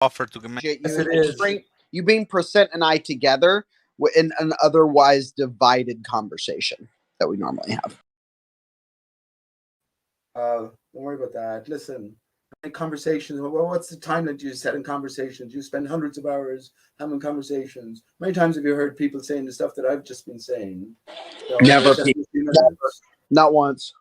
offer to command. You being percent and I together in an otherwise divided conversation that we normally have. Don't worry about that. Listen, in conversations, well, what's the time that you set in conversations? You spend hundreds of hours having conversations. How many times have you heard people saying the stuff that I've just been saying? Never. Not once.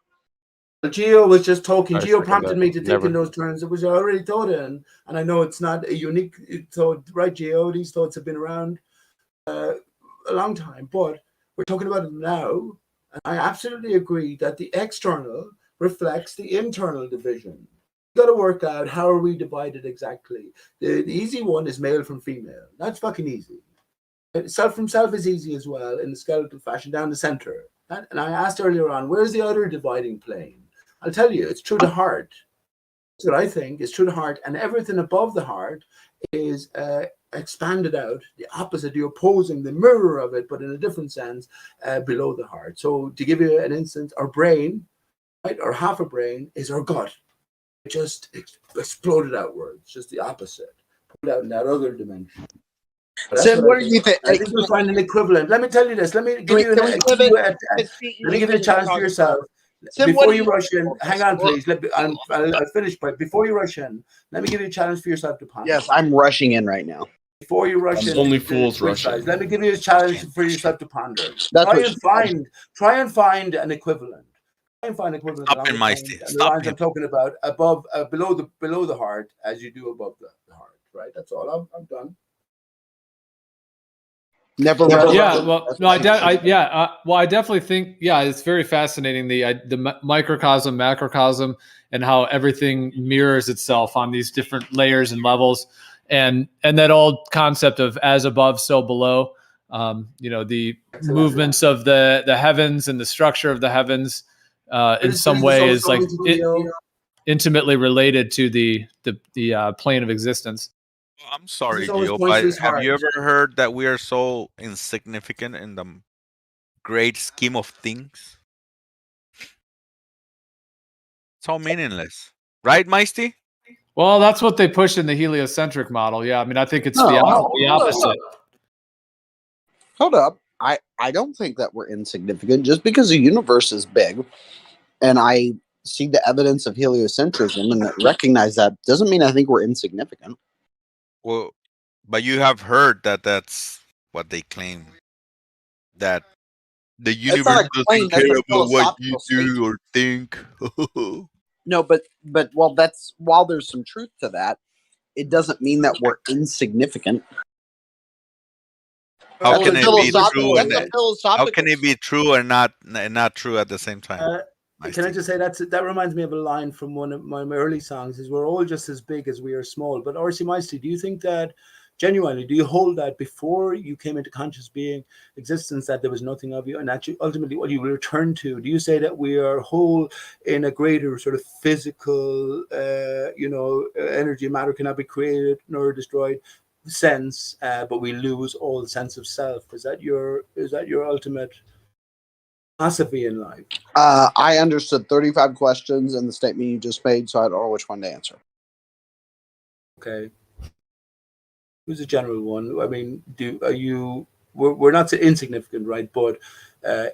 Gio was just talking. Gio prompted me to take in those turns. It was already thought in, and I know it's not a unique thought, right, Gio? These thoughts have been around a long time, but we're talking about it now. And I absolutely agree that the external reflects the internal division. Got to work out how are we divided exactly. The easy one is male from female. That's fucking easy. Self from self is easy as well in the skeletal fashion down the center. And I asked earlier on, where's the other dividing plane? I'll tell you, it's through the heart. That's what I think is through the heart, and everything above the heart is expanded out, the opposite, the opposing, the mirror of it, but in a different sense, below the heart. So to give you an instance, our brain, right, or half a brain is our gut. It just exploded outwards, just the opposite, put out in that other dimension. So what do you think? I think we'll find an equivalent. Let me tell you this. Let me give you a challenge for yourself. Before you rush in, hang on, please. I'll finish, but before you rush in, let me give you a challenge for yourself to ponder. Yes, I'm rushing in right now. Before you rush in, only fools rushing. Let me give you a challenge for yourself to ponder. Try and find an equivalent. Try and find an equivalent. Stop in my state. Stop. I'm talking about above, below the heart, as you do above the heart. Right. That's all. I'm done. Never. Yeah. Well, no, I definitely think, it's very fascinating. The microcosm, macrocosm, and how everything mirrors itself on these different layers and levels, and that old concept of as above, so below. The movements of the heavens and the structure of the heavens, in some way, is like intimately related to the plane of existence. I'm sorry, Gio, but have you ever heard that we are so insignificant in the great scheme of things? It's all meaningless. Right, Meisty? Well, that's what they push in the heliocentric model. Yeah, I mean, I think it's the opposite. Hold up. I don't think that we're insignificant. Just because the universe is big and I see the evidence of heliocentrism and recognize that doesn't mean I think we're insignificant. Well, but you have heard that that's what they claim. That the universe doesn't care about what you do or think. No, but that's, while there's some truth to that, it doesn't mean that we're insignificant. How can it be true? How can it be true and not true at the same time? Can I just say that reminds me of a line from one of my early songs? Is we're all just as big as we are small. But R.C. Meisty, do you think that genuinely? Do you hold that before you came into conscious being existence that there was nothing of you, and that ultimately what you will return to? Do you say that we are whole in a greater sort of physical, energy, matter cannot be created nor destroyed sense, but we lose all the sense of self? Is that your ultimate philosophy in life? I understood 35 questions in the statement you just made, so I don't know which one to answer. Okay. It was a general one. I mean, we're not so insignificant, right? But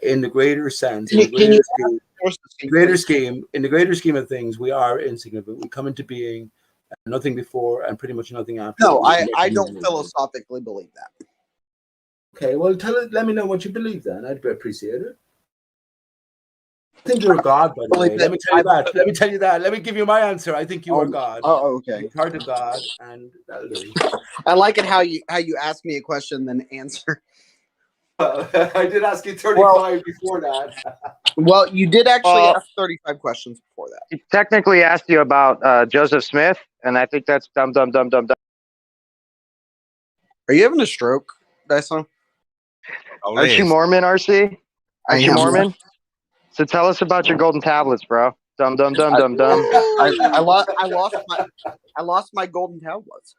in the greater sense, in the greater scheme of things, we are insignificant. We come into being, nothing before and pretty much nothing after. No, I don't philosophically believe that. Okay, well, let me know what you believe then. I'd appreciate it. I think you're a god, by the way. Let me tell you that. Let me give you my answer. I think you are God. Oh, okay. You're part of God, and that'll do. I like it how you ask me a question then answer. I did ask you 35 before that. Well, you did actually ask 35 questions before that. He technically asked you about Joseph Smith, and I think that's dumb. Are you having a stroke, Dyson? Aren't you Mormon, RC? Aren't you Mormon? So tell us about your golden tablets, bro. Dumb. I lost my golden tablets.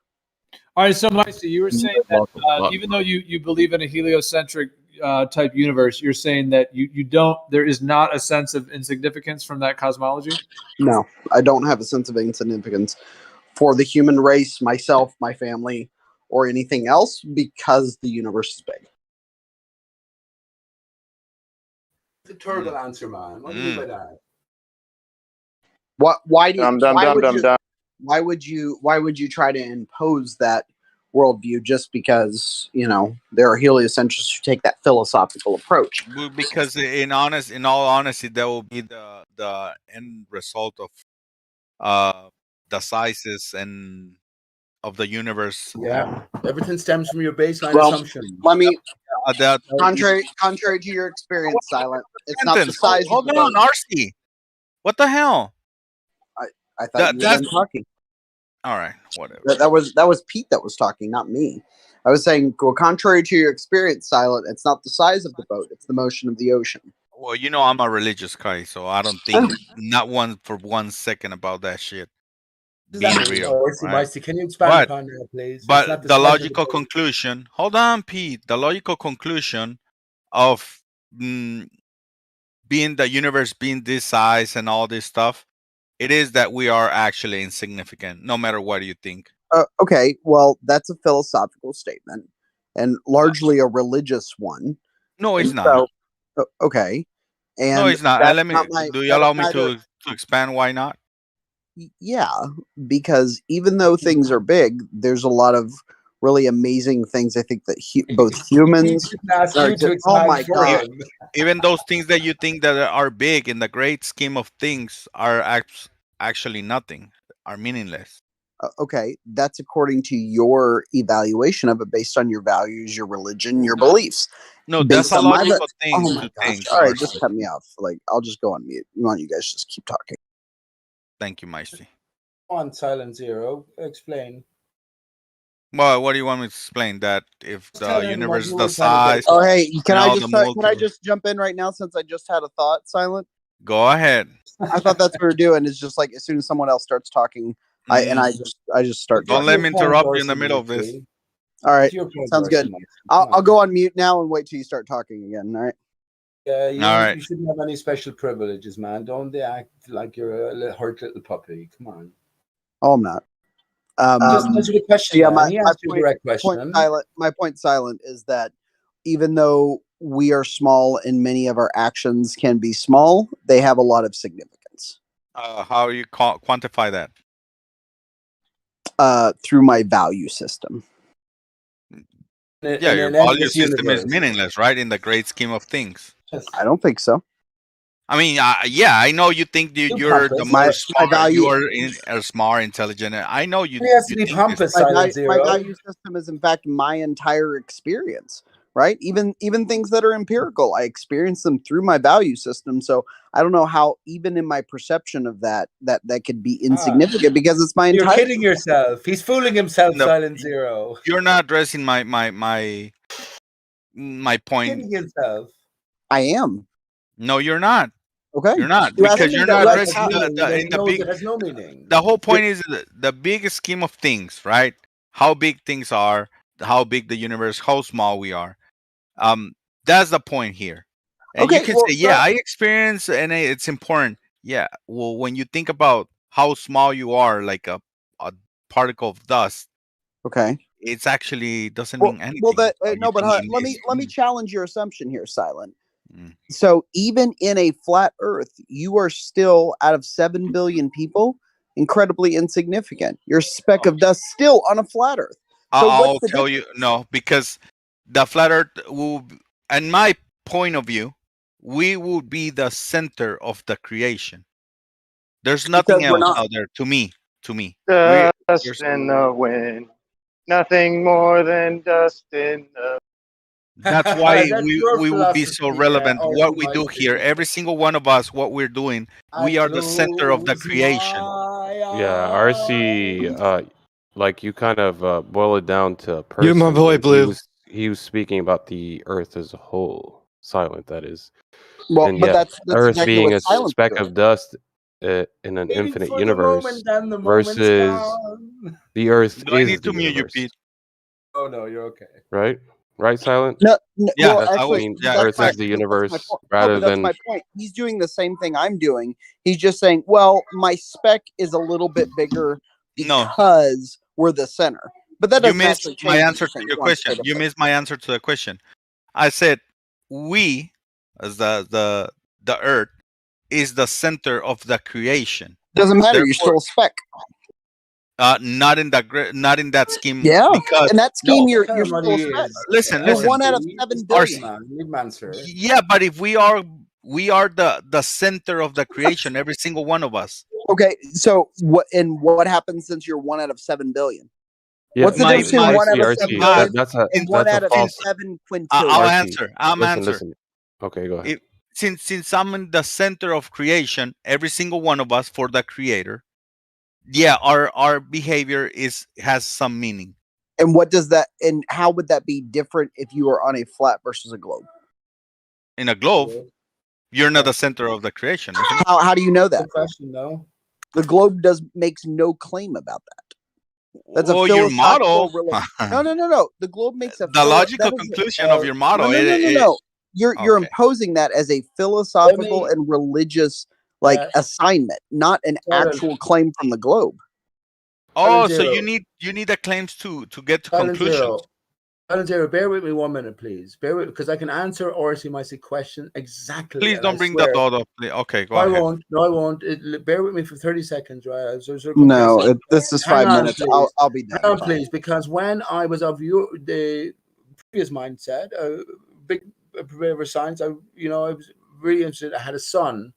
All right, so Meisty, you were saying that even though you believe in a heliocentric type universe, you're saying that there is not a sense of insignificance from that cosmology? No, I don't have a sense of insignificance for the human race, myself, my family, or anything else, because the universe is big. The turtle answer, man. What do you mean by that? Why would you try to impose that worldview just because, you know, there are heliocentrists who take that philosophical approach? Because in all honesty, that will be the end result of the sizes and of the universe. Yeah, everything stems from your baseline assumption. Let me. That contrary to your experience, Silent. It's not the size. Hold on, RC. What the hell? I thought you were done talking. All right, whatever. That was Pete that was talking, not me. I was saying, well, contrary to your experience, Silent, it's not the size of the boat; it's the motion of the ocean. Well, you know, I'm a religious guy, so I don't think not for 1 second about that shit being real. Right? Can you expand upon that, please? But the logical conclusion. Hold on, Pete. The logical conclusion of being the universe being this size and all this stuff. It is that we are actually insignificant, no matter what you think. Okay, well, that's a philosophical statement, and largely a religious one. No, it's not. Okay, and no, it's not. Let me. Do you allow me to expand? Why not? Yeah, because even though things are big, there's a lot of really amazing things. I think that both humans. Oh my god! Even those things that you think that are big in the great scheme of things are actually nothing, are meaningless. Okay, that's according to your evaluation of it, based on your values, your religion, your beliefs. No, that's a logical thing to think. All right, just cut me off. Like, I'll just go on mute. You want you guys just keep talking. Thank you, Maestri. On Silent Zero, explain. Well, what do you want me to explain? That if the universe is the size. Oh, hey, can I just jump in right now since I just had a thought, Silent? Go ahead. I thought that's what we're doing. It's just like as soon as someone else starts talking, I just start. Don't let me interrupt you in the middle of this. All right, sounds good. I'll go on mute now and wait till you start talking again. All right. Yeah, you shouldn't have any special privileges, man. Don't act like you're a hurt little puppy. Come on. Oh, I'm not. Just answer the question. Yeah, my point, Silent, is that even though we are small and many of our actions can be small, they have a lot of significance. How you quantify that? Through my value system. Yeah, your value system is meaningless, right? In the great scheme of things. I don't think so. I mean, yeah, I know you think you're the more smart. You are smart, intelligent. I know you. It has to be pompous. My value system is, in fact, my entire experience. Right? Even things that are empirical, I experience them through my value system. So I don't know how, even in my perception of that could be insignificant because it's my entire. You're kidding yourself. He's fooling himself. No, Silent Zero. You're not addressing my point. Kidding yourself. I am. No, you're not. Okay, you're not, because you're not addressing the big. It has no meaning. The whole point is the big scheme of things, right? How big things are, how big the universe, how small we are. That's the point here. And you can say, yeah, I experience, and it's important. Yeah, well, when you think about how small you are, like a particle of dust. Okay. It's actually doesn't mean anything. Well, let me challenge your assumption here, Silent. So even in a flat Earth, you are still, out of 7 billion people, incredibly insignificant. You're a speck of dust still on a flat Earth. So I'll tell you, no, because the flat Earth will, in my point of view, we will be the center of the creation. There's nothing else out there to me. Dust in the wind, nothing more than dust in the. That's why we will be so relevant. What we do here, every single one of us, what we're doing, we are the center of the creation. Yeah, RC, like you kind of boil it down to a person. You're my boy, Blue. He was speaking about the Earth as a whole, Silent, that is. Well, and but that's Earth exactly being a Silent speck doing. of dust in an infinite universe versus the Earth Do I need to mute you, Pete? Oh no, you're okay. Right, Silent? No, yeah, well, actually, Earth is the universe rather than. That's my point. He's doing the same thing I'm doing. He's just saying, well, my speck is a little bit bigger because we're the center. But that doesn't actually change my answer to your question. You missed my answer to the question. I said we, as the Earth, is the center of the creation. Doesn't matter. Therefore, you're still a speck. Not in that scheme. Yeah, because in that scheme, you're still a speck. Listen. You're 1 out of 7 billion. Yeah, but if we are the center of the creation, every single one of us. Okay, so what happens since you're 1 out of 7 billion? Yeah, what's the difference between 1 out of 7 billion and 1 out of 7 quintillion? I'll answer. Listen. Okay, go ahead. Since I'm in the center of creation, every single one of us for the creator, yeah, our behavior has some meaning. And what does that? And how would that be different if you were on a flat versus a globe? In a globe, you're not the center of the creation. How do you know that? Good question, though. The globe makes no claim about that. That's your model. No. The globe makes the logical conclusion of your model. No. You're imposing that as a philosophical and religious assignment, not an actual claim from the globe. Oh, so you need the claims to get to conclusions. Zero, bear with me 1 minute, please. Bear with, because I can answer RC my question exactly. Please don't bring that thought up. Okay, go ahead. I won't. Bear with me for 30 seconds, right? This is 5 minutes. I'll be done. Hang on, please, because when I was of the previous mindset, big for science, I was really interested. I had a son.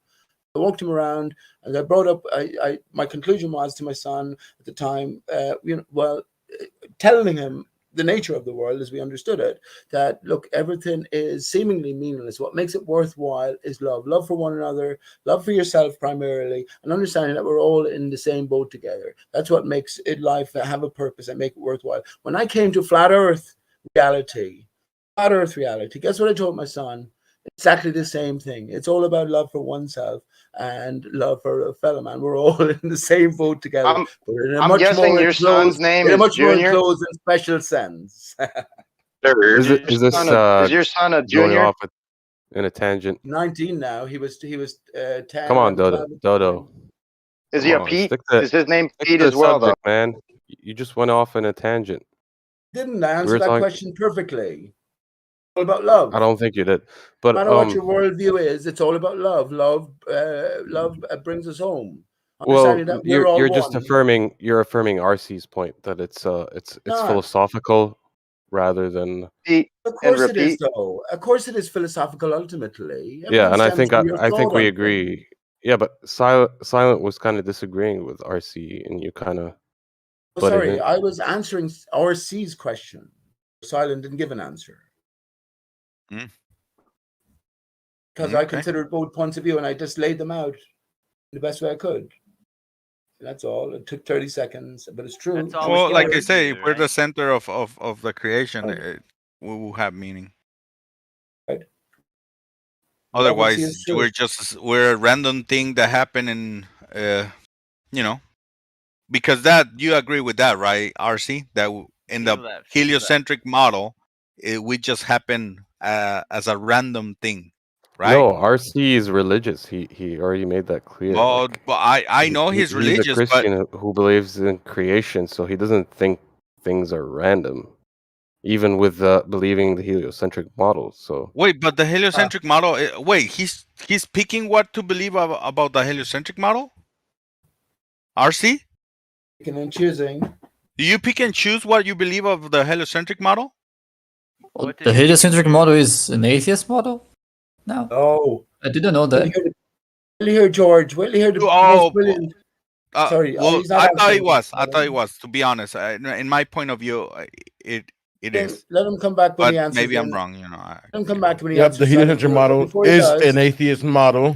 I walked him around, and I brought up. My conclusion was to my son at the time, telling him the nature of the world as we understood it, that look, everything is seemingly meaningless. What makes it worthwhile is love for one another, love for yourself primarily, and understanding that we're all in the same boat together. That's what makes it life have a purpose and make it worthwhile. When I came to flat earth reality, guess what I told my son? Exactly the same thing. It's all about love for oneself and love for a fellow man. We're all in the same boat together. I'm guessing your son's name is Junior. More close and special sense. Is your son a junior? Going off in a tangent. 19 now. He was 10. Come on, Dodo. Is he a Pete? Is his name Pete as well, though? Man, you just went off in a tangent. Didn't I answer that question perfectly? All about love. I don't think you did. But no matter what your worldview is, it's all about love. Love brings us home. Well, you're just affirming RC's point that it's philosophical rather than. Of course it is, though. Of course it is philosophical ultimately. Yeah, and I think we agree. Yeah, but Silent was kind of disagreeing with RC, and you kind of. Sorry, I was answering RC's question. Silent didn't give an answer. Because I considered both points of view, and I just laid them out the best way I could. That's all. It took 30 seconds, but it's true. Well, like I say, if we're the center of the creation, it will have meaning. Right. Otherwise, we're a random thing that happened in, because that you agree with that, right, RC? That in the heliocentric model, we just happen as a random thing. Right? No, RC is religious. He already made that clear. Well, I know he's religious. He's a Christian who believes in creation, so he doesn't think things are random, even with believing the heliocentric model. So wait, but the heliocentric model. He's picking what to believe about the heliocentric model. RC, picking and choosing. Do you pick and choose what you believe of the heliocentric model? Well, the heliocentric model is an atheist model. No. Oh, I didn't know that. Wait till you hear George. Wait till you hear the most brilliant. Sorry. Well, I thought it was. I thought it was. To be honest, in my point of view, it is. Let him come back when he answers. Maybe I'm wrong. Let him come back when he answers. The heliocentric model is an atheist model.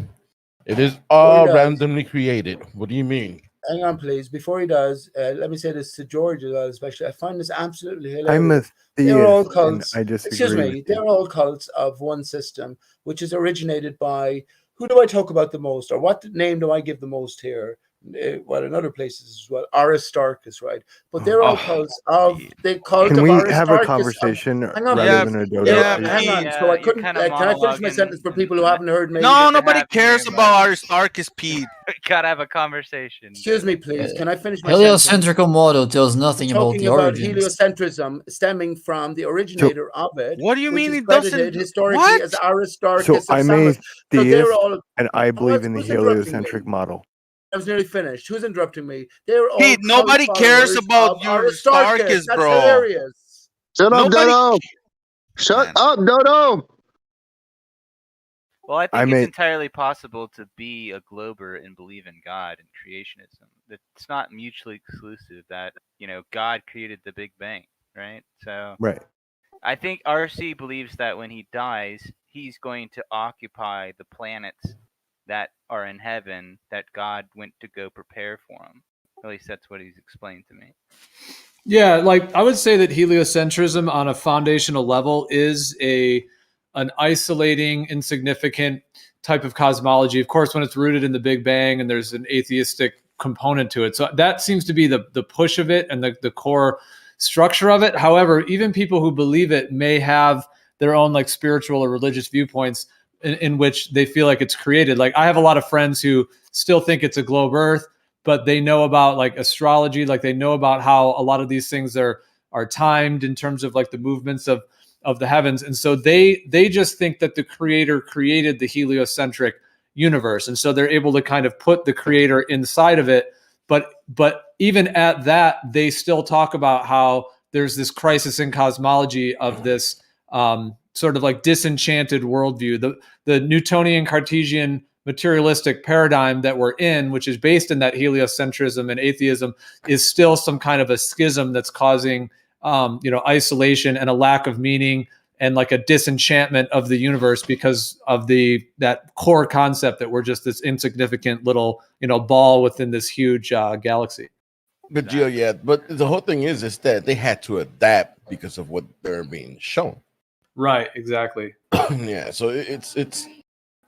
It is all randomly created. What do you mean? Hang on, please. Before he does, let me say this to George as well, especially. I find this absolutely hilarious. I'm a theist. They're all cults. I disagree. They're all cults of one system, which is originated by who do I talk about the most, or what name do I give the most here? well, in other places as well. Aristarchus, right? But they're all cults of the cult Can of we Aristarchus. have a conversation Hang on, rather than a dodo? hang on. So I couldn't. Can I finish my sentence for people who haven't heard me? No, nobody cares about Aristarchus, Pete. Gotta have a conversation. Excuse me, please. Can I finish my Heliocentric model tells nothing about talking the about origins. heliocentrism stemming from the originator of it. What do you which mean is it doesn't? credited historically What? as Aristarchus So of I'm Samos. So they're all. and I believe in the who's interrupting heliocentric me? model. I was nearly finished. Who's interrupting me? They're all. Pete, nobody cult cares followers about of your Aristarchus. Aristarchus, That's bro. hilarious. Shut up, Nobody- Dodo. Shut up, Dodo. Well, I think it's entirely possible to be a glober and believe in God and creationism. It's not mutually exclusive that, God created the Big Bang, right? So Right. I think RC believes that when he dies, he's going to occupy the planets that are in heaven that God went to go prepare for him. At least that's what he's explained to me. Yeah, like I would say that heliocentrism on a foundational level is an isolating, insignificant type of cosmology. Of course, when it's rooted in the Big Bang and there's an atheistic component to it. So that seems to be the push of it and the core structure of it. However, even people who believe it may have their own like spiritual or religious viewpoints in which they feel like it's created. Like I have a lot of friends who still think it's a globe Earth, but they know about like astrology, like they know about how a lot of these things are timed in terms of like the movements of the heavens. And so they just think that the creator created the heliocentric universe. And so they're able to kind of put the creator inside of it. But even at that, they still talk about how there's this crisis in cosmology of this sort of like disenchanted worldview. The Newtonian Cartesian materialistic paradigm that we're in, which is based in that heliocentrism and atheism, is still some kind of a schism that's causing isolation and a lack of meaning and like a disenchantment of the universe because of that core concept that we're just this insignificant little ball within this huge galaxy. But Gio, but the whole thing is that they had to adapt because of what they're being shown. Right, exactly. Yeah, so it's.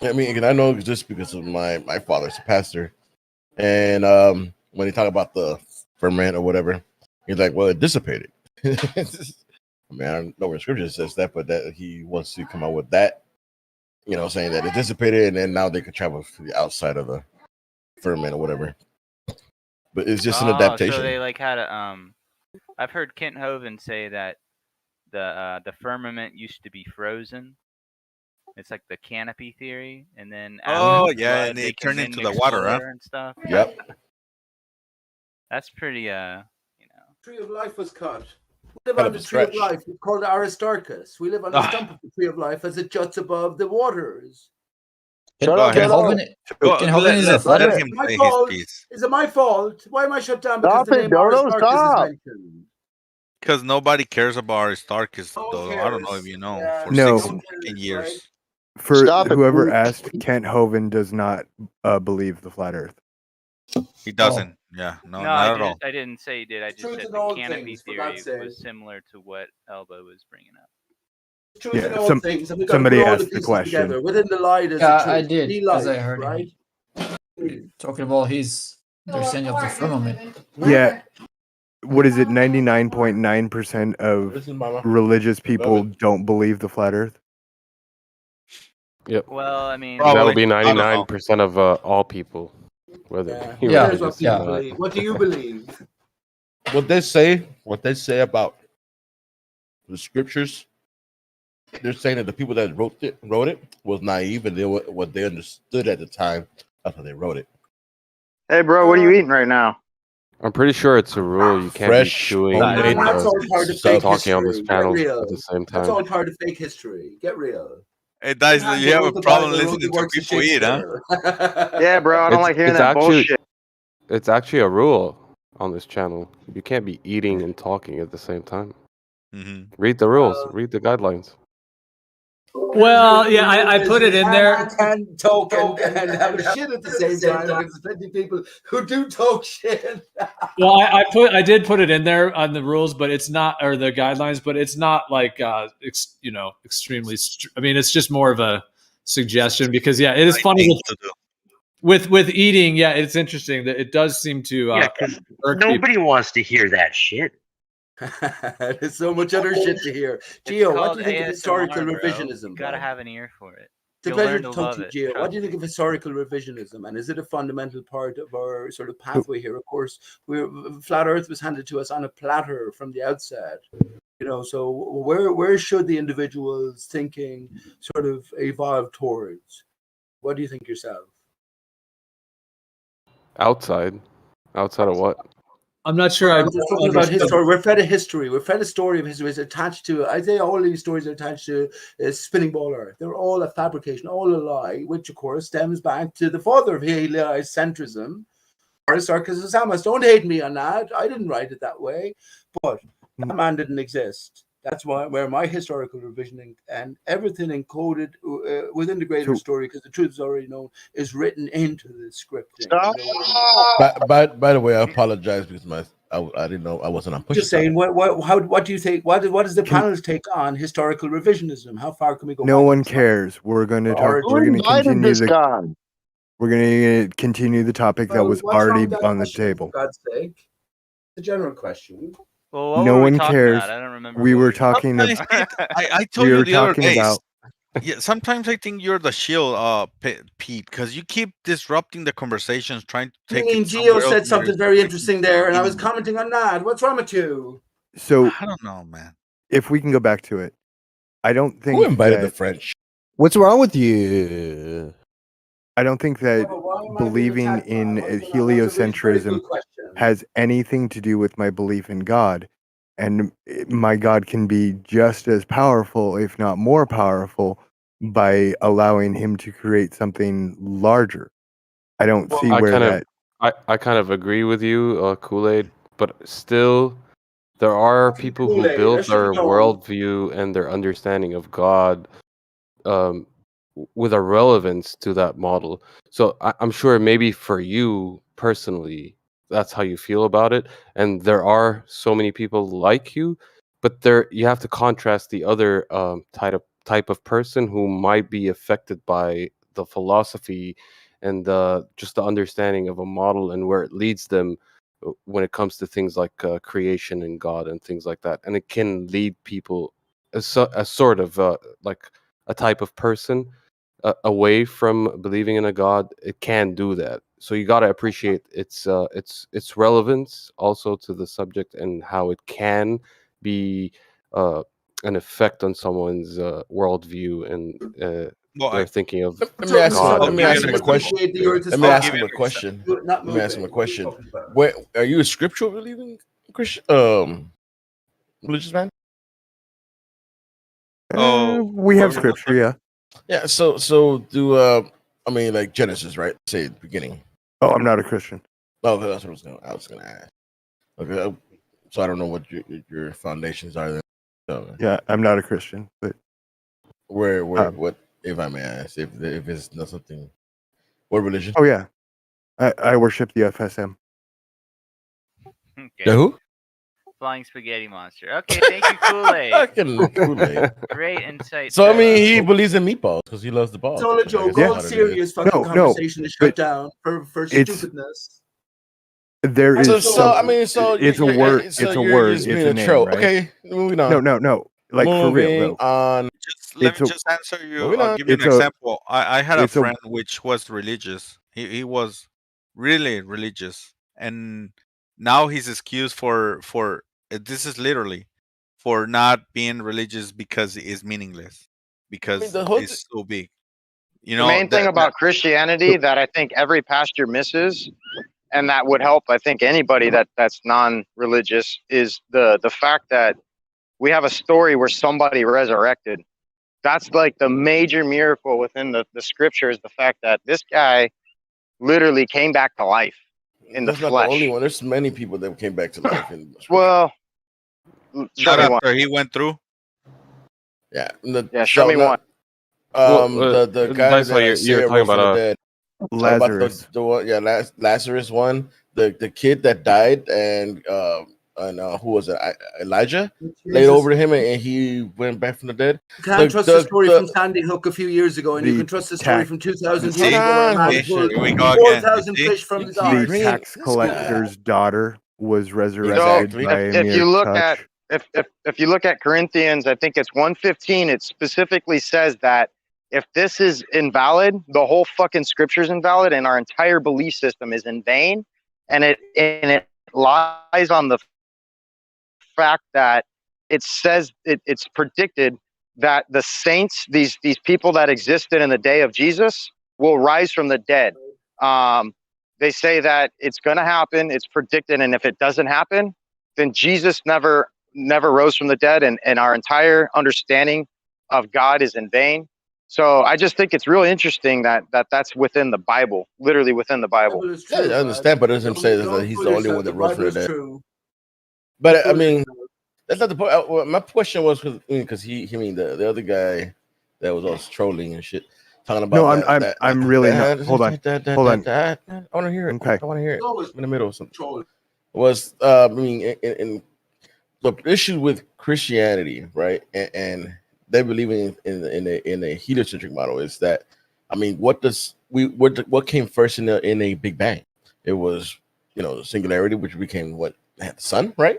I mean, again, I know just because of my father's a pastor, and when he talk about the ferment or whatever, he's like, "Well, it dissipated." I mean, I don't know where scripture says that, but that he wants to come out with that, saying that it dissipated, and then now they could travel to the outside of the firmament or whatever. But it's just an adaptation. So they like had a I've heard Kent Hovind say that the firmament used to be frozen. It's like the canopy theory, and then and they turn into the water, and stuff. Yep. That's pretty Tree of life was cut. We live on the tree of life. It's called Aristarchus. We live on the stump of the tree of life as it juts above the waters. Can Hovind is a flat earth? My fault. Is it my fault? Why am I shut down? Because the name Aristarchus is mentioned. Because nobody cares about Aristarchus, though. I don't know if you know. For No. 16 years. Right? For whoever asked, Kent Hovind does not believe the flat Earth. He doesn't. Yeah, not at all. I didn't say he did. I just said the canopy theory was similar to what Elba was bringing up. Somebody asked the question. Together. Within the light is I did, DLive, as I heard right? Talking about his understanding of the firmament. Yeah. What is it? 99.9% of religious people don't believe the flat Earth. Yep. Well, I mean, that would be 99% of all people. Whether what do you believe? What they say about the scriptures, they're saying that the people that wrote it was naive, and what they understood at the time. That's how they wrote it. Hey, bro, what are you eating right now? I'm pretty sure it's a rule you can't be chewing and that's all part of fake talking on history. this channel Get at the same time. That's all part of a history. Get real. Hey, guys, you have a problem listening to people eat, huh? Yeah, bro, I don't like hearing that bullshit. It's actually a rule on this channel. You can't be eating and talking at the same time. Mm-hmm. Read the rules. Read the guidelines. Well, yeah, I put it in there. I can talk and have shit at the same time. There's plenty of people who do talk shit. Well, I did put it in there on the rules, but it's not, or the guidelines, but it's not like extremely. I mean, it's just more of a suggestion because it is funny. with eating, yeah, it's interesting that it does seem to. Yeah, because nobody wants to hear that shit. There's so much other shit to hear. Gio, what do you think of historical revisionism? You gotta have an ear for it. It's a pleasure to talk to you, Gio. What do you think of historical revisionism, and is it a fundamental part of our sort of pathway here? Of course, flat Earth was handed to us on a platter from the outset. You know, so where should the individual's thinking sort of evolve towards? What do you think yourself? Outside of what? I'm not sure. I'm just talking about history. We're fed a history. We're fed a story of history. It's attached to. I say all these stories are attached to spinning ball Earth. They're all a fabrication, all a lie, which of course stems back to the father of heliocentrism, Aristarchus of Samos. Don't hate me on that. I didn't write it that way, but that man didn't exist. That's where my historical revisioning and everything encoded within the greater story, because the truth is already known, is written into the scripting. By the way, I apologize because I didn't know I wasn't on push. Just saying, what do you think? What is the panel's take on historical revisionism? How far can we go? No one cares. We're going to talk. We're going to continue the. We're going to continue the topic that was already on the table. For God's sake, the general question. Well, no one cares. I don't remember. We were talking about. I told you the other day. Yeah, sometimes I think you're the shield, Pete, because you keep disrupting the conversations, trying to take. Gio said something very interesting there, and I was commenting on that. What's wrong with you? So I don't know, man. If we can go back to it, I don't think. Who invited the French? What's wrong with you? I don't think that believing in heliocentrism has anything to do with my belief in God. And my God can be just as powerful, if not more powerful, by allowing him to create something larger. I don't see where that... I kind of agree with you, Kool-Aid, but still, there are people who build their worldview and their understanding of God with a relevance to that model. So I'm sure maybe for you personally, that's how you feel about it, and there are so many people like you, but you have to contrast the other type of person who might be affected by the philosophy and just the understanding of a model and where it leads them when it comes to things like creation and God and things like that. And it can lead people a sort of like a type of person away from believing in a God. It can do that. So you got to appreciate its relevance also to the subject and how it can be an effect on someone's worldview and their thinking of God. Let me ask him a question. Let me ask him a question. Where are you a scriptural believing Christian religious man? We have scripture, yeah. Yeah, so do I mean, like Genesis, right? Say the beginning. Oh, I'm not a Christian. Oh, that's what I was gonna ask. Okay, so I don't know what your foundations are then. So, yeah, I'm not a Christian, but what, if I may ask, if it's not something, what religion? Oh yeah, I worship the FSM. Okay. The who? Flying Spaghetti Monster. Okay, thank you, Kool-Aid. Kool-Aid. Great insight. So I mean, he believes in meatballs because he loves the balls. It's all a joke. All serious fucking conversation is shut down for stupidness. There is it's a word. It's a word. It's a name, right? Okay, moving on. No. Like for real, on. Let me just answer you. I'll give you an example. I had a friend which was religious. He was really religious, and now he's excused for this is literally for not being religious because it is meaningless, because it's so big. You know, the main thing about Christianity that I think every pastor misses, and that would help, I think, anybody that's non-religious, is the fact that we have a story where somebody resurrected. That's like the major miracle within the scriptures, the fact that this guy literally came back to life in the flesh. That's not the only one. There's many people that came back to life. Well, not after he went through. Yeah. Show me one. The guy that you're talking about Lazarus. Lazarus one. The kid that died and who was it? Elijah laid over to him, and he went back from the dead. You can't trust the story from Sandy Hook a few years ago, and you can trust the story from 2,000 years ago. Where a man pulled 4,000 fish from his arm. The tax collector's daughter was resurrected by a if you mere look touch. at if you look at Corinthians, I think it's 1:15. It specifically says that if this is invalid, the whole fucking scripture is invalid, and our entire belief system is in vain, and it lies on the fact that it says it's predicted that the saints, these people that existed in the day of Jesus, will rise from the dead. They say that it's going to happen, it's predicted, and if it doesn't happen, then Jesus never rose from the dead, and our entire understanding of God is in vain. So I just think it's really interesting that's within the Bible, literally within the Bible. Yeah, I understand, but it doesn't say that he's the only one that rose from the dead. But I mean, that's not the point. My question was because the other guy that was always trolling and shit, talking about. No, I'm really not. Hold on. I want to hear it. Okay. I want to hear it. I'm in the middle of something. Was in the issue with Christianity, right? And they believe in a heliocentric model is that, I mean, what came first in a Big Bang? It was the singularity, which became the sun, right?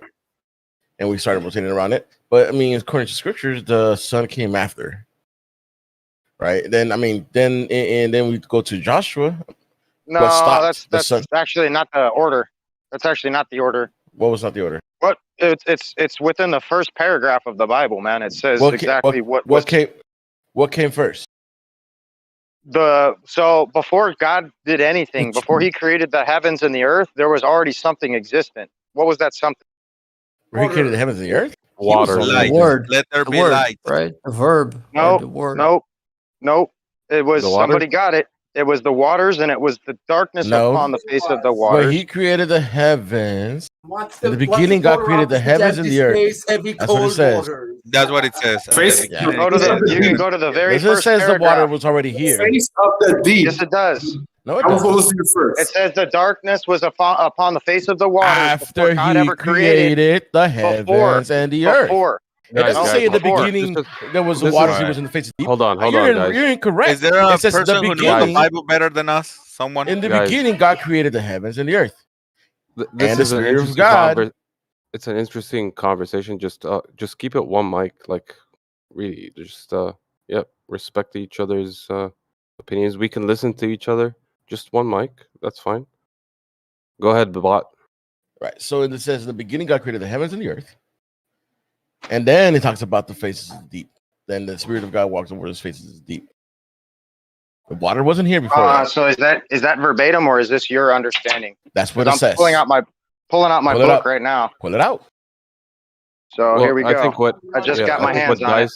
And we started rotating around it. But I mean, according to scriptures, the sun came after, right? Then then we go to Joshua. No, that's actually not the order. That's actually not the order. What was not the order? What it's within the first paragraph of the Bible, man. It says exactly what came first. So before God did anything, before He created the heavens and the earth, there was already something existent. What was that something? Where He created the heavens and the earth? Water. Light. Word. Let there The be word, light. right? The verb. No, the word. Nope. It was The water? somebody got it. It was the waters, and it was the darkness upon the face of the waters. But He created the heavens. In the beginning, God created the heavens and the earth. That's what it says. That's what it says. You can go to the very first says paragraph. the water was already here. Face of the deep. Yes, it does. No, it I'm doesn't. supposed to be first. It says the darkness was upon the face of the waters After before God He ever created the heavens and the earth. It doesn't say in the beginning there was the waters. He was in the face of the deep. Hold on, guys. You're incorrect. Is there a It says in person the who knows the beginning, Bible better than us? Someone? in the beginning, God created the heavens and the earth. This And the is an Spirit of interesting God. it's an interesting conversation. Just keep it one mic. Like, really, just respect each other's opinions. We can listen to each other. Just one mic. That's fine. Go ahead, Bot. Right. So it says in the beginning, God created the heavens and the earth. And then it talks about the faces of the deep. Then the Spirit of God walks over His faces of the deep. The water wasn't here before. That. So is that verbatim, or is this your understanding? That's what it says. Pulling out my book right now. Pull it out. So here we go. I think I just got my hands on it.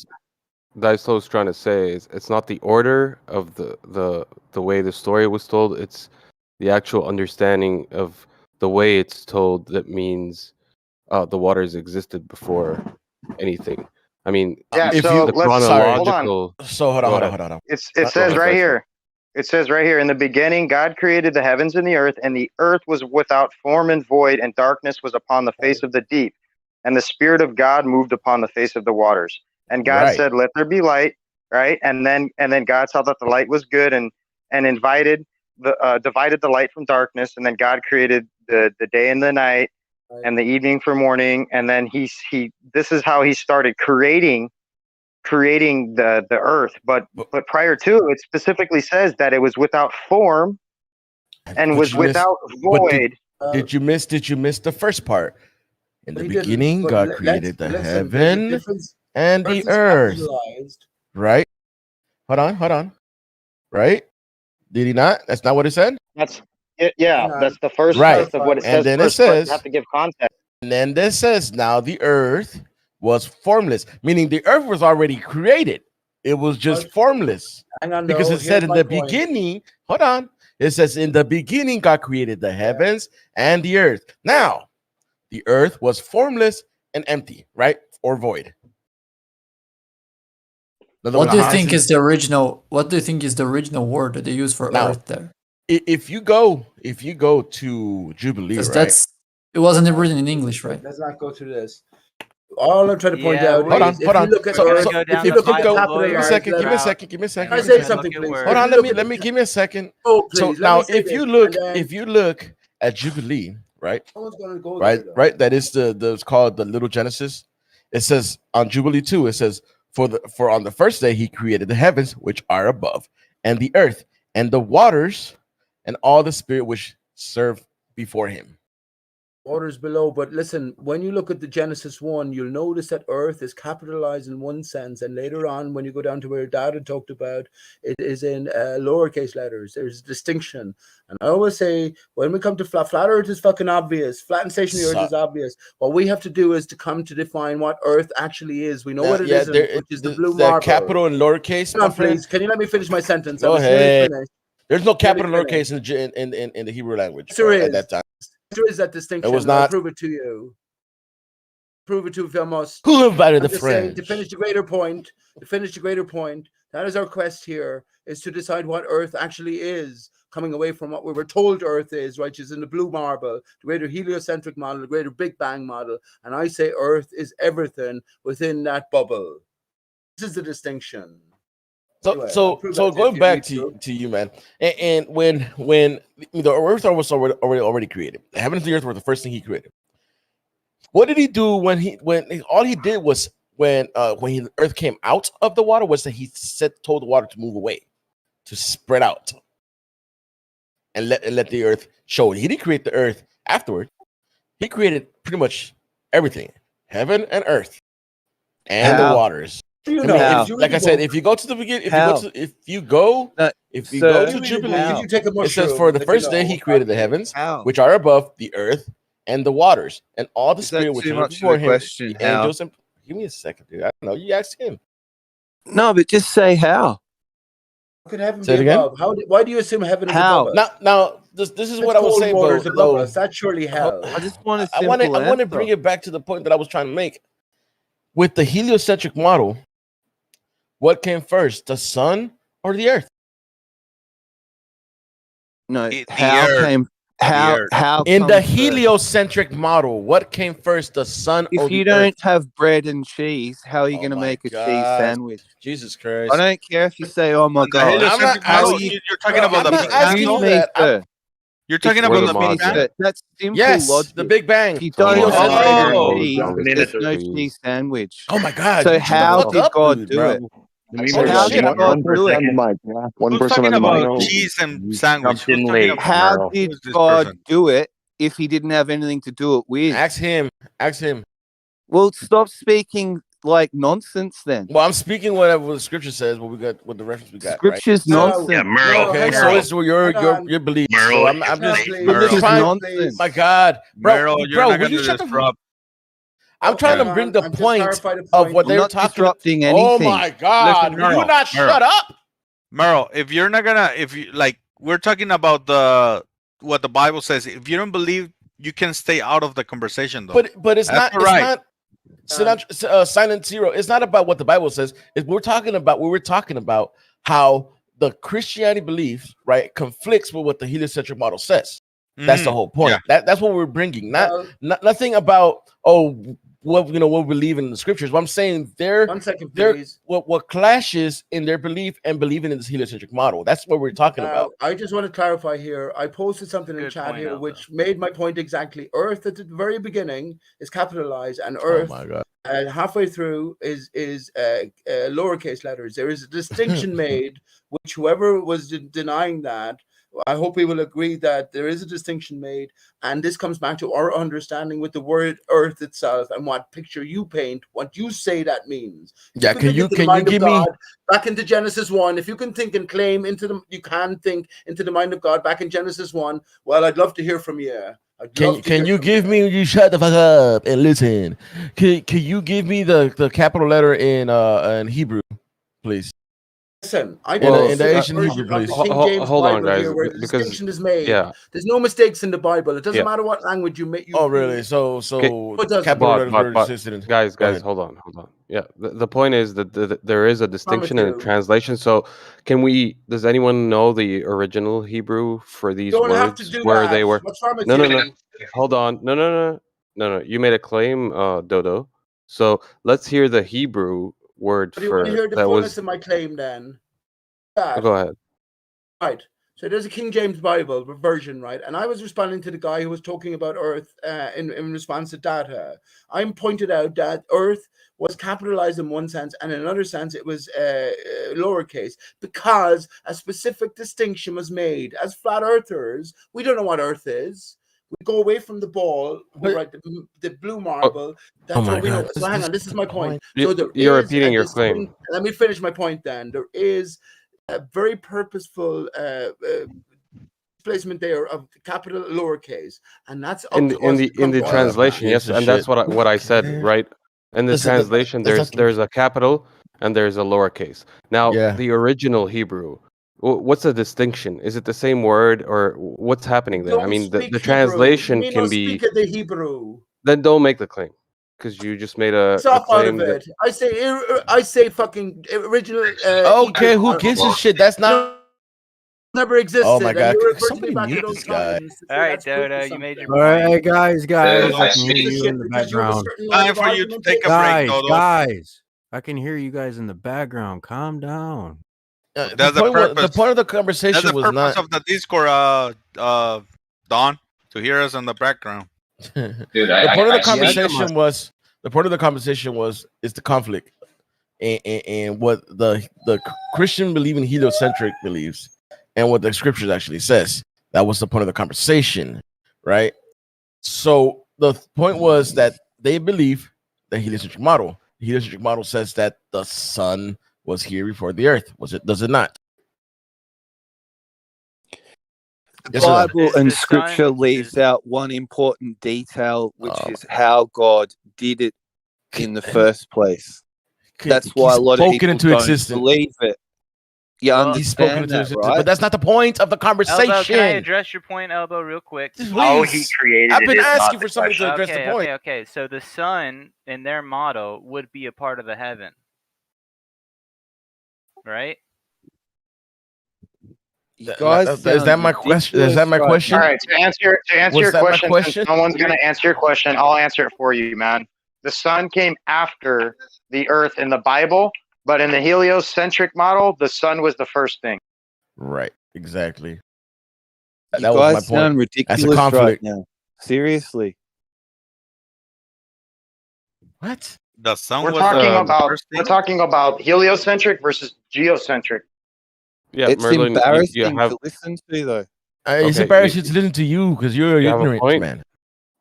Daiso's trying to say is it's not the order of the way the story was told. It's the actual understanding of the way it's told that means the waters existed before anything. I mean, if the chronological. Hold on. It says right here. It says right here, in the beginning, God created the heavens and the earth was without form and void, and darkness was upon the face of the deep. And the Spirit of God moved upon the face of the waters. And God said, "Let there be light." Right, and then God saw that the light was good, and divided the light from darkness. And then God created the day and the night, and the evening for morning. And then he this is how He started creating the earth. But prior to it specifically says that it was without form and was without void. Did you miss the first part? In the beginning, God created the heaven and the earth. Right? Hold on. Right? Did He not? That's not what it said? That's it. Yeah, that's the first right. of what it says. And then first, it says, you have to give context. And then this says, now the earth was formless, meaning the earth was already created. It was just formless. Because it said in the beginning, hold on. It says in the beginning, God created the heavens and the earth. Now, the earth was formless and empty, right? Or void. What do you think is the original? What do you think is the original word that they use for earth there? If you go to Jubilee, right? It wasn't written in English, right? Let's not go through this. All I'm trying to point out Hold on, is hold on. If you look at Give me a second. Give me a second. Give me a second. Can I say something, please? Hold on. Let me give me a second. Oh, please. So now, if you look at Jubilee, right? Right. That is it's called the Little Genesis. It says on Jubilee 2, it says for on the first day he created the heavens which are above, and the earth, and the waters, and all the spirit which serve before him. Waters below, but listen, when you look at the Genesis 1, you'll notice that earth is capitalized in one sense, and later on when you go down to where Dad had talked about, it is in lowercase letters. There's distinction. And I always say, when we come to flat earth is fucking obvious, flat and stationary earth is obvious. What we have to do is to come to define what earth actually is. We know what it is, which is the blue marble. Capital and lowercase. Come on, please, can you let me finish my sentence? Go ahead. There's no capital and lowercase in the Hebrew language at that time. There is that distinction. It was not. I'll prove it to you. Prove it to you if I must. Who invited the friend? To finish the greater point, that is our quest here, is to decide what Earth actually is, coming away from what we were told Earth is, right, which is in the blue marble, the greater heliocentric model, the greater Big Bang model. And I say Earth is everything within that bubble. This is the distinction. So going back to you, man, and when the earth was already created, the heavens and the earth were the first thing he created. What did he do when all he did was when the earth came out of the water was that he told the water to move away, to spread out, and let the earth show it. He didn't create the earth afterward. He created pretty much everything, heaven and earth, and the waters. Like I said, if you go to the beginning, if you go to Jubilee, it says for the first day he created the heavens, which are above the earth, and the waters, and all the spirit which is before him, the angels. And give me a second, dude. I don't know. You asked him. No, but just say how. Could heaven be above? Why do you assume heaven is above us? Now, this is what I was saying. Above us. That's surely hell. I just want to. I want to bring it back to the point that I was trying to make. With the heliocentric model, what came first, the sun or the earth? No, how in the heliocentric model, what came first, the sun or the earth? If you don't have bread and cheese, how are you going to make a cheese sandwich? Jesus Christ. I don't care if you say, oh my God. You're talking about the Big Bang. You're talking about the Big Bang? That's simple logic. The Big Bang. If you don't have bread and cheese, there's no cheese sandwich. Oh my God. So how did God do it? How did God do it? Who's talking about cheese and sandwich? How did God do it if he didn't have anything to do it with? Ask him. Well, stop speaking like nonsense then. Well, I'm speaking whatever the scripture says, what the reference we got. Scripture's nonsense. Yeah, Merle. Okay, so it's your belief. Merle, so I'm just trying. Nonsense. My God, bro, Merle, you're not will you shut disrupt. the? I'm trying to bring the point of what they're talking about. Anything. Oh my God! Listen, Merle, will you not shut up, Merle? If you're not gonna, we're talking about what the Bible says. If you don't believe, you can stay out of the conversation, though. But it's not. It's not silent zero. It's not about what the Bible says. We were talking about how the Christianity belief, right, conflicts with what the heliocentric model says. That's the whole point. Yeah. That's what we're bringing. Nothing about what we believe in the scriptures. What I'm saying, what clashes in their belief and believing in this heliocentric model. That's what we're talking about. I just want to clarify here. I posted something in chat here which made my point exactly. Earth at the very beginning is capitalized, and Earth halfway through is lowercase letters. There is a distinction made, which whoever was denying that, I hope we will agree that there is a distinction made, and this comes back to our understanding with the word earth itself and what picture you paint, what you say that means. Yeah, can you give me back into Genesis 1? If you can think and claim you can think into the mind of God back in Genesis 1. Well, I'd love to hear from you. Can you give me? You shut the fuck up and listen. Can you give me the capital letter in Hebrew, please? Listen, in the Asian Hebrew, please. Hold on, guys, here, where the distinction is made. Yeah, there's no mistakes in the Bible. It doesn't matter what language you make. Oh, really? So capital letters. Guys, hold on. Yeah, the point is that there is a distinction in translation. So, does anyone know the original Hebrew for these Don't have to words do where that. they were? What's wrong with No, no, you? no. Hold on. No. You made a claim, Dodo. So let's hear the Hebrew word Do you want to for hear the that fullness was. of my claim then? Go ahead. Right. So there's a King James Bible version, right? And I was responding to the guy who was talking about Earth in response to data. I pointed out that Earth was capitalized in one sense, and in another sense, it was lowercase, because a specific distinction was made. As flat earthers, we don't know what Earth is. We go away from the ball, right? The blue marble. That's what we know. So hang on, this is my point. So You're repeating your claim. Let me finish my point. Then there is a very purposeful placement there of capital lowercase, and that's up in to us the translation. Yes, and that's what I said, right? In the translation, there's a capital and there's a lowercase. Now, the original Hebrew, what's the distinction? Is it the same word, or what's happening there? I mean, the translation can be. Speak the Hebrew. Then don't make the claim, because you just made a claim out of it. I say fucking original. Okay, who gives a shit? That's not. Never existed. Oh my god! Somebody mute this guy. All right, Dodo, you made your All right, point. guys, I can hear you in the background. Time for you to take a break, Dodo. Guys, I can hear you guys in the background. Calm down. The point of the conversation was not of the Discord, Don, to hear us in the background. Dude, the point of the conversation was is the conflict and what the Christian believing heliocentric believes and what the scriptures actually says. That was the point of the conversation, right? So the point was that they believe the heliocentric model. The heliocentric model says that the sun was here before the earth. Does it not? The Bible and Scripture leaves out one important detail, which is how God did it in the first place. That's why a lot of people don't believe it. You understand that, right? But that's not the point of the conversation. Elbow, can I address your point, Elbow, real quick? How he created I've been it is asking not for the somebody to question. address the point. Okay. So the sun in their model would be a part of the heaven, right? Is that my question? Is that my question? All right. To answer your question, since someone's going to answer your question, I'll answer it for you, man. The sun came after the earth in the Bible, but in the heliocentric model, the sun was the first thing. Right. Exactly. You guys sound ridiculous right now. Seriously. What? The sun we're talking about heliocentric versus geocentric. Yeah, it's Merlin, embarrassing to listen to, though. It's embarrassing to listen to you because you're ignorant, man.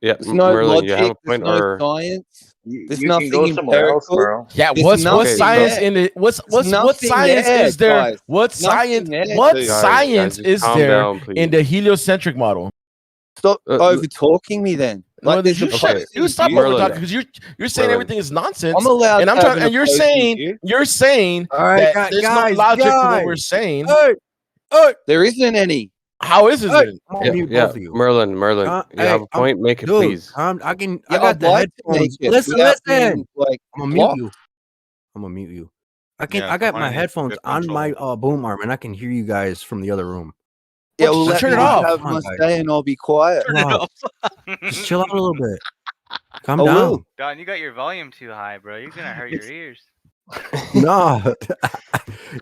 Yeah, there's no Merlin, logic. you have a point, there's no or science. There's you nothing can go somewhere else, empirical. Yeah, There's what science in it? What science is there? Guys. What science? What science is there in the heliocentric model? Stop over talking me, then. Like, you stop over talking because you're saying everything is nonsense. I'm allowed. And I'm trying. And you're saying all right, that there's no logic to what we're saying. There isn't any. How is it? Merlin, you have a point. Make it, please. I got the headphones. Listen. Like, I'm gonna mute you. I got my headphones on my boom arm, and I can hear you guys from the other room. Yeah, well, turn it off. Have my say and I'll be quiet. Just chill out a little bit. Calm down. Don, you got your volume too high, bro. You're gonna hurt your ears. No,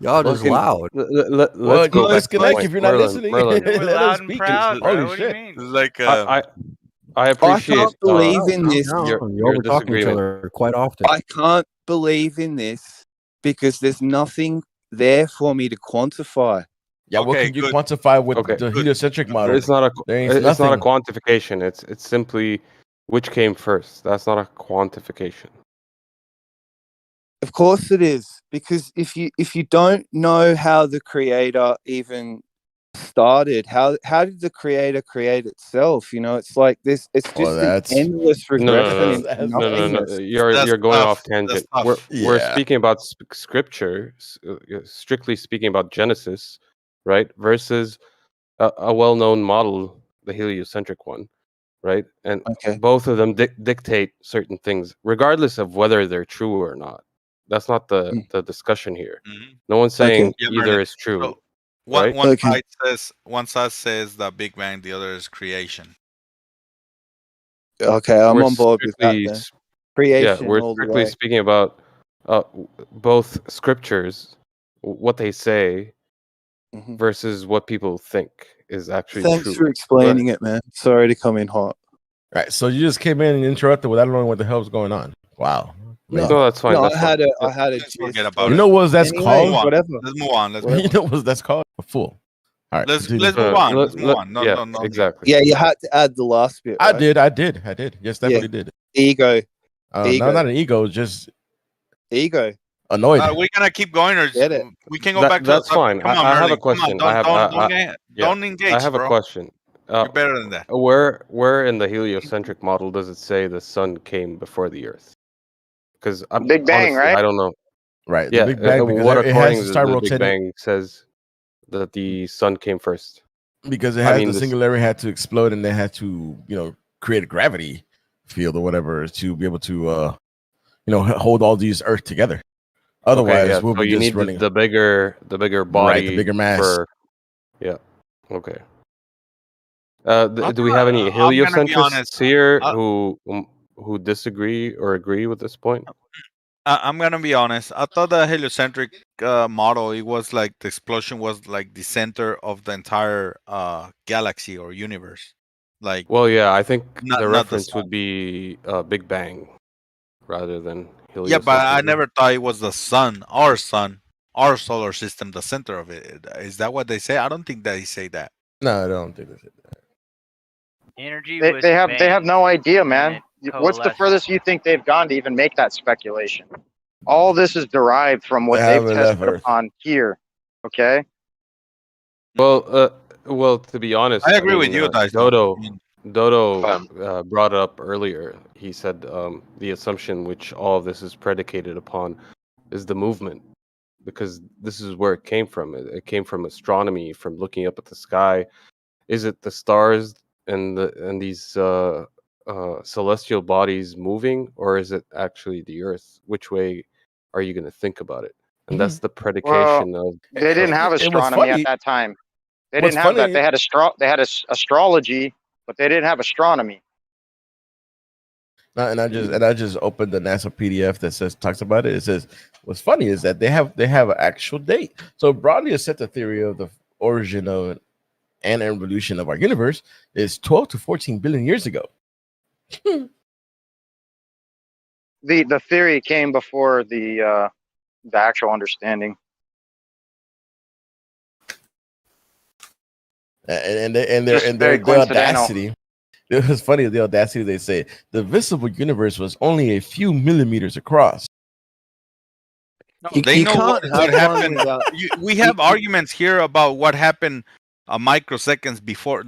y'all just loud. Let's go disconnect if you're not listening. We're loud and proud, bro. Holy what shit. do you mean? Like I appreciate. I can't believe in this. You're talking to each other quite often. I can't believe in this because there's nothing there for me to quantify. Yeah, what can you quantify with the heliocentric model? It's not a quantification. It's simply which came first. That's not a quantification. Of course it is, because if you don't know how the creator even started, how did the creator create itself? You know, it's like this. It's just an endless regression. No. You're going off tangent. We're speaking about scripture, strictly speaking about Genesis, right? Versus a well-known model, the heliocentric one, right? And both of them dictate certain things, regardless of whether they're true or not. That's not the discussion here. No one's saying either is true. So right? one side says the Big Bang, the other is creation. Okay, I'm on board with that. Then. Creation, we're all the strictly way. speaking about both scriptures, what they say, versus what people think is actually true. Thanks for explaining it, man. Sorry to come in hot. Right, so you just came in and interrupted without knowing what the hell's going on. Wow. No, that's fine. No, that's I had fine. a, I had a. Forget about You it. know what that's Anyway, called? whatever. Let's move on. You know what that's called? A fool. All right, Let's continue. move on. Let's move on. No, exactly. Yeah, you had to add the last bit. I right? did. Yes, definitely did. Ego. No, not an ego, just ego. Annoyed. We're gonna keep going, or Get it? we can go back to that's the fine. Come on, I have Merlin. a question. Come on, don't yeah, engage. I have bro. a question. You're better than that. Where in the heliocentric model does it say the sun came before the Earth? Because Big Bang, honestly, right? I don't know. Right. Yeah. The Big Bang, because what it according has to to start the Big rotating Bang says that the sun came first? because it has the singularity had to explode and they had to create a gravity field or whatever to be able to hold all these Earth together. Otherwise, we'll so be you just need running the bigger body, right, the bigger mass. Yeah. Okay. Do we have any heliocentrists here who disagree or agree with this point? I'm gonna be honest. I thought the heliocentric model, it was like the explosion was like the center of the entire galaxy or universe. Like, well, yeah, I think not the reference sun. would be Big Bang rather than heliocentric. Yeah, but I never thought it was the sun, our solar system, the center of it. Is that what they say? I don't think that they say that. No, I don't think they say that. Energy. They have no idea, man. What's the furthest you think they've gone to even make that speculation? All this is derived from what they've tested upon here. Okay. Well, to be honest, I agree with you, Dice. Dodo brought it up earlier. He said the assumption which all of this is predicated upon is the movement, because this is where it came from. It came from astronomy, from looking up at the sky. Is it the stars and these celestial bodies moving, or is it actually the Earth? Which way are you going to think about it? And that's the predication of. They didn't have astronomy at that time. They didn't have that. They had astrology, but they didn't have astronomy. And I just opened the NASA PDF that talks about it. It says what's funny is that they have an actual date. So broadly accepted theory of the origin of and evolution of our universe is 12 to 14 billion years ago. The theory came before the actual understanding. And their audacity. It was funny, the audacity. They say the visible universe was only a few millimeters across. No, they know what happened. We have arguments here about what happened microseconds before.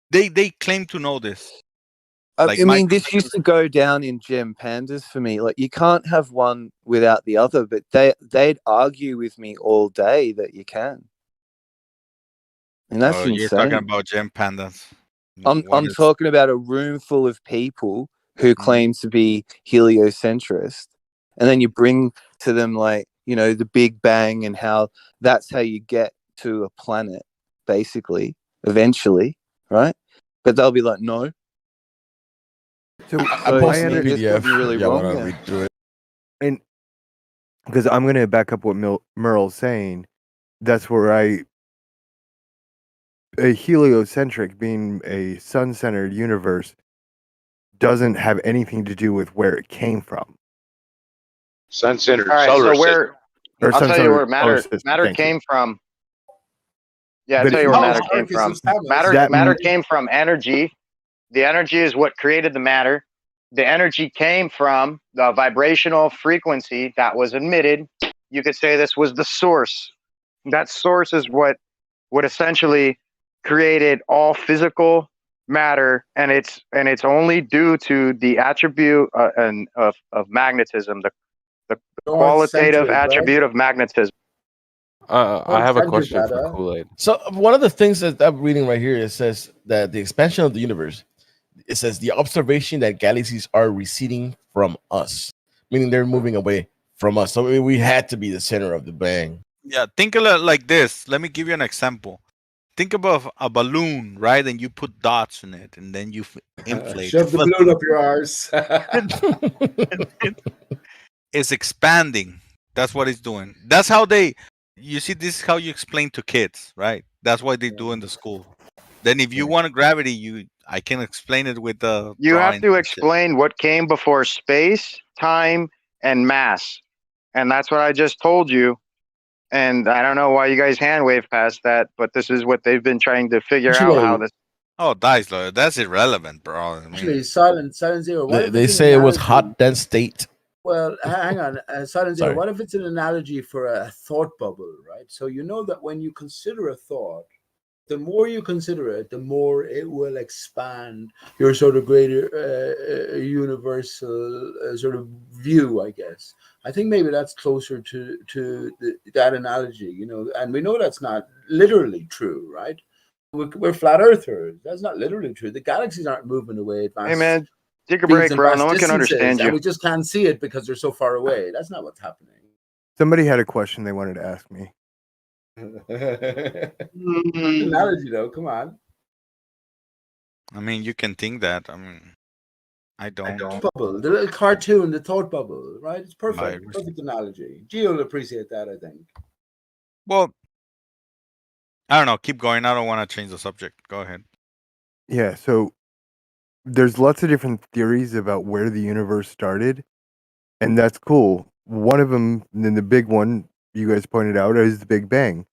They claim to know this. I mean, this used to go down in gem pandas for me. Like, you can't have one without the other, but they'd argue with me all day that you can. And that's insane. You're talking about gem pandas. I'm talking about a room full of people who claim to be heliocentrist, and then you bring to them the Big Bang and how that's how you get to a planet, basically, eventually, right? But they'll be like, no. So I posted a PDF. Really wrong, read through it. And because I'm going to back up what Merle's saying, that's where a heliocentric, being a sun-centered universe, doesn't have anything to do with where it came from. Sun-centered solar system. I'll tell you where matter came from. Yeah, I'll tell you where matter came from. Matter came from energy. The energy is what created the matter. The energy came from the vibrational frequency that was emitted. You could say this was the source. That source is what essentially created all physical matter, and it's only due to the attribute of magnetism, the qualitative attribute of magnetism. I have a question for Kool-Aid. So one of the things that I'm reading right here, it says that the expansion of the universe, it says the observation that galaxies are receding from us, meaning they're moving away from us. So we had to be the center of the bang. Yeah, think of it like this. Let me give you an example. Think about a balloon, right? And you put dots in it, and then you inflate. Shove the balloon up your arse. It's expanding. That's what it's doing. That's how they. You see, this is how you explain to kids, right? That's what they do in the school. Then, if you want gravity, I can explain it with the. You have to explain what came before space, time, and mass, and that's what I just told you. And I don't know why you guys hand wave past that, but this is what they've been trying to figure out how this. Oh, dice lawyer, that's irrelevant, bro. I mean, Actually, Silent Zero. They say it was hot, dense state. Well, hang on, Silent Zero. What if it's an analogy for a thought bubble, right? So you know that when you consider a thought, the more you consider it, the more it will expand your sort of greater universal sort of view, I guess. I think maybe that's closer to that analogy, you know, and we know that's not literally true, right? We're flat earthers. That's not literally true. The galaxies aren't moving away. Hey, man, take a break, bro. No one can understand you. And we just can't see it because they're so far away. That's not what's happening. Somebody had a question they wanted to ask me. Analogy, though. Come on. I mean, you can think that. I mean, I don't. Bubble, the little cartoon, the thought bubble, right? It's perfect. Perfect analogy. Gio will appreciate that, I think. Well, I don't know. Keep going. I don't want to change the subject. Go ahead. Yeah, so there's lots of different theories about where the universe started, and that's cool. One of them, and then the big one you guys pointed out, is the Big Bang.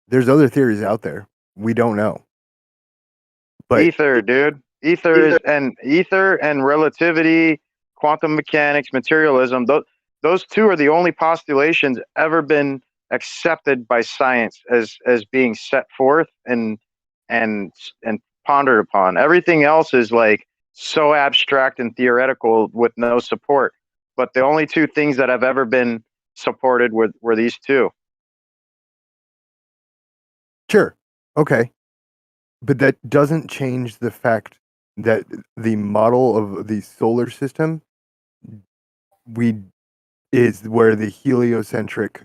There's other theories out there. We don't know. But ether, dude. Ether and relativity, quantum mechanics, materialism. Those two are the only postulations ever been accepted by science as being set forth and pondered upon. Everything else is like so abstract and theoretical with no support. But the only two things that have ever been supported were these two. Sure. Okay. But that doesn't change the fact that the model of the solar system is where the heliocentric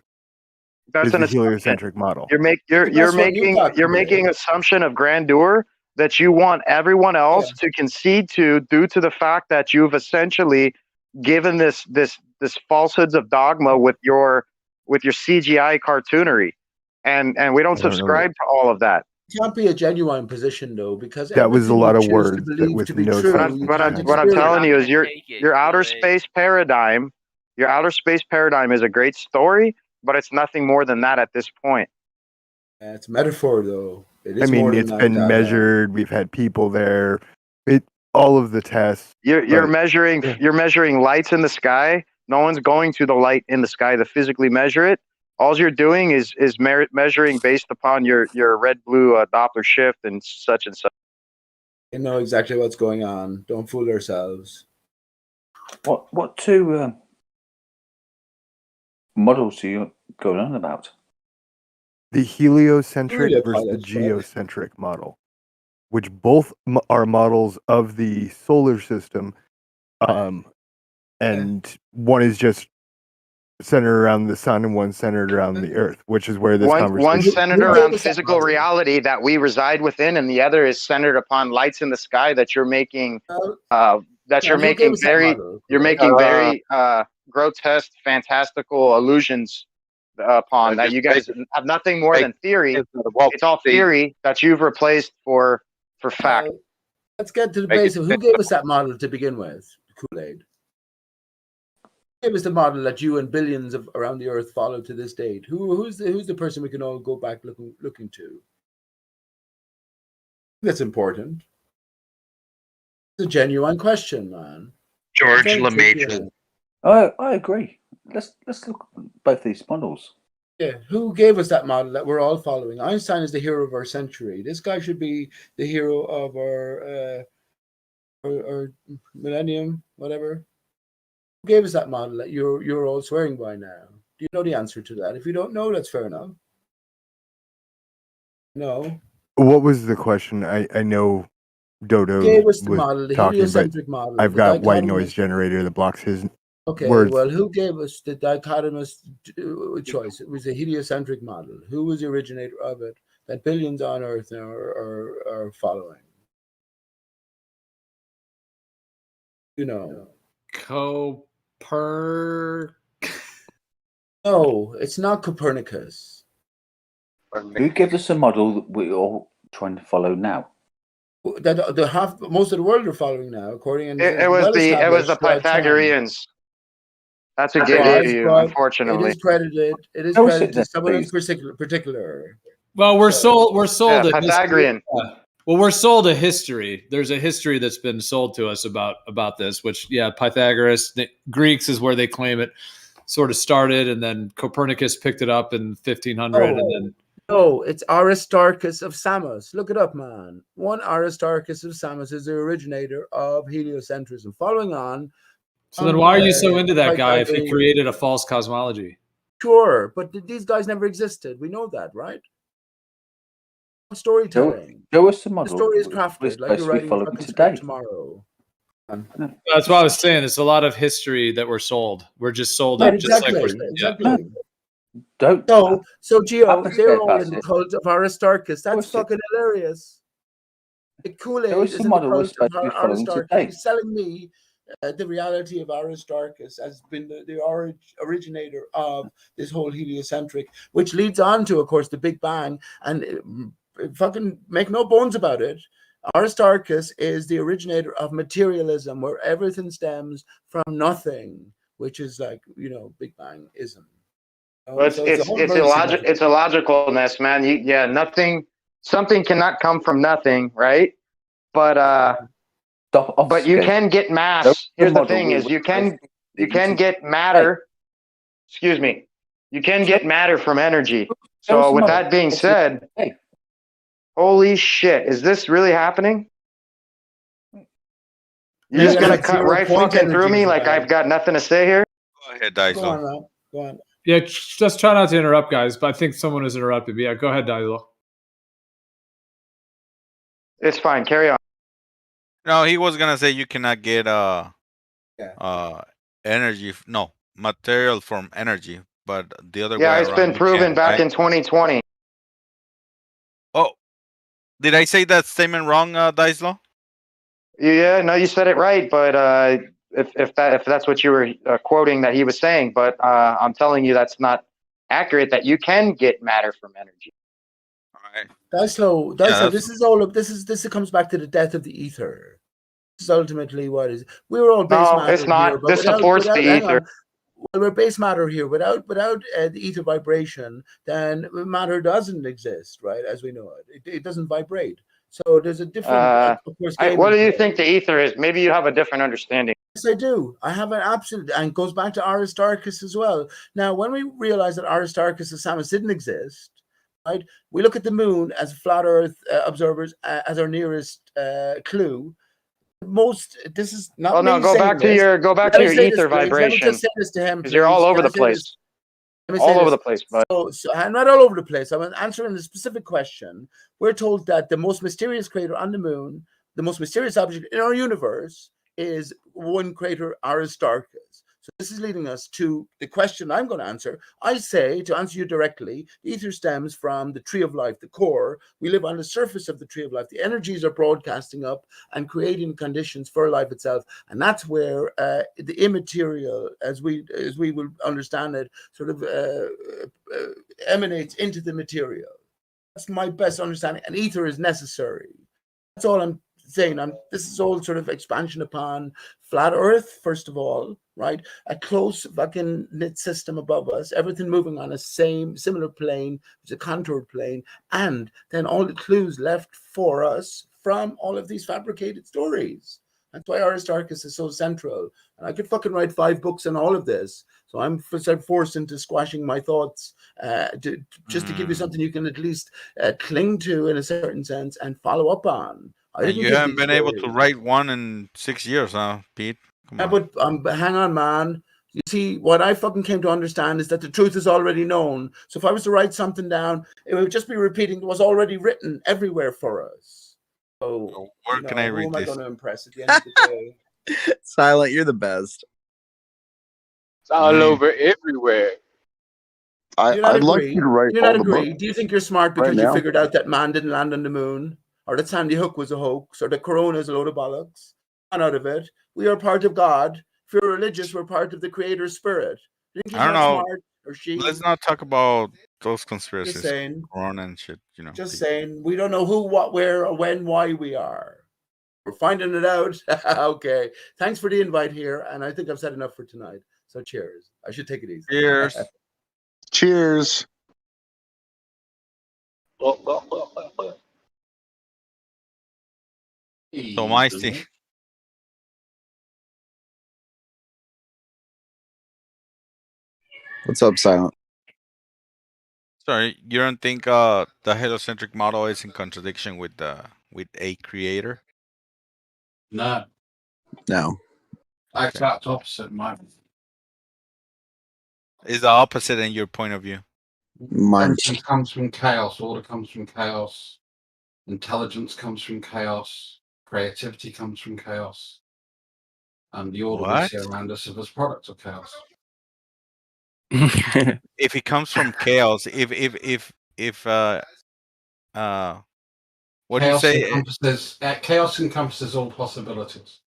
model. You're making assumption of grandeur that you want everyone else to concede to due to the fact that you've essentially given this falsehoods of dogma with your CGI cartoonery, and we don't subscribe to all of that. It can't be a genuine position though, because that was a lot of words with no. What I'm telling you is your outer space paradigm. Your outer space paradigm is a great story, but it's nothing more than that at this point. It's metaphor, though. I mean, it's been measured. We've had people there. All of the tests. You're measuring lights in the sky. No one's going to the light in the sky to physically measure it. All you're doing is measuring based upon your red-blue Doppler shift and such and such. You know exactly what's going on. Don't fool ourselves. What two models are you going on about? The heliocentric versus the geocentric model, which both are models of the solar system, and one is just centered around the sun and one centered around the earth, which is where this conversation. One centered around physical reality that we reside within, and the other is centered upon lights in the sky that you're making. You're making very grotesque, fantastical allusions upon that. You guys have nothing more than theory. It's all theory that you've replaced for fact. Let's get to the base of who gave us that model to begin with. Kool-Aid. Who gave us the model that you and billions around the earth follow to this date? Who's the person we can all go back looking to? That's important. It's a genuine question, man. George LeMaitre. I agree. Let's look at both these models. Yeah, who gave us that model that we're all following? Einstein is the hero of our century. This guy should be the hero of our millennium, whatever. Who gave us that model that you're all swearing by now? Do you know the answer to that? If you don't know, that's fair enough. No. What was the question? I know Dodo gave us the was model, the talking, heliocentric but model. I've got white noise generator that blocks his Okay, words. well, who gave us the dichotomous choice? It was a heliocentric model. Who was the originator of it that billions on Earth are following? You know. No, it's not Copernicus. Who gives us a model that we're all trying to follow now? That most of the world are following now, according to it was the Pythagoreans. That's who gave it to you, unfortunately. It is credited. It is credited to someone in particular. Well, we're sold. We're sold Yeah, a Pythagorean. Well, we're sold a history. There's a history that's been sold to us about this. Which, yeah, Pythagoras, the Greeks is where they claim it sort of started, and then Copernicus picked it up in 1500, and then. No, it's Aristarchus of Samos. Look it up, man. One Aristarchus of Samos is the originator of heliocentrism. Following on. So then why are you so into that guy if he created a false cosmology? Sure, but these guys never existed. We know that, right? Storytelling. Show us the model. The story is crafted like you're writing fucking script tomorrow. That's what I was saying. It's a lot of history that we're sold. We're just sold it. Exactly. Just like Exactly. Don't. So Gio, they're all in the cult of Aristarchus. That's fucking hilarious. The Kool-Aid is in the cult of Aristarchus. He's selling me the reality of Aristarchus has been the originator of this whole heliocentric, which leads on to, of course, the Big Bang. And fucking make no bones about it, Aristarchus is the originator of materialism, where everything stems from nothing, which is like, Big Bang-ism. Well, it's illogicalness, man. Something cannot come from nothing, right? But you can get mass. Here's the thing: is you can get matter. Excuse me. You can get matter from energy. So with that being said, holy shit, is this really happening? You're just gonna cut right fucking through me like I've got nothing to say here? Go ahead, Daiso. Go on. Yeah, just try not to interrupt, guys. But I think someone has interrupted me. Yeah, go ahead, Daiso. It's fine. Carry on. No, he was gonna say you cannot get energy. No, material from energy, but the other way around. Yeah, it's been proven back in 2020. Oh, did I say that statement wrong, Daislo? Yeah, no, you said it right, but if that's what you were quoting that he was saying, but I'm telling you that's not accurate. That you can get matter from energy. Daislo, this comes back to the death of the ether. This is ultimately what is. We were all base matter. No, it's not. Here, this supports the ether. Well, we're base matter here. Without the ether vibration, then matter doesn't exist, right? As we know it, it doesn't vibrate. So there's a different. Of course, what do you think the ether is? Maybe you have a different understanding. Yes, I do. I have an absolute, and it goes back to Aristarchus as well. Now, when we realize that Aristarchus and Samos didn't exist, right? We look at the moon as flat Earth observers as our nearest clue. This is not. Oh no, go back to your ether vibration. Let me just say this to him, because you're all over the place. All over the place, bud. So I'm not all over the place. I'm answering a specific question. We're told that the most mysterious crater on the moon, the most mysterious object in our universe, is one crater, Aristarchus. So this is leading us to the question I'm going to answer. I say, to answer you directly, the ether stems from the tree of life, the core. We live on the surface of the tree of life. The energies are broadcasting up and creating conditions for life itself. And that's where the immaterial, as we will understand it, sort of emanates into the material. That's my best understanding. And ether is necessary. That's all I'm saying. This is all sort of expansion upon flat Earth, first of all, right? A close fucking knit system above us, everything moving on a similar plane, it's a contoured plane, and then all the clues left for us from all of these fabricated stories. That's why Aristarchus is so central. And I could fucking write 5 books on all of this. So I'm forced into squashing my thoughts to give you something you can at least cling to in a certain sense and follow up on. You haven't been able to write one in 6 years, huh, Pete? But hang on, man. You see, what I fucking came to understand is that the truth is already known. So if I was to write something down, it would just be repeating what was already written everywhere for us. So where can I read who am I this? going to impress at the end of the day? Silent, you're the best. It's all over everywhere. Do you not I'd love agree? you to write Do you all not the agree? books Do you think you're smart right because you now. figured out that man didn't land on the moon, or that Sandy Hook was a hoax, or that Corona is a load of bollocks? None out of it. We are part of God. If you're religious, we're part of the Creator's spirit. Do you think he's I don't not know. smart, or she? Let's not talk about those Just conspiracies, saying. Corona and shit. You know. Just saying. We don't know who, what, where, or when, why we are. We're finding it out. Okay. Thanks for the invite here, and I think I've said enough for tonight. So cheers. I should take it easy. Cheers. Cheers. So Maisty. What's up, Silent? Sorry, you don't think the heliocentric model is in contradiction with a creator? No. No. Exact opposite, mate. Is the opposite in your point of view? Everything comes from chaos. Order comes from chaos. Intelligence comes from chaos. Creativity comes from chaos. And the order we see around us is a product of chaos. If it comes from chaos, what do you say? Chaos encompasses all possibilities.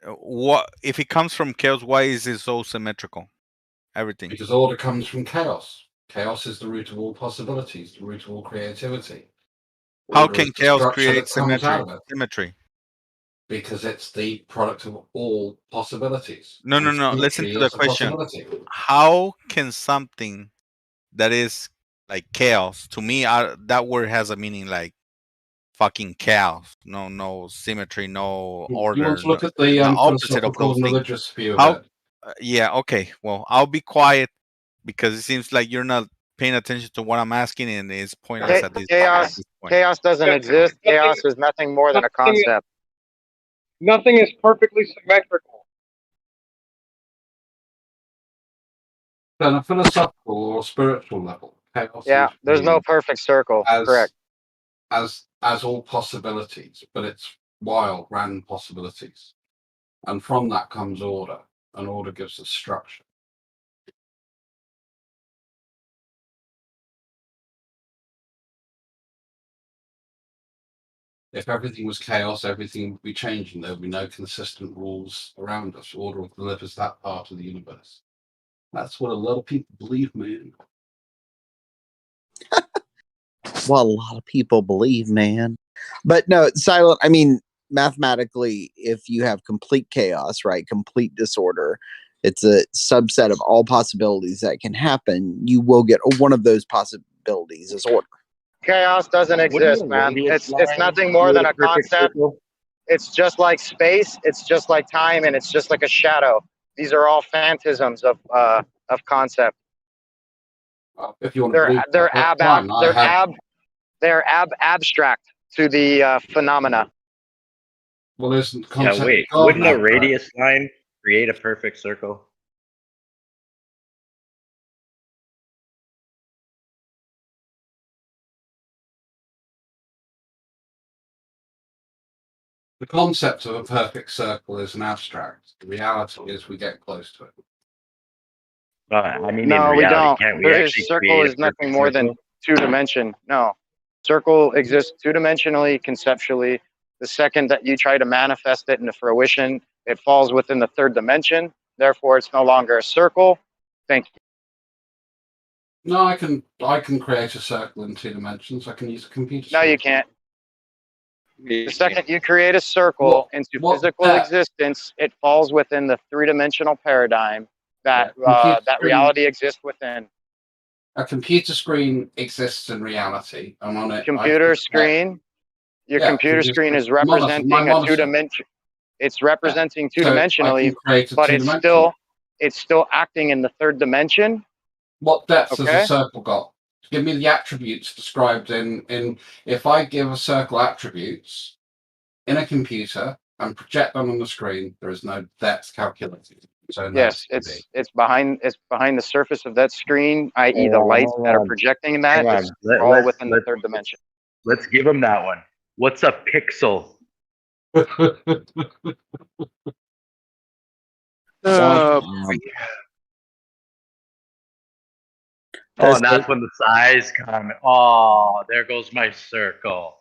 What if it comes from chaos? Why is it so symmetrical? Everything. Because order comes from chaos. Chaos is the root of all possibilities, the root of all creativity. How Order can is the chaos structure create that comes out of it. symmetry? Because it's the product of all possibilities. No. Listen to the question. How can something that is like chaos, to me, that word has a meaning like fucking chaos. No symmetry, no order. You want to look at the opposite of philosophical those and things. religious view of How? it. Yeah. Okay. Well, I'll be quiet because it seems like you're not paying attention to what I'm asking, and it's pointless at this point. Chaos doesn't exist. Chaos is nothing more than a concept. Nothing is perfectly symmetrical. On a philosophical or spiritual level, chaos Yeah, is there's no perfect circle. Correct. As all possibilities, but it's wild, random possibilities. And from that comes order, and order gives us structure. If everything was chaos, everything would be changing. There would be no consistent rules around us. Order delivers that part of the universe. That's what a lot of people believe, man. Well, a lot of people believe, man. But no, Silent, I mean, mathematically, if you have complete chaos, right, complete disorder, it's a subset of all possibilities that can happen. You will get one of those possibilities as order. Chaos doesn't exist, man. It's nothing more than a concept. It's just like space. It's just like time, and it's just like a shadow. These are all phantasms of concept. If you want they're abstract to the phenomena. Well, isn't concept? Yeah, wait. Wouldn't a radius line create a perfect circle? The concept of a perfect circle is an abstract. The reality is we get close to it. I mean, No, in reality, we don't. can't we actually Circle create is nothing more than two-dimension. No, circle exists two-dimensionally, conceptually. The second that you try to manifest it into fruition, it falls within the third dimension. Therefore, it's no longer a circle. Thank you. No, I can create a circle in 2 dimensions. I can use a computer. No, you can't. The second you create a circle into physical existence, it falls within the 3-dimensional paradigm that that reality exists within. A computer screen exists in reality, and on it, Computer screen. Your computer screen is representing a 2-dimension. It's representing two-dimensionally, but it's still acting in the 3rd dimension. What depth has a circle got? Give me the attributes described in. If I give a circle attributes in a computer and project them on the screen, there is no depth calculated. So yes, it's behind the surface of that screen, i.e., the lights that are projecting that. It's all within the 3rd dimension. Let's give him that one. What's a pixel? Oh, and that's when the size come. Oh, there goes my circle.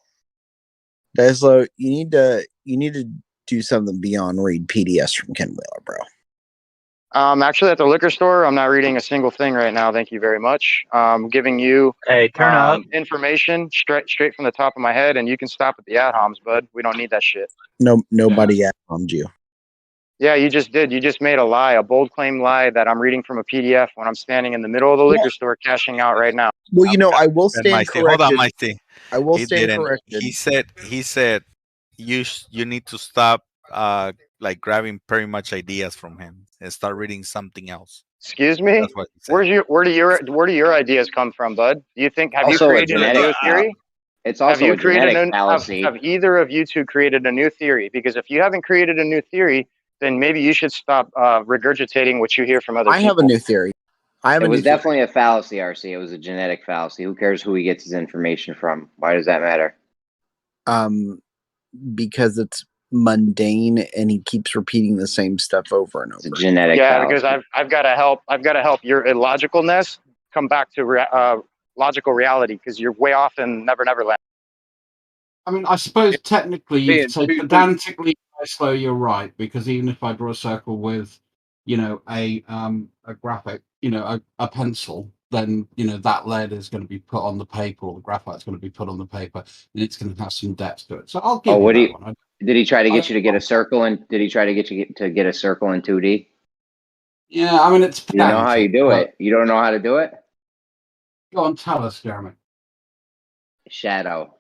Deslo, you need to do something beyond read PDFs from Ken Wheeler, bro. Actually, at the liquor store, I'm not reading a single thing right now. Thank you very much. Giving you turn up information straight from the top of my head, and you can stop at the ad-homs, bud. We don't need that shit. Nobody ad-hommed you. Yeah, you just did. You just made a lie, a bold claim lie that I'm reading from a PDF when I'm standing in the middle of the liquor store cashing out right now. Well, I will stand corrected. Hold on, Mighty. I will He stand didn't. corrected. He said you need to stop like grabbing pretty much ideas from him and start reading something else. Excuse me? That's what he said. Where do your ideas come from, bud? Do you think have you created a new theory? It's also a genetic fallacy. Have either of you two created a new theory? Because if you haven't created a new theory, then maybe you should stop regurgitating what you hear from other people. I have a new theory. It was definitely a fallacy, RC. It was a genetic fallacy. Who cares who he gets his information from? Why does that matter? Because it's mundane and he keeps repeating the same stuff over and over. It's a genetic fallacy. Because I've got to help your illogicalness come back to logical reality, because you're way off in Never Land. I mean, I suppose technically you could say pedantically, slow, you're right, because even if I draw a circle with, a graphic, a pencil, then that lead is going to be put on the paper, or the graphite is going to be put on the paper, and it's going to have some depth to it. So I'll give you that one. Did he try to get you to get a circle? And did he try to get you to get a circle in 2D? Yeah, I mean, it's. You know how you do it. You don't know how to do it. Go on, tell us, Jeremy. Shadow.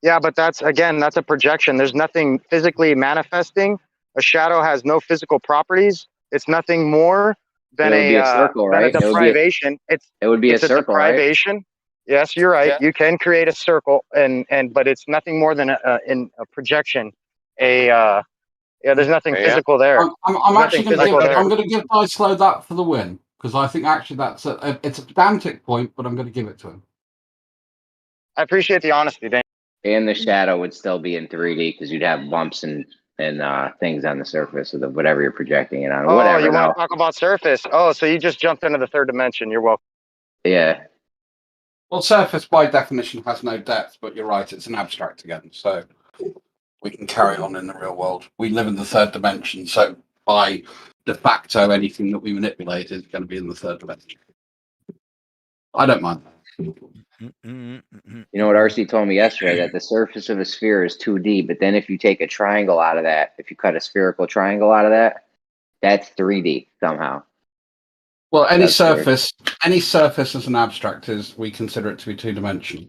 Yeah, but that's a projection. There's nothing physically manifesting. A shadow has no physical properties. It's nothing more than a circle, right? Than a deprivation. It would be a circle, deprivation. Right? Yes, you're right. Yeah. You can create a circle, but it's nothing more than a projection. There's nothing physical there. I'm actually going to give Slow that for the win, because I think actually it's a pedantic point, but I'm going to give it to him. I appreciate the honesty, Dan. And the shadow would still be in 3D because you'd have bumps and things on the surface of whatever you're projecting it on. Oh, whatever. You want to talk about surface? Oh, so you just jumped into the third dimension. You're welcome. Yeah. Well, surface by definition has no depth, but you're right, it's an abstract again. So we can carry on in the real world. We live in the third dimension, so by de facto, anything that we manipulate is going to be in the third dimension. I don't mind. You know what RC told me yesterday, that the surface of a sphere is 2D, but then if you take a triangle out of that, if you cut a spherical triangle out of that, that's 3D somehow. Well, any surface as an abstract we consider it to be two-dimensional.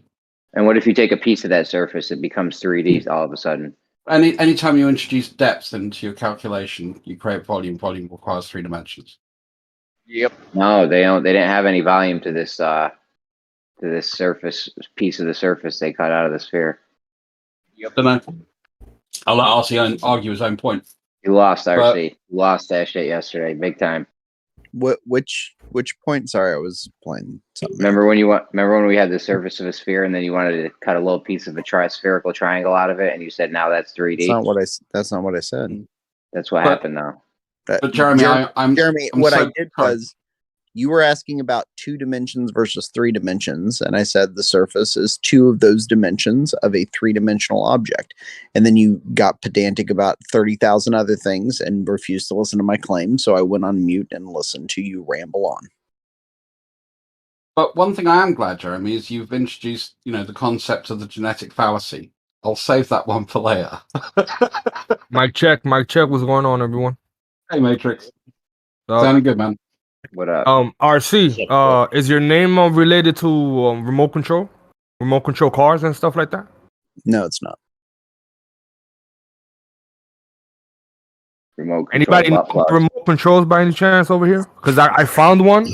And what if you take a piece of that surface, it becomes 3D all of a sudden? Anytime you introduce depth into your calculation, you create volume. Volume requires 3 dimensions. Yep. No, they didn't have any volume to this surface piece of the surface they cut out of the sphere. Yep. Don't know. I'll let RC argue his own point. You lost, RC. You lost that shit yesterday, big time. Which point? Sorry, I was playing something. Remember when we had the surface of a sphere, and then you wanted to cut a little piece of a spherical triangle out of it, and you said now that's 3D. That's not what I said. That's what happened now. But Jeremy, I did was you were asking about 2 dimensions versus 3 dimensions, and I said the surface is 2 of those dimensions of a 3-dimensional object. And then you got pedantic about 30,000 other things and refused to listen to my claim, so I went on mute and listened to you ramble on. But one thing I am glad, Jeremy, is you've introduced, the concept of the genetic fallacy. I'll save that one for later. Mic check. What's going on, everyone? Hey, Matrix. Sounding good, man. What up? RC, is your name related to remote control cars and stuff like that? No, it's not. Anybody know remote controls by any chance over here? Because I found one.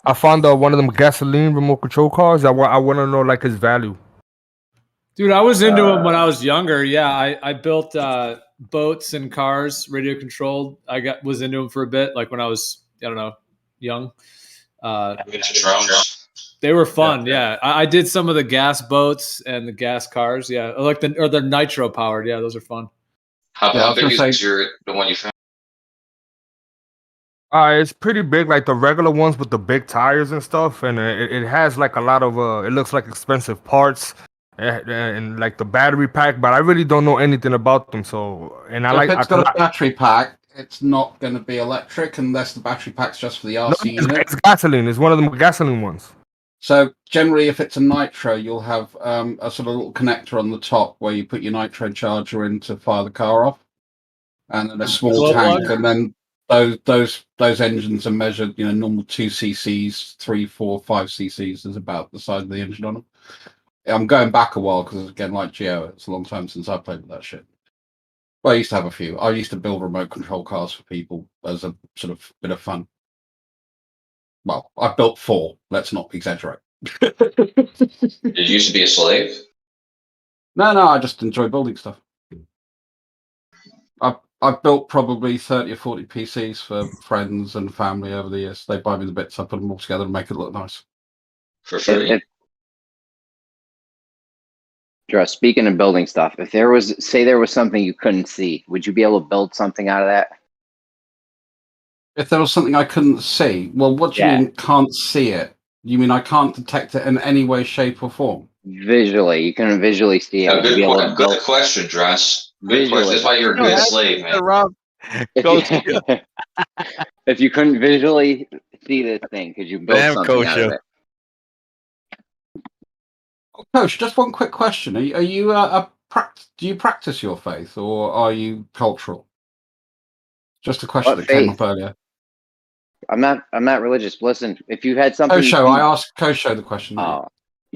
I found one of them gasoline remote control cars. I want to know like his value. Dude, I was into them when I was younger. Yeah, I built boats and cars, radio controlled. Was into them for a bit, like when I was, I don't know, young. They were fun. Yeah. I did some of the gas boats and the gas cars. Yeah, like the nitro powered. Yeah, those are fun. How big is the one you found? It's pretty big, like the regular ones with the big tires and stuff, and it has like a lot of it looks like expensive parts and like the battery pack, but I really don't know anything about them. So, and if it's got a battery pack, it's not going to be electric unless the battery pack's just for the RC unit. It's gasoline. It's one of the gasoline ones. So generally, if it's a nitro, you'll have a sort of little connector on the top where you put your nitro charger in to fire the car off, and then a small tank, and then those engines are measured. Normal 2 cc's, 3, 4, 5 cc's is about the size of the engine on them. I'm going back a while because again, like Geo, it's a long time since I played with that shit. Well, I used to have a few. I used to build remote control cars for people as a sort of bit of fun. Well, I built 4. Let's not exaggerate. Did you used to be a slave? No, I just enjoy building stuff. I've built probably 30 or 40 PCs for friends and family over the years. They buy me the bits, I put them all together and make it look nice. For free. Speaking of building stuff, if there was something you couldn't see, would you be able to build something out of that? If there was something I couldn't see, well, what do you mean can't see it? You mean I can't detect it in any way, shape, or form? Visually, you can visually see it. Good question, Dress. Good question. That's why you're a good slave, man. If you couldn't visually see this thing, could you build something out of it? Coach, just one quick question: Are you do you practice your faith, or are you cultural? Just a question that came up earlier. I'm not religious. Listen, if you had something, Kosho, I asked Kosho the question. Oh,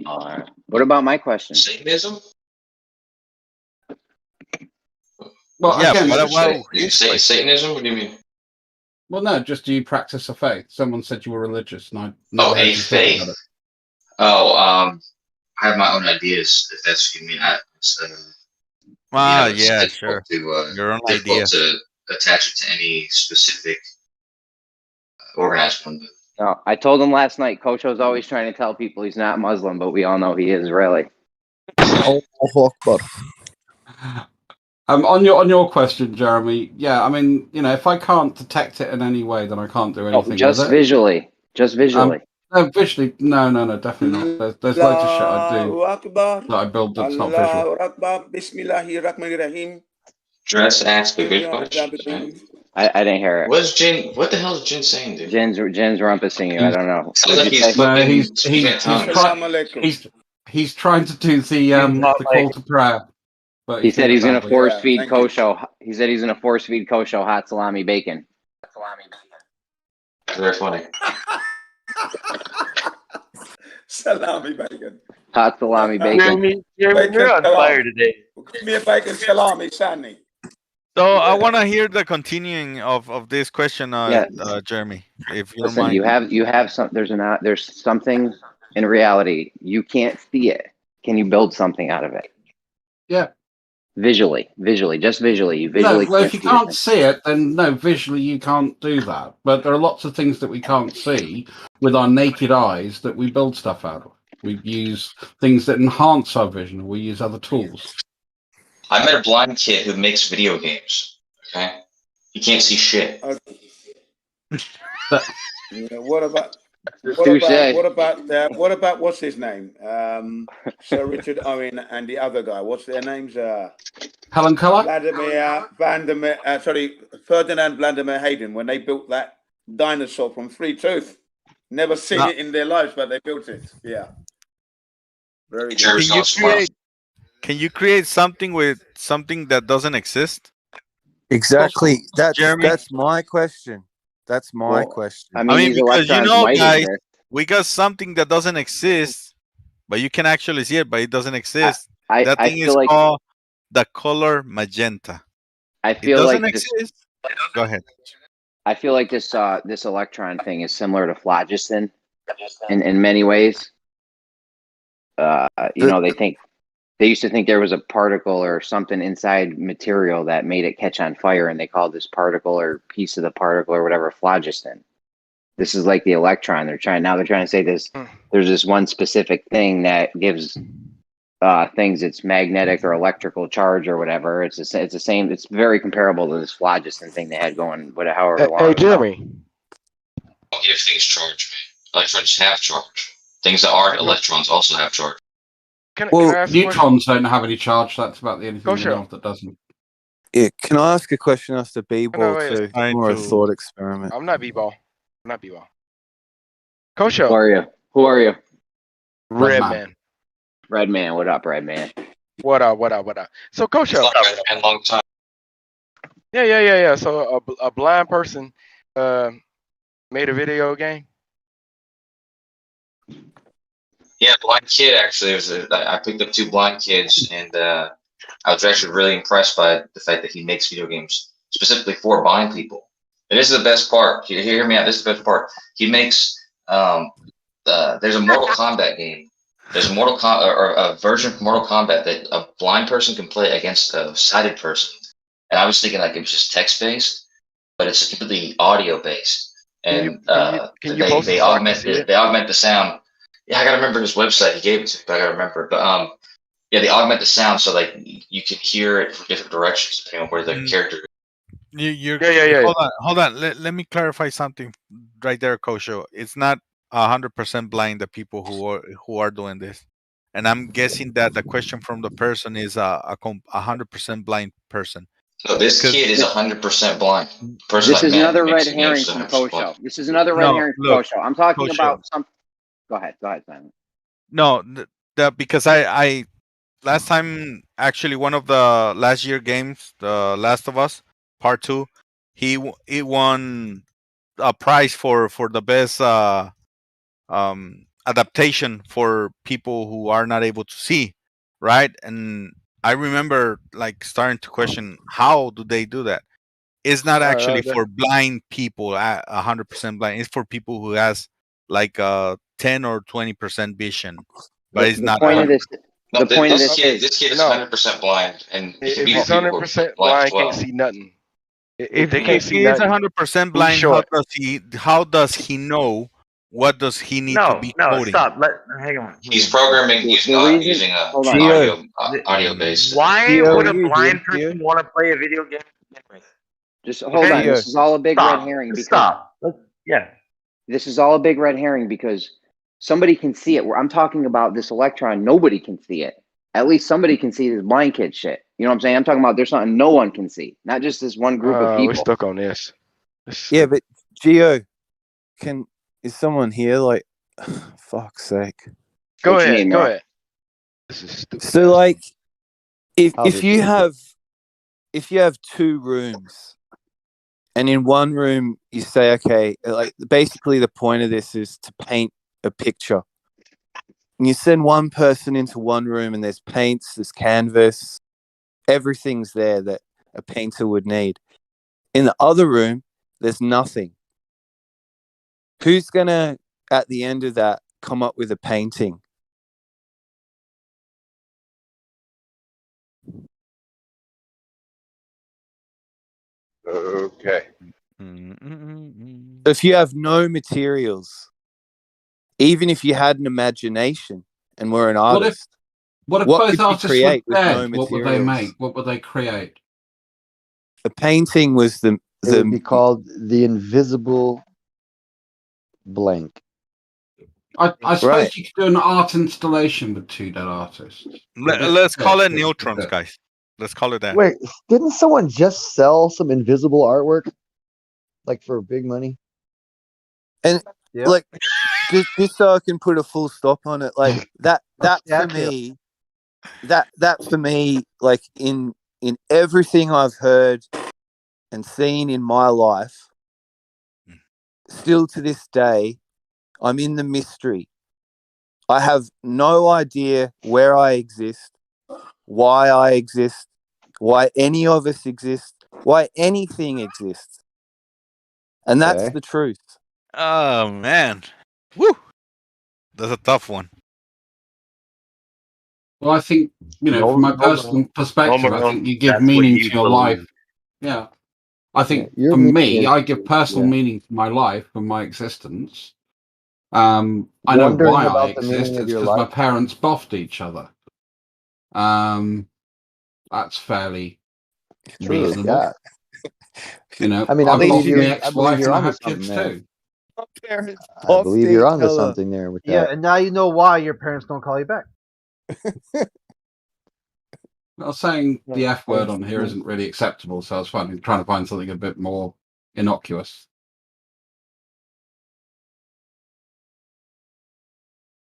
all right. What about my question? Satanism. Well, yeah, again, you say Satanism? What do you mean? Well, no, just do you practice a faith? Someone said you were religious, and a faith. I have my own ideas. If that's what you mean, yeah, sure. Your own idea. To attach it to any specific organized one. No, I told him last night. Kosho's always trying to tell people he's not Muslim, but we all know he is really. On your question, Jeremy, yeah, I mean, if I can't detect it in any way, then I can't do anything. Just visually. Just visually. No, visually, no, definitely not. There's loads of shit I do that I build that's not visual. Bismillahirrahmanirrahim. Dress asked a good question. I didn't hear it. What the hell is Jin saying, dude? Jin's rumpusing you. I don't know. He's trying to do the call to prayer. But he said he's going to force feed Kosho. He said he's going to force feed Kosho hot salami bacon. Very funny. Salami bacon. Hot salami bacon. Jeremy, you're on fire today. Give me a bacon salami, Sandy. So I want to hear the continuing of this question, Jeremy. If you don't mind. you have some. There's something in reality you can't see it. Can you build something out of it? Yeah. Visually, just visually. Well, if you can't see it, then no, visually you can't do that. But there are lots of things that we can't see with our naked eyes that we build stuff out of. We use things that enhance our vision. We use other tools. I met a blind kid who makes video games. Okay, he can't see shit. What about what's his name? Sir Richard Owen and the other guy. What's their names? Helen Keller? Ferdinand Vladimir Hayden, when they built that dinosaur from Free Tooth. Never seen it in their lives, but they built it. Yeah. Very good. Can you create something with something that doesn't exist? Exactly. That's my question. That's my question. I mean because guys, we got something that doesn't exist, but you can actually see it, but it doesn't exist. That thing is called the color magenta. I feel like exist. Go ahead. I feel like this electron thing is similar to phlogiston in many ways. They used to think there was a particle or something inside material that made it catch on fire, and they called this particle or piece of the particle or whatever phlogiston. This is like the electron. They're trying to say this. There's this one specific thing that gives things its magnetic or electrical charge or whatever. It's the same. It's very comparable to this phlogiston thing they had going. However long. Hey, Jeremy. don't give things charge, man. Electrons have charge. Things that aren't electrons also have charge. Can I ask neutrons don't have any charge. That's about the only thing we know of that doesn't. Yeah, can I ask a question as to B-ball wait. too? More a thought experiment. I'm not B-ball. I'm not B-ball. Kosho. Who are you? Who are you? Red man. Red man. What up, Red man? What up? So Kosho. And long time. Yeah. So a blind person made a video game. Yeah, blind kid actually. I picked up 2 blind kids, and I was actually really impressed by the fact that he makes video games specifically for blind people. And this is the best part. Hear me out. This is the best part. He makes there's a Mortal Kombat game. There's a or a version of Mortal Kombat that a blind person can play against a sighted person. And I was thinking like it was just text based, but it's completely audio based. And they augment the sound. Yeah, I gotta remember his website. He gave it to me, but I gotta remember. But yeah, they augment the sound so like you can hear it from different directions depending on where the character. Yeah. Hold on. Let me clarify something right there, Kosho. It's not 100% blind, the people who are doing this, and I'm guessing that the question from the person is a 100% blind person. No, this kid is 100% blind. This is another red herring from Kosho. This is another red herring from Kosho. I'm talking about some. Go ahead, Simon. No, because I last time, actually one of the last year games, The Last of Us Part 2, he won a prize for the best adaptation for people who are not able to see, right? And I remember like starting to question, how do they do that? It's not actually for blind people, 100% blind. It's for people who has like 10 or 20% vision, but it's not. This kid is 100% blind, and if he's 100% blind, can't see nothing. If they can't see nothing, 100% blind, how does he know? What does he need to be coding? Stop. Hang on. He's programming. He's not using audio based. Why would a blind person want to play a video game? Just hold on. This is all a big red herring. This is all a big red herring because somebody can see it. Where I'm talking about this electron, nobody can see it. At least somebody can see this blind kid shit. You know what I'm saying? I'm talking about there's something no one can see, not just this one group of people. We're stuck on this. Yeah, but Gio, is someone here? Like, fuck's sake. Go ahead. This is stupid. So, like, if you have 2 rooms, and in one room you say, okay, like basically the point of this is to paint a picture. And you send one person into one room, and there's paints, there's canvas, everything's there that a painter would need. In the other room, there's nothing. Who's going to, at the end of that, come up with a painting? Okay. If you have no materials, even if you had an imagination and were an artist, what if both artists were dead? What would they make? What would they create? A painting was it would be called the invisible blank. I suppose you could do an art installation with 2 dead artists. Let's call it neutrons, guys. Let's call it that. Wait, didn't someone just sell some invisible artwork, like for big money? And like, just so I can put a full stop on it, like that for me, that for me, like in everything I've heard and seen in my life, still to this day, I'm in the mystery. I have no idea where I exist, why I exist, why any of us exist, why anything exists. And that's the truth. Oh, man. Woo! That's a tough one. Well, I think, from my personal perspective, I think you give meaning to your life. Yeah. I think for me, I give personal meaning to my life and my existence. I know why I exist. It's because my parents boffed each other. That's fairly reasonable. I mean, I believe my ex-wife and I have kids too. parents I boxed believe you're each onto other. something there with Yeah, that. and now you know why your parents don't call you back. I was saying the F word on here isn't really acceptable, so I was trying to find something a bit more innocuous.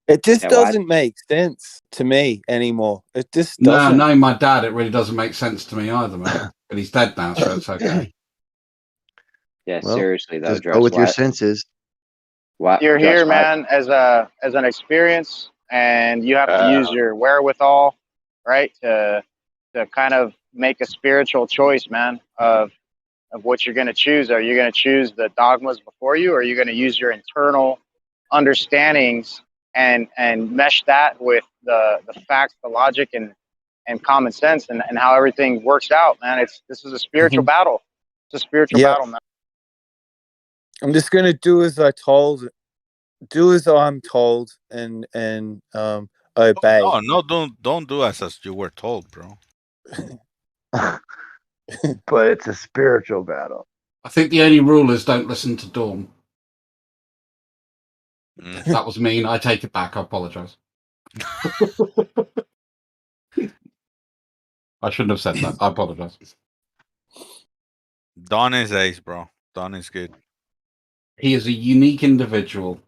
It just Yeah, why? doesn't make sense to me anymore. It just No, doesn't. knowing my dad, it really doesn't make sense to me either, mate. But he's dead now, so it's okay. Yeah, Well, seriously though, just go Dress. with your Why? senses. Why? You're Dress, here, why? man, as an experience, and you have to use your wherewithal, right, to kind of make a spiritual choice, man, of what you're going to choose. Are you going to choose the dogmas before you, or are you going to use your internal understandings and mesh that with the facts, the logic, and common sense, and how everything works out, man? This is a spiritual battle. It's a spiritual Yeah. battle, man. I'm just gonna do as I'm told, and obey. No, don't do as you were told, bro. But it's a spiritual battle. I think the only rule is don't listen to Dawn. That was mean. I take it back. I apologize. I shouldn't have said that. I apologize. Don is ace, bro. Don is good. He is a unique individual.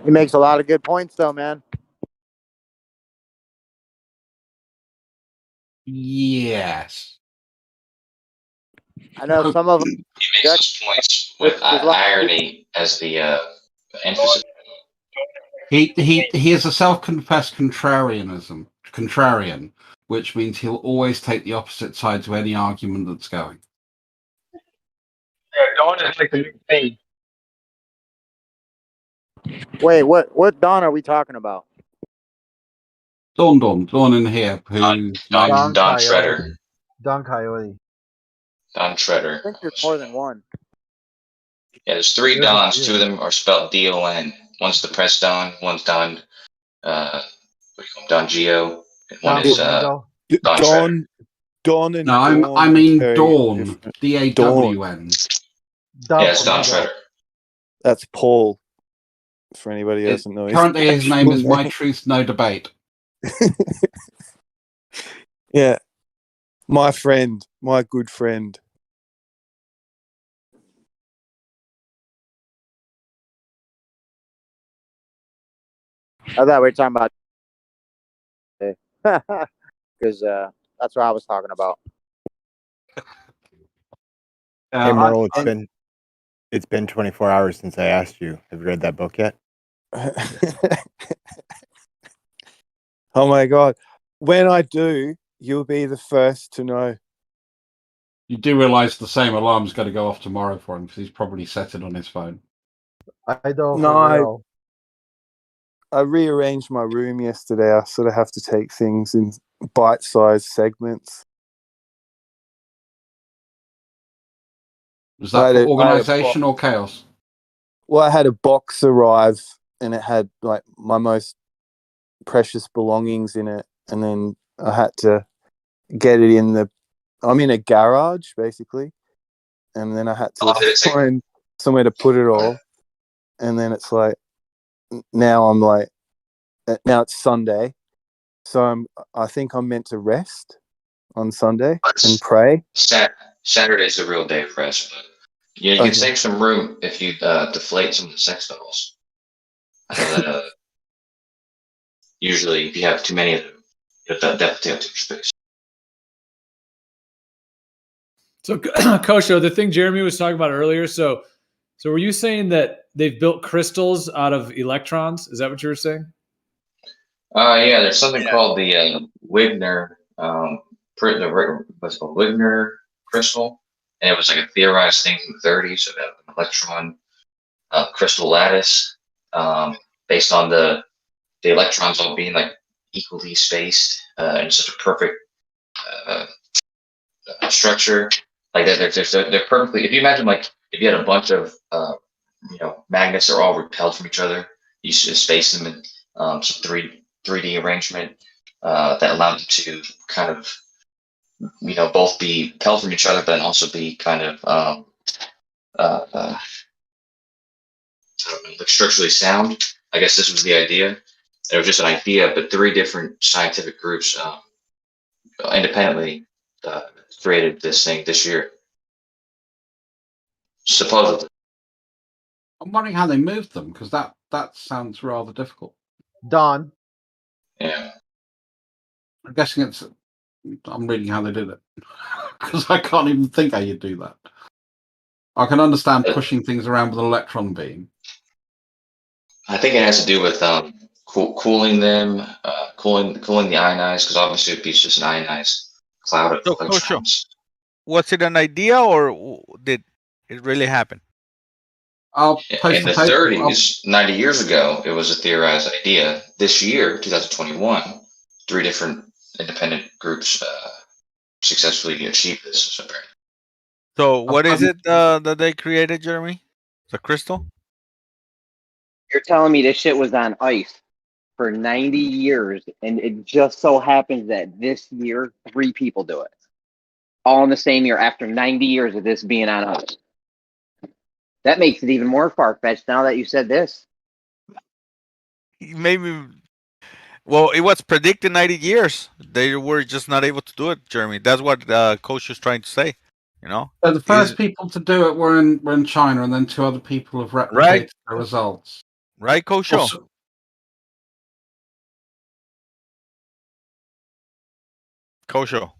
He makes a lot of good points, though, man. Yes. I know some of them. He makes those points with irony as the emphasis. He is a self-confessed contrarian, which means he'll always take the opposite side to any argument that's going. Yeah, Dawn is like the new thing. Wait, what Don are we talking about? Dawn in here, who Don Shredder. Don Coyote. Don Shredder. I think there's more than one. Yeah, there's three Dons. Two of them are spelled D-O-N. One's the press Don. One's Don. What do you call him? Don Geo. And one is Don Shredder. Dawn and no, Dawn I mean are Dawn. different. D-A-W-N. Yeah, it's Don Shredder. That's Paul. For anybody who doesn't know, Currently, his name is My Truth, No Debate. Yeah, my friend, my good friend. I thought we were talking about because that's what I was talking about. Hey Merle, it's been 24 hours since I asked you. Have you read that book yet? Oh my god! When I do, you'll be the first to know. You do realise the same alarm's going to go off tomorrow for him because he's probably set it on his phone. I don't. No, I rearranged my room yesterday. I sort of have to take things in bite-sized segments. Was that for organisation or chaos? Well, I had a box arrive and it had like my most precious belongings in it, and then I had to get it in I'm in a garage basically, and then I had to find somewhere to put it all, and then it's like now it's Sunday, so I think I'm meant to rest on Sunday and pray. Saturday's the real day for us, but you can save some room if you deflate some of the sex dolls. I know that usually if you have too many of them, you'll definitely take up too much space. So, Kosho, the thing Jeremy was talking about earlier, so were you saying that they've built crystals out of electrons? Is that what you were saying? Yeah, there's something called the Wigner, what's it called, Wigner crystal, and it was like a theorized thing from the 30s about an electron crystal lattice, based on the electrons all being like equally spaced in such a perfect structure. Like they're perfectly. If you imagine like if you had a bunch of magnets that are all repelled from each other, you just space them in some 3D arrangement that allowed them to kind of both be repelled from each other, but then also be kind of I don't know, like structurally sound. I guess this was the idea. It was just an idea, but 3 different scientific groups independently created this thing this year, supposedly. I'm wondering how they moved them because that sounds rather difficult. Don. Yeah. I'm guessing it's. I'm reading how they did it because I can't even think how you do that. I can understand pushing things around with an electron beam. I think it has to do with cooling them, cooling the ionized, because obviously it'd be just an ionized cloud of electrons. Was it an idea or did it really happen? In the 30s, 90 years ago, it was a theorized idea. This year, 2021, 3 different independent groups successfully achieved this. Apparently. So what is it that they created, Jeremy? The crystal? You're telling me this shit was on ice for 90 years, and it just so happens that this year 3 people do it, all in the same year after 90 years of this being on ice. That makes it even more far-fetched now that you said this. Maybe. Well, it was predicted 90 years. They were just not able to do it, Jeremy. That's what Coach was trying to say. You know. So the first people to do it were in China, and then 2 other people have replicated the results. Right, Coach? Kosho.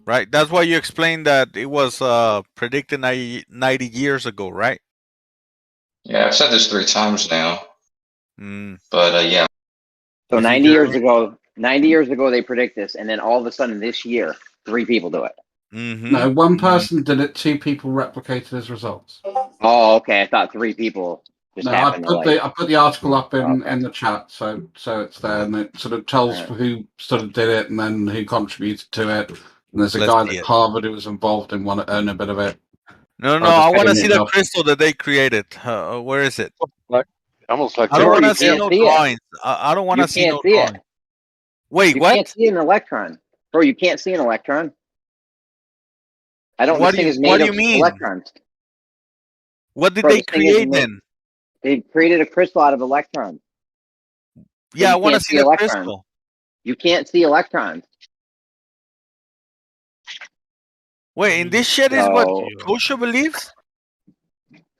Right. That's why you explained that it was predicted 90 years ago, right? Yeah, I've said this 3 times now. But yeah. So 90 years ago, they predict this, and then all of a sudden this year, 3 people do it. No, 1 person did it. 2 people replicated his results. Oh, okay. I thought 3 people just happened I put the article up in the chat, so it's there, and it sort of tells who sort of did it, and then who contributed to it. And there's a guy at Harvard who was involved in a bit of it. No, I want to see the crystal that they created. Where is it? Almost like I don't want to see no drawings. I don't want to see no drawings. Wait, what? You can't see an electron, bro. You can't see an electron. I don't. This thing is made of electrons. What did they create then? They created a crystal out of electrons. Yeah, I want to see the crystal. You can't see electrons. Wait, and this shit is what Kosha believes?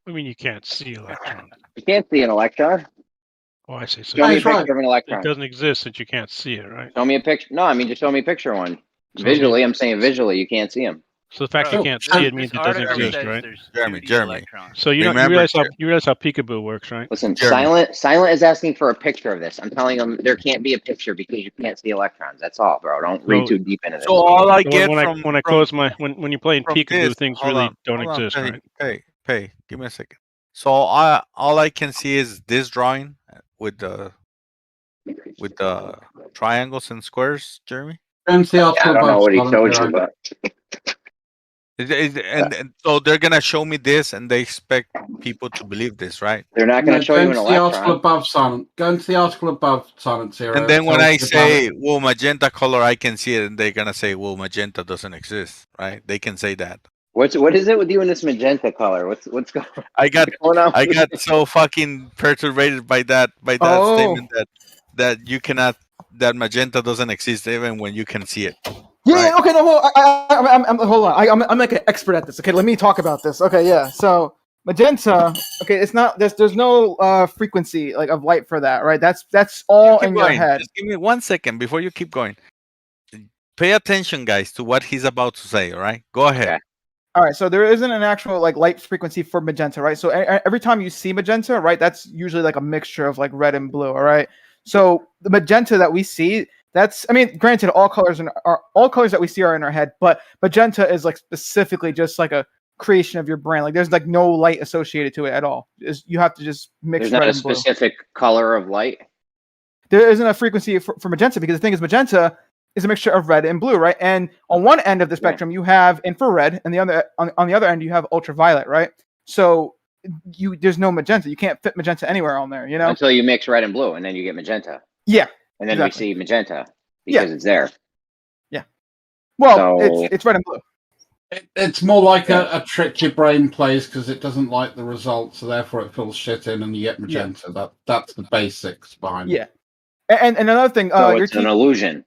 I mean, you can't see electrons. You can't see an electron. Oh, I see. So show me a picture of an electron. It doesn't exist since you can't see it, right? Show me a picture. No, I mean, just show me a picture of one. Visually, I'm saying visually, you can't see them. So the fact you can't see it means it doesn't exist, right? Jeremy. So you realize how peekaboo works, right? Listen, Silent is asking for a picture of this. I'm telling him there can't be a picture because you can't see electrons. That's all, bro. Don't read too deep into this. So all I get when I close my when you're playing peekaboo, things really don't exist, right? Hey, give me a second. So all I can see is this drawing with the triangles and squares, Jeremy. I don't know what he showed you, but. And so they're gonna show me this, and they expect people to believe this, right? They're not gonna show you an electron. Go into the article above, Silent. Go into the article above, Silent Zero. And then when I say, "Well, magenta color," I can see it, and they're gonna say, "Well, magenta doesn't exist," right? They can say that. What is it with you in this magenta color? What's going on? I got so fucking perturbed by that statement that you cannot, that magenta doesn't exist even when you can see it. Yeah. Right. Okay. No. Hold on. I'm like an expert at this. Okay. Let me talk about this. Okay. Yeah. So magenta. Okay. It's not. There's no frequency like of light for that. Right. That's all in your head. Just give me 1 second before you keep going. Pay attention, guys, to what he's about to say. All right. Go ahead. Okay. All right. So there isn't an actual like light frequency for magenta. Right. So every time you see magenta, right, that's usually like a mixture of like red and blue. All right. So the magenta that we see. That's, I mean, granted, all colors that we see are in our head, but magenta is like specifically just like a creation of your brain. Like there's like no light associated to it at all. You have to just mix. There's not a specific color of light. There isn't a frequency for magenta because the thing is, magenta is a mixture of red and blue, right? And on one end of the spectrum, you have infrared, and on the other end, you have ultraviolet, right? So there's no magenta. You can't fit magenta anywhere on there, you know. Until you mix red and blue, and then you get magenta. Yeah. And then we see magenta because it's there. Yeah. Well, it's red and blue. It's more like a trick your brain plays because it doesn't like the result, so therefore it fills shit in and you get magenta. That's the basics behind it. Yeah, and another thing, So it's an illusion.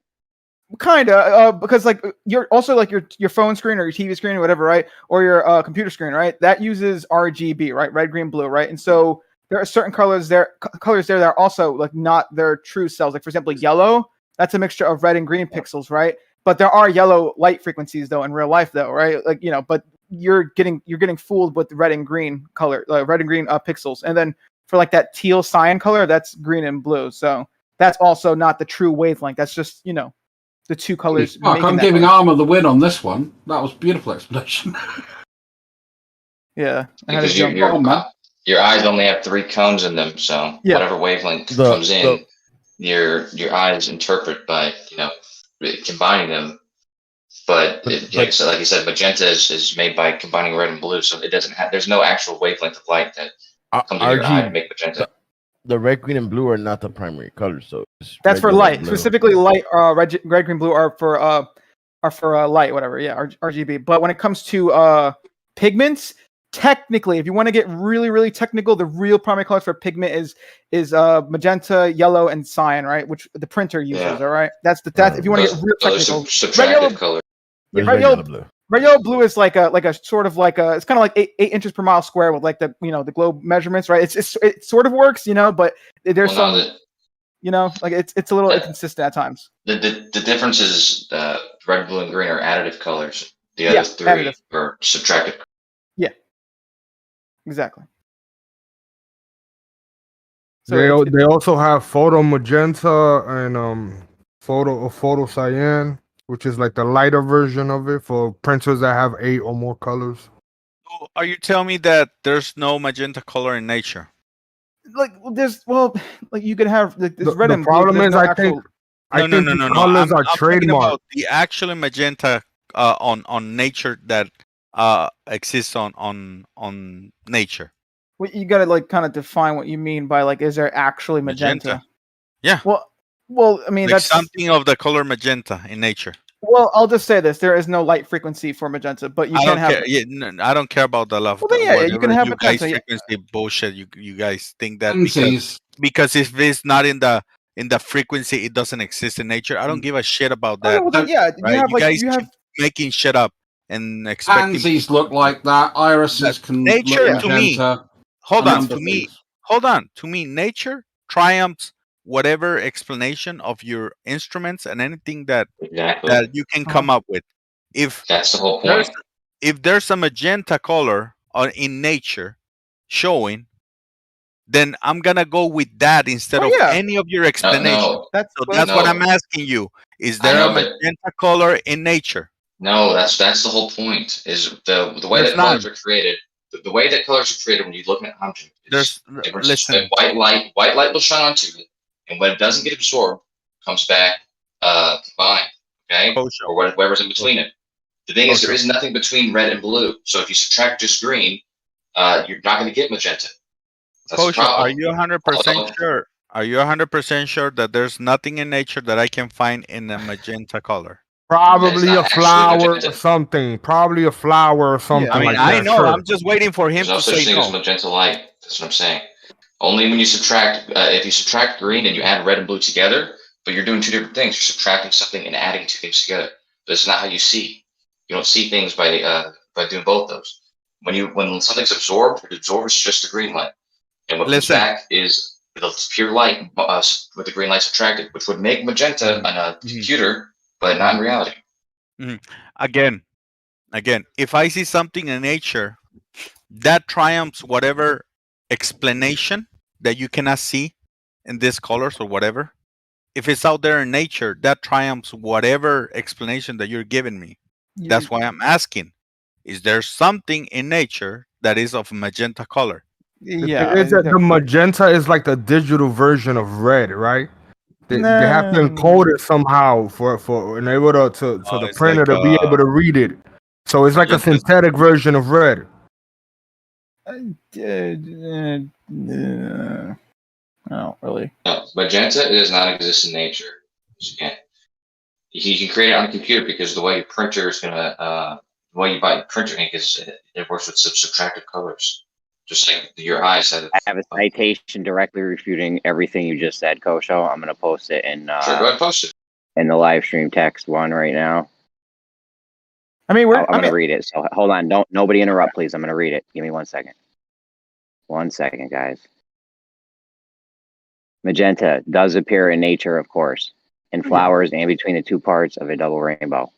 Kinda, because like you're also like your phone screen or your TV screen or whatever, right? Or your computer screen, right? That uses RGB, right? Red, green, blue, right? And so there are certain colors there that are also like not their true selves. Like for example, yellow. That's a mixture of red and green pixels, right? But there are yellow light frequencies though in real life, though, right? Like but you're getting fooled with red and green color, red and green pixels, and then for like that teal cyan color, that's green and blue. So that's also not the true wavelength. That's just the two colors. I'm giving Armour the win on this one. That was a beautiful explanation. Yeah, because your eyes only have 3 cones in them, so whatever wavelength comes in, your eyes interpret by combining them. But like you said, magenta is made by combining red and blue, so it doesn't have. There's no actual wavelength of light that comes in your eye to make magenta. The red, green, and blue are not the primary colors, so that's for light. Specifically, light. Red, green, blue are for light, whatever. Yeah, RGB. But when it comes to pigments, technically, if you want to get really, really technical, the real primary colors for pigment is magenta, yellow, and cyan, right? Which the printer uses. All right, that's if you want to get real technical. Subtractive color. Yeah, red, yellow, blue is like a sort of like it's kind of like 8 inches per mile square with like the the globe measurements, right? It sort of works, but there's like it's a little inconsistent at times. The difference is red, blue, and green are additive colors. The other 3 are subtractive. Yeah, exactly. So they also have photo magenta and photo cyan, which is like the lighter version of it for printers that have 8 or more colors. Are you telling me that there's no magenta color in nature? Like you could have this red and blue. The problem is, I think no. colors are trademarked. The actual magenta on nature that exists on nature. Well, you got to like kind of define what you mean by like, is there actually magenta? Yeah. Well, I mean, like that's something of the color magenta in nature. Well, I'll just say this: there is no light frequency for magenta, but you can have. I don't care about the love. Well, you can have magenta. Guys frequency bullshit. You guys think that because if it's not in the frequency, it doesn't exist in nature. I don't give a shit about that. You have making shit up and expecting. Pansies look like that. Irises can nature look to me. Hold on to me. Nature triumphs whatever explanation of your instruments and anything that you can come up with. If that's the whole point. If there's a magenta color in nature showing, then I'm gonna go with that instead of any of your explanation. No. That's what I'm asking you. Is there a magenta color in nature? No, that's the whole point. Is the way that colors are created. The way that colors are created when you look at an object. Listen, white light will shine onto it. And when it doesn't get absorbed, comes back combined, okay? Or whatever's in between it. The thing is, there is nothing between red and blue. So if you subtract just green, you're not going to get magenta. That's the problem. Are you 100% sure? Are you 100% sure that there's nothing in nature that I can find in a magenta color? Probably a flower or something. Probably a flower or something. I mean, I know. Sure. I'm just waiting for him to say no. There's no such thing as magenta light. That's what I'm saying. Only when you subtract, if you subtract green and you add red and blue together, but you're doing 2 different things. You're subtracting something and adding 2 things together. This is not how you see. You don't see things by doing both those. When something's absorbed, it absorbs just the green light, and what comes back is the pure light with the green light subtracted, which would make magenta on a computer, but not in reality. Again, if I see something in nature that triumphs whatever explanation that you cannot see in these colors or whatever, if it's out there in nature, that triumphs whatever explanation that you're giving me. That's why I'm asking, is there something in nature that is of magenta color? Yeah, the magenta is like the digital version of red, right? They have to encode it somehow for enable to the printer to be able to read it. So it's like a synthetic version of red. No, really. No, magenta does not exist in nature. You can create it on a computer because the way your printer is gonna why you buy printer ink is it works with subtractive colors, just like your eyes have. I have a citation directly refuting everything you just said, Kosho. I'm gonna post it in. Sure, go ahead and post it in the live stream text one right now. I mean, I'm gonna read it. So hold on, don't nobody interrupt, please. I'm gonna read it. Give me 1 second. 1 second, guys. Magenta does appear in nature, of course, in flowers and between the two parts of a double rainbow.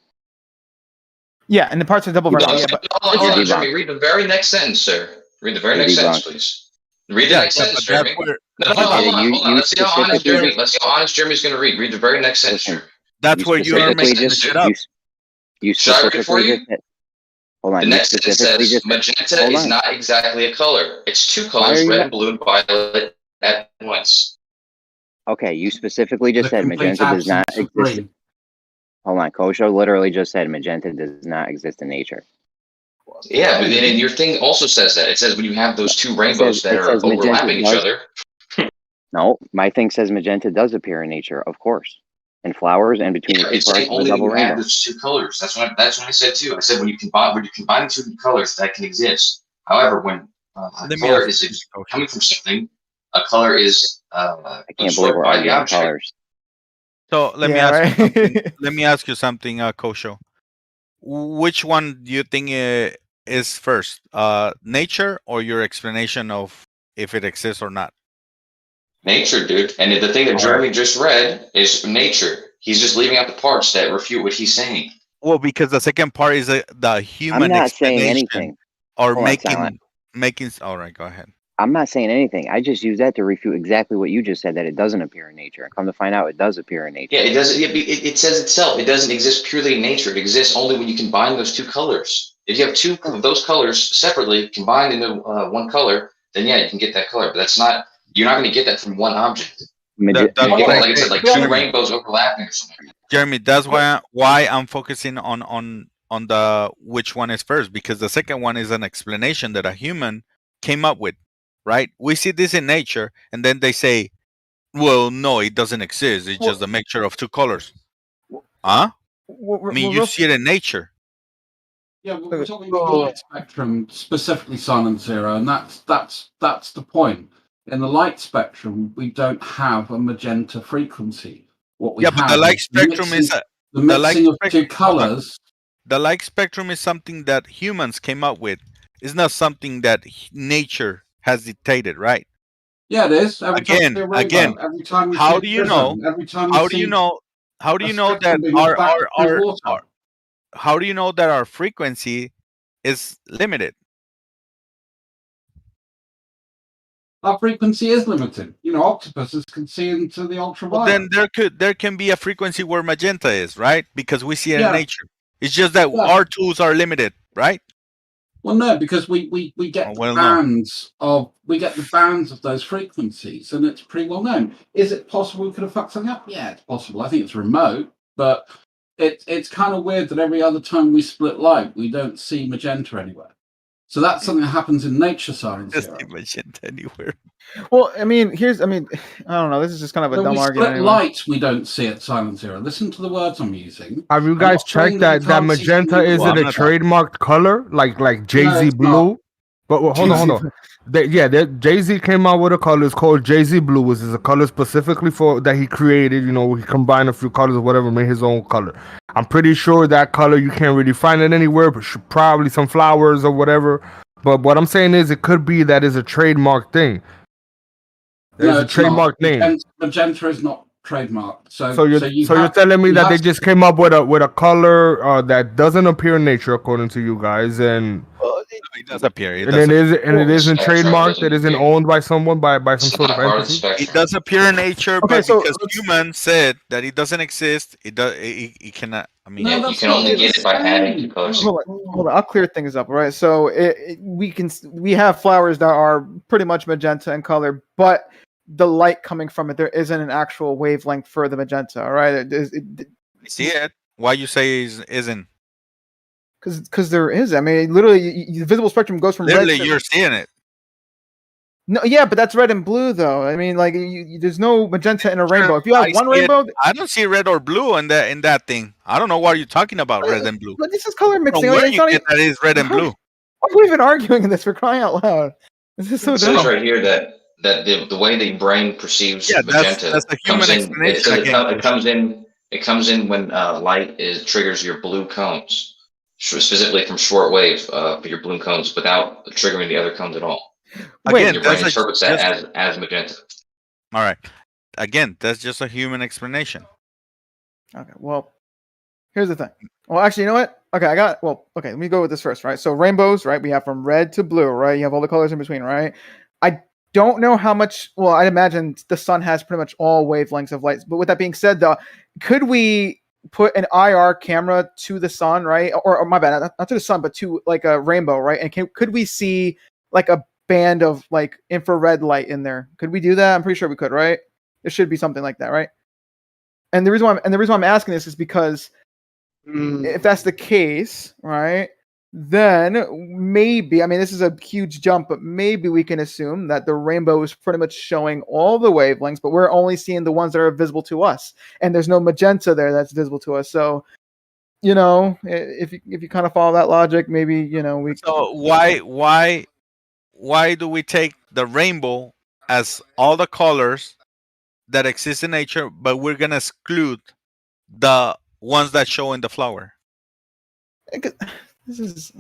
Yeah, and the parts of double rainbow. Yeah, but hold on, Jeremy. Read the very next sentence, sir. Read the very next sentence, please. Read the next sentence, Jeremy. No, hold on. Let's see how honest Jeremy. Let's see how honest Jeremy's going to read. Read the very next sentence, sir. That's where you are making shit up. Should I read it for you? Hold on. The next sentence says magenta is not exactly a color. It's two colors, red, blue, and violet at once. Okay, you specifically just said magenta does not exist. Hold on, Kosho literally just said magenta does not exist in nature. Yeah, but then your thing also says that. It says when you have those two rainbows that are overlapping each other. No, my thing says magenta does appear in nature, of course. In flowers and between the two parts of the double rainbow. Those two colors. That's what I said too. I said when you combine two colors, that can exist. However, when a color is coming from something, a color is I can't believe we're arguing colors. So let me ask you something, Kosho. Which one do you think is first, nature or your explanation of if it exists or not? Nature, dude. And the thing that Jeremy just read is nature. He's just leaving out the parts that refute what he's saying. Well, because the second part is the human I'm not explanation saying anything. or making. All right, go ahead. I'm not saying anything. I just use that to refute exactly what you just said, that it doesn't appear in nature. And come to find out, it does appear in nature. Yeah, it doesn't. It says itself. It doesn't exist purely in nature. It exists only when you combine those two colors. If you have two of those colors separately combined into one color, then yeah, you can get that color. But that's not. You're not going to get that from one object. Like I said, like two rainbows overlapping or something. Jeremy, that's why I'm focusing on the which one is first, because the second one is an explanation that a human came up with. Right? We see this in nature, and then they say, well, no, it doesn't exist. It's just a mixture of two colors. Huh? I mean, you see it in nature. Yeah, we're talking about the light spectrum, specifically Silent Zero, and that's the point. In the light spectrum, we don't have a magenta frequency. What we have but the light spectrum is the mixing of two colors. The light spectrum is something that humans came up with. It's not something that nature has dictated, right? Yeah, it is. Every again, every time how do you know? How do you know that how do you know that our frequency is limited? Our frequency is limited. You know, octopuses can see into the ultraviolet. Well, then there can be a frequency where magenta is, right? Because we see it in nature. It's just that our tools are limited, right? Well, no, because we get the bands of those frequencies, and it's pretty well known. Is it possible we could have fucked something up? Yeah, it's possible. I think it's remote, but it's kind of weird that every other time we split light, we don't see magenta anywhere. So that's something that happens in nature science. Just magenta anywhere. Well, I mean, I don't know. This is just kind of a dumb argument. Split light, we don't see at Silent Zero. Listen to the words I'm using. Have you guys checked that magenta isn't a trademarked color like Jay-Z blue? But hold on. Jay-Z came out with a color. It's called Jay-Z blue, which is a color specifically for that he created. You know, he combined a few colors or whatever, made his own color. I'm pretty sure that color you can't really find it anywhere, but probably some flowers or whatever. But what I'm saying is, it could be that is a trademark thing. There's a trademark name. Magenta is not trademarked. So you're telling me that they just came up with a color that doesn't appear in nature, according to you guys, and it does appear. It isn't trademarked. It isn't owned by someone by some sort of entity. It does appear in nature, but because humans said that it doesn't exist, it cannot. I mean, you can only get it by adding the colors. Hold on, I'll clear things up. Right, so we have flowers that are pretty much magenta in color, but the light coming from it, there isn't an actual wavelength for the magenta. All right, I see it. Why you say isn't? Because there is. I mean, literally, the visible spectrum goes from literally red you're seeing it. No, yeah, but that's red and blue, though. I mean, like, there's no magenta in a rainbow. If you have one rainbow, I don't see red or blue in that thing. I don't know what you're talking about, red and blue. but this is color From mixing. where Like, it's you not get even, that is red and blue? why are we even arguing this? We're crying out loud. This is so It says dumb. right here that the way the brain perceives magenta that's the human comes in. It explanation says again. it comes in when light triggers your blue cones, specifically from short wave for your blue cones, without triggering the other cones at all. Again, your brain interprets that as magenta. All right. Again, that's just a human explanation. Okay, well, here's the thing. Well, actually, you know what? Okay, okay, let me go with this first, right? So rainbows, right? We have from red to blue, right? You have all the colors in between, right? I don't know how much, well, I'd imagine the sun has pretty much all wavelengths of light. But with that being said, though, could we put an IR camera to the sun, right? Or my bad, not to the sun, but to like a rainbow, right? And could we see like a band of like infrared light in there? Could we do that? I'm pretty sure we could, right? It should be something like that, right? And the reason why I'm asking this is because if that's the case, right, then maybe, I mean, this is a huge jump, but maybe we can assume that the rainbow is pretty much showing all the wavelengths, but we're only seeing the ones that are visible to us, and there's no magenta there that's visible to us. So, you know, if you kind of follow that logic, maybe, you know, we. So why do we take the rainbow as all the colors that exist in nature, but we're gonna exclude the ones that show in the flower? This is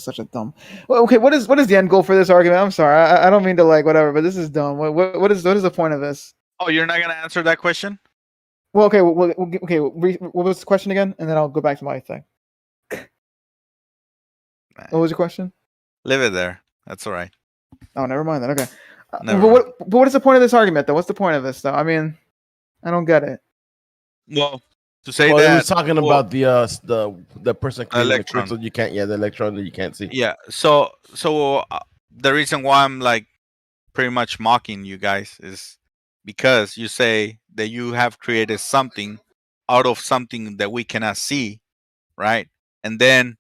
such a dumb. Well, okay, what is the end goal for this argument? I'm sorry, I don't mean to like whatever, but this is dumb. What is the point of this? Oh, you're not gonna answer that question? Well, okay, what was the question again? And then I'll go back to my thing. What was your question? Leave it there. That's all right. Oh, never mind then. Okay. But what is the point of this argument, though? What's the point of this, though? I mean, I don't get it. Well, to say Well, that it was talking about the person creating the electron. crystal you can't, the electron that you can't see. Yeah. So the reason why I'm like pretty much mocking you guys is because you say that you have created something out of something that we cannot see, right? And then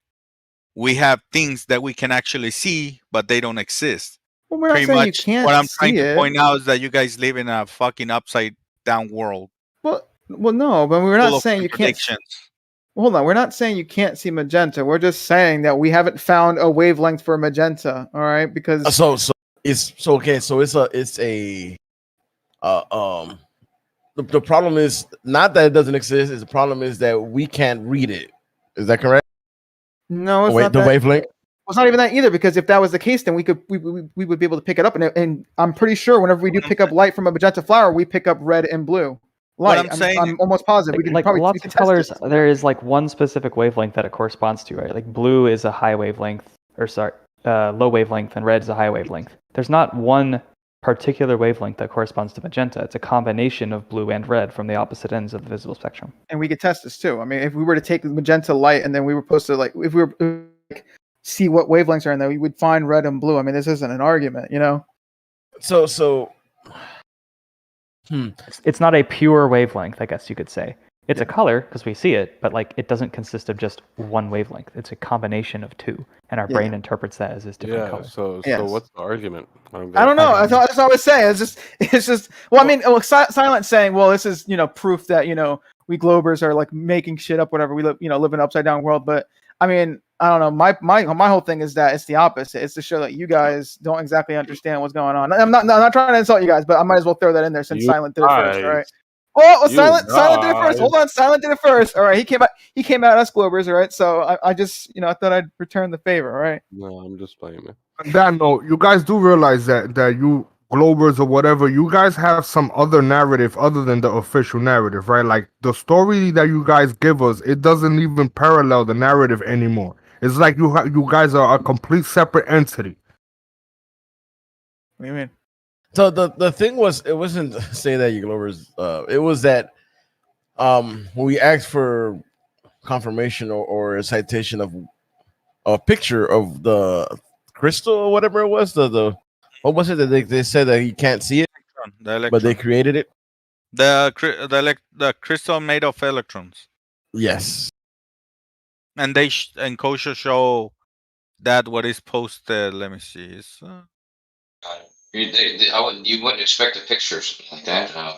we have things that we can actually see, but they don't exist. Well, we're not saying you can't what I'm see trying to it. point out is that you guys live in a fucking upside down world. Well, no, but we're full not of saying you can't. contradictions. Hold on, we're not saying you can't see magenta. We're just saying that we haven't found a wavelength for magenta. All right, because the problem is not that it doesn't exist. Is the problem is that we can't read it. Is that correct? No, it's not the that. wavelength. Well, it's not even that either, because if that was the case, then we would be able to pick it up, and I'm pretty sure whenever we do pick up light from a magenta flower, we pick up red and blue light. I'm almost positive. We can like probably lots of colors. There is like one specific wavelength that it corresponds to, right? Like blue is a high wavelength, low wavelength, and red is a high wavelength. There's not one particular wavelength that corresponds to magenta. It's a combination of blue and red from the opposite ends of the visible spectrum. And we could test this too. I mean, if we were to take the magenta light and then we were supposed to if we were see what wavelengths are in there, we would find red and blue. I mean, this isn't an argument, you know. It's not a pure wavelength, I guess you could say. It's a color because we see it, but like it doesn't consist of just one wavelength. It's a combination of two, and our brain interprets that as this different color. So what's the argument? I don't know. That's what I was saying. It's just. Well, I mean, Silent saying, well, this is proof that we Globers are like making shit up, whatever. We live in an upside down world, but I mean, I don't know. My whole thing is that it's the opposite. It's to show that you guys don't exactly understand what's going on. I'm not trying to insult you guys, but I might as well throw that in there since Silent did it first, all right? Well, Silent did it first. Hold on, Silent did it first. All right, he came out us Globers, all right? So I just I thought I'd return the favor, all right? No, I'm just playing, man. On that note, you guys do realize that you Globers or whatever, you guys have some other narrative other than the official narrative, right? Like the story that you guys give us, it doesn't even parallel the narrative anymore. It's like you guys are a complete separate entity. What do you mean? So the thing was, it wasn't say that you Globers. It was that when we asked for confirmation or a citation of a picture of the crystal or whatever it was, the what was it that they said that you can't see it, but they created it. The crystal made of electrons. Yes. And and Kosha show that what is posted. Let me see. You wouldn't expect a picture or something like that.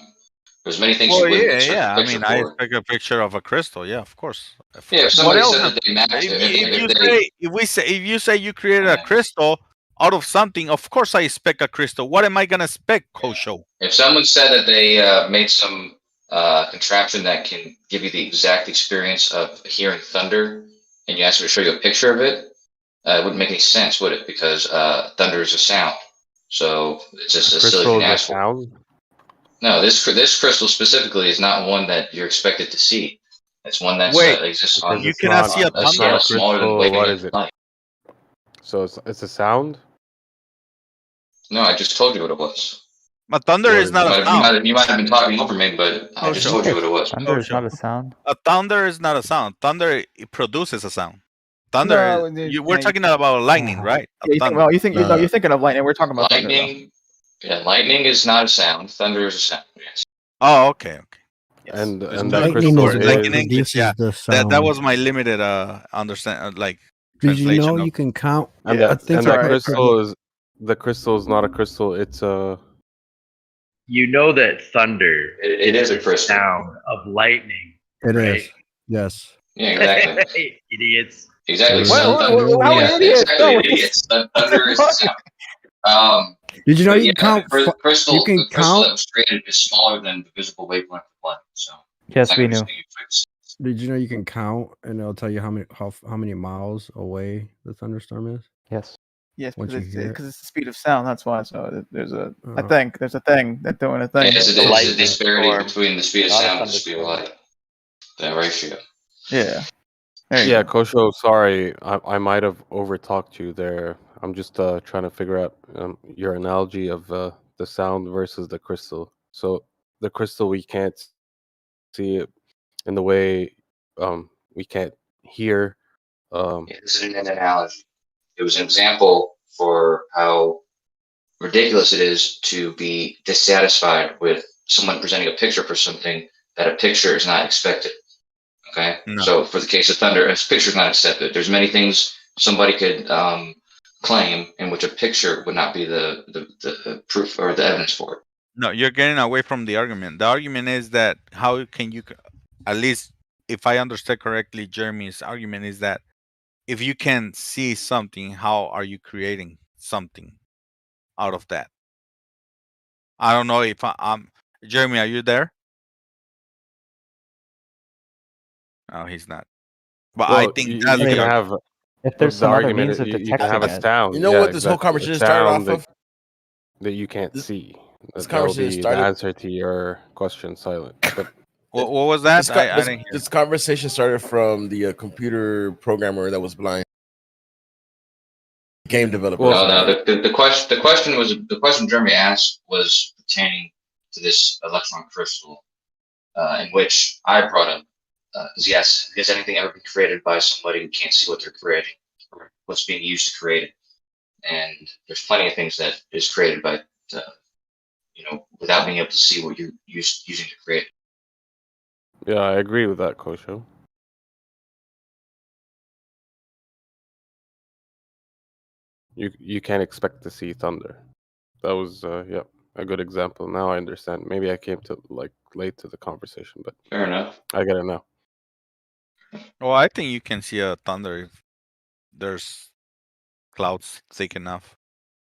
There's many things Well, you wouldn't yeah, expect yeah. a I picture mean, I for. expect a picture of a crystal. Yeah, of course. Yeah, if What somebody else? said that they matched it, If you say you created a crystal out of something, of course I expect a crystal. What am I gonna expect, Kosho? if someone said that they made some contraption that can give you the exact experience of hearing thunder, and you asked me to show you a picture of it, it wouldn't make any sense, would it? Because thunder is a sound, so it's just a silly thing to ask for. No, this crystal specifically is not one that you're expected to see. It's one that exists on. You cannot see a thunder. Smaller than What wavelength is it? light. So it's a sound. No, I just told you what it was. But thunder is not a sound. You might have been talking over me, but I just told you what it was. Thunder is not a sound. A thunder is not a sound. Thunder it produces a sound. Thunder. We're talking about lightning, right? Yeah, you're thinking of lightning. We're talking about lightning. Yeah, lightning is not a sound. Thunder is a sound. Yes. Oh, okay. Yes. And that crystal is yeah. That was my limited understand Did translation. you know you can count? And the crystal is not a crystal. It's a. You know that thunder. It is a crystal. Sound of lightning. It right? is. Yes. Yeah, exactly. Idiots. Exactly. Idiots. Thunder is a sound. Did you know you can count? The crystal that count. was created is smaller than the visible wavelength of light. So yes, we knew. Did you know you can count and it'll tell you how many miles away the thunderstorm is? Yes. Yes, Once because you hear it's the speed of sound. That's why. So there's a thing. There's a thing that's doing a thing. There's a disparity between the speed of sound and the speed of light. That ratio. Yeah. Yeah, Kosho, sorry, I might have overtalked you there. I'm just trying to figure out your analogy of the sound versus the crystal. So the crystal, we can't see it in the way we can't hear. This isn't an analogy. It was an example for how ridiculous it is to be dissatisfied with someone presenting a picture for something that a picture is not expected. Okay, so for the case of thunder, a picture is not accepted. There's many things somebody could claim in which a picture would not be the proof or the evidence for it. No, you're getting away from the argument. The argument is that how can you, at least if I understand correctly, Jeremy's argument is that if you can see something, how are you creating something out of that? I don't know if I'm Jeremy. Are you there? Oh, he's not. But Well, I think that's you the can argument. have if there's the some other argument. means of You can detecting have a it. sound. You know what this whole conversation started off of? That you can't see. This That will conversation be started. the answer to your question, silent. But What was that? This conversation started from the computer programmer that was blind. Game developer. Well, no, the question Jeremy asked was pertaining to this electron crystal, in which I brought up, yes, has anything ever been created by somebody who can't see what they're creating or what's being used to create it? And there's plenty of things that is created by, without being able to see what you're using to create it. yeah, I agree with that, Kosho. You can't expect to see thunder. That was a good example. Now I understand. Maybe I came to late to the conversation, but Fair enough. I get it now. Well, I think you can see a thunder if there's clouds thick enough.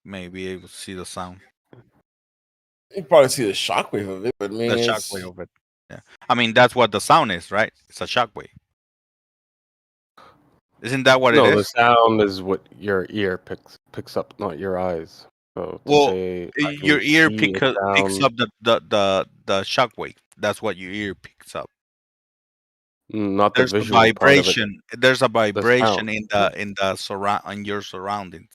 Maybe able to see the sound. You probably see the shockwave of it, but The shockwave of it. Yeah, I mean that's what the sound is, right? It's a shockwave. Isn't that what it is? No, the sound is what your ear picks up, not your eyes. So your ear picks up the shockwave. That's what your ear picks up. Not There's the a visual vibration. There's a vibration sound. in your surroundings.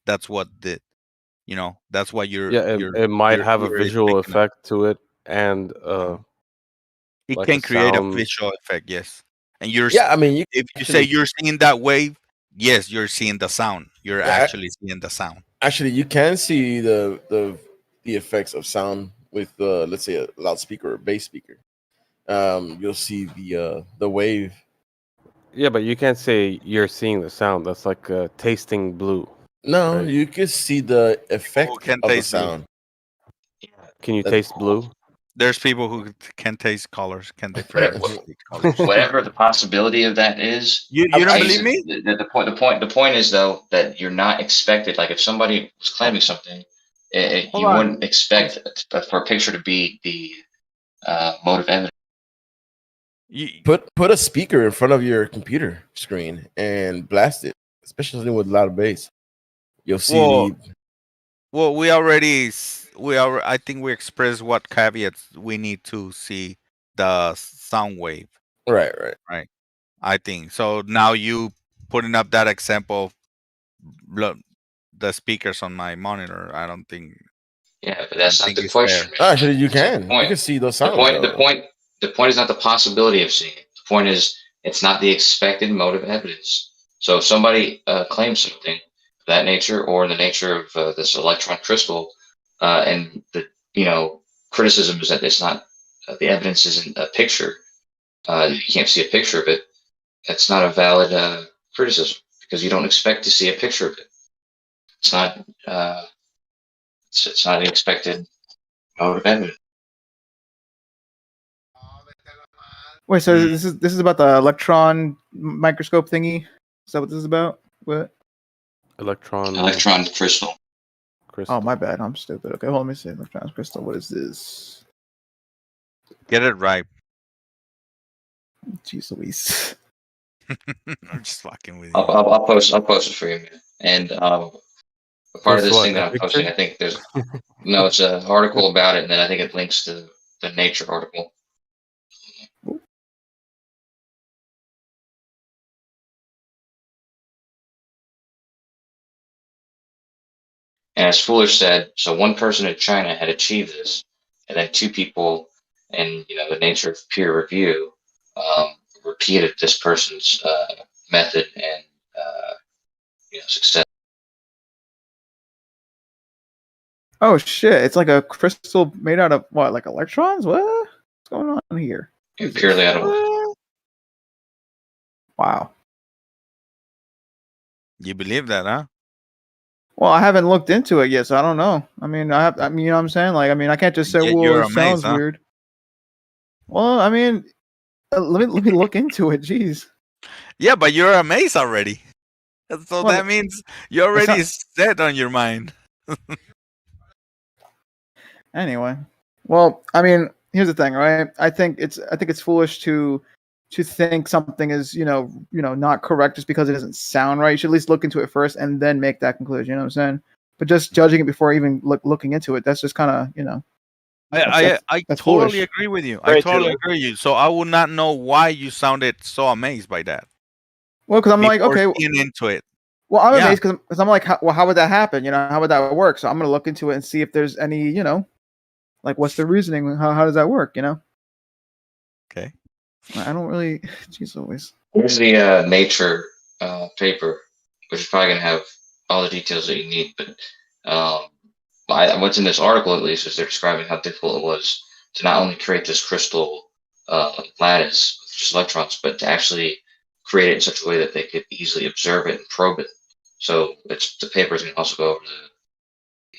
That's what that's what it might have a ear is visual picking up. effect to it, and It like can a create a sound. visual effect, yes. And if you say you're seeing that wave, yes, you're seeing the sound. You're actually seeing the sound. Actually, you can see the effects of sound with let's say a loudspeaker or bass speaker. You'll see the wave. Yeah, but you can't say you're seeing the sound. That's like tasting blue. No, Right. you can see the effect can of the taste blue. sound. Can you taste blue? There's people who can taste colors, can Whatever, differentiate colors. whatever the possibility of that is. You don't believe me? The point is though that you're not expected. Like if somebody was claiming something, you wouldn't expect for a picture to be the mode of evidence. Put a speaker in front of your computer screen and blast it, especially with a lot of bass. You'll see. Well, I think we expressed what caveats we need to see the sound wave. Right. I think so. Now you putting up that example, the speakers on my monitor. I don't think. Yeah, but that's not the it's question. fair. man. Actually, you That's can. the point. You can see those The sounds. point is not the possibility of seeing it. The point is it's not the expected mode of evidence. So if somebody claims something of that nature or the nature of this electron crystal, and the criticism is that it's not the evidence isn't a picture. You can't see a picture of it. That's not a valid criticism because you don't expect to see a picture of it. It's not. It's not the expected mode of evidence. Wait, so this is about the electron microscope thingy? Is that what this is about? What? Electron crystal. Oh, my bad. I'm stupid. Okay, hold on. Let me see. Electron crystal. What is this? Get it right. Jeez Louise. I'm just fucking with you. I'll post it for you, man. And part of this what, thing that a I'm posting, picture? I think there's no, it's an article about it, and then I think it links to the Nature article. And as Fuller said, so one person in China had achieved this, and then two people in the nature of peer review repeated this person's method and success. Oh shit! It's like a crystal made out of what? Like electrons? What? What's going on here? Purely out of Wow. You believe that, huh? Well, I haven't looked into it yet, so I don't know. I mean, you know what I'm saying? Like, I mean, I can't just say, "Well, You're it sounds amazed, huh? weird." Well, I mean, let me look into it. Jeez. Yeah, but you're amazed already. So Well, that means you already set on your mind. Anyway, well, I mean, here's the thing, right? I think it's foolish to think something is not correct just because it doesn't sound right. You should at least look into it first and then make that conclusion. You know what I'm saying? But just judging it before even looking into it, that's just kind of I that's totally foolish. agree with you. I totally agree with you. So I would not know why you sounded so amazed by that. Well, because I'm like, Before okay, seeing into it. well, I'm Yeah. amazed because I'm like, how would that happen? How would that work? So I'm gonna look into it and see if there's any, like what's the reasoning? How does that work? Okay. I don't really. Jeez, always. Here's the Nature paper, which is probably going to have all the details that you need. But what's in this article, at least, is they're describing how difficult it was to not only create this crystal lattice with just electrons, but to actually create it in such a way that they could easily observe it and probe it. So the paper is going to also go over the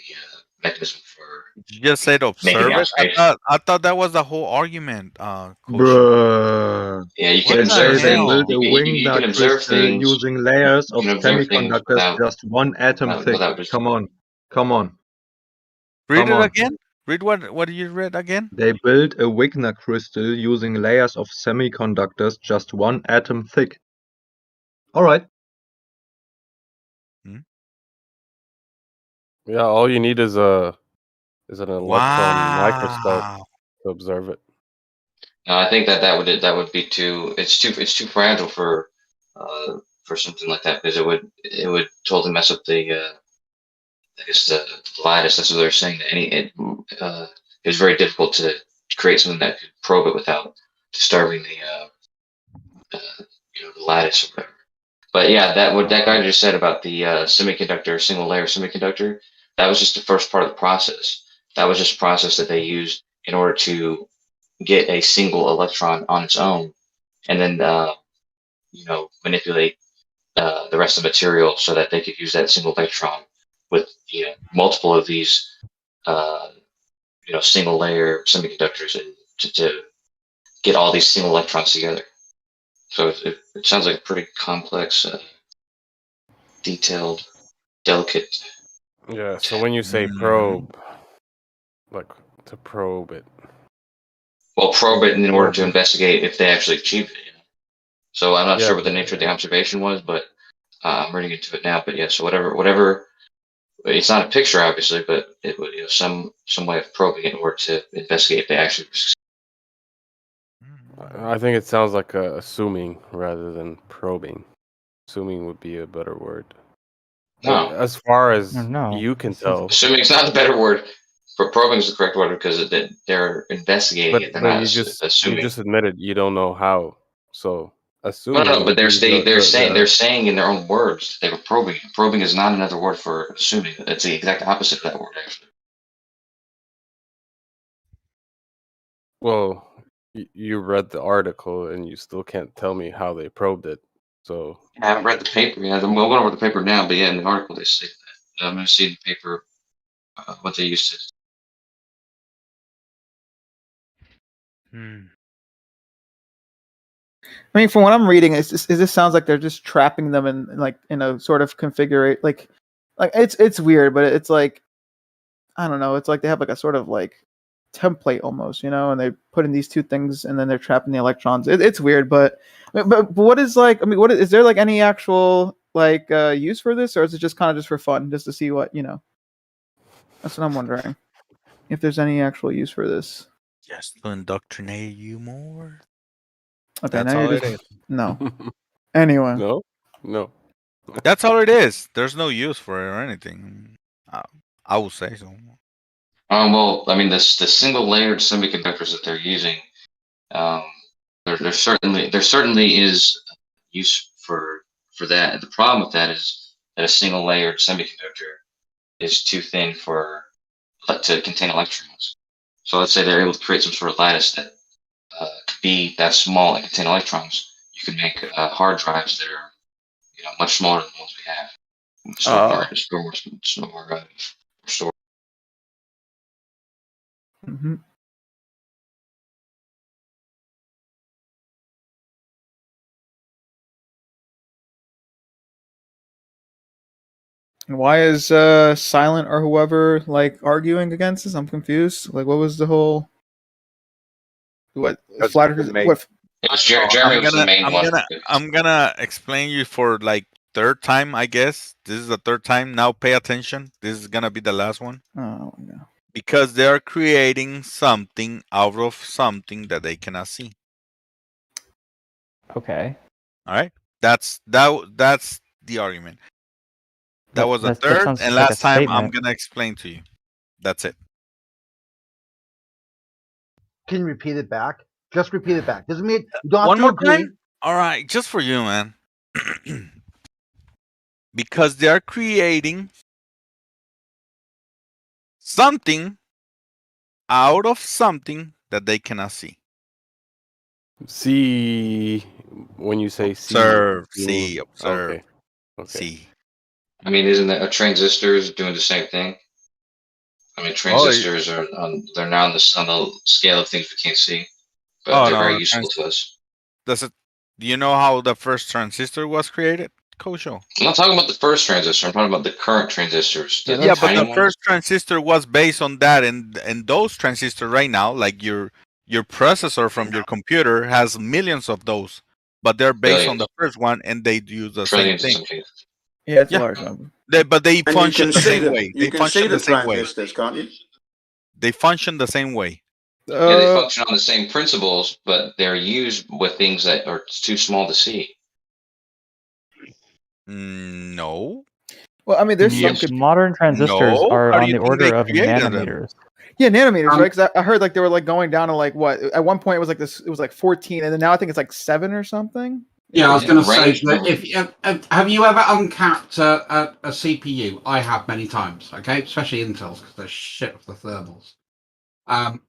mechanism for. You just said observe it. I thought that was the whole argument. Bruh. Yeah, you can They observe say they things. built a wing You can that observe crystal things. using layers of You can observe things semiconductors without just one atom thick. Come on. Read Come it on. again. Read what you read again. They built a Wigner crystal using layers of semiconductors just one atom thick. All right. Yeah, all you need is an electron microscope to observe it. No, I think that would be too. It's too fragile for something like that because it would totally mess up the I guess the lattice. That's what they're saying. That it's very difficult to create something that could probe it without disturbing the lattice or whatever. But yeah, what that guy just said about the semiconductor, single layer semiconductor, that was just the first part of the process. That was just a process that they used in order to get a single electron on its own, and then manipulate the rest of the material so that they could use that single electron with multiple of these single layer semiconductors and to get all these single electrons together. So it sounds like a pretty complex, detailed, delicate. Yeah. So when you say probe, like to probe it. Well, probe it in order to investigate if they actually achieved it. So I'm not sure what the nature of the observation was, but I'm reading into it now. But yeah, so whatever. It's not a picture, obviously, but it would some way of probing it in order to investigate if they actually. I think it sounds like assuming rather than probing. Assuming would be a better word. No. As far as you can tell. Assuming it's not the better word, but probing is the correct word because they're investigating it. They're not assuming. You just admitted you don't know how. So assuming. No, but they're saying in their own words they were probing. Probing is not another word for assuming. It's the exact opposite of that word, actually. Well, you read the article and you still can't tell me how they probed it. So I haven't read the paper yet. I'm going over the paper now, but yeah, in the article they say that. I'm going to see in the paper what they used to. I mean, from what I'm reading, it just sounds like they're just trapping them in a sort of configure like it's weird, but it's like I don't know. It's like they have like a sort of like template almost, and they put in these two things and then they're trapping the electrons. It's weird, but what is like? I mean, is there like any actual like use for this, or is it just kind of just for fun, just to see what That's what I'm wondering. If there's any actual use for this. Just to indoctrinate you more. Okay, That's now all you're it just is. no. Anyway. No. That's all it is. There's no use for it or anything. I would say so. Well, I mean, the single layered semiconductors that they're using, there certainly is use for that. The problem with that is that a single layered semiconductor is too thin to contain electrons. So let's say they're able to create some sort of lattice that could be that small and contain electrons. You can make hard drives that are much smaller than the ones we have. Store. Mm-hmm. And why is Silent or whoever like arguing against this? I'm confused. Like, what was the whole? What flat Earth? What? Jeremy was the main one. I'm gonna explain you for like third time, I guess. This is the third time. Now pay attention. This is gonna be the last one. Oh no. Because they are creating something out of something that they cannot see. Okay. All right. That's the argument. That was the third and last time I'm gonna explain to you. That's it. Can you repeat it back? Just repeat it back. Doesn't mean you don't have One to more agree. time? All right, just for you, man. Because they are creating something out of something that they cannot see. See, when you say observe, okay. See. I mean, isn't that a transistors doing the same thing? I mean, transistors they're now on the scale of things we can't see, but they're very useful to us. Do you know how the first transistor was created, Kosho? I'm not talking about the first transistor. I'm talking about the current transistors. But the first transistor was based on that, and those transistors right now, like your processor from your computer, has millions of those, but they're based on the first one, and they use the same thing. Yeah, it's a large number. But they function the same way. You can see the transistors, can't you? They function the same way. Yeah, they function on the same principles, but they're used with things that are too small to see. No. Well, I mean, there's some modern transistors are on the order of nanometers. Yeah, nanometers, right? Because I heard like they were like going down to like what? At one point it was like this. It was like 14, and then now I think it's like 7 or something. Yeah, I was going to say that have you ever uncapped a CPU? I have many times. Okay, especially Intel's because they're shit with the thermals.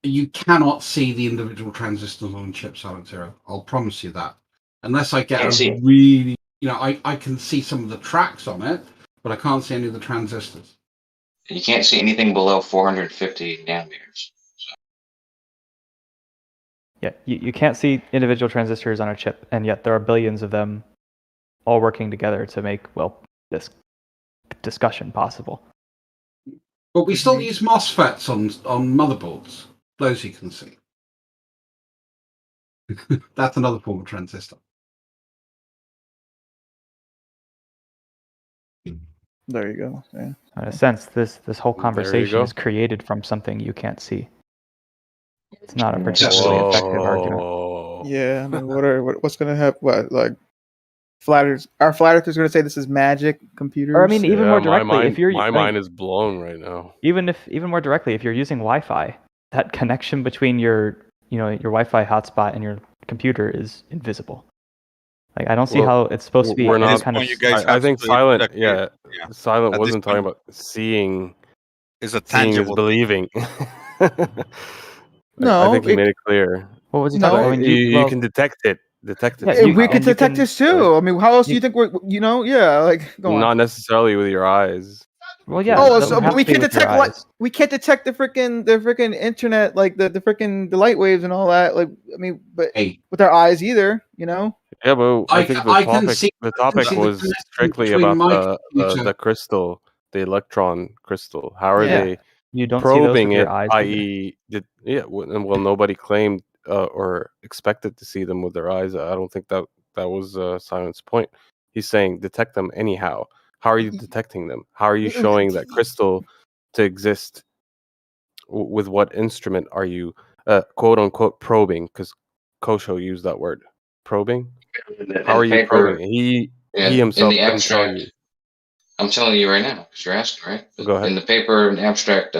You cannot see the individual transistors on chip, Silent Zero. I'll promise you that, unless I get a really I can see some of the tracks on it, but I can't see any of the transistors. You can't see anything below 450 nanometers. Yeah, you can't see individual transistors on a chip, and yet there are billions of them all working together to make, well, this discussion possible. But we still use MOSFETs on motherboards. Those you can see. That's another form of transistor. There you go. Yeah. In a sense, this whole There you conversation go. is created from something you can't see. It's not a particularly effective argument. Yeah, I mean, what's gonna happen? What, like, flat earthers? Are flat earthers gonna say this is magic computers? Or I mean, even more directly, if you're my like, mind is blown right now. even more directly, if you're using Wi-Fi, that connection between your Wi-Fi hotspot and your computer is invisible. Like, I don't see how it's supposed to be We're any not. kind of. I think Silent. Yeah, Silent wasn't talking about seeing. Is a seeing is tangible believing. No, I think he made it clear. What was he No. talking about? I mean, You can detect it. Detect it. Yeah, somehow. we could detect this too. I mean, how else do you think we're? Yeah, like go on. Not necessarily with your eyes. Well, yeah. Oh, that so would have but we to be can with your detect what? eyes. We can't detect the freaking internet, like the freaking the light waves and all that. Like, I mean, but with our eyes either, Yeah, but I think I can see the topic the was connection strictly between about my computer. the crystal, the electron crystal. How are Yeah. they You don't see those probing with your it? eyes either. I.e., well, nobody claimed or expected to see them with their eyes. I don't think that was Simon's point. He's saying detect them anyhow. How are you detecting them? How are you showing that crystal to exist? With what instrument are you, quote unquote, probing? Because Kosho used that word, probing. How are you probing? He himself in the didn't tell abstract. you. I'm telling you right now because you're asking, right? Go ahead. In the paper in abstract,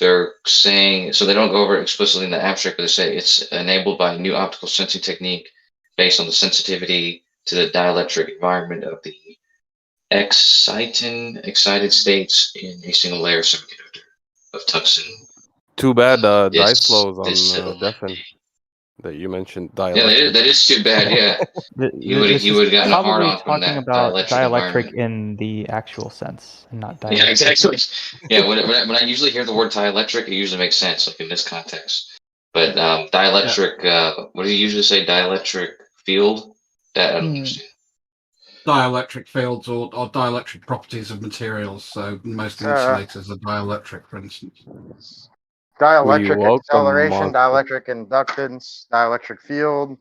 they're saying, so they don't go over it explicitly in the abstract, but they say it's enabled by a new optical sensing technique based on the sensitivity to the dielectric environment of the excited states in a single layer semiconductor of tungsten. Too bad dice This- flows this on Defen that you mentioned Yeah, dielectric. that is too bad. Yeah, he would This have is gotten a hard probably on from talking that about dielectric environment. in the actual sense, and not dielectric. Yeah, exactly. Yeah, when I usually hear the word dielectric, it usually makes sense, like in this context. But dielectric, what do you usually say? Dielectric field? That I don't understand. Dielectric fields or dielectric properties of materials. So most insulators are dielectric, for instance. Dielectric acceleration, dielectric inductance, dielectric field,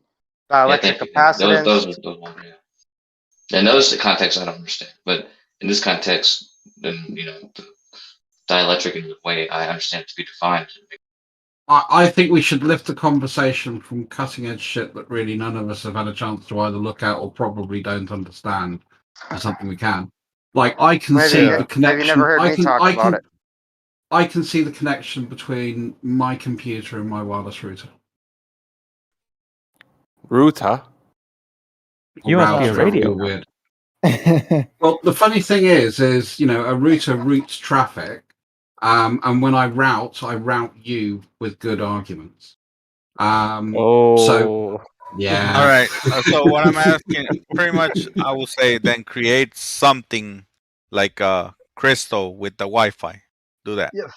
dielectric capacitance. Those ones, yeah. And those are the context I don't understand. But in this context, then the dielectric in the way I understand it to be defined. I think we should lift the conversation from cutting edge shit that really none of us have had a chance to either look at or probably don't understand to something we can. Like I can see the connection. Have you never heard me talk about it? I can see the connection between my computer and my wireless router. Router? You must be a radio. Weird. Well, the funny thing is a router routes traffic, and when I route you with good arguments. So yeah. All right. So what I'm asking, pretty much, I will say, then create something like a crystal with the Wi-Fi. Do that. Yes.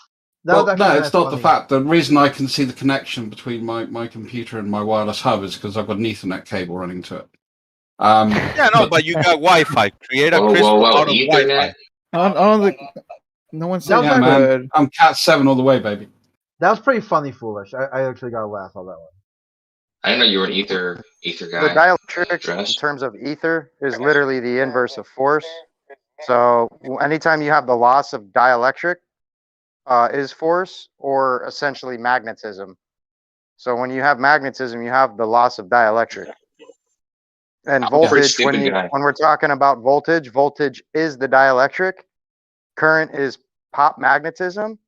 Well, no, it's not the fact. The reason I can see the connection between my computer and my wireless hub is because I've got an Ethernet cable running to it. Yeah, no, but you got Wi-Fi. Create a crystal out of Wi-Fi. I don't think no one said Yeah, man. I'm Cat 7 all the way, baby. That was pretty funny, foolish. I actually got a laugh on that one. I didn't know you were an ether guy. The dielectric, in terms of ether, is literally the inverse of force. So anytime you have the loss of dielectric, is force or essentially magnetism. So when you have magnetism, you have the loss of dielectric. And voltage, when we're talking about voltage is the dielectric. Current is pop magnetism.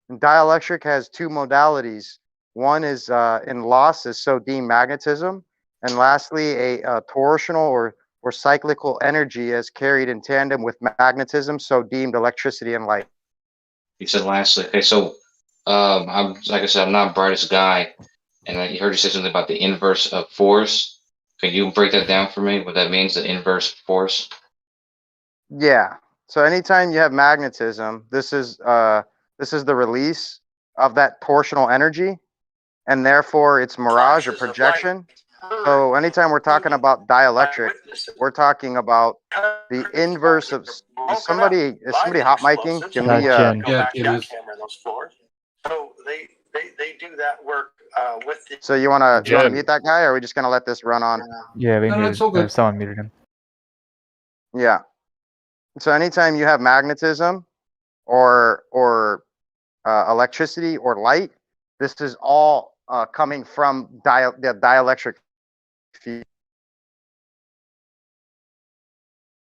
And dielectric has two modalities. One is in loss is so deemed magnetism, and lastly a torsional or cyclical energy is carried in tandem with magnetism, so deemed electricity and light. You said lastly. Okay, so I'm like I said, I'm not the brightest guy, and I heard you say something about the inverse of force. Can you break that down for me? What that means, the inverse force? Yeah. So anytime you have magnetism, this is the release of that torsional energy, and therefore it's mirage or projection. So anytime we're talking about dielectric, we're talking about the inverse of is somebody hot micing? Can we Jin. Yeah, Jin is. So they do that work with the. So you wanna Jen. mute that guy, or are we just gonna let this run on? Yeah, we No, muted. it's all good. Someone muted him. Yeah. So anytime you have magnetism or electricity or light, this is all coming from the dielectric field.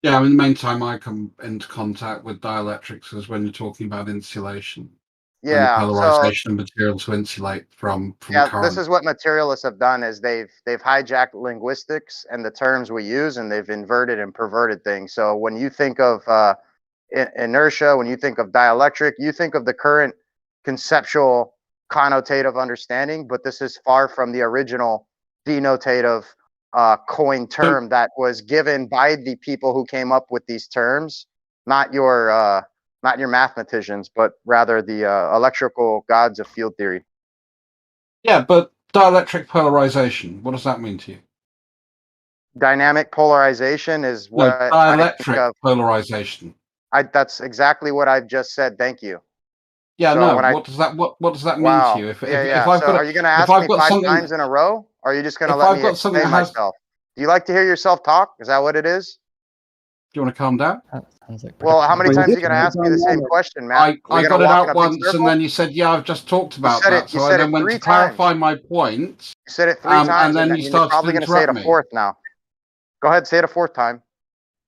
Yeah, I mean, the main time I come into contact with dielectrics is when you're talking about insulation. Yeah, and the polarization of material to insulate from yeah, current. this is what materialists have done is they've hijacked linguistics and the terms we use, and they've inverted and perverted things. So when you think of inertia, when you think of dielectric, you think of the current conceptual connotative understanding, but this is far from the original denotative coined term that was given by the people who came up with these terms, not your mathematicians, but rather the electrical gods of field theory. Yeah, but dielectric polarization, what does that mean to you? Dynamic polarization is what dielectric polarization. That's exactly what I've just said. Thank you. Yeah, So no. when What does that mean wow. to you? If I've got, are you going to ask me 5 times in a row, or are you just going to let me explain myself? Do you like to hear yourself talk? Is that what it is? Do you want to calm down? Well, how many times are you going to ask me the same question, man? I got it out once, and then you said, "Yeah, I've just talked about that." So I then went to clarify my point. You said it 3 times, and then you you're probably going to say it a fourth now. Go ahead, say it a fourth time.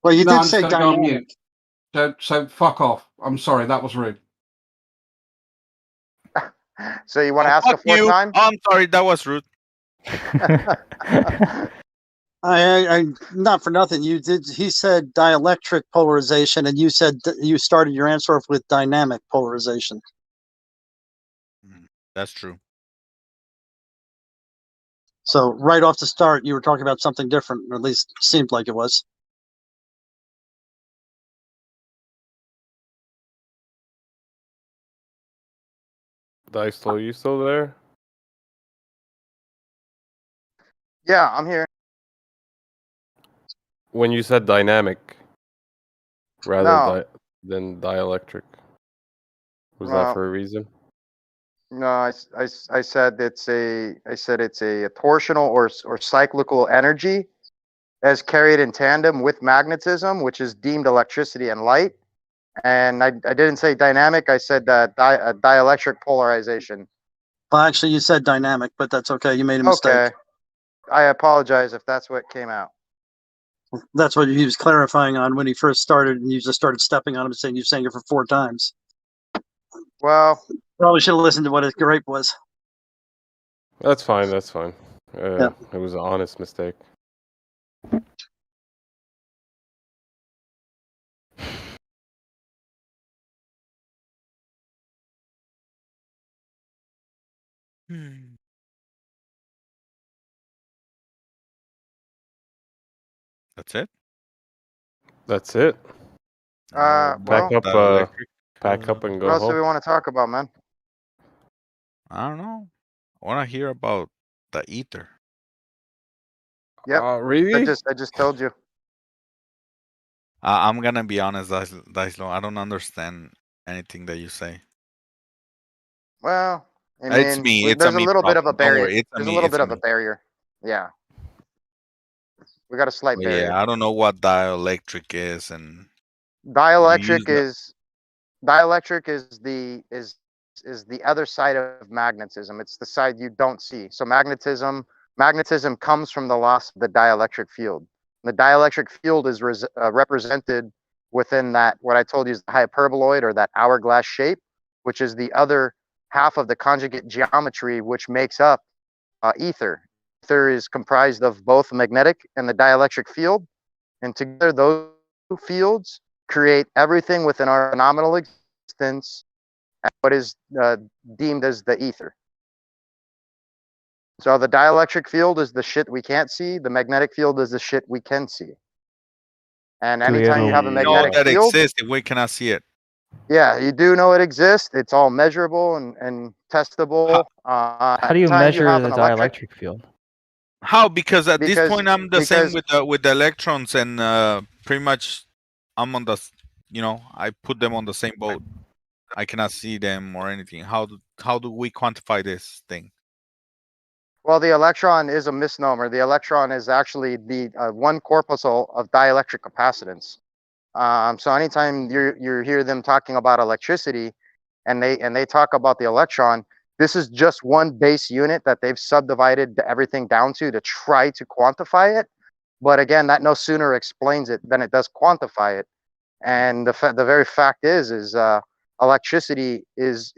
Well, you did I'm say just gonna go on dynamic. mute. So fuck off. I'm sorry, that was rude. So you want to ask a fourth time? I'm sorry, that was rude. I not for nothing. You did. He said dielectric polarization, and you said you started your answer off with dynamic polarization. That's true. So right off the start, you were talking about something different, or at least seemed like it was. Dice, are you still there? Yeah, I'm here. When you said dynamic rather than dielectric, was that for a reason? No, I said it's a torsional or cyclical energy as carried in tandem with magnetism, which is deemed electricity and light. And I didn't say dynamic. I said dielectric polarization. Well, actually, you said dynamic, but that's okay. You made a mistake. Okay. I apologize if that's what came out. That's what he was clarifying on when he first started, and you just started stepping on him and saying you're saying it for 4 times. Well, probably should have listened to what his gripe was. That's fine. That's fine. It was an honest mistake. That's it. That's it. Pack well, up and go what else do home. we want to talk about, man? I don't know. I want to hear about the ether. Yep. Really? I just told you. I'm gonna be honest, Daislo. I don't understand anything that you say. Well, I It's mean, me. It's there's a me little bit of a problem. Don't barrier. worry. It's a There's me. a little It's bit a of a me. barrier. Yeah. We got a slight But barrier. yeah, I don't know what dielectric is, and Dielectric is the other side of magnetism. It's the side you don't see. So magnetism comes from the loss of the dielectric field. The dielectric field is represented within that what I told you is the hyperboloid or that hourglass shape, which is the other half of the conjugate geometry, which makes up ether. Ether is comprised of both magnetic and the dielectric field, and together those two fields create everything within our phenomenal existence, what is deemed as the ether. So the dielectric field is the shit we can't see. The magnetic field is the shit we can see. And anytime you have a magnetic that field, exists if we cannot see it. yeah, you do know it exists. It's all measurable and testable. How do you measure the dielectric field? How? Because at this point I'm the same because- with the electrons, and pretty much I'm on the, I put them on the same boat. I cannot see them or anything. How do we quantify this thing? Well, the electron is a misnomer. The electron is actually the one corpuscle of dielectric capacitance. So anytime you hear them talking about electricity, and they talk about the electron, this is just one base unit that they've subdivided everything down to try to quantify it. But again, that no sooner explains it than it does quantify it. And the very fact is electricity is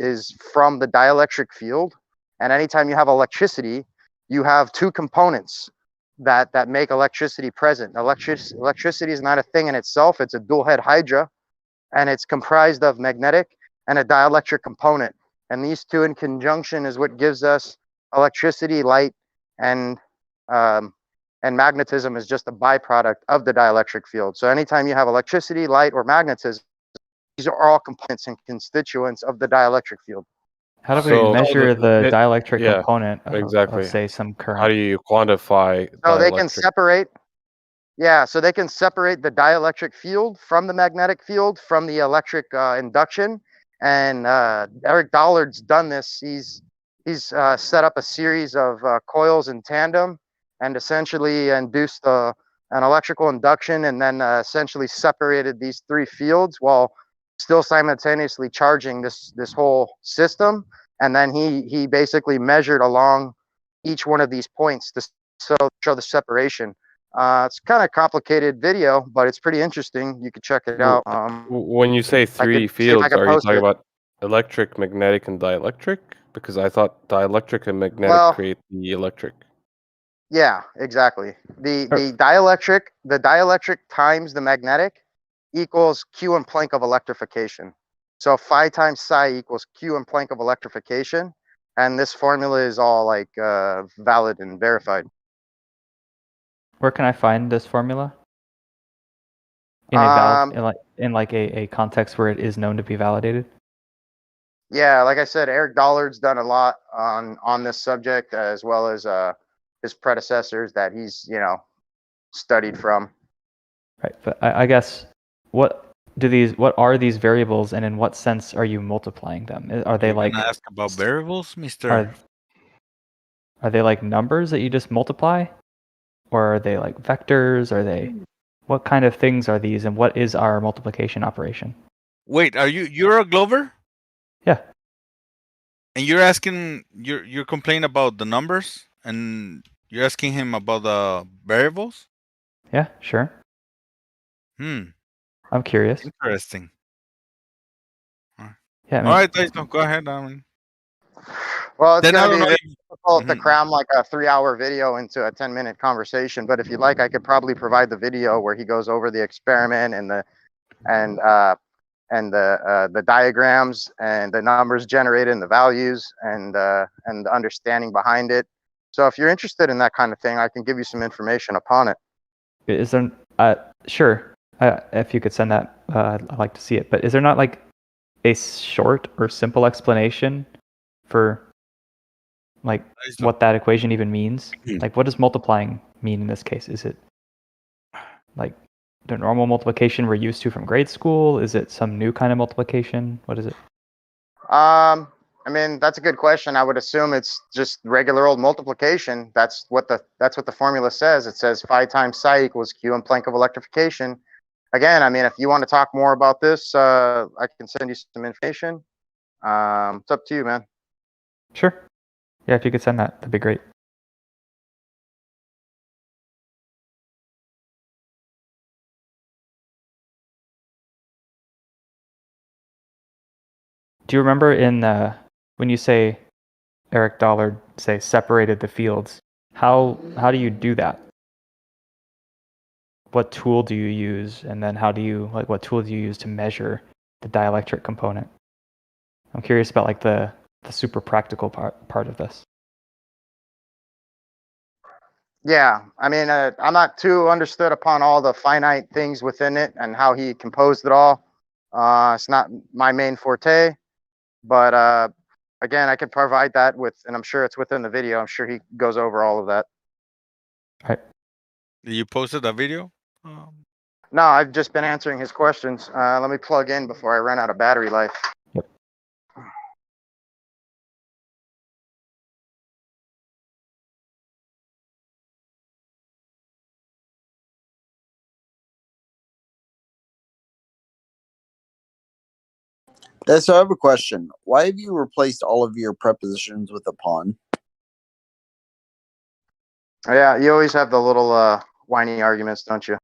from the dielectric field. And anytime you have electricity, you have two components that make electricity present. Electricity is not a thing in itself. It's a dual head hydra, and it's comprised of magnetic and a dielectric component. And these two in conjunction is what gives us electricity, light, and magnetism is just a byproduct of the dielectric field. So anytime you have electricity, light, or magnetism, these are all components and constituents of the dielectric field. How do we measure the dielectric component of, say, some current? How do you quantify So they can dielectric? separate. Yeah, so they can separate the dielectric field from the magnetic field from the electric induction. And Eric Dollard's done this. He's set up a series of coils in tandem and essentially induced an electrical induction, and then essentially separated these three fields while still simultaneously charging this whole system. And then he basically measured along each one of these points to show the separation. It's kind of complicated video, but it's pretty interesting. You could check it out. When you say three fields, are you talking about electric, magnetic, and dielectric? Because I thought dielectric and magnetic create the electric. Yeah, exactly. The dielectric times the magnetic equals Q and Planck of electrification. So phi times psi equals Q and Planck of electrification, and this formula is all like valid and verified. Where can I find this formula? In a context where it is known to be validated? Yeah, like I said, Eric Dollard's done a lot on this subject, as well as his predecessors that he's studied from. Right, but I guess what are these variables, and in what sense are you multiplying them? Are they like ask about variables, Mister? Are they like numbers that you just multiply, or are they like vectors? Are they what kind of things are these, and what is our multiplication operation? Wait, you're a Glover? Yeah. And you're complaining about the numbers, and you're asking him about the variables? Yeah, sure. I'm curious. Interesting. Yeah. All right, go ahead. Well, it's going to be very difficult to cram like a 3-hour video into a 10-minute conversation. But if you'd like, I could probably provide the video where he goes over the experiment and the diagrams and the numbers generated and the values and the understanding behind it. So if you're interested in that kind of thing, I can give you some information upon it. Is there? Sure. If you could send that, I'd like to see it. But is there not like a short or simple explanation for like what that equation even means? Like, what does multiplying mean in this case? Is it like the normal multiplication we're used to from grade school? Is it some new kind of multiplication? What is it? I mean, that's a good question. I would assume it's just regular old multiplication. That's what the formula says. It says phi times psi equals Q and Planck of electrification. Again, I mean, if you want to talk more about this, I can send you some information. It's up to you, man. Sure. Yeah, if you could send that, that'd be great. Do you remember when you say Eric Dollard separated the fields? How do you do that? What tool do you use, and then what tool do you use to measure the dielectric component? I'm curious about like the super practical part of this. Yeah, I mean, I'm not too understood upon all the finite things within it and how he composed it all. It's not my main forte, but again, I can provide that with, and I'm sure it's within the video. I'm sure he goes over all of that. You posted a video? No, I've just been answering his questions. Let me plug in before I run out of battery life. So I have a question. Why have you replaced all of your prepositions with upon? Yeah, you always have the little whiny arguments, don't you?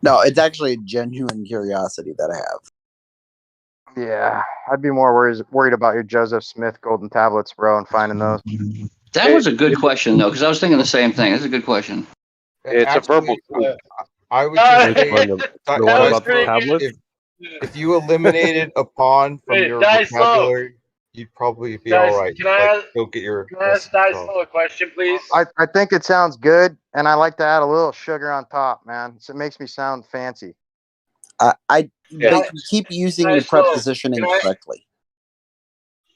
No, it's actually a genuine curiosity that I have. Yeah, I'd be more worried about your Joseph Smith golden tablets, bro, and finding those. That was a good question, though, because I was thinking the same thing. It's a good question. It's a verbal truth. I would just say The one about the tablet? if you eliminated upon from your vocabulary, you'd probably be all right. You'll get your. Can I ask Dyslow a question, please? I think it sounds good, and I like to add a little sugar on top, man. So it makes me sound fancy. But you keep using the preposition incorrectly.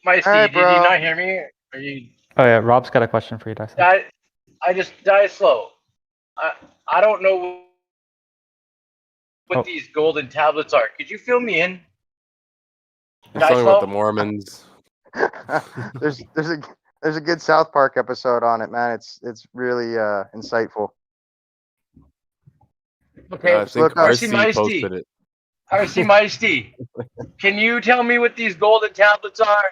Maisty, did you not hear me? Are you? Oh yeah, Rob's got a question for you, Dyson. Dyslow. I don't know what these golden tablets are. Could you fill me in? He's talking about the Mormons. there's a good South Park episode on it, man. It's really insightful. Okay, I think RC posted it. RC Maisty, can you tell me what these golden tablets are?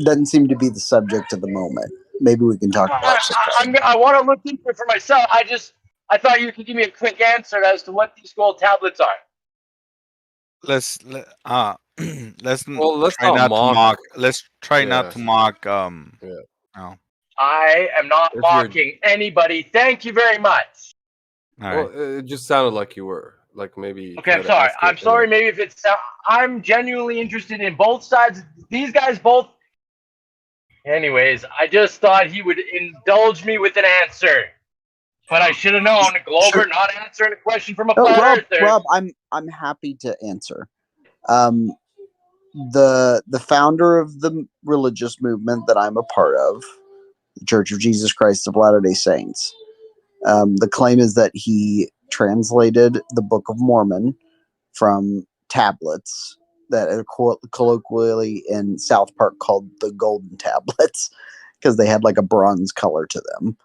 Doesn't seem to be the subject at the moment. Maybe we can talk about it. I want to look into it for myself. I thought you could give me a quick answer as to what these gold tablets are. Let's try not not to mock. mock. Let's try not to mock. No. I am not mocking anybody. Thank you very much. Well, it just sounded like you were. Like maybe. Okay, I'm sorry. I'm sorry. Maybe if it's. I'm genuinely interested in both sides. These guys both. Anyways, I just thought he would indulge me with an answer, but I should have known. Glover not answering a question from a flat earther. Rob, I'm happy to answer. The founder of the religious movement that I'm a part of, the Church of Jesus Christ of Latter-day Saints, the claim is that he translated the Book of Mormon from tablets that are colloquially in South Park called the Golden Tablets because they had like a bronze color to them.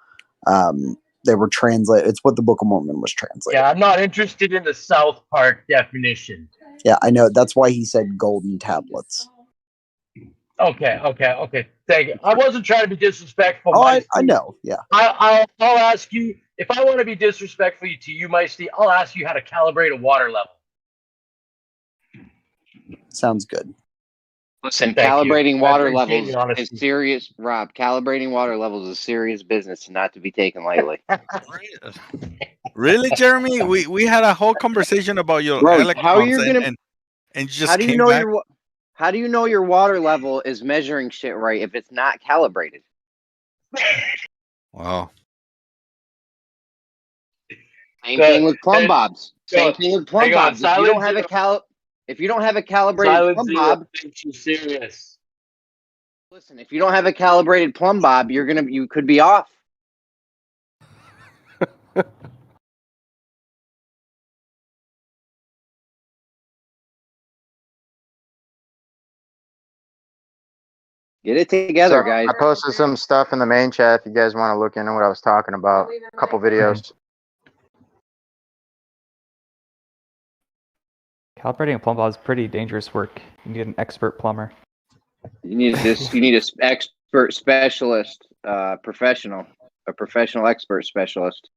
They were translated. It's what the Book of Mormon was translated. Yeah, I'm not interested in the South Park definition. Yeah, I know. That's why he said golden tablets. Okay. Thank you. I wasn't trying to be disrespectful. Oh, I know. Yeah. I'll ask you if I want to be disrespectful to you, Maisty. I'll ask you how to calibrate a water level. Sounds good. Listen, Thank calibrating you. water I appreciate levels your honesty. is serious, Rob. Calibrating water levels is serious business and not to be taken lightly. Really, Jeremy? We had a whole conversation about your Bro, electrons how are you gonna? and you just How do you came know back? How do you know your water level is measuring shit right if it's not calibrated? Wow. Same thing with plumb bobs. Same thing with plumb hang on, bobs. If you don't have a calibrated plumb bob, you serious. listen. If you don't have a calibrated plumb bob, you could be off. Get it together, guys. I posted some stuff in the main chat if you guys want to look into what I was talking about. A couple videos. Calibrating a plumb bob is pretty dangerous work. You need an expert plumber. You need this. You need an expert specialist, professional, a professional expert specialist.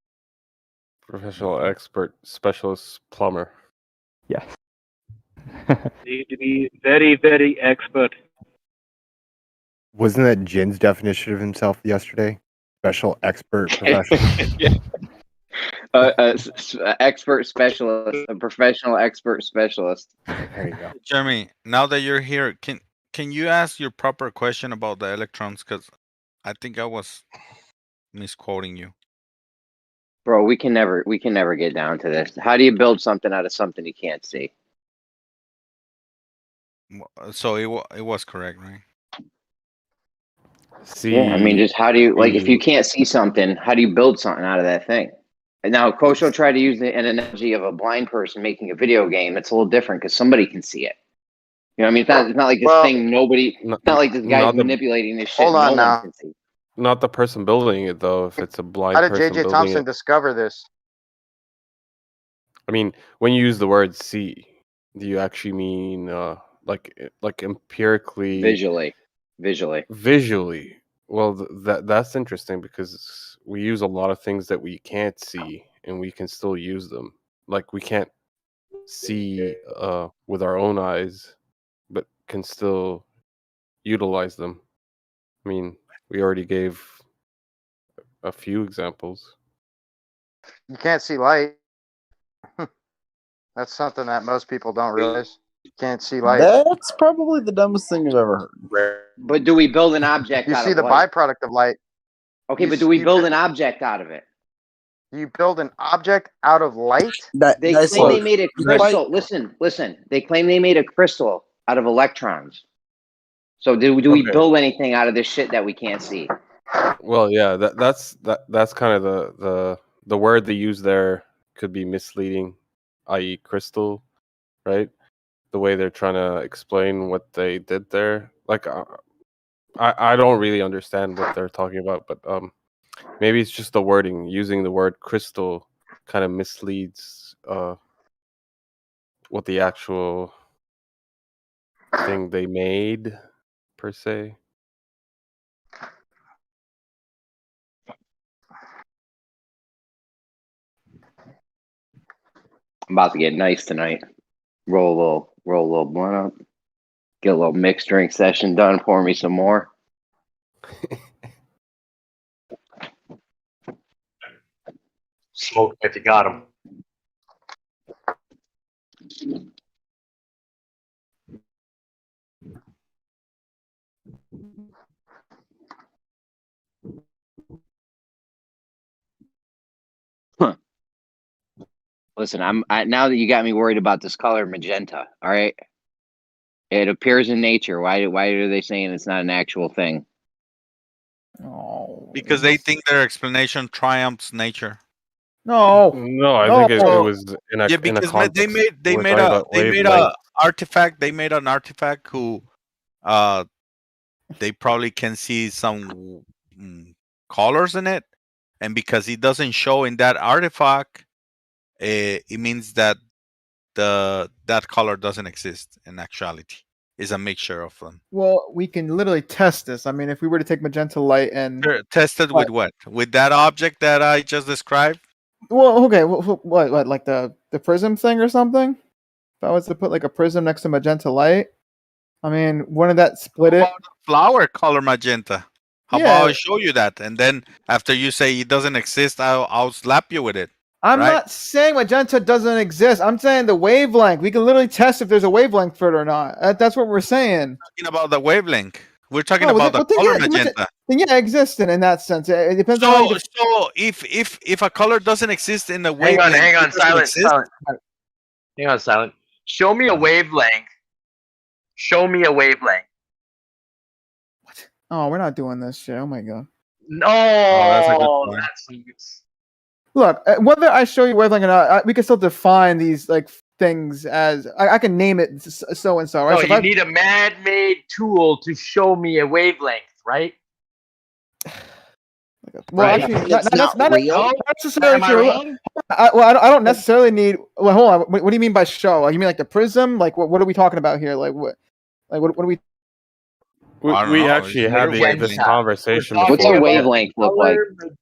Professional expert specialist plumber. Yes. Need to be very, very expert. Wasn't that Jin's definition of himself yesterday? Special expert professional. Expert specialist, a professional expert specialist. There you go. Jeremy, now that you're here, can you ask your proper question about the electrons? Because I think I was misquoting you. Bro, we can never get down to this. How do you build something out of something you can't see? So it was correct, right? See, Yeah, I mean, just how do you like if you can't see something, how do you build something out of that thing? And now Kosho tried to use an analogy of a blind person making a video game. It's a little different because somebody can see it. You know what I mean? It's not like this thing nobody. It's not like this guy's manipulating this shit. Hold on no now. one can see. Not the person building it though. If it's a blind How did person JJ building Thompson it, discover this? I mean, when you use the word "see," do you actually mean like empirically, Visually? Visually. Well, that's interesting because we use a lot of things that we can't see, and we can still use them. Like we can't see with our own eyes, but can still utilize them. I mean, we already gave a few examples. You can't see light. That's something that most people don't realize. You can't see light. That's probably the dumbest thing I've ever heard. But do we build an object? You out see of the light? byproduct of light. Okay, but do we build an object out of it? You build an object out of light? They claim they made a crystal. Listen. They claim they made a crystal out of electrons. So do we build anything out of this shit that we can't see? Well, yeah, that's kind of the word they use there could be misleading, i.e., crystal, right? The way they're trying to explain what they did there, like I don't really understand what they're talking about, but maybe it's just the wording. Using the word crystal kind of misleads what the actual thing they made per se. I'm about to get nice tonight. Roll a little blunt up. Get a little mixed drink session done. Pour me some more. Smoke if you got them. Listen, now that you got me worried about this color magenta. All right, it appears in nature. Why are they saying it's not an actual thing? Oh, because they think their explanation triumphs nature. No, I think it was in a because context. they made an artifact who they probably can see some colors in it, and because it doesn't show in that artifact, it means that that color doesn't exist in actuality. It's a mixture of them. Well, we can literally test this. I mean, if we were to take magenta light and Tested with what? With that object that I just described? Well, okay, what like the prism thing or something? If I was to put like a prism next to magenta light, I mean, wouldn't that split it? Flower color magenta. How Yeah. about I show you that, and then after you say it doesn't exist, I'll slap you with it. I'm right? not saying magenta doesn't exist. I'm saying the wavelength. We can literally test if there's a wavelength for it or not. That's what we're saying. Talking about the wavelength. We're talking about the color magenta. Then yeah, it exists in that sense. It depends on how you So if a color doesn't exist in the wavelength, Hang on, it doesn't silent. exist? Hang on, silent. Show me a wavelength. Show me a wavelength. Oh, we're not doing this shit. Oh my god. No, that's a good point. Look, whether I show you wavelength or not, we can still define these like things as I can name it so and so. Right? No, So if you I- need a man-made tool to show me a wavelength, right? Well, Right. actually, It's not not real? necessarily Am I true. wrong? I don't necessarily need. Well, hold on. What do you mean by show? Like, you mean like the prism? Like, what are we talking about here? Like, what are we? We actually had this conversation before. What's a wavelength look like?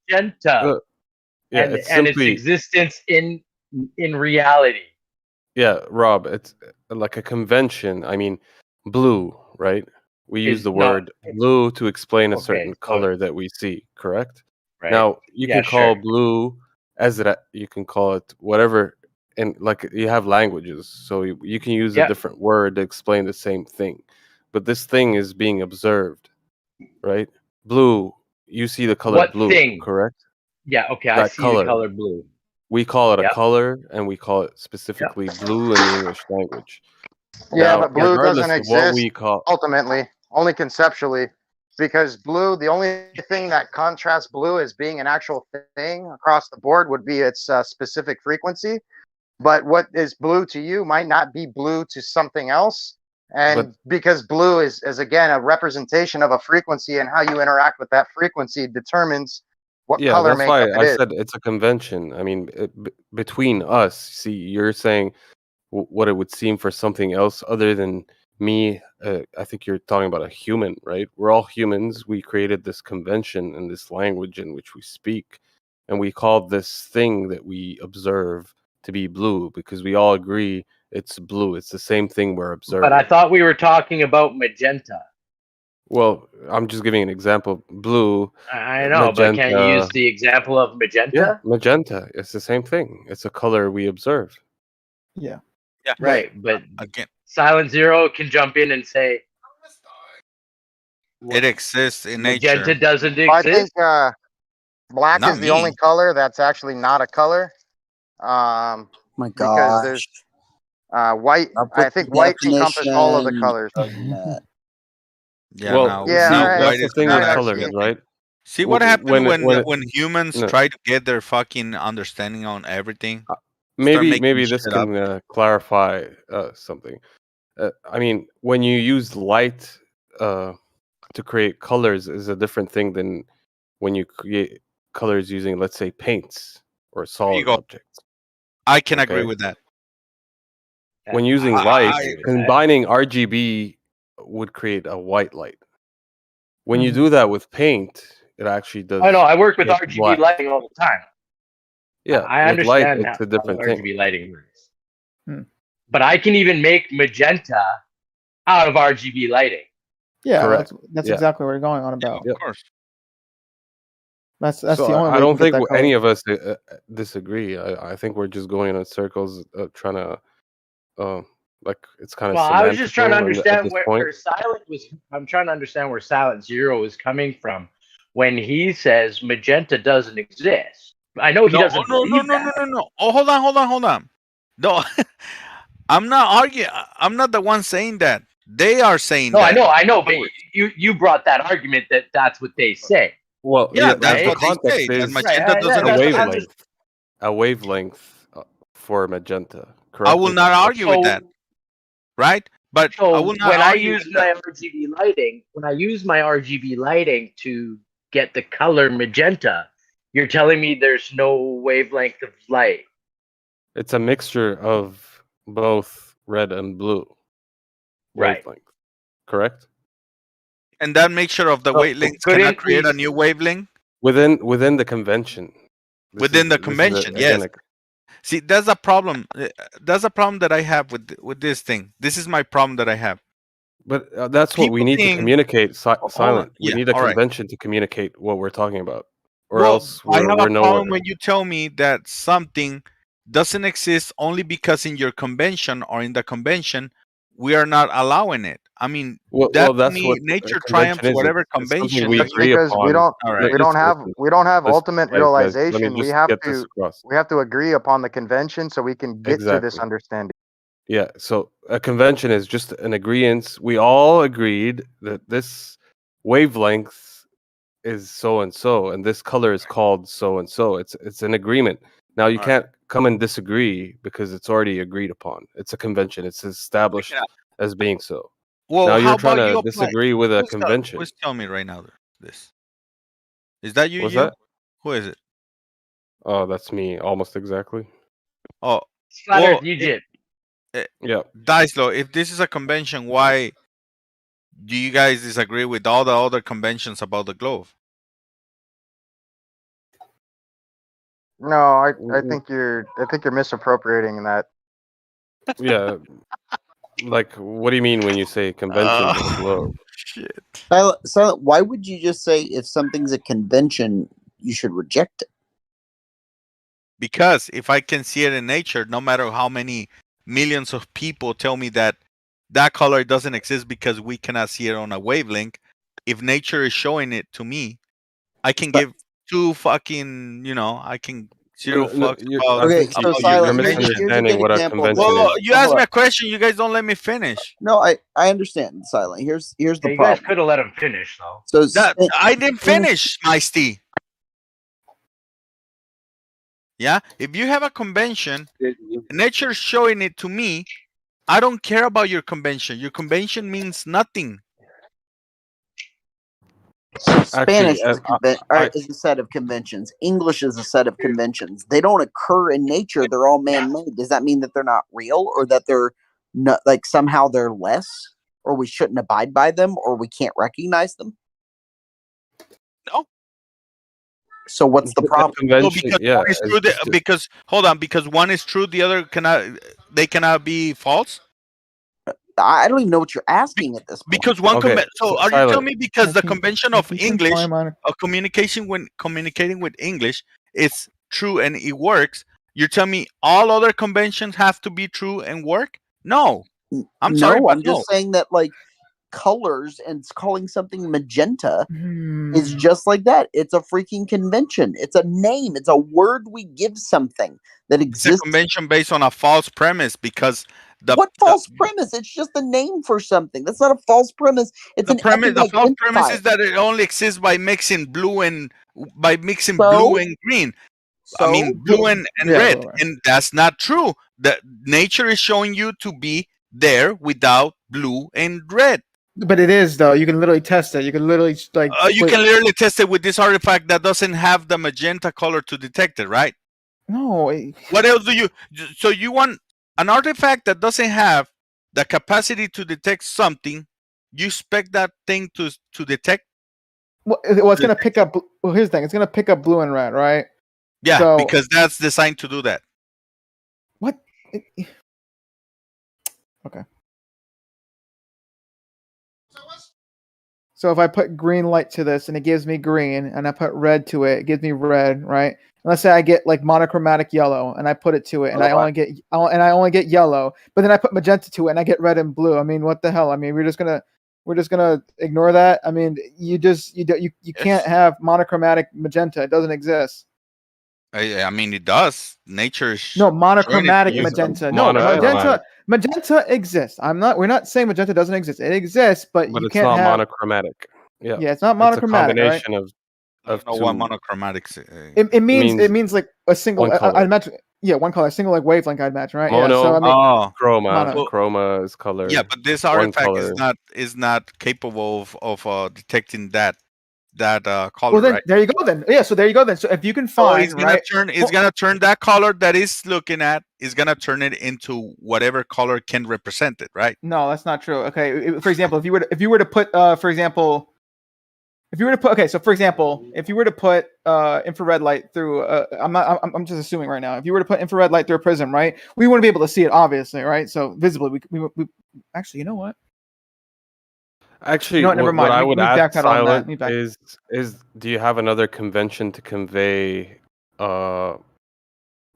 Magenta. Yeah, and, it's and its simply existence in reality. yeah, Rob. It's like a convention. I mean, blue, right? We use It's the not- word blue to explain a Okay, certain so- color that we see. Correct. Right. Now you Yeah, can call sure. blue you can call it whatever, and like you have languages, so you can use Yeah. a different word to explain the same thing. But this thing is being observed, right? Blue you see the color What blue, thing? correct? Yeah, okay, I That see the color. color blue. We call it a Yep. color, and we call it specifically blue in the English language. Yeah, Now, but blue regardless doesn't of what exist we call, ultimately, only conceptually, because blue, the only thing that contrasts blue as being an actual thing across the board would be its specific frequency. But what is blue to you might not be blue to something else. And because blue is again a representation of a frequency, and how you interact with that frequency determines what yeah, color that's why makeup I it is. said it's a convention. I mean, between us, see, you're saying what it would seem for something else other than me. I think you're talking about a human, right? We're all humans. We created this convention and this language in which we speak, and we call this thing that we observe to be blue because we all agree it's blue. It's the same thing we're observing. But I thought we were talking about magenta. Well, I'm just giving an example. Blue, I know, magenta. but can't you use the example of magenta? Yeah, magenta. It's the same thing. It's a color we observe. Yeah. Yeah. Right, but again, Silent Zero can jump in and say it exists in magenta nature. doesn't I think exist. black Not is the me. only color that's actually not a color. My Because gosh. there's white. I'll put I think the white encompasses all of the definition colors. of net. Yeah, Well, no, Yeah, see, all right. that's the is thing not with I colors, see. right? See what happened when when humans no. try to get their fucking understanding on everything. Start maybe making this shit up. can clarify something. I mean, when you use light to create colors is a different thing than when you create colors using, let's say, paints or solid go. objects. I can agree Okay? with that. When using light, combining RGB would create a white light. When you do that with paint, it actually does. I know. I work with make RGB black. lighting all the time. Yeah, I with light, understand it's how a different thing. RGB lighting works. But I can even make magenta out of RGB lighting. Yeah, Correct. that's Yeah. exactly what we're going on about. Of course. That's So the only way I you don't can get think that any color. of us disagree. I think we're just going in circles, trying to, like it's kind of. Well, I was just trying to at understand this point. where Silent was. I'm trying to understand where Silent Zero is coming from when he says magenta doesn't exist. I know he doesn't believe that. No. Oh, hold on. No, I'm not arguing. I'm not the one saying that. They are saying No, that. I know, but you brought that argument that that's what they say. Well, Yeah, the that's what they context say. That is magenta doesn't a exist. wavelength. A wavelength for magenta. Correct. I will not argue with that. Right? But I will not when I argue use with my that. RGB lighting, to get the color magenta, you're telling me there's no wavelength of light. It's a mixture of both red and blue. Right. Wavelength. Correct? And that mixture of the wavelengths cannot create a new wavelength? Within the convention. Within the convention, yes. See, that's a problem. That's a problem that I have with this thing. This is my problem that I have. But that's what we need to communicate. Silent. We need a all right. convention to communicate what we're talking about, or Well, else I have we're a nowhere. problem when you tell me that something doesn't exist only because in your convention or in the convention we are not allowing it. I mean, Well, that's me, what nature a convention triumphs is. whatever It's something convention. we That's agree because upon. we don't All right. we don't have Listen. ultimate Guys, let me realization. just We have get this to across. agree upon the convention so we can get to this Exactly. understanding. Yeah, so a convention is just an agreement. We all agreed that this wavelength is so and so, and this color is called so and so. It's an agreement. Now you can't come and disagree because it's already agreed upon. It's a convention. It's established as being so. Well, now how you're trying about you to apply? disagree with a convention. Who's telling me right now this? Is that you? What's that? Who is it? Oh, that's me, almost exactly. Oh, Flat Earth Egypt. Yeah. Dicelo, if this is a convention, why do you guys disagree with all the other conventions about the globe? No, I think you're misappropriating that. Yeah. Like, what do you mean when you say convention of the globe? Shit. Silent, why would you just say if something's a convention, you should reject it? Because if I can see it in nature, no matter how many millions of people tell me that that color doesn't exist because we cannot see it on a wavelength, if nature is showing it to me, I can give two fucking, I can zero fucks about. Okay, so Silent, here's a good example. Well, you asked me a question. You guys don't let me finish. No, I understand, Silent. Here's the You problem. guys could have let him finish, though. So I didn't finish, Meisty. Yeah, if you have a convention, nature's showing it to me. I don't care about your convention. Your convention means nothing. Spanish is a set of conventions. English is a set of conventions. They don't occur in nature. They're all man-made. Does that mean that they're not real, or that they're not, like, somehow they're less, or we shouldn't abide by them, or we can't recognize them? No. So what's the problem? No, because one is true. Because hold on, because one is true, the other cannot. They cannot be false. I don't even know what you're asking at this point. Because one so are you telling me because the convention of English of communication when communicating with English is true and it works, you're telling me all other conventions have to be true and work? No. I'm sorry, but I'm just saying that, like, colors and calling something magenta is just like that. It's a freaking convention. It's a name. It's a word we give something that exists. It's a convention based on a false premise because what false premise? It's just a name for something. That's not a false premise. It's the premise. The false premise is that it only exists by mixing blue and green. I mean blue and red, and that's not true. That nature is showing you to be there without blue and red. But it is, though. You can literally test it. You can literally you can literally test it with this artifact that doesn't have the magenta color to detect it, right? No. What else do you? So you want an artifact that doesn't have the capacity to detect something? You expect that thing to detect? Well, it's gonna pick up. Well, here's the thing. It's gonna pick up blue and red, right? Yeah, because that's designed to do that. What? Okay. So if I put green light to this and it gives me green, and I put red to it, it gives me red, right? And let's say I get like monochromatic yellow, and I put it to it, and I only get yellow, but then I put magenta to it, and I get red and blue. I mean, what the hell? I mean, we're just gonna ignore that. I mean, you can't have monochromatic magenta. It doesn't exist. I mean, it does. Nature is monochromatic magenta. No, magenta exists. We're not saying magenta doesn't exist. It exists, but you it's can't not have monochromatic. Yeah, it's not monochromatic. It's a combination right? of two. What monochromatic? It means like a single. I'd imagine. Yeah, one color, single like wavelength. I'd match, right? Mono, yeah. So I mean, chroma. Chroma is color. Yeah, but this artifact is not capable of detecting that color. Well, then right? there you go. Then so there you go. Then so if you can find, it's gonna turn that color that is looking at is gonna turn it into whatever color can represent it, right? No, that's not true. Okay, for example, if you were to put, for example, infrared light through, I'm just assuming right now. If you were to put infrared light through a prism, right, we wouldn't be able to see it, obviously, right? So visibly, we actually, you know what? Actually, never mind. What I would add, Silent, on is do you have another convention to convey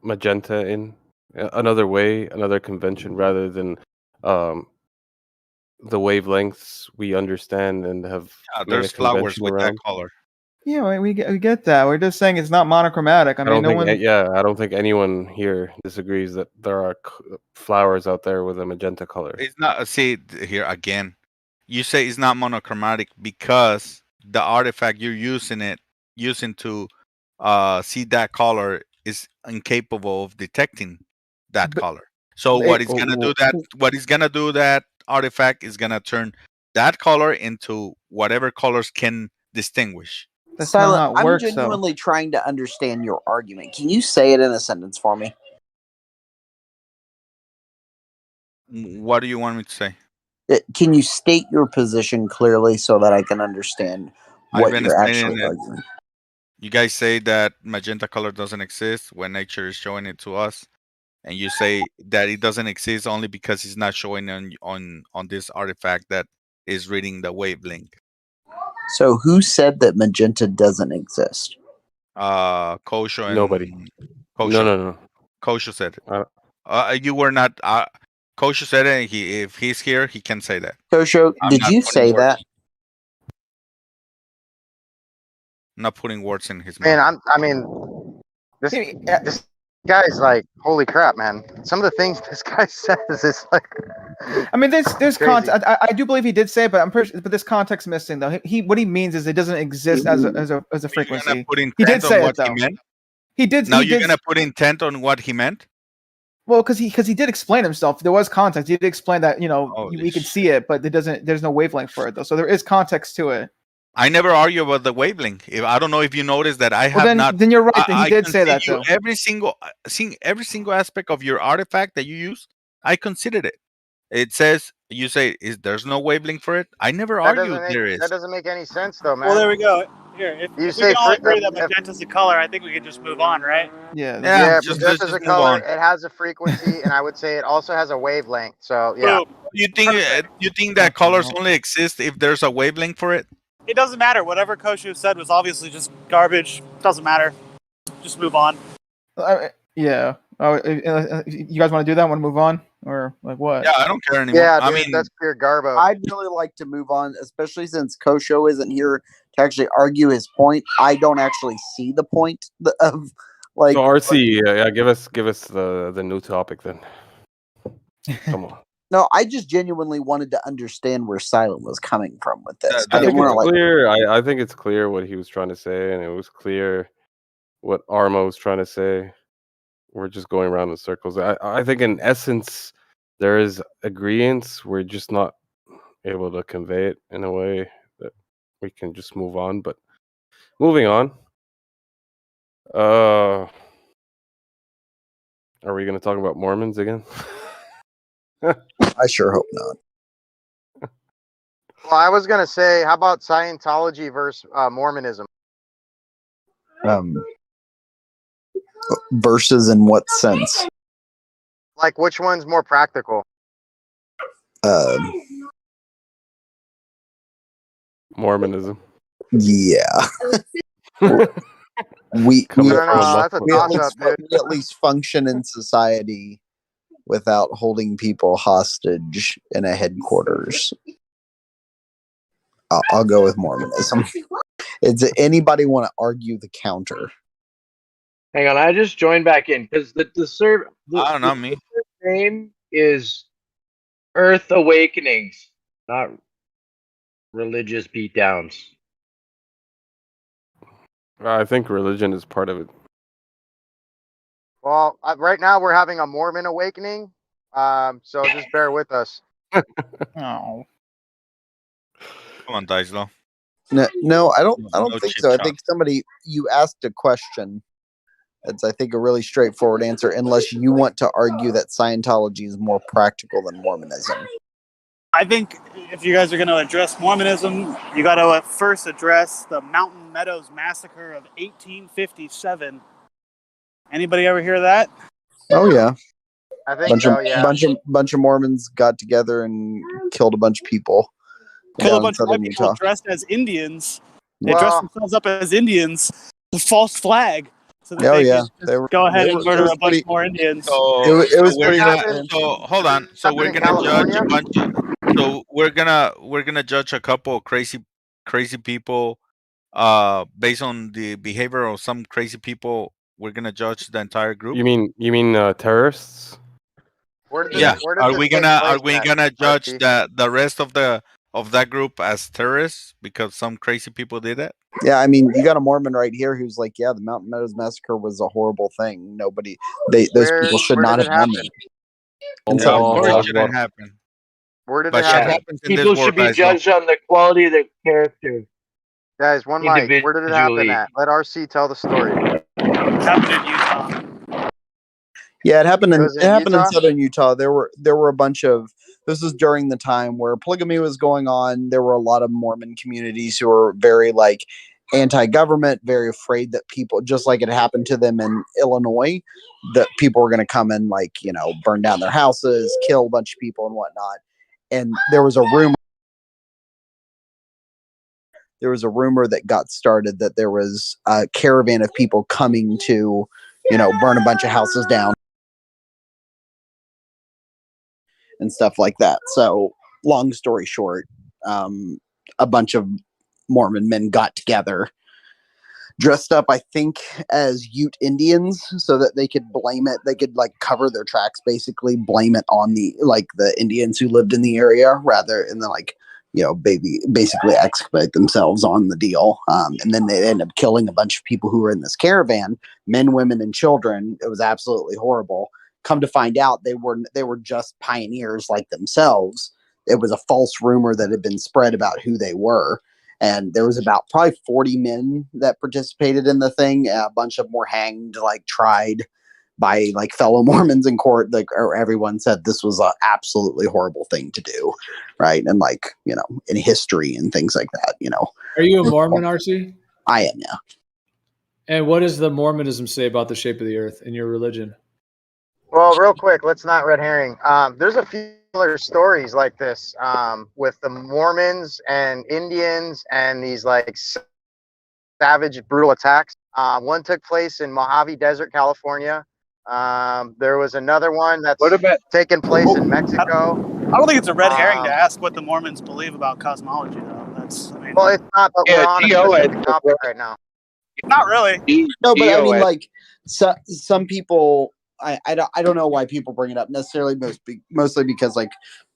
magenta in? Another convention rather than the wavelengths we understand and have. There's flowers with that color. Yeah, we get that. We're just saying it's not monochromatic. I don't think anyone here disagrees that there are flowers out there with a magenta color. It's not. See here again. You say it's not monochromatic because the artifact you're using to see that color is incapable of detecting that color. So what is gonna do that artifact is gonna turn that color into whatever colors can distinguish. That's Silent, not how it works, I'm genuinely trying to understand your argument. Can you say it in a sentence for me? What do you want me to say? Can you state your position clearly so that I can understand what you're actually arguing? You guys say that magenta color doesn't exist when nature is showing it to us, and you say that it doesn't exist only because it's not showing on this artifact that is reading the wavelength. So who said that magenta doesn't exist? Kosho and nobody. Kosho. No. Kosho said it. You were not. Kosho said it. If he's here, he can say that. Kosho, did you say that? not putting words in his Man, mouth. I mean, this guy's like, holy crap, man! Some of the things this guy says is like. I mean, there's context. I do believe he did say it, but I'm pretty sure, but this context missing though. What he means is it doesn't exist as a frequency. He did say it though. He did. Now you're gonna put intent on what he meant. Well, because he did explain himself. There was context. He did explain that we could see it, but there's no wavelength for it though. So there is context to it. I never argue about the wavelength. I don't know if you noticed that I have not. Then you're right. He did say that though. Every single aspect of your artifact that you use, I considered it. It says there's no wavelength for it. I never argued there is. That doesn't make any sense though, man. Well, there we go. Here, if we can all agree that magenta's a color, I think we can just move on, right? Yeah. Magenta's a color. It has a frequency, and I would say it also has a wavelength. So yeah. You think that colors only exist if there's a wavelength for it? It doesn't matter. Whatever Koshu said was obviously just garbage. Doesn't matter. Just move on. Yeah. Oh, you guys want to do that? Want to move on, or like what? Yeah, I don't care anymore. Yeah, dude, I mean that's pure garbo. I'd really like to move on, especially since Kosho isn't here to actually argue his point. I don't actually see the point of like. So RC, yeah, give us the new topic then. Come on. No, I just genuinely wanted to understand where Silent was coming from with this. I think it's clear. I think it's clear what he was trying to say, and it was clear what Arma was trying to say. We're just going around in circles. I think in essence there is agreement. We're just not able to convey it in a way that we can just move on. But moving on. Are we going to talk about Mormons again? I sure hope not. Well, I was gonna say, how about Scientology versus Mormonism? Versus in what sense? Like, which one's more practical? Mormonism. Yeah. we at least function in society without holding people hostage in a headquarters. I'll go with Mormonism. Does anybody want to argue the counter? Hang on, I just joined back in because the server name is Earth Awakenings, not religious beatdowns. I think religion is part of it. Well, right now we're having a Mormon awakening, so just bear with us. Oh, come on, Dyslo. No, I don't think so. I think you asked a question. It's, I think, a really straightforward answer, unless you want to argue that Scientology is more practical than Mormonism. I think if you guys are going to address Mormonism, you got to first address the Mountain Meadows Massacre of 1857. Anybody ever hear that? Oh yeah, I think bunch of Mormons got together and killed a bunch of people. Killed a bunch of people dressed as Indians. They dressed themselves up as Indians. The false flag. So that they could go ahead and murder a bunch more Indians. So hold on. So we're gonna judge a bunch. So we're gonna judge a couple of crazy people, based on the behavior of some crazy people. We're gonna judge the entire group. You mean terrorists? Yeah. Are we gonna judge the rest of that group as terrorists because some crazy people did it? Yeah, I mean, you got a Mormon right here who's like, yeah, the Mountain Meadows Massacre was a horrible thing. Those people should not have done it. And so, it shouldn't happen. Where did it happen? People should be judged on the quality of their character. Guys, one mic. Where did it happen at? Let RC tell the story. It happened in Utah. Yeah, it happened in southern Utah. There were a bunch of. This is during the time where polygamy was going on. There were a lot of Mormon communities who were very anti-government, very afraid that people, just like it happened to them in Illinois, that people were going to come and burn down their houses, kill a bunch of people and whatnot. And there was a rumor that got started that there was a caravan of people coming to, burn a bunch of houses down and stuff like that. So long story short, a bunch of Mormon men got together dressed up, I think, as Ute Indians, so that they could blame it. They could like cover their tracks, basically blame it on the Indians who lived in the area, rather than like basically excavate themselves on the deal. And then they end up killing a bunch of people who were in this caravan, men, women, and children. It was absolutely horrible. Come to find out, they were just pioneers like themselves. It was a false rumor that had been spread about who they were. And there was about probably 40 men that participated in the thing. A bunch of them were hanged, like tried by like fellow Mormons in court. Like, or everyone said this was an absolutely horrible thing to do, right? And like in history and things like that. Are you a Mormon, RC? I am, yeah. And what does the Mormonism say about the shape of the earth in your religion? Well, real quick, let's not red herring. There's a few other stories like this with the Mormons and Indians and these like savage, brutal attacks. One took place in Mojave Desert, California. There was another one that's taking place in Mexico. I don't think it's a red herring to ask what the Mormons believe about cosmology, though. Well, it's not, but we're on a specific topic right now. Not really. No, but I mean, like, some people, I don't know why people bring it up necessarily, mostly because, like,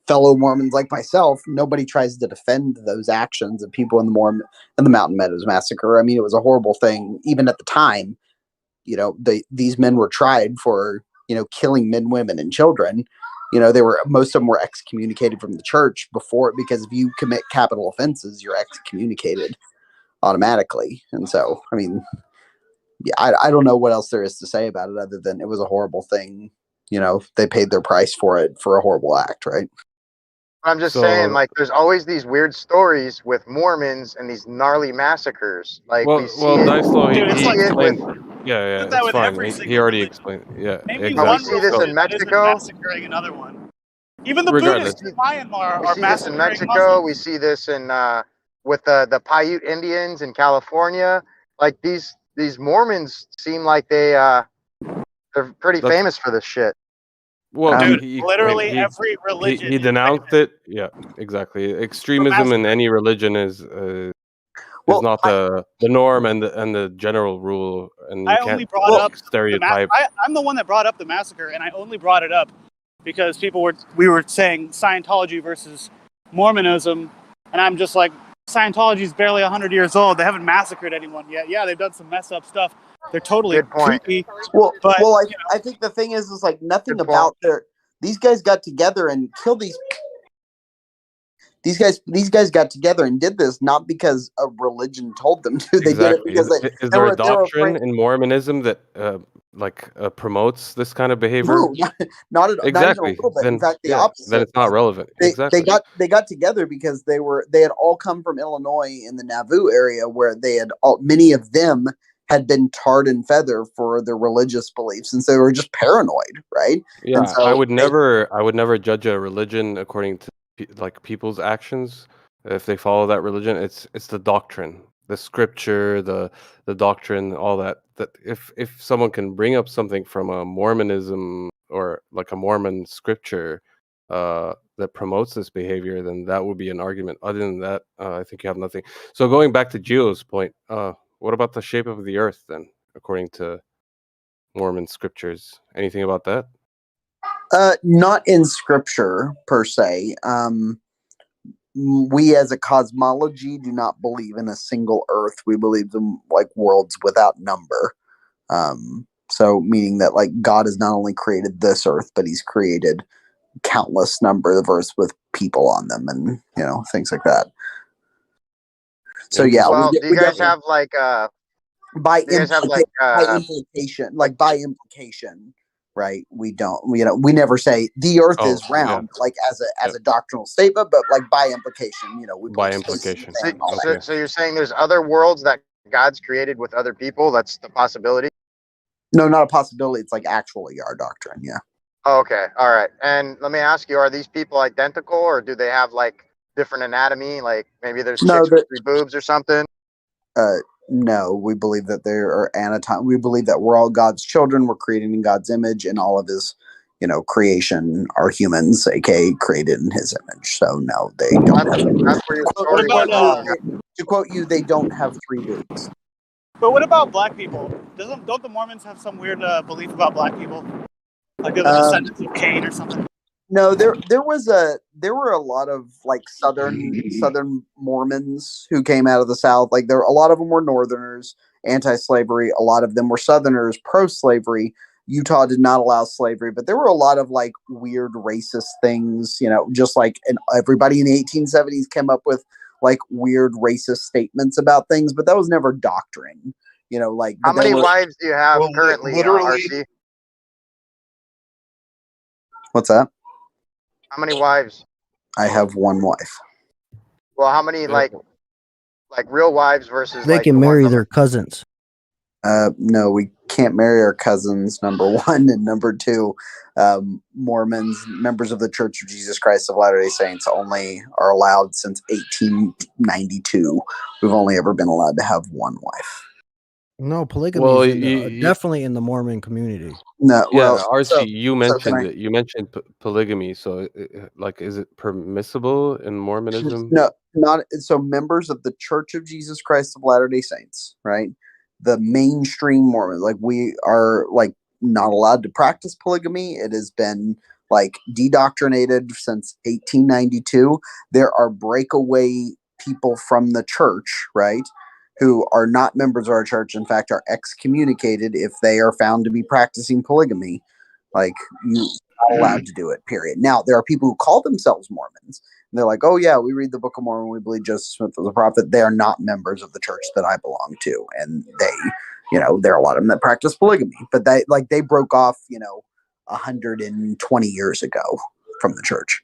fellow Mormons like myself, nobody tries to defend those actions of people in the Mountain Meadows Massacre. I mean, it was a horrible thing, even at the time. These men were tried for, killing men, women, and children. Most of them were excommunicated from the church before, because if you commit capital offenses, you're excommunicated automatically. And so, I mean, yeah, I don't know what else there is to say about it other than it was a horrible thing. They paid their price for it for a horrible act, right? I'm just saying, like, there's always these weird stories with Mormons and these gnarly massacres. Like, Well, we see it. Dicelo, Dude, he like explained. Yeah, it's fine. He already explained. Yeah, Maybe exactly. one we see this in Mexico. Massacring another one. Even the Regardless. Buddhists in Myanmar We are see this in massacring Mexico. Muslims. We see this in with the Paiute Indians in California. Like these Mormons seem like they're pretty famous for this shit. Well, Dude, literally every religion. He denounced it. Yeah, exactly. Extremism in any religion is not the norm and the general rule, and you I can't only brought up stereotype. I'm the one that brought up the massacre, and I only brought it up because we were saying Scientology versus Mormonism, and I'm just like, Scientology is barely 100 years old. They haven't massacred anyone yet. Yeah, they've done some messed up stuff. They're totally creepy. I think the thing is like nothing about these guys got together and killed these guys got together and did this not because a religion told them to. They did it because is there a doctrine in Mormonism that promotes this kind of behavior? No, not at all. Exactly. Not even a little bit. In fact, the opposite. Then it's not relevant. Exactly. They got together because they had all come from Illinois in the Nauvoo area, where many of them had been tarred and feathered for their religious beliefs, and so they were just paranoid, right? Yeah, and so I would never judge a religion according to people's actions. If they follow that religion, it's the doctrine, the scripture, the doctrine, all that. That if someone can bring up something from a Mormonism or like a Mormon scripture that promotes this behavior, then that would be an argument. Other than that, I think you have nothing. So going back to Gio's point, what about the shape of the earth then, according to Mormon scriptures? Anything about that? Not in scripture per se. We as a cosmology do not believe in a single earth. We believe in like worlds without number. So meaning that like God has not only created this earth, but he's created countless number of earths with people on them and things like that. So yeah, well, do you guys have like by implication, right? We don't, we never say the earth is round, like as a doctrinal statement, but like by implication, we by implication. So you're saying there's other worlds that God's created with other people? That's the possibility? No, not a possibility. It's like actually our doctrine. Yeah. Oh, okay. All right. And let me ask you, are these people identical, or do they have like different anatomy? Like maybe there's chicks with 3 boobs or something? No, we believe that there are we believe that we're all God's children. We're created in God's image, and all of his, creation are humans, aka created in his image. So no, they don't. That's where your story went wrong. To quote you, they don't have 3 boobs. But what about black people? Don't the Mormons have some weird belief about black people? Like they're the descendants of Cain or something? No, there were a lot of like southern Mormons who came out of the South. Like a lot of them were Northerners, anti-slavery. A lot of them were Southerners, pro-slavery. Utah did not allow slavery, but there were a lot of like weird racist things, just like, and everybody in the 1870s came up with like weird racist statements about things, but that was never doctrine, like. How many wives do you have currently, RC? What's that? How many wives? I have one wife. Well, how many like real wives versus They can marry their cousins. No, we can't marry our cousins, number one. And number two, Mormons, members of the Church of Jesus Christ of Latter-day Saints, only are allowed since 1892. We've only ever been allowed to have one wife. No, polygamy is definitely in the Mormon community. No, Yeah, well, RC, you mentioned polygamy. So, is it permissible in Mormonism? No, not so. Members of the Church of Jesus Christ of Latter-day Saints, right? The mainstream Mormon, like we are, like not allowed to practice polygamy. It has been like dedoctrinated since 1892. There are breakaway people from the church, right, who are not members of our church, in fact, are excommunicated if they are found to be practicing polygamy. Like, you're not allowed to do it, period. Now, there are people who call themselves Mormons, and they're like, oh, yeah, we read the Book of Mormon, we believe Joseph Smith was a prophet. They are not members of the church that I belong to, and there are a lot of them that practice polygamy. But they broke off, 120 years ago from the church.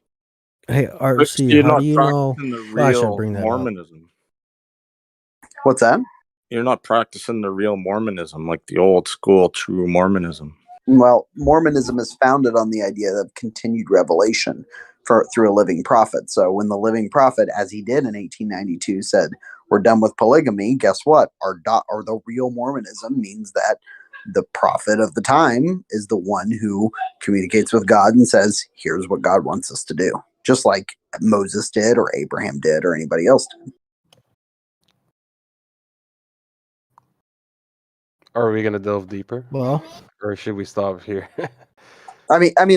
Hey, RC, you're how not do you know? practicing the I should real bring that up. Mormonism. What's that? You're not practicing the real Mormonism, like the old school true Mormonism. Well, Mormonism is founded on the idea of continued revelation through a living prophet. So when the living prophet, as he did in 1892, said, we're done with polygamy, guess what? The real Mormonism means that the prophet of the time is the one who communicates with God and says, here's what God wants us to do. Just like Moses did, or Abraham did, or anybody else did. Are we gonna delve deeper? Well, or should we stop here? I mean, I'm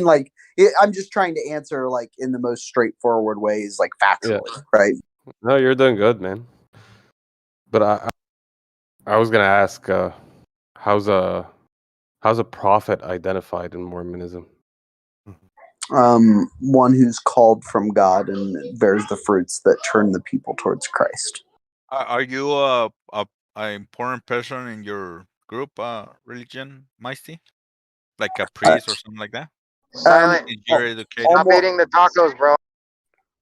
just trying to answer like in the most straightforward ways, like factually, right? No, you're doing good, man. But I was gonna ask, how's a prophet identified in Mormonism? One who's called from God and bears the fruits that turn the people towards Christ. Are you an important person in your group religion, Maisty? Like a priest or something like that? Silent. You're educated. Stop eating the tacos, bro.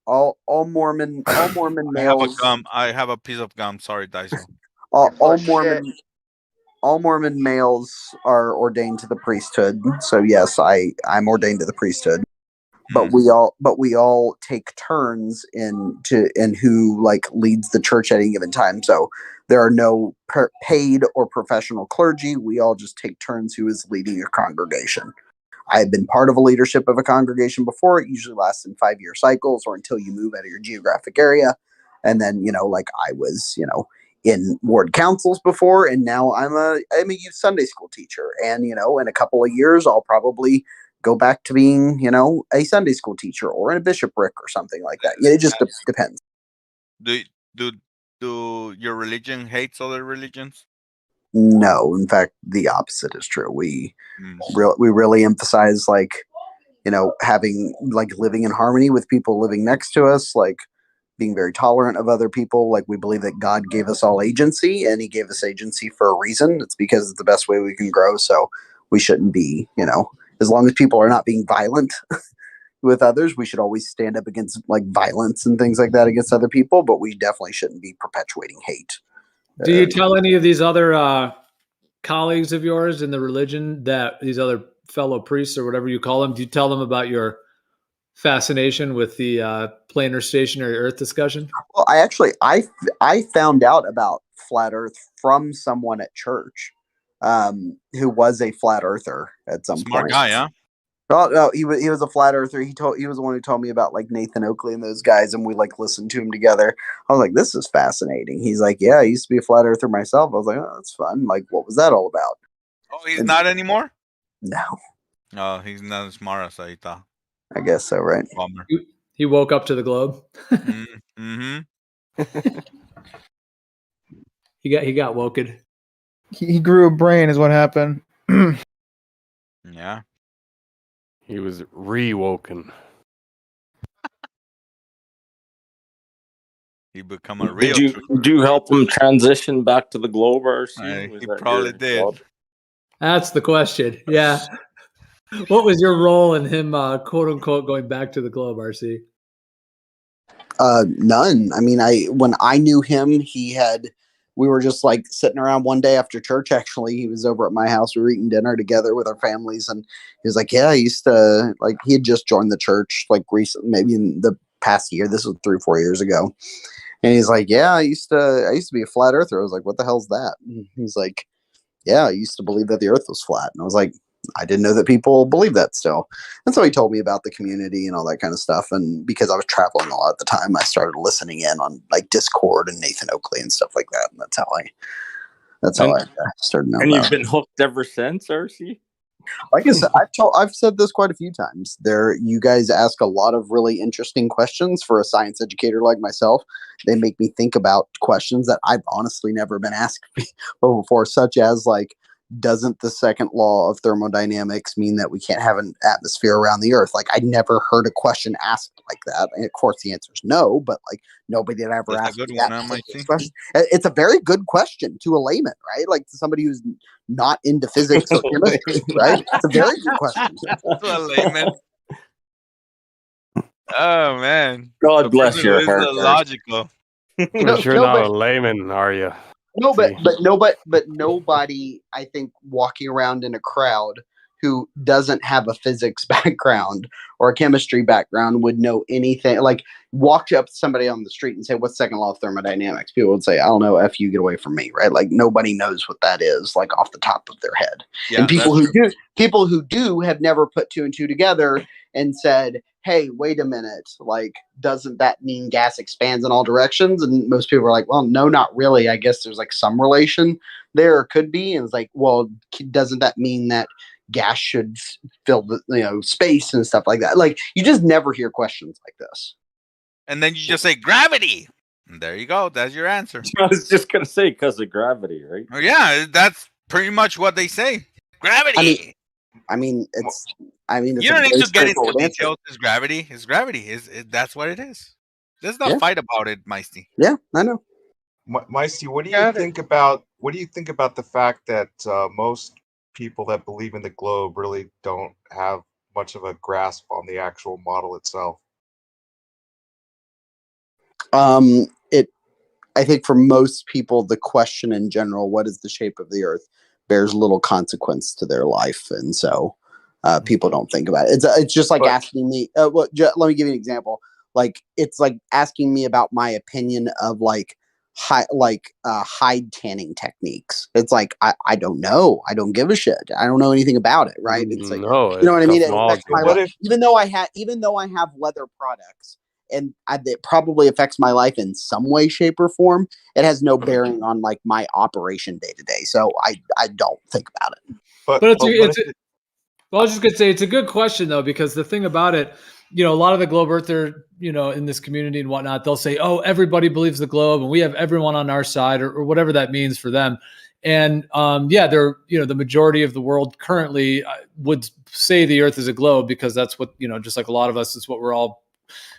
All Mormon males. I have a piece of gum. Sorry, Daiso. All Mormon males are ordained to the priesthood. So yes, I'm ordained to the priesthood. But we all take turns in who like leads the church at any given time. So there are no paid or professional clergy. We all just take turns who is leading a congregation. I have been part of a leadership of a congregation before. It usually lasts in 5-year cycles or until you move out of your geographic area. And then, like I was, in ward councils before, and now I'm a youth Sunday school teacher. And, in a couple of years, I'll probably go back to being, a Sunday school teacher or in a bishopric or something like that. It just depends. Do your religion hates other religions? No, in fact, the opposite is true. We really emphasize having living in harmony with people living next to us, being very tolerant of other people. We believe that God gave us all agency, and he gave us agency for a reason. It's because it's the best way we can grow. So we shouldn't be, as long as people are not being violent with others, we should always stand up against violence and things like that against other people, but we definitely shouldn't be perpetuating hate. Do you tell any of these other colleagues of yours in the religion, that these other fellow priests or whatever you call them, do you tell them about your fascination with the planar stationary Earth discussion? Well, I found out about flat Earth from someone at church who was a flat earther at some point. Smart guy, huh? Oh no, he was a flat earther. He was the one who told me about like Nathan Oakley and those guys, and we like listened to him together. I was like, this is fascinating. He's like, yeah, I used to be a flat earther myself. I was like, oh, that's fun. Like, what was that all about? Oh, he's not anymore? No. Oh, he's not as smart as I thought. I guess so, right? Bummer. He woke up to the globe. Mm-hmm. He got woken. He grew a brain, is what happened. Yeah. He was re-woken. He become a real. Did you help him transition back to the globe, RC? He probably did. job? That's the question. Yeah. What was your role in him, quote unquote, going back to the globe, RC? None. I mean, when I knew him, we were just like sitting around one day after church. Actually, he was over at my house. We were eating dinner together with our families, and he was like, "Yeah, I used to like." He had just joined the church like recently, maybe in the past year. This was 3 or 4 years ago, and he's like, "Yeah, I used to be a flat earther." I was like, "What the hell's that?" And he's like, "Yeah, I used to believe that the Earth was flat," and I was like, I didn't know that people believe that still. And so he told me about the community and all that kind of stuff. And because I was traveling a lot at the time, I started listening in on like Discord and Nathan Oakley and stuff like that. And that's how I started knowing. And about you've been hooked ever since, RC? Like I said, I've said this quite a few times. You guys ask a lot of really interesting questions for a science educator like myself. They make me think about questions that I've honestly never been asked before, such as like, doesn't the second law of thermodynamics mean that we can't have an atmosphere around the Earth? Like, I never heard a question asked like that. And of course, the answer is no, but like nobody had ever asked me that question. It's a very good question to a layman, right? Like to somebody who's not into physics or chemistry, right? It's a very good question. To a layman. Oh man! God bless your heart. Logical. But you're not a layman, are you? No, but nobody, I think, walking around in a crowd who doesn't have a physics background or a chemistry background would know anything. Like, walk up to somebody on the street and say, "What's second law of thermodynamics?" People would say, "I don't know. F you, get away from me." Right? Like, nobody knows what that is, like off the top of their head. Yeah, and people who do have never put 2 and 2 together and said, "Hey, wait a minute, like, doesn't that mean gas expands in all directions?" And most people are like, "Well, no, not really. I guess there's like some relation there, could be." And it's like, well, doesn't that mean that gas should fill the space and stuff like that? Like, you just never hear questions like this. And then you just say gravity. And there you go. That's your answer. I was just gonna say because of gravity, right? Yeah, that's pretty much what they say. Gravity. I mean, it's you don't need to get into details. It's gravity. It's gravity. That's what it is. There's no fight about it, Meisty. Yeah, I know. Meisty, what do you think about the fact that most people that believe in the globe really don't have much of a grasp on the actual model itself? I think for most people, the question in general, what is the shape of the Earth, bears little consequence to their life, and so people don't think about it. It's just like asking me. Let me give you an example. Like, it's like asking me about my opinion of like hide tanning techniques. It's like I don't know. I don't give a shit. I don't know anything about it. Right? It's like, you know what I mean. It affects my life. Even though I have leather products, and it probably affects my life in some way, shape, or form, it has no bearing on like my operation day to day. So I don't think about it. But I was just gonna say it's a good question though, because the thing about it, a lot of the globe earther, in this community and whatnot, they'll say, "Oh, everybody believes the globe, and we have everyone on our side," or whatever that means for them. And they're the majority of the world currently would say the Earth is a globe because that's what just like a lot of us, it's what we're all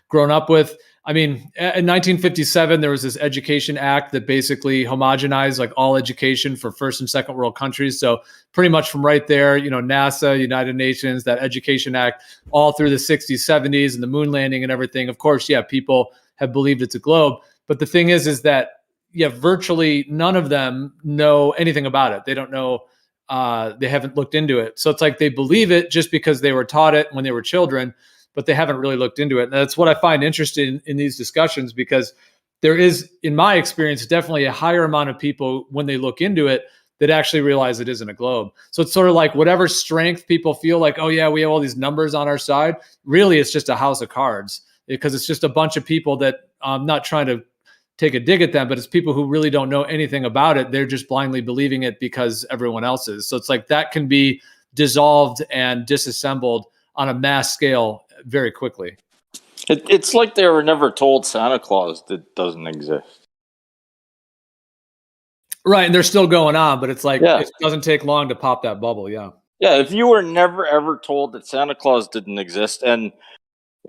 grown up with. I mean, in 1957, there was this Education Act that basically homogenized like all education for first and second world countries. So pretty much from right there, NASA, United Nations, that Education Act, all through the 60s, 70s, and the moon landing and everything. Of course, people have believed it's a globe. But the thing is that, virtually none of them know anything about it. They don't know. They haven't looked into it. So it's like they believe it just because they were taught it when they were children, but they haven't really looked into it. And that's what I find interesting in these discussions, because there is, in my experience, definitely a higher amount of people when they look into it that actually realize it isn't a globe. So it's sort of like whatever strength people feel like, oh yeah, we have all these numbers on our side. Really, it's just a house of cards, because it's just a bunch of people that I'm not trying to take a dig at them, but it's people who really don't know anything about it. They're just blindly believing it because everyone else is. So it's like that can be dissolved and disassembled on a mass scale very quickly. It's like they were never told Santa Claus that doesn't exist. Right, and they're still going on, but it's like it doesn't take long to pop that bubble. Yeah. Yeah, if you were never ever told that Santa Claus didn't exist, and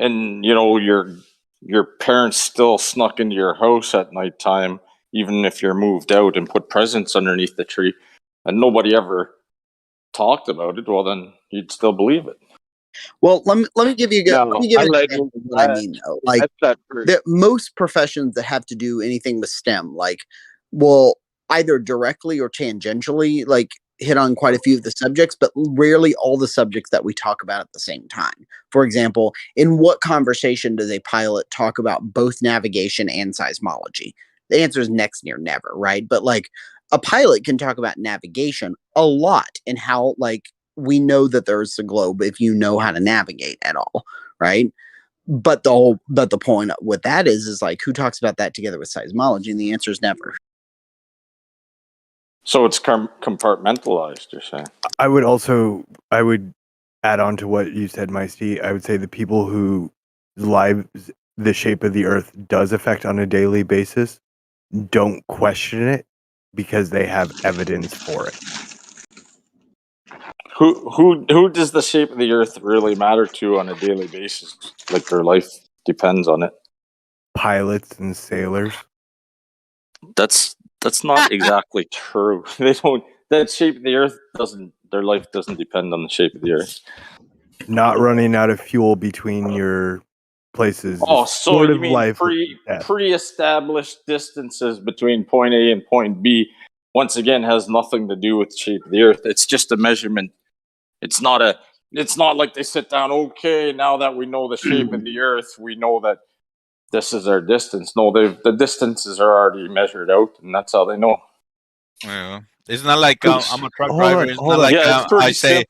you know your parents still snuck into your house at nighttime, even if you're moved out, and put presents underneath the tree, and nobody ever talked about it, well, then you'd still believe it. Well, let me give you an example of what I mean though. Like most professions that have to do anything with STEM, like, will either directly or tangentially like hit on quite a few of the subjects, but rarely all the subjects that we talk about at the same time. For example, in what conversation does a pilot talk about both navigation and seismology? The answer is next near never, right? But like a pilot can talk about navigation a lot and how like we know that there's a globe if you know how to navigate at all, right? But the point with that is like who talks about that together with seismology? And the answer is never. So it's compartmentalized, you're saying? I would add on to what you said, Meisty. I would say the people who lives the shape of the earth does affect on a daily basis don't question it because they have evidence for it. Who does the shape of the earth really matter to on a daily basis? Like their life depends on it. Pilots and sailors. That's not exactly true. They don't. That shape of the earth doesn't. Their life doesn't depend on the shape of the earth. Not running out of fuel between your places. Oh, so you mean pre-established distances between point A and point B? Once again, has nothing to do with the shape of the earth. It's just a measurement. It's not like they sit down. Okay, now that we know the shape of the earth, we know that this is our distance. No, the distances are already measured out, and that's how they know. Yeah, it's not like I'm a truck driver. It's not like I say.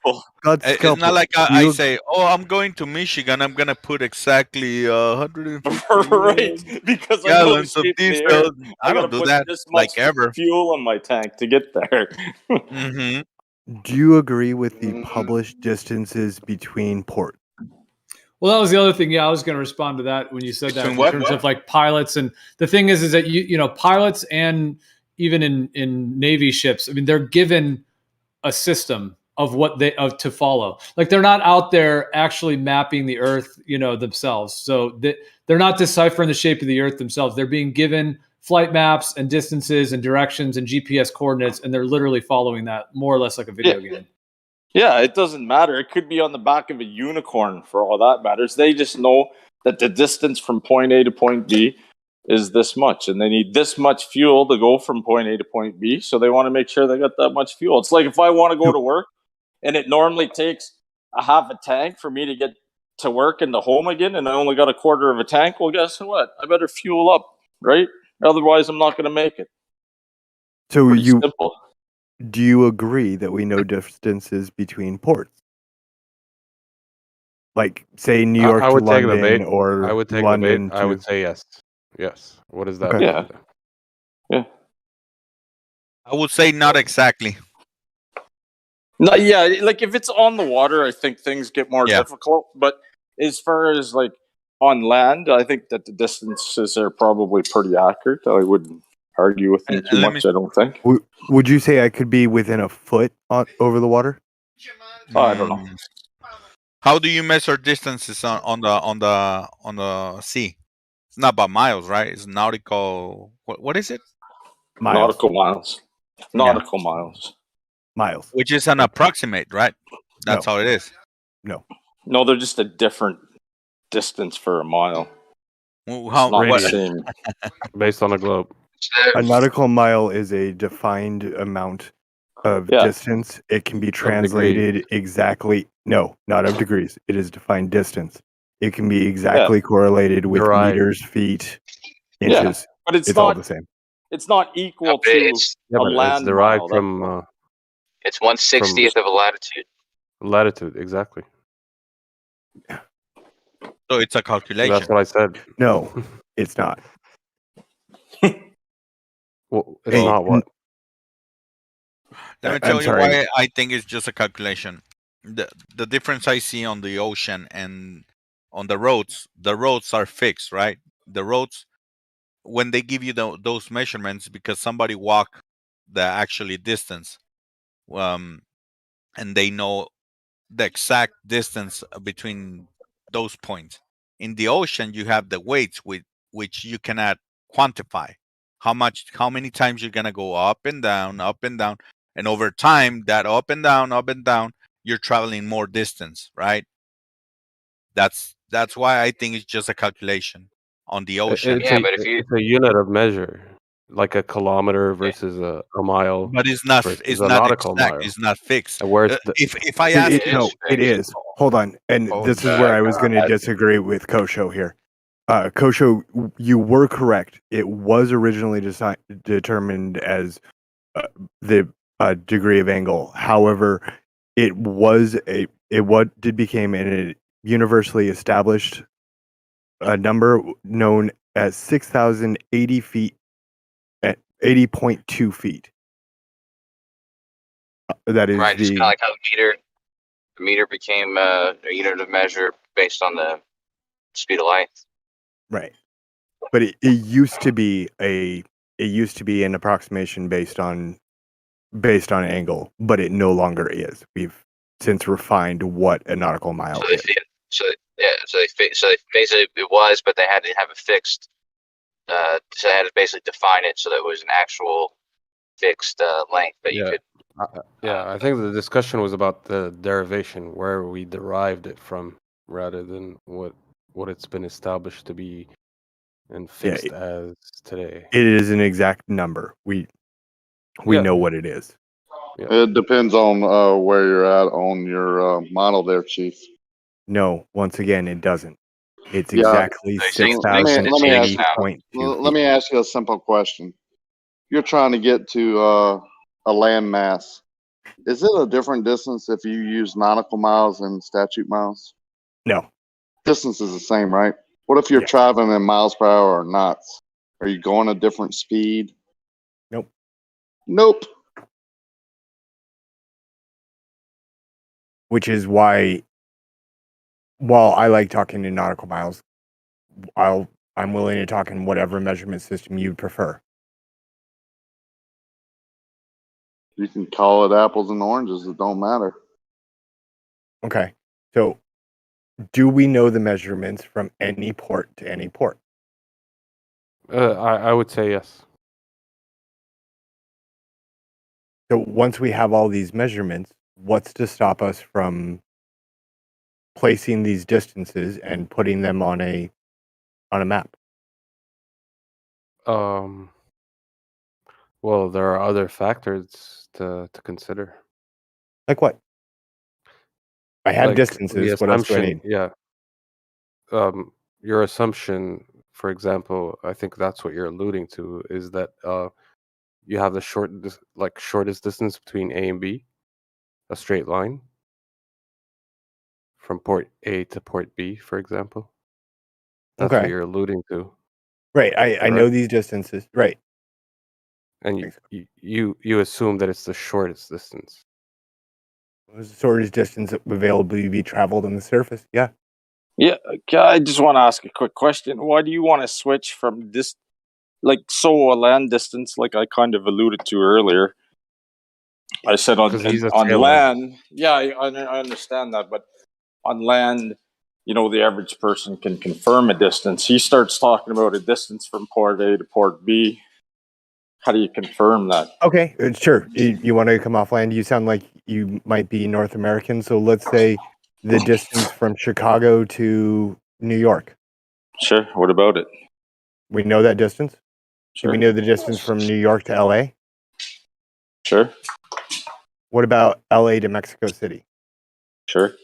It's not like I say, "Oh, I'm going to Michigan. I'm gonna put exactly 150 right because gallons of diesel." I don't do that like ever. Fuel on my tank to get there. Mm-hmm. Do you agree with the published distances between ports? Well, that was the other thing. Yeah, I was going to respond to that when you said that in terms of like pilots. And the thing is that you know pilots and even in Navy ships, I mean, they're given a system of what to follow. Like they're not out there actually mapping the Earth, you know, themselves. So they're not deciphering the shape of the Earth themselves. They're being given flight maps and distances and directions and GPS coordinates, and they're literally following that more or less like a video game. Yeah, it doesn't matter. It could be on the back of a unicorn for all that matters. They just know that the distance from point A to point B is this much, and they need this much fuel to go from point A to point B, so they want to make sure they got that much fuel. It's like if I want to go to work, and it normally takes a half a tank for me to get to work and to home again, and I only got a quarter of a tank, well, guess what? I better fuel up, right? Otherwise, I'm not going to make it. So simple. Do you agree that we know distances between ports? Like, say, New York to London, or I would take London. I would say yes. Yes. What is that? Okay. Yeah. I would say not exactly. No, yeah, like if it's on the water, I think things get more difficult. But as far as like on land, I think that the distances are probably pretty accurate. I wouldn't argue with them too much, I don't think. Would you say I could be within a foot over the water? I don't know. How do you measure distances on the sea? It's not by miles, right? It's nautical. What is it? Miles. Nautical miles. Nautical miles. Miles. Which is an approximate, right? That's how it is. No. No, they're just a different distance for a mile. How based on a globe. A nautical mile is a defined amount of distance. It can be translated exactly. No, not of degrees. It is defined distance. It can be exactly correlated with meters, feet, inches. But it's not all the same. It's not equal to it's land derived mile. from It's 1/60th of a latitude. Latitude, exactly. So it's a calculation. That's what I said. No, it's not. Well, it's not what? Let me tell you why I think it's just a calculation. The difference I see on the ocean and on the roads are fixed, right? The roads, when they give you those measurements, because somebody walked the actually distance, and they know the exact distance between those points. In the ocean, you have the weights with which you cannot quantify how many times you're gonna go up and down, and over time, that up and down, you're traveling more distance, right? That's why I think it's just a calculation on the ocean. It's a unit of measure, like a kilometer versus a mile. But it's not versus a nautical exact. mile. It's not fixed. And where's If I ask you, no, it is. Hold on, and this is where I was going to disagree with Kosho here. Kosho, you were correct. It was originally determined as the degree of angle. However, it became a universally established number known as 6,080 feet at 80.2 feet. That is right. Just the kind of like how the meter became a unit of measure based on the speed of light. right. But it used to be an approximation based on angle, but it no longer is. We've since refined what a nautical mile is. So they basically it was, but they had to have it fixed. So they had to basically define it so that it was an actual fixed length that you could. I think the discussion was about the derivation, where we derived it from, rather than what it's been established to be and fixed as today. It is an exact number. We know what it is. It depends on where you're at on your model there, Chief. No, once again, it doesn't. It's exactly 6,080.2 Let me ask you a simple question. You're trying to get to a land mass. Is it a different distance if you use nautical miles and statute miles? No. Distance is the same, right? What if you're traveling in miles per hour or knots? Are you going a different speed? Nope. Which is why, while I like talking in nautical miles, I'm willing to talk in whatever measurement system you prefer. You can call it apples and oranges. It don't matter. Okay. So, do we know the measurements from any port to any port? I would say yes. So once we have all these measurements, what's to stop us from placing these distances and putting them on a map? Well, there are other factors to consider. Like what? I have distances. What else do I need? Yeah. Your assumption, for example, I think that's what you're alluding to, is that you have the shortest distance between A and B, a straight line from port A to port B, for example. That's what you're alluding to. Right. I know these distances. Right. And you assume that it's the shortest distance. The shortest distance available to be traveled on the surface. Yeah. Yeah, I just want to ask a quick question. Why do you want to switch from this, a land distance, like I kind of alluded to earlier? I said on land, I understand that, but on land, the average person can confirm a distance. He starts talking about a distance from port A to port B. How do you confirm that? Okay, sure. You want to come off land? You sound like you might be North American, so let's say the distance from Chicago to New York. Sure. What about it? We know that distance? Sure. Do we know the distance from New York to LA? Sure. What about LA to Mexico City? Sure.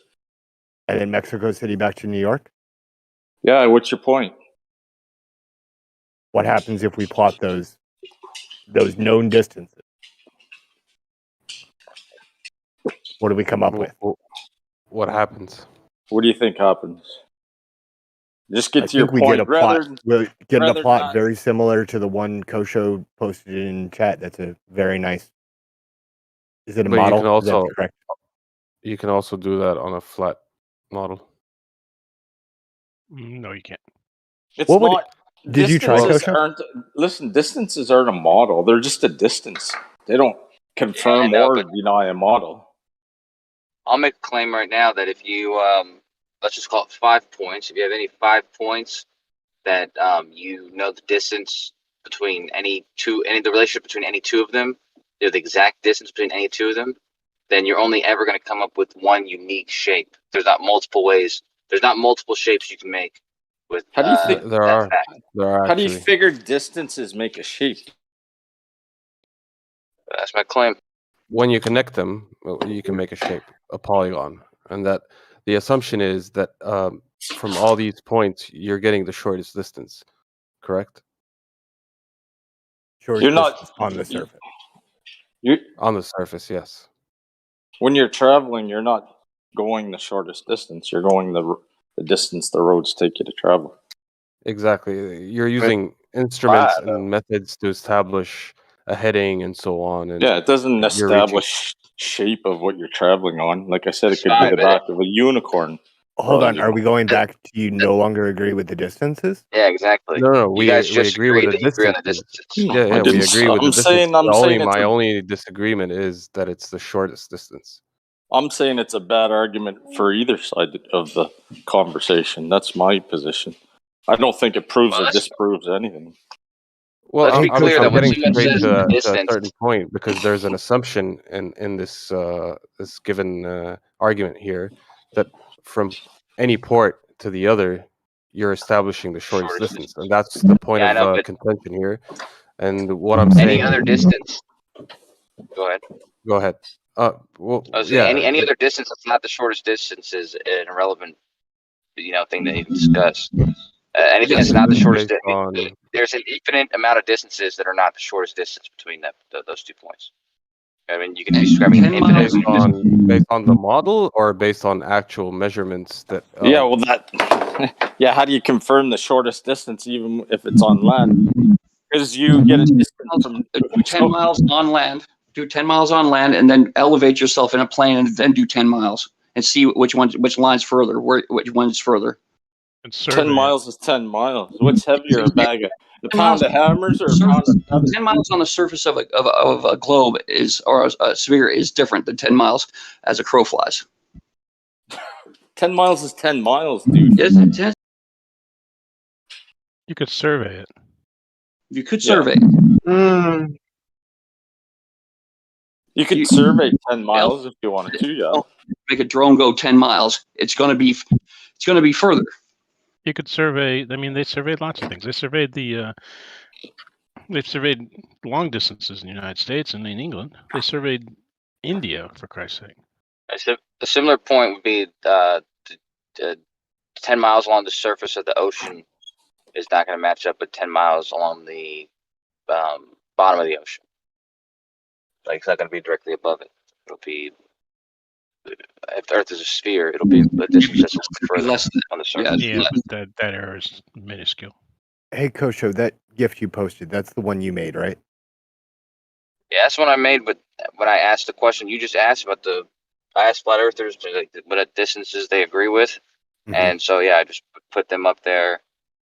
And then Mexico City back to New York? Yeah, what's your point? What happens if we plot those those known distances. What do we come up with? What happens? What do you think happens? Just get I to your think we point. get a plot. We'll get a rather plot not- very similar to the one Kosho posted in chat. That's a very nice. Is it a But model? you can Is that also correct? you can also do that on a flat model. No, you can't. It's What would not. Did you try distances Kosho? aren't. Listen, distances aren't a model. They're just a distance. They don't confirm Yeah, I know, or but- deny a model. I'll make a claim right now that if you let's just call it 5 points. If you have any 5 points that you know the distance between the relationship between any two of them, you know the exact distance between any two of them, then you're only ever going to come up with one unique shape. There's not multiple ways. There's not multiple shapes you can make with. How do you think There are How do you actually. figure distances make a shape? That's my claim. When you connect them, you can make a shape, a polygon, and that the assumption is that from all these points, you're getting the shortest distance. Correct? Shortest You're not- distance on the surface. On the surface, yes. When you're traveling, you're not going the shortest distance. You're going the distance the roads take you to travel. Exactly. You're using instruments and methods to establish a heading and so on. And Yeah, it doesn't you're reaching- establish shape of what you're traveling on. Like I said, it could fine, be the but back of a unicorn. Hold on. Are we going back to you no longer agree with the distances? Yeah, exactly. No, You we guys just agree with the that you agree on the distances. distances. Yeah, I we didn't- agree with I'm the distance. saying- I'm saying it's my a- only disagreement is that it's the shortest distance. I'm saying it's a bad argument for either side of the conversation. That's my position. I don't think it proves or disproves anything. Well, Let's be clear that when getting someone straight says to a distance- certain point because there's an assumption in this this given argument here that from any port to the other, you're establishing the shortest distance, and that's the point Yeah, I of know, but- contention here. And what I'm saying, Any other distance. Go ahead. Go ahead. Well, I was saying yeah, any other distance that's not the shortest distance is an irrelevant, thing to even discuss. Anything that's not the shortest based distance, there's an infinite amount of distances that are not the shortest distance between those 2 points. I mean, you can be describing an infinite. based on the model or based on actual measurements that. Yeah, well, yeah. How do you confirm the shortest distance, even if it's on land? Because you get a distance from 10 miles on land. Do 10 miles on land, and then elevate yourself in a plane, and then do 10 miles, and see which line's further, which one's further. 10 miles is 10 miles. What's heavier, a pound of hammers or a pound of feathers? 10 miles on the surface of a globe or a sphere is different than 10 miles as a crow flies. 10 miles is 10 miles, dude. Yes, it- You could survey it. You could survey. You could survey 10 miles if you wanted to, yeah. Make a drone go 10 miles. It's going to be further. You could survey. I mean, they surveyed lots of things. They surveyed they've surveyed long distances in the United States and in England. They surveyed India, for Christ's sake. A similar point would be 10 miles along the surface of the ocean is not going to match up with 10 miles along the bottom of the ocean. Like, it's not going to be directly above it. It'll be, if the Earth is a sphere, it'll be a distance that's further on the surface. Yeah, but that error is minuscule. Hey, Kosho, that gift you posted, that's the one you made, right? Yeah, that's what I made. But when I asked the question you just asked about I asked flat earthers like what distances they agree with, and so yeah, I just put them up there,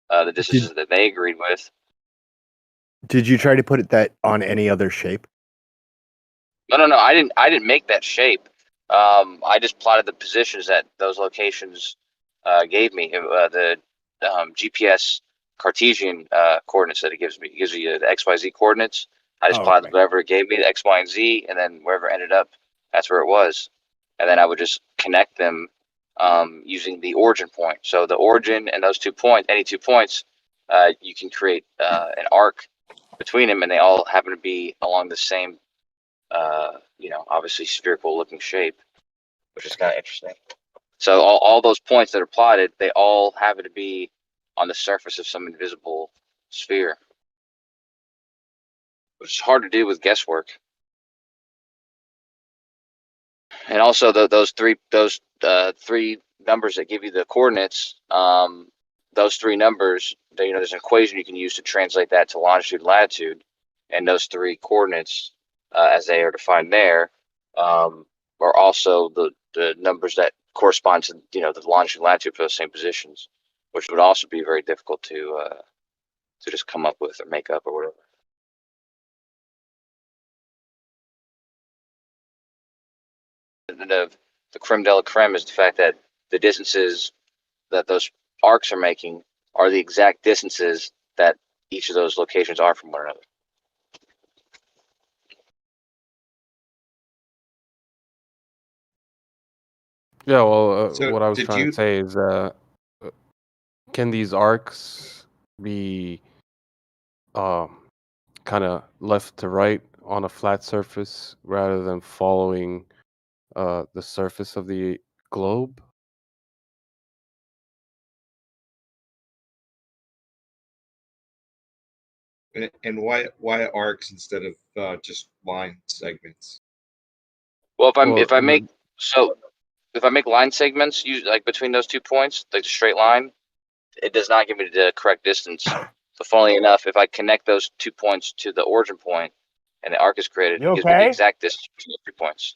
the distances that they agreed with. Did you try to put that on any other shape? No. I didn't make that shape. I just plotted the positions that those locations gave me. The GPS Cartesian coordinates that it gives me. It gives you the XYZ coordinates. I just plotted whatever it gave me, the X, Y, and Z, and then wherever it ended up, that's where it was. And then I would just connect them using the origin point. So the origin and those 2 points, any 2 points, you can create an arc between them, and they all happen to be along the same, obviously spherical looking shape, which is kind of interesting. So all those points that are plotted, they all happen to be on the surface of some invisible sphere. which is hard to do with guesswork. And also those three numbers that give you the coordinates, those three numbers, there's an equation you can use to translate that to longitude and latitude, and those three coordinates, as they are defined there, are also the numbers that correspond to the longitude and latitude for those same positions, which would also be very difficult to just come up with or make up or whatever. The creme de la creme is the fact that the distances that those arcs are making are the exact distances that each of those locations are from one another. Yeah, well, So what I was did trying you? to say is, can these arcs be kind of left to right on a flat surface rather than following the surface of the globe? And why arcs instead of just line segments? Well, if I make line segments like between those 2 points, like the straight line, it does not give me the correct distance. So funnily enough, if I connect those 2 points to the origin point and the arc is created, it gives me the exact distance between the 3 points.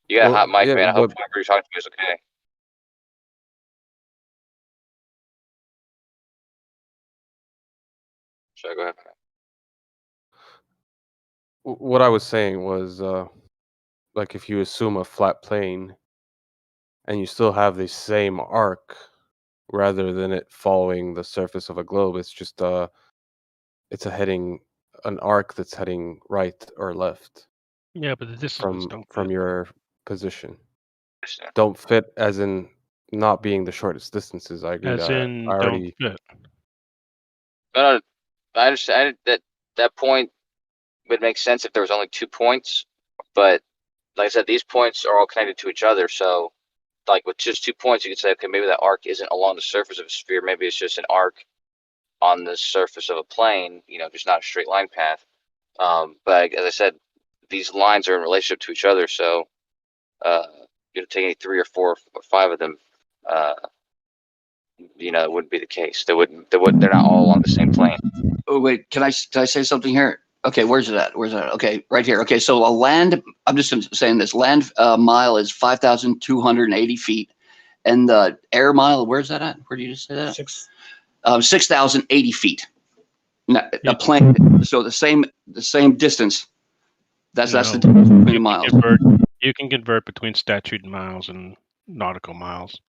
You got a hot mic, man. I hope whoever you're talking to is okay. Should I go ahead? What I was saying was, like if you assume a flat plane and you still have the same arc rather than it following the surface of a globe, it's just it's an arc that's heading right or left. Yeah, but the distances don't from fit. your position. Don't fit as in not being the shortest distances. I agree As that in, I don't already fit. No, I understand that point would make sense if there was only 2 points, but like I said, these points are all connected to each other. So, like with just 2 points, you could say, okay, maybe that arc isn't along the surface of a sphere. Maybe it's just an arc on the surface of a plane. Just not a straight line path. But as I said, these lines are in relationship to each other. So, taking 3 or 4 or 5 of them, it wouldn't be the case. They're not all along the same plane. Oh wait, can I say something here? Okay, where's it at? Okay, right here. Okay, so a land. I'm just saying this land mile is 5,280 feet, and the air mile. Where's that at? Where did you just say that? 6,080 feet. Now, a plane. So the same distance. That's the difference between miles. You can convert between statute miles and nautical miles.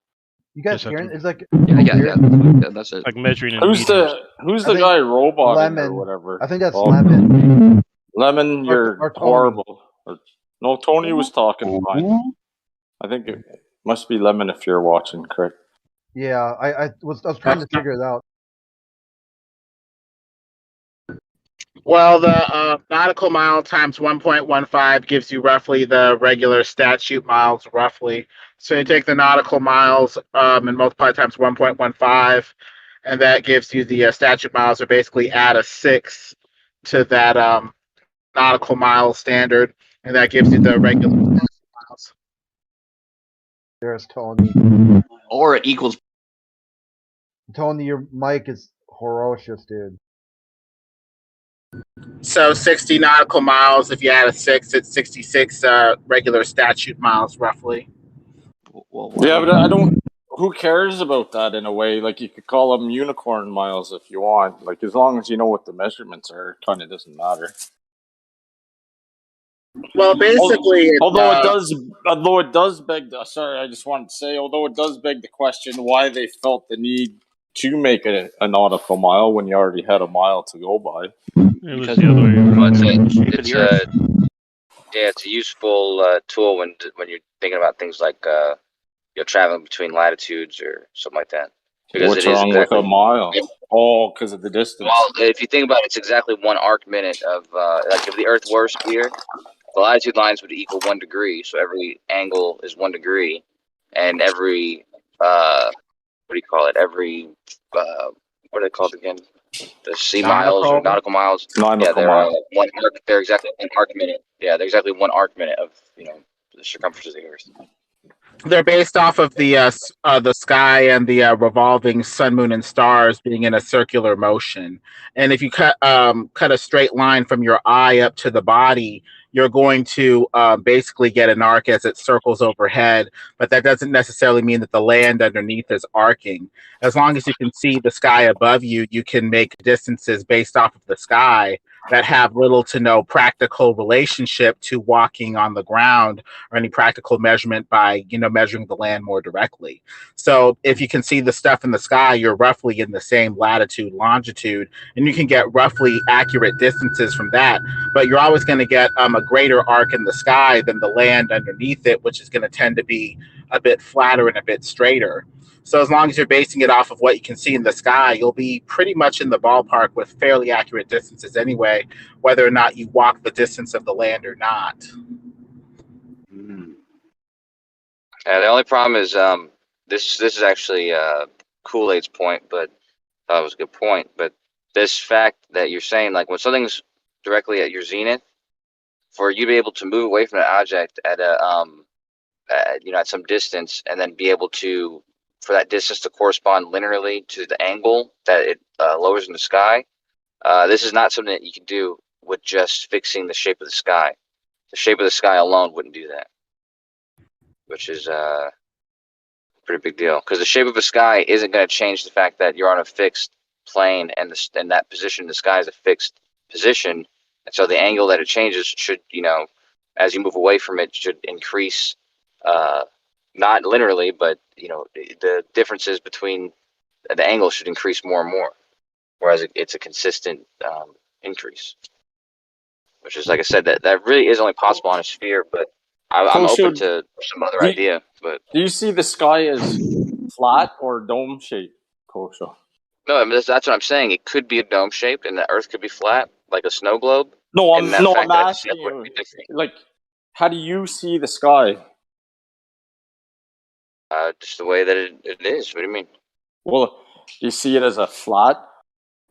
You guys hearing? It's like yeah, that's it. Like measuring in Who's meters. the guy roboting Lemon. or whatever? I think that's Lemon. Lemon, you're or Tony. horrible. No, Tony was talking fine. I think it must be Lemon if you're watching, correct? Yeah, I was trying to figure it out. Well, the nautical mile times 1.15 gives you roughly the regular statute miles, roughly. So you take the nautical miles and multiply times 1.15, and that gives you the statute miles, or basically add a 6 to that nautical mile standard, and that gives you the regular miles. There's Tony. Or it equals. Tony, your mic is ferocious, dude. So 60 nautical miles, if you add a 6, it's 66 regular statute miles, roughly. Yeah, but I don't. Who cares about that in a way? Like, you could call them unicorn miles if you want. Like, as long as you know what the measurements are, it kind of doesn't matter. Well, basically, although it does beg. Sorry, I just wanted to say, although it does beg the question why they felt the need to make it a nautical mile when you already had a mile to go by. Because the other way around. It's a useful tool when you're thinking about things like traveling between latitudes or something like that. Because What's it is wrong exactly with a mile? Oh, because of the distance. Well, if you think about it, it's exactly 1 arc minute of like if the Earth were a sphere, the latitude lines would equal 1 degree. So every angle is 1 degree, and every what do you call it? Every what are they called again? The sea miles or nautical miles. Yeah, they're one arc. They're exactly one arc minute. Yeah, they're exactly one arc minute of the circumference of the Earth. They're based off of the sky and the revolving sun, moon, and stars being in a circular motion. And if you cut a straight line from your eye up to the body, you're going to basically get an arc as it circles overhead. But that doesn't necessarily mean that the land underneath is arcing. As long as you can see the sky above you, you can make distances based off of the sky that have little to no practical relationship to walking on the ground or any practical measurement by measuring the land more directly. So if you can see the stuff in the sky, you're roughly in the same latitude, longitude, and you can get roughly accurate distances from that. But you're always going to get a greater arc in the sky than the land underneath it, which is going to tend to be a bit flatter and a bit straighter. So as long as you're basing it off of what you can see in the sky, you'll be pretty much in the ballpark with fairly accurate distances anyway, whether or not you walk the distance of the land or not. The only problem is this is actually Kool-Aid's point, but I thought it was a good point. But this fact that you're saying, like when something's directly at your zenith, for you to be able to move away from an object at at some distance, and then be able to for that distance to correspond linearly to the angle that it lowers in the sky, this is not something that you can do with just fixing the shape of the sky. The shape of the sky alone wouldn't do that, which is a pretty big deal, because the shape of the sky isn't going to change the fact that you're on a fixed plane, and that position in the sky is a fixed position, and so the angle that it changes should, as you move away from it, should increase, not linearly, but the differences between the angle should increase more and more, whereas it's a consistent increase, which is, like I said, that really is only possible on a sphere, but I'm open to some other idea. But do you see the sky as flat or dome shaped, Kosho? No, I mean, that's what I'm saying. It could be a dome shaped, and the Earth could be flat, like a snow globe. No, I'm asking you, like, how do you see the sky? Just the way that it is. What do you mean? Well, do you see it as a flat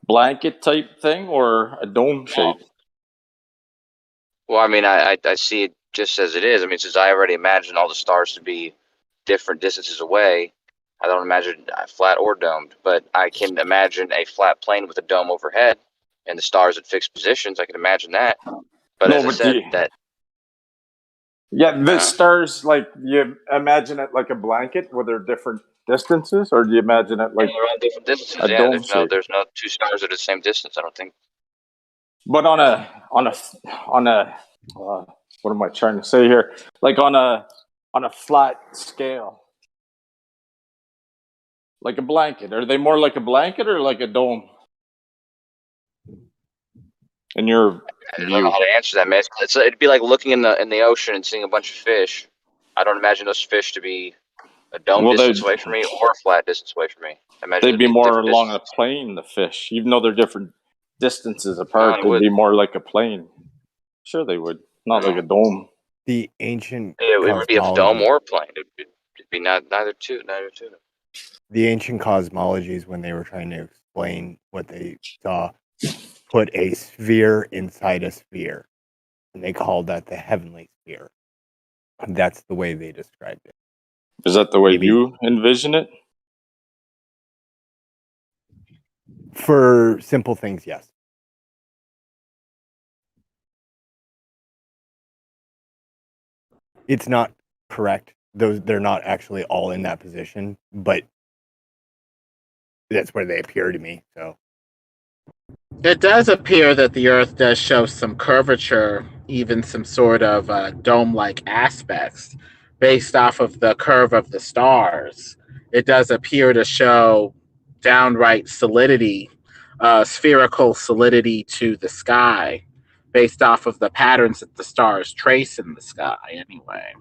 blanket type thing or a dome shape? Well, I mean, I see it just as it is. I mean, since I already imagine all the stars to be different distances away, I don't imagine flat or domed, but I can imagine a flat plane with a dome overhead and the stars at fixed positions. I can imagine that. But as I said, the stars, like, you imagine it like a blanket where they're different distances, or do you imagine it like they're all different distances? a dome shape? There's no two stars at the same distance, I don't think. But on a what am I trying to say here? Like on a flat scale, like a blanket. Are they more like a blanket or like a dome? In your I don't know how to answer that, man. It'd be like looking in the ocean and seeing a bunch of fish. I don't imagine those fish to be a dome distance away from me or a flat distance away from me. I imagine they'd be more along a plane, the fish, even though they're different distances apart. They'd be more like a plane. Sure, they would. Not like a dome. The ancient it would be a dome or a plane. It'd be neither two. The ancient cosmologies, when they were trying to explain what they saw, put a sphere inside a sphere, and they called that the heavenly sphere. That's the way they described it. Is that the way you envision it? For simple things, yes. It's not correct. They're not actually all in that position, but that's where they appear to me. So it does appear that the Earth does show some curvature, even some sort of dome-like aspects based off of the curve of the stars. It does appear to show downright solidity, spherical solidity to the sky based off of the patterns that the stars trace in the sky anyway.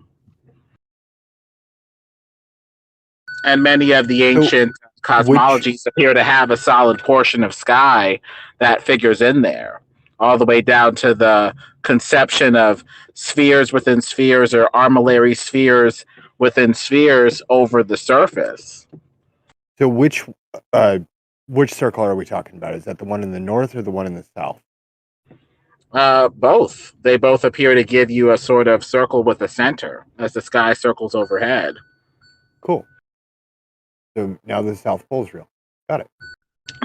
And many of the ancient cosmologies appear to have a solid portion of sky that figures in there, all the way down to the conception of spheres within spheres or armillary spheres within spheres over the surface. So which Which circle are we talking about? Is that the one in the north or the one in the south? Both. They both appear to give you a sort of circle with a center as the sky circles overhead. Cool. So now the South Pole's real. Got it.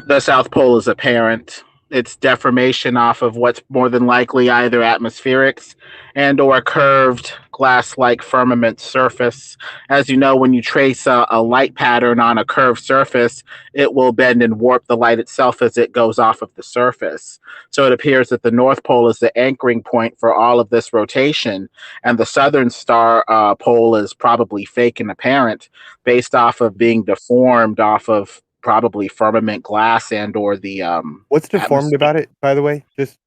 The South Pole is apparent. It's deformation off of what's more than likely either atmospherics and or a curved glass-like firmament surface. As you know, when you trace a light pattern on a curved surface, it will bend and warp the light itself as it goes off of the surface. So it appears that the North Pole is the anchoring point for all of this rotation, and the southern star pole is probably fake and apparent based off of being deformed off of probably firmament glass and or the what's deformed about it, by the way? Just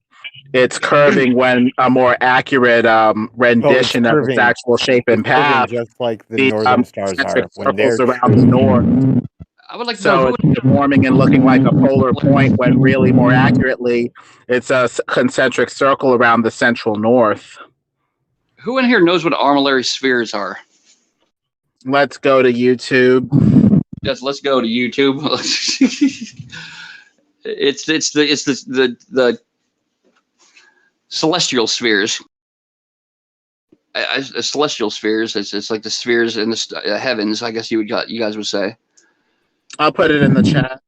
it's curving when a more accurate rendition of its actual shape and path, just like the northern stars are when they're around the north. I would like to so know it's deforming and looking like a polar point when really more accurately it's a concentric circle around the central north. who in here knows what armillary spheres are? Let's go to YouTube. Yes, let's go to YouTube. it's the celestial spheres. Celestial spheres. It's like the spheres in the heavens. I guess you guys would say. I'll put it in the chat.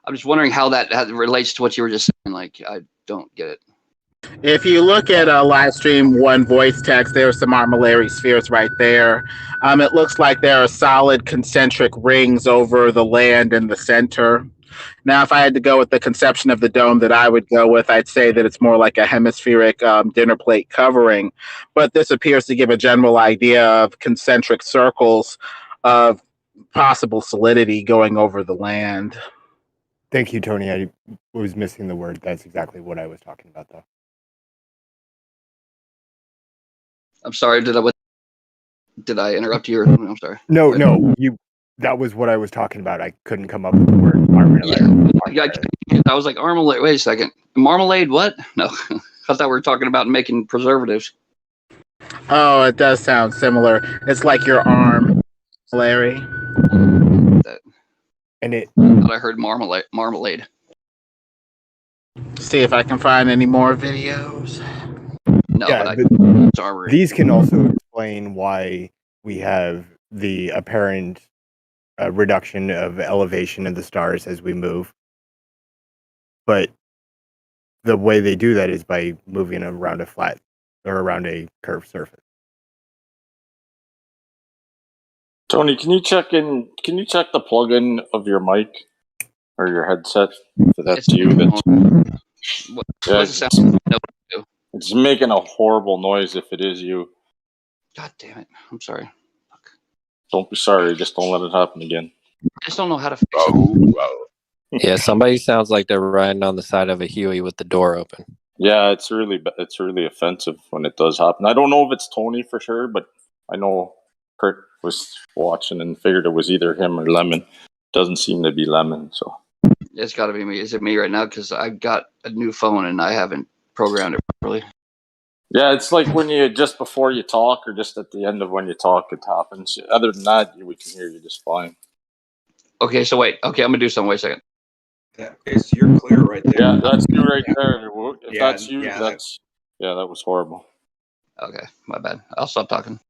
I'm just wondering how that relates to what you were just saying. Like, I don't get it. If you look at a live stream one voice text, there's some armillary spheres right there. It looks like there are solid concentric rings over the land in the center. Now, if I had to go with the conception of the dome that I would go with, I'd say that it's more like a hemispheric dinner plate covering. But this appears to give a general idea of concentric circles of possible solidity going over the land. Thank you, Tony. I was missing the word. That's exactly what I was talking about, though. I'm sorry. Did I interrupt you? I'm sorry. No. That was what I was talking about. I couldn't come up with the word. I was like, marmalade. Wait a second. Marmalade? What? No. I thought we were talking about making preservatives. Oh, it does sound similar. It's like your arm, Larry. And it. I thought I heard marmalade. See if I can find any more videos. No, yeah, but these can also explain why we have the apparent reduction of elevation of the stars as we move. But the way they do that is by moving around a flat or around a curved surface. Tony, can you check the plug-in of your mic or your headset? If that's you. It's making a horrible noise if it is you. God damn it. I'm sorry. Don't be sorry. Just don't let it happen again. I just don't know how to fix it. Yeah, somebody sounds like they're riding on the side of a Huey with the door open. Yeah, it's really offensive when it does happen. I don't know if it's Tony for sure, but I know Kurt was watching and figured it was either him or Lemon. Doesn't seem to be Lemon, so. It's got to be me. Is it me right now? Because I got a new phone and I haven't programmed it properly. Yeah, it's like when you just before you talk or just at the end of when you talk, it happens. Other than that, we can hear you just fine. Okay, so wait. Okay, I'm gonna do something. Wait a second. Yeah, so you're clear right there. Yeah, that's you right there. If Yeah, that's you, yeah, that was horrible. Okay, my bad. I'll stop talking.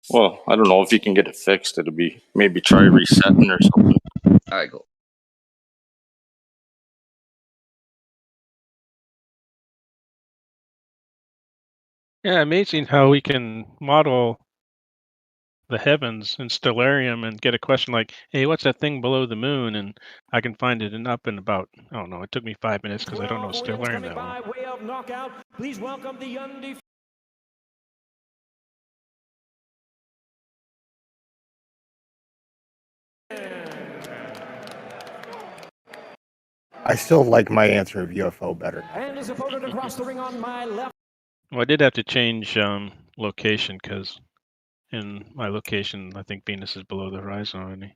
Well, I don't know if you can get it fixed. It'll be maybe try resetting or something. All right, cool. Yeah, amazing how we can model the heavens in Stellarium and get a question like, hey, what's that thing below the moon? And I can find it in about, I don't know, it took me 5 minutes because I don't know Stellarium that well. Way of knockout, please welcome the undefeated. I still like my answer of UFO better. And his opponent across the ring on my left. Well, I did have to change location because in my location, I think Venus is below the horizon already.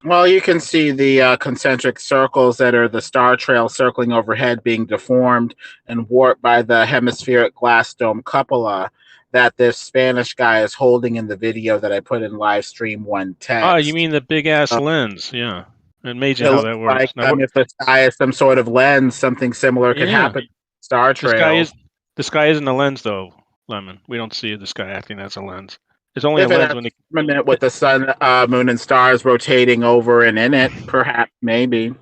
Well, you can see the concentric circles that are the star trail circling overhead being deformed and warped by the hemispheric glass dome cupola that this Spanish guy is holding in the video that I put in Livestream 110. Oh, you mean the big ass lens? Yeah. Amazing It how looks that works. like if the sky is some sort of lens, something similar could Yeah. happen. Star trails. The sky isn't a lens though, Lemon. We don't see the sky acting as a lens. It's only If a it lens has when it. a minute with the sun, moon, and stars rotating over and in it, perhaps, maybe.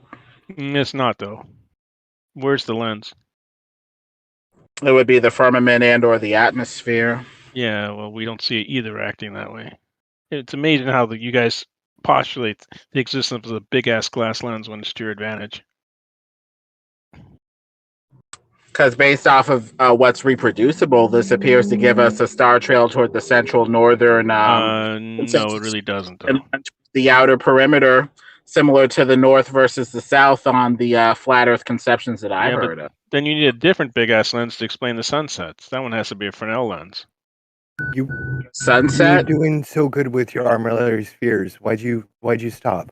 It's not though. Where's the lens? It would be the firmament and or the atmosphere. Yeah, well, we don't see it either acting that way. It's amazing how you guys postulate the existence of a big ass glass lens when it's to your advantage. Because based off of what's reproducible, this appears to give us a star trail toward the central northern. No, it really doesn't. Though. And the outer perimeter, similar to the north versus the south on the flat Earth conceptions that I heard of. Then you need a different big ass lens to explain the sunsets. That one has to be a Fresnel lens. You sunset. You were doing so good with your armillary spheres. Why'd you stop?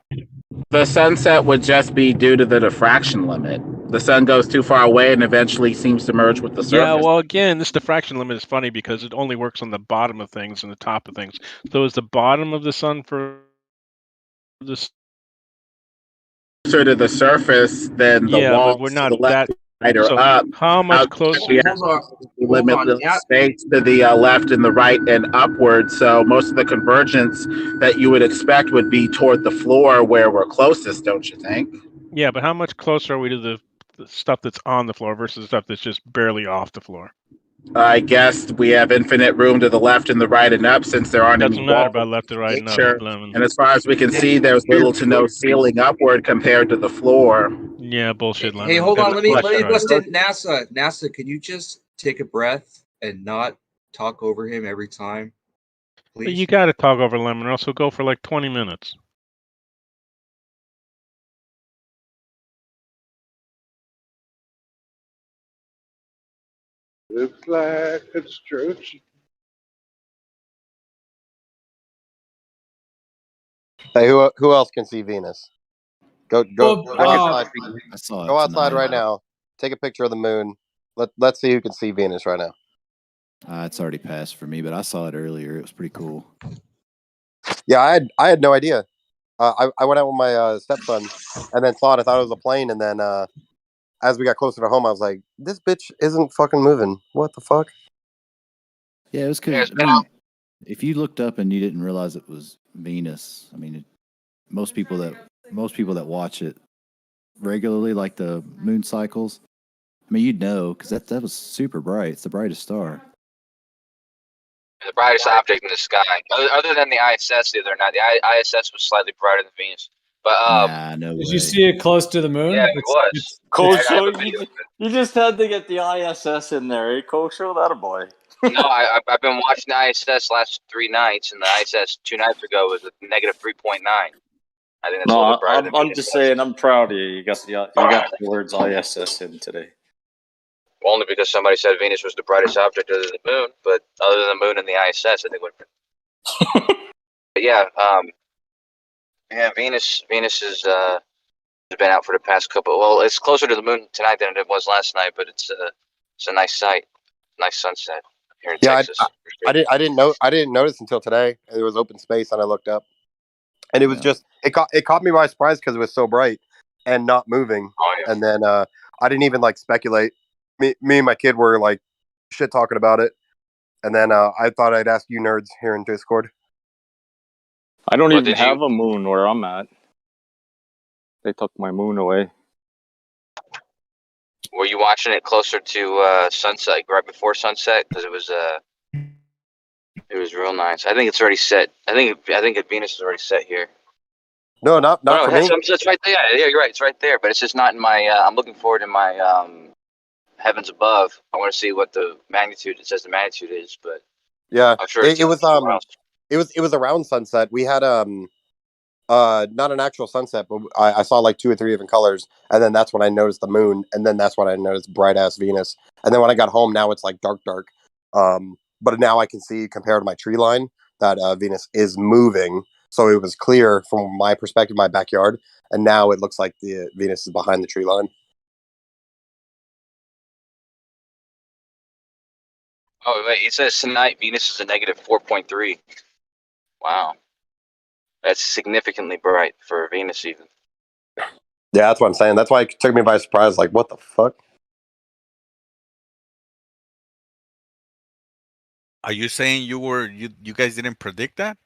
The sunset would just be due to the diffraction limit. The sun goes too far away and eventually seems to merge with the surface. Yeah, well, again, this diffraction limit is funny because it only works on the bottom of things and the top of things. So is the bottom of the sun for this closer to the surface than the wall? But we're not to the left, that. right or So up. how much closer? We limit the space to the left and the right and upward. So most of the convergence that you would expect would be toward the floor where we're closest, don't you think? Yeah, but how much closer are we to the stuff that's on the floor versus the stuff that's just barely off the floor? I guess we have infinite room to the left and the right and up since there aren't any Doesn't matter walls about left to right and up. and as far as we can see, there's little to no ceiling upward compared to the floor. Yeah, bullshit. Hey, hold on. Let me bust in. NASA, can you just take a breath and not talk over him every time? But you got to talk over Lemon, or else he'll go for like 20 minutes. Looks like construction. Hey, who else can see Venus? Go outside. I saw it Go outside tonight. right now. Take a picture of the moon. Let's see who can see Venus right now. It's already passed for me, but I saw it earlier. It was pretty cool. Yeah, I had no idea. I went out with my stepson and then saw it. I thought it was a plane, and then as we got closer to home, I was like, "This bitch isn't fucking moving. What the fuck?" Yeah, it was because I mean, if you looked up and you didn't realize it was Venus, I mean, most people that watch it regularly, like the moon cycles, I mean, you'd know because that was super bright. It's the brightest star. The brightest object in the sky, other than the ISS the other night. The ISS was slightly brighter than Venus, but no Did you see it close to the moon? Yeah, it was. Kosho, you just had to get the ISS in there, eh, Kosho? That a boy. No, I've been watching the ISS last 3 nights, and the ISS 2 nights ago was a negative 3.9. I think that's a little bit brighter than I'm Venus. just saying, I'm proud of you. You got the words ISS in today. Only because somebody said Venus was the brightest object other than the moon, but other than the moon and the ISS, I think would. But yeah, Venus has been out for the past couple. Well, it's closer to the moon tonight than it was last night, but it's a nice sight, nice sunset here in Texas. I didn't notice until today. There was open space, and I looked up, and it was just it caught me by surprise because it was so bright and not moving. Oh, yeah. And then I didn't even speculate. Me and my kid were shit talking about it, and then I thought I'd ask you nerds here in Discord. I don't even have a moon where I'm at. They took my moon away. Were you watching it closer to sunset, like right before sunset? Because it was real nice. I think it's already set. I think Venus is already set here. No, not for me. It's right there. Yeah, you're right. It's right there, but it's just not in my. I'm looking forward to my heavens above. I want to see what the magnitude. It says the magnitude is, but yeah, I'm sure it was around sunset. We had not an actual sunset, but I saw 2 or 3 different colors, and then that's when I noticed the moon, and then that's when I noticed bright ass Venus, and then when I got home, now it's dark. But now I can see compared to my tree line that Venus is moving, so it was clear from my perspective, my backyard, and now it looks like the Venus is behind the tree line. Oh wait, it says tonight Venus is a negative 4.3. Wow, that's significantly bright for Venus even. Yeah, that's what I'm saying. That's why it took me by surprise. Like, what the fuck? Are you saying you guys didn't predict that?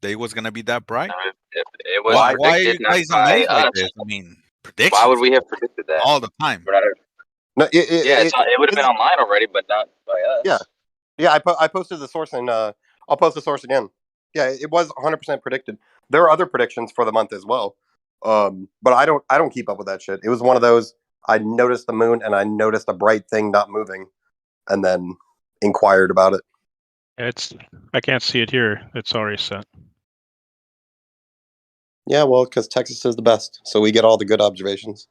That it was gonna be that bright? It was Why are predicted you not guys by amazed like us. this? I mean, Why predictions would we have predicted that? all the time. We're not, No, it would have been online already, but not by us. Yeah, yeah. I posted the source, and I'll post the source again. Yeah, it was 100% predicted. There are other predictions for the month as well, but I don't keep up with that shit. It was one of those. I noticed the moon, and I noticed a bright thing not moving, and then inquired about it. I can't see it here. It's already set. Yeah, well, because Texas is the best, so we get all the good observations.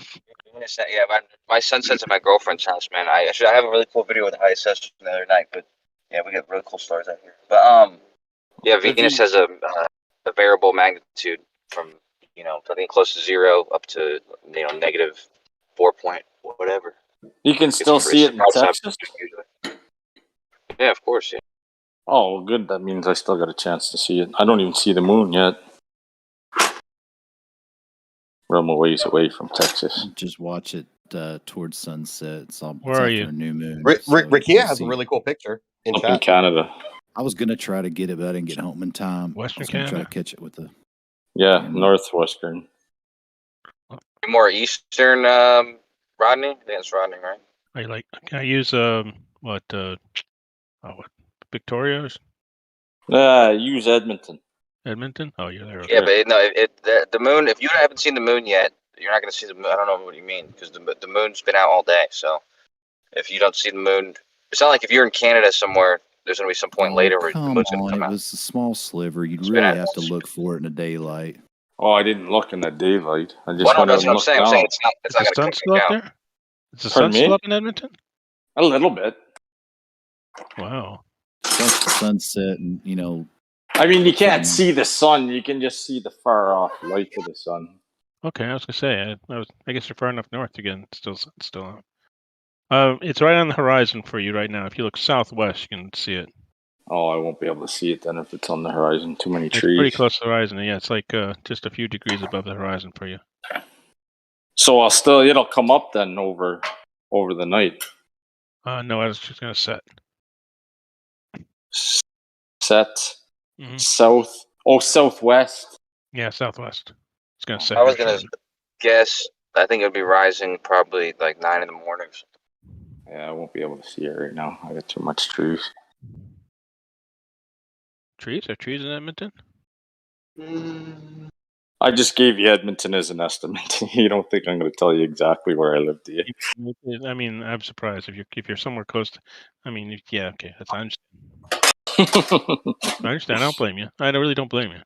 Yeah, my sunset's at my girlfriend's house, man. I have a really cool video with the ISS the other night, but yeah, we get really cool stars out here. But yeah, Venus has a variable magnitude from I think close to 0 up to negative 4 point whatever. You can still see it in Texas? Yeah, of course. Yeah. Oh, good. That means I still got a chance to see it. I don't even see the moon yet. I'm a ways away from Texas. Just watch it towards sunset. It's Where are you? A new moon. Rikia has a really cool picture in Up chat. in Canada. I was gonna try to get it, but I didn't get home in time. Western I was gonna try Canada? to catch it with the. Yeah, northwestern. More eastern, Rodney. I think it's Rodney, right? Can I use what Victoria's? Use Edmonton. Edmonton? Oh, you're there. Okay. Yeah, but no, the moon. If you haven't seen the moon yet, you're not going to see the moon. I don't know what you mean because the moon's been out all day. So if you don't see the moon, it's not like if you're in Canada somewhere. There's going to be some point later where the moon's going to come It out. was a small sliver. You'd It's really been have to look for it in the daylight. Oh, I didn't look in the daylight. I just Well, no, went that's out what I'm and saying. looked I'm saying down. it's not Is the going sun to still up out. there? Is the Pardon sun still me? up in Edmonton? A little bit. Wow. Watch the sunset, and I mean, you can't see the sun. You can just see the far off light of the sun. Okay, I was gonna say I guess you're far enough north to get still out. It's right on the horizon for you right now. If you look southwest, you can see it. Oh, I won't be able to see it then if it's on the horizon. Too many It's trees. pretty close to the horizon. Yeah, it's like just a few degrees above the horizon for you. So it'll come up then over the night. No, I was just gonna set. Set Mhm. southwest. Yeah, southwest. It's gonna set. I was here going to shortly. guess. I think it would be rising probably like 9 in the morning. Yeah, I won't be able to see it right now. I got too much trees. Trees? Are trees in Edmonton? I just gave you Edmonton as an estimate. You don't think I'm going to tell you exactly where I live, do you? I mean, I'm surprised if you're somewhere close to. I mean, yeah, okay, that's I understand. I understand. I don't blame you. I really don't blame you.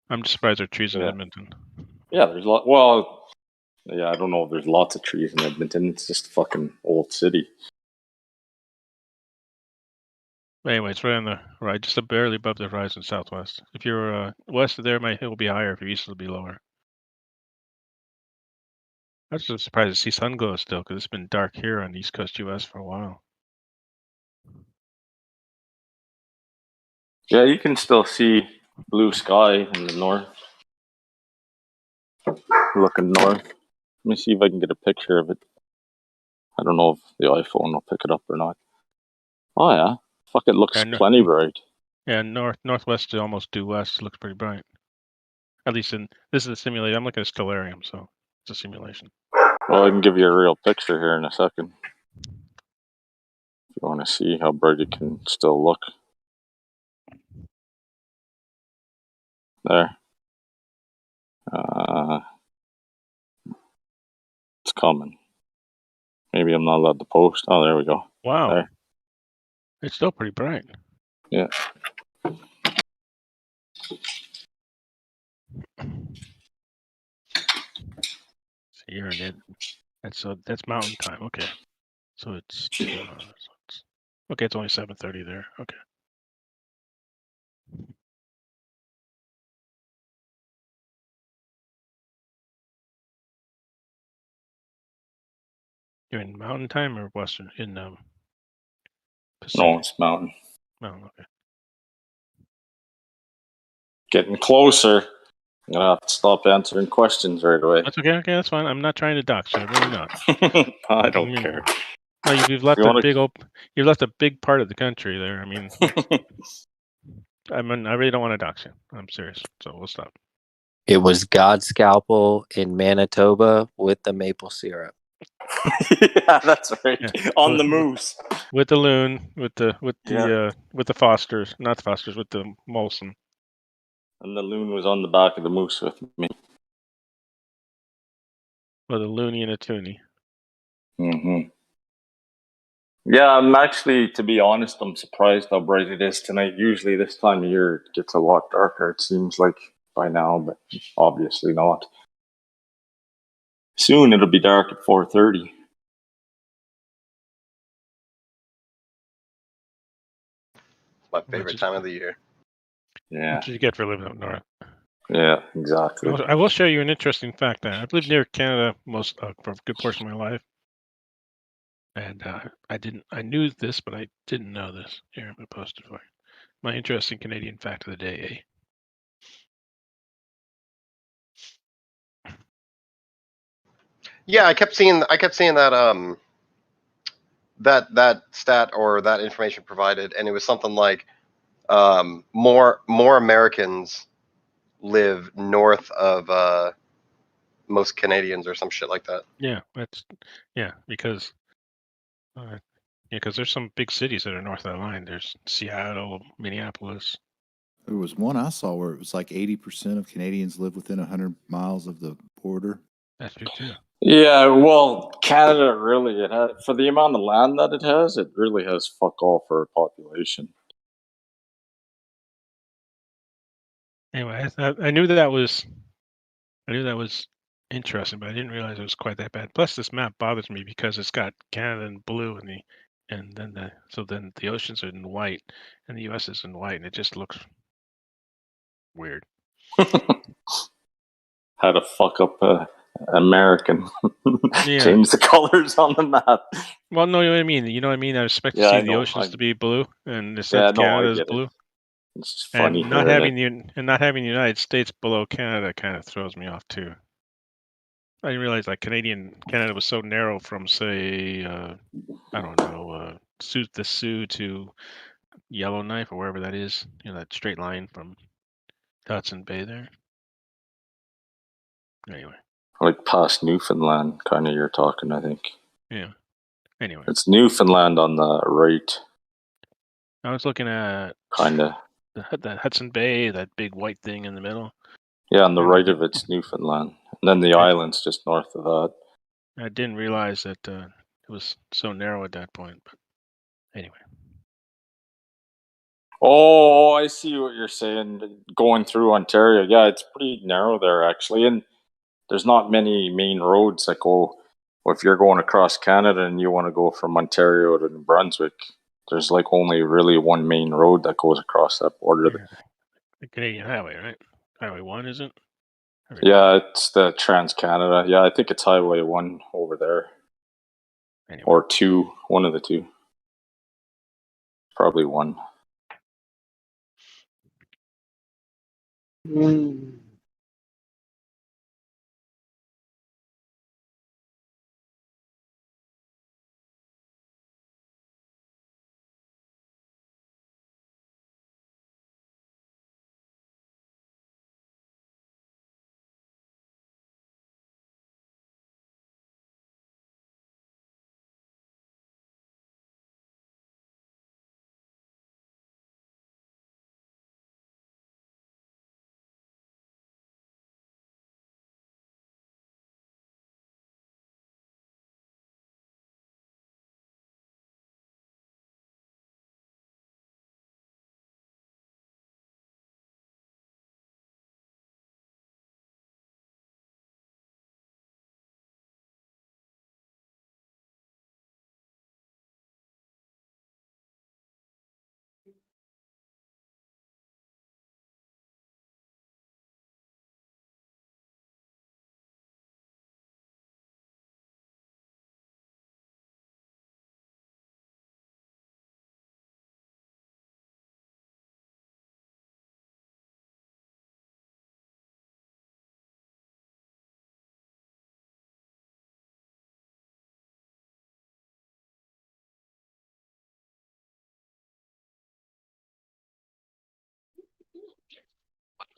I'm just surprised there are trees in Edmonton. Yeah, there's a lot. Well, yeah, I don't know if there's lots of trees in Edmonton. It's just a fucking old city. But anyway, it's right on the right, just barely above the horizon, southwest. If you're west of there, it will be higher. If you're east, it'll be lower. I was just surprised to see sun glow still, because it's been dark here on East Coast U.S. for a while. Yeah, you can still see blue sky in the north. Looking north. Let me see if I can get a picture of it. I don't know if the iPhone will pick it up or not. Oh yeah, fuck! It looks plenty bright. Yeah, northwest to almost due west looks pretty bright. At least this is a simulation. I'm looking at Stellarium, so it's a simulation. Well, I can give you a real picture here in a second. If you want to see how bright it can still look. There. It's coming. Maybe I'm not allowed to post. Oh, there we go. Wow. There. It's still pretty bright. Yeah. So you're in it. That's mountain time. Okay. So it's okay. It's only 7:30 there. Okay. You're in mountain time or western in Pacific? No, it's mountain. Mountain. Okay. Getting closer. I'm gonna have to stop answering questions right away. That's okay. Okay, that's fine. I'm not trying to dox you. I'm really not. I don't care. No, you've left You a wanna- big You've left a big part of the country there. I mean, I really don't want to dox you. I'm serious. So we'll stop. It was God's scalpel in Manitoba with the maple syrup. Yeah, that's right. Yeah. On the moose. With the loon, with the Yeah. with the Fosters, not the Fosters, with the Molson. And the loon was on the back of the moose with me. With a loony and a toonie. Mm-hmm. Yeah, I'm actually, to be honest, I'm surprised how bright it is tonight. Usually this time of year it gets a lot darker, it seems like, by now, but obviously not. Soon it'll be dark at 4:30. My favorite time of the year. Yeah. What did you get for living up north? Yeah, exactly. I will show you an interesting fact. I've lived near Canada for a good portion of my life, and I knew this, but I didn't know this. Here, I'm gonna post it for you. My interesting Canadian fact of the day. Yeah, I kept seeing that that stat or that information provided, and it was something like more Americans live north of most Canadians or some shit like that. Yeah, because there's some big cities that are north of that line. There's Seattle, Minneapolis. There was one I saw where it was like 80% of Canadians live within 100 miles of the border. That's true too. Yeah, well, Canada really, it has, for the amount of land that it has, it really has fuck all for a population. Anyway, I knew that was interesting, but I didn't realize it was quite that bad. Plus, this map bothers me because it's got Canada in blue and then the oceans are in white and the U.S. is in white, and it just looks weird. How to fuck up American. Yeah. Change the colors on the map. Well, no, you know what I mean. You know what I mean. I expect to Yeah, see I the know. oceans to be blue, and it Yeah, says no, I Canada is get it. blue. It's just funny And not hearing having the United States below Canada kind of throws me off too. I didn't realize like Canada was so narrow from say I don't know the Sioux to Yellowknife or wherever that is. You know, that straight line from Hudson Bay there. Anyway. like past Newfoundland, kind of you're talking, I think. Yeah. Anyway. It's Newfoundland on the right, I was looking at kind of. that Hudson Bay, that big white thing in the middle. Yeah, on the right of it's Newfoundland. And then the island's just north of that. I didn't realize that it was so narrow at that point. But anyway. Oh, I see what you're saying. Going through Ontario. Yeah, it's pretty narrow there, actually. And there's not many main roads that go. Well, if you're going across Canada and you want to go from Ontario to New Brunswick, there's like only really one main road that goes across that border. Yeah. The Canadian Highway, right? Highway 1, isn't it? Yeah, it's the Trans-Canada. Yeah, I think it's Highway 1 over there. Anyway. Or 2, one of the two. Probably 1.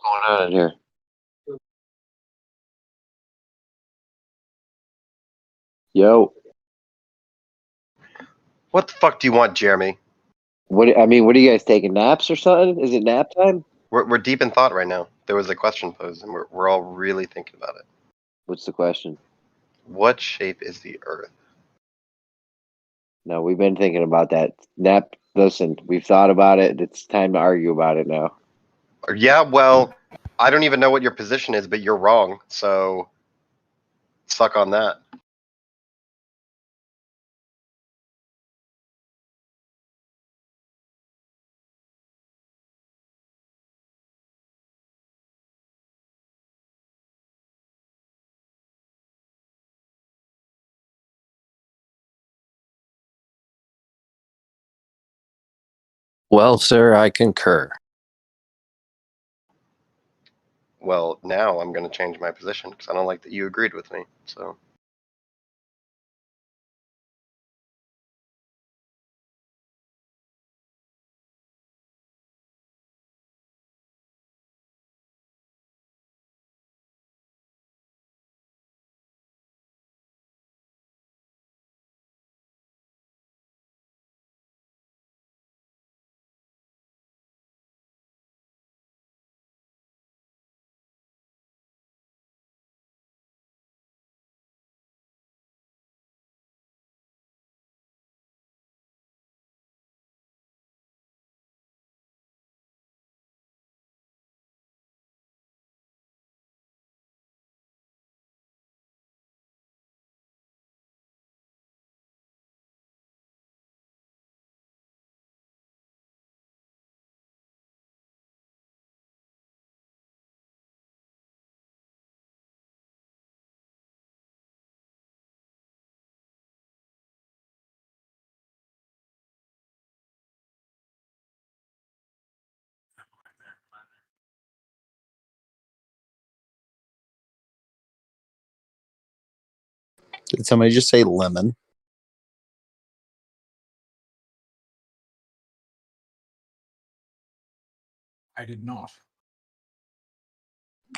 going on in here? Yo. What the fuck do you want, Jeremy? What are you guys taking naps or something? Is it nap time? We're deep in thought right now. There was a question posed, and we're all really thinking about it. What's the question? What shape is the Earth? No, we've been thinking about that. Nap. Listen, we've thought about it. It's time to argue about it now. Yeah, well, I don't even know what your position is, but you're wrong. So suck on that. Well, sir, I concur. Well, now I'm going to change my position because I don't like that you agreed with me. So. Did somebody just say lemon? I did not.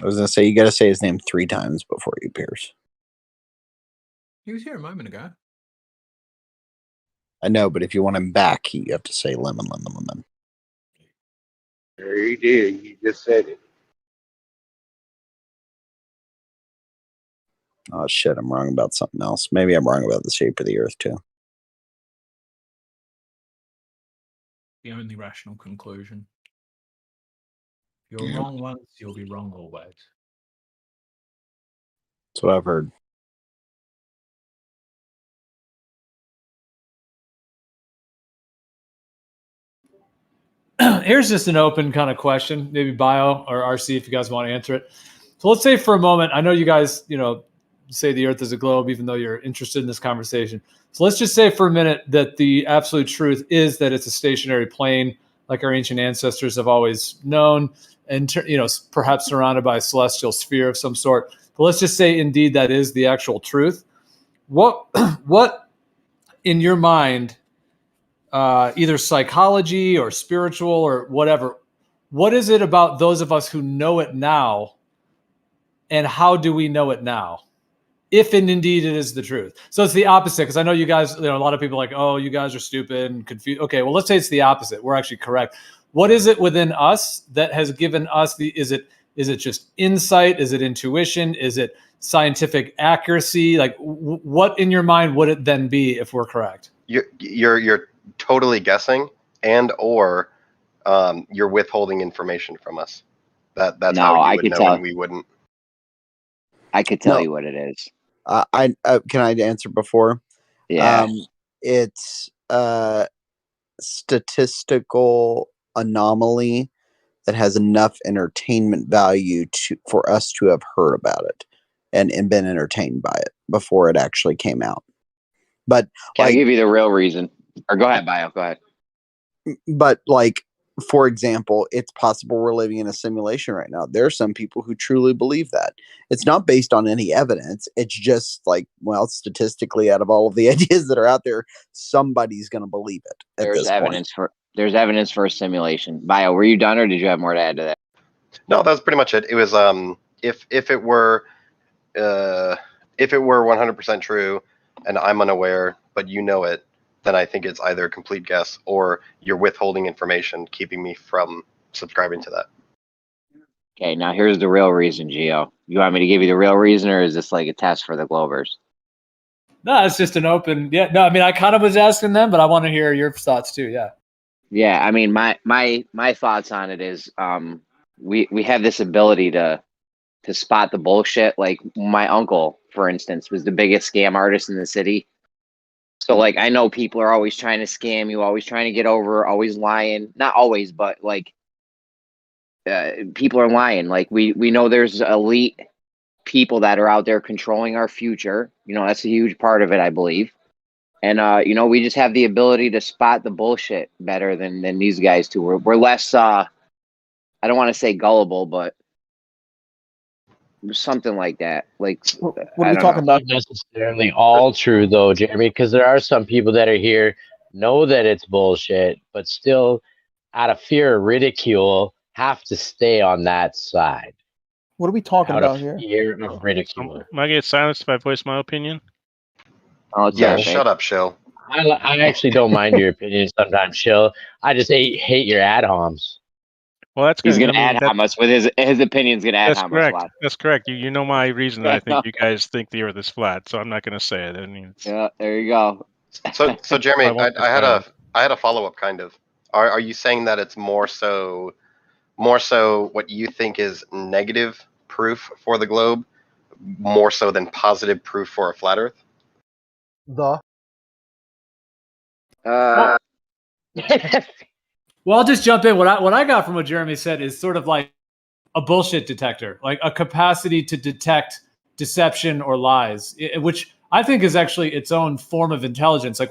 I was going to say, you got to say his name 3 times before he appears. He was here a moment ago. I know, but if you want him back, you have to say lemon, lemon, lemon. He did. He just said it. Oh, shit, I'm wrong about something else. Maybe I'm wrong about the shape of the Earth, too. The only rational conclusion. If you're wrong once, you'll be wrong always. That's what I've heard. Here's just an open kind of question, maybe Bio or RC, if you guys want to answer it. So let's say for a moment, I know you guys, say the Earth is a globe, even though you're interested in this conversation. So let's just say for a minute that the absolute truth is that it's a stationary plane, like our ancient ancestors have always known, and perhaps surrounded by a celestial sphere of some sort. But let's just say indeed that is the actual truth. What in your mind, either psychology or spiritual or whatever, what is it about those of us who know it now, and how do we know it now? If and indeed it is the truth. So it's the opposite, because I know you guys, a lot of people are like, oh, you guys are stupid and confused. Okay, well, let's say it's the opposite. We're actually correct. What is it within us that has given us is it just insight? Is it intuition? Is it scientific accuracy? Like, what in your mind would it then be if we're correct? You're totally guessing, and or you're withholding information from us. That's No, how you I would could know tell. and we wouldn't. I could tell you what it is. I can I answer before? Yeah. It's a statistical anomaly that has enough entertainment value for us to have heard about it and been entertained by it before it actually came out. But I'll give you the real reason. Or go ahead, Bio. Go ahead. But for example, it's possible we're living in a simulation right now. There are some people who truly believe that. It's not based on any evidence. It's just statistically, out of all of the ideas that are out there, somebody's going to believe it. There's evidence for a simulation. Bio, were you done, or did you have more to add to that? No, that was pretty much it. It was if it were 100% true and I'm unaware, but you know it, then I think it's either a complete guess or you're withholding information, keeping me from subscribing to that. Okay, now here's the real reason, Gio. You want me to give you the real reason, or is this like a test for the Glovers? No, it's just an open. Yeah, no, I mean, I kind of was asking them, but I want to hear your thoughts too. Yeah. Yeah, I mean, my thoughts on it is, we have this ability to spot the bullshit. Like my uncle, for instance, was the biggest scam artist in the city. So like, I know people are always trying to scam you, always trying to get over, always lying. Not always, but like, people are lying. Like we know there's elite people that are out there controlling our future. You know, that's a huge part of it, I believe. And you know, we just have the ability to spot the bullshit better than these guys do. We're less I don't want to say gullible, but something like that. Like, What are we talking about? Not necessarily all true though, Jeremy, because there are some people that are here know that it's bullshit, but still, out of fear of ridicule, have to stay on that side. What are we talking Out about of here? fear of ridicule. Am I get silenced if I voice my opinion? Oh, it's Yeah, okay. shut up, Shill. I actually don't mind your opinion sometimes, Shill. I just hate your ad homs. Well, that's He's good. gonna add how much with his opinion's gonna add That's how correct. much. That's correct. You know my reason that I think you guys think the Earth is flat, so I'm not going to say it. I mean, Yeah, there you go. So Jeremy, I won't I had a follow up kind of. Are you saying that it's more so what you think is negative proof for the globe, more so than positive proof for a flat Earth? Well, I'll just jump in. What I got from what Jeremy said is sort of like a bullshit detector, like a capacity to detect deception or lies, which I think is actually its own form of intelligence. Like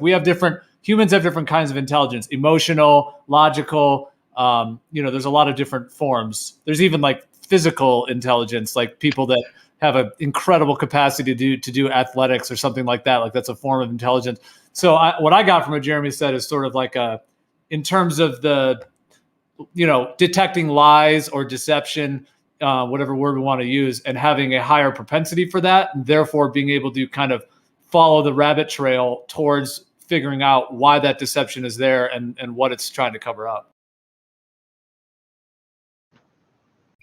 humans have different kinds of intelligence: emotional, logical. You know, there's a lot of different forms. There's even like physical intelligence, like people that have an incredible capacity to do athletics or something like that. Like that's a form of intelligence. So what I got from what Jeremy said is sort of like in terms of the, you know, detecting lies or deception, whatever word we want to use, and having a higher propensity for that, and therefore being able to kind of follow the rabbit trail towards figuring out why that deception is there and what it's trying to cover up.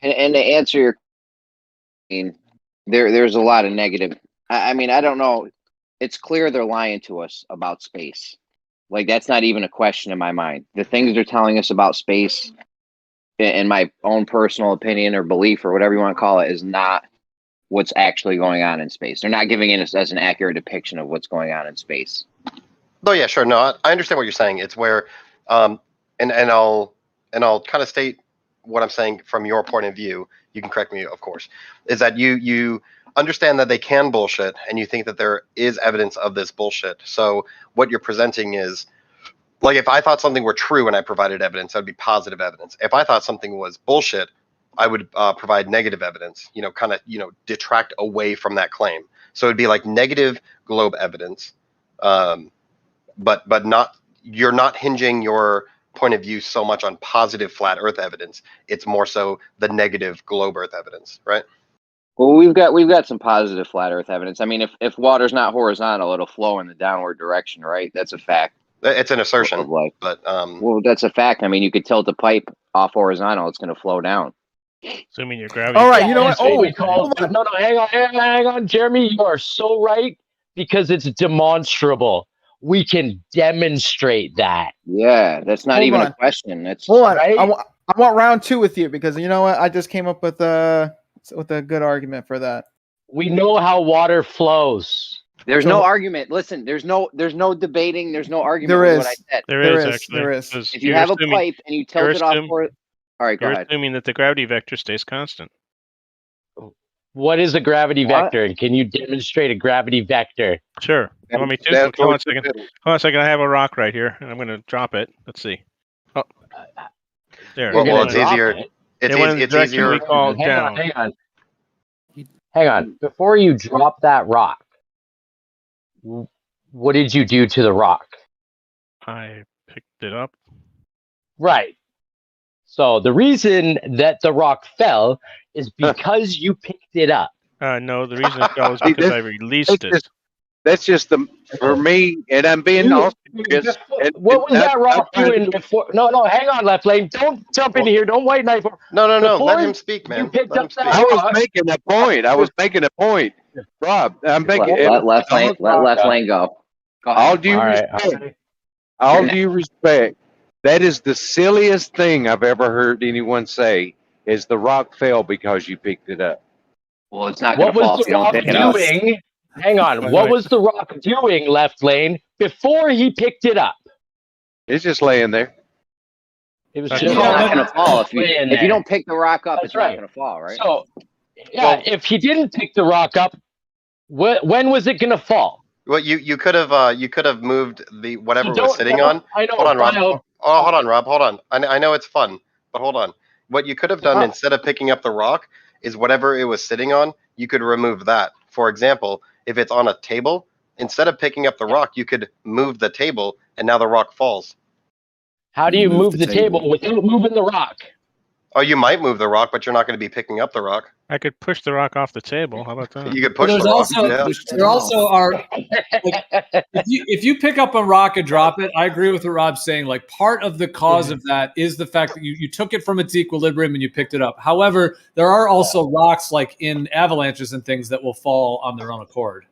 And to answer your, I mean, there's a lot of negative. I mean, I don't know. It's clear they're lying to us about space. Like that's not even a question in my mind. The things they're telling us about space, in my own personal opinion or belief or whatever you want to call it, is not what's actually going on in space. They're not giving it as an accurate depiction of what's going on in space. Oh yeah, sure. No, I understand what you're saying. It's where, and I'll kind of state what I'm saying from your point of view. You can correct me, of course. Is that you understand that they can bullshit, and you think that there is evidence of this bullshit. So what you're presenting is, like, if I thought something were true and I provided evidence, that would be positive evidence. If I thought something was bullshit, I would provide negative evidence. You know, kind of detract away from that claim. So it'd be like negative globe evidence. But not, you're not hinging your point of view so much on positive flat Earth evidence. It's more so the negative globe Earth evidence, right? Well, we've got some positive flat Earth evidence. I mean, if water's not horizontal, it'll flow in the downward direction, right? That's a fact. It's an assertion, but well, that's a fact. I mean, you could tilt the pipe off horizontal; it's going to flow down. Assuming your gravity. All right, you know what? No, hang on, Jeremy. You are so right because it's demonstrable. We can demonstrate that. Yeah, that's not Hold even on. a question. That's Hold on. right? I want round two with you because you know what? I just came up with a good argument for that. We know how water flows. There's So- no argument. Listen, there's no debating. There's no argument There with is. what I said. There is actually. There is. because If you you're have assuming- a pipe and you tilt you're it off, assuming- all right, go You're ahead. assuming that the gravity vector stays constant. What is a gravity What? vector? And can you demonstrate a gravity vector? Sure. You want me to? That's Hold on a what second. you Hold on a second. I have a rock right here, and I'm going to drop it. Let's see. Oh, there. well, It it's went- easier. It went in the It's direction easier. we call down. Hang on. Before you drop that rock, what did you do to the rock? I picked it up. Right. So the reason that the rock fell is because you picked it up. No, the reason it fell is See, because this- I released it. That's just for me, and I'm being auspicious. What was that rock doing before? No, hang on, Left Lane. Don't jump into here. Don't white knife. No. Let Before him speak, man. You picked Let him up speak. that I was rock. making a point. I was making a point, Rob. I'm making. Let Left Lane go. Go ahead. All due respect. All due respect. That is the silliest thing I've ever heard anyone say. Is the rock fell because you picked it up? Well, it's not What going to fall was if the you don't rock pick it up. doing? Hang on. What was the rock doing, Left Lane, before he picked it up? It's just laying there. It was It's just not going to fall if laying you there. don't pick the rock up. That's It's right. not going to fall, right? So, yeah, if he didn't pick the rock up, when was it going to fall? Well, you could have moved the whatever it was sitting on. I know. Hold on, Rob. Hold on, Rob. Hold on. I know it's fun, but hold on. What you could have done instead of picking up the rock is whatever it was sitting on, you could remove that. For example, if it's on a table, instead of picking up the rock, you could move the table, and now the rock falls. How do you move the table without moving the rock? Oh, you might move the rock, but you're not going to be picking up the rock. I could push the rock off the table. How about that? You could push There's the rock. also yeah. there also are if you pick up a rock and drop it, I agree with what Rob's saying. Like part of the cause of that is the fact that you took it from its equilibrium and you picked it up. However, there are also rocks like in avalanches and things that will fall on their own accord.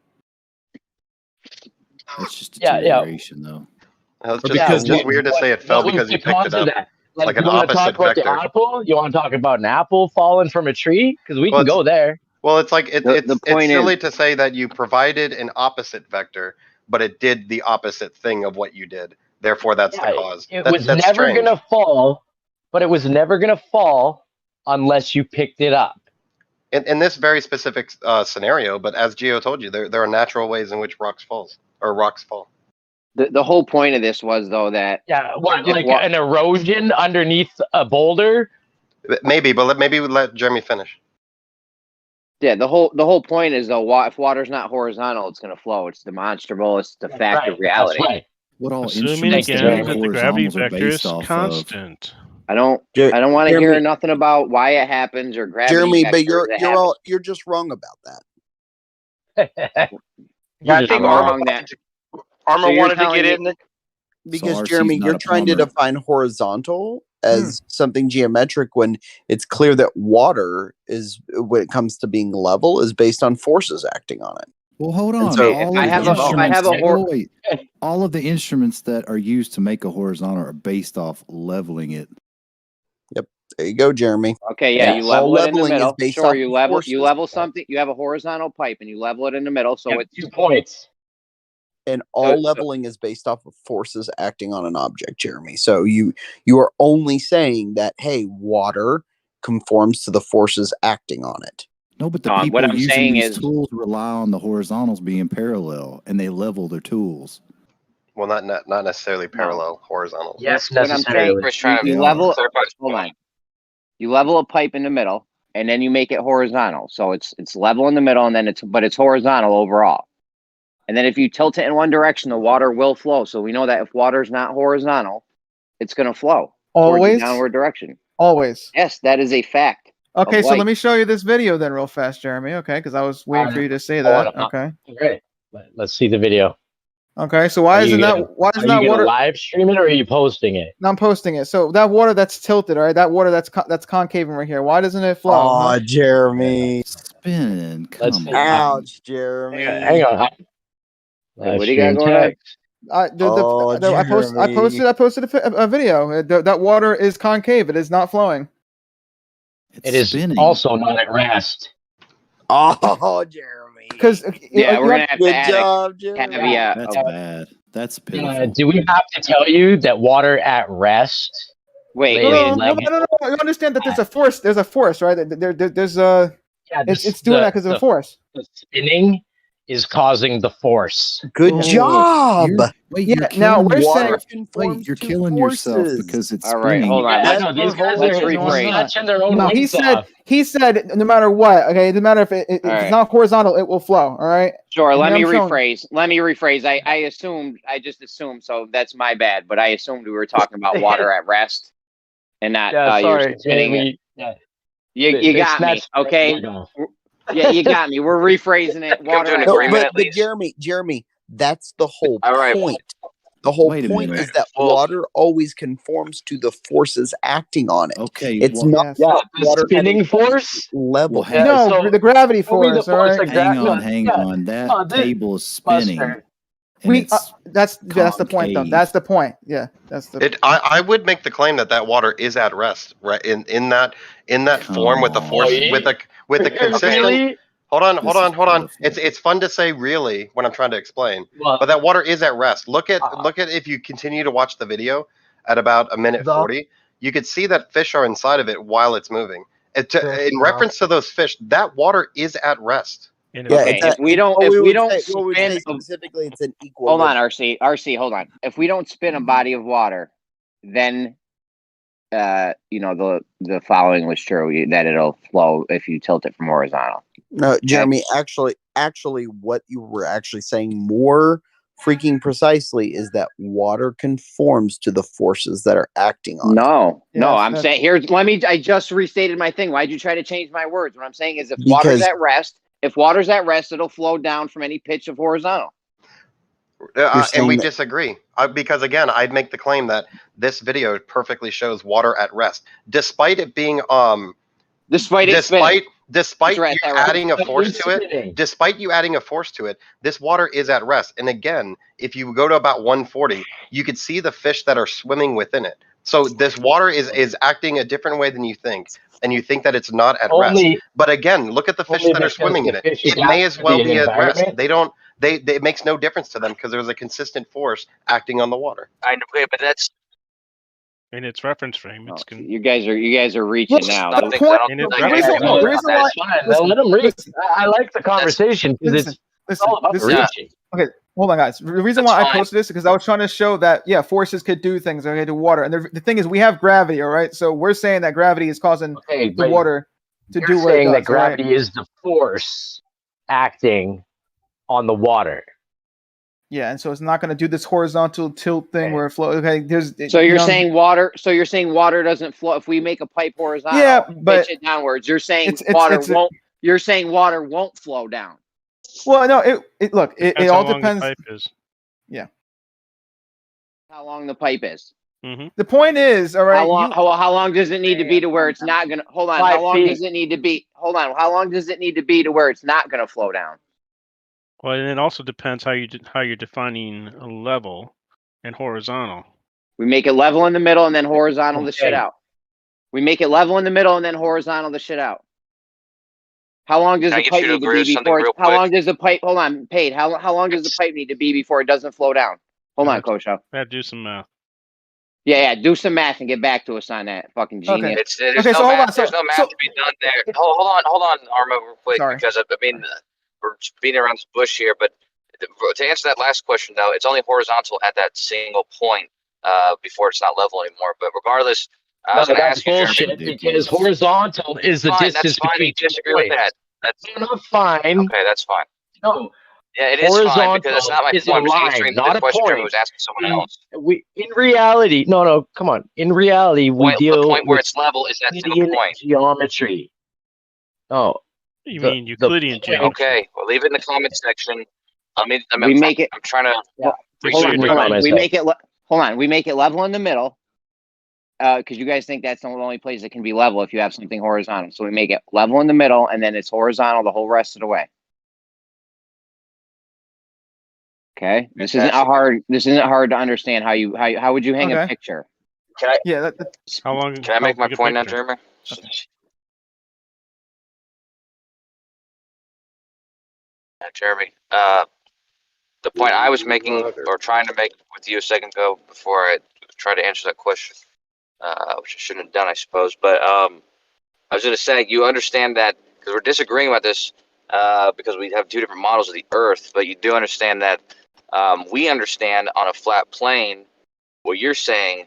It's just deterioration, though. It's just weird to say it fell because you picked it up. Like an you want to talk opposite about vector. the apple? You want to talk about an apple falling from a tree? Because we can go there. Well, it's like it's point silly to say that you provided an opposite vector, but it did the opposite thing of what you did. Therefore, that's the cause. It That's was never strange. going to fall, but it was never going to fall unless you picked it up. In this very specific scenario, but as Gio told you, there are natural ways in which rocks fall. The whole point of this was though that an erosion underneath a boulder? Maybe, but maybe we let Jeremy finish. Yeah, the whole point is though, if water's not horizontal, it's going to flow. It's demonstrable. It's the fact of reality. That's right. What all Assuming instruments again that that the gravity horizontals are vector is based off constant. I don't want to hear Jeremy- nothing about why it happens or gravity. Jeremy, vectors but that happen. you're just wrong about that. Yeah, I think Armor you're wanted to telling get me- in. Because RC's Jeremy, not you're a trying to plumber. define horizontal as something geometric when it's clear that water is, when it comes to being level, is based on forces acting on it. Well, hold And on. so- all If I of have the a- if I instruments, have a hor- wait, all of the instruments that are used to make a horizontal are based off leveling it. Yep, there you go, Jeremy. Okay, yeah, you level it in the leveling is middle. based Sure, off you of level forces. something. You have a horizontal pipe and you level it in the middle, so it's 2 points. And all leveling is based off of forces acting on an object, Jeremy. So you are only saying that, hey, water conforms to the forces acting on it. No, but the what people I'm using saying these is- tools rely on the horizontals being parallel, and they level their tools. Well, not necessarily parallel, horizontal. Yes, what I'm saying. You level. Hold on. You level a pipe in the middle, and then you make it horizontal. So it's level in the middle, and then it's horizontal overall. And then if you tilt it in one direction, the water will flow. So we know that if water's not horizontal, it's going to flow towards Always? the downward direction. Always. Yes, that is a fact. Okay, of so light. let me show you this video then real fast, Jeremy. Okay, because I was waiting for you to say Hold that. on. Okay. Great. Let's see the video. Okay, so why Are you isn't gonna- that Are you water? gonna live stream it or are you posting it? No, I'm posting it. So that water that's tilted, all right? That water that's concaving right here. Why doesn't it flow? Oh, huh? Jeremy. Spin. Let's Come see. on. Ouch, Jeremy. Hang on. Wait, what do you got going on? I posted a video. That water is concave. It is not flowing. It is also not at rest. Oh, Jeremy. Because Yeah, we're gonna have to Good add job, a Jeremy. caveat. That's of- bad. That's pitiful. Do we have to tell you that water at rest? Wait, No, you understand that there's a force. There's a force, right? There's a. It's doing that because of a force. The spinning is causing the force. Good job. Wait, Yeah, you're now killing we're yourself. saying Wait, you're killing yourself because it's All right, spinning. hold on. I know these guys let's are rephrase. snatching their own No, wings off. he said no matter what. Okay, no matter if if it's right. not horizontal, it will flow. All right. Sure, And let me I'm showing- rephrase. I just assumed, so that's my bad, but I assumed we were talking about water at rest. and not Yeah, you're sorry, spinning it. Jamie. Yeah. You got me, okay? Yeah, you got me. We're rephrasing it. Water to an at agreement rest. at least. Jeremy, that's the whole All right. point. The whole Wait a point minute. is that water always conforms to the forces acting on it. Okay, It's well, not Yeah, that the water at spinning a force. level. well, hang, No, so the gravity only the force. All force right. of hang gravity. on, hang on. That This table is spinning, mustard. and We it's that's the point though. concave. That's the point. Yeah, that's the. I would make the claim that that water is at rest, right? In that form with the force with a consistent. Really? Hold on. It's fun to say really when I'm trying to explain, Well, but that water is at rest. Look at if you continue to watch the video at about a minute 40, you could see that fish are inside of it while it's moving. In reference to those fish, that water is at rest. Okay, if we don't spin specifically, it's an equal. Hold on, RC, hold on. If we don't spin a body of water, then the following was true, that it'll flow if you tilt it from horizontal. No, Jeremy, actually what you were actually saying more freaking precisely is that water conforms to the forces that are acting on it. No, I'm saying I just restated my thing. Why'd you try to change my words? What I'm saying is if water's at rest, it'll flow down from any pitch of horizontal. And we disagree because again, I'd make the claim that this video perfectly shows water at rest, despite it being despite you adding a force to it. Despite you adding a force to it, this water is at rest. And again, if you go to about 140, you could see the fish that are swimming within it. So this water is acting a different way than you think, and you think that it's not at rest. But again, look at the fish that are swimming in it. It may as well be at rest. It makes no difference to them because there's a consistent force acting on the water. I know, but that's in its reference frame. It's You guys are reaching now. Let them reach. I like the conversation because it's all about reaching. Okay, hold on, guys. The reason why I posted this is because I was trying to show that forces could do things. Okay, to water, and the thing is, we have gravity. All right, so we're saying that gravity is causing the water to do what it does. That gravity is the force acting on the water. Yeah, and so it's not going to do this horizontal tilt thing where it flows. Okay, so you're saying water. So you're saying water doesn't flow if we make a pipe horizontal. But pitch it downwards. You're saying water won't. You're saying water won't flow down. Well, no. It all depends. The pipe is. Yeah. How long the pipe is. Mm-hmm. The point is, all right. How long does it need to be to where it's not gonna? Hold on. How long does it need to be? Hold on. How long does it need to be to where it's not gonna flow down? Well, and it also depends how you're defining a level and horizontal. We make it level in the middle and then horizontal the shit out. We make it level in the middle and then horizontal the shit out. How long does the pipe need to be before? How long does the pipe? Hold on, Paid. How long does the pipe need to be before it doesn't flow down? Hold on, Kosho. Do some math. Yeah, do some math and get back to us on that. Fucking genius. There's no math to be done there. Hold on, Arma, real quick, because I mean. We're beating around this bush here, but to answer that last question, though, it's only horizontal at that single point before it's not level anymore. But regardless, I was going to ask you, bullshit, because horizontal is the distance between disagree with that. That's not fine. Okay, that's fine. No. Yeah, it is fine because it's not my point. I'm just answering the question Jeremy was asking someone else. In reality, no, come on. In reality, we deal the point where with it's level is that single point. Geometry. Oh. You mean Euclidean geometry? Okay, well, leave it in the comment section. I'm trying to. Hold on. We make it. Hold on. We make it level in the middle, because you guys think that's the only place it can be level if you have something horizontal. So we make it level in the middle, and then it's horizontal the whole rest of the way. Okay. This isn't hard to understand. How would you hang a picture? Can I? Yeah. How long? Can I make my point now, Jeremy? Jeremy, the point I was making or trying to make with you a second ago before I tried to answer that question, which I shouldn't have done, I suppose. But I was going to say, you understand that because we're disagreeing about this because we have two different models of the Earth, but you do understand that we understand on a flat plane what you're saying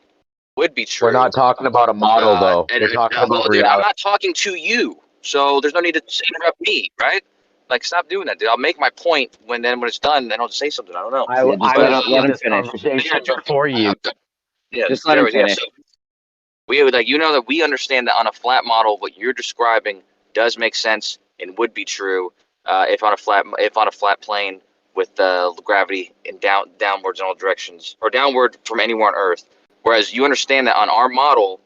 would be true. We're not talking about a model, though. We're talking about reality. I'm not talking to you, so there's no need to interrupt me, right? Like, stop doing that, dude. I'll make my point when it's done. Then I'll just say something. I don't know. Let him finish. For you. Yeah, just let him finish. We would that we understand that on a flat model, what you're describing does make sense and would be true if on a flat plane with gravity and downwards in all directions or downward from anywhere on Earth. Whereas you understand that on our model,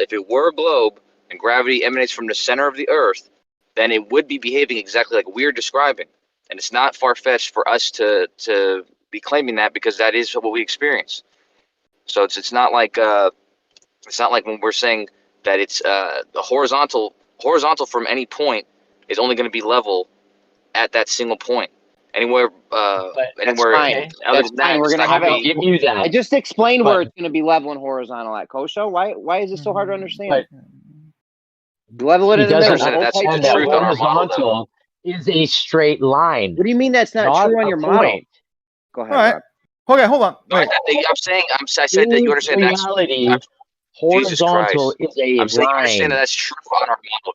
if it were a globe and gravity emanates from the center of the Earth, then it would be behaving exactly like we're describing. And it's not far-fetched for us to be claiming that because that is what we experience. So it's not like when we're saying that it's the horizontal from any point is only going to be level at that single point. Anywhere anywhere fine. other That's than fine. that, We're it's gonna not have gonna a. be- give you that. I just explained But- where it's going to be level and horizontal at Kosho. Why is it so hard to understand? Level it He in the middle. doesn't The whole pipe's understand that straight up. horizontal is a straight line. What do you mean that's not true on a your model? point. Go ahead. All right. Rob. Okay, hold on. Wait. I said that you understand that's reality. Jesus Horizontal Christ. is a I'm saying you line. understand that that's true on our model.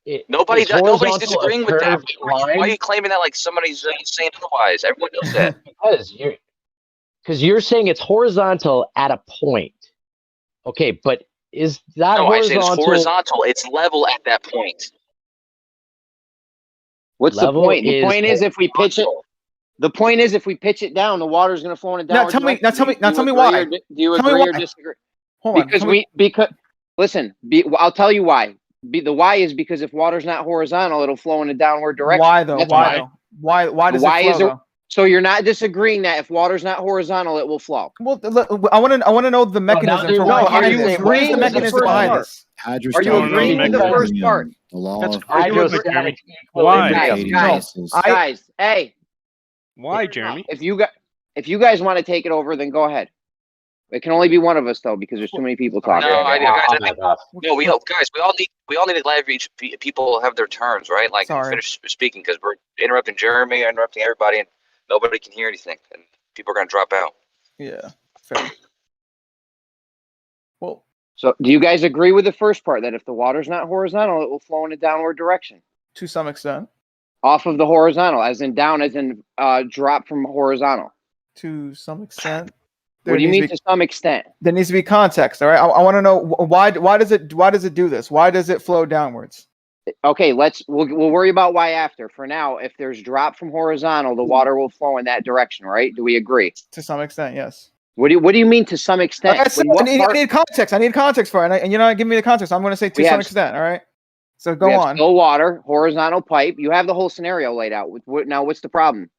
Is Nobody's horizontal disagreeing a with that. curved Why are line? you claiming that like somebody's saying otherwise? Everyone knows that. Because you're saying it's horizontal at a point. Okay, but is that No, I say horizontal? it's horizontal. It's level at that point. What's Level the point? The is point is if we pitch it. The point is if we pitch it down, the water's going to flow in a downward direction. Now tell me why. Do you Tell me agree or why. disagree? Hold on. Because listen, I'll tell you why. The why is because if water's not horizontal, it'll flow in a downward direction. Why though? That's Why though? Why does it flow though? So you're not disagreeing that if water's not horizontal, it will flow. Well, I want to know the mechanism for behind this. What is the mechanism behind this? Are you agreeing with the first part? The law of Hydrostatic Why? Guys, hey. Why, Jeremy? If you guys want to take it over, then go ahead. It can only be one of us though, because there's too many people talking. No, we all need to let people have their turns, right? Like finish speaking because we're interrupting Jeremy, interrupting everybody, and nobody can hear anything, and people are going to drop out. Yeah, fair. Well, so do you guys agree with the first part that if the water's not horizontal, it will flow in a downward direction? To some extent. Off of the horizontal, as in down, as in drop from horizontal. To some extent. What do you mean to some extent? There needs to be context. All right, I want to know why does it do this? Why does it flow downwards? Okay, we'll worry about why after. For now, if there's drop from horizontal, the water will flow in that direction, right? Do we agree? To some extent, yes. What do you mean to some extent? Like I said, I need context. I need context for it, and you're not giving me the context. I'm going to say to some extent. All right. So go on. Still water, horizontal pipe. You have the whole scenario laid out. Now, what's the problem?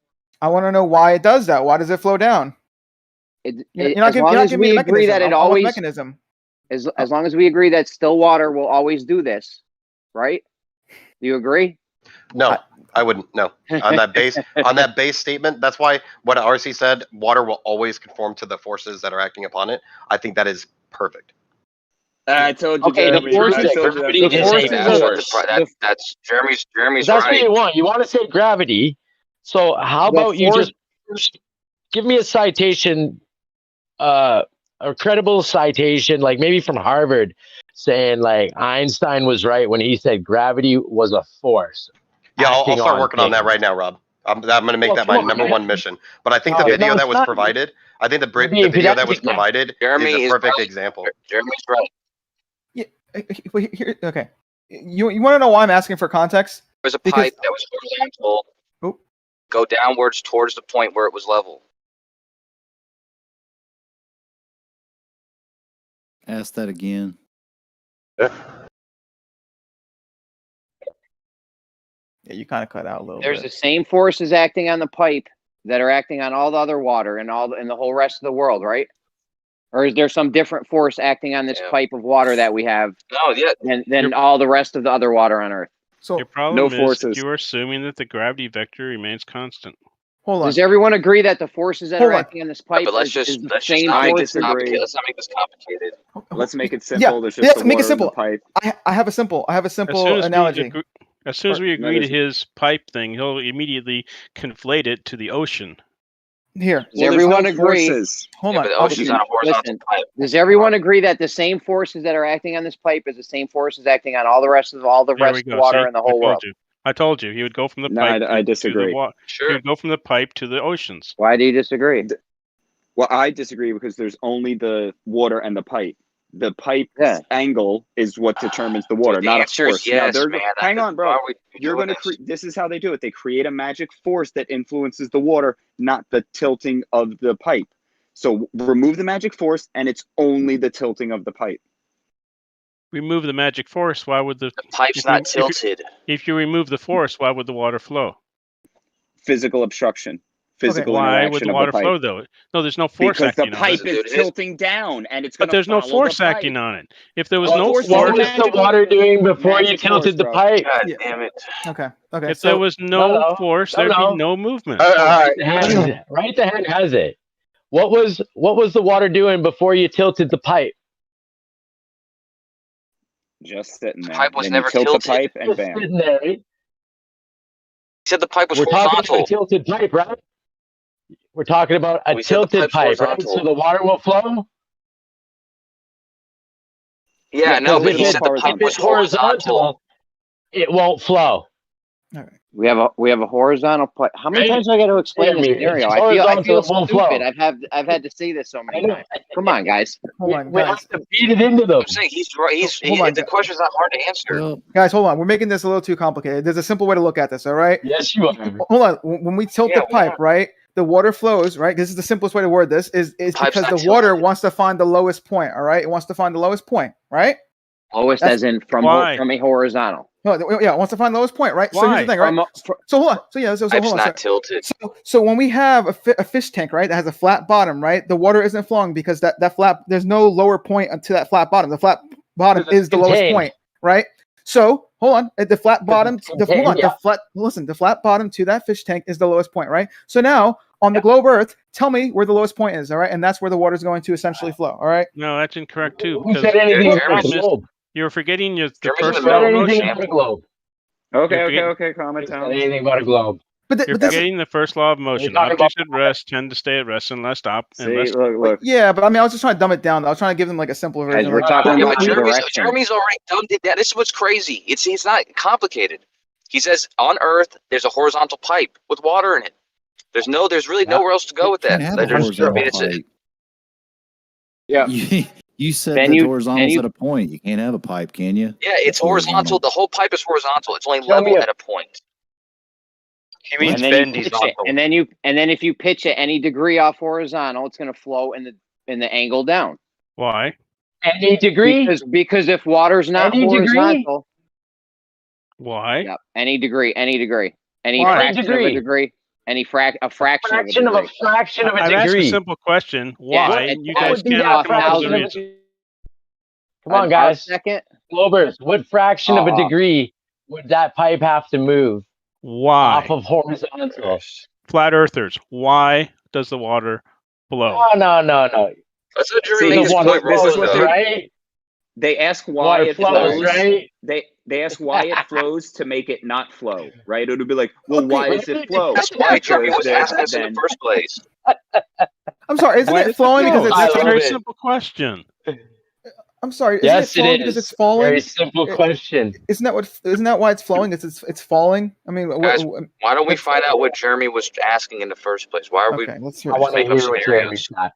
I want to know why it does that. Why does it flow down? As long as we agree that it always mechanism. As long as we agree that still water will always do this, right? Do you agree? No, I wouldn't. No, on that base statement. That's why what RC said. Water will always conform to the forces that are acting upon it. I think that is perfect. I told you. Okay, Jeremy, the forces. That's Jeremy's. That's right. what you want. You want to say gravity. So how about you just give me a citation, a credible citation, like maybe from Harvard, saying like Einstein was right when he said gravity was a force. Yeah, I'll start working on that right now, Rob. I'm going to make that my number one mission. But I think the video that was provided, the video that was provided is a perfect example. Jeremy's right. Yeah. Here, okay. You want to know why I'm asking for context? There's a pipe that was horizontal. Go downwards towards the point where it was level. Ask that again. Yeah, you kind of cut out a little There's bit. the same forces acting on the pipe that are acting on all the other water and the whole rest of the world, right? Or is there some different force acting on this pipe of water that we have? No, yeah. Than all the rest of the other water on Earth. So your problem is that you're assuming that the gravity vector remains constant. Hold on. Does everyone agree that the forces that are acting on this pipe but let's is just the let's same not make force? this complicated. Let's not make this complicated. Let's make it simple. There's just Yes, the make it water in simple. the pipe. I have a simple analogy. As soon as we agree to his pipe thing, he'll immediately conflate it to the ocean. Here. Does everyone agree? Hold on. But the ocean's on a horizontal pipe. Does everyone agree that the same forces that are acting on this pipe is the same forces acting on all the rest of the water in the whole world? I told you he would go from the No, pipe. I disagree. He would go from the pipe to the oceans. Why do you disagree? Well, I disagree because there's only the water and the pipe. The pipe's angle is what determines the water, Dude, the not a answer is force. Now, yes, they're man. hang on, bro. Why are we You're doing going to this? this is how they do it. They create a magic force that influences the water, not the tilting of the pipe. So remove the magic force, and it's only the tilting of the pipe. Remove the magic force. Why would the pipe's not tilted? If you remove the force, why would the water flow? Physical obstruction. Physical Why would interaction the of water the pipe. flow though? No, there's no force Because the acting on pipe it. is tilting down, and it's going But to there's no follow force the pipe. acting on it. If there was What no force force, is What was the water doing before you Magic tilted force, the bro. pipe? God damn it. Okay. if there was no force, there'd be no movement. Right the hand has it. What was the water doing before you tilted the pipe? Just sitting there. pipe was Then never you tilt tilted. the pipe and Just bam. sitting there. He said the pipe was We're talking horizontal. about a tilted pipe, right? We're talking about a We said the tilted pipe's pipe, right? horizontal. So the water will flow. Yeah, no, but if he said the pipe was it's horizontal, it won't flow. We have a horizontal pipe. How many Right? times do I got to explain the Jeremy, scenario? it's I feel horizontal, it won't stupid. flow. I've had to say this so many times. Come on, guys. Hold on, We guys. have to beat it into them. I'm saying he's right. Hold on, The question's not hard to answer. Guys, hold on. We're making this a little too complicated. There's a simple way to look at this, all right? Yes, you are. Hold on. When we tilt the pipe, right, the water flows, right? This is the simplest way to word this, is Pipe's because not the water wants to find the lowest point, all right? It wants to find the lowest point, right? Lowest That's- as in from a horizontal. No, yeah, it wants to find the lowest point, right? So here's the thing, right? So hold on. So yeah, so Pipe's hold on. not tilted. So when we have a fish tank, right, that has a flat bottom, right, the water isn't flowing because that flat, there's no lower point to that flat bottom. The flat bottom is the lowest contained. point, right? So hold on, the flat bottom, the flat bottom to that fish tank is the lowest point, right? So now on the globe Earth, tell me where the lowest point is, all right? And that's where the water is going to essentially flow, all right? No, that's incorrect too. Who said anything about the globe? You're forgetting the Jeremy's first in the law of middle. Anything motion. about a globe? Okay, calm it Who said down. anything about a globe? But You're forgetting the first law of motion. talking Objects at rest tend to stay at rest unless stopped. See, look. Yeah, but I mean, I was just trying to dumb it down. I was trying to give them like a simpler version. we're like- talking Yeah, about but direction. Jeremy's already done that. This is what's crazy. It's not complicated. He says on Earth there's a horizontal pipe with water in it. There's really nowhere else to go with that. Can't have a There's- horizontal I mean, it's- pipe. Yeah. You said Then that you- horizontal's then you- at a point. You can't have a pipe, can you? Yeah, it's horizontal. The whole pipe is horizontal. It's only Show me level a- at a point. He means bendy. And then if you pitch it any degree off horizontal, it's going to flow in the angle down. Why? Any degree? Because if water's not Any degree? horizontal, Why? yep, any degree, any Why? fraction of a degree, a fraction of a Fraction of a degree. fraction of a I've asked a degree. simple question. Yeah, Why? what- You what guys would be cannot that come up with a fraction of a reason. Come on, guys. Second. Globers, what fraction of a degree would that pipe have to move Why? off of horizontal? Flat earthers. Why does the water flow? No. That's a See, Jeremy's water point flows, wrong, is what though. they- right? They ask why Water it flows, flows. right? They ask why it flows to make it not flow, right? It would be like, well, why does it flow? That's why Jeremy was Because asking us in the then- first place. I'm sorry, isn't Why it does it flowing flow? because it's? That's a very it. simple question. I'm sorry, isn't Yes, it flowing it because is. it's falling? Very simple question. Isn't that why it's flowing? It's falling. I mean, Guys, why don't we find out what Jeremy was asking in the first place? Why are we okay, let's hear I it. want to making up hear what Jeremy's scenarios? got.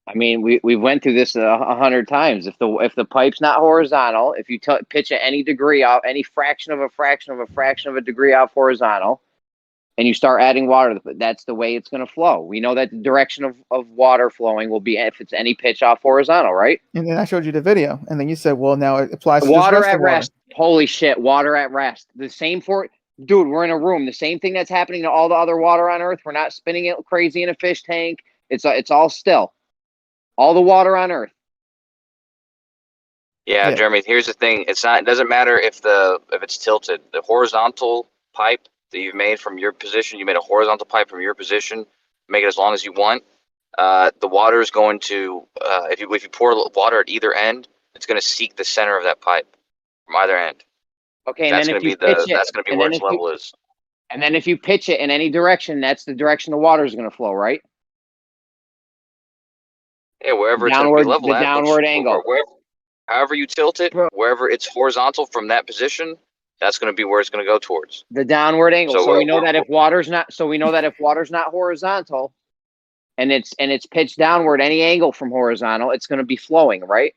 I mean, we went through this 100 times. If the pipe's not horizontal, if you pitch it any degree off, any fraction of a degree off horizontal, and you start adding water, that's the way it's going to flow. We know that the direction of water flowing will be if it's any pitch off horizontal, right? And then I showed you the video, and then you said, "Well, now it applies to Water this at water. rest. Holy shit, water at rest. The same dude. We're in a room. The same thing that's happening to all the other water on Earth. We're not spinning it crazy in a fish tank. It's all still. All the water on Earth. Yeah, Jeremy, here's the thing. It doesn't matter if it's tilted. The horizontal pipe that you've made from your position, you made a horizontal pipe from your position, make it as long as you want. The water is going to if you pour water at either end, it's going to seek the center of that pipe from either end. Okay, That's and going then to if be you pitch it, that's going to be and where then its if you- level is. And then if you pitch it in any direction, that's the direction the water is going to flow, right? Yeah, wherever Downward- it's going to be level the at, downward angle. However you tilt it, wherever it's horizontal from that position, that's going to be where it's going to go towards. The downward angle. So So, we know we're- that if water's not horizontal, and it's pitched downward any angle from horizontal, it's going to be flowing, right?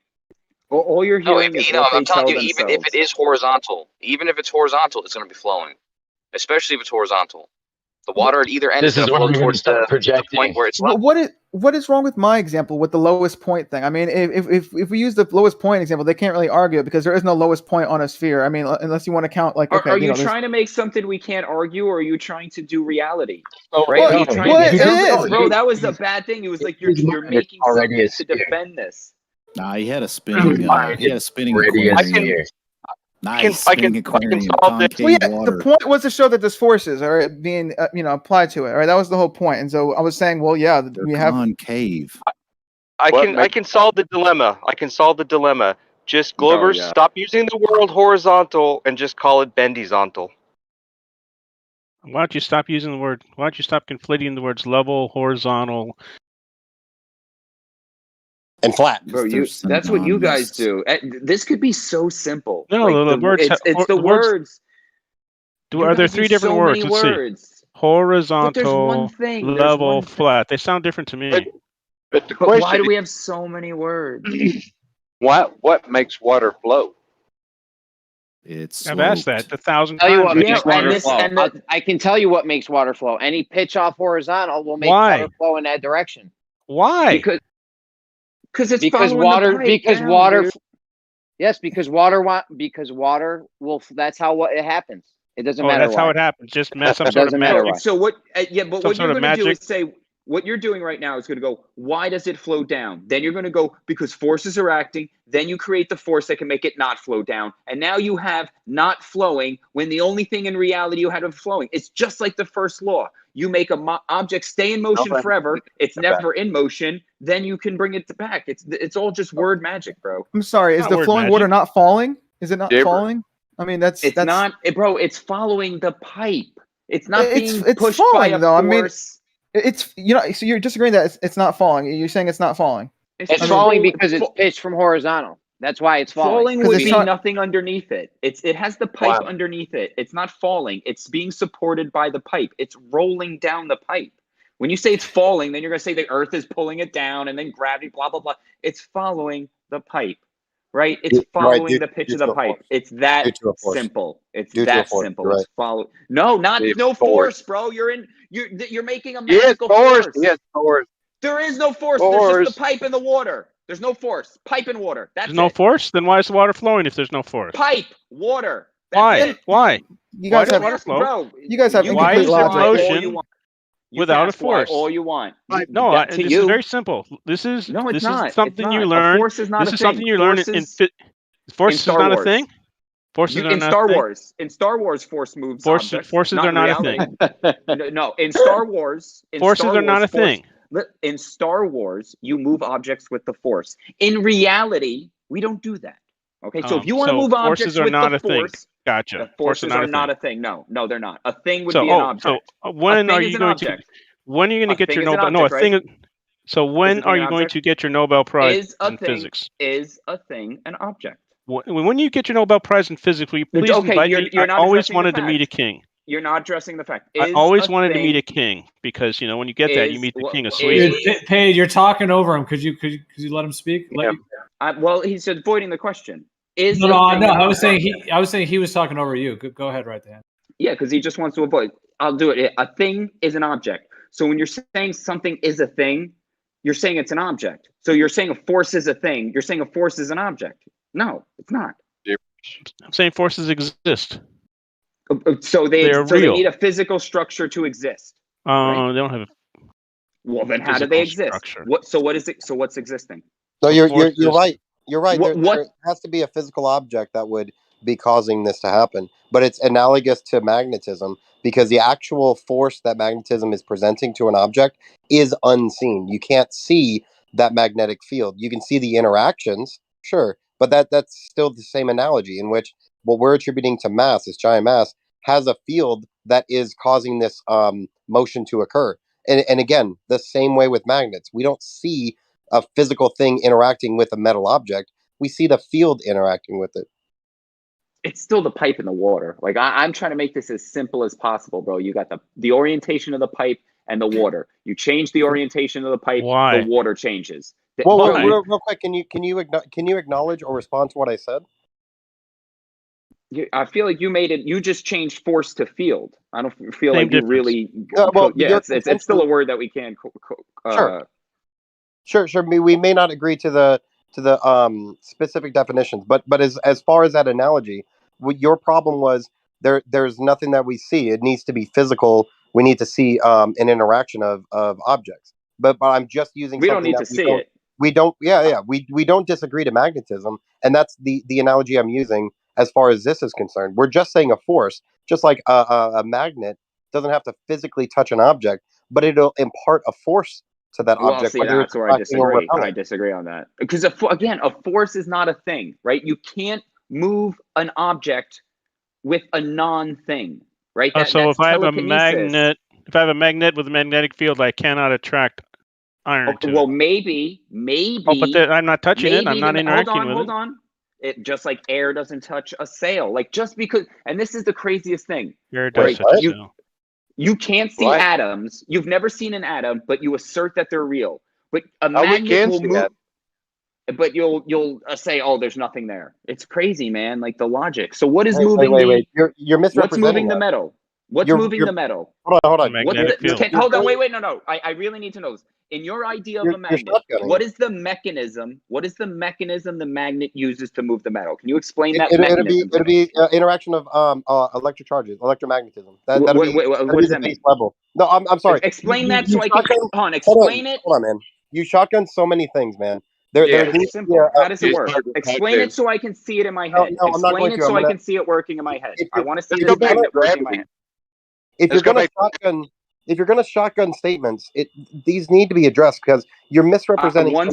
All you're No, hearing is what I'm they telling tell you, even themselves. if it is horizontal, it's going to be flowing, especially if it's horizontal. The water at either end is This going is to when flow we're going to towards start the projecting. point where it's level. What is wrong with my example with the lowest point thing? I mean, if we use the lowest point example, they can't really argue it because there is no lowest point on a sphere. I mean, unless you want to count like okay, Are you there's- trying to make something we can't argue, or are you trying to do reality? Oh, Right? no, Are you trying well, to it is. bro, that was a bad thing. It was like you're making already something a to defend this. Nah, he had a spinning. He had a spinning Already a aquarium. sphere. Nice spinning aquarium, concave Well, yeah, water. the point was to show that there's forces are being applied to it. All right, that was the whole point. And so I was saying, well, yeah, we have concave. I can solve the dilemma. Just Oh, Globers, yeah. stop using the word horizontal and just call it bendizontal. Why don't you stop using the word? Why don't you stop conflating the words level, horizontal, and flat? Bro, that's what you guys do. This could be so simple. No, Like, the words. it's the the words. words. You Are there guys three use different so words? many Let's words. see. But there's one Horizontal, thing. There's level, one thing. flat. They sound different to me. But the But question why do we have so many words? what makes water flow? It's I've asked that 1,000 Tell you times. what but makes just- water flow. I can tell you what makes water flow. Any pitch off horizontal will make Why? water flow in that direction. Why? Because it's because following water the pipe because down, water dude. yes because water will that's how it happens. It doesn't matter that's why. how it happens. Just some It sort of doesn't matter magic. why. So what? Yeah, but Some what sort you're of going to do magic. is say what you're doing right now is going to go. Why does it flow down? Then you're going to go because forces are acting. Then you create the force that can make it not flow down, and now you have not flowing when the only thing in reality you had of flowing. It's just like the first law. You make a object stay in motion forever. It's never in motion. Then you can bring it back. It's all just word magic, bro. I'm sorry, is Not the word flowing magic. water not falling? Is it not Different. falling? I mean, that's not, bro. It's following the pipe. It's not being it's pushed falling by a though. force. I mean, it's so you're disagreeing that it's not falling. You're saying it's not falling. It's falling because it's pitched from horizontal. That's why it's falling. Falling would it's be not- nothing underneath it. It has the pipe underneath it. It's not falling. It's being supported by the pipe. It's rolling down the pipe. When you say it's falling, then you're gonna say the earth is pulling it down and then gravity, blah blah blah. It's following the pipe, right? It's Right, following due- the pitch due of the to a pipe. force. It's that Due to a force. simple. It's Due to a that force, simple. you're It's follow. No, no force, bro. You're making a magical force. Yes, force. There is no force. There's just the pipe and the water. There's no force. Pipe and water. That's There's no it. force. Then why is the water flowing if there's no force? Pipe, water. That's Why? it. Why? You Why guys does have water flow? Bro, you guys have you Why incomplete is it logic. all you motion want. You without can a ask why force? all you want. No, That to this you. is very simple. This is No, it's this not. is It's something you not. A learn. force is not This a is thing. something you learn in force is Star not a Wars. thing. Forces are In not Star a thing. Wars. In Star Wars, force moves Forces objects. are in not a reality. thing. No, in Star Wars, Forces are not a thing. In Star Wars, you move objects with the force. In reality, we don't do that. Okay, so if you want to move objects forces are with not the a thing. force, Gotcha. the Forces forces are not a thing. No, they're not. A thing would be an object. When A are thing you is an going object. to? When are you going A to get thing your is an Nobel? No, a object, thing. right? So when Is a thing are an you going object? to get your Nobel Prize Is a in thing physics? is a thing an object? When you get your Nobel Prize in physics, will you please invite me? You're I not always addressing the wanted to meet a fact. king. You're not addressing the fact. I Is always a wanted to meet thing- a king because when you get that, you is- meet the well, king of is- Sweden. Dude, Paige, you're talking over him. Could you let him speak? Well, he's avoiding the question. Is No, a thing an I was saying object? he was talking over you. Go ahead, right there. Yeah, because he just wants to avoid. I'll do it. A thing is an object. So when you're saying something is a thing, you're saying it's an object. So you're saying a force is a thing. You're saying a force is an object. No, it's not. I'm saying forces exist. So they They're real. need a physical structure to exist. They don't have. Well, then how do they Physical exist? structure. What is it? So what's existing? No, The you're force is- right. You're right. What- There has to be a physical object that would be causing this to happen, but it's analogous to magnetism because the actual force that magnetism is presenting to an object is unseen. You can't see that magnetic field. You can see the interactions, sure, but that's still the same analogy in which what we're attributing to mass, this giant mass, has a field that is causing this motion to occur. And again, the same way with magnets, we don't see a physical thing interacting with a metal object. We see the field interacting with it. It's still the pipe in the water. Like I'm trying to make this as simple as possible, bro. You got the orientation of the pipe and the water. You change the orientation of the pipe, Why? the water changes. Well, Why? real quick, can you acknowledge or respond to what I said? I feel like you made it. You just changed force to field. I don't feel Same like you difference. really. Well, yeah, your it's still a word that we can't. Sure. We may not agree to the specific definitions, but as far as that analogy, what your problem was there's nothing that we see. It needs to be physical. We need to see an interaction of objects. But I'm just using We don't something need that to see it. we don't. Yeah. We don't disagree to magnetism, and that's the analogy I'm using as far as this is concerned. We're just saying a force, just like a magnet doesn't have to physically touch an object, but it'll impart a force to that Well, object. see, Whether that's it's where I attracting or disagree. I repelling. disagree on that because again, a force is not a thing, right? You can't move an object with a non-thing, right? So That's if I have a telekinesis. magnet with a magnetic field, I cannot attract iron to Well, it. maybe. Oh, but I'm not touching it. I'm not interacting with it. Hold on. It just like air doesn't touch a sail. Like just because, and this is the craziest thing. Air does touch a sail. You can't see atoms. You've never seen an atom, but you assert that they're real. But a magnet will move. But you'll say, oh, there's nothing there. It's crazy, man. Like the logic. So what is moving? Wait. You're misrepresenting. What's moving the metal? What's moving the metal? Hold on. Magnetic field. Hold on. Wait. No. I really need to know this. In your idea of a magnet, what is the mechanism? What is the mechanism the magnet uses to move the metal? Can you explain that mechanism? It'll be interaction of electric charges, electromagnetism. That'll be what does that mean? level. No, I'm sorry. Explain that so I can. Hold on. Explain it. Hold on, man. You shotgun so many things, man. It's simple. How does it work? Explain it so I can see it in my head. No, I'm not Explain going it to. so I can see it working in my head. I want to see this magnet working in my head. If you're gonna shotgun statements, these need to be addressed because you're misrepresenting. One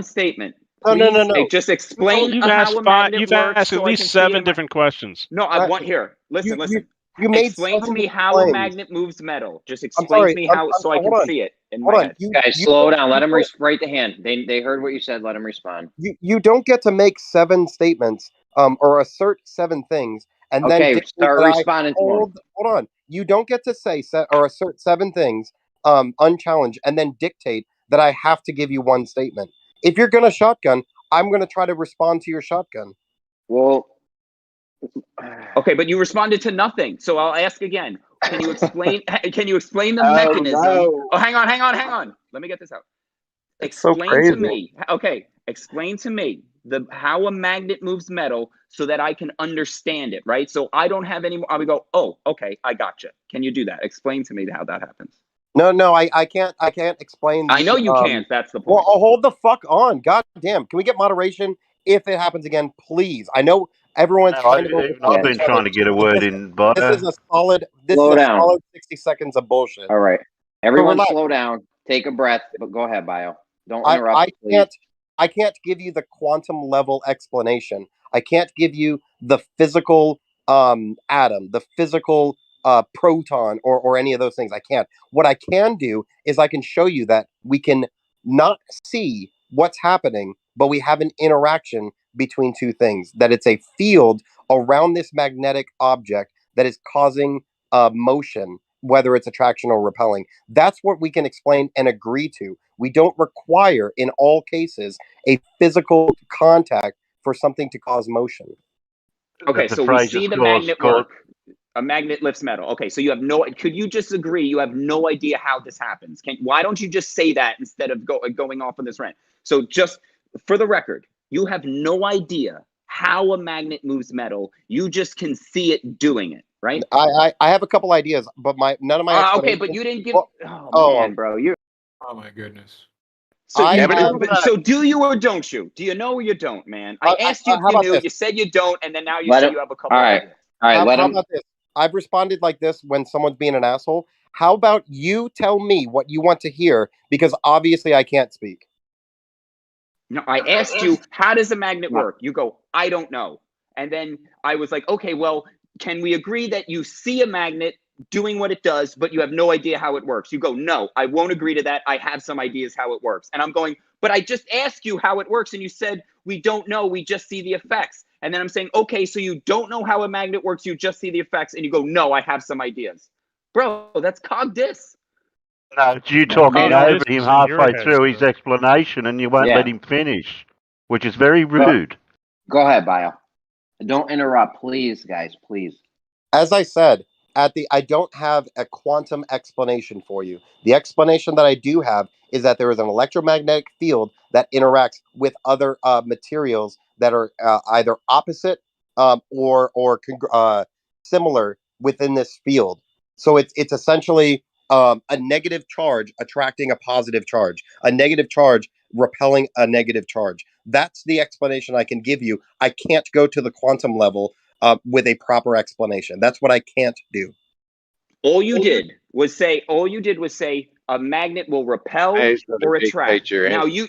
statement. No. Please, just explain You've how a magnet you've works. asked at least 7 different questions. No, I want here. Listen. You made explain to me how claims. a magnet moves metal. Just explain to me how so I can see it in my head. Guys, slow down. Let him write the hand. They heard what you said. Let him respond. You don't get to make 7 statements or assert 7 things and then start responding to him. Hold on. You don't get to say or assert 7 things unchallenged and then dictate that I have to give you 1 statement. If you're gonna shotgun, I'm gonna try to respond to your shotgun. Well, okay, but you responded to nothing. So I'll ask again. Can you explain? Can you explain the mechanism? No. Oh, hang on. Let me get this out. Explain to me. Okay, explain to me how a magnet moves metal so that I can understand it. Right. So I don't have any more. I would go. Oh, okay, I gotcha. Can you do that? Explain to me how that happens. No, I can't explain. I know you can't. That's the point. Well, hold the fuck on. God damn. Can we get moderation if it happens again, please? I know everyone's trying to. I've been trying to get a word in, but this is a solid. Slow down. Solid 60 seconds of bullshit. All right, everyone, slow down. Take a breath. But go ahead, Bio. Don't interrupt. I can't give you the quantum level explanation. I can't give you the physical atom, the physical proton, or any of those things. I can't. What I can do is I can show you that we can not see what's happening, but we have an interaction between 2 things. That it's a field around this magnetic object that is causing motion, whether it's attraction or repelling. That's what we can explain and agree to. We don't require, in all cases, a physical contact for something to cause motion. Okay, so we see the magnet work. A magnet lifts metal. Okay, so you have could you just agree you have no idea how this happens? Why don't you just say that instead of going off on this rant? So just for the record, you have no idea how a magnet moves metal. You just can see it doing it, right? I have a couple ideas, but none of my okay, but you didn't give man, bro. Oh my goodness. So do you or don't you? Do you know or you don't, man? I asked you if you knew. You said you don't, and then now you say you have a couple. All right. How about this? I've responded like this when someone's being an asshole. How about you tell me what you want to hear? Because obviously I can't speak. No, I asked you, how does a magnet work? You go, I don't know. And then I was like, okay, well, can we agree that you see a magnet doing what it does, but you have no idea how it works? You go, no, I won't agree to that. I have some ideas how it works. And I'm going, but I just asked you how it works. And you said, we don't know. We just see the effects. And then I'm saying, okay, so you don't know how a magnet works. You just see the effects. And you go, no, I have some ideas. Bro, that's cog dis. No, it's you talking No, over this him is in your halfway head, through his sir. explanation, and you won't Yeah. let him finish, which is very Go, rude. go ahead, Bio. Don't interrupt, please, guys. Please. As I said, I don't have a quantum explanation for you. The explanation that I do have is that there is an electromagnetic field that interacts with other materials that are either opposite or similar within this field. So it's essentially a negative charge attracting a positive charge, a negative charge repelling a negative charge. That's the explanation I can give you. I can't go to the quantum level with a proper explanation. That's what I can't do. All you did was say a magnet will repel or attract. Now you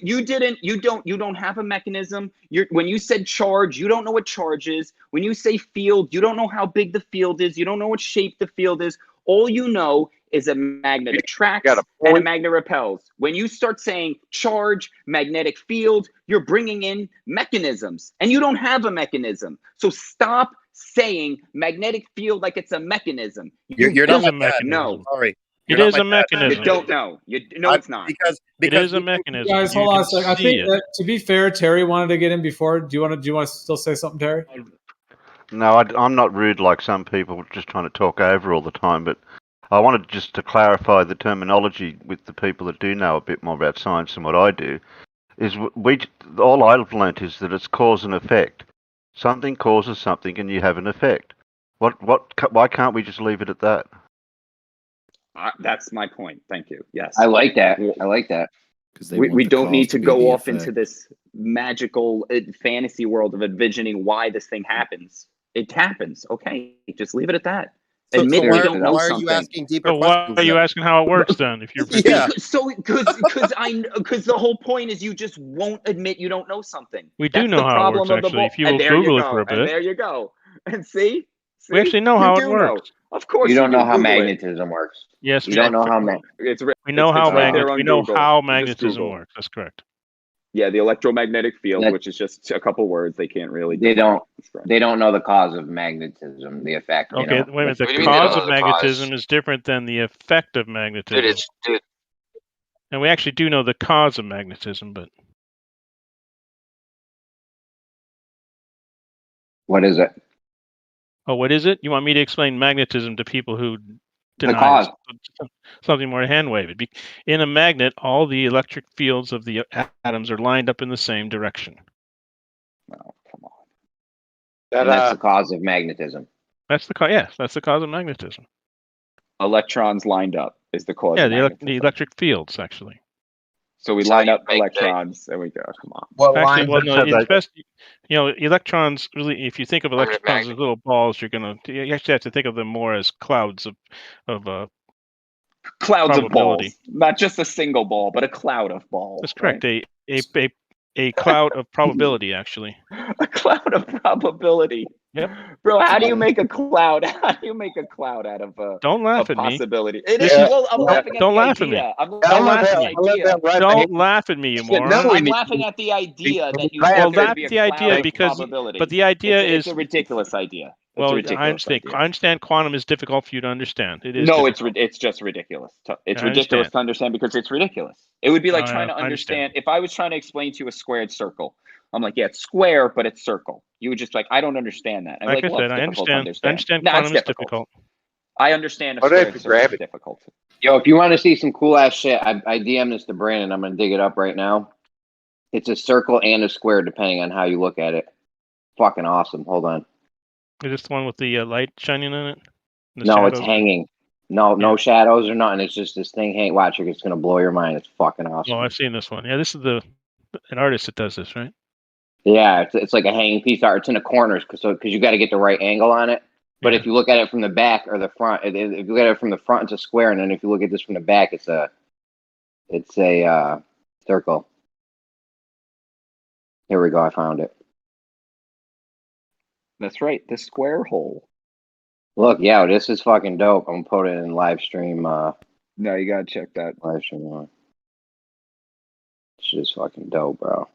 don't have a mechanism. When you said charge, you don't know what charge is. When you say field, you don't know how big the field is. You don't know what shape the field is. All you know is a magnet attracts and a magnet repels. When you start saying charge, magnetic field, you're bringing in mechanisms, and you don't have a mechanism. So stop saying magnetic field like it's a mechanism. You're not like that. No. Sorry. It is a mechanism. You don't know. No, it's not. Because it is a mechanism. Guys, hold on a second. I think that, to be fair, Terry wanted to get in before. Do you want to still say something, Terry? No, I'm not rude like some people just trying to talk over all the time, but I wanted just to clarify the terminology with the people that do know a bit more about science than what I do. Is all I've learnt is that it's cause and effect. Something causes something, and you have an effect. Why can't we just leave it at that? That's my point. Thank you. Yes, I like that. I like that. We don't need to go off into this magical fantasy world of envisioning why this thing happens. It happens. Okay, just leave it at that. Admit we don't know something. Why are you asking deeper why questions? are you asking how it works then? If you're because the whole point is you just won't admit you don't know something. We do know how it works, actually. If you will Google it for a bit. And there you go. And see? We actually know how it works. Of course, you don't know how Google magnetism works. Yes, you don't know how we know how magnetism works. That's correct. Yeah, the electromagnetic field, which is just a couple words. They can't really. They don't know the cause of magnetism, the effect. Okay, wait a minute. The cause of magnetism is different than the effect of magnetism. Dude. And we actually do know the cause of magnetism, but what is it? Oh, what is it? You want me to explain magnetism to people who deny something more hand wavy? In a magnet, all the electric fields of the atoms are lined up in the same direction. Oh, come on. And that's the cause of magnetism. That's the cause. Yes, that's the cause of magnetism. Electrons lined up is the cause. Yeah, the electric fields actually. So we line up electrons and we go, come on. It's best, electrons really, if you think of electrons as little balls, you actually have to think of them more as clouds of balls. Not just a single ball, but a cloud of balls. That's correct. Right? A cloud of probability, actually. A cloud of probability. Yep. Bro, how do you make a cloud? How do you make a cloud out of a Don't laugh at possibility? me. I'm laughing at the idea. Don't laugh at me, you moron. I'm laughing at the idea that you laugh at the idea because, but the idea it's a ridiculous idea. Well, I understand quantum is difficult for you to understand. It is. No, it's just ridiculous. It's ridiculous to understand because it's ridiculous. It would be like trying to understand. If I was trying to explain to you a squared circle, I'm like, yeah, it's square, but it's circle. You would just like, I don't understand that. Like I said, I understand quantum is difficult. I understand a squared circle is difficult. Yo, if you want to see some cool ass shit, I DM this to Brandon. I'm gonna dig it up right now. It's a circle and a square, depending on how you look at it. Fucking awesome. Hold on. Is this the one with the light shining in it? No, it's hanging. No shadows or nothing. It's just this thing hang. Watch, it's gonna blow your mind. It's fucking awesome. Oh, I've seen this one. Yeah, this is an artist that does this, right? Yeah, it's like a hanging piece of art. It's in the corners because you got to get the right angle on it. But if you look at it from the back or the front, if you look at it from the front, it's a square, and then if you look at this from the back, it's a circle. Here we go. I found it. That's right, the square hole. Look, yeah, this is fucking dope. I'm gonna put it in live stream. No, you gotta check that. Live stream. It's just fucking dope, bro.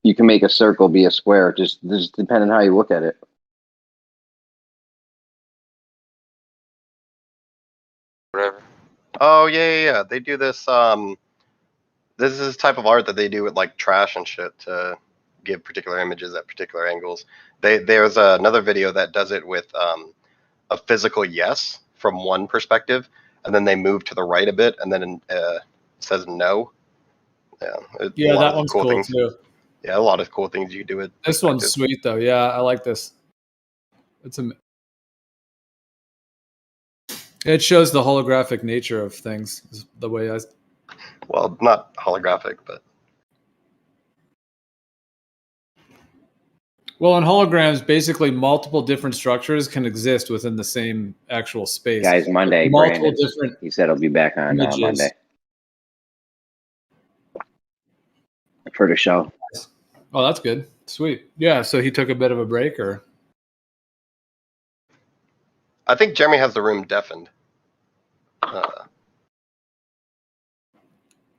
You can make a circle be a square, just depending on how you look at it. Oh yeah. They do this. This is this type of art that they do with like trash and shit to give particular images at particular angles. There's another video that does it with a physical yes from one perspective, and then they move to the right a bit, and then says no. Yeah, that one's cool too. Yeah, a lot of cool things you do with. This one's sweet though. Yeah, I like this. It shows the holographic nature of things. Is the way I. Well, not holographic, but. Well, in holograms, basically multiple different structures can exist within the same actual space. Guys, Monday, multiple Brandon, different. he said he'll be back on images. Monday for the show. Oh, that's good. Sweet. Yeah. So he took a bit of a break, or. I think Jeremy has the room deafened.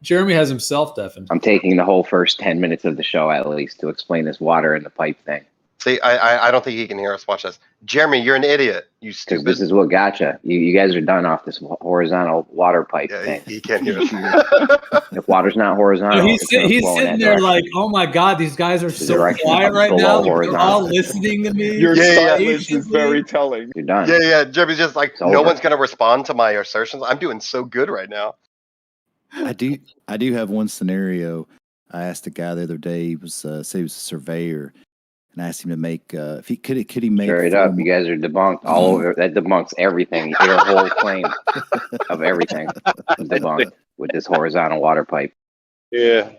Jeremy has himself deafened. I'm taking the whole first 10 minutes of the show at least to explain this water and the pipe thing. See, I don't think he can hear us. Watch this. Jeremy, you're an idiot. You stupid. Because this is what gotcha. You guys are done off this horizontal water pipe thing. He can't hear us. If water's not horizontal, No, he's sitting there like, oh my God, these guys are so quiet right now. They're all listening to me. Your silence is very telling. You're done. Yeah. Jeremy's just like, no one's going to respond to my assertions. I'm doing so good right now. I do have one scenario. I asked a guy the other day. He was said he was a surveyor, and I asked him to make if he could he make straight up. You guys are debunked all over. That debunks everything. Your whole claim of everything is debunked with this horizontal water pipe. Yeah.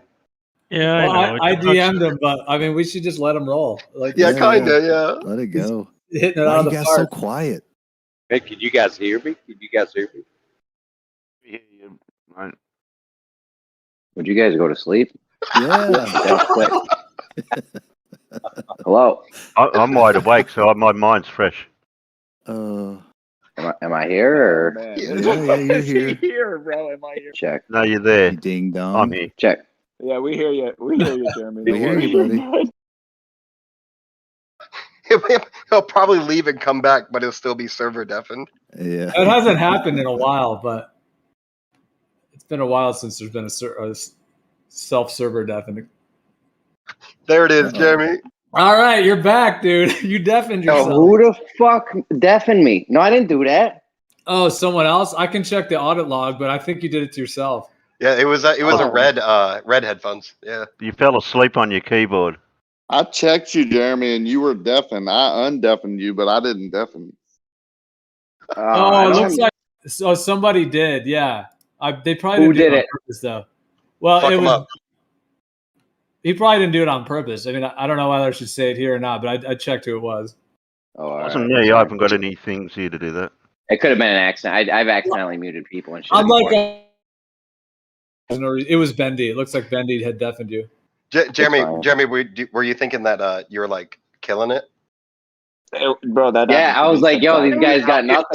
Yeah, well, I DM'd him, but I mean, we should just let him roll. Like, Let it go. Hitting it Why out of you the guys park. so quiet? Hey, can you guys hear me? Right. Would you guys go to sleep? Yeah. That's quick. Hello. I'm wide awake, so my mind's fresh. Am I here or? Yeah, you're here. Here, bro. Am I here? Check. No, you're there. You ding dong. I'm here. Check. Yeah, we hear you. We hear you, Jeremy. We hear you, buddy. He'll probably leave and come back, but he'll still be server deafened. Yeah. It hasn't happened in a while, but it's been a while since there's been a self-server deafening. There it is, Jeremy. All right, you're back, dude. You deafened yourself. Who the fuck deafened me? No, I didn't do that. Oh, someone else? I can check the audit log, but I think you did it to yourself. Yeah, it was a red headphones. Yeah. You fell asleep on your keyboard. I checked you, Jeremy, and you were deafened. I undeafened you, but I didn't deafen you. Oh, it looks like somebody did. Yeah, they probably Who didn't do did it on it? purpose, though. Well, Fuck it him was. up. He probably didn't do it on purpose. I mean, I don't know whether I should say it here or not, but I checked who it was. Oh, all It wasn't right. me. I haven't got any things here to do that. It could have been an accident. I've accidentally muted people and shit. I'm before. like, it was Bendy. It looks like Bendy had deafened you. Jeremy, were you thinking that you were like killing it? Bro, that Yeah, I was like, yo, these guys got nothing.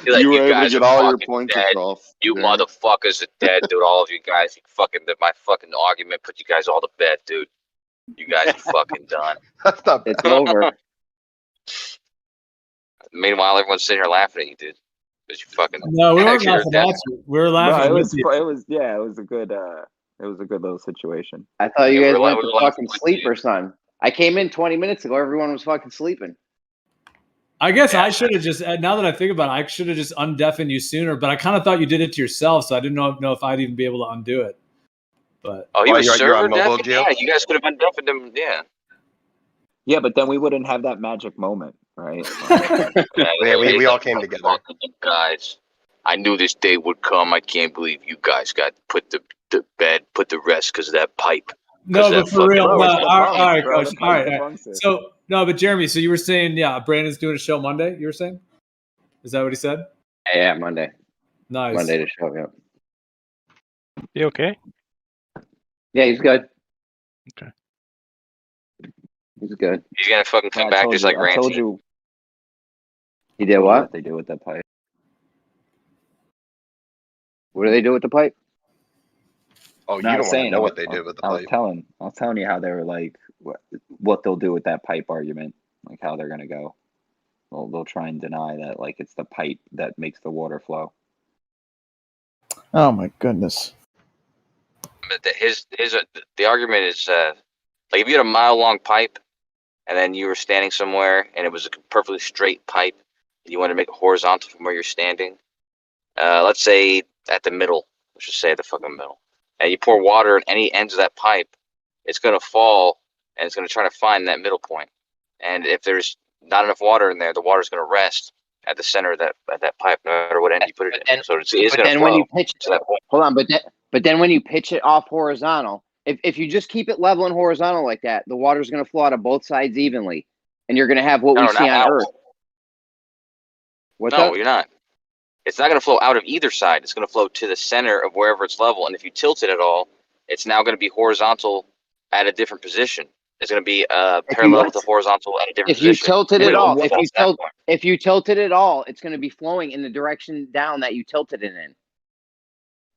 You were able to get all your points across. You motherfuckers are dead, dude. All of you guys, my fucking argument put you guys all to bed, dude. You guys are fucking done. That's not bad. It's over. Meanwhile, everyone's sitting here laughing at you, dude. Because you fucking No, we weren't actually are laughing dead. at you. We were laughing. No, with you. it was a good little situation. I thought you Yeah, guys we're went like- to we're like- fucking sleep or something. I came in 20 minutes ago. Everyone was fucking sleeping. I guess I should have just. Now that I think about it, I should have just undeafened you sooner. But I kind of thought you did it to yourself, so I didn't know if I'd even be able to undo it. But Oh, he Why, was you're on server mobile, deafened? Gio? Yeah, you guys could have undeafened him. Yeah. Yeah, but then we wouldn't have that magic moment, right? Yeah, we all came together. Fucking you guys. I knew this day would come. I can't believe you guys got put to bed, put to rest because of that pipe. no, but for real. bro, No, it's the all bunks, right, bro. coach. The All right. bunks All right. debunks it. So no, but Jeremy. So you were saying, yeah, Brandon's doing a show Monday. You were saying, is that what he said? Yeah, Monday. Nice. Monday to show up. You okay? Yeah, he's good. Okay. He's good. He's gonna fucking come I back told just you- like I told Rancy. you He did what? they do with that pipe. What do they do with the pipe? Oh, you No, I don't was want to saying, know what they did with the I was pipe. telling you how they were like what they'll do with that pipe argument, like how they're gonna go. They'll try and deny that, like, it's the pipe that makes the water flow. Oh my goodness. But the argument is like if you had a mile-long pipe, and then you were standing somewhere, and it was a perfectly straight pipe, and you wanted to make it horizontal from where you're standing. Let's say at the middle. Let's just say at the fucking middle, and you pour water in any ends of that pipe, it's gonna fall, and it's gonna try to find that middle point. And if there's not enough water in there, the water's gonna rest at the center of that pipe, no matter what end you put it in. So it's But gonna then flow when you pitch to that point. hold on, but then when you pitch it off horizontal, if you just keep it level and horizontal like that, the water's going to flow out of both sides evenly, and you're going to have what we No, see not on out. Earth. What's No, up? you're not. It's not going to flow out of either side. It's going to flow to the center of wherever it's level. And if you tilt it at all, it's now going to be horizontal at a different position. It's going to be parallel to horizontal at a different If you position. tilted it all, Middle. if you tilted it all, it's going to be flowing in the direction down that you tilted it in.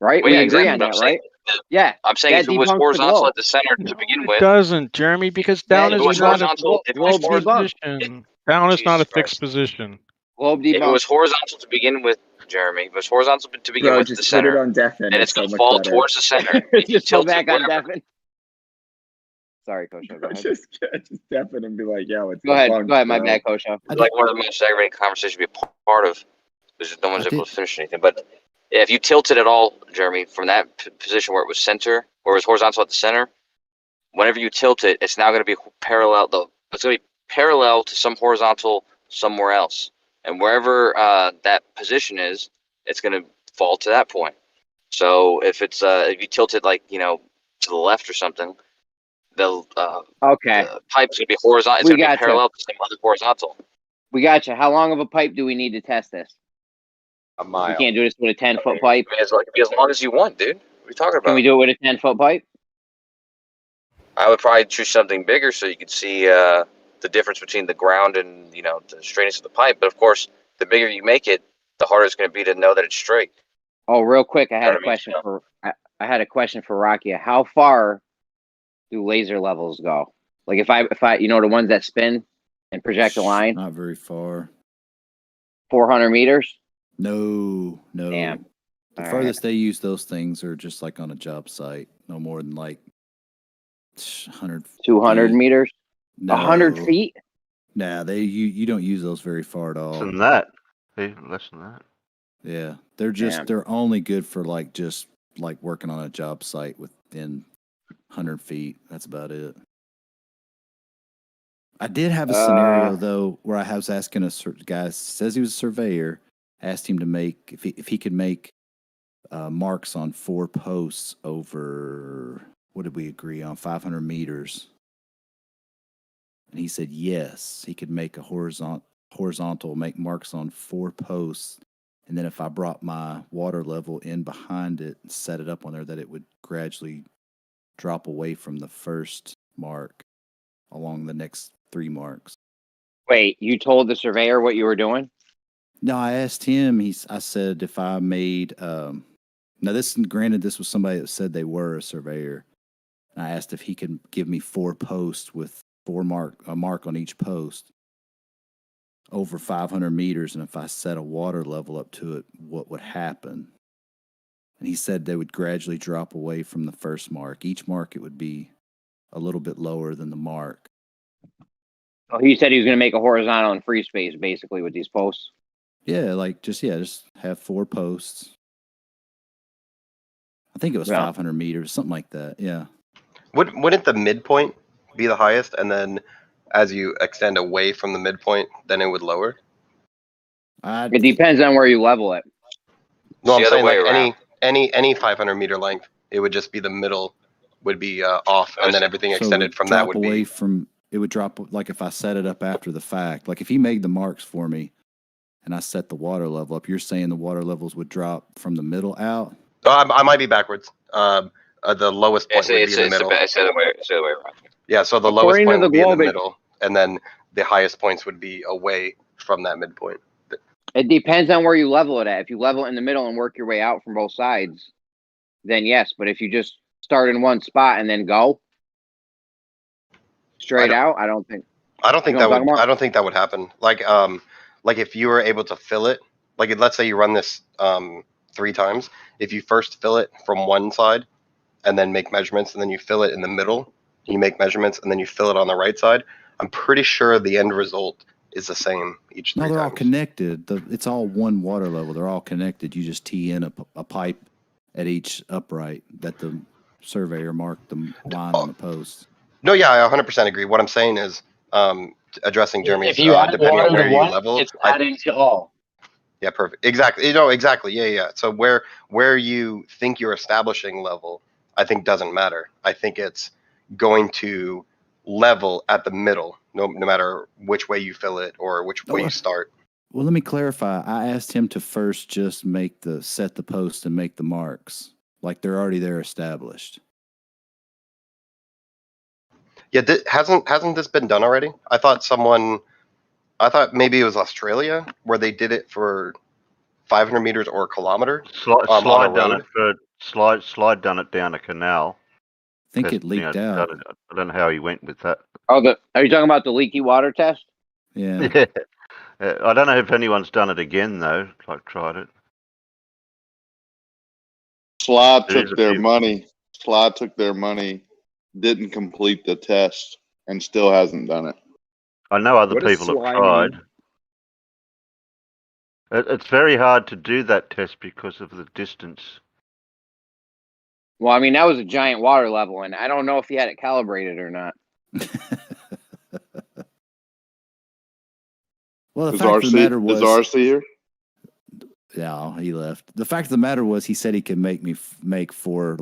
Right? Well, We yeah, agree exactly on what I'm that, saying. right? Yeah. I'm saying that if it was debunks the horizontal globe. at the center to begin It with, doesn't, Jeremy, because down if it is was not a horizontal, if it was fixed horizontal, position. Down is not a Jesus fixed Christ. position. Globe If it debunked. was horizontal to begin with, Jeremy, if it was horizontal to begin Bro, with just the put it center, on deafen. and it's It's going so to much fall better. towards the center. and you Just go tilt it back on wherever. deafen. Sorry, Coach. Go ahead. just deafen and be like, yo, it's Go ahead. debunked, Go ahead. My bro. bad, Coach. It's like one of the most aggravating conversations to be a part of. Because no one's able to finish anything. But if you tilt it at all, Jeremy, from that position where it was center, or it was horizontal at the center, whenever you tilt it, it's now going to be parallel. It's going to be parallel to some horizontal somewhere else, and wherever that position is, it's going to fall to that point. So if it's if you tilt it like to the left or something, the pipe's going to be horizontal. It's We going to be gotcha. parallel to some other horizontal. We got you. How long of a pipe do we need to test this? A mile. We can't do this with a 10-foot pipe. As long as you want, dude. What are you talking about? Can we do it with a 10-foot pipe? I would probably choose something bigger so you could see the difference between the ground and the straightness of the pipe. But of course, the bigger you make it, the harder it's going to be to know that it's straight. Oh, real quick, I had Know a what I mean? question for I had a question for Rakia. How far do laser levels go? Like if I the ones that spin and project a line, Not very far. 400 meters. No. Damn. The All farthest they use those things are just like on a job site. No more than like 100, 200 feet. meters. No. 100 feet. Nah, you don't use those very far at all. Less than that. Less than that. Yeah, they're only good for just working on a job site within 100 feet. That's about it. I did have a scenario though where I was asking a guy says he was a surveyor, asked him to make if he could make marks on 4 posts over, what did we agree on, 500 meters, and he said yes, he could make a horizontal make marks on 4 posts. And then if I brought my water level in behind it and set it up on there, that it would gradually drop away from the first mark along the next 3 marks. Wait, you told the surveyor what you were doing? No, I asked him. I said if I made now this was somebody that said they were a surveyor. And I asked if he could give me 4 posts with a mark on each post over 500 meters, and if I set a water level up to it, what would happen? And he said they would gradually drop away from the first mark. Each mark, it would be a little bit lower than the mark. Oh, he said he was going to make a horizontal and free space basically with these posts. Yeah, just have 4 posts. I think it was 500 meters, something like that. Yeah. Wouldn't the midpoint be the highest, and then as you extend away from the midpoint, then it would lower? It depends on where you level it. No, I'm the other saying way like around. any 500 meter length, it would just be the middle would be off, and then everything So extended from that would away be. from it would drop like if I set it up after the fact. Like if he made the marks for me, and I set the water level up, you're saying the water levels would drop from the middle out? Oh, I might be backwards. The lowest point would be in the middle. It's the other way around. Yeah, so the lowest point would be in the middle, and then the highest points would be away from that midpoint. It depends on where you level it at. If you level it in the middle and work your way out from both sides, then yes. But if you just start in one spot and then go straight out, I don't think that would happen. Like like if you were able to fill it, like let's say you run this 3 times, if you first fill it from one side and then make measurements, and then you fill it in the middle, you make measurements, and then you fill it on the right side, I'm pretty sure the end result is the same each 3 No, they're all times. connected. It's all one water level. They're all connected. You just tee in a pipe at each upright that the surveyor marked the line on the post. No, yeah, I 100% agree. What I'm saying is, addressing Jeremy's, If you add depending on water where to you one, level, it's adding to all. yeah, perfect. Exactly. You know, exactly. Yeah, yeah. So where you think you're establishing level, I think doesn't matter. I think it's going to level at the middle, no matter which way you fill it or which way you start. Well, let me clarify. I asked him to first just set the post and make the marks. Like they're already there established. Yeah, hasn't this been done already? I thought maybe it was Australia where they did it for 500 meters or a kilometer. Slide done it for slide done it down a canal. I think it leaked out. I don't know how he went with that. Oh, are you talking about the leaky water test? Yeah. I don't know if anyone's done it again though. Like tried it. Slide There is took a their few. money. Slide took their money, didn't complete the test, and still hasn't done it. I know other What does people have slide tried. mean? It's very hard to do that test because of the distance. Well, I mean, that was a giant water level, and I don't know if he had it calibrated or not. Well, the Is fact of the matter RC was, is RC here? yeah, he left. The fact of the matter was, he said he could make me make 4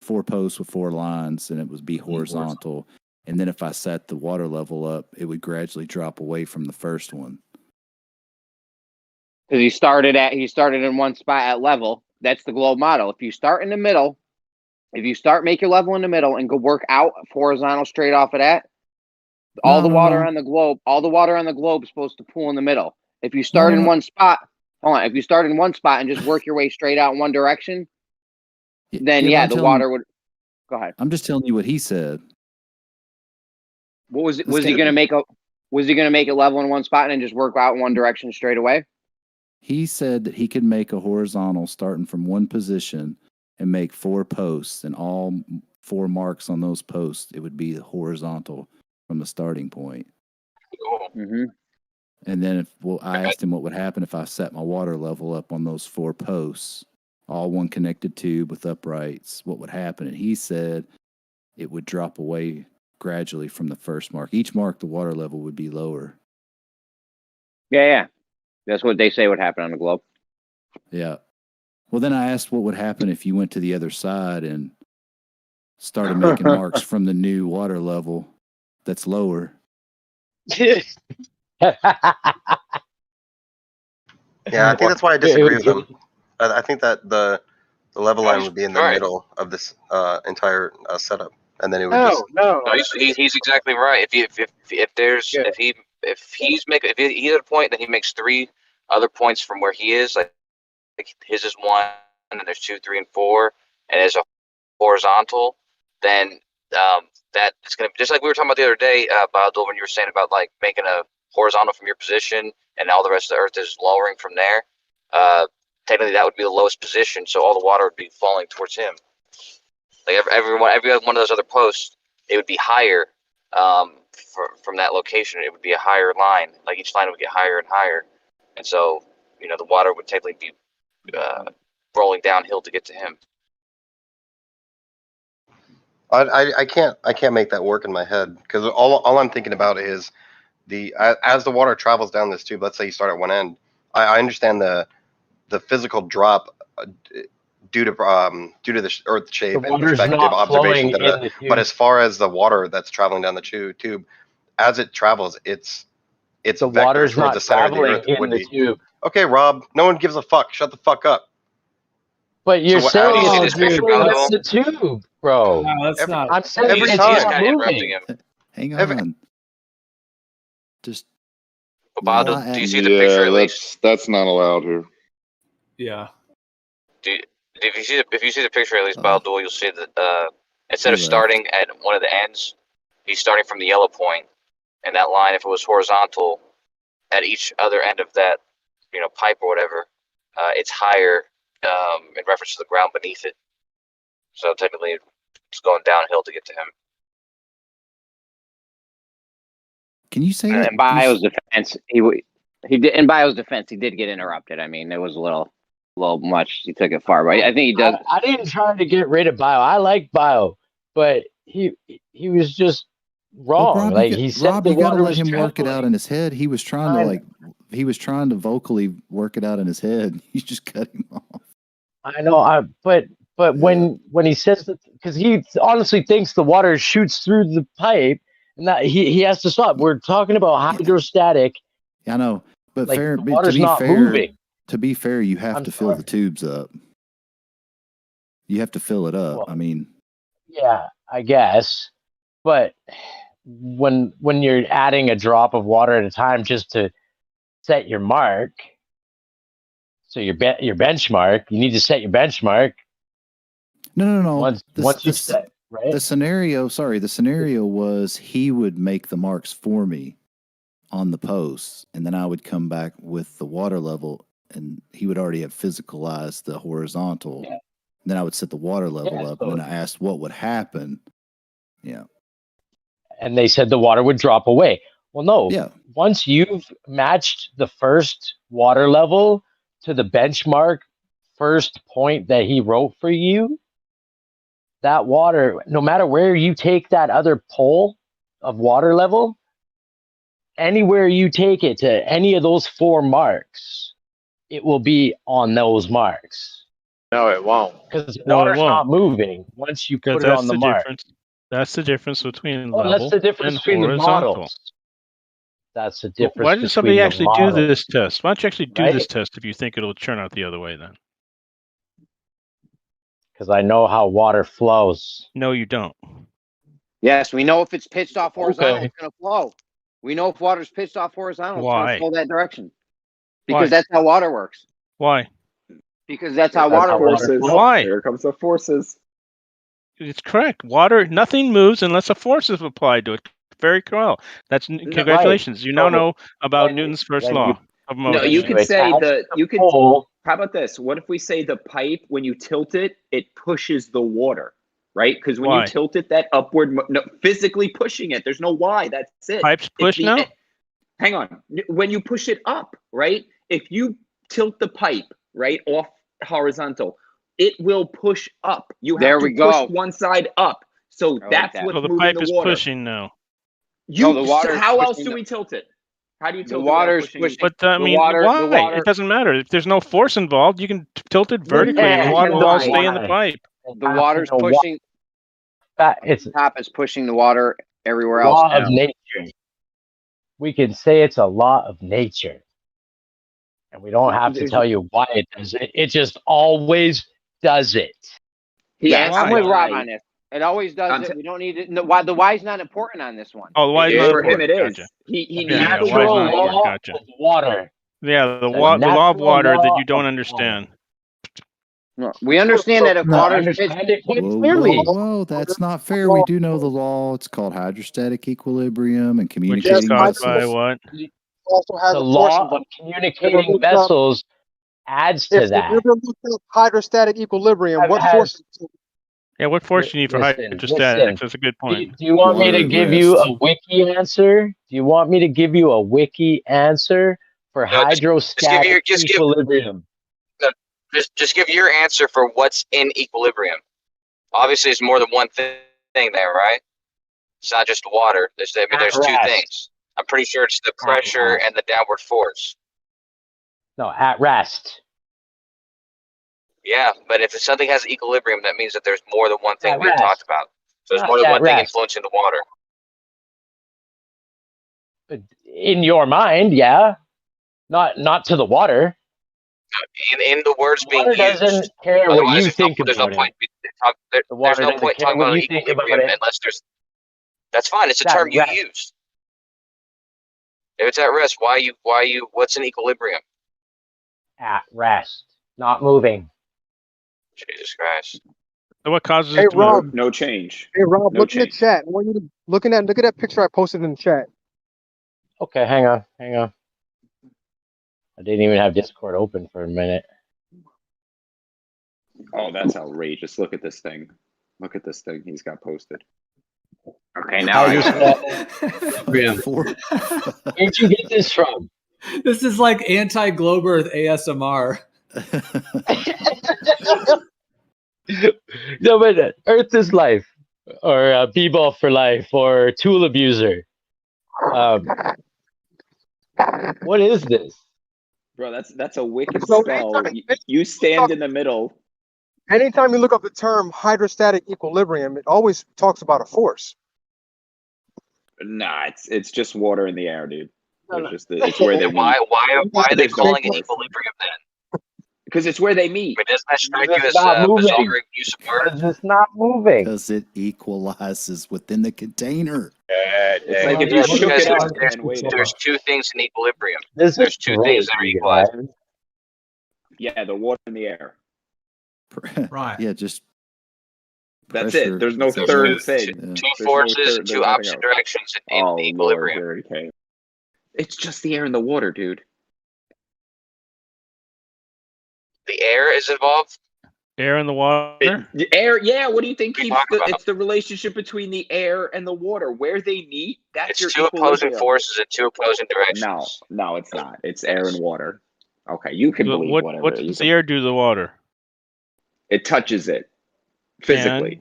posts with 4 lines, and it would be horizontal. And then if I set the water level up, it would gradually drop away from the first one. Because he started in one spot at level. That's the globe model. If you start in the middle, make your level in the middle and go work out horizontal straight off of that, all the water on the globe is supposed to pool in the middle. If you start in one spot, if you start in one spot and just work your way straight out in one direction, then the water would. Go ahead. I'm just telling you what he said. What was it? Was he going to make it level in one spot and then just work out in one direction straight away? He said that he could make a horizontal starting from one position and make 4 posts, and all 4 marks on those posts, it would be horizontal from the starting point. Mm-hmm. And then I asked him what would happen if I set my water level up on those 4 posts, all one connected tube with uprights. What would happen? And he said it would drop away gradually from the first mark. Each mark, the water level would be lower. Yeah. That's what they say would happen on the globe. Yeah. Well, then I asked what would happen if you went to the other side and started making marks from the new water level that's lower. Yeah, I think that's why I disagree with him. I think that the level line would be in the middle of this entire setup, and then it would just. No, he's exactly right. If he's at a point that he makes 3 other points from where he is, like his is 1, and there's 2, 3, and 4, and there's a horizontal, then that it's gonna be just like we were talking about the other day, Baldo, when you were saying about like making a horizontal from your position, and all the rest of the earth is lowering from there. Technically, that would be the lowest position, so all the water would be falling towards him. Like every one of those other posts, it would be higher from that location. It would be a higher line. Like each line would get higher and higher, and so the water would technically be rolling downhill to get to him. I can't make that work in my head, because all I'm thinking about is as the water travels down this tube. Let's say you start at one end. I understand the physical drop due to the earth shape and perspective observation. But as far as the water that's traveling down the tube, as it travels, it's the water's not the center of the traveling earth in would the be. tube. Okay, Rob, no one gives a fuck. Shut the fuck up. But you're So saying what- it's the tube, bro. No, that's not. I'm saying every it's time. not moving. Hang on. Just. Baldo, do you see the picture at least? That's not allowed here. Yeah. If you see the picture at least, Baldo, you'll see that instead of starting at one of the ends, he's starting from the yellow point, and that line, if it was horizontal, at each other end of that, pipe or whatever, it's higher in reference to the ground beneath it. So technically, it's going downhill to get to him. Can you say And that? in Bio's defense, he did. In Bio's defense, he did get interrupted. I mean, it was a little much. He took it far, but I think he does. I didn't try to get rid of Bio. I like Bio, but he was just wrong. Rob, like he said, Rob, the you got to water let was him work it trembling. out in his head. He was trying to vocally work it out in his head. You just cut him off. I know, but when he says that, because he honestly thinks the water shoots through the pipe, and that he has to stop. We're talking about hydrostatic. I know, but like, fair. the To water's be not fair, moving. to be fair, you have I'm to fill the tubes up. You have to fill it up. Well, I mean, yeah, I guess, but when you're adding a drop of water at a time just to set your mark, so your benchmark, you need to set your benchmark. no. Once you set, right? The scenario was he would make the marks for me on the posts, and then I would come back with the water level, and he would already have physicalized the horizontal. Yeah. And then I would set the water level up, and then I asked what would happen. Yeah. And they said the water would drop away. Well, no. Yeah. Once you've matched the first water level to the benchmark first point that he wrote for you, that water, no matter where you take that other pole of water level, anywhere you take it to any of those 4 marks, it will be on those marks. No, it won't. Because the No, it water's won't. not moving once you put it on the mark. That's the difference between Oh, level that's the difference and between the horizontal. models. That's the difference. Why does somebody between actually the do models, this test? Why don't you actually do right? this test if you think it'll turn out the other way then? Because I know how water flows. No, you don't. Yes, we know if it's pitched off horizontal, Okay. it's going to flow. We know if water's pitched off horizontal, it's going Why? to flow that direction. Because Why? that's how water works. Why? Because that's how water works. Why? Here comes the forces. It's correct. Water, nothing moves unless a force is applied to it. Very well. That's congratulations. You now know about Newton's first law of motion. No, you could say how about this? What if we say the pipe, when you tilt it, it pushes the water, right? Because when Why? you tilt it, that upward, physically pushing it, there's no why. That's it. Pipes push If now? Hang on. When you push it up, right? If you tilt the pipe, right, off horizontal, it will push up. You have There to we push go. one side up. So I like that's that. what's So the moving pipe the is water. pushing now. No, the water is How else pushing do the- we tilt it? How do you The tilt water it? is pushing. But I mean, why? It doesn't matter. If there's no force involved, you can tilt it vertically and the water will all stay in the pipe. The water's pushing. It's top is pushing the water everywhere else. law of down. nature. We can say it's a law of nature. And we don't have to tell you why it does it. It just always does it. Yeah, I'm with Rob why. on this. It always does it. We don't need it. No, why? The why's not important on this one. Oh, the why is not For him, important. it is. Gotcha. He Yeah, needs yeah, to why is Natural not important. law Gotcha. of water. Yeah, the law of natural water that law you don't of understand. No, we understand that if water's pitched, Understand it quite whoa, clearly. whoa, that's not fair. We do know the law. It's called hydrostatic equilibrium and Which is communicating caused by vessels. what? Also has The a law force of communicating vessels adds to If you that. ever looked up hydrostatic equilibrium, what Has- force? Yeah, what force do you need for Listen, hydrostatics? That's a good Do point. you want me Water to at give you rest. a wiki answer? Do you want me to give you a wiki answer for No, hydrostatic just give- equilibrium? Just give your answer for what's in equilibrium. Obviously, it's more than one thing there, right? It's not just water. There's two rest. things. I'm pretty sure it's the pressure and the downward force. No, at rest. Yeah, but if something has equilibrium, that means that there's more than one thing At being rest. talked about. So there's Not more than at one thing rest. influencing the water. In your mind, yeah. Not to the water. In the words being Water used. doesn't care what Otherwise, you there's think no about it. point. The There's water no doesn't point care talking what about you think about equilibrium it. unless there's. That's fine. It's a It's at term you rest. used. If it's at rest, why you? What's an equilibrium? At rest. Not moving. Jesus Christ. So what causes Hey it to move? Rob, No change. hey Rob, No look in the change. chat. I want you to look at that picture I posted in the chat. Okay, hang on. I didn't even have Discord open for a minute. Oh, that's outrageous. Look at this thing. Look at this thing he's got posted. Okay, now I got it. Where'd you get this from? This is like anti-globe Earth ASMR. No, but Earth is life, or B-ball for life, or tool abuser. What is this? Bro, that's a wicked So spell. anytime- You stand in the middle. Anytime you look up the term hydrostatic equilibrium, it always talks about a force. Nah, it's just water in the air, dude. No, It's no. just it's where they meet. Why are they There's no calling it force. equilibrium then? Because it's where they meet. But doesn't that strike you It's as not moving. bizarre use of words? It's not moving. Because it equalizes within the container. It's like if you shook it up and waited. There's two things in equilibrium. This There's is two great, things that are you equalized. guys. Yeah, the water in the air. Right. Yeah, just That's pressure. it. There's no That's third it. thing. Yeah. Two There's no forces, third- two there's nothing opposite else. directions in Oh, equilibrium. Lord, here it came. It's just the air and the water, dude. The air is involved. Air in the water. The air, yeah. What do you think? We Keeps talk the, about- it's the relationship between the air and the water, where they meet. That's It's your two opposing equilibrium. forces in two opposing directions. No, it's not. It's air and water. Okay, you can So believe what whatever. does the air do to the water? It touches it physically.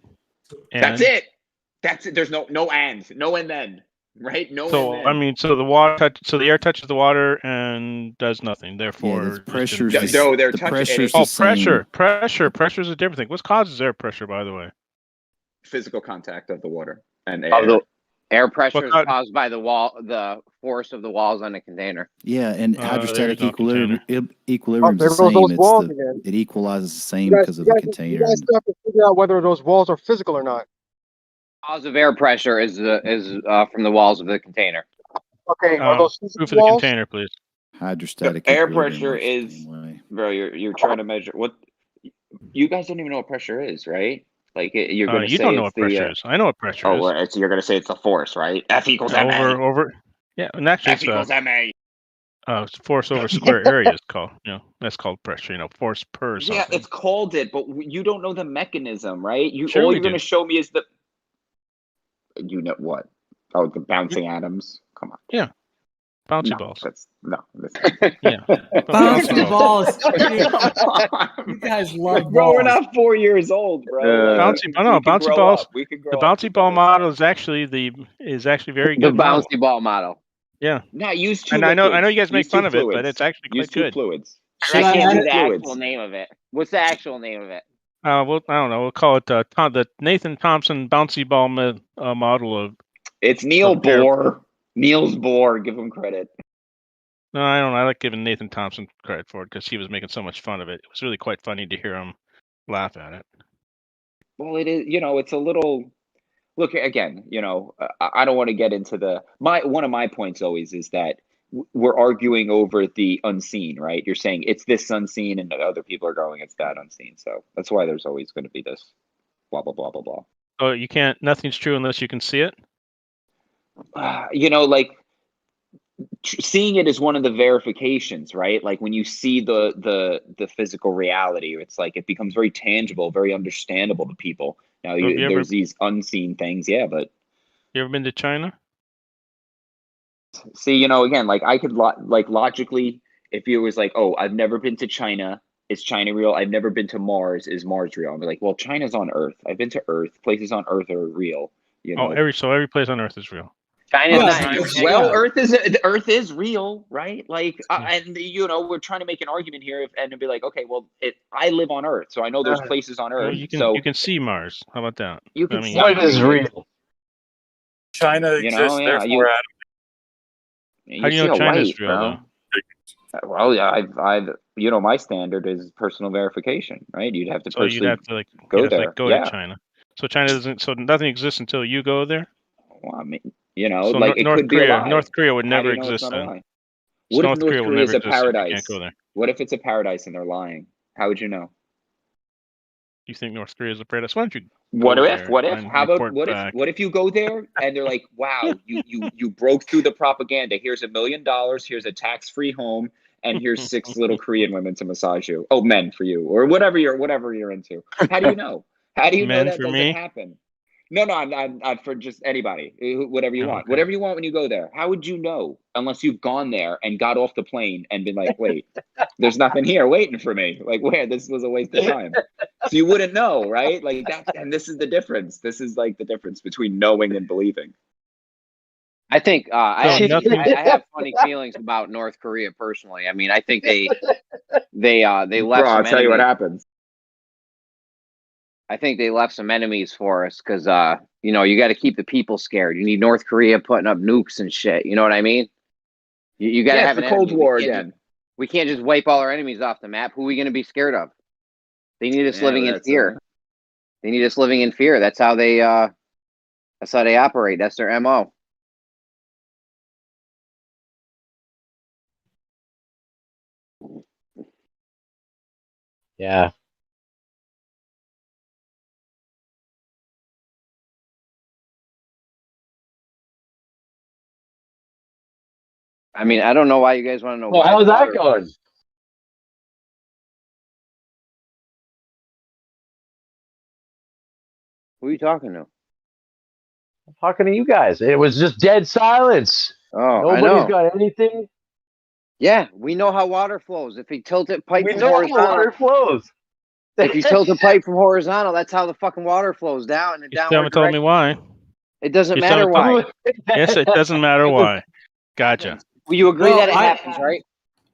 That's And- it. That's it. There's no and then, right? No So and then. I mean, so the water so the air touches the water and does nothing. Therefore, the it's pressure's just- the- No, they're the touching pressure's it. the same. Pressure is a different thing. What causes air pressure, by the way? Physical contact of the water and Of air. the air pressure What is kind- caused by the force of the walls on the container. Yeah, and there hydrostatic is no equilibrium Oh, equilibrium's there the goes those same. walls It's again. it equalizes the same You guys, because of the container. you guys still have to figure out whether those walls are physical or not. Cause of air pressure is from the walls of the container. Okay, are those Proof physical of the walls? container, please. Hydrostatic Air equilibrium pressure works the is, same way. bro. You're trying to measure what. You guys don't even know what pressure is, right? Like you're gonna You say don't know it's what the. pressure is. I know what pressure Oh, is. well, so you're gonna say it's the force, right? F equals ma. Over. Yeah, and actually, F equals ma. force over square area is called. That's called pressure. Force per something. Yeah, it's called it, but you don't know the mechanism, right? Sure all we you're gonna do. show me is the. You know what? Oh, the bouncing atoms. Come on. Yeah, bouncy No, balls. That's no. Yeah, Bouncy balls. Come You guys love Bro, we're balls. not 4 years old, bro. Like, bouncy grow balls. up. We can grow The up. bouncy ball model is actually very The good. model. bouncy ball model. Yeah. No, use two And I know you liquids. guys make Use fun two of it, but fluids. it's actually Use quite two good. fluids. I can't Use do two the fluids. actual name of it. What's the actual name of it? Well, I don't know. We'll call it the Nathan Thompson bouncy ball model of. It's Neil of air- Bohr. Niels Bohr. Give him credit. No, I don't. I like giving Nathan Thompson credit for it because he was making so much fun of it. It was really quite funny to hear him laugh at it. Well, it is. It's a little. Look again. I don't want to get into the one of my points always is that we're arguing over the unseen, right? You're saying it's this unseen, and other people are going it's that unseen. So that's why there's always going to be this blah blah blah blah blah. Oh, you can't. Nothing's true unless you can see it. Seeing it is one of the verifications, right? Like when you see the physical reality, it's like it becomes very tangible, very understandable to people. Now there's these unseen things, yeah, but you ever been to China? see, again, like I could logically, if it was like, oh, I've never been to China, is China real? I've never been to Mars, is Mars real? I'd be like, well, China's on Earth. I've been to Earth. Places on Earth are real. Every place on Earth is real. Well, Earth is real, right? Like, and we're trying to make an argument here, and be like, okay, well, I live on Earth, so I know there's places on Earth. Well, you can see Mars. How about that? You can see what is real? China exists, therefore How do you know China's real, though? Well, yeah, I've my standard is personal verification, right? You'd have to So you'd have to go there. to China. So China doesn't. So nothing exists until you go there. Well, I mean, So it North could be Korea. a lie. North Korea would How do never you know it's exist not a then. lie? What if North will Korea is never a exist if you paradise? can't go there. What if it's a paradise and they're lying? How would you know? You think North Korea is a paradise? Why don't you? What go if? there What if? and How about report what back? if? What if you go there and they're like, "Wow, you broke through the propaganda. Here's $1 million. Here's a tax-free home, and here's 6 little Korean women to massage you. Oh, men for you, or whatever you're into. How do you know? How do you know Men that for doesn't me? happen? No, I'm for just anybody, whatever you Oh, want, okay. whatever you want when you go there. How would you know unless you've gone there and got off the plane and been like, wait, there's nothing here waiting for me. Like, where? This was a waste of time. So you wouldn't know, right? Like that, and this is the difference. This is like the difference between knowing and believing. I think I nothing- have funny feelings about North Korea personally. I mean, I think they left Bro, some I'll tell you what enemies. happens. I think they left some enemies for us because you know, you got to keep the people scared. You need North Korea putting up nukes and shit. You know what I mean? You got to Yeah, have it's an the Cold enemy. War We can't again. we can't just wipe all our enemies off the map. Who are we going to be scared of? They need us Yeah, living in that's fear. They need us living in fear. That's how they operate. That's their MO. Yeah. I mean, I don't know why you guys want to know. Well, why how's that water- going? Who are you talking to? I'm talking to you guys. It was just dead silence. Oh, I Nobody's know. got anything. Yeah, we know how water flows. If you tilt it pipe We from know how horizontal, water flows. if you tilt a pipe from horizontal, that's how the fucking water flows down in a You still downward haven't told me direction. why. It doesn't You still matter haven't why. Yes, it doesn't matter why. Gotcha. Well, you agree Well, that it happens, right?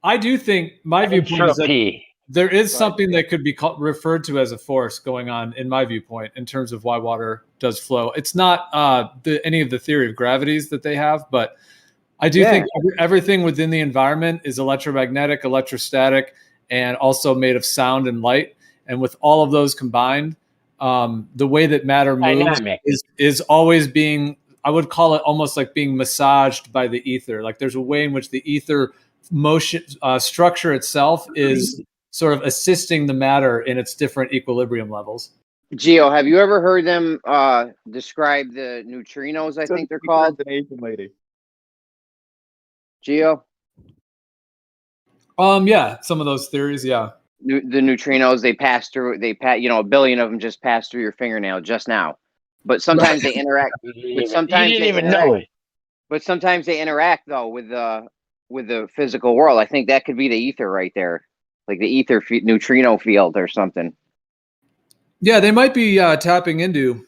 I do think my viewpoint is that Entropy. there is Right, something that could be referred to as a force going on, in my viewpoint, in terms of why water does flow. It's not any of the theory of gravities that they have, but I do think everything within the environment is electromagnetic, electrostatic, and also made of sound and light. And with all of those combined, the way that matter moves Dynamic. is always being, I would call it almost like being massaged by the ether. Like there's a way in which the ether motion structure itself is sort of assisting the matter in its different equilibrium levels. Gio, have you ever heard them describe the neutrinos? I think they're called. An Asian lady. Gio, Yeah, some of those theories, yeah. the neutrinos, they pass through. You know, a billion of them just passed through your fingernail just now. But sometimes they interact. But sometimes you they didn't even interact. know it. But sometimes they interact though with the physical world. I think that could be the ether right there, like the ether neutrino field or something. Yeah, they might be tapping into,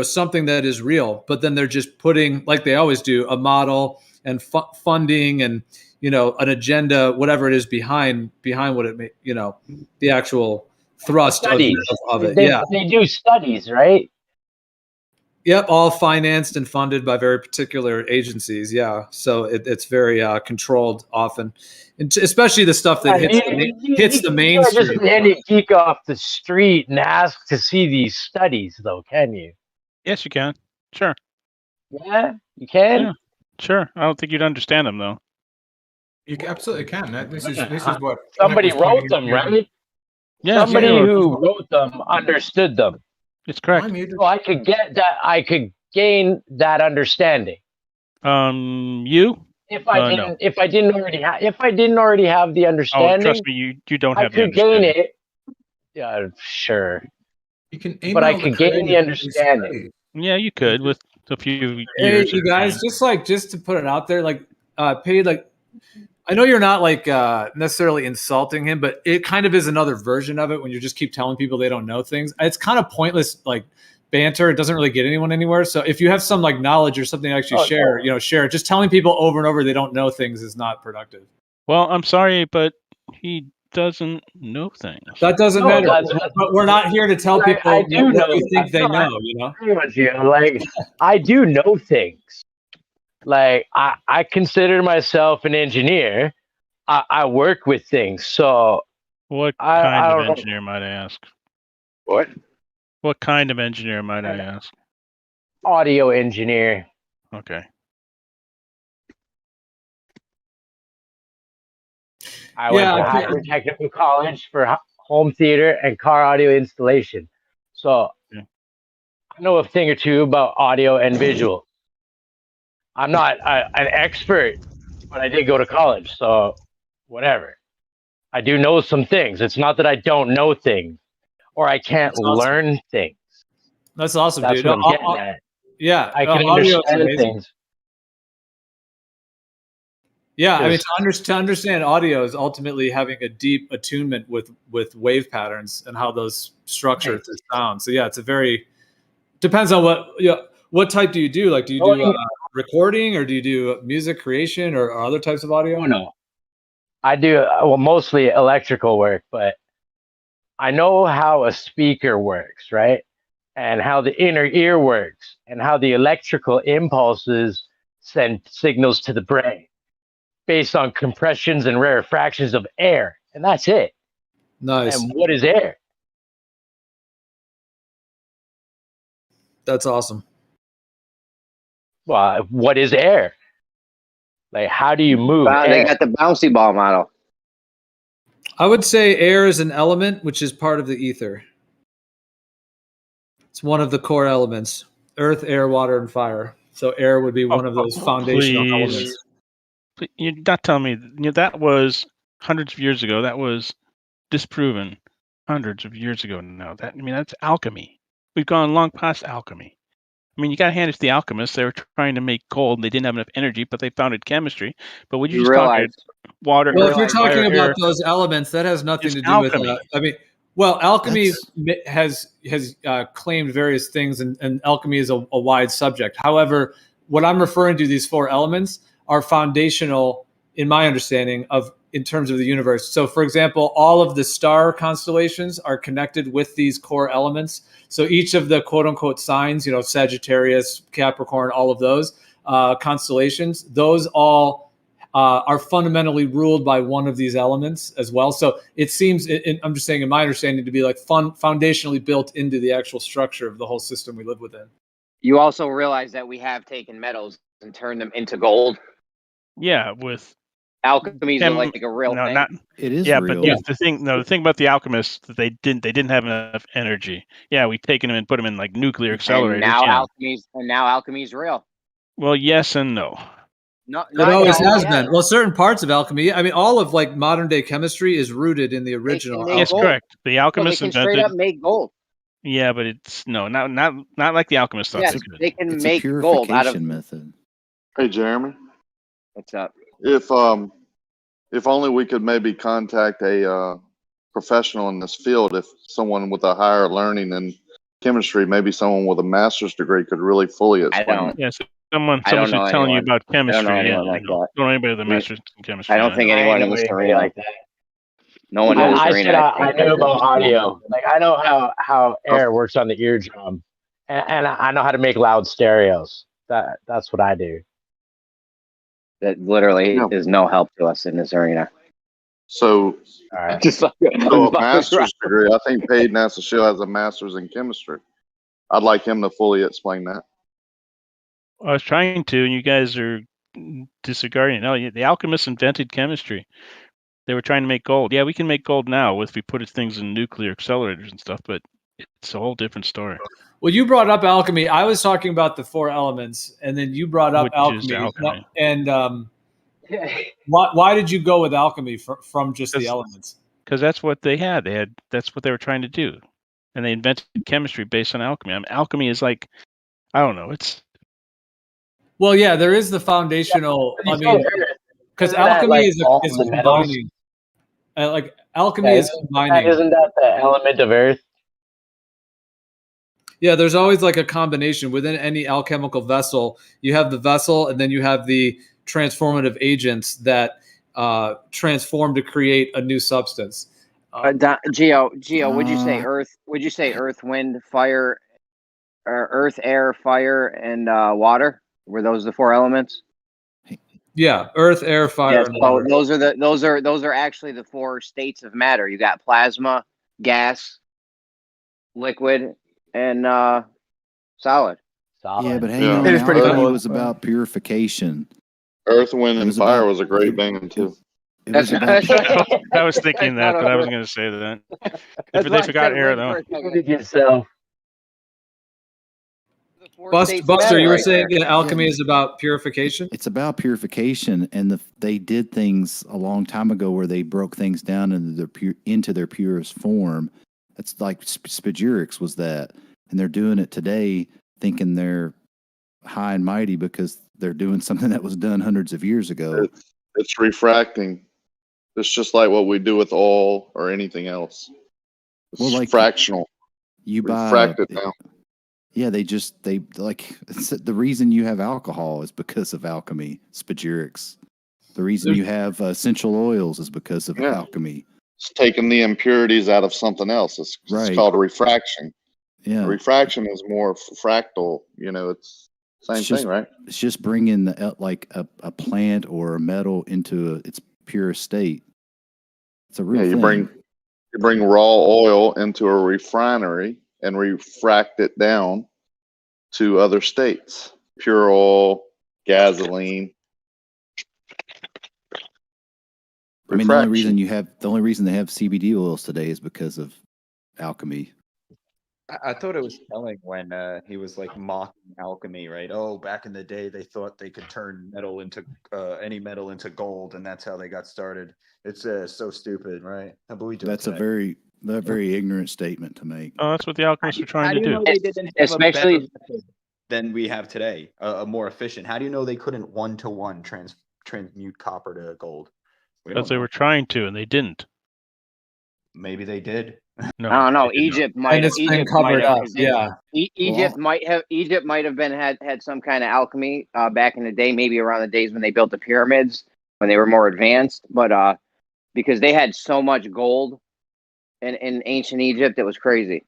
something that is real, but then they're just putting, like they always do, a model and funding and an agenda, whatever it is behind what it the actual thrust Studies. of it. They do studies, right? Yep, all financed and funded by very particular agencies. Yeah, so it's very controlled often, and especially the stuff that hits the You can't mainstream. just any geek off the street and ask to see these studies, though, can you? Yes, you can. Sure. Yeah, you can. Yeah, sure. I don't think you'd understand them though. You absolutely can. This is what Somebody Nick was wrote pointing them, out. right? Yeah, Somebody yeah. who wrote them understood them. It's correct. So I could get that. I could gain that understanding. You? If I didn't, No. if I didn't already have the Oh, understanding, trust me, you don't I have the could gain understanding. it. Yeah, sure. You can But I email could the gain the creators of these understanding. studies. Yeah, you could with a few Hey, years. you of guys, time. just to put it out there, Paid, I know you're not necessarily insulting him, but it kind of is another version of it when you just keep telling people they don't know things. It's kind of pointless, banter. It doesn't really get anyone anywhere. So if you have some knowledge or something to actually share, share it. Just telling people over and over they don't know things is not productive. Well, I'm sorry, but he doesn't know things. That doesn't matter. But we're not here to tell people I do what know. we think they know. Pretty much, I do know things. I consider myself an engineer. I work with things. So what I kind don't of know. engineer might I ask? What? What kind of engineer might I ask? Audio engineer. Okay. I went to Hybrid Technical College for home theater and car audio installation. So I know a thing or two about audio and visual. I'm not an expert, but I did go to college. So whatever. I do know some things. It's not that I don't know things or I can't That's awesome. learn things. That's awesome, That's dude. what I'm getting at. Yeah, I can audio is understand amazing. things. Yeah, I mean, Just- to understand audio is ultimately having a deep attunement with wave patterns and how those structure Right. through sound. So yeah, it's a very depends on what type do you do? Like, do you Oh, do yeah. recording or do you do music creation or other types of audio? Oh, no. I do, well, mostly electrical work, but I know how a speaker works, right? And how the inner ear works and how the electrical impulses send signals to the brain based on compressions and rarefactions of air. And that's it. Nice. And what is air? That's awesome. Well, what is air? Like, how do you move They air? got the bouncy ball model. I would say air is an element which is part of the ether. It's one of the core elements: earth, air, water, and fire. So air would be one of those foundational elements. Please, you're not telling me that was hundreds of years ago. That was disproven hundreds of years ago now. That's alchemy. We've gone long past alchemy. I mean, you got to hand it to the alchemists. They were trying to make gold. And they didn't have enough energy, but they founded chemistry. But would you just talk about water? Well, if earth, you're talking fire, about air, those elements, that has nothing it's to do alchemy. with. I mean, well, alchemy has claimed various things, and alchemy is a wide subject. However, what I'm referring to, these four elements, are foundational in my understanding of in terms of the universe. So, for example, all of the star constellations are connected with these core elements. So each of the quote unquote signs, Sagittarius, Capricorn, all of those constellations, those all are fundamentally ruled by one of these elements as well. So it seems, I'm just saying in my understanding, to be like foundationally built into the actual structure of the whole system we live within. You also realize that we have taken metals and turned them into gold. Yeah, with Alchemy is like a real thing. It is yeah, real. but the thing about the alchemists, that they didn't have enough energy. Yeah, we've taken them and put them in like nuclear accelerators. And now yeah. alchemy's real. Well, yes and no. It always has been. Well, certain parts of alchemy, I mean, all of like modern day chemistry is rooted in the original. Yes, correct. The alchemists they can invented. straight up make gold. Yeah, but it's not like the alchemists thought Yes, they could. they can It's make a gold out of. purification method. Hey, Jeremy. What's up? If only we could maybe contact a professional in this field, if someone with a higher learning in chemistry, maybe someone with a master's degree could really fully explain it. Yes, someone I don't should know tell you anyone. about chemistry. I don't know anyone yeah, like no. that. Don't anybody with a master's in chemistry. I don't think anyone in this arena like that. No one in this I arena. said I know about audio. Like I know how air works on the eardrum, and I know how to make loud stereos. That's what I do. That literally is no help to us in this arena. So, Just like so a master's degree, I think Paid NASA Show has a master's in chemistry. I'd like him to fully explain that. I was trying to, and you guys are disregarding it. No, the alchemists invented chemistry. They were trying to make gold. Yeah, we can make gold now if we put things in nuclear accelerators and stuff, but it's a whole different story. Well, you brought up alchemy. I was talking about the four elements, and then you brought up Which is alchemy. alchemy. And why did you go with alchemy from just the elements? Because that's what they had. That's what they were trying to do, and they invented chemistry based on alchemy. I mean, alchemy is like, I don't know. Well, yeah, there is the foundational. I mean, because Isn't that, alchemy like, is all is the metals? combining. Like alchemy is combining. Isn't that the element of earth? Yeah, there's always like a combination within any alchemical vessel. You have the vessel, and then you have the transformative agents that transform to create a new substance. Geo, would you say earth? Would you say earth, wind, fire, or earth, air, fire, and water? Were those the four elements? Yeah, earth, air, fire, Yes, and so water. those are actually the four states of matter. You got plasma, gas, liquid, and solid. Yeah, but hang on. It is pretty Alchemy cool. was about purification. Earth, Wind, and was Fire about- was a great band too. It was about I was thinking that, but I wasn't going to say that. They forgot air though. Yourself. Buster, you were saying alchemy is about purification? It's about purification, and they did things a long time ago where they broke things down into their purest form. It's like spagyrics was that, and they're doing it today, thinking they're high and mighty because they're doing something that was done hundreds of years ago. It's refracting. It's just like what we do with oil or anything else. It's like fractional. You refract it now. Yeah, they the reason you have alcohol is because of alchemy, spagyrics. The reason you have essential oils is because of alchemy. It's taking the impurities out of something else. It's called a refraction. Yeah, refraction is more fractal. You know, it's same thing, right? It's just bringing a plant or a metal into its purest state. It's a real thing. You bring raw oil into a refinery and refract it down to other states. Pure oil, gasoline. I mean, the only reason they have CBD oils today is because of alchemy. I thought it was telling when he was like mocking alchemy, right? Oh, back in the day, they thought they could turn metal into any metal into gold, and that's how they got started. It's so stupid, right? How about we do That's a very ignorant statement to make. Oh, that's what the alchemists are trying to do. do. They didn't have a better method than we have today, a more efficient. How do you know they couldn't one-to-one transmute copper to gold? Because they were trying to, and they didn't. Maybe they did. No, I don't know. Egypt might. And it's been Egypt covered might have, up. Yeah. Egypt might have. Egypt might have been had some kind of alchemy back in the day, maybe around the days when they built the pyramids, when they were more advanced. But because they had so much gold in ancient Egypt, it was crazy.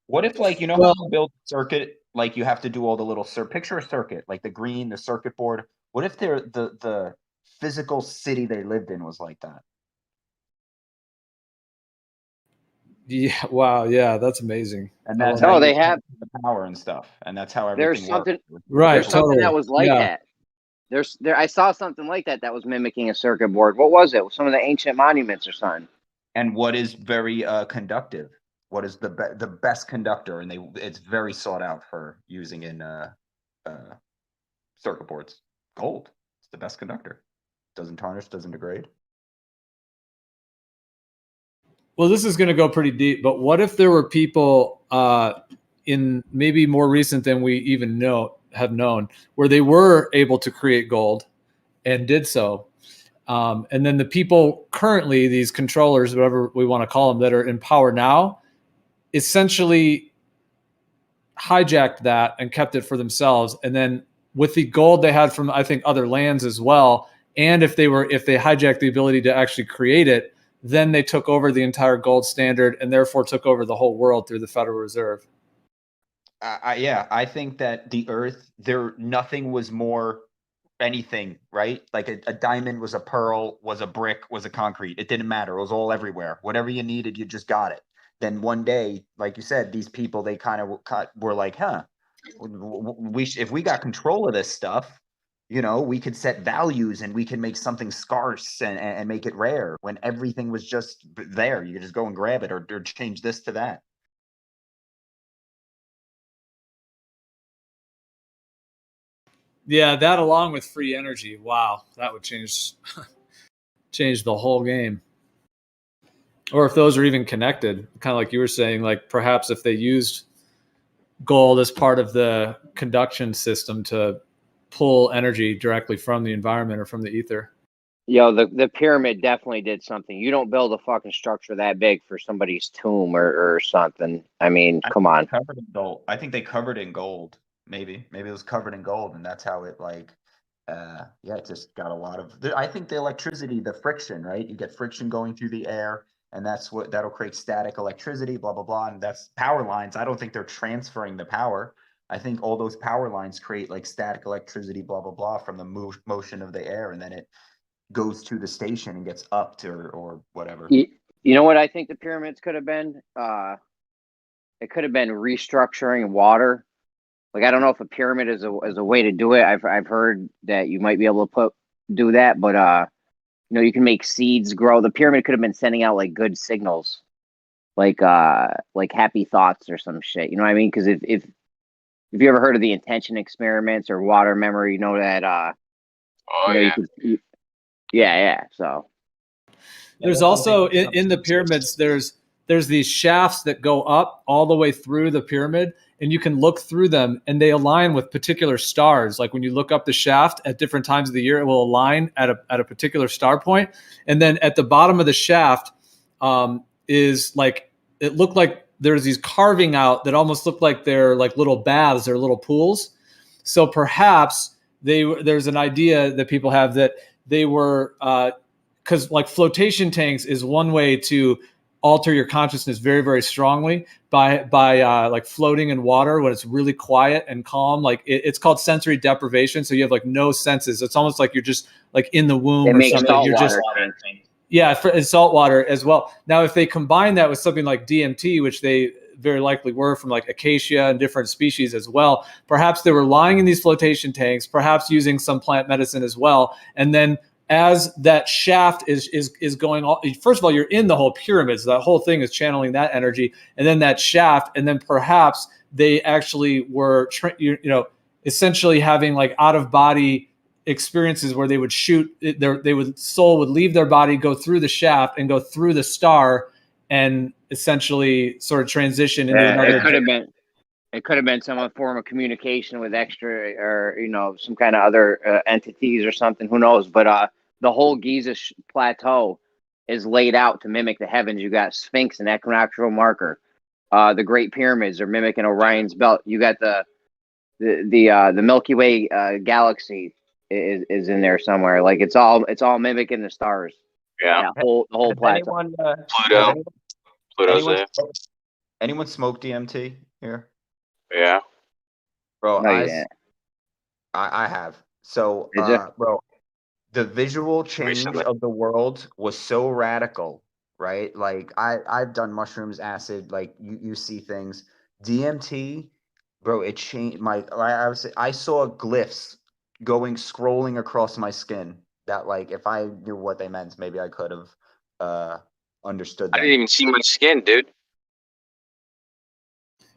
What if, like, how you build a circuit, like you have to do all the little picture a circuit, like the green, the circuit board. What if the physical city they lived in was like that? Yeah. Wow. Yeah, that's amazing. And that's how they have the power and stuff, and that's how there's everything something works. Right. There's something that was like that. I saw something like that was mimicking a circuit board. What was it? Some of the ancient monuments or something. And what is very conductive? What is the best conductor? And it's very sought out for using in circuit boards. Gold. It's the best conductor. Doesn't tarnish, doesn't degrade. Well, this is going to go pretty deep, but what if there were people in maybe more recent than we even have known, where they were able to create gold and did so, and then the people currently, these controllers, whatever we want to call them, that are in power now, essentially hijacked that and kept it for themselves, and then with the gold they had from, I think, other lands as well, and if they hijacked the ability to actually create it, then they took over the entire gold standard and therefore took over the whole world through the Federal Reserve. I think that the Earth, nothing was more anything, right? Like a diamond was a pearl, was a brick, was a concrete. It didn't matter. It was all everywhere. Whatever you needed, you just got it. Then one day, like you said, these people, they kind of were like, if we got control of this stuff, we could set values and we can make something scarce and make it rare when everything was just there. You could just go and grab it or change this to that. Yeah, that along with free energy. Wow, that would change the whole game. Or if those are even connected, kind of like you were saying, like perhaps if they used gold as part of the conduction system to pull energy directly from the environment or from the ether. Yo, the pyramid definitely did something. You don't build a fucking structure that big for somebody's tomb or something. I mean, come on. Covered in gold. I think they covered in gold. Maybe it was covered in gold, and that's how it it just got a lot of. I think the electricity, the friction, right? You get friction going through the air, and that'll create static electricity. Blah blah blah, and that's power lines. I don't think they're transferring the power. I think all those power lines create like static electricity, blah blah blah, from the motion of the air, and then it goes to the station and gets upped or whatever. You know what I think the pyramids could have been? It could have been restructuring water. Like, I don't know if a pyramid is a way to do it. I've heard that you might be able to do that, but you can make seeds grow. The pyramid could have been sending out like good signals, like happy thoughts or some shit. You know what I mean? Because if If you ever heard of the intention experiments or water memory, you know that. Oh you yeah. Yeah. So There's also in the pyramids, there's these shafts that go up all the way through the pyramid, and you can look through them, and they align with particular stars. Like when you look up the shaft at different times of the year, it will align at a particular star point. And then at the bottom of the shaft is like, it looked like there's these carving out that almost look like they're like little baths or little pools. So perhaps there's an idea that people have that they were because like flotation tanks is one way to alter your consciousness very, very strongly by like floating in water when it's really quiet and calm. Like it's called sensory deprivation. So you have like no senses. It's almost like you're just like in the womb or something. You're just and salt water as well. Now, if they combine that with something like DMT, which they very likely were from like acacia and different species as well, perhaps they were lying in these flotation tanks, perhaps using some plant medicine as well. And then as that shaft is going on, first of all, you're in the whole pyramid, so that whole thing is channeling that energy, and then that shaft, and then perhaps they actually were, essentially having like out of body experiences where they would shoot, soul would leave their body, go through the shaft, and go through the star, and essentially sort of transition into another. It could have been some form of communication with extra, or some kind of other entities or something. Who knows? But the whole Giza plateau is laid out to mimic the heavens. You got Sphinx and equinoctial marker. The Great Pyramids are mimicking Orion's belt. You got the Milky Way galaxy is in there somewhere. Like it's all mimicking the stars. Yeah. The whole plateau. Pluto's there. Anyone smoke DMT here? Yeah. Bro, No, you didn't. I have. So, Did ya? bro, the visual change Recently. of the world was so radical, right? Like I've done mushrooms, acid, like you see things. DMT, bro, it changed I saw glyphs scrolling across my skin that, like, if I knew what they meant, maybe I could have understood I them. didn't even see my skin, dude.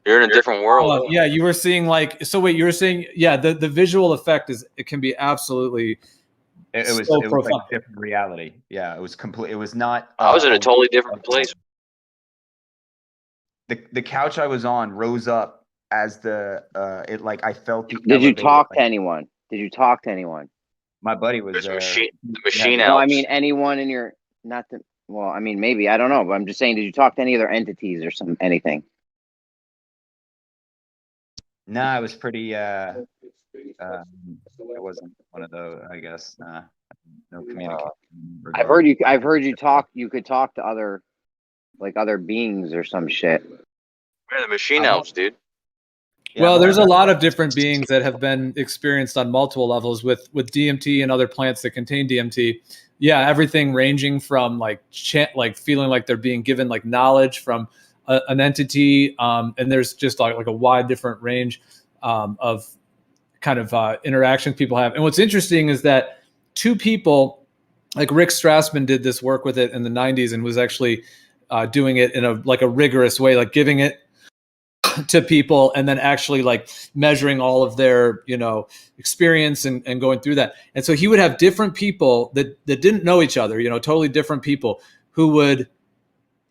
You're in a different world. Oh, yeah, you were seeing like, so wait, you were saying, yeah, the visual effect it can be absolutely It was so like profound. different reality. Yeah, it was complete. It was not. I was in a totally different place. The couch I was on rose up as I felt the. Did you elevator, talk to anyone? Did you talk to anyone? My buddy was There's there. the machine No, I elves. mean anyone in your well, I mean maybe, I don't know, but I'm just saying, did you talk to any other entities or anything? No, it was pretty. It wasn't one of those. I guess. No communication. I've heard you talk. You could talk to other beings or some shit. We're the machine elves, dude. Well, there's a lot of different beings that have been experienced on multiple levels with DMT and other plants that contain DMT. Yeah, everything ranging from like feeling like they're being given like knowledge from an entity, and there's just like a wide different range of kind of interactions people have. And what's interesting is that two people, like Rick Strassman, did this work with it in the 90s and was actually doing it in a rigorous way, like giving it to people and then actually like measuring all of their experience and going through that. And so he would have different people that didn't know each other, totally different people who would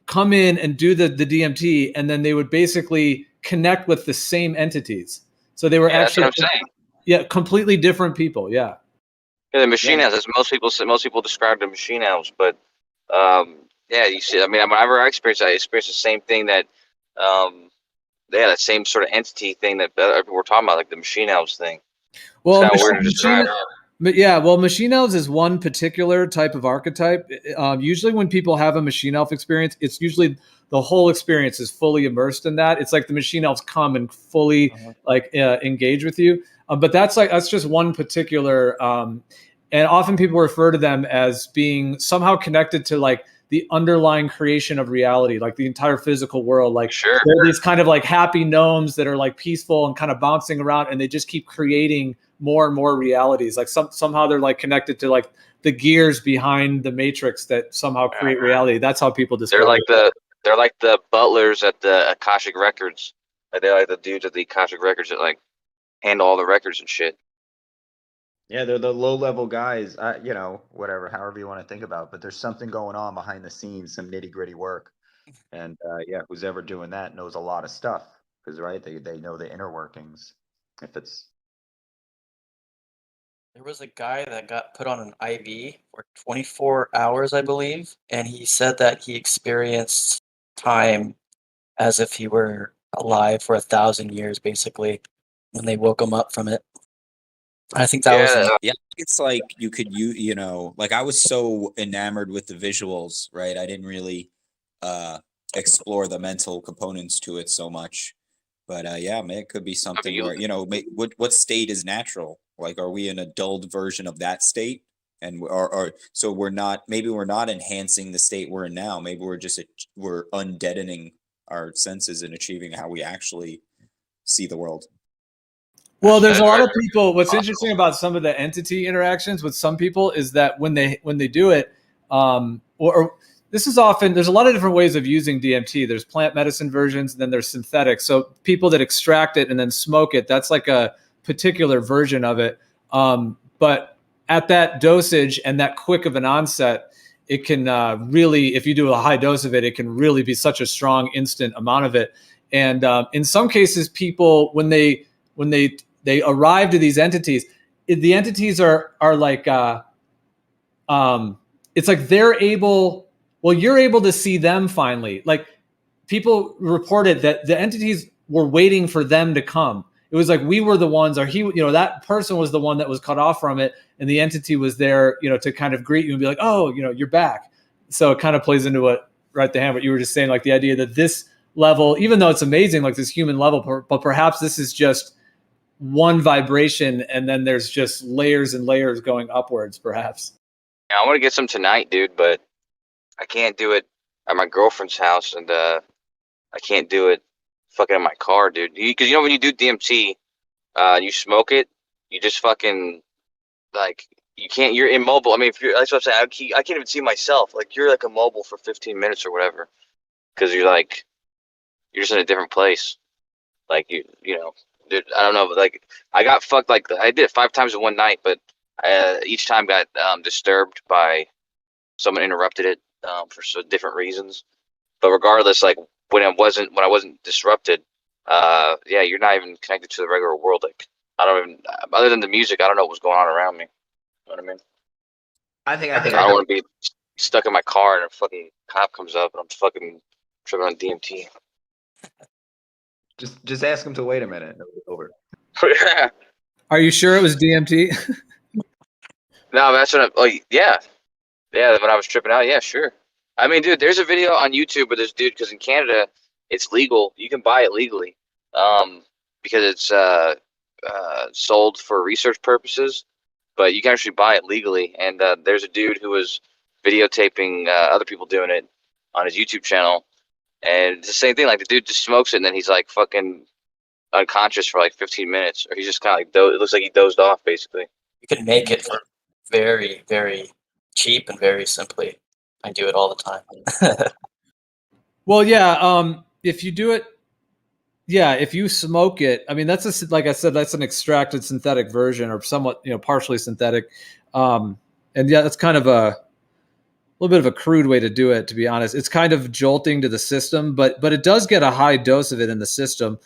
come in and do the DMT, and then they would basically connect with the same entities. So they were actually, that's what I'm saying. Yeah, completely different people. Yeah. Yeah, the machine elves. As most people describe the machine elves, but yeah, you see. I mean, whenever I experienced the same thing that that same sort of entity thing that we're talking about, like the machine elves thing. Well, it's weird to describe. But yeah, well, machine elves is one particular type of archetype. Usually when people have a machine elf experience, it's usually the whole experience is fully immersed in that. It's like the machine elves come and fully engage with you. But that's just one particular, and often people refer to them as being somehow connected to like the underlying creation of reality, like the entire physical world. Like they're these kind of like happy gnomes that are like peaceful and kind of bouncing around, and they just keep creating more and more realities. Like somehow they're like connected to like the gears behind the matrix that somehow create reality. That's how people describe it. They're like the butlers at the Akashic Records. They're like the dudes at the Akashic Records that like handle all the records and shit. Yeah, they're the low level guys, you know, whatever, however you want to think about it, but there's something going on behind the scenes, some nitty gritty work. And yeah, who's ever doing that knows a lot of stuff because, right, they know the inner workings. If it's There was a guy that got put on an IV for 24 hours, I believe, and he said that he experienced time as if he were alive for 1,000 years, basically, when they woke him up from it. I think that was Yeah, it's like you know, like I was so enamored with the visuals, right? I didn't really explore the mental components to it so much. But yeah, man, it could be something where, you know, what state is natural? Like, are we in a dulled version of that state? And or so we're not, maybe we're not enhancing the state we're in now. Maybe we're undeadening our senses and achieving how we actually see the world. Well, there's a lot of people. What's interesting about some of the entity interactions with some people is that when they do it, or this is often, there's a lot of different ways of using DMT. There's plant medicine versions, and then there's synthetic. So people that extract it and then smoke it, that's like a particular version of it. But at that dosage and that quick of an onset, it can really, if you do a high dose of it, it can really be such a strong instant amount of it. And in some cases, people, when they arrive to these entities, the entities are like, it's like they're able, well, you're able to see them finally. Like people reported that the entities were waiting for them to come. It was like we were the ones, or he, you know, that person was the one that was cut off from it, and the entity was there, you know, to kind of greet you and be like, oh, you know, you're back. So it kind of plays into what, right, the hand, what you were just saying, like the idea that this level, even though it's amazing, like this human level, but perhaps this is just one vibration, and then there's just layers and layers going upwards, perhaps. Yeah, I want to get some tonight, dude, but I can't do it at my girlfriend's house, and I can't do it fucking in my car, dude. Because you know when you do DMT, you smoke it, you just fucking like you can't. You're immobile. I mean, if you're, that's what I'm saying. I can't even see myself. Like you're like immobile for 15 minutes or whatever, because you're just in a different place. Like you know, dude. I don't know, but like I got fucked. Like I did it 5 times in one night, but each time got disturbed by someone interrupted it for so different reasons. But regardless, like when I wasn't disrupted, yeah, you're not even connected to the regular world. Like I don't even, other than the music, I don't know what's going on around me. You know what I mean? I think I don't want to be stuck in my car and a fucking cop comes up and I'm fucking tripping on DMT. just ask him to wait a minute. It'll be over. Are you sure it was DMT? No, that's what yeah. When I was tripping out, yeah, sure. I mean, dude, there's a video on YouTube with this dude, because in Canada, it's legal. You can buy it legally because it's sold for research purposes, but you can actually buy it legally. And there's a dude who was videotaping other people doing it on his YouTube channel. And it's the same thing. Like, the dude just smokes it, and then he's, like, fucking unconscious for, like, 15 minutes. Or he's just kind of, like, it looks like he dozed off, basically. You can make it for very, very cheap and very simply. I do it all the time. Well, yeah. If you do it, yeah, if you smoke it, I mean, that's like I said, that's an extracted synthetic version, or somewhat, you know, partially synthetic. And yeah, that's kind of a little bit of a crude way to do it, to be honest. It's kind of jolting to the system, but it does get a high dose of it in the system.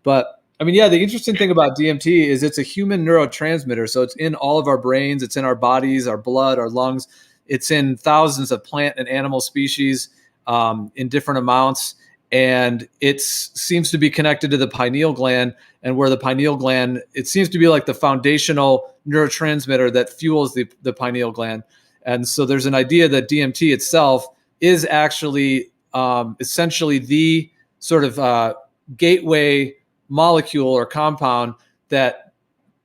But I mean, yeah, the interesting thing about DMT is it's a human neurotransmitter. So it's in all of our brains, it's in our bodies, our blood, our lungs. It's in thousands of plant and animal species in different amounts. And it seems to be connected to the pineal gland, and where the pineal gland, it seems to be like the foundational neurotransmitter that fuels the pineal gland. And so there's an idea that DMT itself is actually essentially the sort of gateway molecule or compound that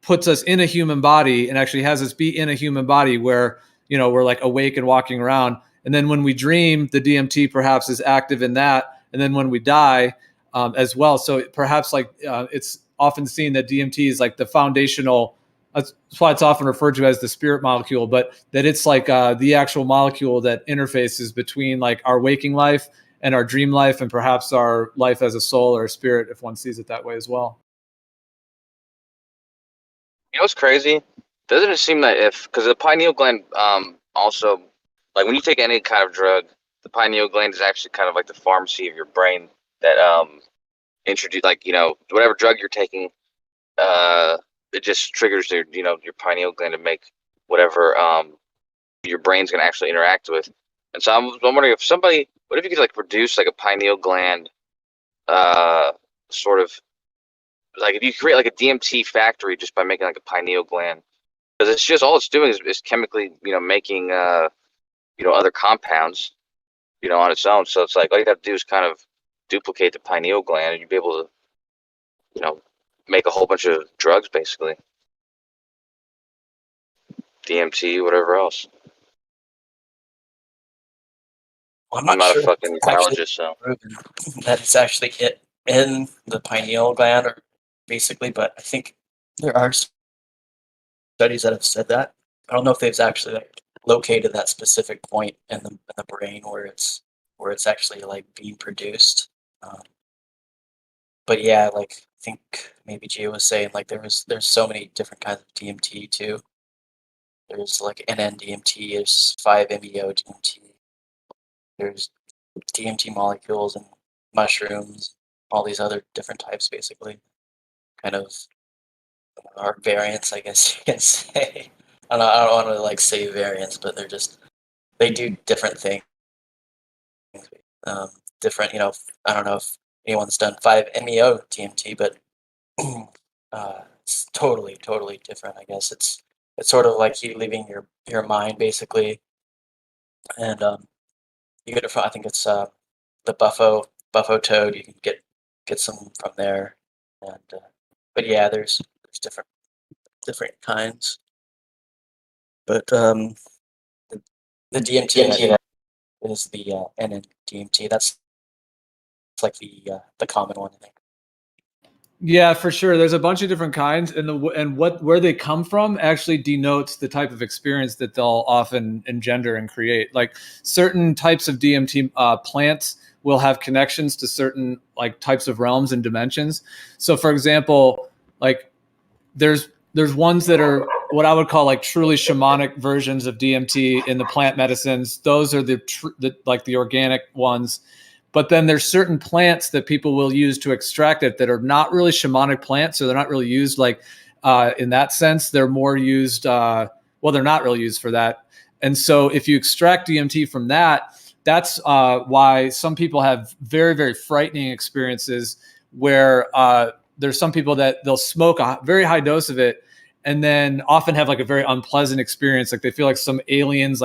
puts us in a human body and actually has us be in a human body where, you know, we're like awake and walking around. And then when we dream, the DMT perhaps is active in that. And then when we die as well. So perhaps like it's often seen that DMT is like the foundational, that's why it's often referred to as the spirit molecule, but that it's like the actual molecule that interfaces between like our waking life and our dream life, and perhaps our life as a soul or a spirit, if one sees it that way as well. You know what's crazy? Doesn't it seem that because the pineal gland also, like when you take any kind of drug, the pineal gland is actually kind of like the pharmacy of your brain that introduce, like, whatever drug you're taking, it just triggers your pineal gland to make whatever your brain's gonna actually interact with. And so I'm wondering what if you could like produce like a pineal gland sort of, like if you create like a DMT factory just by making like a pineal gland, because it's just all it's doing is chemically making other compounds on its own. So it's like all you have to do is kind of duplicate the pineal gland, and you'd be able to make a whole bunch of drugs, basically DMT, whatever else. I'm I'm not not a sure if fucking it's actually biologist, so proven that it's actually hit in the pineal gland, or basically, but I think there are studies that have said that. I don't know if they've actually like located that specific point in the brain where it's actually like being produced. But yeah, like I think maybe Gia was saying, like there's so many different kinds of DMT too. There's like NN-DMT, there's 5-MeO DMT, there's DMT molecules and mushrooms, all these other different types, basically, kind of are variants, I guess you can say. I don't want to like say variants, but they do different things. Different, I don't know if anyone's done 5-MeO DMT, but it's totally different. I guess it's sort of like you leaving your mind basically, and you get it from, I think it's the buffo toad. You can get some from there, and but yeah, there's different kinds. But the DMT that is the NN-DMT. That's like the common one, I think. Yeah, for sure. There's a bunch of different kinds, and where they come from actually denotes the type of experience that they'll often engender and create. Like certain types of DMT plants will have connections to certain like types of realms and dimensions. So, for example, like there's ones that are what I would call like truly shamanic versions of DMT in the plant medicines. Those are the like the organic ones. But then there's certain plants that people will use to extract it that are not really shamanic plants, so they're not really used like in that sense. They're more used, they're not really used for that. And so if you extract DMT from that, that's why some people have very, very frightening experiences where there's some people that they'll smoke a very high dose of it and then often have like a very unpleasant experience. Like they feel like some aliens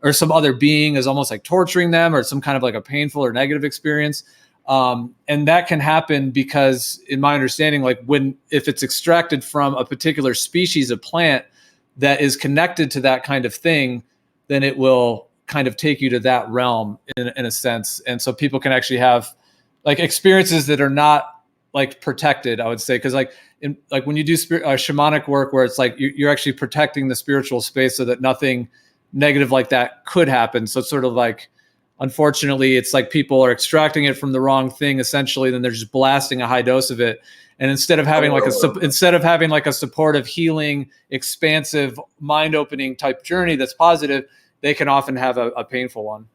or some other being is almost like torturing them, or some kind of like a painful or negative experience. And that can happen because, in my understanding, like if it's extracted from a particular species of plant that is connected to that kind of thing, then it will kind of take you to that realm in a sense. And so people can actually have like experiences that are not like protected, I would say. Cause like when you do shamanic work where it's like you're actually protecting the spiritual space so that nothing negative like that could happen. So it's sort of like, unfortunately, it's like people are extracting it from the wrong thing essentially, then they're just blasting a high dose of it. And instead of having like a supportive, healing, expansive, mind-opening type journey that's positive, they can often have a painful one.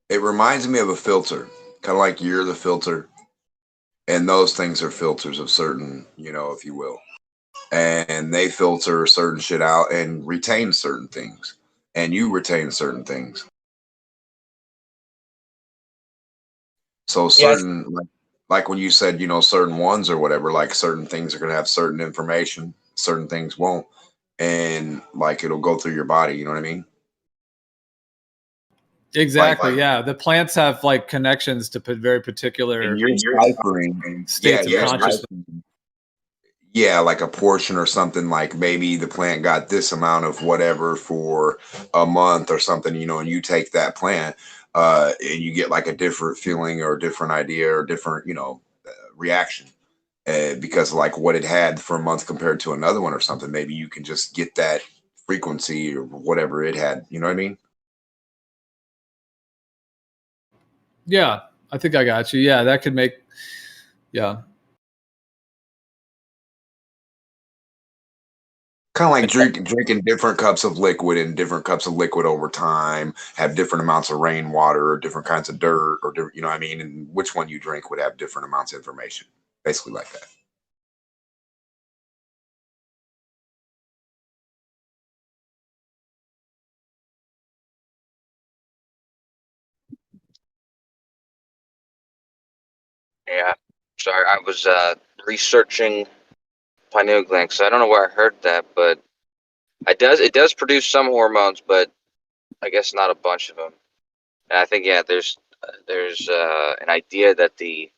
It reminds me of a filter, kind of like you're the filter, and those things are filters of certain, if you will. And they filter certain shit out and retain certain things, and you retain certain things. So certain, like when you said, certain ones or whatever, like certain things are going to have certain information, certain things won't, and like it'll go through your body. You know what I mean? Exactly. Yeah, the plants have like connections to very particular states of consciousness. Yeah, like a portion or something, like maybe the plant got this amount of whatever for a month or something, and you take that plant and you get like a different feeling or a different idea or different, reaction because like what it had for a month compared to another one or something. Maybe you can just get that frequency or whatever it had. You know what I mean? Yeah, I think I got you. Yeah, that could make, yeah. Kind of like drinking different cups of liquid and different cups of liquid over time, have different amounts of rainwater or different kinds of dirt or you know what I mean, and which one you drink would have different amounts of information, basically like that. Yeah. Sorry, I was researching pineal gland because I don't know where I heard that, but it does produce some hormones, but I guess not a bunch of them. And I think there's an idea that the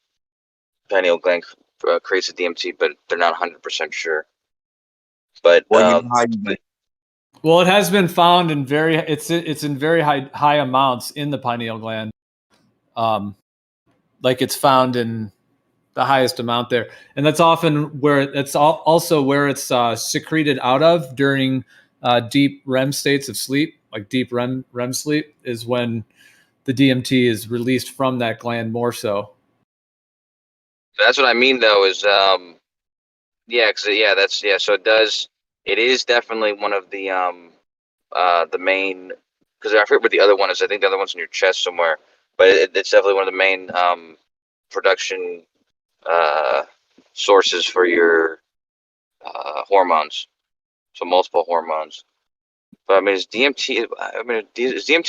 pineal gland creates a DMT, but they're not 100% sure. But well, you know how you Well, it has been found in it's in very high amounts in the pineal gland. Like it's found in the highest amount there, and that's often where it's also where it's secreted out of during deep REM states of sleep, like deep REM sleep is when the DMT is released from that gland more so. That's what I mean, though, is so it is definitely one of the main, because I forget what the other one is. I think the other one's in your chest somewhere, but it's definitely one of the main production sources for your hormones. So multiple hormones. But I mean, is DMT a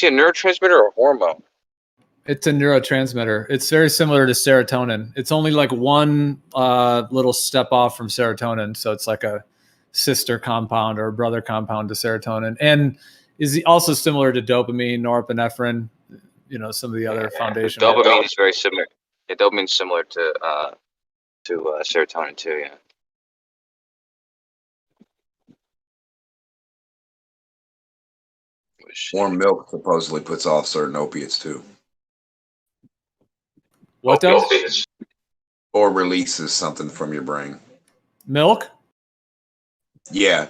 neurotransmitter or a hormone? It's a neurotransmitter. It's very similar to serotonin. It's only like one little step off from serotonin. So it's like a sister compound or a brother compound to serotonin, and is also similar to dopamine, norepinephrine, some of the other foundational. Dopamine is very similar. Yeah, dopamine's similar to serotonin too, yeah. warm milk supposedly puts off certain opiates too. What does? Or releases something from your brain. Milk? Yeah.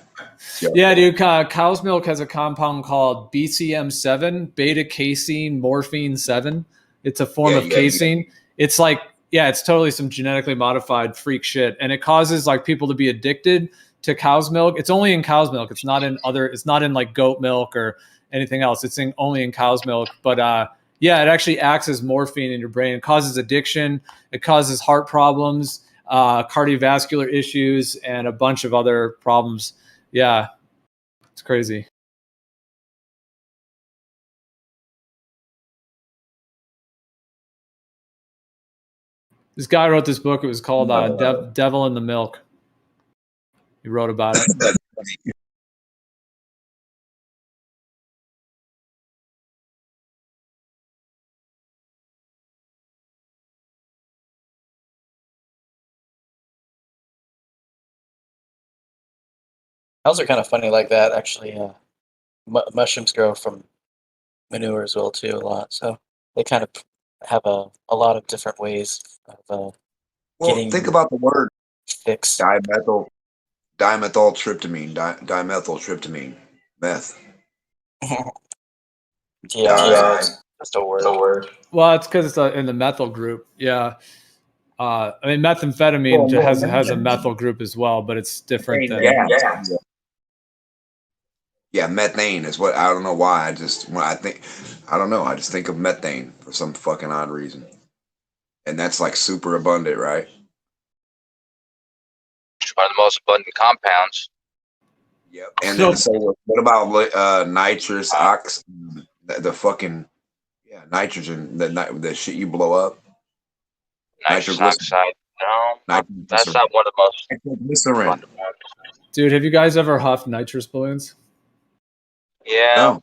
Yeah, dude. Cow's milk has a compound called BCM7, beta casein morphine 7. It's a form of casein. It's like, it's totally some genetically modified freak shit, and it causes like people to be addicted to cow's milk. It's only in cow's milk. It's not in like goat milk or anything else. It's only in cow's milk. But it actually acts as morphine in your brain. It causes addiction. It causes heart problems, cardiovascular issues, and a bunch of other problems. Yeah, it's crazy. This guy wrote this book. It was called Devil in the Milk. He wrote about it. Cows are kind of funny like that, actually. Mushrooms grow from manure as well too a lot, so they kind of have a lot of different ways of getting. Think about the word fix. Dimethyltryptamine, meth. Just a word. Well, it's because it's in the methyl group. Yeah. I mean, methamphetamine has a methyl group as well, but it's different than. Yeah, methane is what, I don't know why. I just think of methane for some fucking odd reason. And that's like super abundant, right? It's one of the most abundant compounds. Yep. And then what about nitrous the fucking nitrogen, the shit you blow up? Nitrous oxide. No, that's not one of the most abundant ones. Dude, have you guys ever huffed nitrous balloons? Yeah.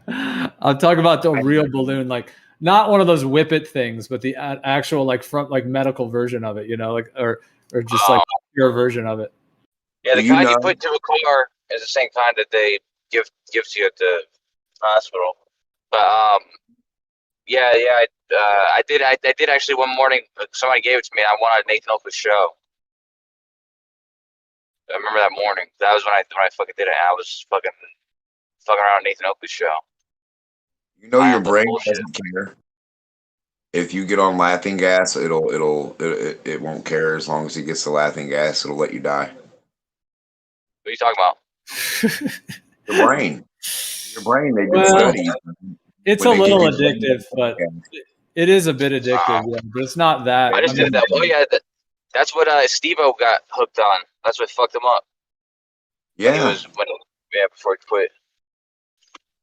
I'm talking about the real balloon, like not one of those whippet things, but the actual like front like medical version of it, or just like pure version of it. Yeah, the kind you put into a car is the same kind that they give to you at the hospital. But I did actually one morning. Somebody gave it to me. I wanted Nathan Oakley's show. I remember that morning. That was when I fucking did it. I was fucking around Nathan Oakley's show. Your brain doesn't care. If you get on laughing gas, it won't care as long as it gets the laughing gas. It'll let you die. What are you talking about? Your brain. Your brain. They did Well, studies. it's when a they give little you brain addictive, but scans. it is a bit addictive. Yeah, but it's not that. I just did that. Oh yeah, that's what Steve-O got hooked on. That's what fucked him up. When he Yeah. was before he quit.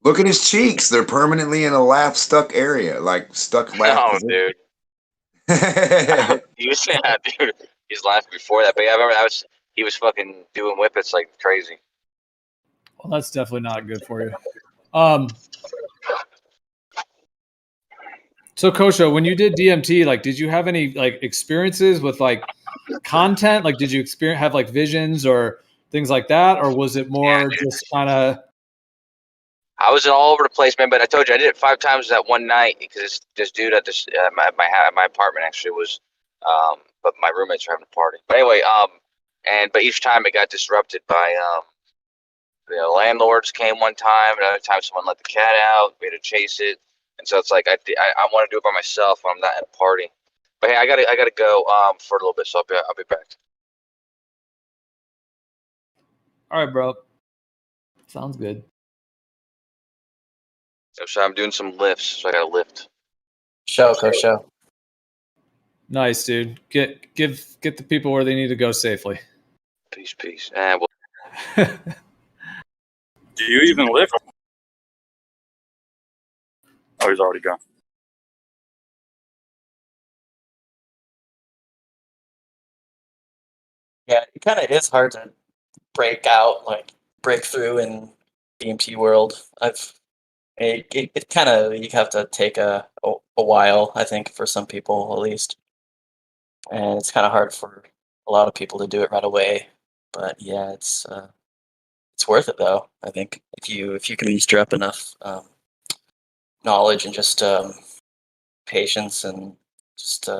Look at his cheeks. They're permanently in a laugh stuck area, like stuck laugh No, position. dude. He was dude. He was laughing before that, but yeah, I remember he was fucking doing whippets like crazy. Well, that's definitely not good for you. So Kosho, when you did DMT, like, did you have any like experiences with like content? Like, did you have like visions or things like that, or was it more just kind of? I was all over the place, man. But I told you I did it 5 times that one night because this dude at this my apartment actually was, but my roommates were having a party. But anyway, but each time it got disrupted by landlords came one time, another time someone let the cat out. We had to chase it, and so it's like I want to do it by myself when I'm not at a party. But hey, I gotta go for a little bit, so I'll be back. All right, bro. Sounds good. So I'm doing some lifts, so I gotta lift. Show. Nice, dude. Get the people where they need to go safely. Peace. Do you even lift? Oh, he's already gone. Yeah, it kind of is hard to break through in DMT world. It kind of, you have to take a while, I think, for some people at least, and it's kind of hard for a lot of people to do it right away. But yeah, it's worth it though. I think if you can muster up enough knowledge and just patience and just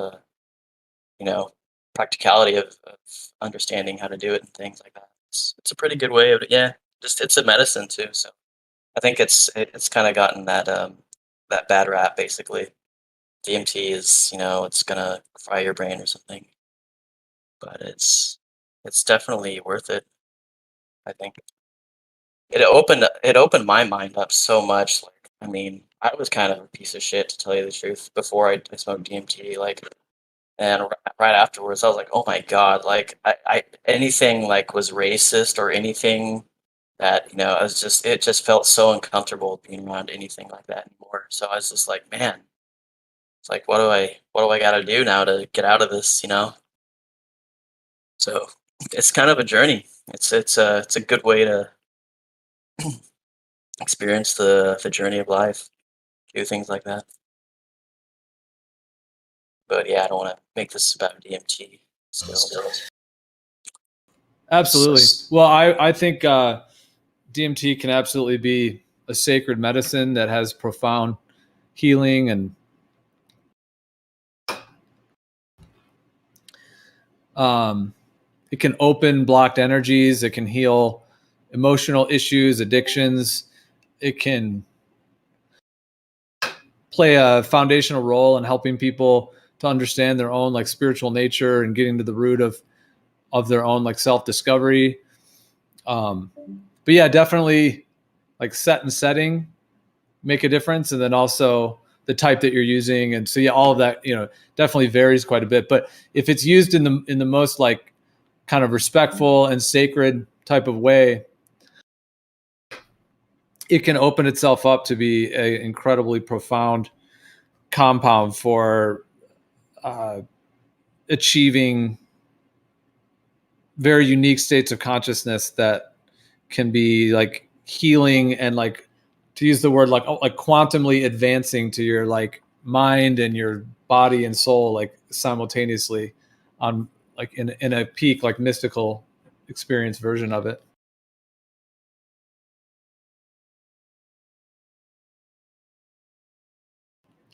practicality of understanding how to do it and things like that. It's a pretty good way of it's a medicine too. So I think it's kind of gotten that that bad rap basically. DMT is it's gonna fry your brain or something, but it's definitely worth it. I think it opened my mind up so much. Like, I mean, I was kind of a piece of shit to tell you the truth before I smoked DMT. Like, and right afterwards, I was like, oh my god! Like, I anything like was racist or anything that it just felt so uncomfortable being around anything like that anymore. So I was just like, man, it's like, what do I got to do now to get out of this? So it's kind of a journey. It's a good way to experience the journey of life, do things like that. But yeah, I don't want to make this about DMT still. Absolutely. Well, I think DMT can absolutely be a sacred medicine that has profound healing and it can open blocked energies. It can heal emotional issues, addictions. It can play a foundational role in helping people to understand their own like spiritual nature and getting to the root of their own like self-discovery. But yeah, definitely like set and setting make a difference. And then also the type that you're using. And so yeah, all of that, definitely varies quite a bit. But if it's used in the most like kind of respectful and sacred type of way, it can open itself up to be an incredibly profound compound for achieving very unique states of consciousness that can be like healing and like, to use the word like quantumly advancing to your like mind and your body and soul like simultaneously on like in a peak like mystical experience version of it.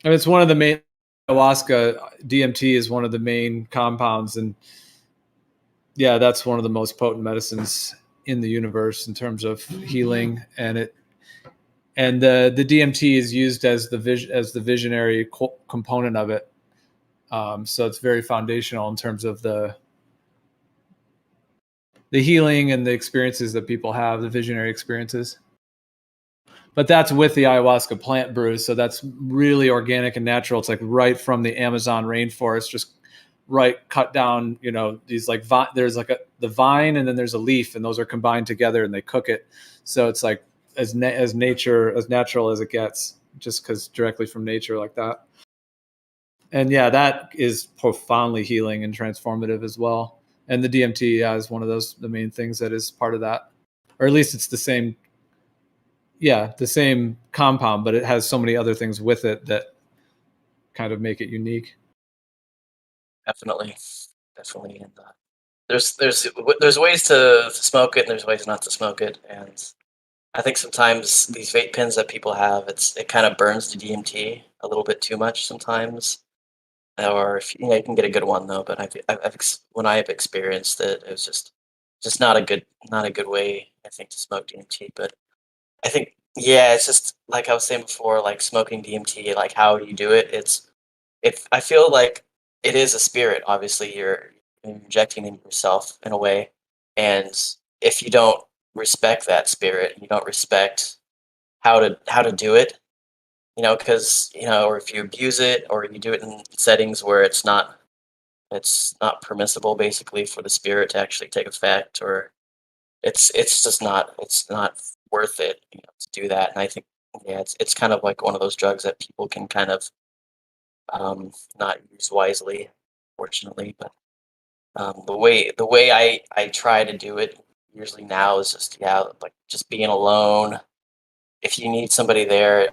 And it's one of the main ayahuasca. DMT is one of the main compounds, and yeah, that's one of the most potent medicines in the universe in terms of healing. And the DMT is used as the visionary component of it. So it's very foundational in terms of the healing and the experiences that people have, the visionary experiences. But that's with the ayahuasca plant brew, so that's really organic and natural. It's like right from the Amazon rainforest, just right cut down. You know, these like there's like the vine, and then there's a leaf, and those are combined together, and they cook it. So it's like as natural as it gets, just because directly from nature like that. And yeah, that is profoundly healing and transformative as well. And the DMT is one of those, the main things that is part of that, or at least it's the same. Yeah, the same compound, but it has so many other things with it that kind of make it unique. Definitely. And there's ways to smoke it, and there's ways not to smoke it. And I think sometimes these vape pens that people have, it kind of burns the DMT a little bit too much sometimes. Or if you can get a good one though, but when I've experienced it, it was just not a good way, I think, to smoke DMT. But I think, yeah, it's just like I was saying before, like smoking DMT, like how you do it. I feel like it is a spirit. Obviously, you're injecting in yourself in a way, and if you don't respect that spirit, you don't respect how to do it, because or if you abuse it, or you do it in settings where it's not permissible, basically, for the spirit to actually take effect, or it's not worth it to do that. And I think, yeah, it's kind of like one of those drugs that people can kind of not use wisely, fortunately. But the way I try to do it usually now is just being alone. If you need somebody there,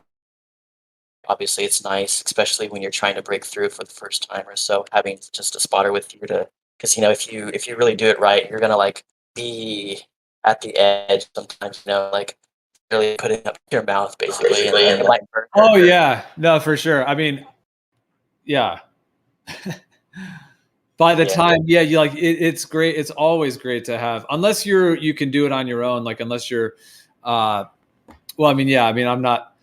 obviously it's nice, especially when you're trying to break through for the first time or so, having just a spotter with you because if you really do it right, you're gonna like be at the edge sometimes, like really putting up your mouth basically, and it might hurt. Oh yeah, no, for sure. I mean, yeah. By the time, yeah, you like it's great. It's always great to have, unless you can do it on your own. Like unless you're, well, I mean, yeah, I mean, I'm not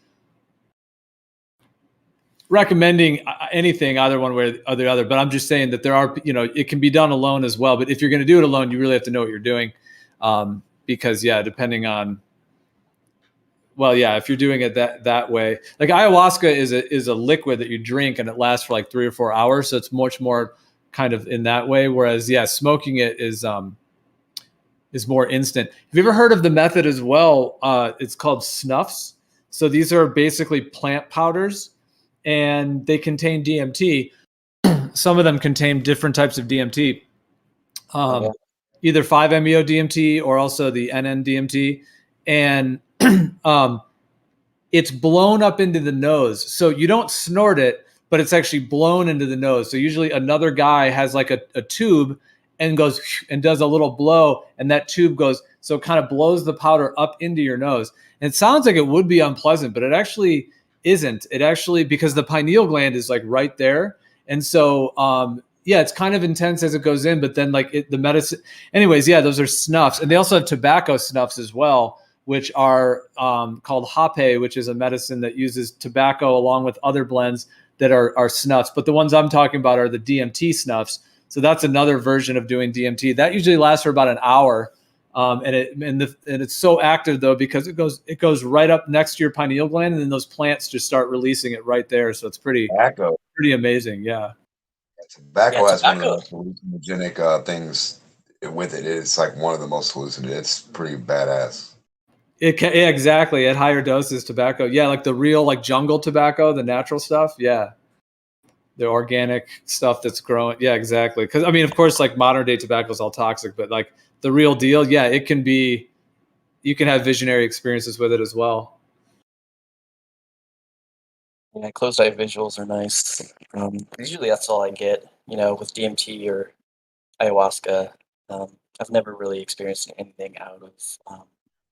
recommending anything either one way or the other, but I'm just saying that there are, it can be done alone as well. But if you're going to do it alone, you really have to know what you're doing, because yeah, depending on, well, yeah, if you're doing it that way, like ayahuasca is a liquid that you drink and it lasts for like 3 or 4 hours, so it's much more kind of in that way. Whereas, yeah, smoking it is more instant. Have you ever heard of the method as well? It's called snuffs. So these are basically plant powders, and they contain DMT. Some of them contain different types of DMT, either 5-MeO DMT or also the NN-DMT, and it's blown up into the nose. So you don't snort it, but it's actually blown into the nose. So usually another guy has like a tube and goes and does a little blow, and that tube goes, so it kind of blows the powder up into your nose. And it sounds like it would be unpleasant, but it actually isn't. It actually, because the pineal gland is like right there. And so, yeah, it's kind of intense as it goes in, but then like the medicine, anyways, yeah, those are snuffs. And they also have tobacco snuffs as well, which are called hape, which is a medicine that uses tobacco along with other blends that are snuffs. But the ones I'm talking about are the DMT snuffs. So that's another version of doing DMT. That usually lasts for about an hour. And it's so active though, because it goes right up next to your pineal gland, and then those plants just start releasing it right there. So it's pretty amazing. Yeah. Tobacco has one of the most hallucinogenic things with it. It's like one of the most hallucinogenic. It's pretty badass. Yeah, exactly. At higher doses, tobacco. Yeah, like the real like jungle tobacco, the natural stuff. Yeah. The organic stuff that's growing. Yeah, exactly. Because I mean, of course, like modern day tobacco is all toxic, but like the real deal, yeah, it can be. You can have visionary experiences with it as well. Yeah, closed eye visuals are nice. Usually, that's all I get. With DMT or ayahuasca, I've never really experienced anything out of.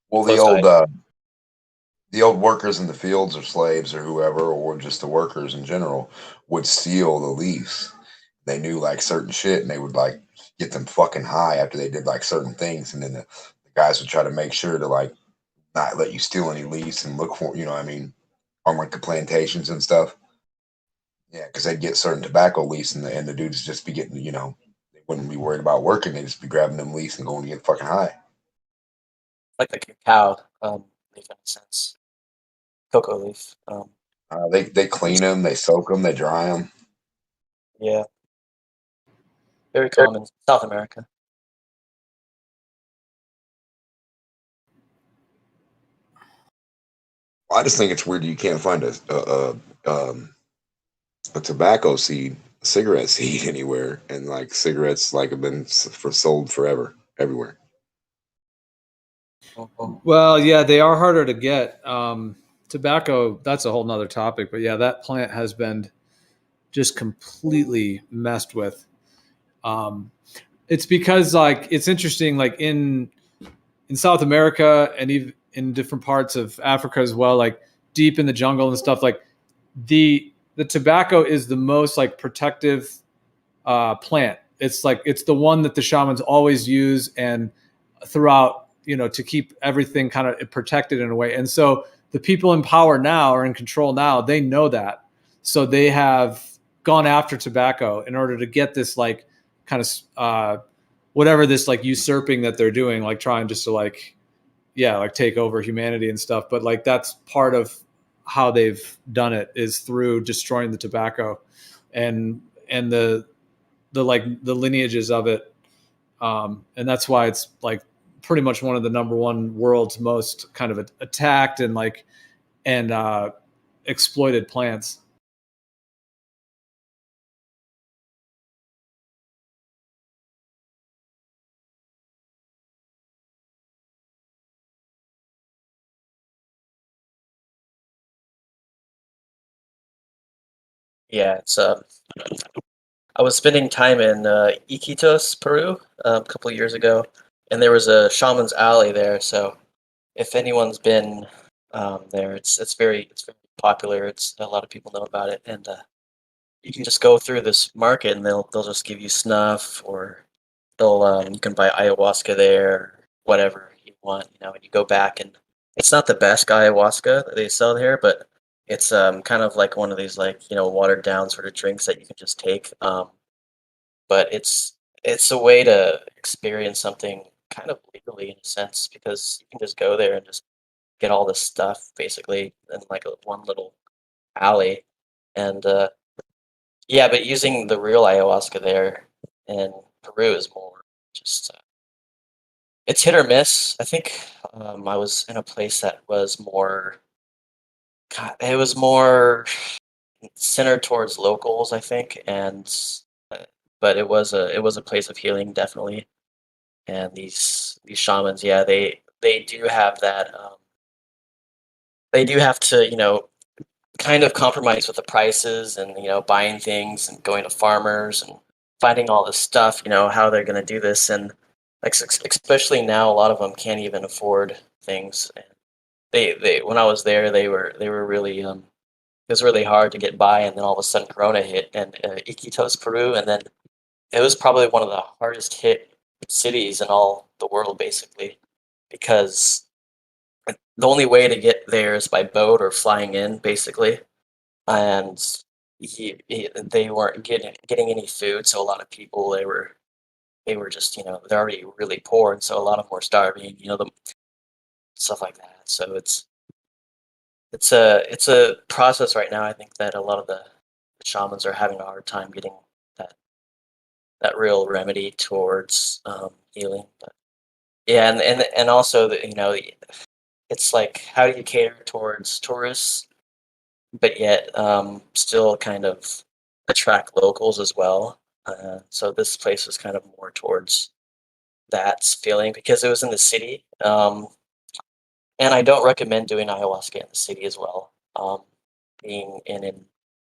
Well, the old workers in the fields or slaves or whoever, or just the workers in general, would steal the leaves. They knew like certain shit, and they would like get them fucking high after they did like certain things, and then the guys would try to make sure to like not let you steal any leaves and look for, what I mean, on like the plantations and stuff. Yeah, because they'd get certain tobacco leaves, and the dudes just be getting, they wouldn't be worried about working. They'd just be grabbing them leaves and going to get fucking high. Like the cacao leaf in a sense, cocoa leaf. They clean them, they soak them, they dry them. Yeah, very common in South America. I just think it's weird you can't find a tobacco seed, a cigarette seed anywhere, and like cigarettes like have been sold forever everywhere. Well, yeah, they are harder to get. Tobacco, that's a whole nother topic, but yeah, that plant has been just completely messed with. It's because like it's interesting, like in South America and even in different parts of Africa as well, like deep in the jungle and stuff, like the tobacco is the most like protective plant. It's like it's the one that the shamans always use and throughout, you know, to keep everything kind of protected in a way. And so the people in power now or in control now, they know that. So they have gone after tobacco in order to get this like kind of whatever this like usurping that they're doing, like trying just to like, yeah, like take over humanity and stuff. But like that's part of how they've done it is through destroying the tobacco and the like the lineages of it. And that's why it's like pretty much one of the number one world's most kind of attacked and like and exploited plants. Yeah, it's I was spending time in Iquitos, Peru, a couple of years ago, and there was a shaman's alley there. So if anyone's been there, it's very popular. It's a lot of people know about it, and you can just go through this market, and they'll just give you snuff, or they'll you can buy ayahuasca there, whatever you want, you know. And you go back, and it's not the best ayahuasca that they sell here, but it's kind of like one of these like, you know, watered down sort of drinks that you can just take. But it's a way to experience something kind of legally in a sense, because you can just go there and just get all this stuff basically in like one little alley. And yeah, but using the real ayahuasca there in Peru is more just it's hit or miss. I think I was in a place that was more, God, it was more centered towards locals, I think, and but it was a place of healing, definitely. And these shamans, yeah, they do have that. They do have to, you know, kind of compromise with the prices, and you know, buying things and going to farmers and finding all this stuff. You know, how they're going to do this, and like especially now, a lot of them can't even afford things. And they when I was there, they were really it was really hard to get by, and then all of a sudden Corona hit, and Iquitos, Peru, and then it was probably one of the hardest hit cities in all the world, basically, because the only way to get there is by boat or flying in, basically, and they weren't getting any food, so a lot of people they were just, you know, they're already really poor, and so a lot of them were starving, you know, stuff like that. So it's a process right now. I think that a lot of the shamans are having a hard time getting that real remedy towards healing. But yeah, and also you know, it's like, how do you cater towards tourists, but yet still kind of attract locals as well. So this place was kind of more towards that feeling because it was in the city. And I don't recommend doing ayahuasca in the city as well. Being in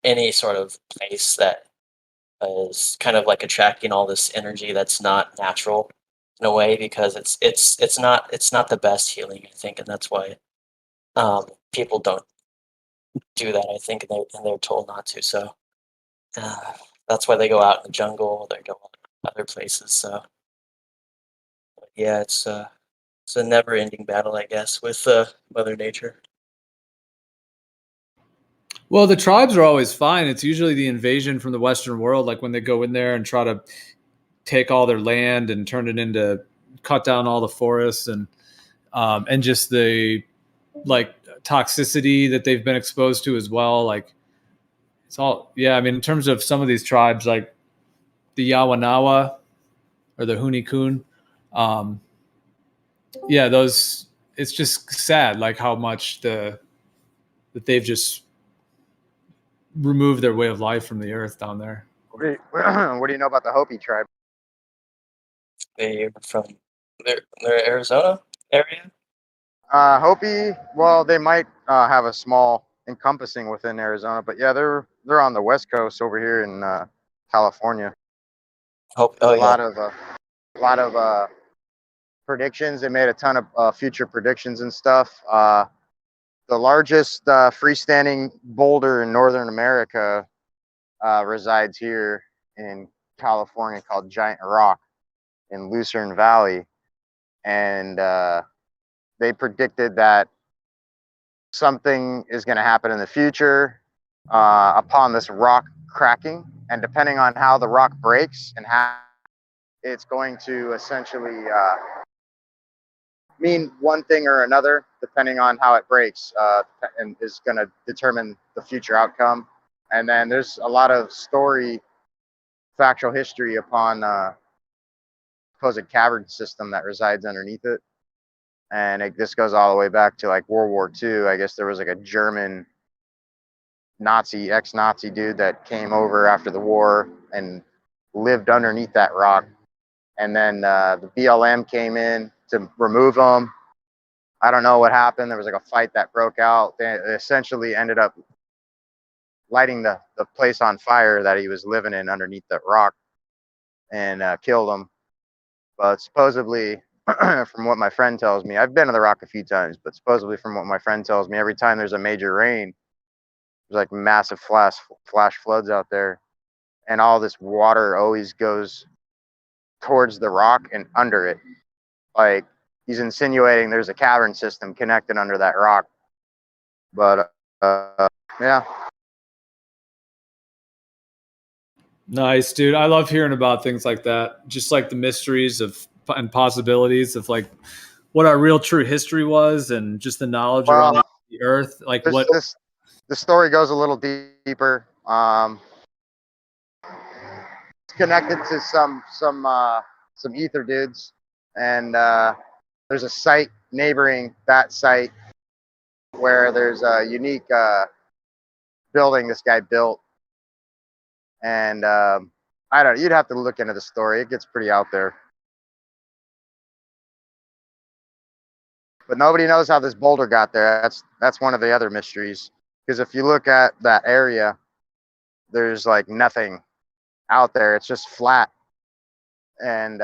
any sort of place that is kind of like attracting all this energy that's not natural in a way, because it's not the best healing, I think, and that's why people don't do that, I think, and they're told not to. So that's why they go out in the jungle. They go other places. So yeah, it's a never-ending battle, I guess, with Mother Nature. Well, the tribes are always fine. It's usually the invasion from the Western world, like when they go in there and try to take all their land and turn it into, cut down all the forests, and just the like toxicity that they've been exposed to as well. Like it's all, yeah. I mean, in terms of some of these tribes, like the Yawanawa or the Hunikun, yeah, those, it's just sad, like how much that they've just removed their way of life from the earth down there. What do you know about the Hopi tribe? They're from they're Arizona area. Hopi, well, they might have a small encompassing within Arizona, but yeah, they're on the west coast over here in California. Oh, There's yeah. a lot of predictions. They made a ton of future predictions and stuff. The largest freestanding boulder in Northern America resides here in California, called Giant Rock in Lucerne Valley, and they predicted that something is going to happen in the future upon this rock cracking, and depending on how the rock breaks and how it's going to essentially mean one thing or another, depending on how it breaks, and is going to determine the future outcome. And then there's a lot of factual history upon supposed cavern system that resides underneath it. And this goes all the way back to like World War II. I guess there was like a German ex-Nazi dude that came over after the war and lived underneath that rock. And then the BLM came in to remove him. I don't know what happened. There was like a fight that broke out. They essentially ended up lighting the place on fire that he was living in underneath that rock, and killed him. But supposedly, from what my friend tells me, I've been to the rock a few times, but supposedly from what my friend tells me, every time there's a major rain, there's like massive flash floods out there, and all this water always goes towards the rock and under it. Like he's insinuating there's a cavern system connected under that rock. But yeah. Nice, dude. I love hearing about things like that. Just like the mysteries of and possibilities of like what our real true history was, and just the knowledge around the earth. Like what the story goes a little deeper. It's connected to some ether dudes, and there's a site neighboring that site where there's a unique building this guy built. And I don't know, you'd have to look into the story. It gets pretty out there. But nobody knows how this boulder got there. That's one of the other mysteries. Because if you look at that area, there's like nothing out there. It's just flat. And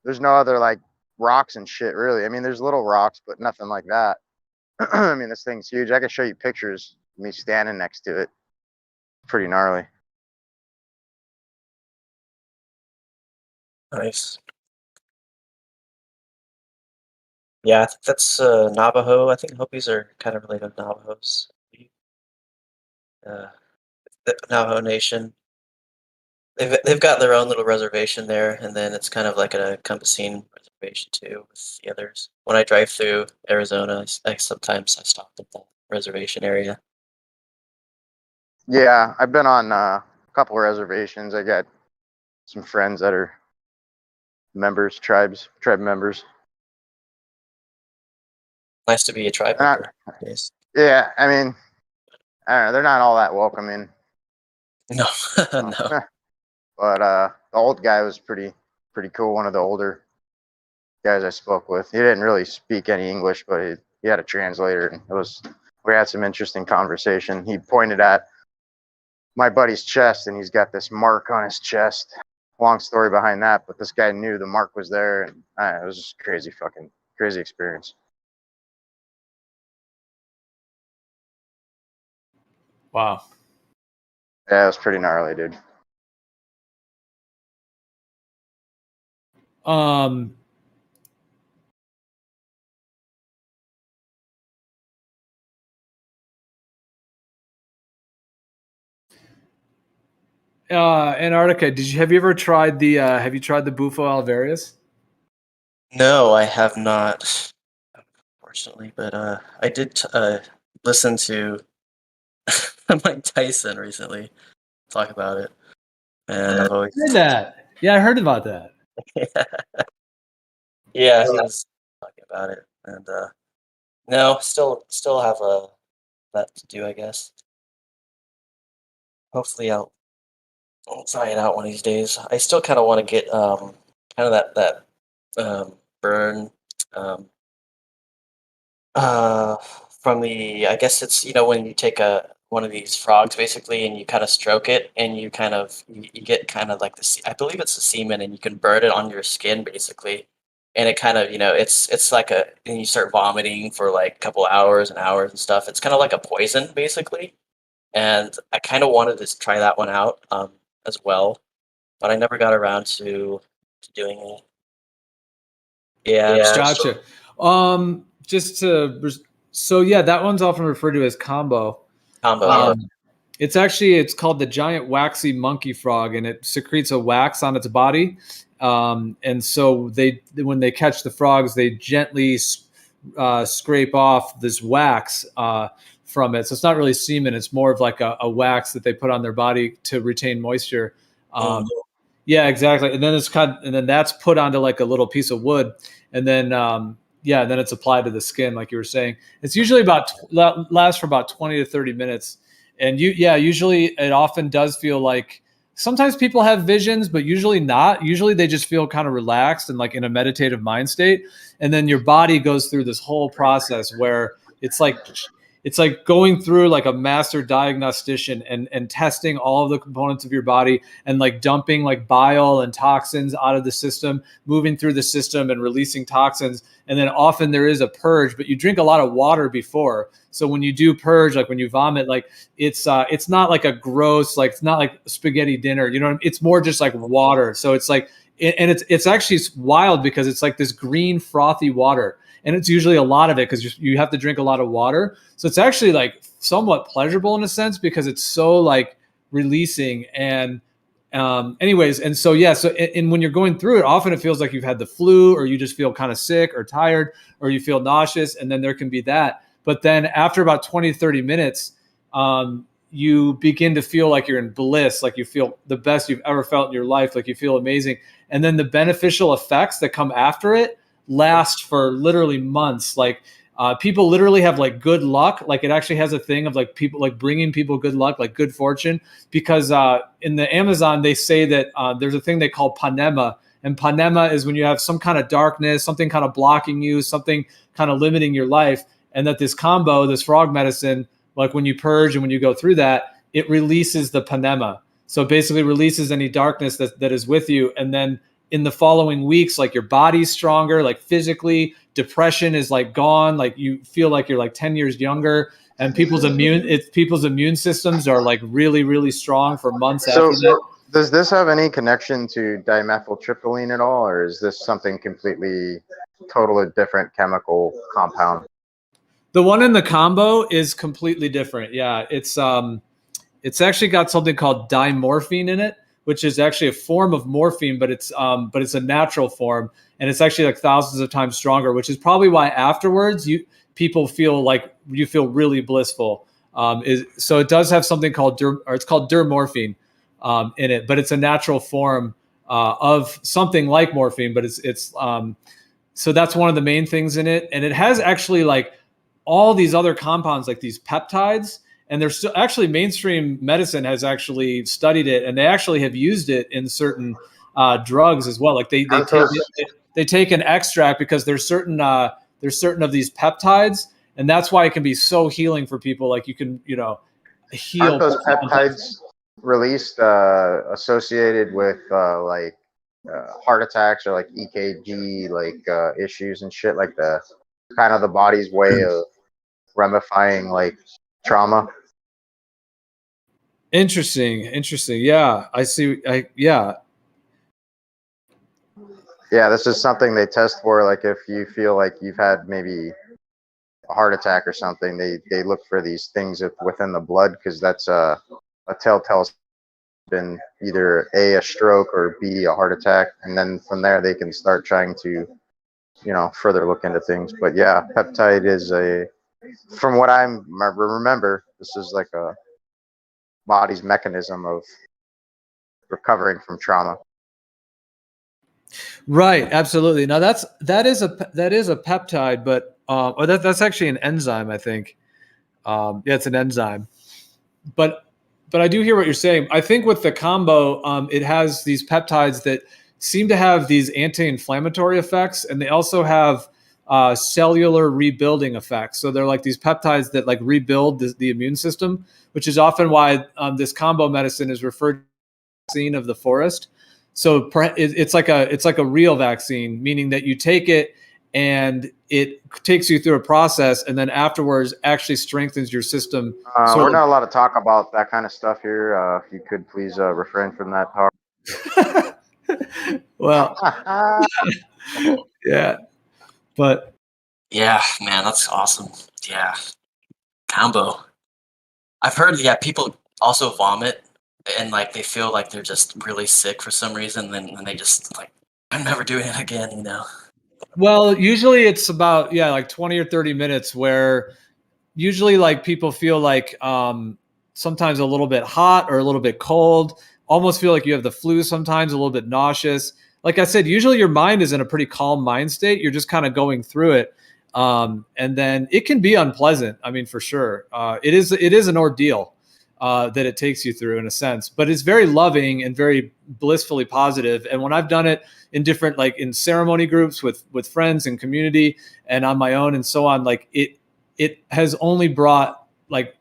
there's no other like rocks and shit, really. I mean, there's little rocks, but nothing like that. I mean, this thing's huge. I can show you pictures of me standing next to it. Pretty gnarly. Nice. Yeah, I think that's Navajo. I think Hopis are kind of related to Navajos. The Navajo Nation. They've got their own little reservation there, and then it's kind of like an encompassing reservation too with the others. When I drive through Arizona, I sometimes stop at the reservation area. Yeah, I've been on a couple of reservations. I got some friends that are tribe members. Nice to be a tribe member. Yes. Yeah, I mean, I don't know, they're not all that welcoming. No, no. But the old guy was pretty cool. One of the older guys I spoke with. He didn't really speak any English, but he had a translator, and we had some interesting conversation. He pointed at my buddy's chest, and he's got this mark on his chest. Long story behind that, but this guy knew the mark was there, and it was just crazy experience. Wow. Yeah, it was pretty gnarly, dude. Antarctica, have you ever tried the Bufo alvarius? No, I have not, unfortunately, but I did listen to Mike Tyson recently talk about it, and I've always Heard that. Yeah, I heard about that. yeah, he was talking about it, and no, still have that to do, I guess. Hopefully, I'll try it out one of these days. I still kind of want to get kind of that burn from the, I guess it's, when you take one of these frogs basically and you kind of stroke it and you kind of you get kind of like I believe it's the semen, and you can burn it on your skin basically, and it kind of, it's like and you start vomiting for like a couple hours and hours and stuff. It's kind of like a poison basically, and I kind of wanted to try that one out as well, but I never got around to doing it. Yeah, Gotcha. So yeah, that one's often referred to as combo. Combo. It's called the giant waxy monkey frog, and it secretes a wax on its body. And so when they catch the frogs, they gently scrape off this wax from it. So it's not really semen; it's more of like a wax that they put on their body to retain moisture. Yeah, exactly. And then and then that's put onto like a little piece of wood, and then then it's applied to the skin, like you were saying. It's usually lasts for about 20 to 30 minutes. And usually it often does feel like, sometimes people have visions, but usually not. Usually they just feel kind of relaxed and like in a meditative mind state. And then your body goes through this whole process where it's like going through like a master diagnostician and testing all of the components of your body and like dumping like bile and toxins out of the system, moving through the system and releasing toxins. And then often there is a purge, but you drink a lot of water before. So when you do purge, like when you vomit, like it's not like a gross, like it's not like spaghetti dinner, you know what I mean? It's more just like water. So it's like, and it's actually wild because it's like this green frothy water. And it's usually a lot of it because you have to drink a lot of water. So it's actually like somewhat pleasurable in a sense because it's so like releasing. And anyways, and so and when you're going through it, often it feels like you've had the flu, or you just feel kind of sick or tired, or you feel nauseous, and then there can be that. But then after about 20, 30 minutes, you begin to feel like you're in bliss, like you feel the best you've ever felt in your life, like you feel amazing. And then the beneficial effects that come after it last for literally months. Like people literally have like good luck. Like it actually has a thing of like people like bringing people good luck, like good fortune, because in the Amazon, they say that there's a thing they call panema. And panema is when you have some kind of darkness, something kind of blocking you, something kind of limiting your life. And that this combo, this frog medicine, like when you purge and when you go through that, it releases the panema. So it basically releases any darkness that is with you. And then in the following weeks, like your body's stronger, like physically, depression is like gone, like you feel like you're like 10 years younger, and people's immune systems are like really, really strong for months after that. Does this have any connection to dimethyltryptamine at all, or is this something completely, totally different chemical compound? The one in the combo is completely different. Yeah, it's actually got something called dimorphine in it, which is actually a form of morphine, but it's a natural form, and it's actually like thousands of times stronger, which is probably why afterwards people feel like you feel really blissful. So it does have something called it's called dermorphine in it, but it's a natural form of something like morphine, but it's so that's one of the main things in it, and it has actually like all these other compounds, like these peptides. And there's still actually mainstream medicine has actually studied it, and they actually have used it in certain drugs as well. Like they take an extract because there's certain of these peptides, and that's why it can be so healing for people. Like you can heal. Aren't those peptides released associated with heart attacks or like EKG issues and shit, like the kind of the body's way of remifying like trauma? Interesting. Yeah, I see. Yeah, this is something they test for. Like if you feel like you've had maybe a heart attack or something, they look for these things within the blood, because that's a telltale been either a stroke or B, a heart attack. And then from there, they can start trying to, further look into things. But yeah, peptide is from what I remember, this is like a body's mechanism of recovering from trauma. Right, absolutely. Now that is a peptide, but that's actually an enzyme, I think. Yeah, it's an enzyme. But I do hear what you're saying. I think with the combo, it has these peptides that seem to have these anti-inflammatory effects, and they also have cellular rebuilding effects. So they're like these peptides that like rebuild the immune system, which is often why this combo medicine is referred to as the vaccine of the forest. So it's like a real vaccine, meaning that you take it and it takes you through a process, and then afterwards actually strengthens your system. We're not allowed to talk about that kind of stuff here. If you could please refrain from that talk. Well, yeah, but yeah, man, that's awesome. Yeah, combo. I've heard, people also vomit and like they feel like they're just really sick for some reason, then they just like, I'm never doing it again, Well, usually it's about like 20 or 30 minutes where usually like people feel like sometimes a little bit hot or a little bit cold, almost feel like you have the flu sometimes, a little bit nauseous. Like I said, usually your mind is in a pretty calm mind state. You're just kind of going through it. And then it can be unpleasant. I mean, for sure. It is an ordeal that it takes you through in a sense, but it's very loving and very blissfully positive. And when I've done it in different, like in ceremony groups with friends and community and on my own and so on, like it has only brought like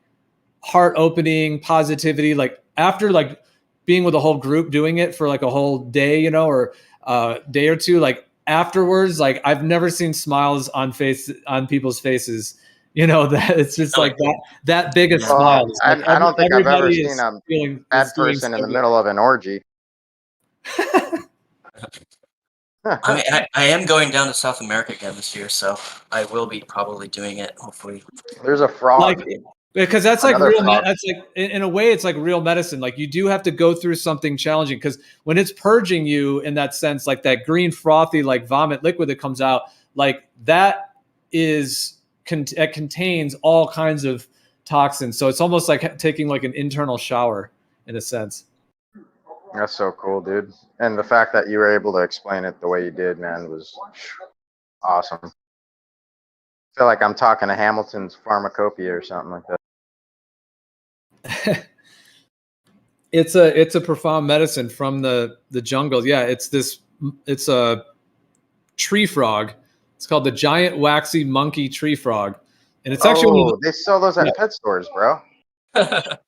heart opening positivity. Like after like being with a whole group doing it for like a whole day, or a day or two, like afterwards, like I've never seen smiles on people's faces. That it's just like that big a smile. Like I don't think I've ever seen a bad is doing person in so the good. middle of an orgy. I am going down to South America again this year, so I will be probably doing it. Hopefully, there's a frog. Like, because that's like Another real. frog. That's like in a way, it's like real medicine. Like you do have to go through something challenging because when it's purging you in that sense, like that green frothy like vomit liquid that comes out, like that is it contains all kinds of toxins. So it's almost like taking like an internal shower in a sense. That's so cool, dude. And the fact that you were able to explain it the way you did, man, was awesome. I feel like I'm talking to Hamilton's Pharmacopoeia or something like that. It's a profound medicine from the jungle. Yeah, it's a tree frog. It's called the giant waxy monkey tree frog. And it's actually they sell those at pet stores, bro. Actually,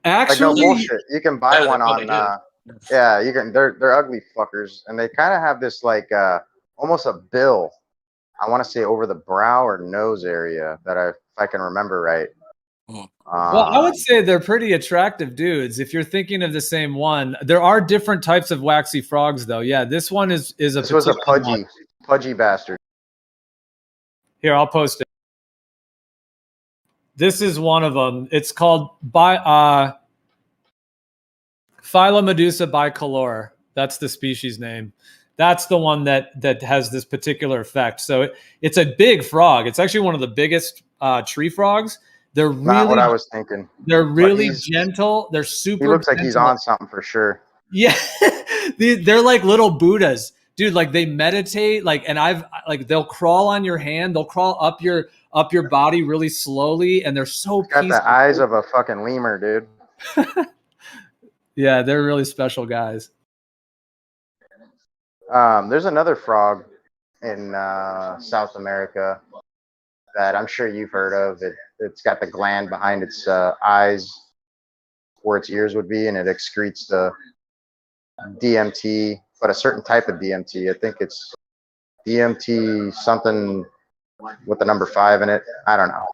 like, no bullshit. You can buy one on you can they're ugly fuckers, and they kind of have this like almost a bill. I want to say over the brow or nose area if I can remember right. Well, I would say they're pretty attractive dudes. If you're thinking of the same one, there are different types of waxy frogs, though. Yeah, this one is a. This was a pudgy bastard. Here, I'll post it. This is one of them. It's called Philomedusa bicolor. That's the species name. That's the one that has this particular effect. So it's a big frog. It's actually one of the biggest tree frogs. They're really, not what I was thinking. They're really gentle. They're super. He looks like gentle. He's on something for sure. Yeah, they're like little Buddhas, dude. Like they meditate. Like, and they'll crawl on your hand. They'll crawl up your body really slowly, and they're so. He's got the eyes of a fucking lemur, dude. Yeah, they're really special guys. There's another frog in South America that I'm sure you've heard of. It's got the gland behind its eyes where its ears would be, and it excretes the DMT, but a certain type of DMT. I think it's DMT something with the number 5 in it. I don't know.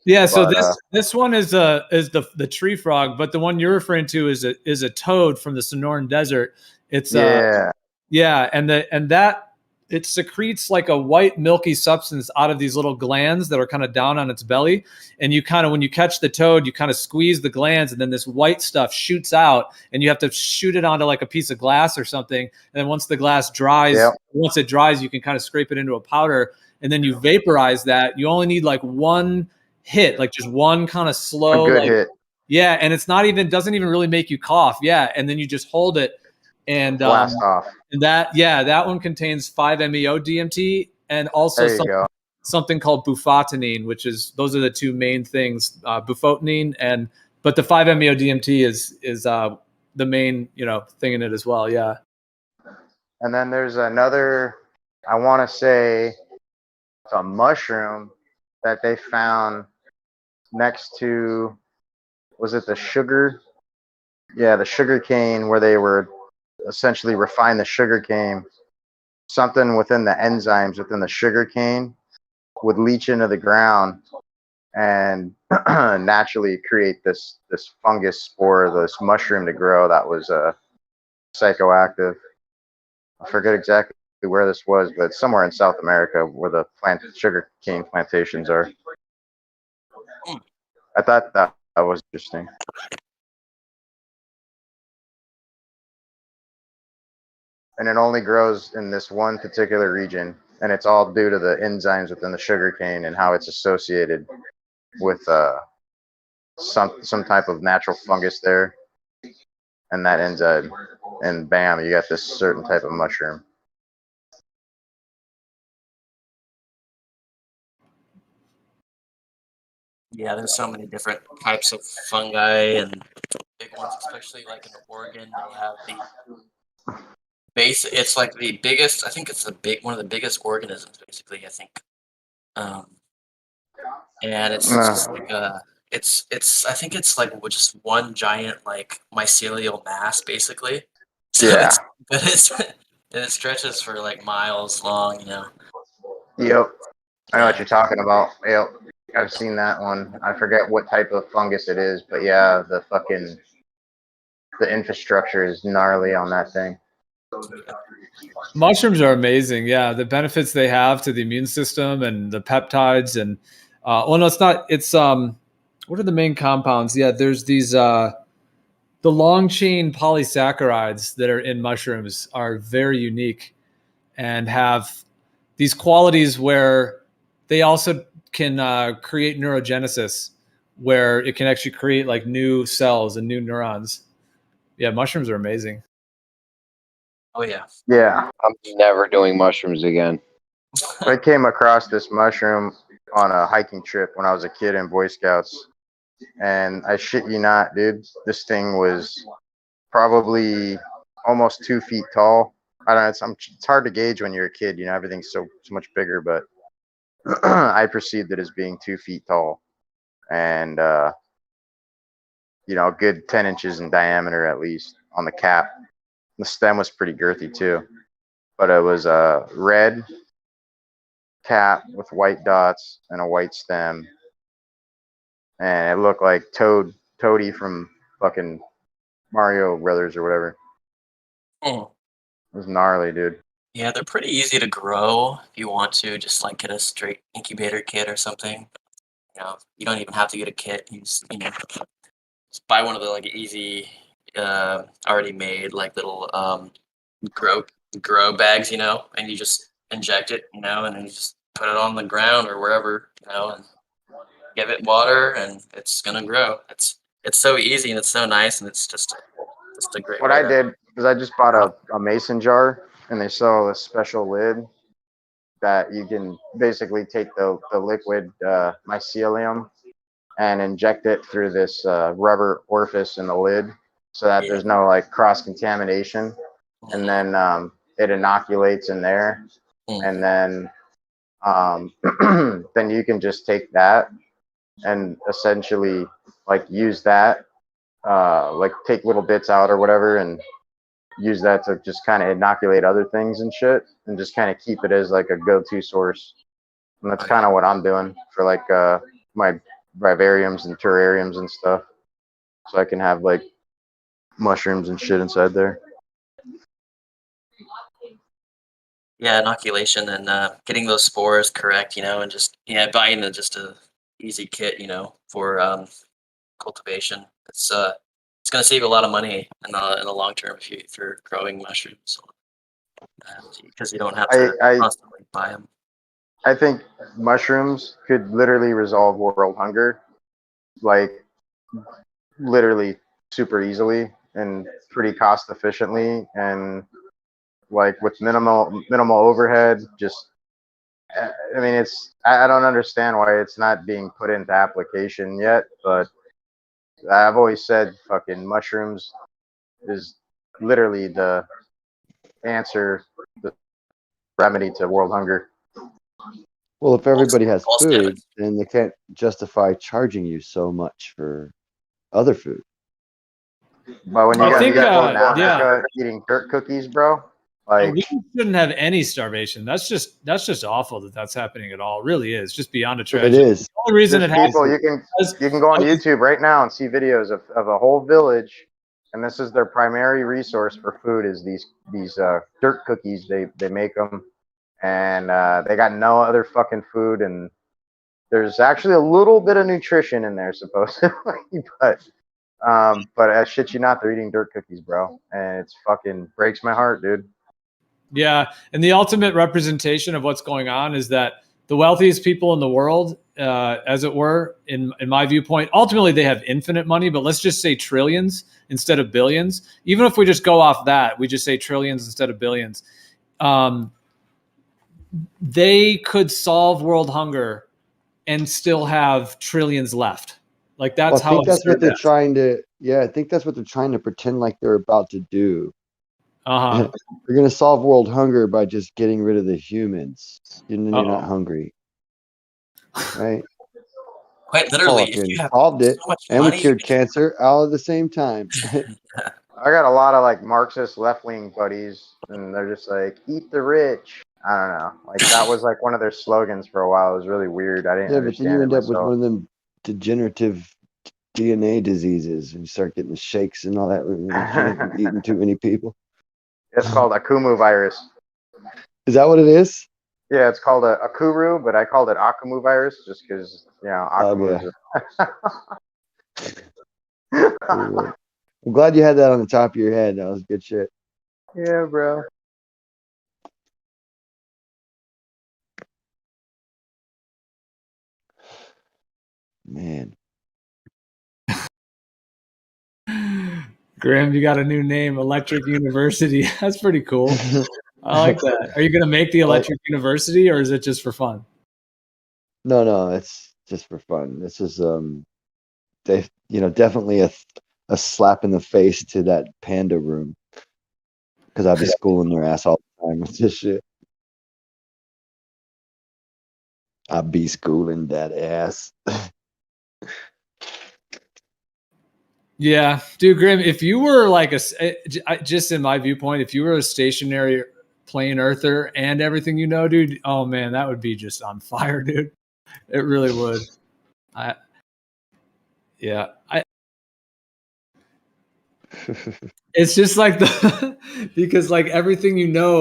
Yeah, so this one is the tree frog, but the one you're referring to is a toad from the Sonoran Desert. It's and that it secretes like a white milky substance out of these little glands that are kind of down on its belly. And you kind of, when you catch the toad, you kind of squeeze the glands, and then this white stuff shoots out, and you have to shoot it onto like a piece of glass or something. And then once the glass dries, once it dries, you can kind of scrape it into a powder, and then you vaporize that. You only need like one hit, like just one kind of slow, A good like, hit. yeah. And it's not even, doesn't even really make you cough. Yeah. And then you just hold it and blast off. And that one contains 5-MeO DMT and also There you go. something called bufotenine, which is, those are the two main things, bufotenine but the 5-MeO DMT is the main, thing in it as well. Yeah. And then there's another, I want to say it's a mushroom that they found next to, was it the sugar? Yeah, the sugar cane, where they were essentially refine the sugar cane. Something within the enzymes within the sugar cane would leach into the ground and naturally create this fungus spore, this mushroom to grow that was psychoactive. I forget exactly where this was, but somewhere in South America where the sugar cane plantations are. I thought that was interesting. And it only grows in this one particular region, and it's all due to the enzymes within the sugar cane and how it's associated with some type of natural fungus there, and that enzyme, and bam, you got this certain type of mushroom. Yeah, there's so many different types of fungi and big ones, especially like in Oregon. They have the base. It's like the biggest. I think it's one of the biggest organisms, basically. I think, and it's just like it's. I think it's like just one giant like mycelial mass, basically. So Yeah. and it stretches for like miles long. Yep. I know what you're talking about. Yep. I've seen that one. I forget what type of fungus it is, but yeah, the infrastructure is gnarly on that thing. Mushrooms are amazing. Yeah, the benefits they have to the immune system and the peptides and no, it's not. It's what are the main compounds? Yeah, there's these the long chain polysaccharides that are in mushrooms are very unique and have these qualities where they also can create neurogenesis, where it can actually create like new cells and new neurons. Yeah, mushrooms are amazing. Oh yeah. Yeah. I'm never doing mushrooms again. I came across this mushroom on a hiking trip when I was a kid in Boy Scouts, and I shit you not, dude, this thing was probably almost 2 feet tall. I don't know, it's hard to gauge when you're a kid, everything's so much bigger, but I perceived it as being 2 feet tall, and a good 10 inches in diameter at least on the cap. The stem was pretty girthy too, but it was a red cap with white dots and a white stem, and it looked like Toady from fucking Mario Brothers or whatever. Oh. It was gnarly, dude. Yeah, they're pretty easy to grow if you want to. Just like get a straight incubator kit or something. You don't even have to get a kit. You just buy one of the like easy, already made like little grow bags, and you just inject it, and then you just put it on the ground or wherever, and give it water, and it's gonna grow. It's so easy and it's so nice, and it's just a great. What I did is I just bought a mason jar, and they sell a special lid that you can basically take the liquid mycelium and inject it through this rubber orifice in the lid, so that there's no like cross contamination, and then it inoculates in there, and then then you can just take that and essentially like use that, like take little bits out or whatever, and use that to just kind of inoculate other things and shit, and just kind of keep it as like a go-to source. And that's kind of what I'm doing for like my vivariums and terrariums and stuff, so I can have like mushrooms and shit inside there. Yeah, inoculation and getting those spores correct, and just buying just a easy kit, for cultivation. It's gonna save you a lot of money in the long term if you're growing mushrooms, because you don't have to I constantly buy them. I think mushrooms could literally resolve world hunger, like literally super easily and pretty cost efficiently, and like with minimal overhead. Just, I mean, I don't understand why it's not being put into application yet, but I've always said fucking mushrooms is literally the answer, the remedy to world hunger. Well, if everybody has All food, then they can't justify charging you so much for other food. But when you I got think, people in Africa yeah. eating dirt cookies, bro, And like we shouldn't have any starvation. That's just awful that's happening at all. It really is. Just beyond a It tragedy. is. The only reason there's it happens. people you can go on YouTube right now and see videos of a whole village, and this is their primary resource for food is these dirt cookies. They make them, and they got no other fucking food, and there's actually a little bit of nutrition in there supposedly, but I shit you not, they're eating dirt cookies, bro, and it's fucking breaks my heart, dude. Yeah, and the ultimate representation of what's going on is that the wealthiest people in the world, as it were, in my viewpoint, ultimately they have infinite money, but let's just say trillions instead of billions. Even if we just go off that, we just say trillions instead of billions. They could solve world hunger and still have trillions left. Like that's Well, I think how that's what absurd they're that is. trying to. Yeah, I think that's what they're trying to pretend like they're about to do. Uh-huh. You're going to solve world hunger by just getting rid of the humans, and then you're not hungry, right? Quite literally, if Fucking you have solved it, so much and we money, cured cancer all at the same time. I got a lot of like Marxist left wing buddies, and they're just like, "Eat the rich." I don't know. Like that was like one of their slogans for a while. It was really weird. I didn't Yeah, but then you understand it end up with myself. one of them degenerative DNA diseases, and you start getting the shakes and all that when you're eating too many people. It's called Akumu virus. Is that what it is? Yeah, it's called a Akuru, but I called it Akumu virus just because Akumu. Cool. I'm glad you had that on the top of your head. That was good shit. Yeah, bro. Man. Graham, you got a new name, Electric University. That's pretty cool. I like that. Are you going to make the Electric University, or is it just for fun? No, it's just for fun. This is definitely a slap in the face to that panda room, because I'll be schooling their ass all the time with this shit. I'll be schooling that ass. Yeah, dude, Graham, if you were like just in my viewpoint, if you were a stationary plane earther and everything dude, oh man, that would be just on fire, dude. It really would. It's just like because like everything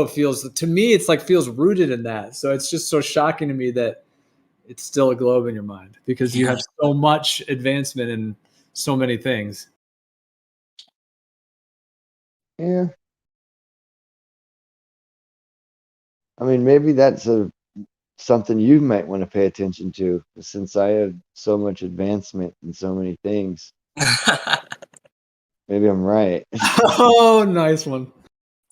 feels, to me, it's like feels rooted in that. So it's just so shocking to me that it's still a globe in your mind because you have so much advancement in so many things. Yeah. I mean, maybe that's something you might want to pay attention to, since I have so much advancement in so many things. Maybe I'm right. Oh, nice one.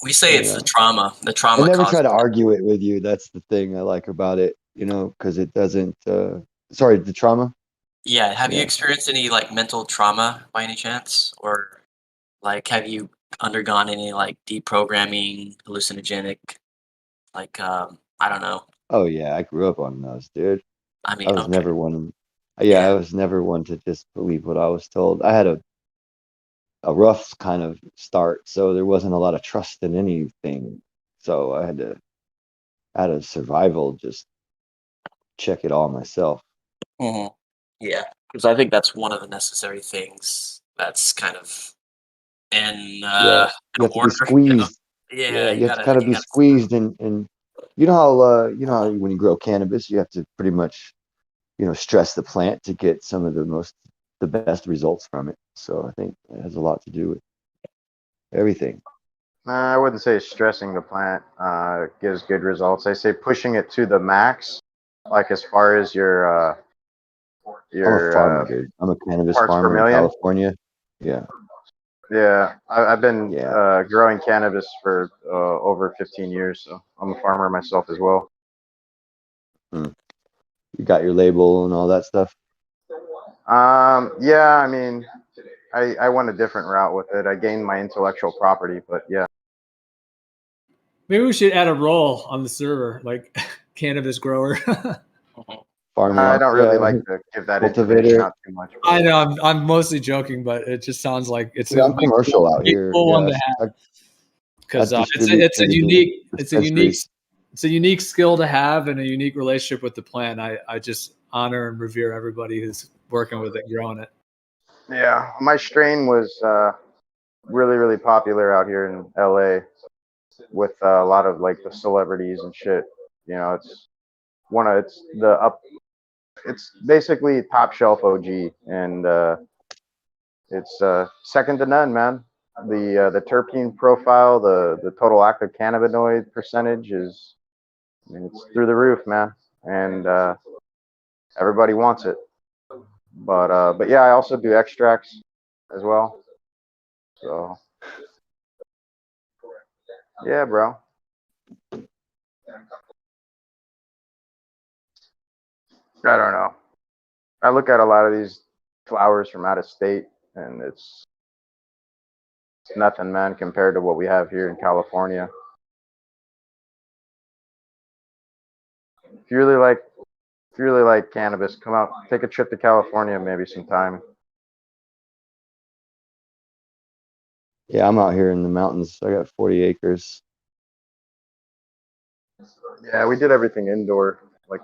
We say it's the trauma. The trauma. I never caused try to it. argue it with you. That's the thing I like about it, because it doesn't. Sorry, the trauma. Yeah. Have you Yeah. experienced any like mental trauma by any chance, or like have you undergone any like deprogramming, hallucinogenic, like I don't know. Oh yeah, I grew up on those, dude. I mean, I was okay. never one. I was never one to just believe what I was told. I had a rough kind of start, so there wasn't a lot of trust in anything. So I had to, out of survival, just check it all myself. Mhm. Yeah, because I think that's one of the necessary things. That's kind of in Yeah, you have to be order. squeezed. Yeah, you have to kind of be squeezed and You know how when you grow cannabis, you have to pretty much, stress the plant to get some of the best results from it. So I think it has a lot to do with everything. Nah, I wouldn't say stressing the plant gives good results. I say pushing it to the max, like as far as your I'm a farmer, dude. I'm a cannabis parts per farmer in million. California. Yeah. Yeah, I've been Yeah. growing cannabis for over 15 years, so I'm a farmer myself as well. You got your label and all that stuff? Yeah, I mean, I went a different route with it. I gained my intellectual property, but yeah. Maybe we should add a role on the server, like cannabis grower. Farmer. I don't really Yeah. like to give that information Cultivator. out too much. I know I'm mostly joking, but it just sounds like it's Yeah, a I'm commercial out here. cool one to Yes. have because I it's distribute a to the unique dispensaries. it's a unique skill to have and a unique relationship with the plant. I just honor and revere everybody who's working with it, growing it. Yeah, my strain was really, really popular out here in LA with a lot of like the celebrities and shit. You know, it's basically top shelf OG, and it's second to none, man. The terpene profile, the total active cannabinoid percentage is, I mean, it's through the roof, man, and everybody wants it. But yeah, I also do extracts as well. So yeah, bro. I don't know. I look at a lot of these flowers from out of state, and it's nothing, man, compared to what we have here in California. If you really like cannabis, come out, take a trip to California, maybe sometime. Yeah, I'm out here in the mountains. I got 40 acres. Yeah, we did everything indoor, like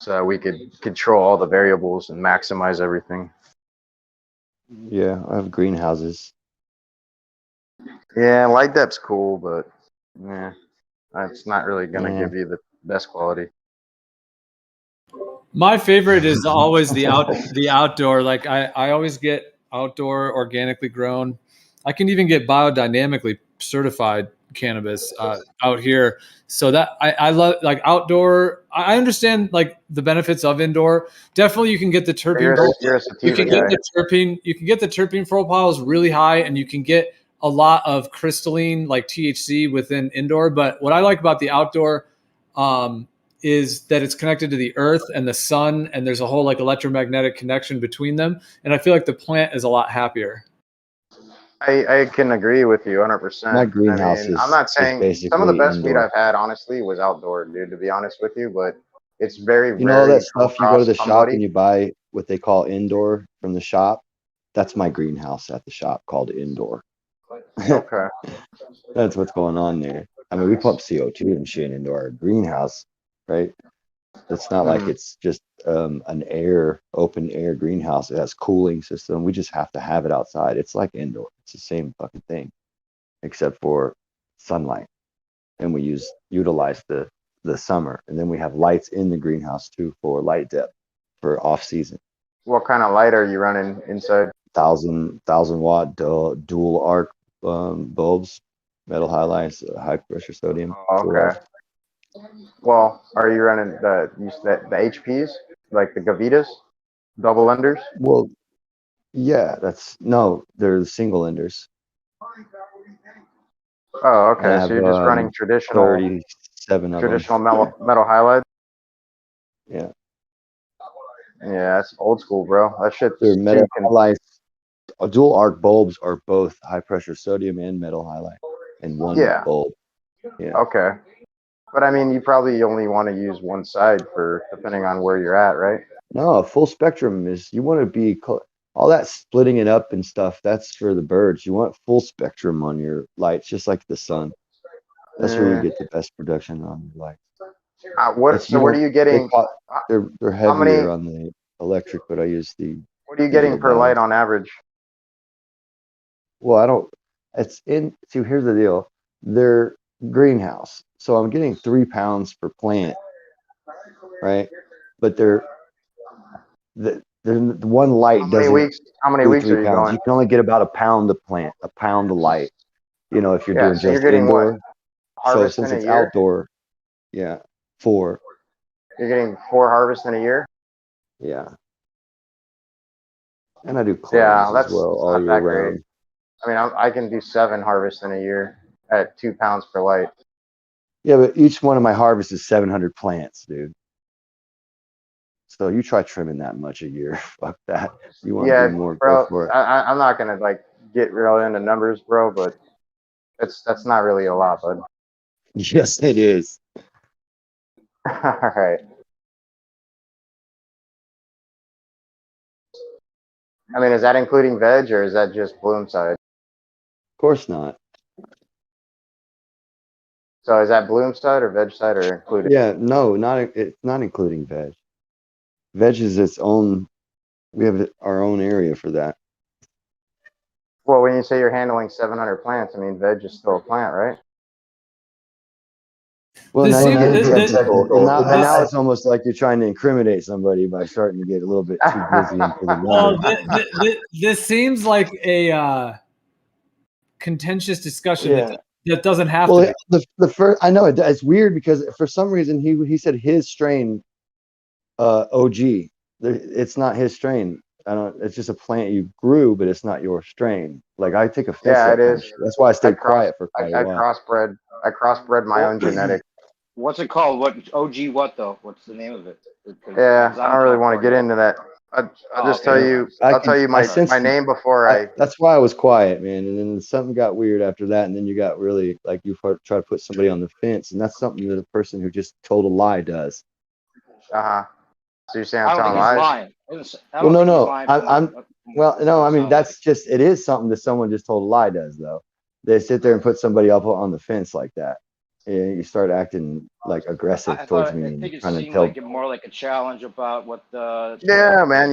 so we could control all the variables and maximize everything. Yeah, I have greenhouses. Yeah, light depth's cool, but yeah, it's not really gonna Yeah. give you the best quality. My favorite is always the outdoor. Like I always get outdoor organically grown. I can even get biodynamically certified cannabis out here. So that I love like outdoor. I understand like the benefits of indoor. Definitely you can get the terpene. You're a You sativa can get guy. the terpene. You can get the terpene profiles really high, and you can get a lot of crystalline like THC within indoor. But what I like about the outdoor is that it's connected to the earth and the sun, and there's a whole like electromagnetic connection between them. And I feel like the plant is a lot happier. I can agree with you 100%. My I greenhouse mean, I'm is not saying some of the basically best weed indoor. I've had, honestly, was outdoor, dude, to be honest with you, but it's very You know all rare that you come stuff you go to across the shop somebody. and you buy what they call indoor from the shop? That's my greenhouse at the shop called indoor. Okay. That's what's going on there. I mean, we pump CO2 and shit into our greenhouse, right? It's not like it's just an open air greenhouse. It has cooling system. We just have to have it outside. It's like indoor. It's the same fucking thing, except for sunlight. And we utilize the summer. And then we have lights in the greenhouse too for light depth for off season. What kind of light are you running inside? 1,000 watt dual arc bulbs, metal highlights, high pressure sodium. Oh, okay. Well, are you running the HPs, like the Gavitas, double enders? Well, yeah, they're the single enders. Oh, And I okay. have So you're just running traditional 37 of them. metal halide? Yeah. Yeah, that's old school, bro. That shit's They're metal too highlights. Dual arc bulbs are both high pressure sodium and metal halide in one Yeah. bulb. Yeah. Okay. But I mean, you probably only want to use one side for depending on where you're at, right? No, a full spectrum is you want to be all that splitting it up and stuff. That's for the birds. You want full spectrum on your lights, just like the sun. That's where you get the best production on your lights. What are you getting? They're heavier on the electric, but I use the. What are you getting per light on average? Well, I don't. It's in. See, here's the deal. They're greenhouse, so I'm getting 3 pounds per plant, right? But the one light doesn't How many do weeks 3 are you pounds. going? You can only get about a pound a plant, a pound of light. You know, if you're Yeah, doing so you're just getting what? indoor. So Harvest since in a it's year? outdoor, yeah, 4. You're getting 4 harvests in a year? Yeah. And I do Yeah, cloves as that's well all not year that great. round. I mean, I can do 7 harvests in a year at 2 pounds per light. Yeah, but each one of my harvests is 700 plants, dude. So you try trimming that much a year. Fuck that. You want to Yeah, do more, go bro. for it. I'm not gonna like get real into numbers, bro, but that's not really a lot, bud. Yes, it is. All right. I mean, is that including veg or is that just bloom side? Of course not. So is that bloom side or veg side or included? Yeah, no, it's not including veg. Veg is its own. We have our own area for that. Well, when you say you're handling 700 plants, I mean, veg is still a plant, right? Well, This now you're seems- getting technical, and now this- it's almost like you're trying to incriminate somebody by starting to get a little bit too busy into the Well, numbers. this seems like a contentious discussion Yeah. that doesn't have Well, to be. the first, I know it's weird because for some reason he said his strain, OG. It's not his strain. I don't. It's just a plant you grew, but it's not your strain. Like I take offense to Yeah, that it kind of is. shit. That's why I stayed quiet for quite a I while. crossbred my own genetic. What's it called? What OG? What though? What's the name of it? Yeah, I don't really want to get into that. I'll just tell you. I'll tell you my name before I. That's why I was quiet, man. And then something got weird after that, and then you got really like you try to put somebody on the fence, and that's something that a person who just told a lie does. So you're saying I I'm don't think telling he's lies? lying. I Well, don't think he's no. lying I'm well, no. I mean, that's just it is something that someone just told a lie does, though. They sit there and put somebody up on the fence like that, and you start acting like aggressive I towards thought, me I and think it trying to seemed tell. like it more like a challenge about what the. Yeah, man.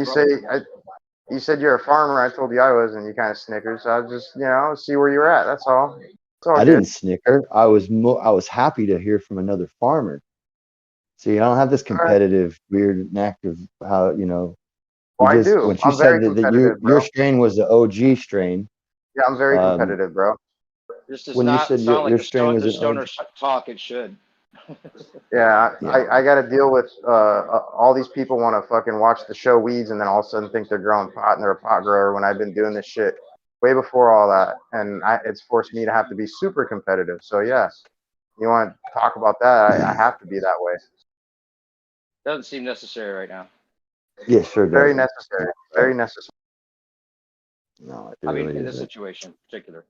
You said you're a farmer. I told you I was, and you kind of snickered. So I was just, see where you're at. That's all. It's all I good. didn't snicker. I was happy to hear from another farmer. See, I don't have this competitive weird knack of how Well, I just do. when you I'm very said that competitive, bro. your strain was the OG strain. Yeah, I'm very competitive, bro. This does When you not said sound like your the strain was the an stoner OG. talk. It should. Yeah, I got to deal with all these people want to fucking watch the show Weeds and then all of a sudden think they're growing pot and they're a pot grower when I've been doing this shit way before all that. And it's forced me to have to be super competitive. So, yeah, you want to talk about that? I have to be that way. Doesn't seem necessary right now. Yeah, sure does. Very necessary. Very necessary. No, I mean, really in this isn't. situation in particular.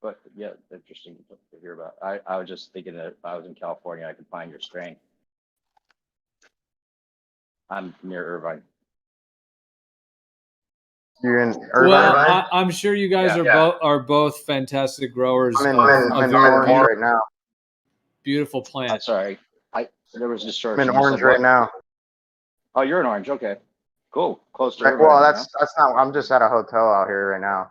But yeah, interesting to hear about. I was just thinking that if I was in California, I could find your strain. I'm near Irvine. You're in Irvine? Well, I'm sure you guys are both fantastic growers. I'm in of very Orange right now. Beautiful plant. I'm sorry. There was distortion. I'm in You Orange said right what? now. Oh, you're in Orange. Okay, cool. Close to Right, Irvine. well, huh? that's not. I'm just at a hotel out here right now.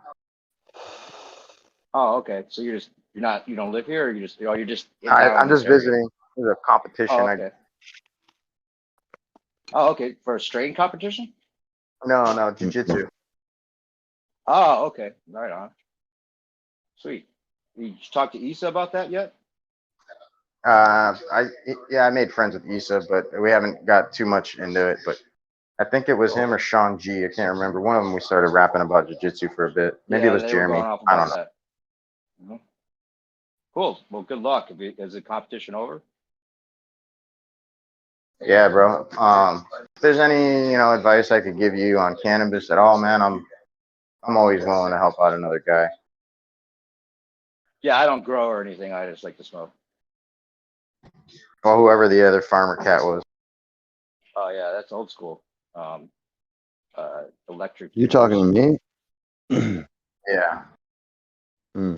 Oh, okay. So you're not. You don't live here, or you're just. In I'm town in just this area? visiting. There's a competition. Oh, okay. Okay. For a strain competition? No, jiu-jitsu. Oh, okay. Right on. Sweet. You talked to Issa about that yet? I made friends with Issa, but we haven't got too much into it. But I think it was him or Sean G. I can't remember. One of them we started rapping about jiu-jitsu for a bit. Maybe it was they were Jeremy. going off I about don't know. that. Mhm. Cool. Well, good luck. Is the competition over? Yeah, bro. If there's any advice I could give you on cannabis at all, man, I'm always willing to help out another guy. Yeah, I don't grow or anything. I just like to smoke. Well, whoever the other farmer cat was. Oh yeah, that's old school. Electric. You talking to me? Yeah. Hmm.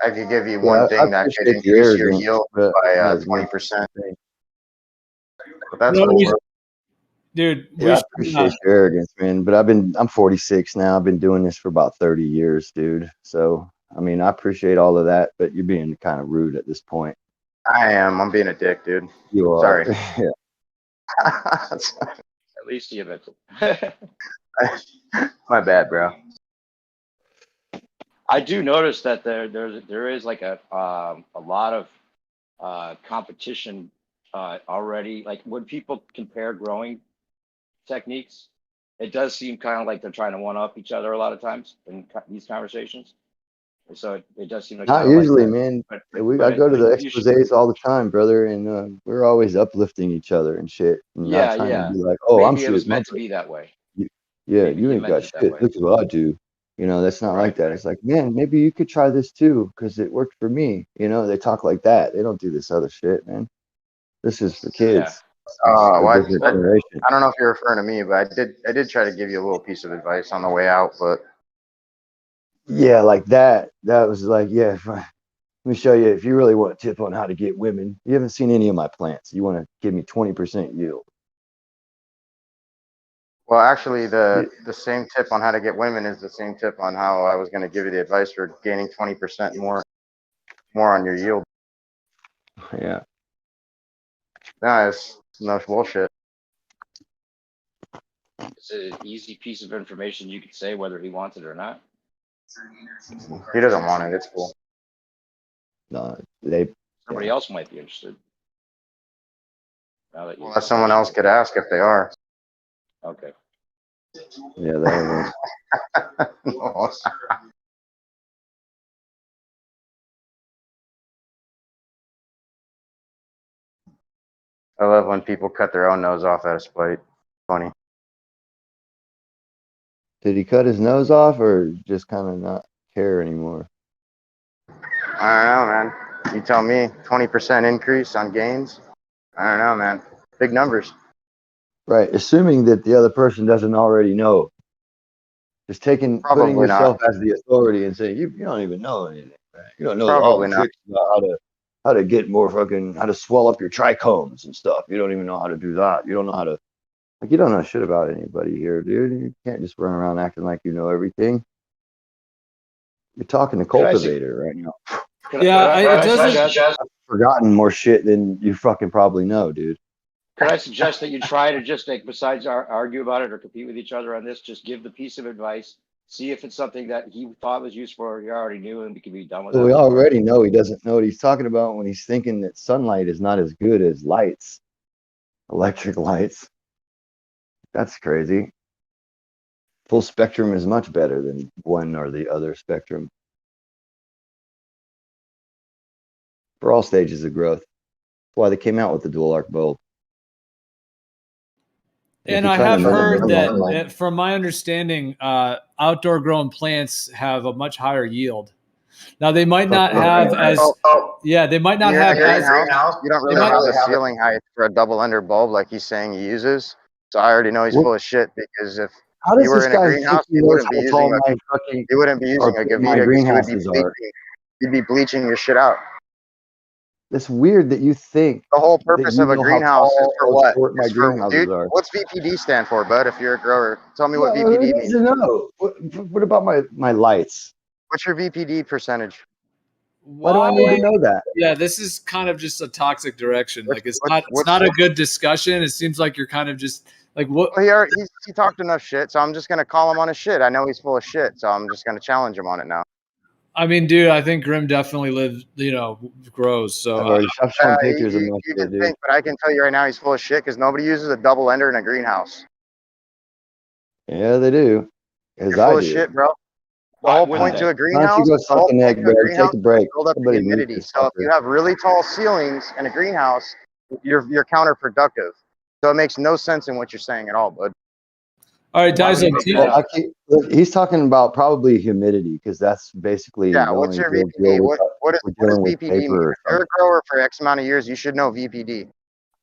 I could give you Yeah, one I thing that could appreciate the increase your arrogance, yield but by that is 20%. nothing. But that's No, cool, we- bro. Dude, Yeah, I appreciate your arrogance, man. But I'm 46 now. I've been doing this for about 30 years, dude. So I mean, I appreciate all of that, but you're being kind of rude at this point. I am. I'm being a dick, dude. You are. Sorry. Yeah. At least you admit it. My bad, bro. I do notice that there is like a lot of competition already. Like when people compare growing techniques, it does seem kind of like they're trying to one up each other a lot of times in these conversations. So it does seem like Not kind of usually, like man. but I go to the you should, exposés all the time, brother, and we're always uplifting each other and shit, and not trying to be like, oh, I'm maybe it was shit. meant to be that way. Yeah, Maybe you you ain't meant got it that shit. way. Look at what I do. You know, that's not like that. It's like, man, maybe you could try this too, because it worked for me. You know, they talk like that. They don't do this other shit, man. This is for kids. It's Well, a different generation. I don't know if you're referring to me, but I did try to give you a little piece of advice on the way out, but Yeah, like that. That was like, yeah. Let me show you. If you really want a tip on how to get women, you haven't seen any of my plants. You want to give me 20% yield. well, actually, the same tip on how to get women is the same tip on how I was going to give you the advice for gaining 20% more on your yield. Yeah. No, it's no bullshit. It's an easy piece of information you could say whether he wants it or not. He doesn't want it. It's cool. No, Somebody else might be interested. Now that you, Well, someone else could ask if they are. Okay. Yeah, that was. I love when people cut their own nose off out of spite. Funny. Did he cut his nose off or just kind of not care anymore? I don't know, man. You tell me. 20% increase on gains. I don't know, man. Big numbers. Right. Assuming that the other person doesn't already know. Just putting yourself as the authority and saying, you don't even know anything. Right? You don't know all the tricks about how to get more how to swell up your trichomes and stuff. You don't even know how to do that. You don't know how to, you don't know shit about anybody here, dude. You can't just run around acting like you know everything. You're talking to cultivator right now. I've forgotten more shit than you fucking probably know, dude. Could I suggest that you try to just like, besides argue about it or compete with each other on this, just give the piece of advice, see if it's something that he thought was useful or he already knew and we can be done with it. Well, we already know he doesn't know what he's talking about when he's thinking that sunlight is not as good as lights, electric lights. That's crazy. Full spectrum is much better than one or the other spectrum. For all stages of growth. That's why they came out with the dual arc bulb. And I have heard that, from my understanding, outdoor grown plants have a much higher yield. Now they might not have as, they might not have as. You don't really have the ceiling height for a double ender bulb like he's saying he uses. So I already know he's full of shit because if you were in a greenhouse, you wouldn't be using a Gavita. You'd be bleaching your shit out. It's weird that you think the whole purpose of a greenhouse is for what? My greenhouses are. What's VPD stand for, bud? If you're a grower, tell me what VPD means. No. What about my lights? What's your VPD percentage? Why do I need to know that? Yeah, this is kind of just a toxic direction. Like it's not a good discussion. It seems like you're kind of just like what. Well, he talked enough shit, so I'm just gonna call him on his shit. I know he's full of shit, so I'm just gonna challenge him on it now. I mean, dude, I think Grim definitely grows. So you can think, but I can tell you right now, he's full of shit because nobody uses a double ender in a greenhouse. Yeah, they do. You're full of shit, bro. The whole point to a greenhouse, take a break. build up the humidity. So if you have really tall ceilings in a greenhouse, you're counterproductive. So it makes no sense in what you're saying at all, bud. All right, guys. He's talking about probably humidity because that's basically. Yeah, what's your VPD? What does VPD mean? If you're a grower for X amount of years, you should know VPD.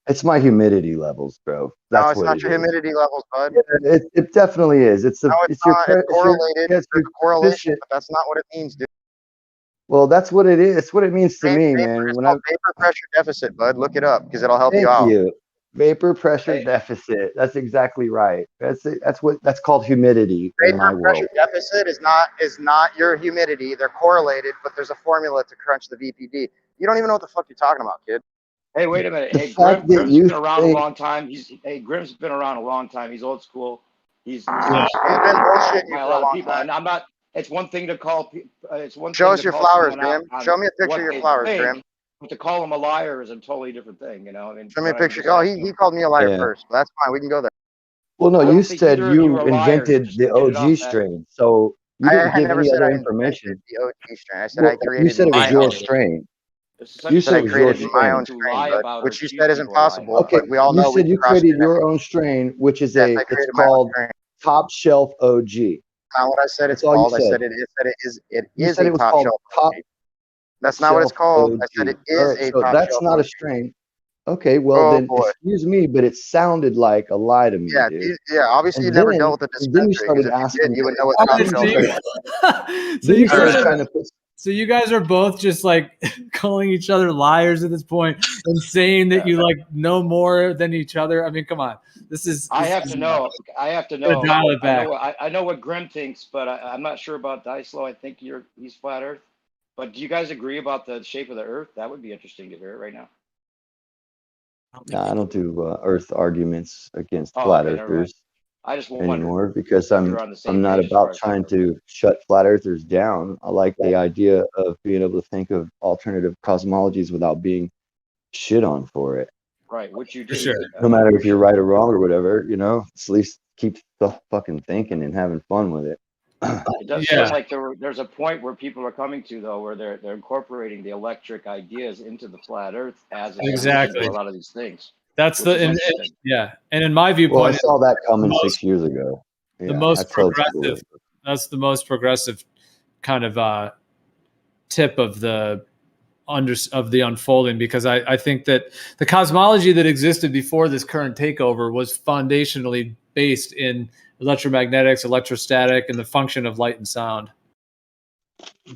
It's my humidity levels, bro. No, it's not your humidity levels, bud. It definitely is. It's correlated. It's a correlation, but that's not what it means, dude. Well, that's what it is. It's what it means to me, man. It's called vapor pressure deficit, bud. Look it up because it'll help you out. Thank you. Vapor pressure deficit. That's exactly right. That's called humidity in my world. Vapor pressure deficit is not your humidity. They're correlated, but there's a formula to crunch the VPD. You don't even know what the fuck you're talking about, kid. Hey, wait a minute. The Hey, fact that Grim's you been around a say long time. Grim's been around a long time. He's old school. He's He's been bullshitting you by a for a lot of long people. time. And I'm not. It's one thing to call. It's one Show thing us to your call flowers, someone out Grim. on Show me a picture what of your they flowers, think, Grim. but to call them a liar is a totally different thing. You know. I mean, Show me a but I'm picture. just Oh, asking he him. called me a liar Yeah. first, but that's fine. We can go there. Well, no, I you don't think said either of you you are liars. invented Just the to get it off OG that. strain, so you didn't I give never any said other I invented information. the OG strain. I said Well, I you created said it was my your own. strain. It's You I said said I it was your created my own strain. to lie strain, but about or which you accuse said is people of lying impossible. about. Okay, But we all you know we said you cross created genetic. your own strain, which is Yes, I it's created my own called strain. Top Shelf OG. Not what I said That's it's all you called. I said. said it You is said a it was top called shelf Top OG. That's not what it's Shelf called. I said OG. it All is right, a so top that's shelf not a OG. strain. Okay, well Oh then, boy. excuse me, but it sounded like a lie to me, Yeah, dude. obviously you never dealt with the And then you dispensary, because started if you did, asking. you would know what Oh, top Then you shelf started. is. So Then you started are, trying to put. so you guys are both just like calling each other liars at this point and saying that you like know more than each other. I mean, come on. I have to know. I have to Gotta know. dial it back. I know what Grim thinks, but I'm not sure about Dicelo. I think he's flat Earth. But do you guys agree about the shape of the Earth? That would be interesting to hear right now. No, I don't do Earth arguments against Oh, flat okay, never mind. earthers I just wondered anymore because if you're on the same I'm not page as far about as trying to shut flat earthers down. I like the idea of being able to think of alternative cosmologies without being shit on for it. right, which you do. For sure. No matter if you're right or wrong or whatever, you know, at least keep fucking thinking and having fun with it. It does seem like there's a point where people are coming to though, where they're incorporating the electric ideas into the flat Earth as a solution Exactly. to a lot of these things. That's which the is interesting. and in my viewpoint, Well, I saw that coming the 6 years ago. the Yeah, I most told people progressive. that. That's the most progressive kind of tip of the unfolding, because I think that the cosmology that existed before this current takeover was foundationally based in electromagnetics, electrostatic, and the function of light and sound.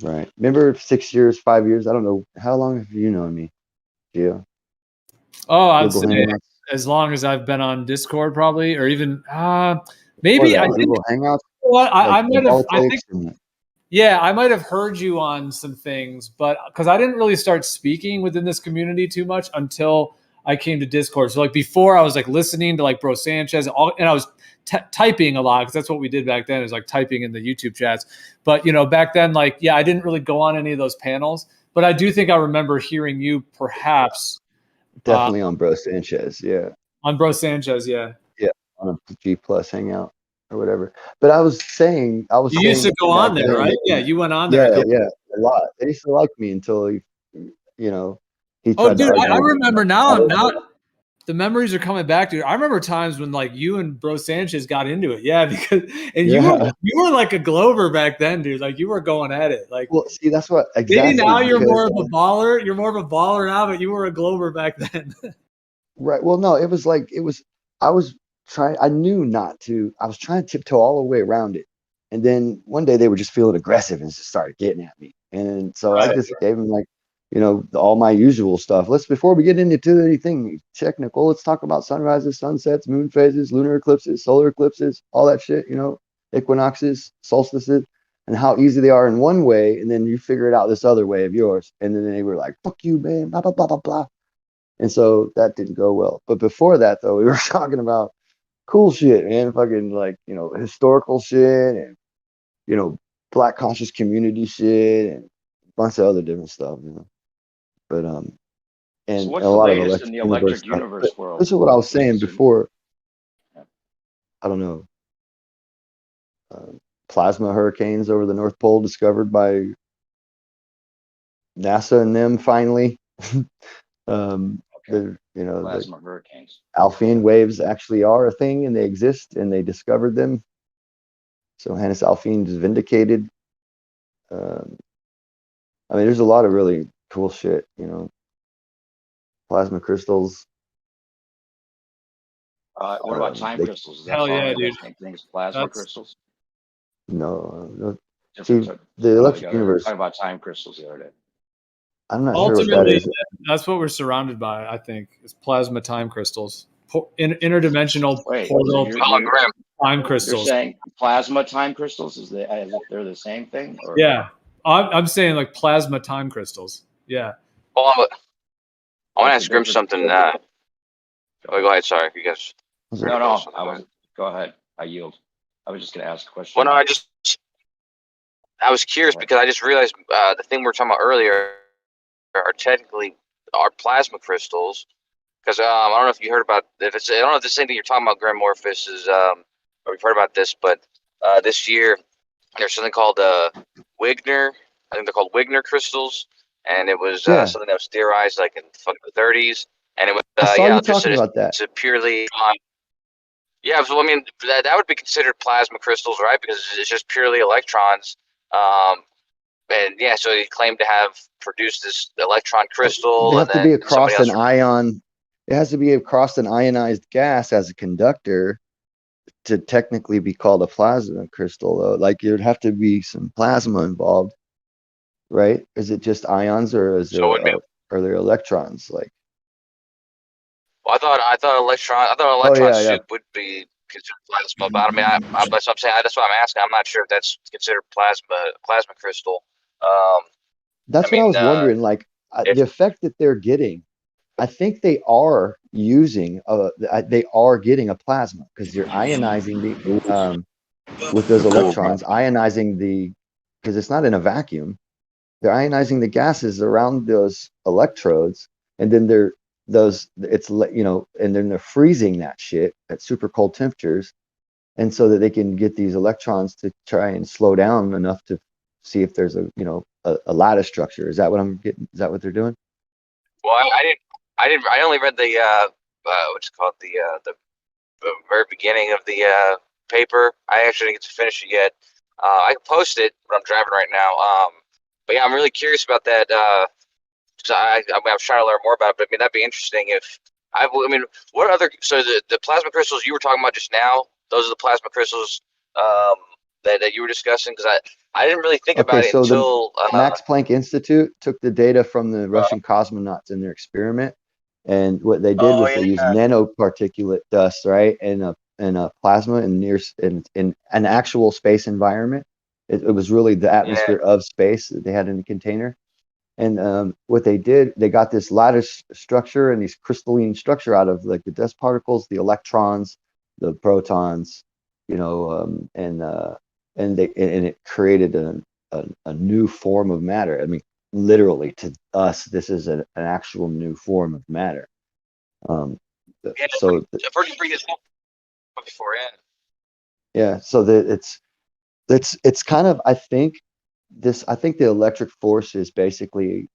Right. Remember 6 years, 5 years? I don't know. How long have you known me? Yeah. Oh, I'd Google say Hangouts. as long as I've been on Discord, probably, or even maybe I think Google Hangouts. what I Like might have. I think politics and yeah, I might have heard you on some things, but because I didn't really start speaking within this community too much until I came to Discord. So like before, I was like listening to like Bro Sanchez, and I was typing a lot because that's what we did back then, is like typing in the YouTube chats. But you know, back then, like yeah, I didn't really go on any of those panels, but I do think I remember hearing you perhaps definitely on Bro Sanchez. Yeah. on Bro Sanchez. Yeah. Yeah. On a G Plus Hangout or whatever. But I was saying, You used to go on there, right? Yeah, you went on there. Yeah, a lot. They used to like me until he, you know, he Oh, tried to dude, I argue. remember now the memories are coming back, dude. I remember times when like you and Bro Sanchez got into it. Yeah, because you were like a Glover back then, dude. Like you were going at it. Like, well, see, that's what exactly. Maybe now you're more of a baller. You're more of a baller now, but you were a Glover back then. Right. Well, no, it was like I was trying. I knew not to. I was trying to tiptoe all the way around it, and then one day they were just feeling aggressive and just started getting at me, and so I just gave them like, you know, all my usual stuff. Before we get into anything technical, let's talk about sunrises, sunsets, moon phases, lunar eclipses, solar eclipses, all that shit. You know, equinoxes, solstices, and how easy they are in one way, and then you figure it out this other way of yours. And then they were like, "Fuck you, man!" Blah blah blah blah blah. And so that didn't go well. But before that, though, we were talking about cool shit, man. Fucking like, you know, historical shit and, you know, Black conscious community shit and a bunch of other different stuff, you know. But and So what's a the lot of latest in the electric universe stuff. world? This is what I was saying before. I don't know. Plasma hurricanes over the North Pole discovered by NASA and them finally. You know, Plasma hurricanes. Alphean waves actually are a thing and they exist and they discovered them. So Hannes Alphean is vindicated. I mean, there's a lot of really cool shit, you know. Plasma crystals. What about time crystals? Is that Hell falling yeah, under dude. the same thing as plasma crystals? No. Different See, type. the electric universe. Talking about time crystals the other day. I'm not sure what that Ultimately, is. that's what we're surrounded by. I think is plasma time crystals, interdimensional portal time crystals. You're saying plasma time crystals as if they're the same thing? Or? Yeah, I'm saying like plasma time crystals. Yeah. Well, I want to What's the ask Grim difference? something. Oh, go ahead. Sorry, you guys. No, I was. Go ahead. I yield. I was just going to ask a question. Well, no, I was curious because I just realized the thing we were talking about earlier are technically are plasma crystals. Because I don't know if you heard about I don't know if the same thing you're talking about, Grim Morphus is or we've heard about this, but this year there's something called Wigner. I think they're called Wigner crystals, and it was Yeah. something that was theorized like in the 30s, and it was I saw you just talking about that. it's a purely yeah. So I mean that would be considered plasma crystals, right? Because it's just purely electrons. And yeah, so he claimed to have produced this electron crystal, They have and to then be somebody across else. an ion. It has to be across an ionized gas as a conductor to technically be called a plasma crystal, though. Like there'd have to be some plasma involved, right? Is it just ions, or is So there are there electrons? Like, well, I thought oh electron yeah, yeah. soup would be considered plasma, but I mean, that's what I'm saying. That's what I'm asking. I'm not sure if that's considered plasma crystal. That's what I was wondering. Like the effect that they're getting, I think they are using they are getting a plasma because they're ionizing the with those electrons, ionizing because it's not in a vacuum. They're ionizing the gases around those electrodes, and then and then they're freezing that shit at super cold temperatures, and so that they can get these electrons to try and slow down enough to see if there's a lattice structure. Is that what I'm getting? Is that what they're doing? Well, I only read the what's it called the very beginning of the paper. I actually didn't get to finish it yet. I can post it, but I'm driving right now. But yeah, I'm really curious about that. So I was trying to learn more about it, but I mean, that'd be interesting if I mean, what other, so the plasma crystals you were talking about just now, those are the plasma crystals that you were discussing? Because I didn't really think about it So until the Max Planck Institute took the data from the Russian cosmonauts in their experiment, and what they did was they used nanoparticulate dust, right, and a plasma in an actual space environment. It was really the atmosphere of space that they had in the container. And what they did, they got this lattice structure and these crystalline structure out of like the dust particles, the electrons, the protons, and it created a new form of matter. I mean, literally to us, this is an actual new form of matter. I've heard you bring this up before, yeah. So that it's kind of, I think the electric force is basically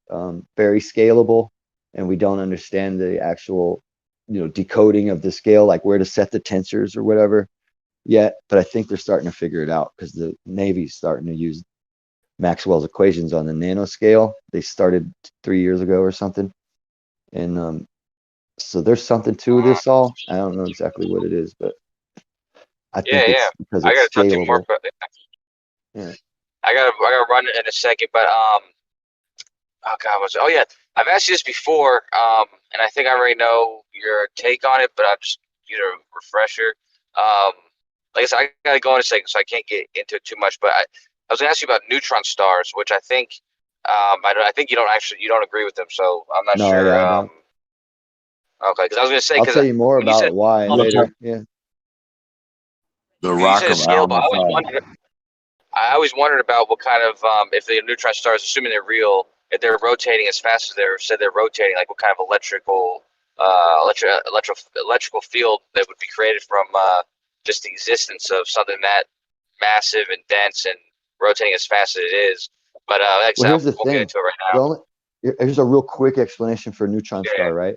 very scalable, and we don't understand the actual decoding of the scale, like where to set the tensors or whatever yet. But I think they're starting to figure it out because the Navy's starting to use Maxwell's equations on the nanoscale. They started 3 years ago or something, and so there's something to this all. I don't know exactly what it is, but I think it's because I it's gotta talk to you more scalable. about it. Yeah. I gotta run in a second, but oh god, I've asked you this before, and I think I already know your take on it, but I'm just refresher. Like I said, I gotta go in a second, so I can't get into it too much. But I was gonna ask you about neutron stars, which I think I think you don't agree with them, so I'm not No, sure. yeah, I don't. Okay, because I was gonna say, I'll tell you more when you about said why later. Yeah. The you rock said of scale, but Alma. I always wondered about what kind of if the neutron stars, assuming they're real, if they're rotating as fast as they're rotating, like what kind of electrical field that would be created from just the existence of something that massive and dense and rotating as fast as it is. But like I said, Well, here's the we'll get thing. into it right now. Here's a real quick explanation for a neutron star, right?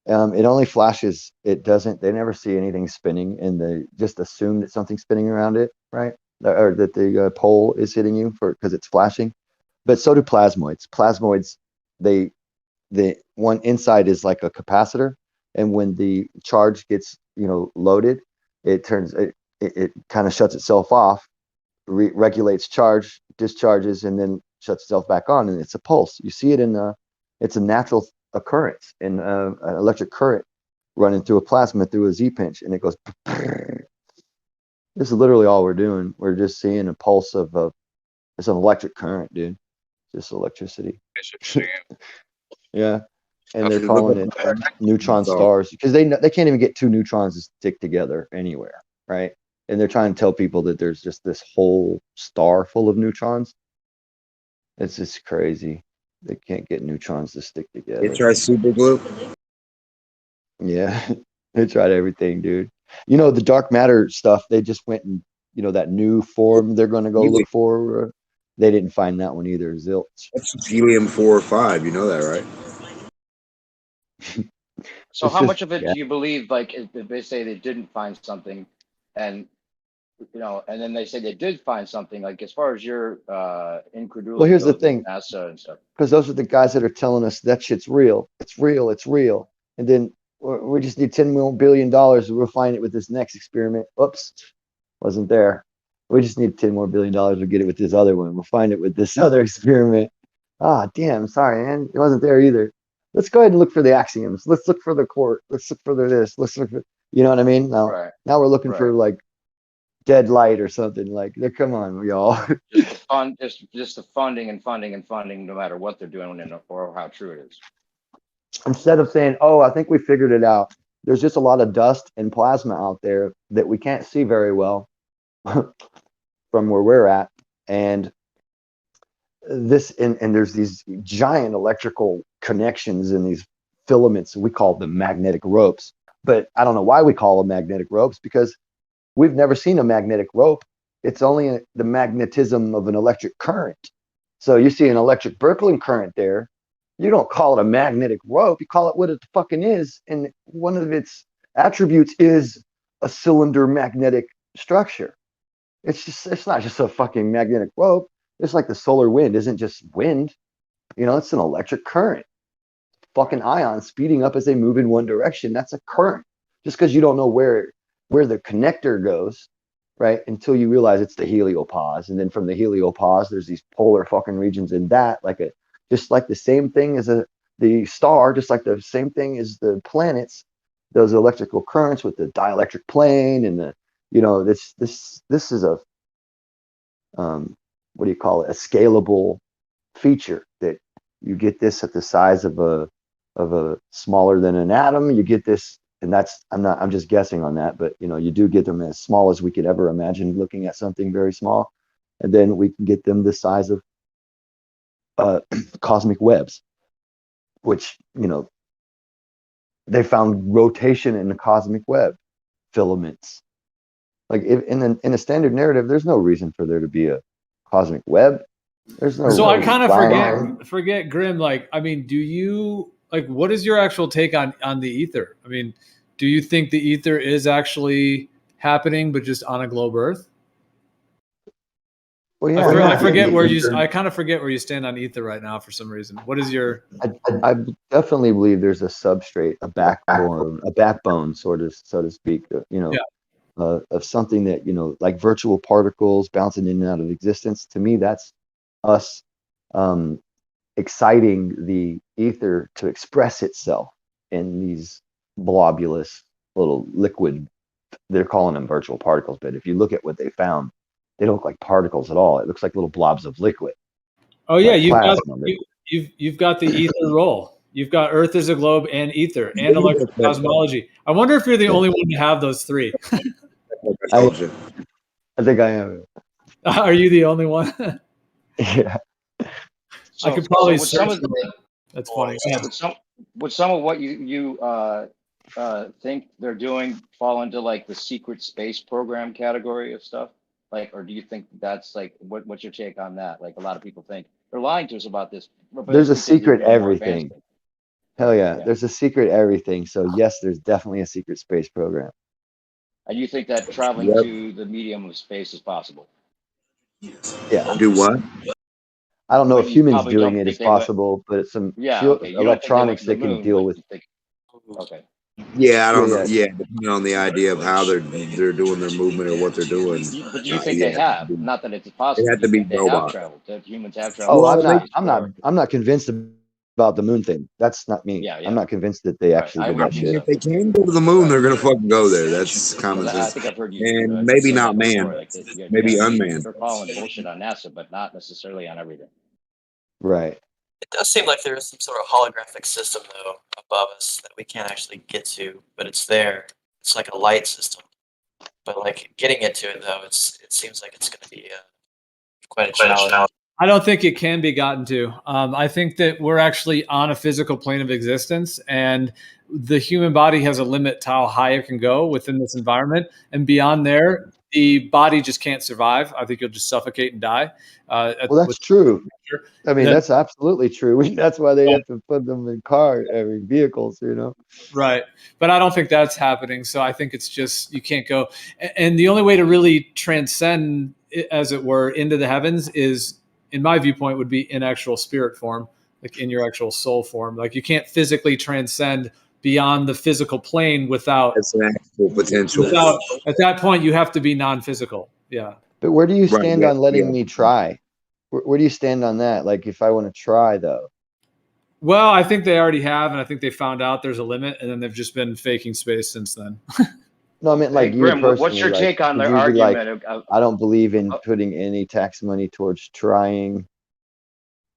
It only flashes. It doesn't. They never see anything spinning, and they just assume that something's spinning around it, right? Or that the pole is hitting you because it's flashing. But so do plasmoids. Plasmoids, the one inside is like a capacitor, and when the charge gets loaded, it kind of shuts itself off, regulates charge, discharges, and then shuts itself back on, and it's a pulse. You see it it's a natural occurrence in an electric current running through a plasma through a Z-pinch, and it goes. This is literally all we're doing. We're just seeing a pulse of it's an electric current, dude. Just electricity. Yeah, and they're Actually, look calling up it the neutron so stars because they can't even get two neutrons to stick together anywhere, right? And they're trying to tell people that there's just this whole star full of neutrons. It's just crazy. They can't get neutrons to stick they together. try super glue. Yeah, they tried everything, dude. You know, the dark matter stuff, they just went and, you know, that new form they're going to go Helium. look for. They didn't find that one either. Zilch. That's helium 4 or 5. You know that, right? So It's how just, much of it yeah. do you believe, like, if they say they didn't find something, and and then they say they did find something, like, as far as your Well, incredulity here's the goes with thing, NASA and stuff? because those are the guys that are telling us that shit's real. It's real. It's real. And then we just need $10 billion. We'll find it with this next experiment. Oops, wasn't there. We just need $10 billion. We'll get it with this other one. We'll find it with this other experiment. Ah, damn. Sorry, man. It wasn't there either. Let's go ahead and look for the axioms. Let's look for the core. Let's look for this. Let's look for, you know what I mean? Right. Now we're looking for Right. like dead light or something. Like, come on, y'all. Just the funding and funding and funding, no matter what they're doing or how true it is. Instead of saying, oh, I think we figured it out, there's just a lot of dust and plasma out there that we can't see very well from where we're at. And there's these giant electrical connections in these filaments. We call them magnetic ropes. But I don't know why we call them magnetic ropes, because we've never seen a magnetic rope. It's only the magnetism of an electric current. So you see an electric Birkeland current there. You don't call it a magnetic rope. You call it what it fucking is. And one of its attributes is a cylinder magnetic structure. It's not just a fucking magnetic rope. It's like the solar wind isn't just wind. You know, it's an electric current. Fucking ions speeding up as they move in one direction. That's a current. Just because you don't know where the connector goes, right? Until you realize it's the heliopause. And then from the heliopause, there's these polar fucking regions in that, just like the same thing as the star, just like the same thing as the planets, those electrical currents with the dielectric plane and this is a what do you call it? A scalable feature that you get this at the size of a smaller than an atom. You get this, and I'm just guessing on that, but you do get them as small as we could ever imagine looking at something very small. And then we can get them the size of cosmic webs, which, they found rotation in the cosmic web filaments. Like in a standard narrative, there's no reason for there to be a cosmic web. There's no. So I kind of forget, Grim. Like, I mean, do you what is your actual take on the ether? I mean, do you think the ether is actually happening, but just on a globe Earth? Well, yeah, I forget where you. I kind of forget where you stand on ether right now for some reason. What is your? I definitely believe there's a substrate, a backbone, so to speak. Of something that like virtual particles bouncing in and out of existence. To me, that's us exciting the ether to express itself in these blobulous little liquid. They're calling them virtual particles, but if you look at what they found, they don't look like particles at all. It looks like little blobs of liquid. Oh yeah, like you've got the ether roll. You've got Earth as a globe and ether and electric cosmology. I wonder if you're the only one to have those three. I think I am. Are you the only one? Yeah. I could probably with some of that's funny. With some of what you think they're doing fall into like the secret space program category of stuff? Like, or do you think that's like what's your take on that? Like, a lot of people think they're lying to us about this. There's a secret everything. Hell yeah, there's a secret everything. So yes, there's definitely a secret space program. And you think that traveling to the medium of space is possible? Yeah. Do what? I don't know if humans doing it is possible, but it's some okay. electronics that can deal with. Okay. Yeah, I don't know. Yeah, depending on the idea of how they're doing their movement or what they're doing. But do you think they have? Not that it's possible. They have to be robots. That humans have traveled. Oh, I'm not convinced about the moon thing. That's not me. Yeah. I'm not convinced that they actually did that shit. If they can go to the moon, they're gonna fucking go there. That's common sense. I think I've heard you. And maybe not manned, maybe unmanned. They're calling bullshit on NASA, but not necessarily on everything. Right. It does seem like there is some sort of holographic system though above us that we can't actually get to, but it's there. It's like a light system. But like getting into it though, it seems like it's going to be quite a challenge. I don't think it can be gotten to. I think that we're actually on a physical plane of existence, and the human body has a limit to how high it can go within this environment. And beyond there, the body just can't survive. I think you'll just suffocate and die. Well, that's true. I mean, Then- that's absolutely true. That's why they have to put them in vehicles, you know? Right. But I don't think that's happening. So I think it's just, you can't go. And the only way to really transcend, as it were, into the heavens is, in my viewpoint, would be in actual spirit form, like in your actual soul form. Like you can't physically transcend beyond the physical plane without, That's an actual potential. at that point, you have to be non-physical. Yeah. But where do you Right, stand yeah, on letting yeah. me try? Where do you stand on that? Like if I want to try, though? Well, I think they already have, and I think they found out there's a limit, and then they've just been faking space since then. No, I meant like Hey, you Grim, personally. what's your like, take on would their you be like, argument of I don't believe in putting any tax money towards trying,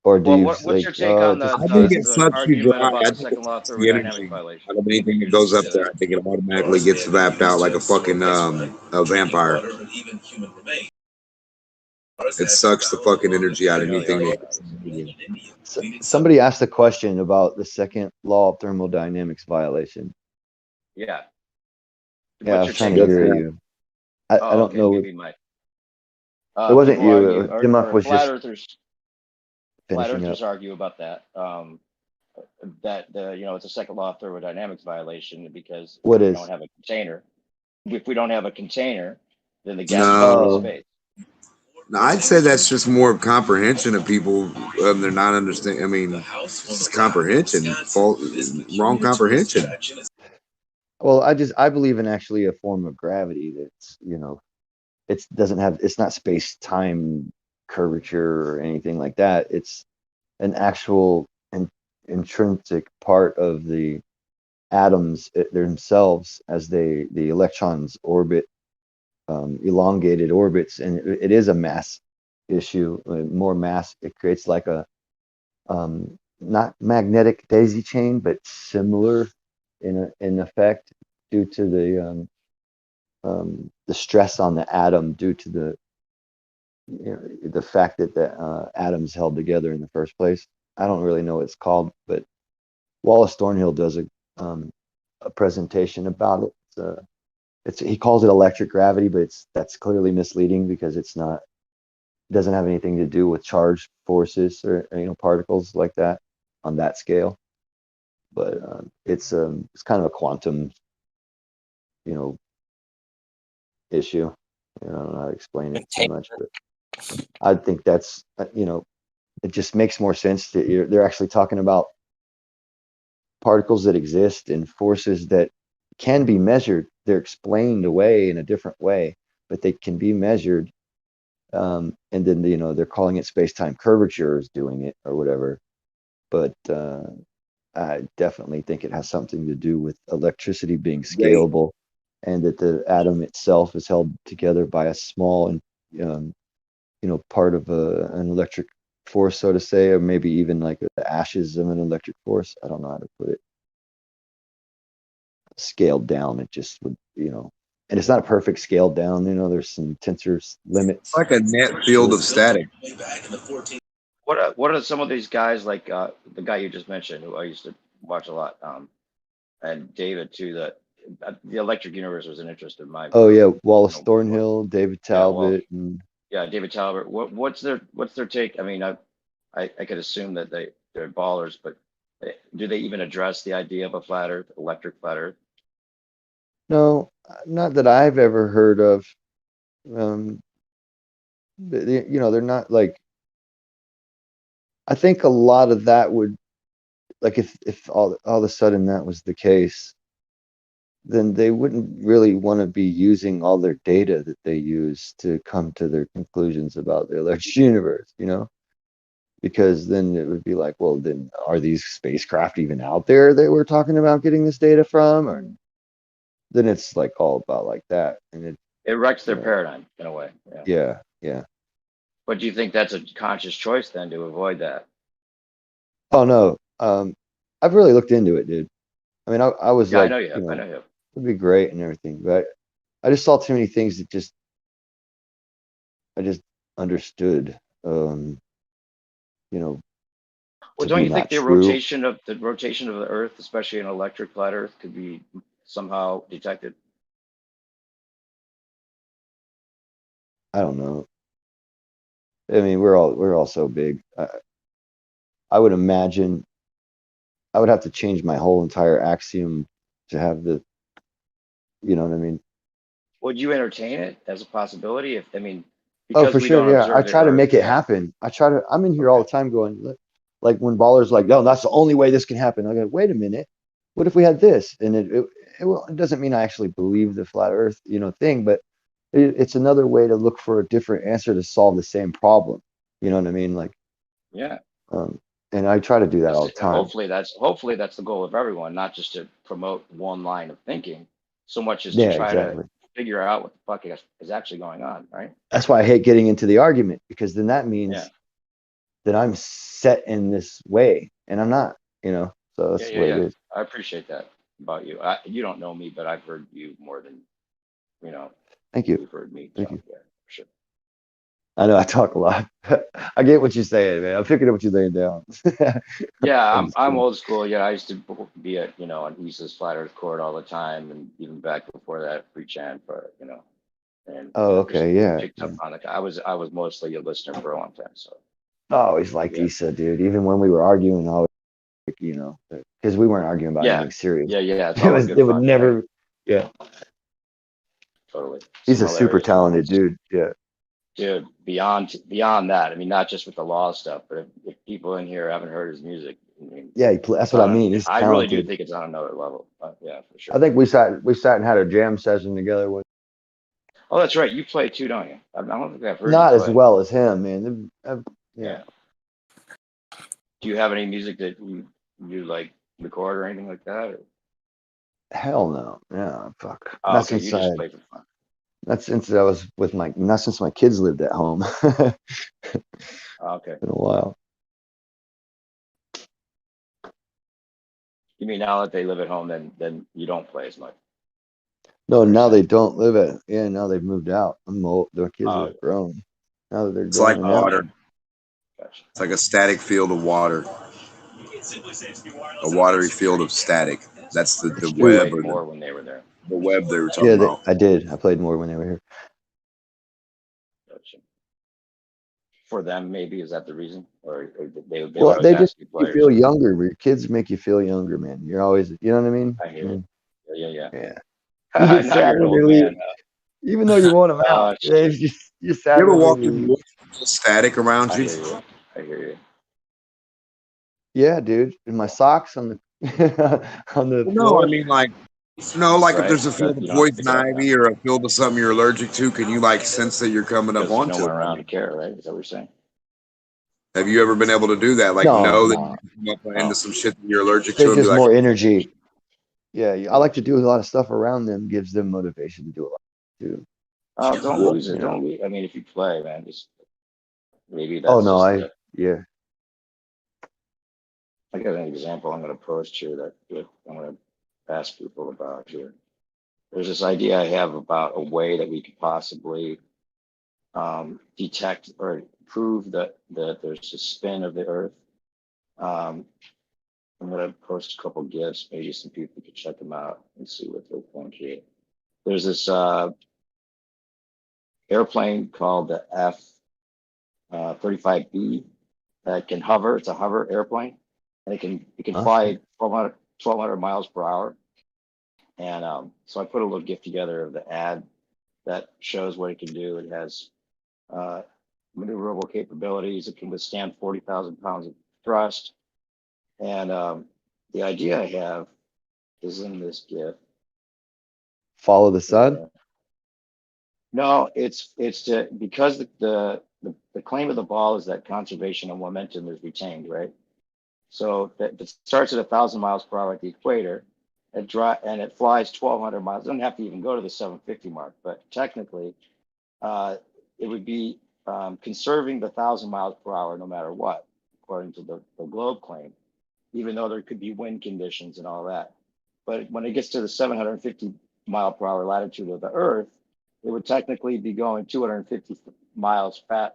or do well, you what's like, your take oh, on just I think it the sucks you argument dry. about I the think second law of it's the thermodynamics energy. violation? Out of anything that goes up there, I think it automatically gets zapped out like a fucking a vampire. It sucks the fucking energy out of anything. somebody asked a question about the second law of thermodynamics violation. Yeah. Yeah, I was What's trying your to take on hear that? you. I don't Okay, know. maybe Mike. It wasn't People you. argue, Jim or was flat just earthers finishing up. argue about that. That it's a second law of thermodynamics violation because What we is? don't have a container. If we don't have a container, then the gas will go No. into space. No, I'd say that's just more comprehension of people. They're not understanding. I mean, it's comprehension, wrong comprehension. Well, I believe in actually a form of gravity that's, it's not space-time curvature or anything like that. It's an actual intrinsic part of the atoms themselves as the electrons orbit elongated orbits, and it is a mass issue. More mass, it creates like a not magnetic daisy chain, but similar in effect due to the stress on the atom due to the fact that the atoms held together in the first place. I don't really know what it's called, but Wallace Thornhill does a presentation about it. He calls it electric gravity, but that's clearly misleading because it doesn't have anything to do with charged forces or particles like that on that scale. But it's kind of a quantum issue. I don't know how to explain it too much, but I think that's it just makes more sense that they're actually talking about particles that exist and forces that can be measured. They're explained away in a different way, but they can be measured. And then they're calling it space-time curvature is doing it or whatever. But I definitely think it has something to do with electricity being scalable, and that the atom itself is held together by a small part of an electric force, so to say, or maybe even like the ashes of an electric force. I don't know how to put it. Scaled down, it just would, and it's not a perfect scaled down. There's some tensor limits. It's like a net field of static. What are some of these guys like the guy you just mentioned, who I used to watch a lot, and David too? The Electric Universe was an interest of mine. Oh yeah, Wallace Thornhill, David Talbot, and David Talbot. What's their take? I mean, I could assume that they're ballers, but do they even address the idea of a flat Earth, electric flat Earth? no, not that I've ever heard of. They're not like. I think a lot of that would, like, if all of a sudden that was the case, then they wouldn't really want to be using all their data that they use to come to their conclusions about the electric universe, because then it would be like, well, then are these spacecraft even out there that we're talking about getting this data from? Or then it's like all about like that, and it wrecks their paradigm in a way. Yeah. But do you think that's a conscious choice then to avoid that? Oh no, I've really looked into it, dude. I mean, I was Yeah, I like, know you you have. I know, know you have. it'd be great and everything, but I just saw too many things that just I just understood, you know, Well, to don't be you think not the true. rotation of the Earth, especially an electric flat Earth, could be somehow detected? I don't know. I mean, we're all so big. I would imagine I would have to change my whole entire axiom to have the, you know what I mean? Would you entertain it as a possibility? If I mean, Oh, because for we sure. don't Yeah. I observe the try to Earth. make it Yeah. happen. I'm in here all the time going, like when ballers like, no, that's the only way this can happen. I go, wait a minute. What if we had this? And it doesn't mean I actually believe the flat earth, thing, but it's another way to look for a different answer to solve the same problem. You know what I mean? Like, Yeah. um, and I try to do that all the time. Hopefully that's the goal of everyone, not just to promote one line of thinking, so much as to Yeah, try to exactly. figure out what the fuck is actually going on, right? That's why I hate getting into the argument, because then that means Yeah. that I'm set in this way and I'm not, so Yeah, that's yeah, what it yeah. is. I appreciate that about you. You don't know me, but I've heard you more than Thank you. you've heard me. Thank So you. yeah, for sure. I know I talk a lot. I get what you're saying, man. I'm picking up what you're laying down. Yeah, I'm I'm just I'm kidding. old school. Yeah, I used to be at on East's Flat Earth Court all the time, and even back before that, pre-chan for and Oh, just okay, yeah. picked up on it. I was mostly a listener for a long time. So I always liked yeah, Issa, dude. Even when we were arguing, I always, because we weren't arguing about yeah, anything serious. yeah. It's It all was, good it would fun, right? never, yeah. Totally. He's Some a super hilarious talented moments. dude. Yeah. Dude, beyond that, I mean, not just with the law stuff, but if people in here haven't heard his music, I mean, Yeah, that's what I mean. He's I really do talented. think it's on another level. Yeah, for sure. I think we sat and had a jam session together with. Oh, that's right. You play too, don't you? I don't think I've heard you Not as play. well as him, man. Yeah. Yeah. Do you have any music that you like record or anything like that? Or? Hell no. Yeah, fuck. Oh, Not okay, you since just play for fun. not since I was with not since my kids lived at home. Oh, okay. Been a while. You mean now that they live at home, then you don't play as much? No, now they don't live at. Yeah, now they've moved out. I'm old. Their kids Oh, are grown. Now that they're It's like going out. water. It's like a static field of water. A watery field of static. That's the you web played or more when they were there. the web they were talking Yeah, about. I did. I played more when they were here. Gotcha. For them, maybe is that the reason, or they would Well, always they just ask you make you players? feel younger. Your kids make you feel younger, man. You're always, you know what I mean? I hear it. Yeah. Yeah. You get Now sad you're an when they old leave, man. even though you want them out. Oh shit. You're You sad ever when they walk in the leave. woods and feel static around I you? hear you. I hear you. Yeah, dude. In my socks on the on the Well, no, I floor. mean like like if Right? there's a Because field of you don't have to poison pick it up now ivy or a field of something you're allergic to, can you like sense that you're coming up because there's no onto one it? around to care, right? Is that what you're saying? Have you ever been able to do that? Like No, know that no. you can come up into Oh, some shit that you're allergic to There's and be just like, more energy. Yeah, I like to gotcha. do a lot of stuff around them, gives them motivation to do a lot too. Oh, don't lose it. You know. Don't lose. I mean, if you play, man, just maybe Oh that's no, just the. yeah. I got an example I'm going to post here that I'm going to ask people about here. There's this idea I have about a way that we could possibly detect or prove that there's a spin of the Earth. I'm going to post a couple GIFs. Maybe some people could check them out and see what they think here. There's this airplane called the F-35B that can hover. It's a hover airplane, and it can fly 1,200 miles per hour. And so I put a little GIF together of the ad that shows what it can do. It has maneuverable capabilities. It can withstand 40,000 pounds of thrust. And the idea I have is in this GIF. Follow the sun. No, it's to because the claim of the ball is that conservation of momentum is retained, right? So that it starts at 1,000 miles per hour at the equator, and it flies 1,200 miles. It doesn't have to even go to the 750 mark, but technically, it would be conserving the 1,000 miles per hour no matter what, according to the globe claim. even though there could be wind conditions and all that. But when it gets to the 750 mile per hour latitude of the Earth, it would technically be going 250 miles per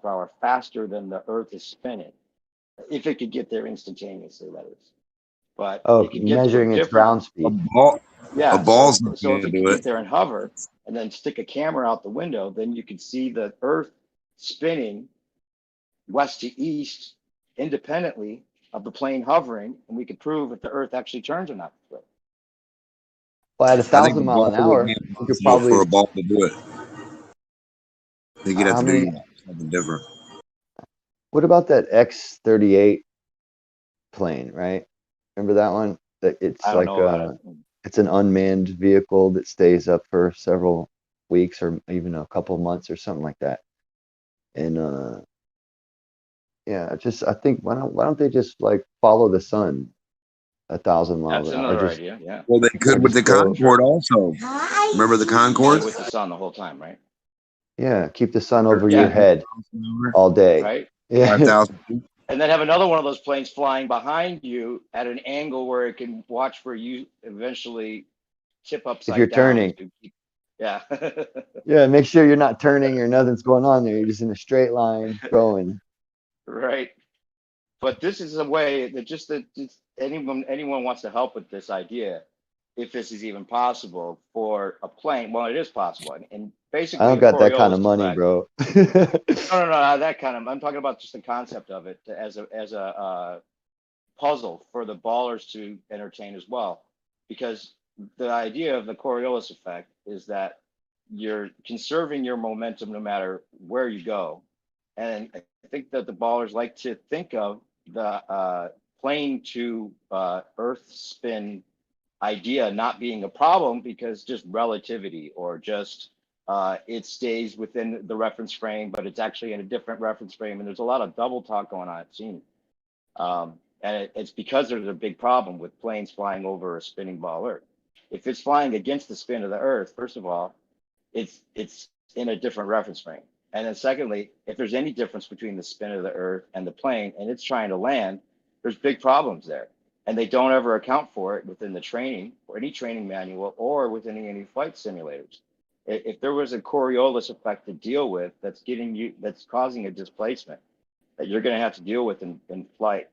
hour faster than the Earth is spinning, if it could get there instantaneously, that is. But Oh, it could get there measuring its different. ground speed. Yeah, A ball's not so if gonna you do could it. get there and hover, and then stick a camera out the window, then you could see the Earth spinning west to east independently of the plane hovering, and we could prove if the Earth actually turns or not. Well, at I think 1,000 a mile ball an would hour, be you could impossible probably. for a ball to do it. I think you'd have How to many? do something different. What about that X-38 plane? Right? Remember that one? That it's I don't like know about it. it's an unmanned vehicle that stays up for several weeks or even a couple months or something like that. And yeah, I think why don't they just like follow the sun 1,000 miles That's an hour, or another just idea. Yeah. Well, they could with the just go. Concorde also. Remember the Concorde? With the sun the whole time, right? Yeah, keep the sun over your Yeah. head all day. Right. Yeah. 5,000 feet. And then have another one of those planes flying behind you at an angle where it can watch for you eventually tip upside you're down. turning. Yeah. Yeah, make sure you're not turning or nothing's going on there. You're just in a straight line going. Right. But this is a way that just anyone wants to help with this idea, if this is even possible for a plane. Well, it is possible, and basically, I don't got that kind of money, effect, bro. No, not that kind of. I'm talking about just the concept of it as a puzzle for the ballers to entertain as well, because the idea of the Coriolis effect is that you're conserving your momentum no matter where you go, and I think that the ballers like to think of the plane to Earth spin idea not being a problem because just relativity or just it stays within the reference frame, but it's actually in a different reference frame. And there's a lot of double talk going on, it seems. And it's because there's a big problem with planes flying over a spinning ball Earth. If it's flying against the spin of the Earth, first of all, it's in a different reference frame. And then secondly, if there's any difference between the spin of the Earth and the plane and it's trying to land, there's big problems there. And they don't ever account for it within the training or any training manual or within any flight simulators. If there was a Coriolis effect to deal with that's causing a displacement that you're going to have to deal with in flight,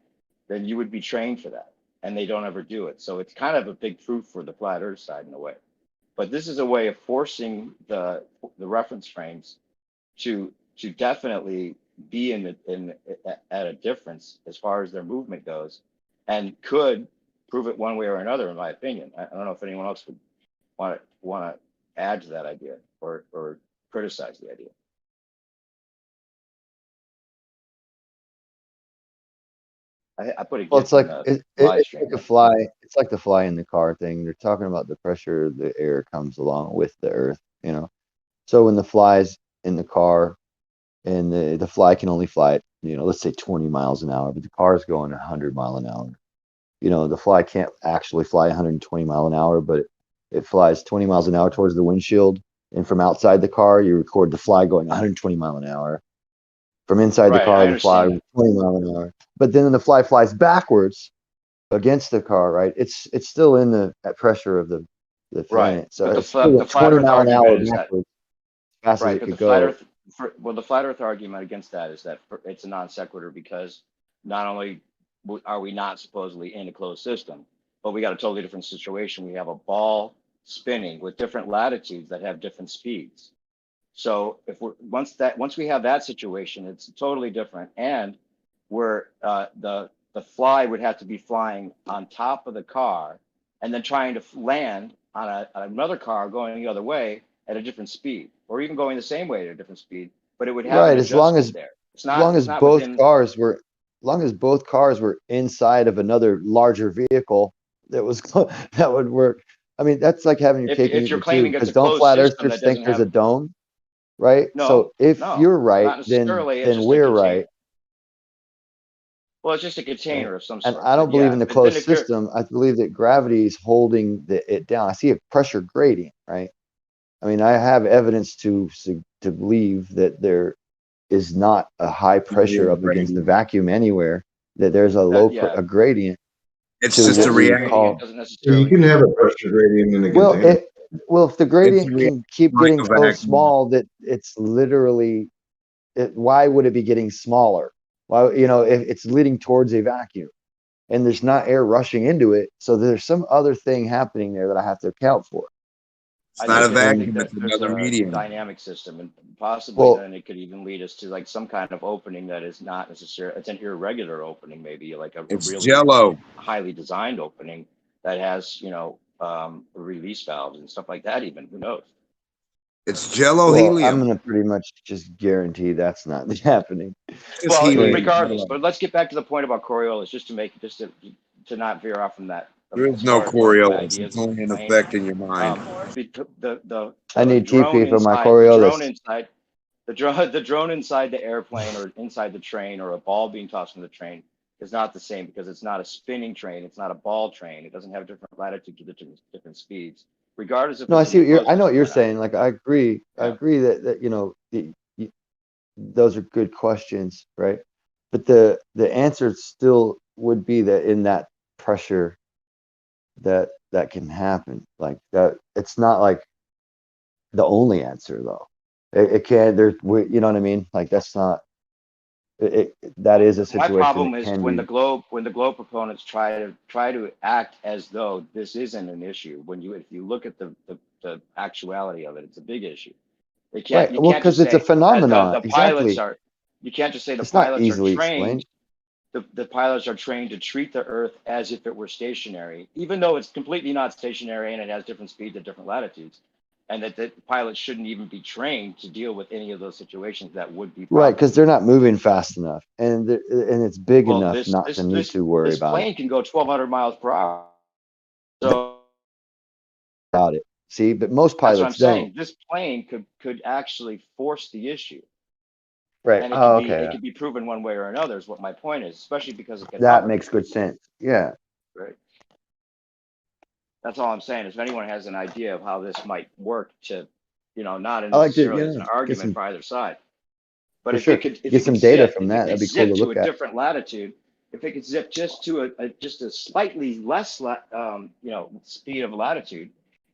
then you would be trained for that. And they don't ever do it. So it's kind of a big proof for the flat Earth side in a way. But this is a way of forcing the reference frames to definitely be at a difference as far as their movement goes, and could prove it one way or another, in my opinion. I don't know if anyone else would want to add to that idea or criticize the idea. I put a Well, GIF it's like in the it's live like stream. a fly. It's like the fly in the car thing. They're talking about the pressure the air comes along with the earth. So when the fly's in the car and the fly can only fly at, let's say 20 miles an hour, but the car is going 100 mile an hour. The fly can't actually fly 120 mile an hour, but it flies 20 miles an hour towards the windshield. And from outside the car, you record the fly going 120 mile an hour. From inside the Right, car, I the fly understand 20 mile an hour. But then when the fly flies backwards against the car, right? It's still in the at pressure of the Right. planet. So But it's still the at flat 20 Earth mile an hour argument is that backwards, as fast as right, it but could the flat go. Earth, the flat Earth argument against that is that it's a non sequitur because not only are we not supposedly in a closed system, but we got a totally different situation. We have a ball spinning with different latitudes that have different speeds. So if once we have that situation, it's totally different, and where the fly would have to be flying on top of the car and then trying to land on another car going the other way at a different speed, or even going the same way at a different speed, but it would have an Right, as long adjustment as there. It's not both within. cars were, inside of another larger vehicle that was that would work. I mean, that's like having your cake and If eating you're it too. claiming it's Because a don't closed flat system earthers that think doesn't there's a have dome, right? So if no, you're right, not necessarily. It's then just a we're container. right. Well, it's just a Right? container of some And sort. I But don't believe yeah, in the but then closed if you're system. I believe that gravity is holding it down. I see a pressure gradient, right? I mean, I have evidence to believe that there is not a high pressure up against the vacuum anywhere. that there's a a gradient. It's to just what a we reaction. call- You can have a pressure gradient in a Well, container. if the gradient reaction can keep like getting a so vacuum. small that it's literally, why would it be getting smaller? Why, if it's leading towards a vacuum and there's not air rushing into it, so there's some other thing happening there that I have to account for. It's not a I vacuum, think it's that there's another a medium. dynamic system, and possibly Well- then it could even lead us to like some kind of opening that is not necessarily, it's an irregular opening, maybe like a It's really Jell-O. highly designed opening that has, release valves and stuff like that even, who knows? It's Jell-O Well, helium. I'm gonna pretty much just guarantee that's not happening. It's Well, helium. regardless, but let's get back to the point about Coriolis, just to not veer off from that. There is no as far as my Coriolis. ideas It's only an plane. effect in your mind. I need drone TP for my inside- Coriolis. the drone inside the airplane or inside the train or a ball being tossed from the train is not the same because it's not a spinning train. It's not a ball train. It doesn't have different latitude to different speeds, regardless of. No, I it's see an I know what you're enclosed saying. Like, I agree. I agree that those are good questions, right? But the answer still would be that in that pressure that can happen. Like that, it's not like the only answer system, though. It can. You know what I mean? Like that's not. That is a My situation. problem that is can when be. the globe proponents try to act as though this isn't an issue. If you look at the actuality of it, it's a big issue. They can't. Right. You Well, can't just because it's a say phenomenon. the pilots Exactly. are. You can't just say the It's not pilots are easily trained. explained. The pilots are trained to treat the Earth as if it were stationary, even though it's completely not stationary and it has different speeds at different latitudes, and that the pilots shouldn't even be trained to deal with any of those situations that would be Right, because problems. they're not moving fast enough, and it's big Well, enough not to need to worry this about plane can go 1,200 miles per hour. So it. See, but most that's what I'm pilots saying. don't. This plane could actually force the issue, Right. and it Oh, could be okay. it could be proven one way or another. Is what my point is, especially because it can That hover. makes good sense. Yeah. Right. That's all I'm saying. If anyone has an idea of how this might work, to not I like to, necessarily as an get argument some, for either side, but for if sure. it could, Get some data from that. if it That'd could be cool zip to to look a at. different latitude, if it could zip just to just a slightly less speed of latitude,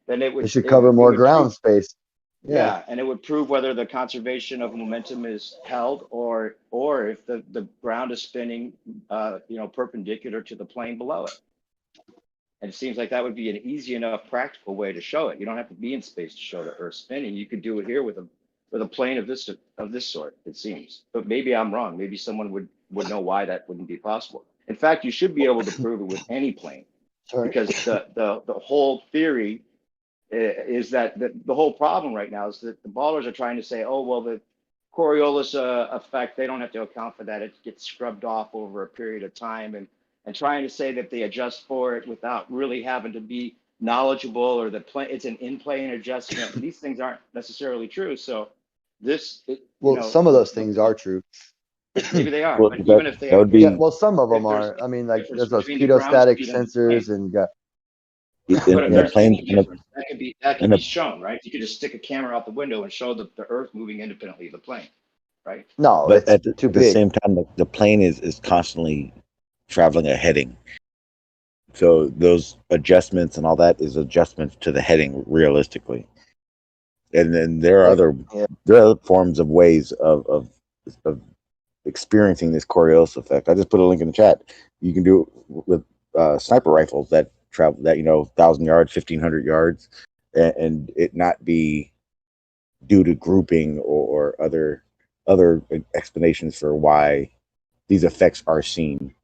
then it would It should cover more ground prove, space. Yeah. and it would prove whether the conservation of momentum is held or if the ground is spinning perpendicular to the plane below it. And it seems like that would be an easy enough practical way to show it. You don't have to be in space to show the Earth spinning. You could do it here with a plane of this sort, it seems. But maybe I'm wrong. Maybe someone would know why that wouldn't be possible. In fact, you should be able to prove it with any plane. Sorry. Because the whole theory is that the whole problem right now is that the ballers are trying to say, oh, well, the Coriolis effect, they don't have to account for that. It gets scrubbed off over a period of time, and trying to say that they adjust for it without really having to be knowledgeable, or it's an in-plane adjustment. These things aren't necessarily true. So Some of those things are true. maybe they are, Well, but even if they that are, would be. Yeah, well, some of them if there's are. I mean, like difference there's those between the ground pedostatic speed and the plane. sensors, and you got. But if there's any plane, difference, that can be shown, right? You could just stick a camera out the window and show the Earth moving independently of the plane, right? No, But it's at too the big. same time, the plane is constantly traveling a heading. So those adjustments and all that is adjustments to the heading realistically. And then there are other forms of ways of experiencing this Coriolis effect. I just put a link in the chat. You can do it with sniper rifles that travel 1,000 yards, 1,500 yards, and it not be due to grouping or other explanations for why these effects are seen.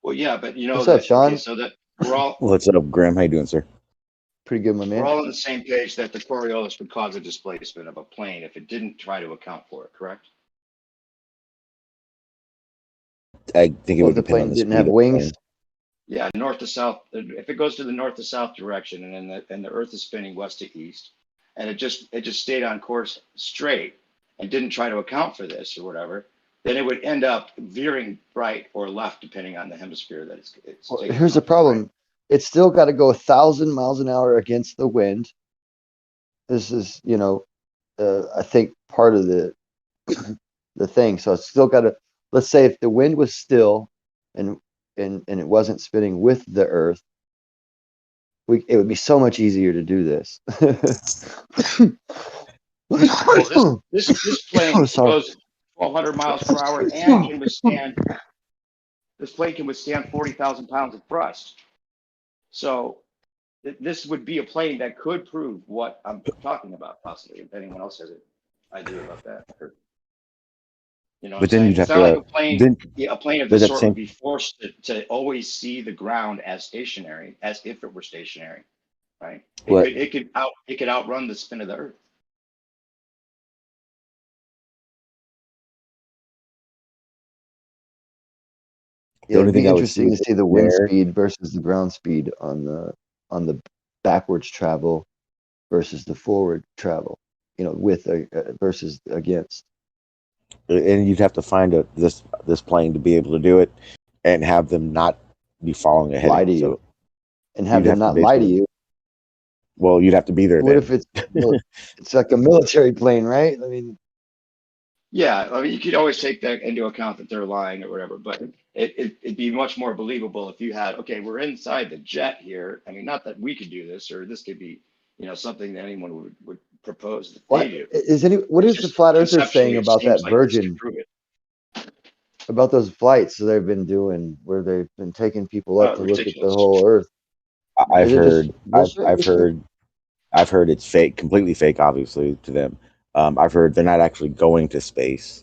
Well, yeah, but What's up, Sean? okay, so that we're all What's up, Graham? How you doing, sir? Pretty good, my we're man. all on the same page that the Coriolis would cause a displacement of a plane if it didn't try to account for it, correct? I think it Well, would the depend on plane the didn't speed have of the wings. plane. Yeah, north to south. If it goes to the north to south direction, and the Earth is spinning west to east, and it just stayed on course straight and didn't try to account for this or whatever, then it would end up veering right or left depending on the hemisphere that it's Well, taking here's the off, problem. right? It's still got to go 1,000 miles an hour against the wind. This is, I think part of the thing. So it's still got to let's say if the wind was still and it wasn't spinning with the Earth, it would be so much easier to do this. Well, this plane Oh, sorry. goes 1,200 miles per hour and can withstand. This plane can withstand 40,000 pounds of thrust. So this would be a plane that could prove what I'm talking about, possibly. If anyone else has an idea about that, or, you know what I'm But then saying? you'd It's have not like to a plane. then. A plane of But this at the sort same would be forced to always see the ground as stationary, as if it were stationary, right? what It could outrun the spin of the Earth. the Yeah, only it'd be thing I would see interesting to is see the wind there. speed versus the ground speed on the backwards travel versus the forward travel. You know, with versus against. And you'd have to find this plane to be able to do it, and have them not be following ahead Lie of to you. you So and have you'd them have to not lie to basically. you. Well, you'd have to be there What then. if it's like a military plane, right? I mean, Yeah, I mean, you could always take that into account that they're lying or whatever, but it'd be much more believable if you had, okay, we're inside the jet here. I mean, not that we could do this, or this could be, something that anyone would propose that they do. what It's is the just flat earthers conceptually, saying it about seems that like this could Virgin, prove it. about those flights they've been doing where they've been taking people up to look at the Ridiculous. whole Earth? I've Is it just heard. bullshit? I've heard it's fake, completely fake, obviously to them. I've heard they're not actually going to space,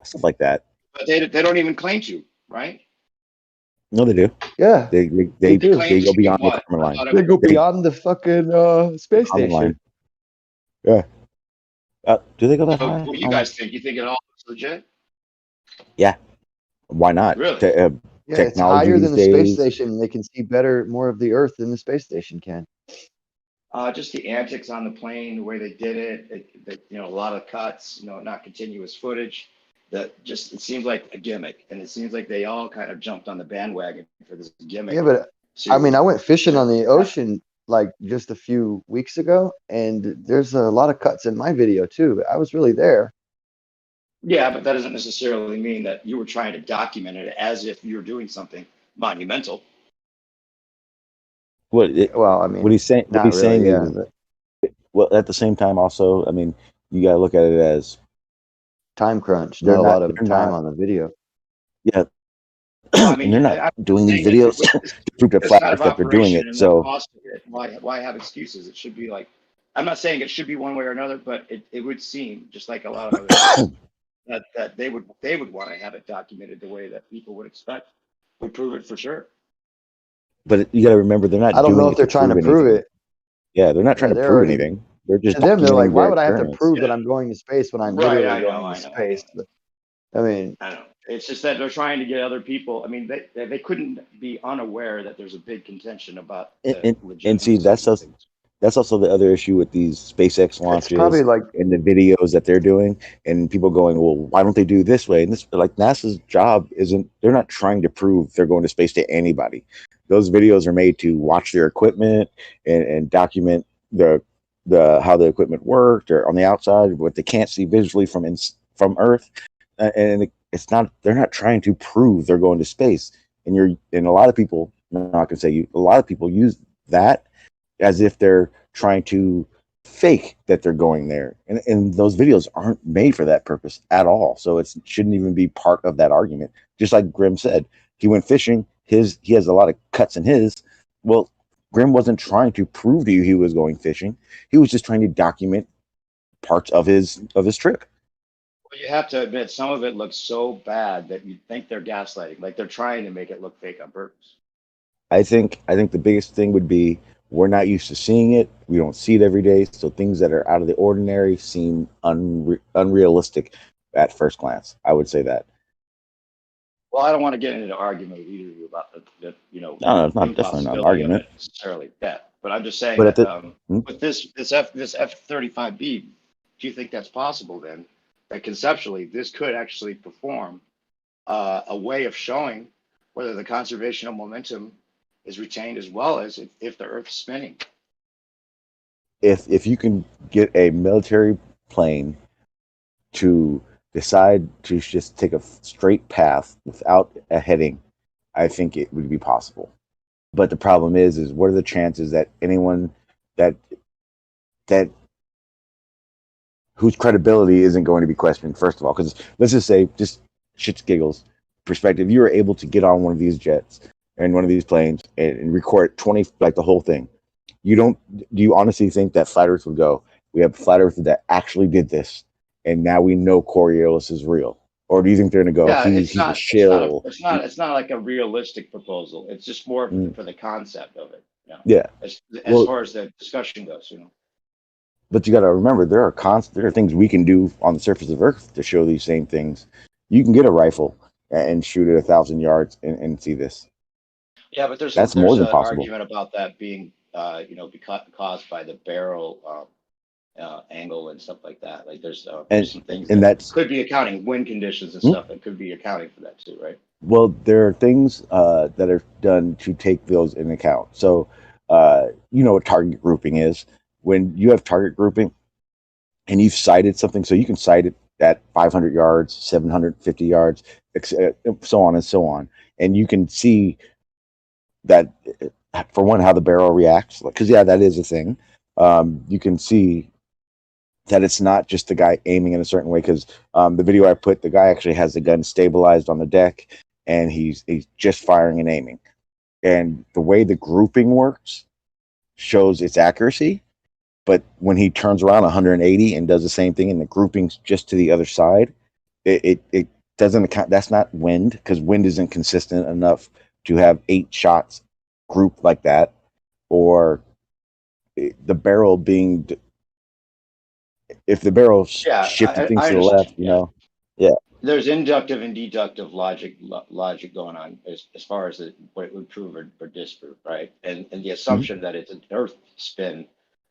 stuff like that. But they don't even claim to, right? No, they do. Yeah, They they do. go beyond the Kármán line. They go beyond the fucking space Kármán station. line. Yeah. Do they go that So high? what do you guys think? You think it all looks legit? Yeah. Why not? Really? Yeah, it's Technology higher these than the space days. station. They can see better, more of the Earth than the space station can. Just the antics on the plane, the way they did it, a lot of cuts, not continuous footage. It seems like a gimmick, and it seems like they all kind of jumped on the bandwagon for this gimmick. Yeah, but I mean, I went fishing on the ocean like just a few weeks ago, and there's a lot of cuts in my video too. I was really there. Yeah, but that doesn't necessarily mean that you were trying to document it as if you were doing something monumental. Well, I mean, what he's saying. What not he's really. saying Yeah, is, but well, at the same time, also, I mean, you gotta look at it as time crunch. they're Not a not. lot of They're time not. on the video. Yeah. Well, I And mean, they're not I'm doing these saying that videos to prove to this flat kind Earth of that they're doing operation it. and the So cost of it, why have excuses? It should be like, I'm not saying it should be one way or another, but it would seem just like a lot of other things that they would want to have it documented the way that people would expect would prove it for sure. but you got to remember, they're not I don't doing know it if they're trying to prove anything. it. Yeah, they're not trying to they're prove already, anything. They're just to them, they're like, documenting why their would I have to experience. prove that I'm going to space when I'm Right, literally I know, going I to know. space? I mean, I know. It's just that they're trying to get other people. I mean, they couldn't be unaware that there's a big contention about the And see, that's also the other issue with these SpaceX launches probably like and the videos that they're doing, and people going, well, why don't they do this way? And this, like, NASA's job isn't. They're not trying to prove they're going to space to anybody. Those videos are made to watch their equipment and document the how the equipment worked, or on the outside what they can't see visually from Earth. And it's not. They're not trying to prove they're going to space. And a lot of people, I'm not gonna say you, a lot of people use that as if they're trying to fake that they're going there. And those videos aren't made for that purpose at all. So it shouldn't even be part of that argument. Just like Grim said, he went fishing. He has a lot of cuts in his. Well, Grim wasn't trying to prove to you he was going fishing. He was just trying to document parts of his trip. Well, you have to admit, some of it looks so bad that you think they're gaslighting, like they're trying to make it look fake on purpose. I think the biggest thing would be, we're not used to seeing it. We don't see it every day. So things that are out of the ordinary seem unrealistic at first glance. I would say that. Well, I don't want to get into an argument with either of you about the No, it's not, definitely not an impossibility of argument. it necessarily. That, but I'm just saying But at that the with this F-35B, do you think that's possible then? That conceptually, this could actually perform a way of showing whether the conservation of momentum is retained, as well as if the Earth's spinning. if you can get a military plane to decide to just take a straight path without a heading, I think it would be possible. But the problem is what are the chances that anyone that whose credibility isn't going to be questioned, first of all? Because let's just say, just shits giggles perspective, you were able to get on one of these jets and one of these planes and record 20, like the whole thing. Do you honestly think that flat Earth would go, we have flat Earth that actually did this, and now we know Coriolis is real? Or do you think they're going to go, Yeah, he's a shill? It's not like a realistic proposal. It's just more for the concept of it. You know? Yeah. As Well, far as the discussion goes, you know. but you got to remember, there are things we can do on the surface of Earth to show these same things. You can get a rifle and shoot at 1,000 yards and see this. Yeah, but That's more than an possible. argument about that being, caused by the barrel angle and stuff like that. Like there's some things and that that's could be accounting, wind conditions and stuff that could be accounting for that too, right? Well, there are things that are done to take those in account. So, you know what target grouping is. When you have target grouping and you've sighted something, so you can sight it at 500 yards, 750 yards, so on and so on. And you can see that, for one, how the barrel reacts. Because, yeah, that is a thing. You can see that it's not just the guy aiming in a certain way. Because the video I put, the guy actually has the gun stabilized on the deck, and he's just firing and aiming. And the way the grouping works shows its accuracy. But when he turns around 180 and does the same thing, and the grouping's just to the other side, it doesn't account. That's not wind, because wind isn't consistent enough to have 8 shots grouped like that, or the barrel being. If the barrel shifted things to the left, you know, yeah. There's inductive and deductive logic going on as far as what it would prove or disprove, right? And the assumption that it's an Earth spin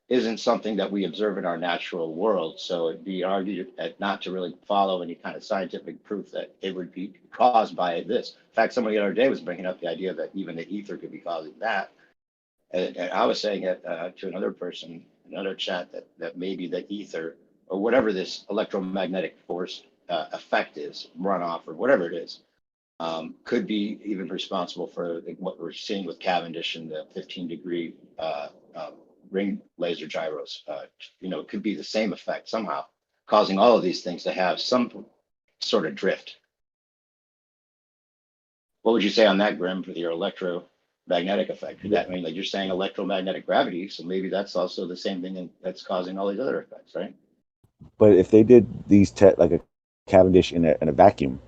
isn't something that we observe in our natural world. So it'd be argued not to really follow any kind of scientific proof that it would be caused by this. In fact, somebody the other day was bringing up the idea that even the ether could be causing that. And I was saying it to another person, another chat, that maybe the ether or whatever this electromagnetic force effect is, runoff or whatever it is, could be even responsible for what we're seeing with Cavendish and the 15-degree ring laser gyros. It could be the same effect somehow, causing all of these things to have some sort of drift. What would you say on that, Grim, for your electromagnetic effect? That, I mean, like you're saying electromagnetic gravity, so maybe that's also the same thing that's causing all these other effects, right? But if they did these like a Cavendish in a vacuum,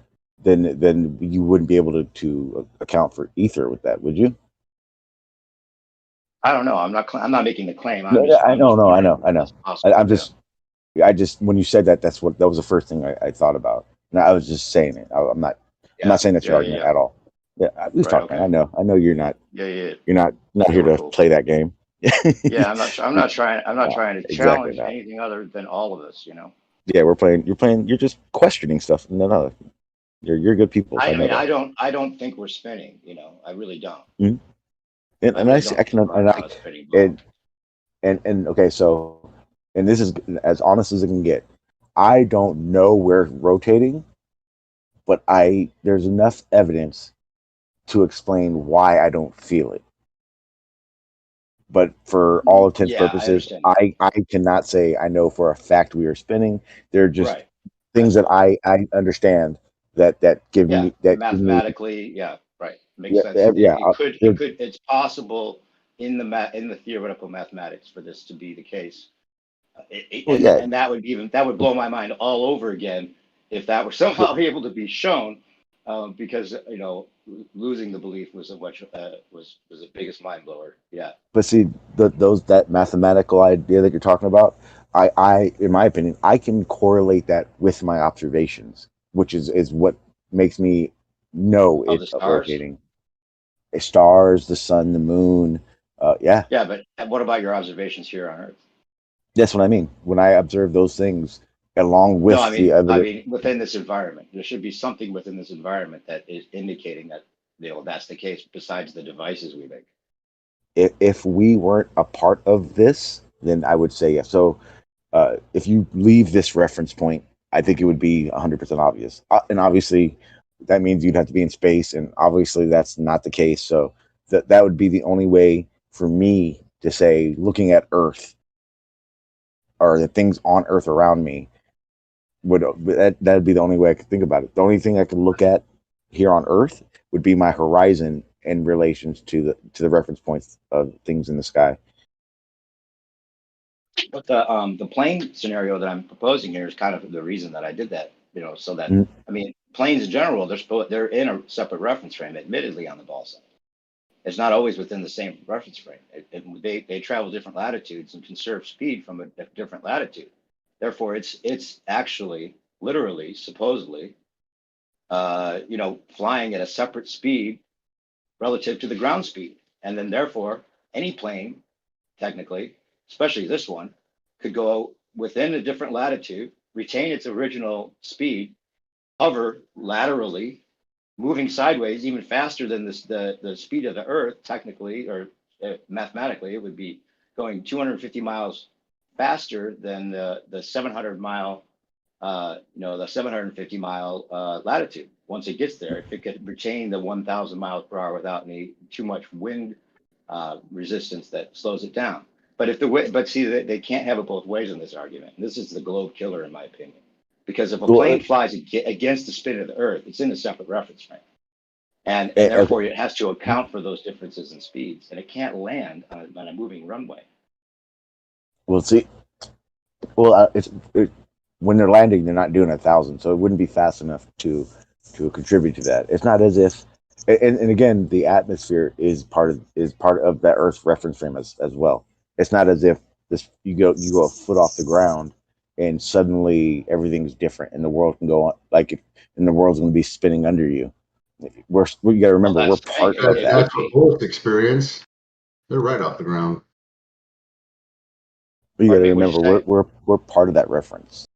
then you wouldn't be able to account for ether with that, would you? I don't know. I'm not making the claim. I know. I just when you said that, that was the first thing I thought about. And I was just saying it. I'm not saying that's your argument at all. Yeah, at least talking. Okay. I know you're not. Yeah. You're not here to play that game. Yeah, I'm not trying to challenge anything other than all of us. You know. Yeah, you're just questioning stuff. No. You're good people. I don't think we're spinning. You know, I really don't. Mm-hmm. And okay, so, and this is as honest as it can get. I don't know where it's rotating, but there's enough evidence to explain why I don't feel it. But for all intents and purposes, I cannot say I know for a fact we are spinning. They're just things that I understand that give me that mathematically, right. Makes sense. It's possible in the theoretical mathematics for this to be the case. And that would blow my mind all over again if that were somehow able to be shown, because losing the belief was the biggest mind blower. Yeah. But see, that mathematical idea that you're talking about, I in my opinion, I can correlate that with my observations, which is what makes me know it's rotating. Stars, the sun, the moon. Yeah, but what about your observations here on Earth? That's what I mean. When I observe those things along with the other, I mean, within this environment, there should be something within this environment that is indicating that that's the case. Besides the devices we make. If we weren't a part of this, then I would say yes. So, if you leave this reference point I think it would be 100% obvious. And obviously, that means you'd have to be in space, and obviously that's not the case. So that would be the only way for me to say, looking at Earth or the things on Earth around me, that'd be the only way I could think about it. The only thing I could look at here on Earth would be my horizon in relations to the reference points of things in the sky. But the plane scenario that I'm proposing here is kind of the reason that I did that. You know, so that I mean, planes in general, they're in a separate reference frame, admittedly on the ball side. It's not always within the same reference frame. They travel different latitudes and conserve speed from a different latitude. Therefore, it's actually literally, supposedly, you know, flying at a separate speed relative to the ground speed, and then therefore any plane, technically, especially this one, could go within a different latitude, retain its original speed, hover laterally, moving sideways even faster than the speed of the Earth, technically or mathematically, it would be going 250 miles faster than the 700 mile, you know, the 750 mile latitude. Once it gets there, if it could retain the 1,000 miles per hour without any too much wind resistance that slows it down. But if but see, they can't have it both ways in this argument. And this is the globe killer, in my opinion. Because if a plane flies against the spin of the Earth, it's in a separate reference frame. And therefore, it has to account for those differences in speeds. And it can't land on a moving runway. Well, see, when they're landing, they're not doing 1,000, so it wouldn't be fast enough to contribute to that. It's not as if, and again, the atmosphere is part of that Earth's reference frame as well. It's not as if you go a foot off the ground and suddenly everything's different and the world can go on, and the world's going to be spinning under you. You got to remember, we're part of that. That's what bullets experience. They're right off the ground. You got to remember, we're part of that reference.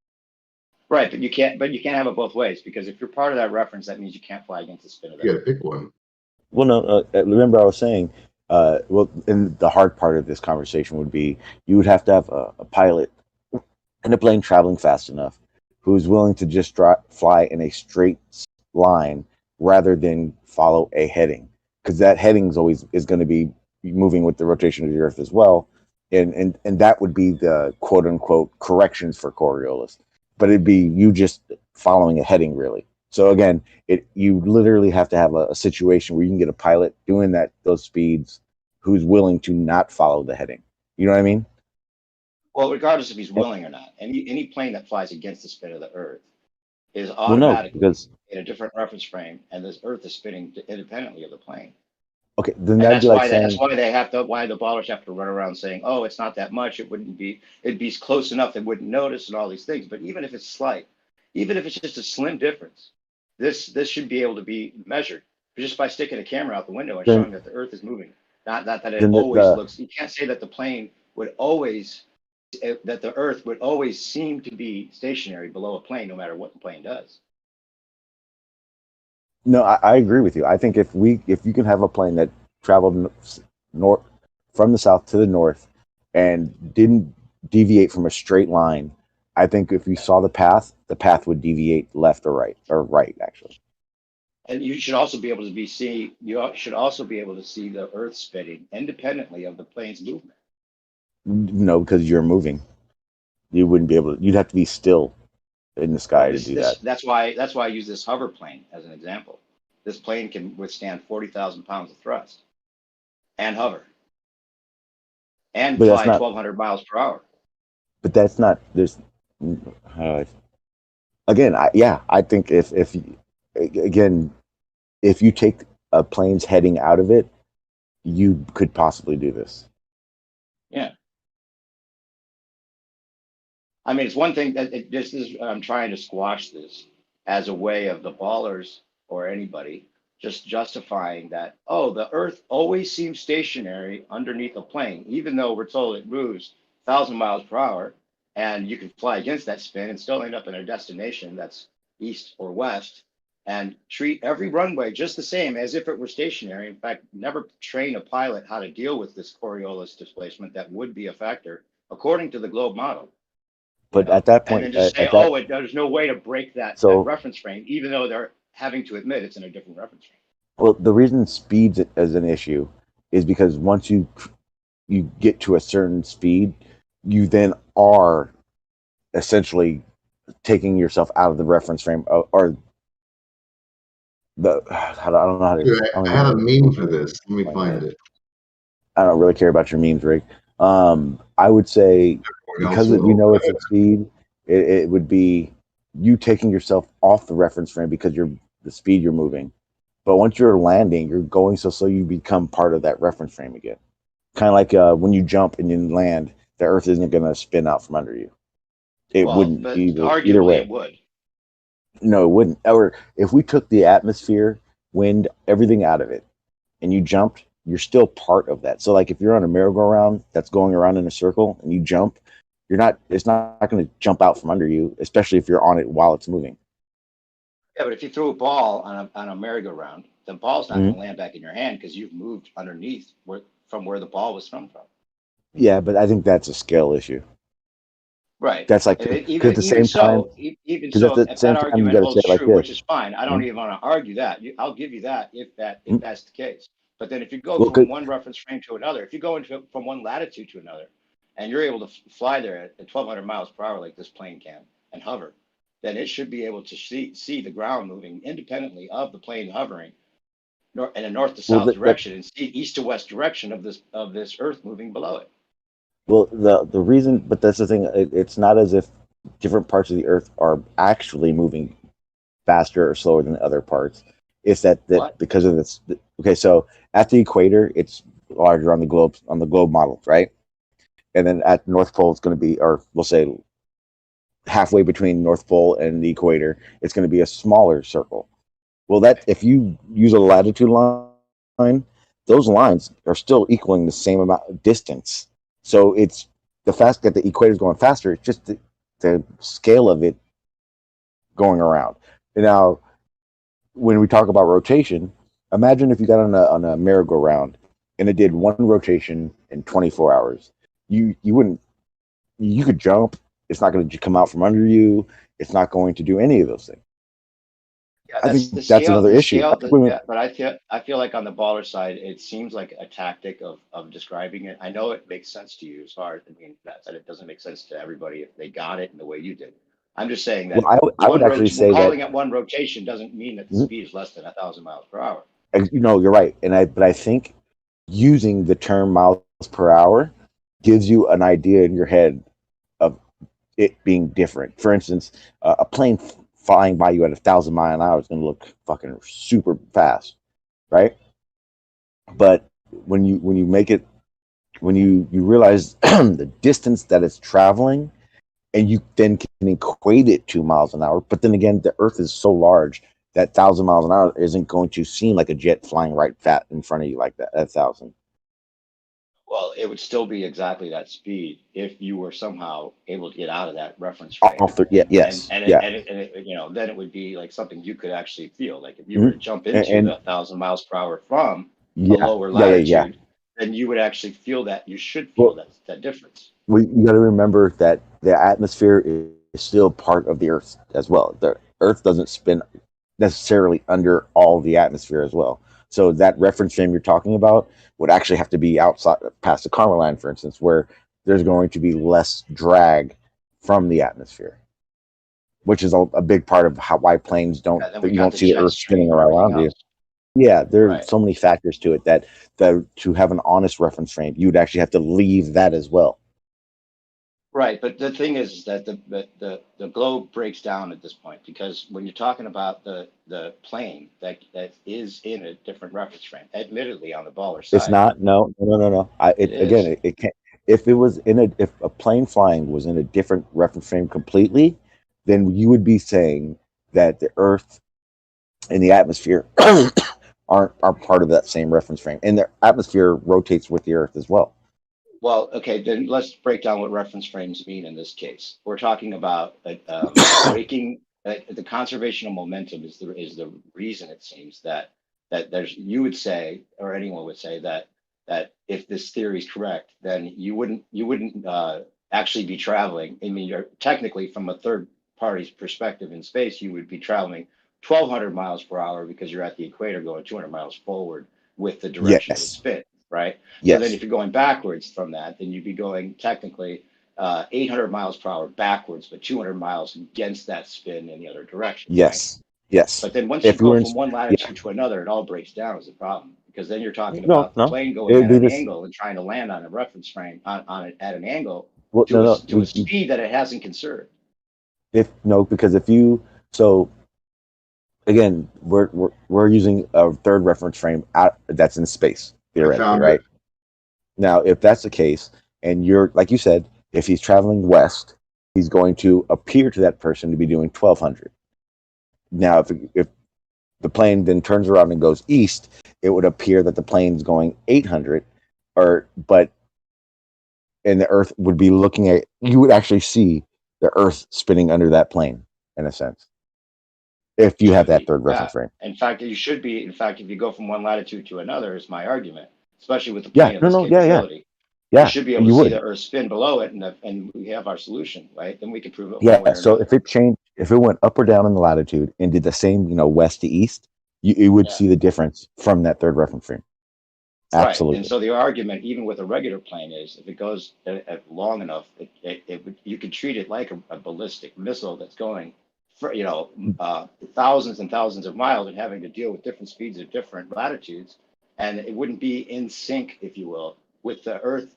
Right, but you can't have it both ways, because if you're part of that reference, that means you can't fly against the spin of that. You got to pick one. Well, no, remember I was saying, and the hard part of this conversation would be you would have to have a pilot in a plane traveling fast enough who's willing to just fly in a straight line rather than follow a heading, because that heading is going to be moving with the rotation of the Earth as well, and that would be the quote unquote corrections for Coriolis, but it'd be you just following a heading really. So again, you literally have to have a situation where you can get a pilot doing those speeds who's willing to not follow the heading. You know what I mean? Well, regardless if he's willing or not, any plane that flies against the spin of the Earth is automatically in a different reference frame, and this Earth is spinning independently of the plane. Okay, then that'd be like saying, that's why the ballers have to run around saying, "Oh, it's not that much. It'd be close enough they wouldn't notice," and all these things. But even if it's slight, even if it's just a slim difference, this should be able to be measured just by sticking a camera out the window and showing that the Earth is moving. Not that it always looks. You can't say that the plane would always, that the Earth would always seem to be stationary below a plane, no matter what the plane does. No, I agree with you. I think if you can have a plane that traveled north from the south to the north and didn't deviate from a straight line, I think if you saw the path would deviate left or right actually. And you should also be able to see the Earth spinning independently of the plane's movement. No, because you're moving. You wouldn't be able to. You'd have to be still in the sky to do that. That's why I use this hover plane as an example. This plane can withstand 40,000 pounds of thrust and hover and fly 1,200 miles per hour. But that's not. There's again. I think if you take a plane's heading out of it, you could possibly do this. Yeah. I mean, it's one thing that I'm trying to squash this as a way of the ballers or anybody just justifying that, oh, the Earth always seems stationary underneath a plane, even though we're told it moves 1,000 miles per hour, and you can fly against that spin and still end up in a destination that's east or west, and treat every runway just the same as if it were stationary. In fact, never train a pilot how to deal with this Coriolis displacement that would be a factor according to the globe model. But at that And point, then just say, at that, there's no way to break that so reference frame, even though they're having to admit it's in a different reference frame. well, the reason speed's as an issue is because once you get to a certain speed, you then are essentially taking yourself out of the reference frame or the I don't know how to. Dude, I don't I even have a know meme for this. Let me find it. I don't really care about your memes, Rick. I would say because we know it's a speed, it would be you taking yourself off the reference frame because you're the speed you're moving. But once you're landing, you're going so slow you become part of that reference frame again. Kind of like when you jump and you land, the Earth isn't going to spin out from under you. It wouldn't But either arguably way. it would. No, it wouldn't. Or if we took the atmosphere, wind, everything out of it, and you jumped, you're still part of that. So like if you're on a merry-go-round that's going around in a circle and you jump, it's not going to jump out from under you, especially if you're on it while it's moving. Yeah, but if you throw a ball on a merry-go-round, the ball's not going to land back in your hand because you've moved underneath from where the ball was thrown from. Yeah, but I think that's a scale issue. Right. That's like because at the same time, even because so, at the if same that time you argument got to say holds it like true, which this. is fine, I don't Mhm. even want to argue that. I'll give you that if that's the case. But then if you go Well, from one reference frame to another, if you go from one latitude to another, and you're able to fly there at 1,200 miles per hour like this plane can and hover, then it should be able to see the ground moving independently of the plane hovering in a north to south direction and see east to west direction of this Earth moving below it. Well, the reason, but that's the thing. It's not as if different parts of the Earth are actually moving faster or slower than other parts. It's that because of this. Okay, so at the equator, it's larger on the globe model, right? And then at the North Pole, it's going to be, or we'll say halfway between North Pole and the equator, it's going to be a smaller circle. Well, that if you use a latitude line, those lines are still equaling the same amount of distance. So it's the fact that the equator is going faster. It's just the scale of it going around. And now, when we talk about rotation, imagine if you got on a merry-go-round and it did one rotation in 24 hours. You wouldn't. You could jump. It's not going to come out from under you. It's not going to do any of those things. Yeah, I think that's another issue. But I feel like on the baller side, it seems like a tactic of describing it. I know it makes sense to you as far as that it doesn't make sense to everybody if they got it in the way you did. I'm just saying that I would actually say calling that it one rotation doesn't mean that the speed is less than 1,000 miles per hour. you're right, but I think using the term miles per hour gives you an idea in your head of it being different. For instance, a plane flying by you at 1,000 miles an hour is going to look fucking super fast, right? But when you make it, when you realize the distance that it's traveling, and you then can equate it to miles an hour. But then again, the Earth is so large that 1,000 miles an hour isn't going to seem like a jet flying right fat in front of you like that. 1,000. Well, it would still be exactly that speed if you were somehow able to get out of that reference frame. Yes. And then it would be like something you could actually feel. Like if you were to jump into the 1,000 miles per hour from a lower latitude, then you would actually feel that. You should feel that difference. You got to remember that the atmosphere is still part of the Earth as well. The Earth doesn't spin necessarily under all the atmosphere as well. So that reference frame you're talking about would actually have to be outside, past the Karma line, for instance, where there's going to be less drag from the atmosphere, which is a big part of why planes don't. You don't see the Earth spinning around you. Yeah, there's so many factors to it that to have an honest reference frame, you would actually have to leave that as well. Right, but the thing is that the globe breaks down at this point because when you're talking about the plane that is in a different reference frame, admittedly on the baller side, It's not. No. It can't. If a plane flying was in a different reference frame completely, then you would be saying that the Earth and the atmosphere are part of that same reference frame, and the atmosphere rotates with the Earth as well. Well, okay, then let's break down what reference frames mean in this case. We're talking about breaking the conservation of momentum is the reason it seems that there's you would say or anyone would say that if this theory is correct, then you wouldn't actually be traveling. I mean, you're technically from a third party's perspective in space, you would be traveling 1,200 miles per hour because you're at the equator going 200 miles forward with the direction of the Yes. spin, right? So then Yes. if you're going backwards from that, then you'd be going technically 800 miles per hour backwards, but 200 miles against that spin in the other direction, right? Yes. Yes. But then once you If we go were in, from one yeah. latitude to another, it all breaks down as a problem because then you're talking No, about the no. plane It going would at be an this. angle and trying to land on a reference frame at an angle Well, to no. a speed that it hasn't conserved. Because if you so again, we're using a third reference frame that's in space I theoretically, found right? it. Now, if that's the case, and you're like you said, if he's traveling west, he's going to appear to that person to be doing 1,200. Now, if the plane then turns around and goes east, it would appear that the plane's going 800, and the Earth would be looking at. You would actually see the Earth spinning under that plane, in a sense, if you have Should that be, third yeah. reference frame. In fact, you should be. In fact, if you go from one latitude to another, is my argument, especially with the Yeah, plane of this yeah, capability. You yeah. should be able You to see would, the Earth spin below it, and we have our solution, right? Then we can prove it yeah. one way or So another. if it went up or down in the latitude and did the same, west to east, you would Yeah. see the difference from that third reference frame. Right. And Absolutely. so the argument, even with a regular plane, is if it goes long enough, you can treat it like a ballistic missile that's going for thousands and thousands of miles and having to deal with different speeds at different latitudes, and it wouldn't be in sync, if you will, with the Earth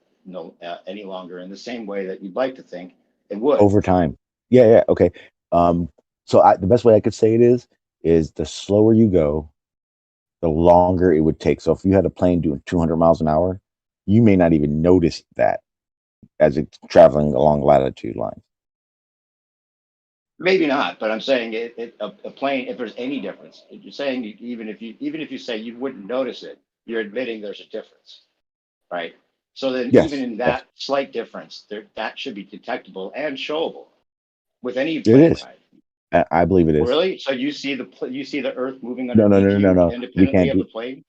any longer in the same way that you'd like to think it would. Over time. Yeah. Okay. So the best way I could say it is the slower you go, the longer it would take. So if you had a plane doing 200 miles an hour, you may not even notice that as it's traveling along latitude lines. Maybe not, but I'm saying a plane. If there's any difference, you're saying even if you say you wouldn't notice it, you're admitting there's a difference, right? So then, Yes. even in that slight difference, that should be detectable and showable with any It plane is. ride. I believe it is. Really? So you see the Earth moving No. underneath you We independently can't of do the plane?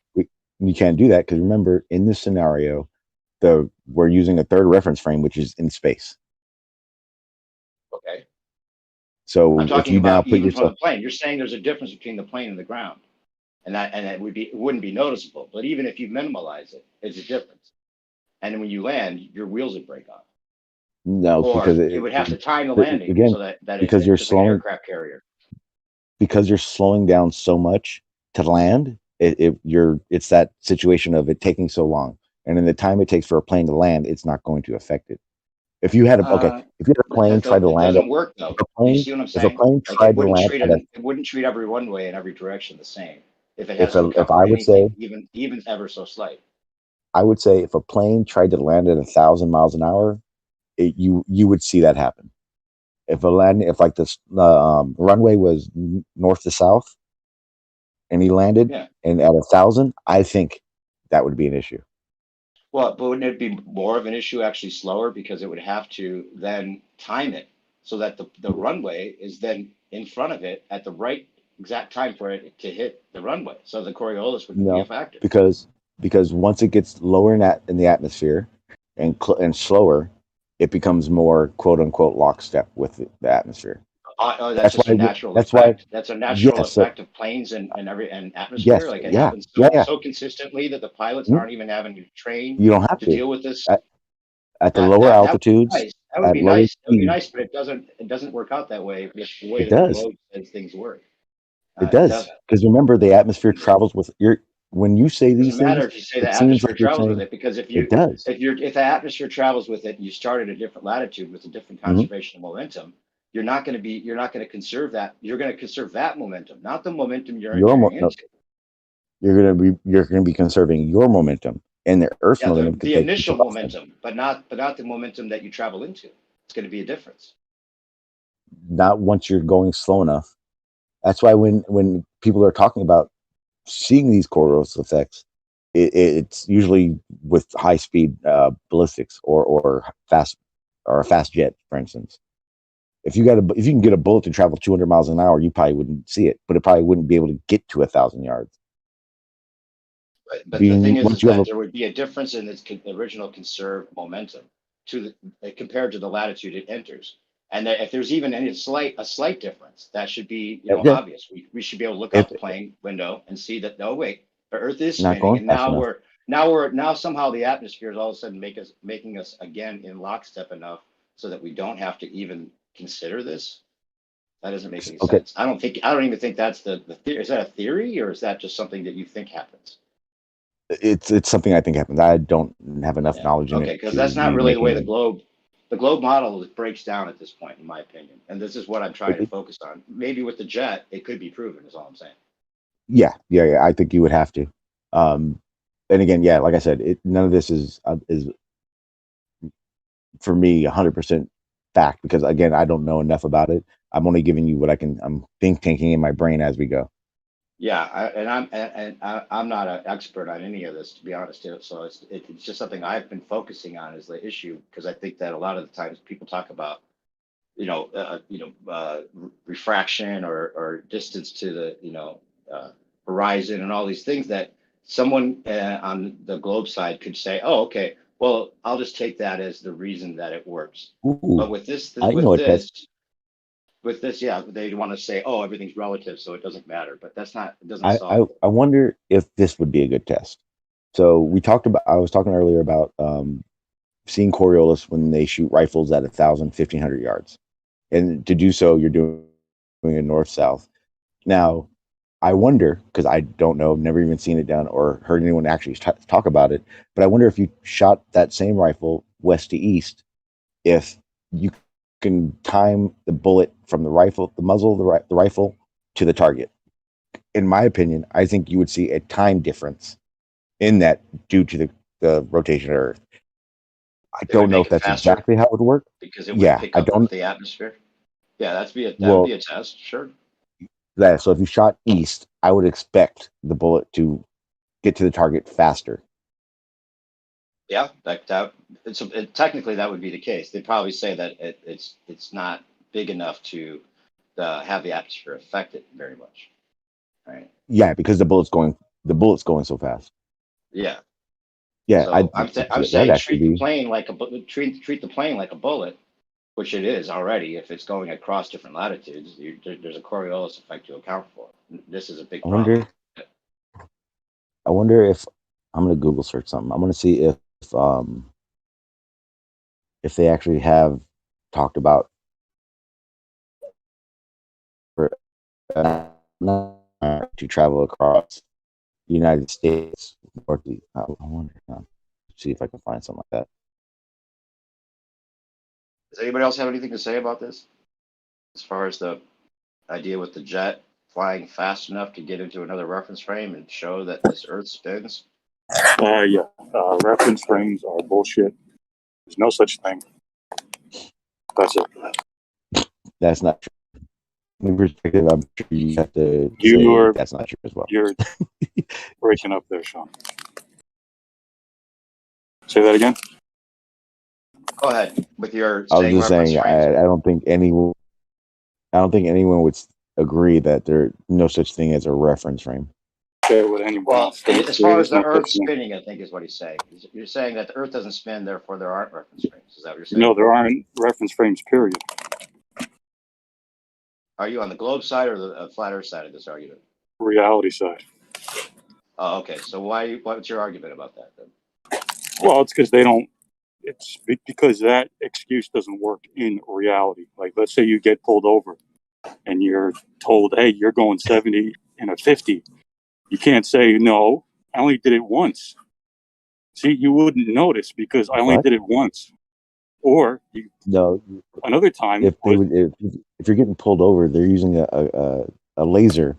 we can't do that because remember, in this scenario, we're using a third reference frame, which is in space. Okay. So I'm if talking you now about put even from yourself, the plane. You're saying there's a difference between the plane and the ground, and it wouldn't be noticeable. But even if you minimalize it, it's a difference. And when you land, your wheels would break off. no, Or because you would have to time the landing again, so that because you're it's like an slowing, aircraft carrier. because you're slowing down so much to land, it's that situation of it taking so long, and in the time it takes for a plane to land, it's not going to affect it. If you had if you had a plane try to It land, doesn't work though. You see what I'm if a saying? plane Like tried to land at it wouldn't treat every one way in every direction the same if it has if to if cover I would say, anything, even ever so slight. I would say if a plane tried to land at 1,000 miles an hour, you would see that happen. If like this runway was north to south, and he landed Yeah. and at 1,000, I think that would be an issue. Well, but wouldn't it be more of an issue actually slower because it would have to then time it so that the runway is then in front of it at the right exact time for it to hit the runway. So the Coriolis wouldn't be a No, factor. because once it gets lower in the atmosphere and slower, it becomes more quote unquote lockstep with the atmosphere. That's just a natural effect. That's a natural effect of planes and atmosphere. Yes, Like it yeah, happens yeah. so consistently that the pilots Mhm. aren't even having to train You don't have to to deal with this. at the lower That would be altitudes, nice. That would at be lower nice. That would be speed. nice, but it doesn't work out that way with the way It that the does. globe says things work. It It does, doesn't. because remember the atmosphere travels with when you say It these doesn't matter things, if you say the it seems atmosphere like you're travels with saying it, because if it does. the atmosphere travels with it, and you start at a different latitude with a different conservation of momentum, you're not going to conserve that. You're going to conserve that momentum, not the momentum you're entering No, into. you're gonna be conserving your momentum, and the Earth's Yeah, momentum could the take you to initial less than- momentum, but not the momentum that you travel into. It's going to be a difference. not once you're going slow enough. That's why when people are talking about seeing these Coriolis effects, it's usually with high speed ballistics or a fast jet, for instance. If you can get a bullet to travel 200 miles an hour, you probably wouldn't see it, but it probably wouldn't be able to get to 1,000 yards. But the thing is Once you have that there would be a difference in its original conserved momentum to the compared to the latitude it enters. And that if there's even a slight difference, that should be, you know, Yeah, obvious. We should be able to look if out the plane window and see that, no, wait, the Earth is not spinning, going and fast enough. now somehow the atmosphere is all of a sudden making us again in lockstep enough so that we don't have to even consider this. That doesn't make any Okay, sense. I don't even think that's the theory. Is that a theory, or is that just something that you think happens? it's something I think happens. I don't have enough Yeah. knowledge in Okay, it because to that's not be really the way making. the globe model breaks down at this point, in my opinion. And this is what I'm trying to It, focus on. Maybe with the jet, it could be proven, is all I'm saying. yeah. I think you would have to. Um, and again, yeah, like I said, none of this is for me 100% fact because again, I don't know enough about it. I'm only giving you what I can. I'm thinking in my brain as we go. Yeah, I'm not an expert on any of this, to be honest. So it's just something I've been focusing on as the issue, because I think that a lot of the times people talk about, refraction or distance to the, horizon and all these things that someone on the globe side could say, oh, okay, well, I'll just take that as the reason that it works. But Ooh, with this, I know a test. yeah, they want to say, oh, everything's relative, so it doesn't matter. But that's not, it doesn't I, solve I it. I wonder if this would be a good test. So I was talking earlier about seeing Coriolis when they shoot rifles at 1,000, 1,500 yards. And to do so, you're doing it north-south. Now, I wonder, because I don't know, never even seen it done or heard anyone actually talk about it, but I wonder if you shot that same rifle west to east, if you can time the bullet from the rifle, the muzzle of the rifle to the target. In my opinion, I think you would see a time difference in that due to the rotation of Earth. I It would don't know make if it that's faster exactly how it would work. because it would Yeah, pick I up don't. the atmosphere. Yeah, that would be Well, a test, sure. so if you shot east, I would expect the bullet to get to the target faster. Yeah, technically that would be the case. They'd probably say that it's not big enough to have the atmosphere affect it very much, right? Yeah, because the bullet's going so fast. Yeah. Yeah, So I'm that'd saying actually treat the be. plane like treat the plane like a bullet, which it is already. If it's going across different latitudes, there's a Coriolis effect to account for. This is a big I problem. wonder if I'm gonna Google search something. I'm gonna see if they actually have talked about for to travel across the United States. I wonder. See if I can find something like that. Does anybody else have anything to say about this? As far as the idea with the jet flying fast enough to get into another reference frame and show that this Earth spins? Yeah. Reference frames are bullshit. There's no such thing. That's it. That's not true. In perspective, I'm sure you have to say You're that's not true as well. you're breaking up there, Sean. Say that again. Go ahead with your I was saying just reference saying frames. I don't think anyone would agree that there's no such thing as a reference frame. Say what anyone Well, else thinks. as There far is as the no Earth such thing. spinning, I think is what he's saying. You're saying that the Earth doesn't spin, therefore there aren't reference frames. Is that what you're saying? No, there aren't reference frames. Period. Are you on the globe side or the flat Earth side of this argument? Reality side. Oh, okay. So what's your argument about that then? Well, it's because they don't. It's because that excuse doesn't work in reality. Like, let's say you get pulled over, and you're told, "Hey, you're going 70 in a 50." You can't say, "No, I only did it once." See, you wouldn't notice because I only What? did it once. Or No. another time, If you're getting pulled over, they're using a laser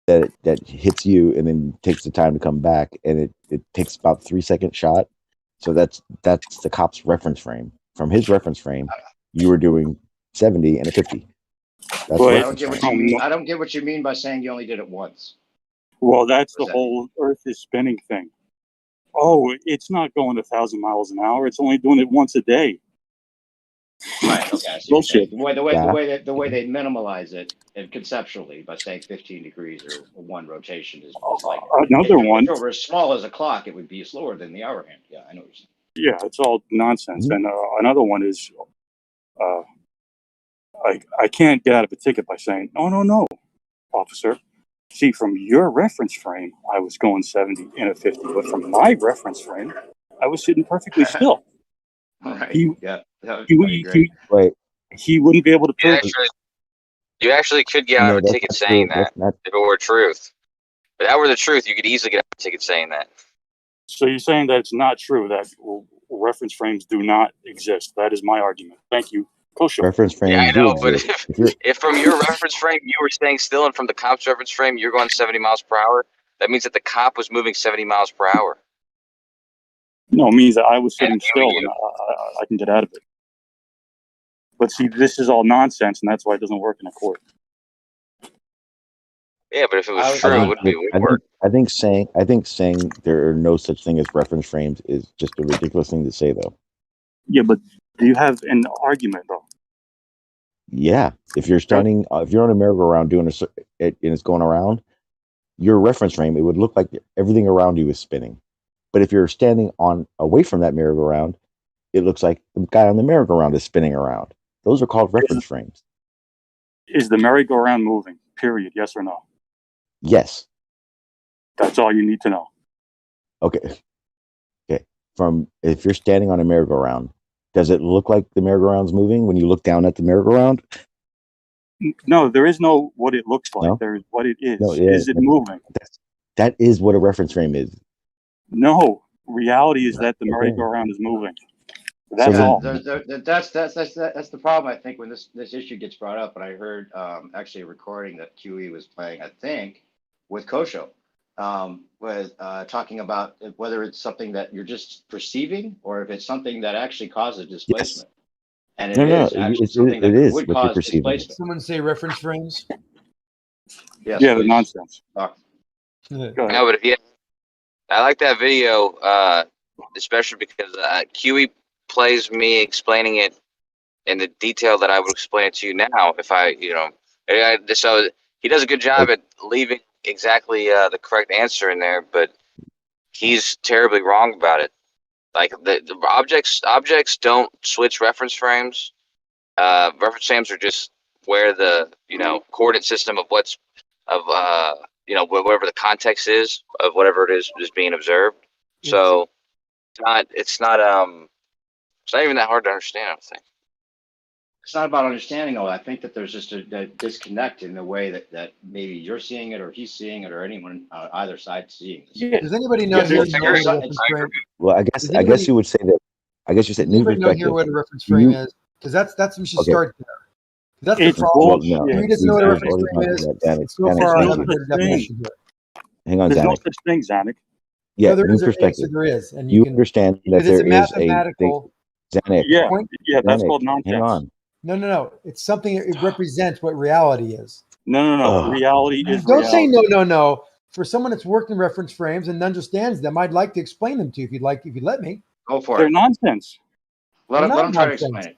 that hits you and then takes the time to come back, and it takes about 3-second shot. So that's the cop's reference frame. From his reference frame, you were doing 70 and a 50. That's But the I reference don't get what frame. you mean. I don't get what you mean by saying you only did it once. well, that's What the does that mean? whole Earth is spinning thing. Oh, it's not going 1,000 miles an hour. It's only doing it once a day. Right. Okay. I see what you're Bullshit. saying. Yeah. The way they minimalize it and conceptually by saying 15 degrees or one rotation is like Another if one. it were as small as a clock, it would be slower than the hour hand. Yeah, I know what you're saying. Yeah, it's all nonsense. And another one is, I can't get out of a ticket by saying, no, officer. See, from your reference frame, I was going 70 in a 50, but from my reference frame, I was sitting perfectly still. Right. He, Yeah. That he, would be great. he wouldn't be able to prove it. You actually could get out No, of a that's ticket not saying true. That's that not. if it were truth. If that were the truth, you could easily get out of a ticket saying that. So you're saying that it's not true that reference frames do not exist. That is my argument. Thank you. Kosho. Reference frames Yeah, I do know, but exist. If you're if from your reference frame you were staying still, and from the cop's reference frame you're going 70 miles per hour, that means that the cop was moving 70 miles per hour. No, it means that I was sitting And still and I can get out of it. But see, this is all nonsense, and that's why it doesn't work in a court. Yeah, but if it was I true, it think, wouldn't be work. I think saying there are no such thing as reference frames is just a ridiculous thing to say, though. Yeah, but do you have an argument, though? Yeah, if you're standing, if you're on a merry-go-round doing and it's going around, your reference frame, it would look like everything around you is spinning. But if you're standing on away from that merry-go-round, it looks like the guy on the merry-go-round is spinning around. Those are called reference frames. Is the merry-go-round moving? Period. Yes or no? Yes. That's all you need to know. Okay. From if you're standing on a merry-go-round, does it look like the merry-go-round's moving when you look down at the merry-go-round? No, there is no what it looks like. No? There is what it is. No, yeah, Is it moving? That is what a reference frame is. No. Reality is that the merry-go-round is moving. So That's all. That's the problem. I think when this issue gets brought up, and I heard actually a recording that QE was playing, I think, with Kosho, with talking about whether it's something that you're just perceiving or if it's something that actually causes displacement. And it is actually something that is would what you're cause perceiving. displacement. Someone say reference frames. Yes, Yeah, the please. nonsense. Talk. Go ahead. No, but if you, I like that video, especially because QE plays me explaining it in the detail that I would explain it to you now. If so he does a good job at leaving exactly the correct answer in there, but he's terribly wrong about it. Like the objects don't switch reference frames. Reference frames are just where the coordinate system of whatever the context is of whatever it is being observed. So it's not even that hard to understand, I don't think. It's not about understanding, though. I think that there's just a disconnect in the way that maybe you're seeing it or he's seeing it or anyone either side seeing this. Yeah. Does anybody know here know what a reference frame? Well, I guess you would say that. I guess you said Does new anybody know here perspective. what a reference frame is? Because that's we should start there. That's the problem. He doesn't know what a reference frame is. So far, I haven't heard a definition here. Hang on, There's no Zanuck. such thing, Zanuck. Yeah, No, there new is. perspective. There is, and you can understand that because it's there a is a thing. mathematical. Zanuck. Yeah, that's Zanuck, called nonsense. hang on. No. It's something. It represents what reality is. No. Reality is Don't reality. say no. For someone that's worked in reference frames and understands them, I'd like to explain them to you if you'd let me. Go for They're it. nonsense. Let They're him try to nonsense. explain it.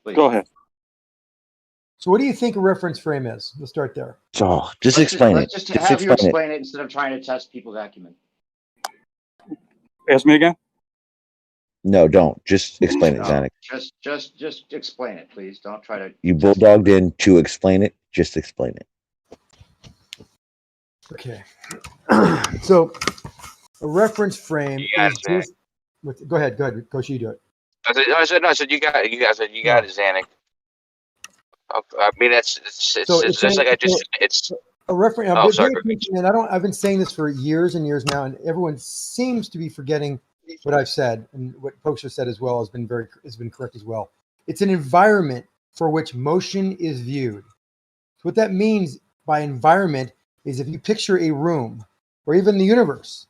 Please. Go ahead. So, what do you think a reference frame is? Let's start there. So, just explain it. Let's just have you explain it instead of trying to test people's acumen. Ask me again. No, don't. Just explain it, Zanuck. Just explain it, please. Don't try to. You bulldogged in to explain it. Just explain it. Okay. So, a reference frame is just. Go ahead, Coach. You do it. I said you got it. You got it, Zanuck. I mean, it's just like I just it's a reference. Oh, sorry. And I've been saying this for years and years now, and everyone seems to be forgetting what I've said, and what folks have said as well has been correct as well. It's an environment for which motion is viewed. So what that means by environment is if you picture a room or even the universe,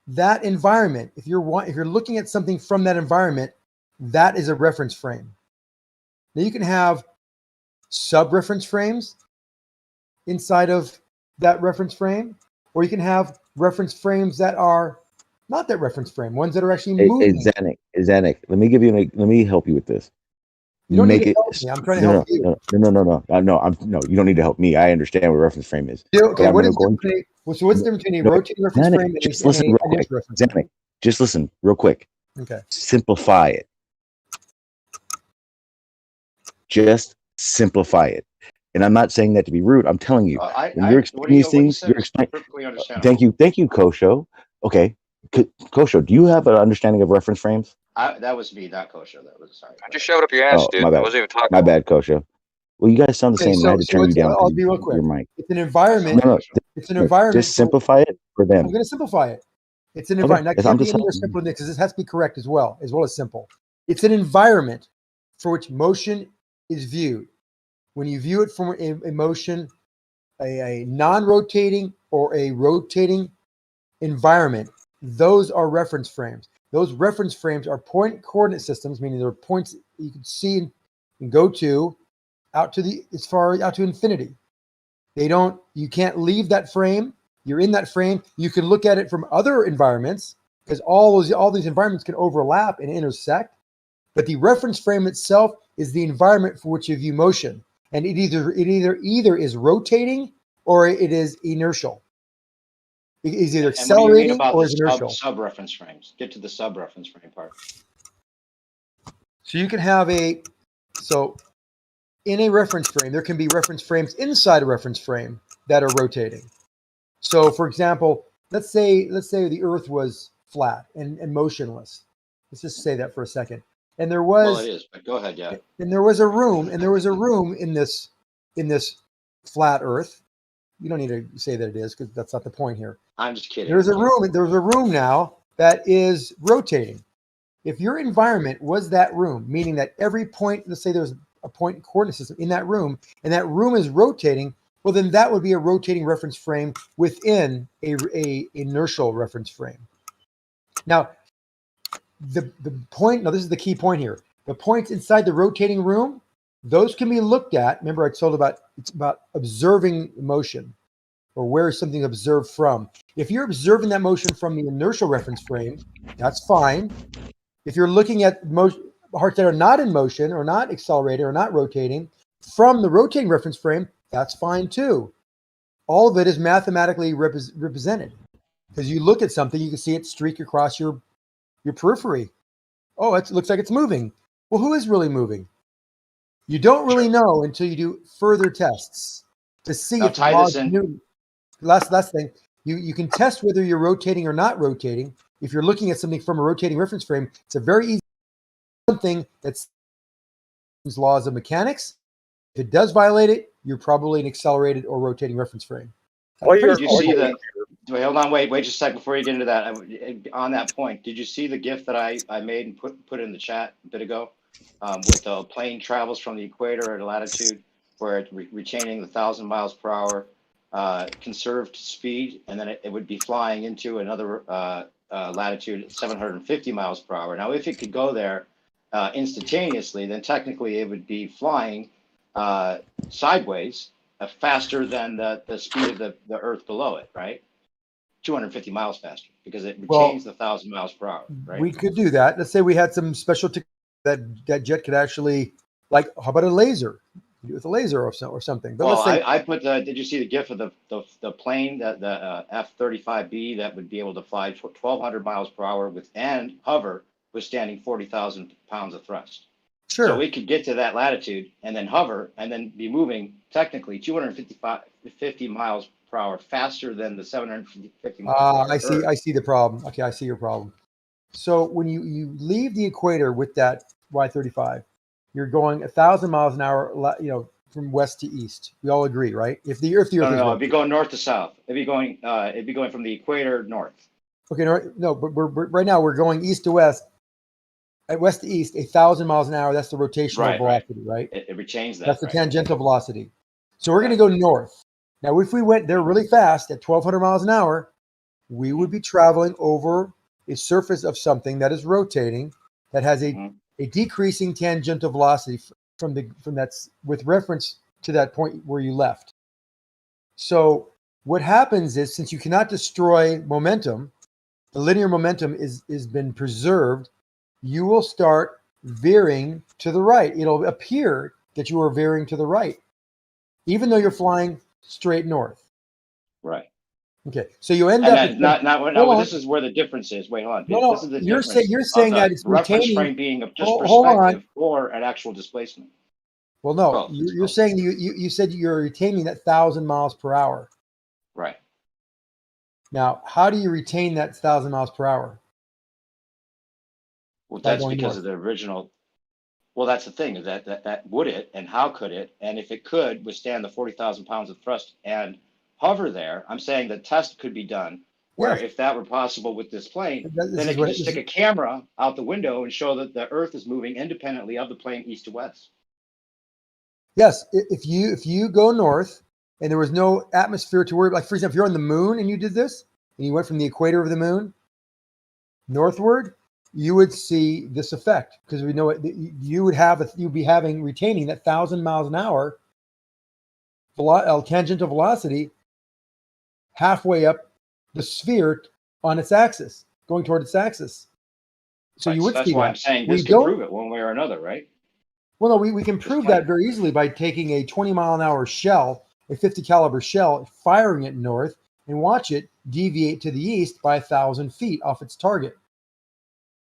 that environment, if you're looking at something from that environment, that is a reference frame. Now you can have sub-reference frames inside of that reference frame, or you can have reference frames that are not that reference frame, ones that are actually moving. Zanuck, let me help you with this. You don't need to help me. I'm trying to help you. No, you don't need to help me. I understand what a reference frame is. Okay, what's the difference between a rotating reference frame and an inch reference frame? Zanuck, just listen real quick. Okay. Simplify it. Just simplify it. And I'm not saying that to be rude. I'm telling you, when you're explaining these things, you're explaining. Perfectly understandable. Thank you, Kosho. Okay, Kosho, do you have an understanding of reference frames? That was me, not Kosho. That was sorry. I just shoved up your ass, Oh, dude. my I bad. wasn't even talking. My bad, Kosho. Well, you guys sound the Okay, same, and I had to turn you it's, down I'll because be real quick. your mic. It's an environment. No, It's an environment. Just simplify it for them. I'm going to simplify it. It's an Okay, environment. That I'm can't be just any more saying. simple than this because this has to be correct as well as simple. It's an environment for which motion is viewed. When you view it from a motion, a non-rotating or a rotating environment, those are reference frames. Those reference frames are point coordinate systems, meaning there are points you can see and go to out to the as far out to infinity. You can't leave that frame. You're in that frame. You can look at it from other environments because all these environments can overlap and intersect. But the reference frame itself is the environment for which you view motion, and it either is rotating or it is inertial. It is either And what do you mean accelerating about or the is inertial. sub-reference frames? Get to the sub-reference frame part. So you can have in a reference frame, there can be reference frames inside a reference frame that are rotating. So for example, let's say the Earth was flat and motionless. Let's just say that for a second. And there was Well, it is, but go ahead, yeah. and there was a room in this flat Earth. You don't need to say that it is because that's not the point here. I'm just kidding. There's a room now that is rotating. If your environment was that room, meaning that every point, let's say there's a point coordinate system in that room, and that room is rotating, well, then that would be a rotating reference frame within a inertial reference frame. Now, the point, now this is the key point here. The points inside the rotating room, those can be looked at. Remember, I told it's about observing motion or where is something observed from. If you're observing that motion from the inertial reference frame, that's fine. If you're looking at parts that are not in motion or not accelerating or not rotating from the rotating reference frame, that's fine too. All of it is mathematically represented because you look at something, you can see it streak across your periphery. Oh, it looks like it's moving. Well, who is really moving? You don't really know until you do further tests to see if the laws of Newton. Last thing, you can test whether you're rotating or not rotating. If you're looking at something from a rotating reference frame, it's a very easy something that's laws of mechanics. If it does violate it, you're probably an accelerated or rotating reference frame. Did you see the? Wait, hold on. Wait just a second before you get into that. On that point, did you see the GIF that I made and put in the chat a bit ago, with the plane travels from the equator at a latitude where it's retaining the 1,000 miles per hour conserved speed, and then it would be flying into another latitude at 750 miles per hour. Now, if it could go there instantaneously, then technically it would be flying sideways faster than the speed of the Earth below it, right? 250 miles faster because it retains the 1,000 miles per hour, right? We could do that. Let's say we had some special that jet could actually, like, how about a laser? With a laser or something. But well, let's say I put did you see the GIF of the plane, the F-35B that would be able to fly 1,200 miles per hour and hover, withstanding 40,000 pounds of thrust? Sure. So we could get to that latitude and then hover and then be moving technically 250 miles per hour faster than the 750 miles per hour. I see the problem. Okay, I see your problem. So when you leave the equator with that Y-35, you're going 1,000 miles an hour, from west to east. We all agree, right? If the Earth No, it'd be going north to south. It'd be going from the equator north. Okay, no, but right now we're going east to west. At west to east, 1,000 miles an hour. That's the rotational velocity, right? It retains that. That's the tangential velocity. So we're going to go north. Now, if we went there really fast at 1,200 miles an hour, we would be traveling over a surface of something that is rotating, that has a decreasing tangential velocity from that's with reference to that point where you left. So what happens is, since you cannot destroy momentum, the linear momentum is been preserved. You will start veering to the right. It'll appear that you are veering to the right, even though you're flying straight north. Right. Okay, so you end And up. then Hold now on. this is where the difference is. Wait, hold on. No, This is the you're difference saying of that the it's reference retaining. frame being of just Hold on. perspective or an actual displacement. Well, no, Both. you're saying you said you're retaining that 1,000 miles per hour. Right. Now, how do you retain that 1,000 miles per hour? Well, By that's going because north. of the original. Well, that's the thing, is that would it, and how could it, and if it could withstand the 40,000 pounds of thrust and hover there, I'm saying the test could be done where Yes. if that were possible with this plane, This then is it could what just stick a camera out the window and show that the Earth is moving independently of the plane east to west. Yes, if you go north and there was no atmosphere to worry, like for example, if you're on the moon and you did this and you went from the equator of the moon northward, you would see this effect because we know it. You'd be retaining that 1,000 miles an hour tangential velocity halfway up the sphere on its axis, going toward its axis. So you would That's see why that. I'm saying We this could don't. prove it one way or another, right? Well, no, we can prove that very easily by taking a 20-mile-an-hour shell, a 50 caliber shell, firing it north, and watch it deviate to the east by 1,000 feet off its target.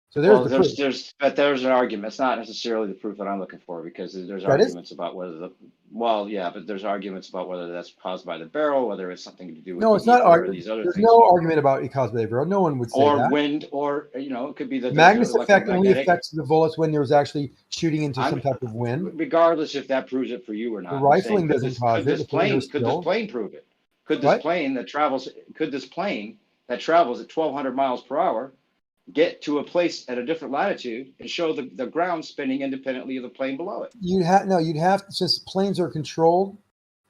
So there's the proof. There's an argument. It's not necessarily the proof that I'm looking for because there's That is- arguments about whether but there's arguments about whether that's caused by the barrel, whether it's something to do with No, the it's not ether or argument. these other There's things. no argument about it caused by the barrel. No one would say Or that. wind, or it could be that Magnus there's effect only electromagnetic. affects the bullets when there's actually shooting into some type of wind. Regardless if that proves it for you or The not. I'm rifling saying, doesn't cause could this it. plane prove it? Could this What? plane that travels at 1,200 miles per hour get to a place at a different latitude and show the ground spinning independently of the plane below it? You'd have since planes are controlled,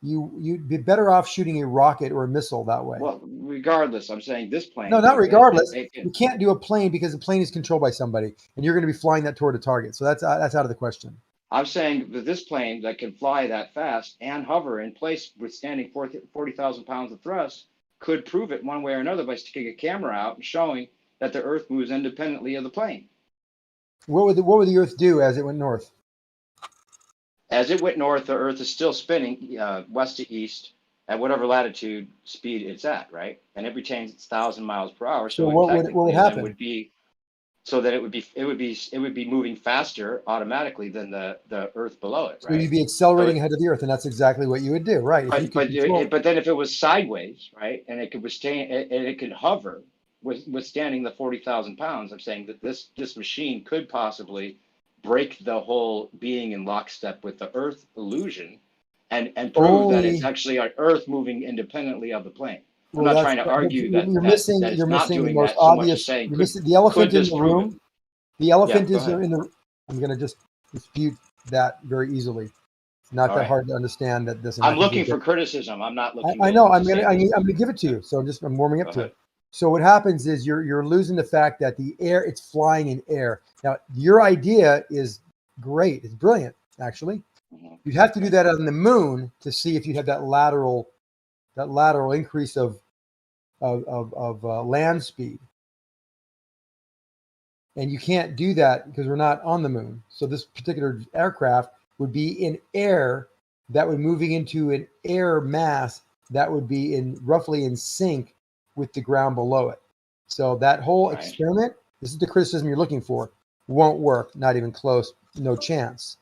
you'd be better off shooting a rocket or a missile that way. Well, regardless, I'm saying this plane. No, not regardless. It You can't do a plane because the plane is controlled by somebody, and you're going to be flying that toward a target. So that's out of the question. I'm saying that this plane that can fly that fast and hover in place withstanding 40,000 pounds of thrust could prove it one way or another by sticking a camera out and showing that the Earth moves independently of the plane. What would the Earth do as it went north? As it went north, the Earth is still spinning west to east at whatever latitude speed it's at, right? And it retains its 1,000 miles per hour. So what would happen? It would be moving faster automatically than the Earth below it, So right? you'd be accelerating ahead of the Earth, and that's exactly what you would do, right? But then if it was sideways, right, and it could withstand and it could hover withstanding the 40,000 pounds, I'm saying that this machine could possibly break the whole being in lockstep with the Earth illusion and prove that it's actually our Earth moving independently of the plane. I'm not trying to argue that you're missing the most obvious. You're missing the elephant in the room. The elephant is in the. I'm going to just dispute that very easily. It's not that hard to understand that this. I'm looking for criticism. I'm not looking. I know. I'm going to give it to you. So I'm warming up to it. So what happens is you're losing the fact that it's flying in air. Now your idea is great. It's brilliant, actually. You'd have to do that on the moon to see if you have that lateral increase of land speed. And you can't do that because we're not on the moon. So this particular aircraft would be in air that would moving into an air mass that would be roughly in sync with the ground below it. So that whole experiment, this is the criticism you're looking for, won't work, not even close, no chance.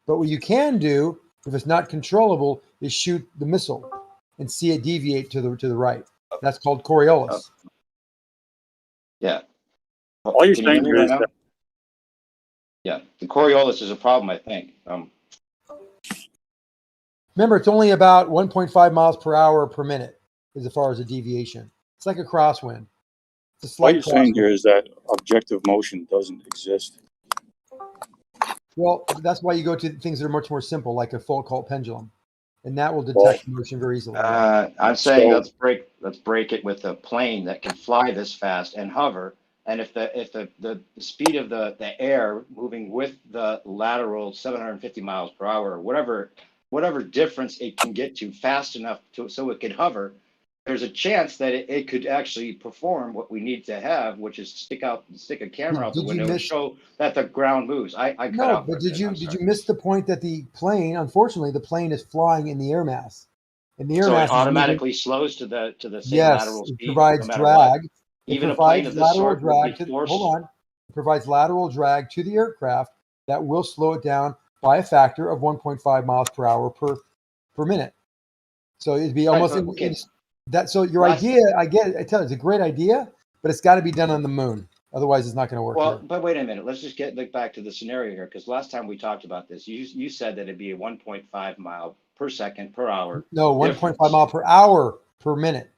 But what you can do, if it's not controllable, is shoot the missile and see it deviate to the right. That's called Coriolis. Yeah. All you're Can you saying hear me here right is now? that Yeah, the Coriolis is a problem, I think. Remember, it's only about 1.5 miles per hour per minute as far as a deviation. It's like a crosswind. It's a all slight you're saying crosswind. here is that objective motion doesn't exist. Well, that's why you go to things that are much more simple, like a Foucault pendulum, and that will detect motion very easily. I'm saying let's break it with a plane that can fly this fast and hover. And if the speed of the air moving with the lateral 750 miles per hour, or whatever difference it can get to fast enough so it can hover, there's a chance that it could actually perform what we need to have, which is stick a camera out the window and show that the ground moves. But did you miss the point that the plane, unfortunately, the plane is flying in the air mass? And the air So mass it is moving. automatically slows to the same Yes, lateral it speed, provides no matter what. drag. It Even a plane provides of this lateral sort would be drag to, forced. hold on. It provides lateral drag to the aircraft that will slow it down by a factor of 1.5 miles per hour per minute. So it'd be almost that. So your idea, I get, I tell you, it's a great idea, but it's got to be done on the moon. Otherwise, it's not going to work Well, here. but wait a minute. Let's just look back to the scenario here, because last time we talked about this, you said that it'd be a 1.5 mile per second per hour. No, 1.5 difference mile per hour per minute.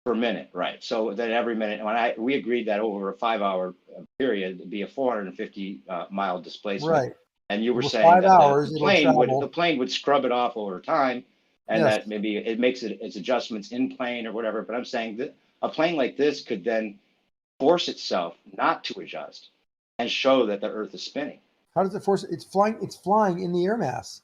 per minute, right? So that every minute, we agreed that over a 5-hour period, it'd be a 450 mile displacement. Right. And you were Over saying 5 that hours, the it'll plane travel. would scrub it off over time, and Yes. that maybe it makes its adjustments in plane or whatever. But I'm saying that a plane like this could then force itself not to adjust and show that the Earth is spinning. How does it force? It's flying in the air mass.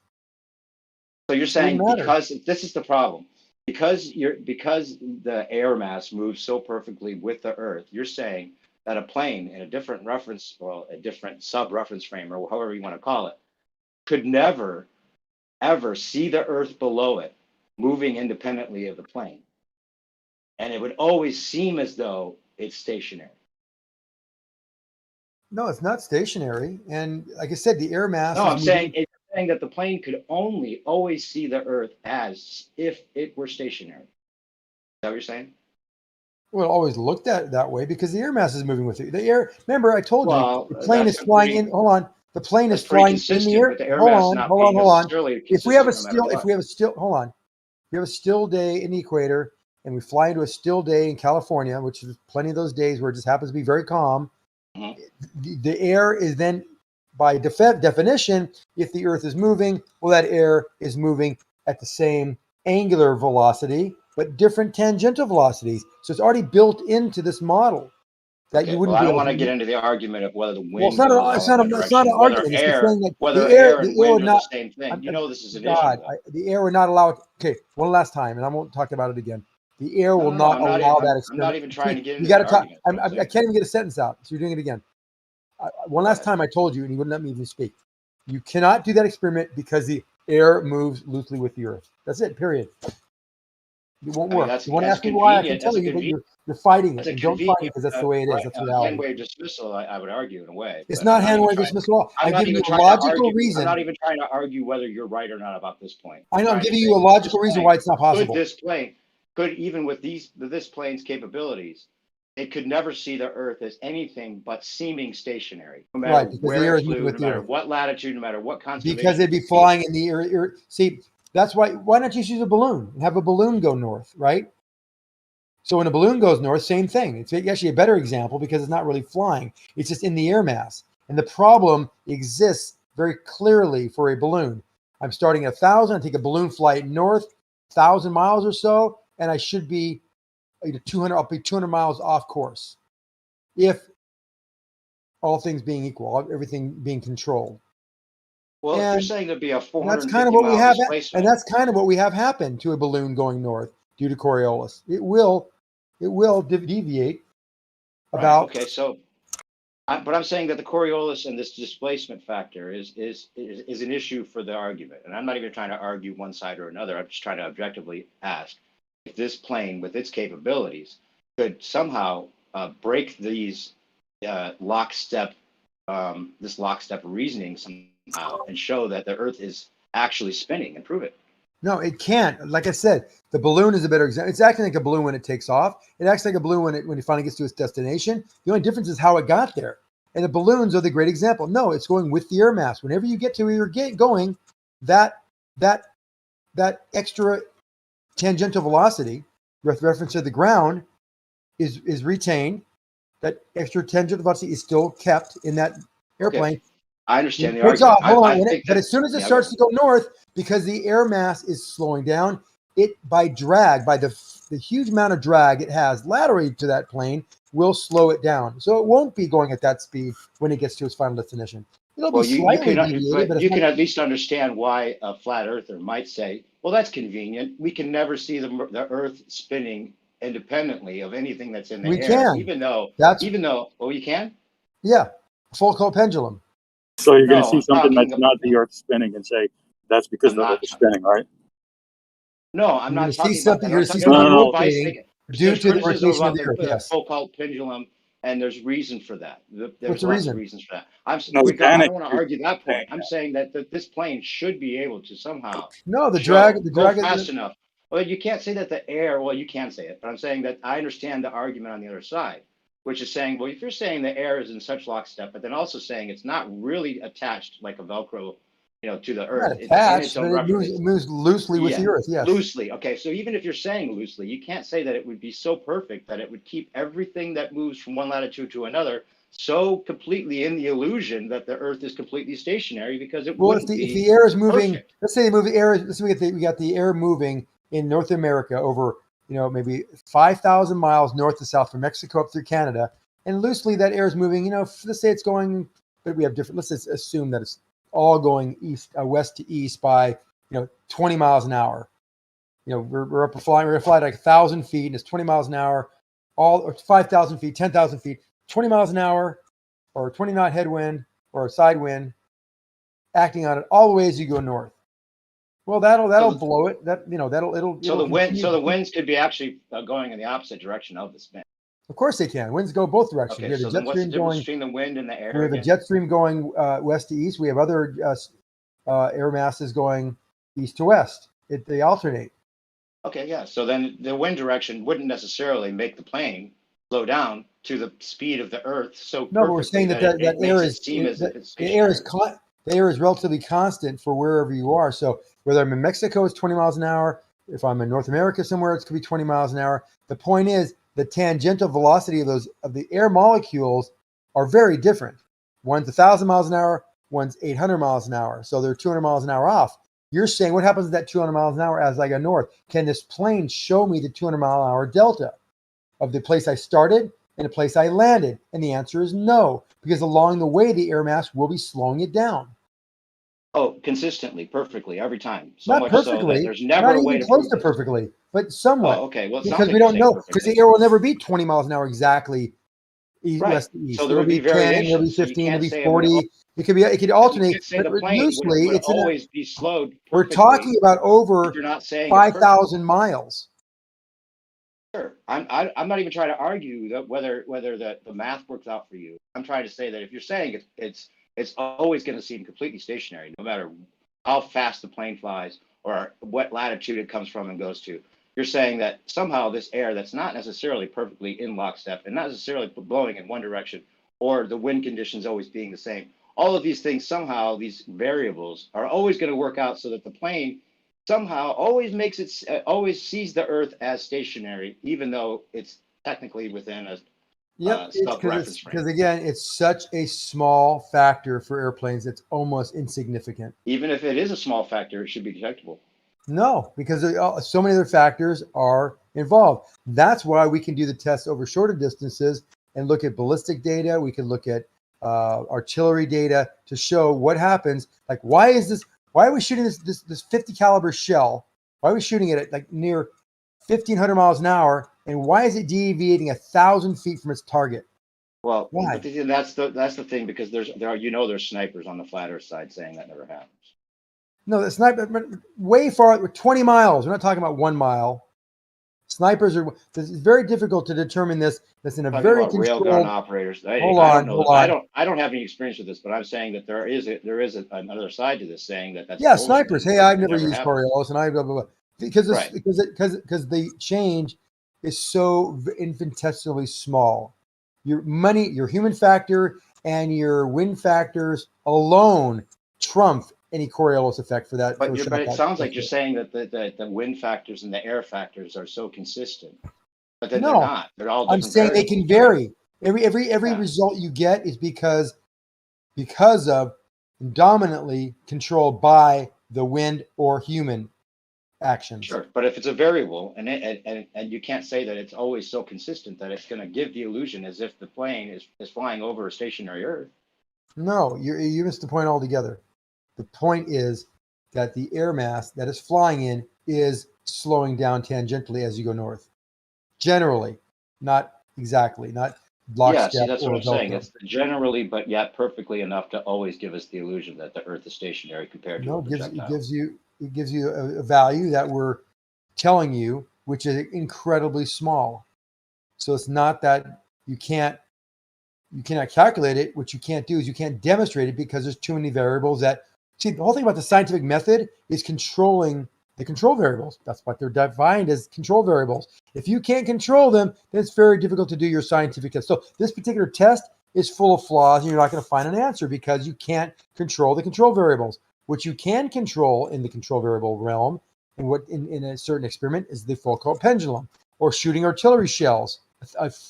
So you're saying Doesn't matter. because this is the problem, because the air mass moves so perfectly with the Earth, you're saying that a plane in a different reference, well, a different sub-reference frame, or however you want to call it, could never, ever see the Earth below it moving independently of the plane. And it would always seem as though it's stationary. No, it's not stationary. And like I said, the air mass. No, is I'm moving. saying that the plane could only always see the Earth as if it were stationary. Is that what you're saying? Well, it always looked at it that way because the air mass is moving with it. The air. Remember, I told Well, you the plane is that's flying pretty- in. Hold on, the plane is That's pretty flying in the consistent air. with the air Hold mass on, not hold being on, hold on. necessarily If we have a consistent no matter still, if we have a still, hold on. If we have a still day in the equator and we fly into a still day in California, which is plenty of those days where it just happens to be very calm, the air is then, by definition, if the Earth is moving, well, that air is moving at the same angular velocity, but different tangential velocities. So it's already built into this model that you wouldn't I be don't able want to to. get into the argument of whether the Well, wind goes all in one it's not direction, an argument. It's just saying that whether the air and would wind are not. the same thing. You know this is an God, issue, though. the air would not allow it. Okay, one last time, and I won't talk about it again. The air will No, not I'm not allow even, that I'm not experiment. even trying to get You into got that to talk. argument. I can't even get a sentence out. So you're doing it again. One last time I told you, and you wouldn't let me even speak. You cannot do that experiment because the air moves loosely with the Earth. That's it. Period. It won't work. You want to ask me why? I can tell you, but you're fighting it. And don't fight it because that's the way it is. That's reality. Hand-wave dismissal, I would argue in a way. It's but not I'm hand-wave even trying- dismissal at all. I'm I'm not giving you even a trying to logical argue. reason. I'm not even trying to argue whether you're right or not about this point. I know. I'm trying to giving say you a logical this reason plane- why it's not possible. Could this plane, even with this plane's capabilities, it could never see the Earth as anything but seeming stationary, no matter Right, because the where air it is moving flew, with no the matter Earth. what latitude, no matter what constellation. Because they'd be flying in the air. See, that's why not just use a balloon and have a balloon go north, right? So when a balloon goes north, same thing. It's actually a better example because it's not really flying. It's just in the air mass. And the problem exists very clearly for a balloon. I'm starting at 1,000. I take a balloon flight north, 1,000 miles or so, and I should be 200. I'll be 200 miles off course, if all things being equal, everything being controlled. Well, if you're saying there'd be a And that's 450 kind of what we have, displacement, and that's kind of what we have happen to a balloon going north due to Coriolis. It will deviate about. Okay, so, but I'm saying that the Coriolis and this displacement factor is an issue for the argument, and I'm not even trying to argue one side or another. I'm just trying to objectively ask if this plane, with its capabilities, could somehow break these lockstep reasoning somehow and show that the Earth is actually spinning and prove it. No, it can't. Like I said, the balloon is a better example. It's acting like a balloon when it takes off. It acts like a balloon when it finally gets to its destination. The only difference is how it got there. And the balloons are the great example. No, it's going with the air mass. Whenever you get to where you're going, that extra tangential velocity, with reference to the ground, is retained. That extra tangential velocity is still kept in that airplane. Okay. I understand the It takes argument. off. Hold on a I minute. think But that- as soon as it yeah, starts to go north, because the air mass is slowing down, it by drag, by the huge amount of drag it has laterally to that plane, will slow it down. So it won't be going at that speed when it gets to its final destination. It'll be slightly deviated, but you it's can not, at least understand why a flat earther might say, well, that's convenient. We can never see the Earth spinning independently of anything that's in the We air, can. even though, oh, you can? yeah, full coat pendulum. So you're going to No, see I'm something talking that's not the Earth spinning and say that's because I'm the not Earth is spinning, right? No, I'm You're going not to see talking about something. that. You're I'm going to see talking about something the rotating device. due There's to the criticism rotation of about the Earth. the Yes. so-called pendulum, and there's reason for that. What's There's the lots of reason? reasons for that. No, I Janet don't want to is argue that saying point. I'm saying that this plane should be able to somehow No, the go drag. fast enough. Well, you can't say that the air. Well, you can say it, but I'm saying that I understand the argument on the other side, which is saying, well, if you're saying the air is in such lockstep, but then also saying it's not really attached like a Velcro, to the Earth. Not It's in attached, its but own it reference. moves loosely with the Earth. Yes. Loosely. Okay, so even if you're saying loosely, you can't say that it would be so perfect that it would keep everything that moves from one latitude to another so completely in the illusion that the Earth is completely stationary, because it Well, if wouldn't be the air is moving, perfect. let's say they move the air. Let's say we got the air moving in North America over maybe 5,000 miles north to south from Mexico up through Canada, and loosely that air is moving. Let's say it's going, but we have different. Let's just assume that it's all going west to east by 20 miles an hour. We're up flying. We're gonna fly like 1,000 feet, and it's 20 miles an hour, or 5,000 feet, 10,000 feet, 20 miles an hour, or 20 knot headwind or a side wind, acting on it all the way as you go north. Well, that'll blow it. So the winds could be actually going in the opposite direction of the spin. Of course they can. Winds go both directions. Okay, We have so the then jet what's the stream difference going. between the wind and the air? We have a again? jet stream going west to east. We have other air masses going east to west. They alternate. Okay, yeah. So then the wind direction wouldn't necessarily make the plane slow down to the speed of the Earth so No, but we're saying perfectly that it air makes it is seem as if it's the air is stationary. the air is relatively constant for wherever you are. So whether I'm in Mexico, it's 20 miles an hour. If I'm in North America somewhere, it's going to be 20 miles an hour. The point is the tangential velocity of the air molecules are very different. One's 1,000 miles an hour, one's 800 miles an hour. So they're 200 miles an hour off. You're saying what happens at that 200 miles an hour as I go north? Can this plane show me the 200 mile an hour delta of the place I started and the place I landed? And the answer is no, because along the way, the air mass will be slowing it down. Oh, consistently, perfectly, every time. So Not much so that perfectly, there's never not a way even to close prove to this. perfectly, but somewhat. Oh, okay. Well, it sounds Because like we you're don't saying know, because perfectly. the air will never be 20 miles an hour exactly Right. west to east. So there It'll would be be 10, it'll be variations. So you 15, it'll can't be say 40. It could alternate, you can't say but the plane loosely, would it's in a, always be slowed we're perfectly talking about if over you're not saying it's perfect. 5,000 miles. Sure. I'm not even trying to argue that whether the math works out for you. I'm trying to say that if you're saying it's always going to seem completely stationary, no matter how fast the plane flies or what latitude it comes from and goes to. You're saying that somehow this air that's not necessarily perfectly in lockstep and not necessarily blowing in one direction, or the wind conditions always being the same. All of these things, somehow these variables are always going to work out so that the plane somehow always sees the Earth as stationary, even though it's technically within a Yep, it's self-reference frame. because again, it's such a small factor for airplanes. It's almost insignificant. Even if it is a small factor, it should be detectable. No, because so many other factors are involved. That's why we can do the tests over shorter distances and look at ballistic data. We can look at artillery data to show what happens. Like, why are we shooting this 50 caliber shell? Why are we shooting it at like near 1,500 miles an hour? And why is it deviating 1,000 feet from its target? Well, Why? but that's the thing, because there's snipers on the flat Earth side saying that never happens. No, the sniper way far, 20 miles. We're not talking about 1 mile. Snipers are. It's very difficult to determine this. That's in a Talking very about railgun controlled. operators. Hold I on, don't know. hold on. I don't have any experience with this, but I'm saying that there is another side to this, saying that's Yeah, always snipers. been Hey, true, I've it never never used happened. Coriolis, and I blah blah blah because Right. the change is so infinitesimally small. Your human factor, and your wind factors alone trump any Coriolis effect for that. But it sounds like you're saying that the wind factors and the air factors are so consistent, but then they're No, not. They're all I'm different saying they variables. can vary. Every Yeah. result you get is because of dominantly controlled by the wind or human actions. Sure, but if it's a variable and you can't say that it's always so consistent that it's going to give the illusion as if the plane is flying over a stationary Earth. No, you missed the point altogether. The point is that the air mass that is flying in is slowing down tangentially as you go north. Generally, not exactly, not lockstep. Yeah, see, that's what or I'm saying. Velcro. It's generally, but yet perfectly enough to always give us the illusion that the Earth is stationary compared to No, a it projectile. gives you a value that we're telling you, which is incredibly small. So it's not that you cannot calculate it. What you can't do is you can't demonstrate it because there's too many variables that, see, the whole thing about the scientific method is controlling the control variables. That's what they're defined as, control variables. If you can't control them, then it's very difficult to do your scientific test. So this particular test is full of flaws, and you're not going to find an answer because you can't control the control variables. What you can control in the control variable realm, and what in a certain experiment, is the Foucault pendulum, or shooting artillery shells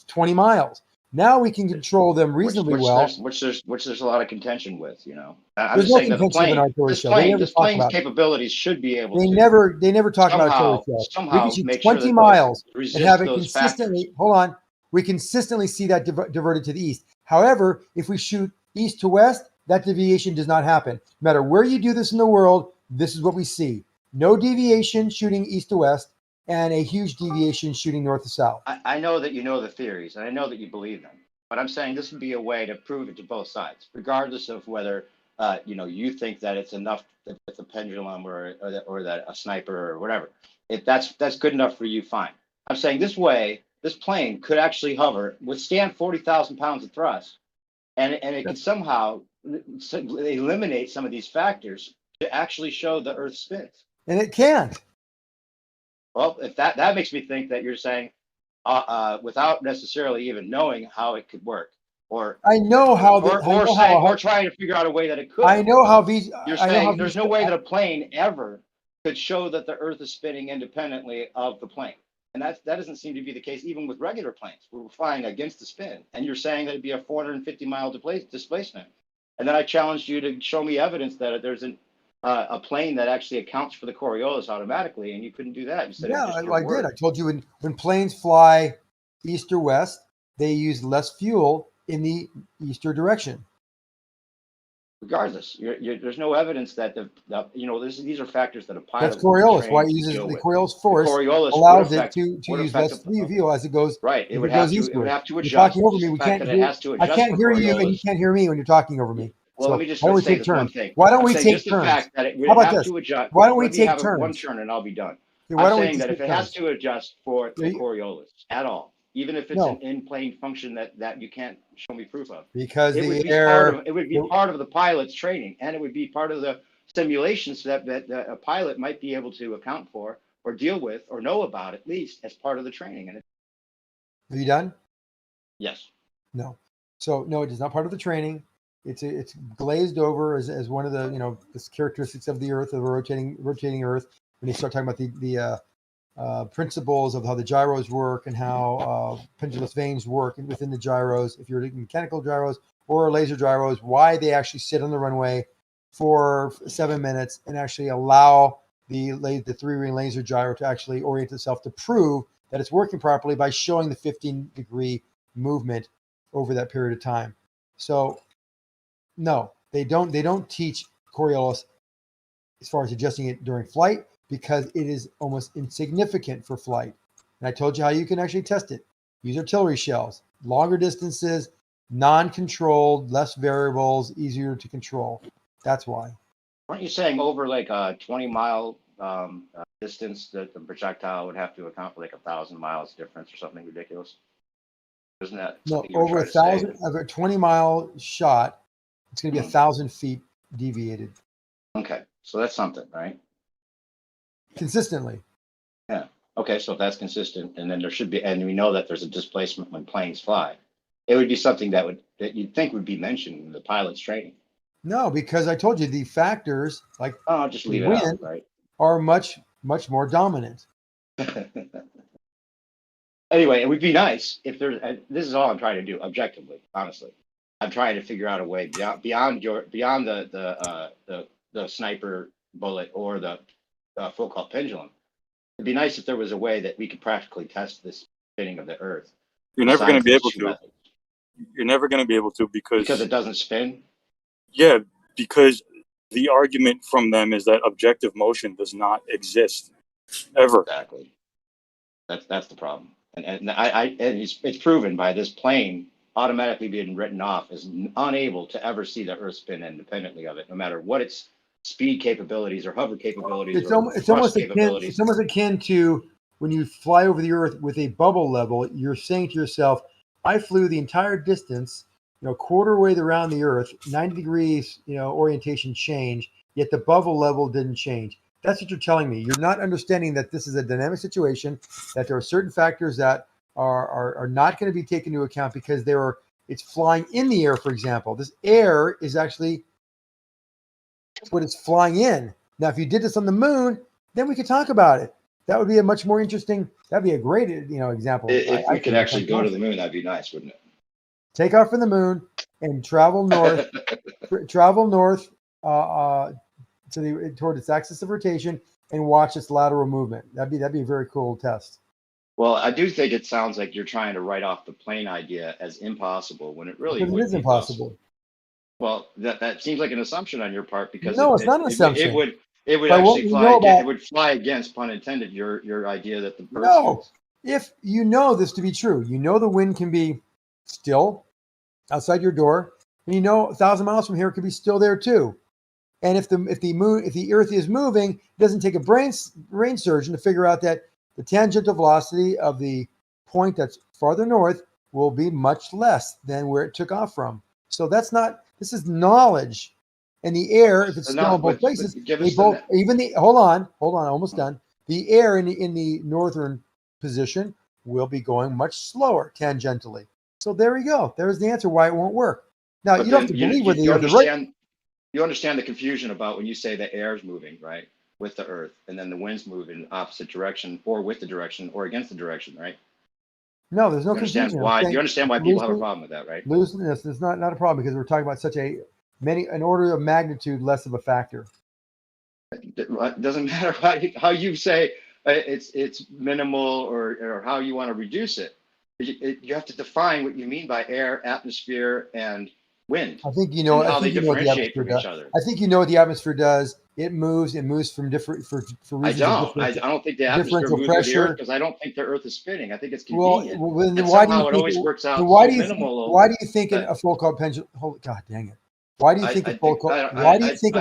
20 miles. Now we can control them reasonably well. Which there's a lot of contention with, you know. I'm There's just no saying that the contention of an plane, artillery shell. They never this talk plane's about it. capabilities should be able They to never talk about artillery shells. We somehow can shoot make sure 20 that miles and resist have it those consistently. factors. Hold on. We consistently see that diverted to the east. However, if we shoot east to west, that deviation does not happen. No matter where you do this in the world, this is what we see. No deviation shooting east to west, and a huge deviation shooting north to south. I know that you know the theories, and I know that you believe them. But I'm saying this would be a way to prove it to both sides, regardless of whether you think that it's enough that it's a pendulum or that a sniper or whatever. If that's good enough for you, fine. I'm saying this way, this plane could actually hover, withstand 40,000 pounds of thrust, and it could somehow eliminate some of these factors to actually show the Earth spins. And it can't. Well, if that makes me think that you're saying, without necessarily even knowing how it could work, or I know how, or trying to figure out a way that it could. I know how You're saying there's no way that a plane ever could show that the Earth is spinning independently of the plane, and that doesn't seem to be the case even with regular planes. We're flying against the spin, and you're saying that it'd be a 450-mile displacement, and then I challenged you to show me evidence that there's a plane that actually accounts for the Coriolis automatically, and you couldn't do that. You said yeah, just I did. I told you when planes fly east or west, they use less fuel in the eastern direction. Regardless, there's no evidence that these are factors that a pilot. That's Coriolis. Why it uses the Coriolis force allows it to use less fuel as it goes. Right. It would goes have eastward. to adjust. You're talking over me. We can't hear. I can't hear you, and you can't hear me when you're talking over me. Well, so let me just why don't we say take this turns? one thing. Why don't we I'm saying take just turns? the fact that it would How about have this? to adjust. Why don't we Let me take have turns? one turn and I'll be done. Yeah, why I'm don't we saying that take if it has turns? to adjust for the Coriolis at all, even if it's an in-plane function that you can't show me proof of, because it would be part of the pilot's training, and it would be part of the simulations that a pilot might be able to account for or deal with or know about, at least as part of the training. And Are you done? Yes. No. So no, it is not part of the training. It's glazed over as one of the the characteristics of the Earth, of a rotating Earth. When they start talking about the principles of how the gyros work and how pendulous vanes work within the gyros, if you're looking at mechanical gyros or laser gyros, why they actually sit on the runway for 7 minutes and actually allow the three-ring laser gyro to actually orient itself to prove that it's working properly by showing the 15-degree movement over that period of time. So no, they don't teach Coriolis as far as adjusting it during flight, because it is almost insignificant for flight. And I told you how you can actually test it. Use artillery shells, longer distances, non-controlled, less variables, easier to control. That's why. Aren't you saying over like a 20-mile distance that the projectile would have to account for like 1,000 miles difference or something ridiculous? Isn't that no, over 1,000 of a 20-mile shot? It's going to be 1,000 feet deviated. Okay, so that's something, right? Consistently. Yeah. Okay, so if that's consistent, and then there should be, and we know that there's a displacement when planes fly, it would be something that you'd think would be mentioned in the pilot's training. No, because I told you the factors like just leave it out, right? Are much more dominant. Anyway, it would be nice if there's. This is all I'm trying to do, objectively, honestly. I'm trying to figure out a way beyond the sniper bullet or the Foucault pendulum. It'd be nice if there was a way that we could practically test this spinning of the Earth. You're never going to be able to. You're never going to be able to because it doesn't spin. Yeah, because the argument from them is that objective motion does not exist ever. Exactly. That's the problem, and it's proven by this plane automatically being written off as unable to ever see the Earth spin independently of it, no matter what its speed capabilities or hover capabilities It's or almost thrust akin. capabilities. It's almost akin to when you fly over the Earth with a bubble level. You're saying to yourself, "I flew the entire distance, quarter way around the Earth, 90 degrees, orientation change, yet the bubble level didn't change." That's what you're telling me. You're not understanding that this is a dynamic situation, that there are certain factors that are not going to be taken into account because it's flying in the air, for example. This air is actually what it's flying in. Now, if you did this on the moon, then we could talk about it. That would be a much more interesting, that'd be a great, example. If we could think actually go to the fantastic. moon, that'd be nice, wouldn't it? Take off from the moon and travel north, toward its axis of rotation and watch its lateral movement. That'd be a very cool test. Well, I do think it sounds like you're trying to write off the plane idea as impossible when it really Because it would is be impossible. possible. Well, that seems like an assumption on your part because No, it's not an assumption. it would By what actually we fly know against, about- it would fly against, pun intended, your idea that the Earth No, moves. if you know this to be true, the wind can be still outside your door, and 1,000 miles from here it could be still there too. And if the Earth is moving, it doesn't take a brain surgeon to figure out that the tangential velocity of the point that's farther north will be much less than where it took off from. So this is knowledge. And the air, if it's still in both places, hold on, almost done. The air in the northern position will be going much slower tangentially. So there we go. There's the answer why it won't work. Now, you don't have to believe whether the Earth is right. You understand the confusion about when you say the air is moving, right, with the Earth, and then the winds move in opposite direction, or with the direction, or against the direction, right? No, there's no You understand confusion. you understand why people have a problem with that, right? Looseness is not a problem because we're talking about such an order of magnitude less of a factor. It doesn't matter how you say it's minimal or how you want to reduce it. You have to define what you mean by air, atmosphere, and wind. I think and how they differentiate from each other. I think you know what the atmosphere does. It moves from different for reasons. I don't think the atmosphere moves with the Earth because I don't think the Earth is spinning. I think it's convenient. Well, then and why do somehow you it think always works out why so do you minimal. why do you think a full called pendulum? God dang it! Why do you think a full called? Why do you think?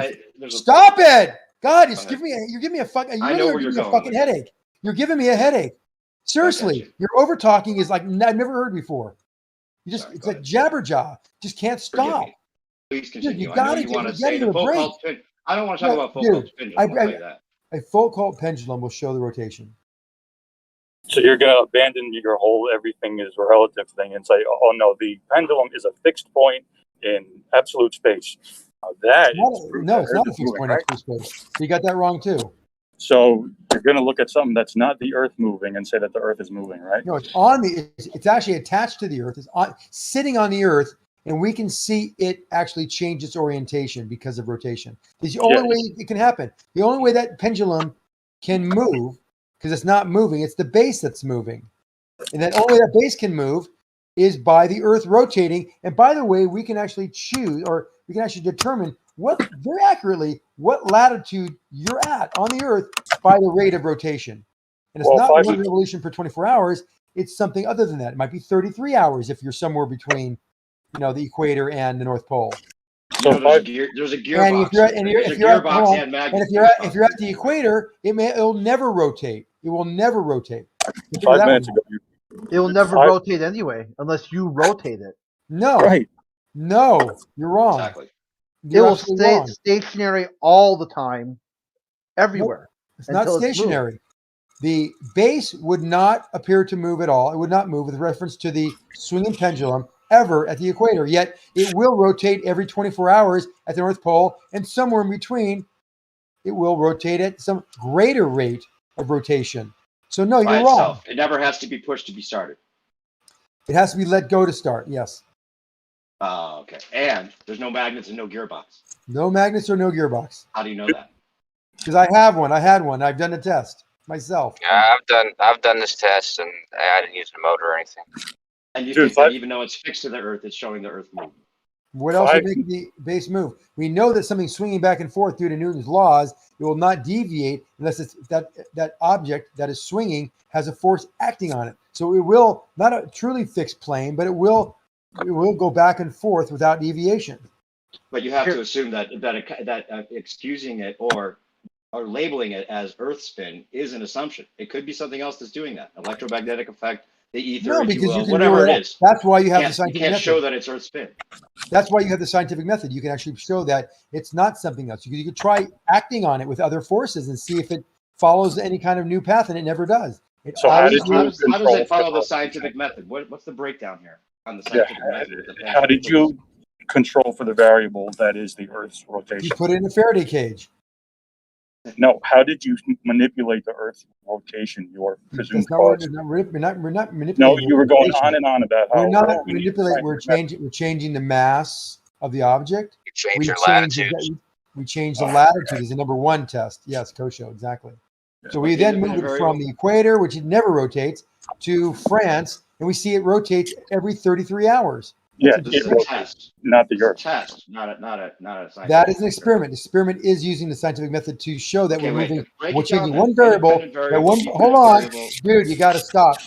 Stop it! God, you're giving me a fuck. You really are giving me a fucking headache. You're giving me a headache. Seriously, your over talking is like I've never heard before. It's like jabberjaw. Just can't stop. Please continue. Dude, I know you want to say the full called pendulum. I don't want to talk about full called pendulum. I'll tell you that. A full called pendulum will show the rotation. So you're going to abandon your whole everything is relative thing and say, oh no, the pendulum is a fixed point in absolute space. It's not a fixed point in absolute space. You got that wrong too. So you're going to look at something that's not the Earth moving and say that the Earth is moving, right? No, it's actually attached to the Earth. It's sitting on the Earth, and we can see it actually change its orientation because of rotation. It's the only way it can happen. The only way that pendulum can move, because it's not moving, it's the base that's moving. And that only that base can move is by the Earth rotating. And by the way, we can actually choose, or we can actually determine very accurately what latitude you're at on the Earth by the rate of rotation. And it's not one revolution per 24 hours. It's something other than that. It might be 33 hours if you're somewhere between, the equator and the North Pole. So there's a gearbox. And if you're at the equator, it'll never rotate. It will never rotate. 5 minutes ago, it will never rotate anyway unless you rotate it. No, right? No, you're wrong. Exactly. It will stay stationary all the time, everywhere. Nope, it's not stationary. The base would not appear to move at all. It would not move with reference to the swinging pendulum ever at the equator. Yet it will rotate every 24 hours at the North Pole, and somewhere in between, it will rotate at some greater rate of rotation. So no, you're wrong. It never has to be pushed to be started. It has to be let go to start. Yes. Okay. And there's no magnets and no gearbox. No magnets or no gearbox. How do you know that? Because I have one. I had one. I've done a test myself. Yeah, I've done this test and I didn't use a motor or anything. And you think that even though it's fixed to the Earth, it's showing the Earth move. What else would make the base move? We know that something swinging back and forth due to Newton's laws, it will not deviate unless it's that object that is swinging has a force acting on it. So it will not a truly fixed plane, but it will go back and forth without deviation. But you have to assume that excusing it or labeling it as Earth spin is an assumption. It could be something else that's doing that. Electromagnetic effect, the ether, No, if you because you will, can rule whatever it it out. is. That's why you have the You scientific can't method. show that it's Earth spin. That's why you have the scientific method. You can actually show that it's not something else. You could try acting on it with other forces and see if it follows any kind of new path, and it never does. It So how always did you How does control it follow for the scientific method? What's the breakdown here on the Yeah. scientific method? With the How pendulum? did you control for the variable that is the Earth's you rotation? put it in a Faraday cage. No, how did you manipulate the Earth's rotation? Your presumed That's not what cause. we're not manipulating. No, you were going rotation. on and on about how We're not we need manipulating. We're scientific changing. We're changing the mass of the object. You change We your change. latitudes. We change the latitude is the number one test. Yes, Kosho, exactly. So we then move it from the equator, which it never rotates, to France, and we see it rotates every 33 hours. Yeah, This is a test, not the Earth. Test, not a scientific. That is an experiment. The experiment is using the scientific method to show that Okay, we're wait, moving. break We're it down changing then. one variable. Independent variable, Hold dependent on, variable. dude. You got to stop.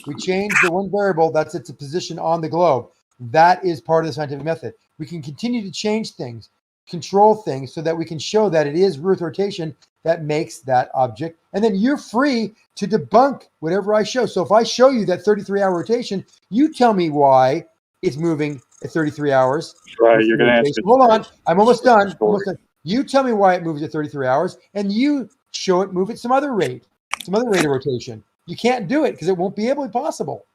We change the one variable. That's its position on the globe. That is part of the scientific method. We can continue to change things, control things, so that we can show that it is Earth rotation that makes that object. And then you're free to debunk whatever I show. So if I show you that 33-hour rotation, you tell me why it's moving at 33 hours. Right, you're going to answer. Hold on. I'm almost done. You tell me why it moves at 33 hours, and you show it move at some other rate of rotation. You can't do it because it won't be able to be possible.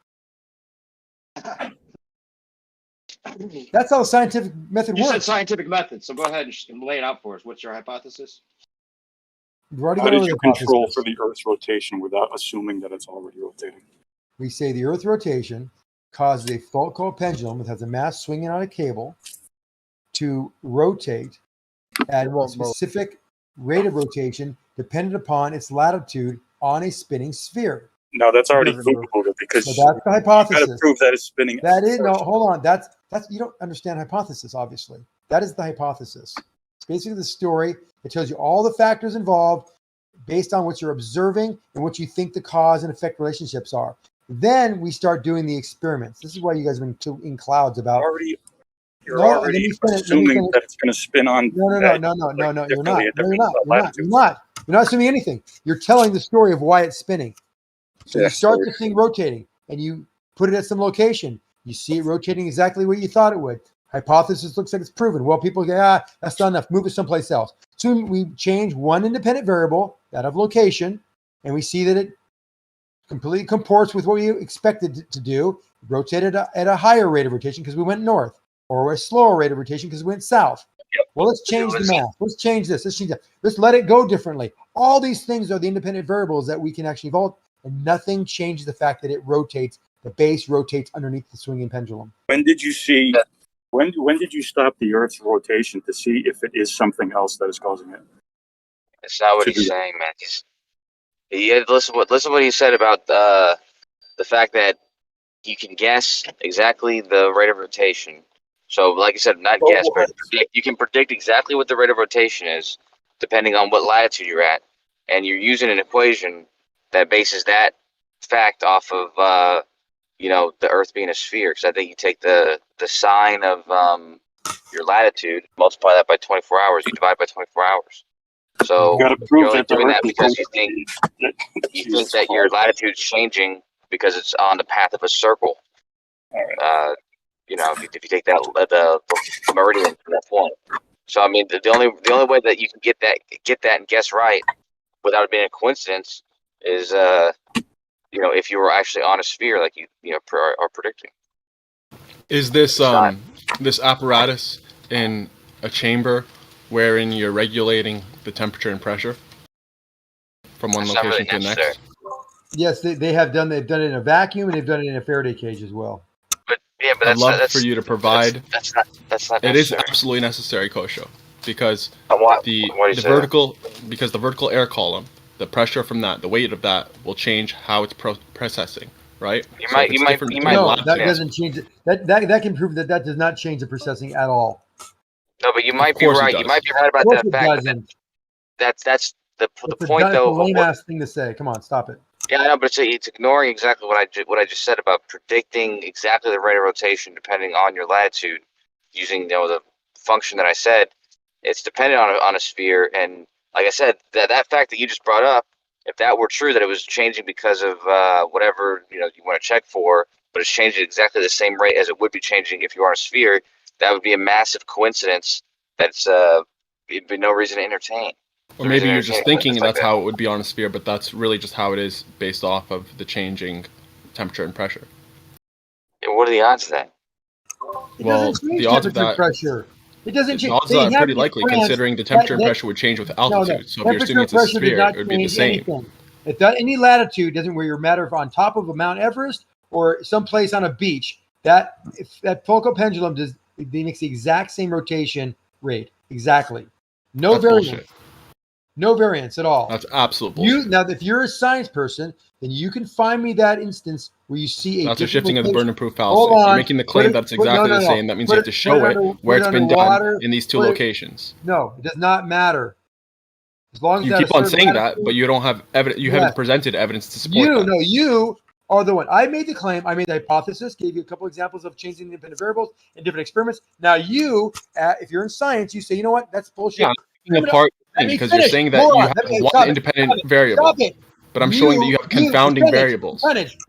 That's how the scientific method You works. said scientific method, so go ahead and lay it out for us. What's your hypothesis? How did you control for the Earth's rotation without assuming that it's already rotating? We say the Earth rotation causes a Foucault pendulum that has a mass swinging on a cable to rotate at a specific rate of rotation dependent upon its latitude on a spinning sphere. No, that's already provable because So that's the hypothesis. you got to prove that it's spinning. That is no. Hold on. That's you don't understand hypothesis. Obviously, that is the hypothesis. It's basically the story. It tells you all the factors involved based on what you're observing and what you think the cause and effect relationships are. Then we start doing the experiments. This is why you guys have been in clouds about. You're already assuming that it's going to spin on. No. You're not. You're not assuming anything. You're telling the story of why it's spinning. So you start the thing rotating, and you put it at some location. You see it rotating exactly where you thought it would. Hypothesis looks like it's proven. Well, people go, that's not enough. Move it someplace else. So we change one independent variable, that of location, and we see that it completely comports with what we expected to do. Rotated at a higher rate of rotation because we went north, or a slower rate of rotation because we went south. Well, let's change the math. Let's change this. Let's change that. Let's let it go differently. All these things are the independent variables that we can actually vault, and nothing changes the fact that it rotates. The base rotates underneath the swinging pendulum. When did you see? When did you stop the Earth's rotation to see if it is something else that is causing it? That's not what he's saying, man. Listen what he said about the fact that you can guess exactly the rate of rotation. So, like I said, not guess, but you can predict exactly what the rate of rotation is, depending on what latitude you're at, and you're using an equation that bases that fact off of the Earth being a sphere. Because I think you take the sine of your latitude, multiply that by 24 hours, you divide by 24 hours. So you're only doing that because you think that your latitude's changing because it's on the path of a circle. If you take that the meridian from that point. So I mean, the only way that you can get that and guess right without it being a coincidence is if you were actually on a sphere like you are predicting. Is this this apparatus in a chamber wherein you're regulating the temperature and pressure from one location to the next? Yes, they have done. They've done it in a vacuum, and they've done it in a Faraday cage as well. But I'd love for you to provide. That's not necessary. It is absolutely necessary, Kosho, because the vertical air column, the pressure from that, the weight of that will change how it's processing. Right? You might. No, that doesn't change it. That can prove that does not change the processing at all. No, but you might be right. You might be right about that fact. That's the point, though. That's a lame ass thing to say. Come on, stop it. Yeah, I know, but it's ignoring exactly what I just said about predicting exactly the rate of rotation depending on your latitude, using the function that I said, it's dependent on a sphere. And like I said, that fact that you just brought up, if that were true, that it was changing because of whatever you want to check for, but it's changing at exactly the same rate as it would be changing if you are on a sphere, that would be a massive coincidence. That's it'd be no reason to entertain. Or maybe you're just thinking that's how it would be on a sphere, but that's really just how it is based off of the changing temperature and pressure. And what are the odds of that? It Well, doesn't change the odds of temperature and that, pressure. It doesn't the change. odds They are have pretty these likely plants considering the temperature and that- pressure would change with No, altitude. So if you're temperature assuming and it's a pressure does sphere, not it would be the change same. anything. If that any latitude doesn't where you're matter on top of a Mount Everest or someplace on a beach, that focal pendulum does it makes the exact same rotation rate. Exactly. No That's variance. bullshit. No variance at all. That's absolute bullshit. Now, if you're a science person, then you can find me that instance where you see a That's a different shifting of the location. burden proof fallacy. Hold on. You're making the claim that it's exactly the same. That means you have to show it where it's been done in these two locations. No, it does not matter. As long as You that keep a on certain saying latitude- that, but you don't have evidence. You Yes. haven't presented evidence to support that. You are the one. I made the claim. I made the hypothesis. Gave you a couple examples of changing the independent variables in different experiments. Now you, if you're in science, you say, you know what? That's bullshit. Yeah, I'm picking apart Let me because you're finish. saying that Hold you on. have Let me- one stop it. independent Stop it. variable. Stop it. But I'm showing that you have confounding variables.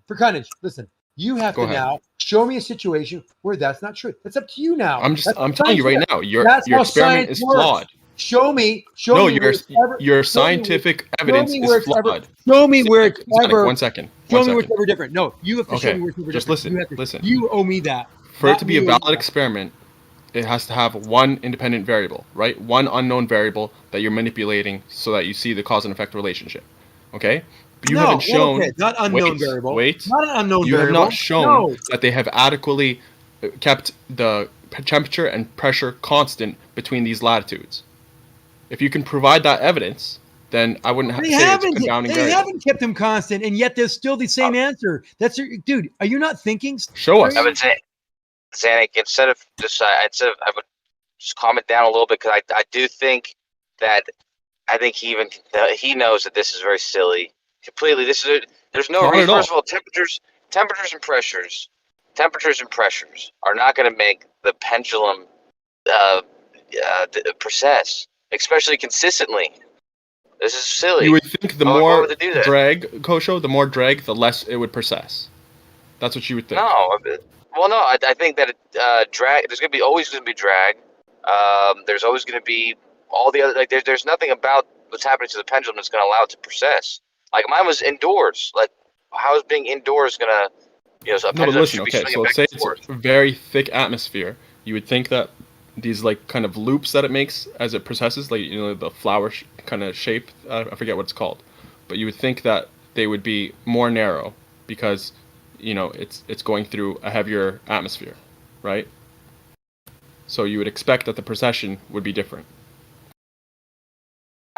For Cunnage, listen. You have Go to ahead. now show me a situation where that's not true. That's up to you now. I'm telling you right now, your That's how experiment science is works. flawed. Show me. No, me where it's ever- your show me where- scientific evidence show me where is it's ever- flawed. Show me where it's Zanuck, ever. 1 second. Show 1 me where it's second. ever different. No, you have to show Okay, me where it's ever just different. listen. Listen. You owe me that. For it Not to be a me. valid experiment, it has to have one independent variable, right? One unknown variable that you're manipulating so that you see the cause and effect relationship. Okay? But you haven't shown. Okay, not unknown variable. Wait. Not an unknown You have variable. not shown No. that they have adequately kept the temperature and pressure constant between these latitudes. If you can provide that evidence, then I wouldn't They say it's a haven't. confounding They variable. haven't kept them constant, and yet there's still the same answer. That's dude. Are you not thinking? Show us. I would say, Zanuck, instead of I would just calm it down a little bit because I do think that he knows that this is very silly. Completely, there's no Not at reason. all. First of all, temperatures and pressures are not going to make the pendulum precess, especially consistently. This is silly. You would think the Why more would they do that? drag, Kosho, the more drag, the less it would precess. That's what you would think. No, well, no. I think that drag. There's always going to be drag. There's always going to be all the other. There's nothing about what's happening to the pendulum that's going to allow it to precess. Like mine was indoors. Like how is being indoors going to, so a No, but pendulum listen, should be okay, swinging so let's back say and it's forth. a very thick atmosphere. You would think that these like kind of loops that it makes as it processes, like the flower kind of shape, I forget what it's called, but you would think that they would be more narrow because it's going through a heavier atmosphere, right? So you would expect that the precession would be different.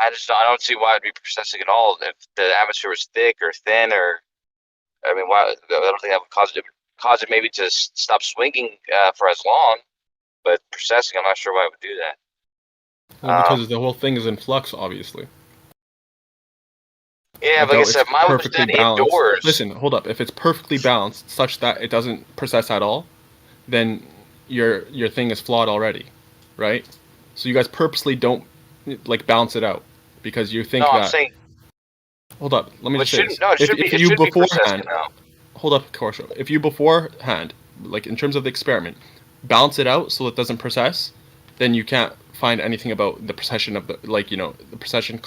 I don't see why it'd be precessing at all if the atmosphere was thick or thin or. I mean, why? I don't think that would cause it maybe to stop swinging for as long. But precessing, I'm not sure why it would do that. Well, because the whole thing is in flux, obviously. Yeah, but like I said, mine was perfectly done balanced. indoors. Listen, hold up. If it's perfectly balanced, such that it doesn't precess at all, then your thing is flawed already, right? So you guys purposely don't balance it out because you think No, that. I'm saying. Hold up. Let me But just say this. shouldn't no, it should be. If It you should be precessing beforehand, now. hold up, Korsho. If you beforehand, like in terms of the experiment, balance it out so it doesn't precess, then you can't find anything about the precession of the precession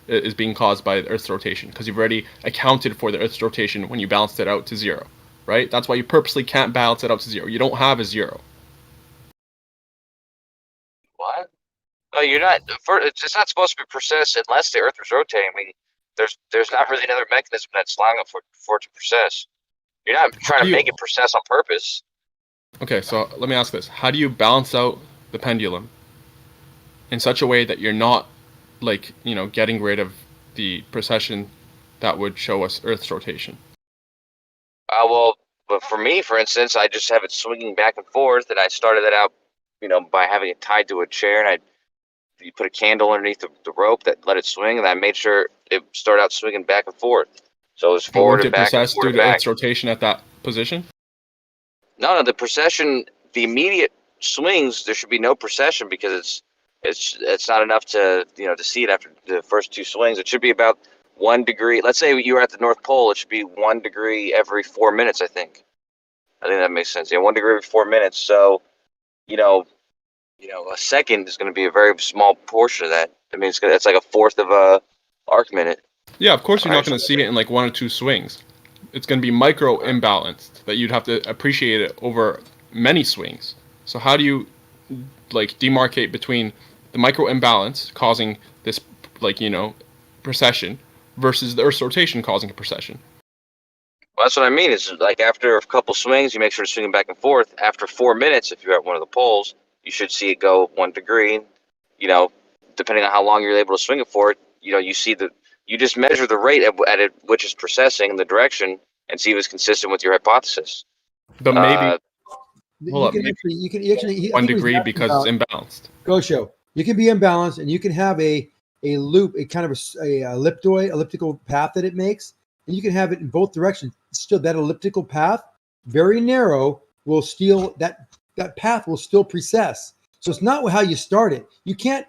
is being caused by the Earth's rotation because you've already accounted for the Earth's rotation when you balanced it out to 0, right? That's why you purposely can't balance it out to 0. You don't have a 0. What? No, you're not. It's not supposed to be precess unless the Earth was rotating. I mean, there's not really another mechanism that's allowing it for it to precess. You're not trying to make it precess on purpose. Okay, so let me ask this: how do you balance out the pendulum in such a way that you're not, getting rid of the precession that would show us Earth's rotation? Well, but for me, for instance, I just have it swinging back and forth, and I started that out, by having it tied to a chair, and you put a candle underneath the rope that let it swing, and I made sure it started out swinging back and forth. So it was But forward wouldn't and it back and precess forward due and to back. Earth's rotation at that position? No, the precession, the immediate swings, there should be no precession because it's not enough to to see it after the first 2 swings. It should be about 1 degree. Let's say you were at the North Pole. It should be 1 degree every 4 minutes. I think that makes sense. Yeah, 1 degree every 4 minutes. So, a second is going to be a very small portion of that. I mean, it's like a fourth of a arc minute. Yeah, of course you're not going to see it in like 1 or 2 swings. It's going to be micro imbalanced that you'd have to appreciate it over many swings. So how do you like demarcate between the micro imbalance causing this precession versus the Earth's rotation causing a precession? Well, that's what I mean. Is like after a couple swings, you make sure to swing it back and forth. After 4 minutes, if you're at one of the poles, you should see it go 1 degree. Depending on how long you're able to swing it for, you see you just measure the rate at which it's precessing in the direction and see if it's consistent with your hypothesis. But maybe you can actually 1 degree because it's imbalanced. Go show. You can be imbalanced, and you can have a loop, a kind of a elliptical path that it makes, and you can have it in both directions. Still, that elliptical path, very narrow, will still that path will still precess. So it's not how you start it. You can't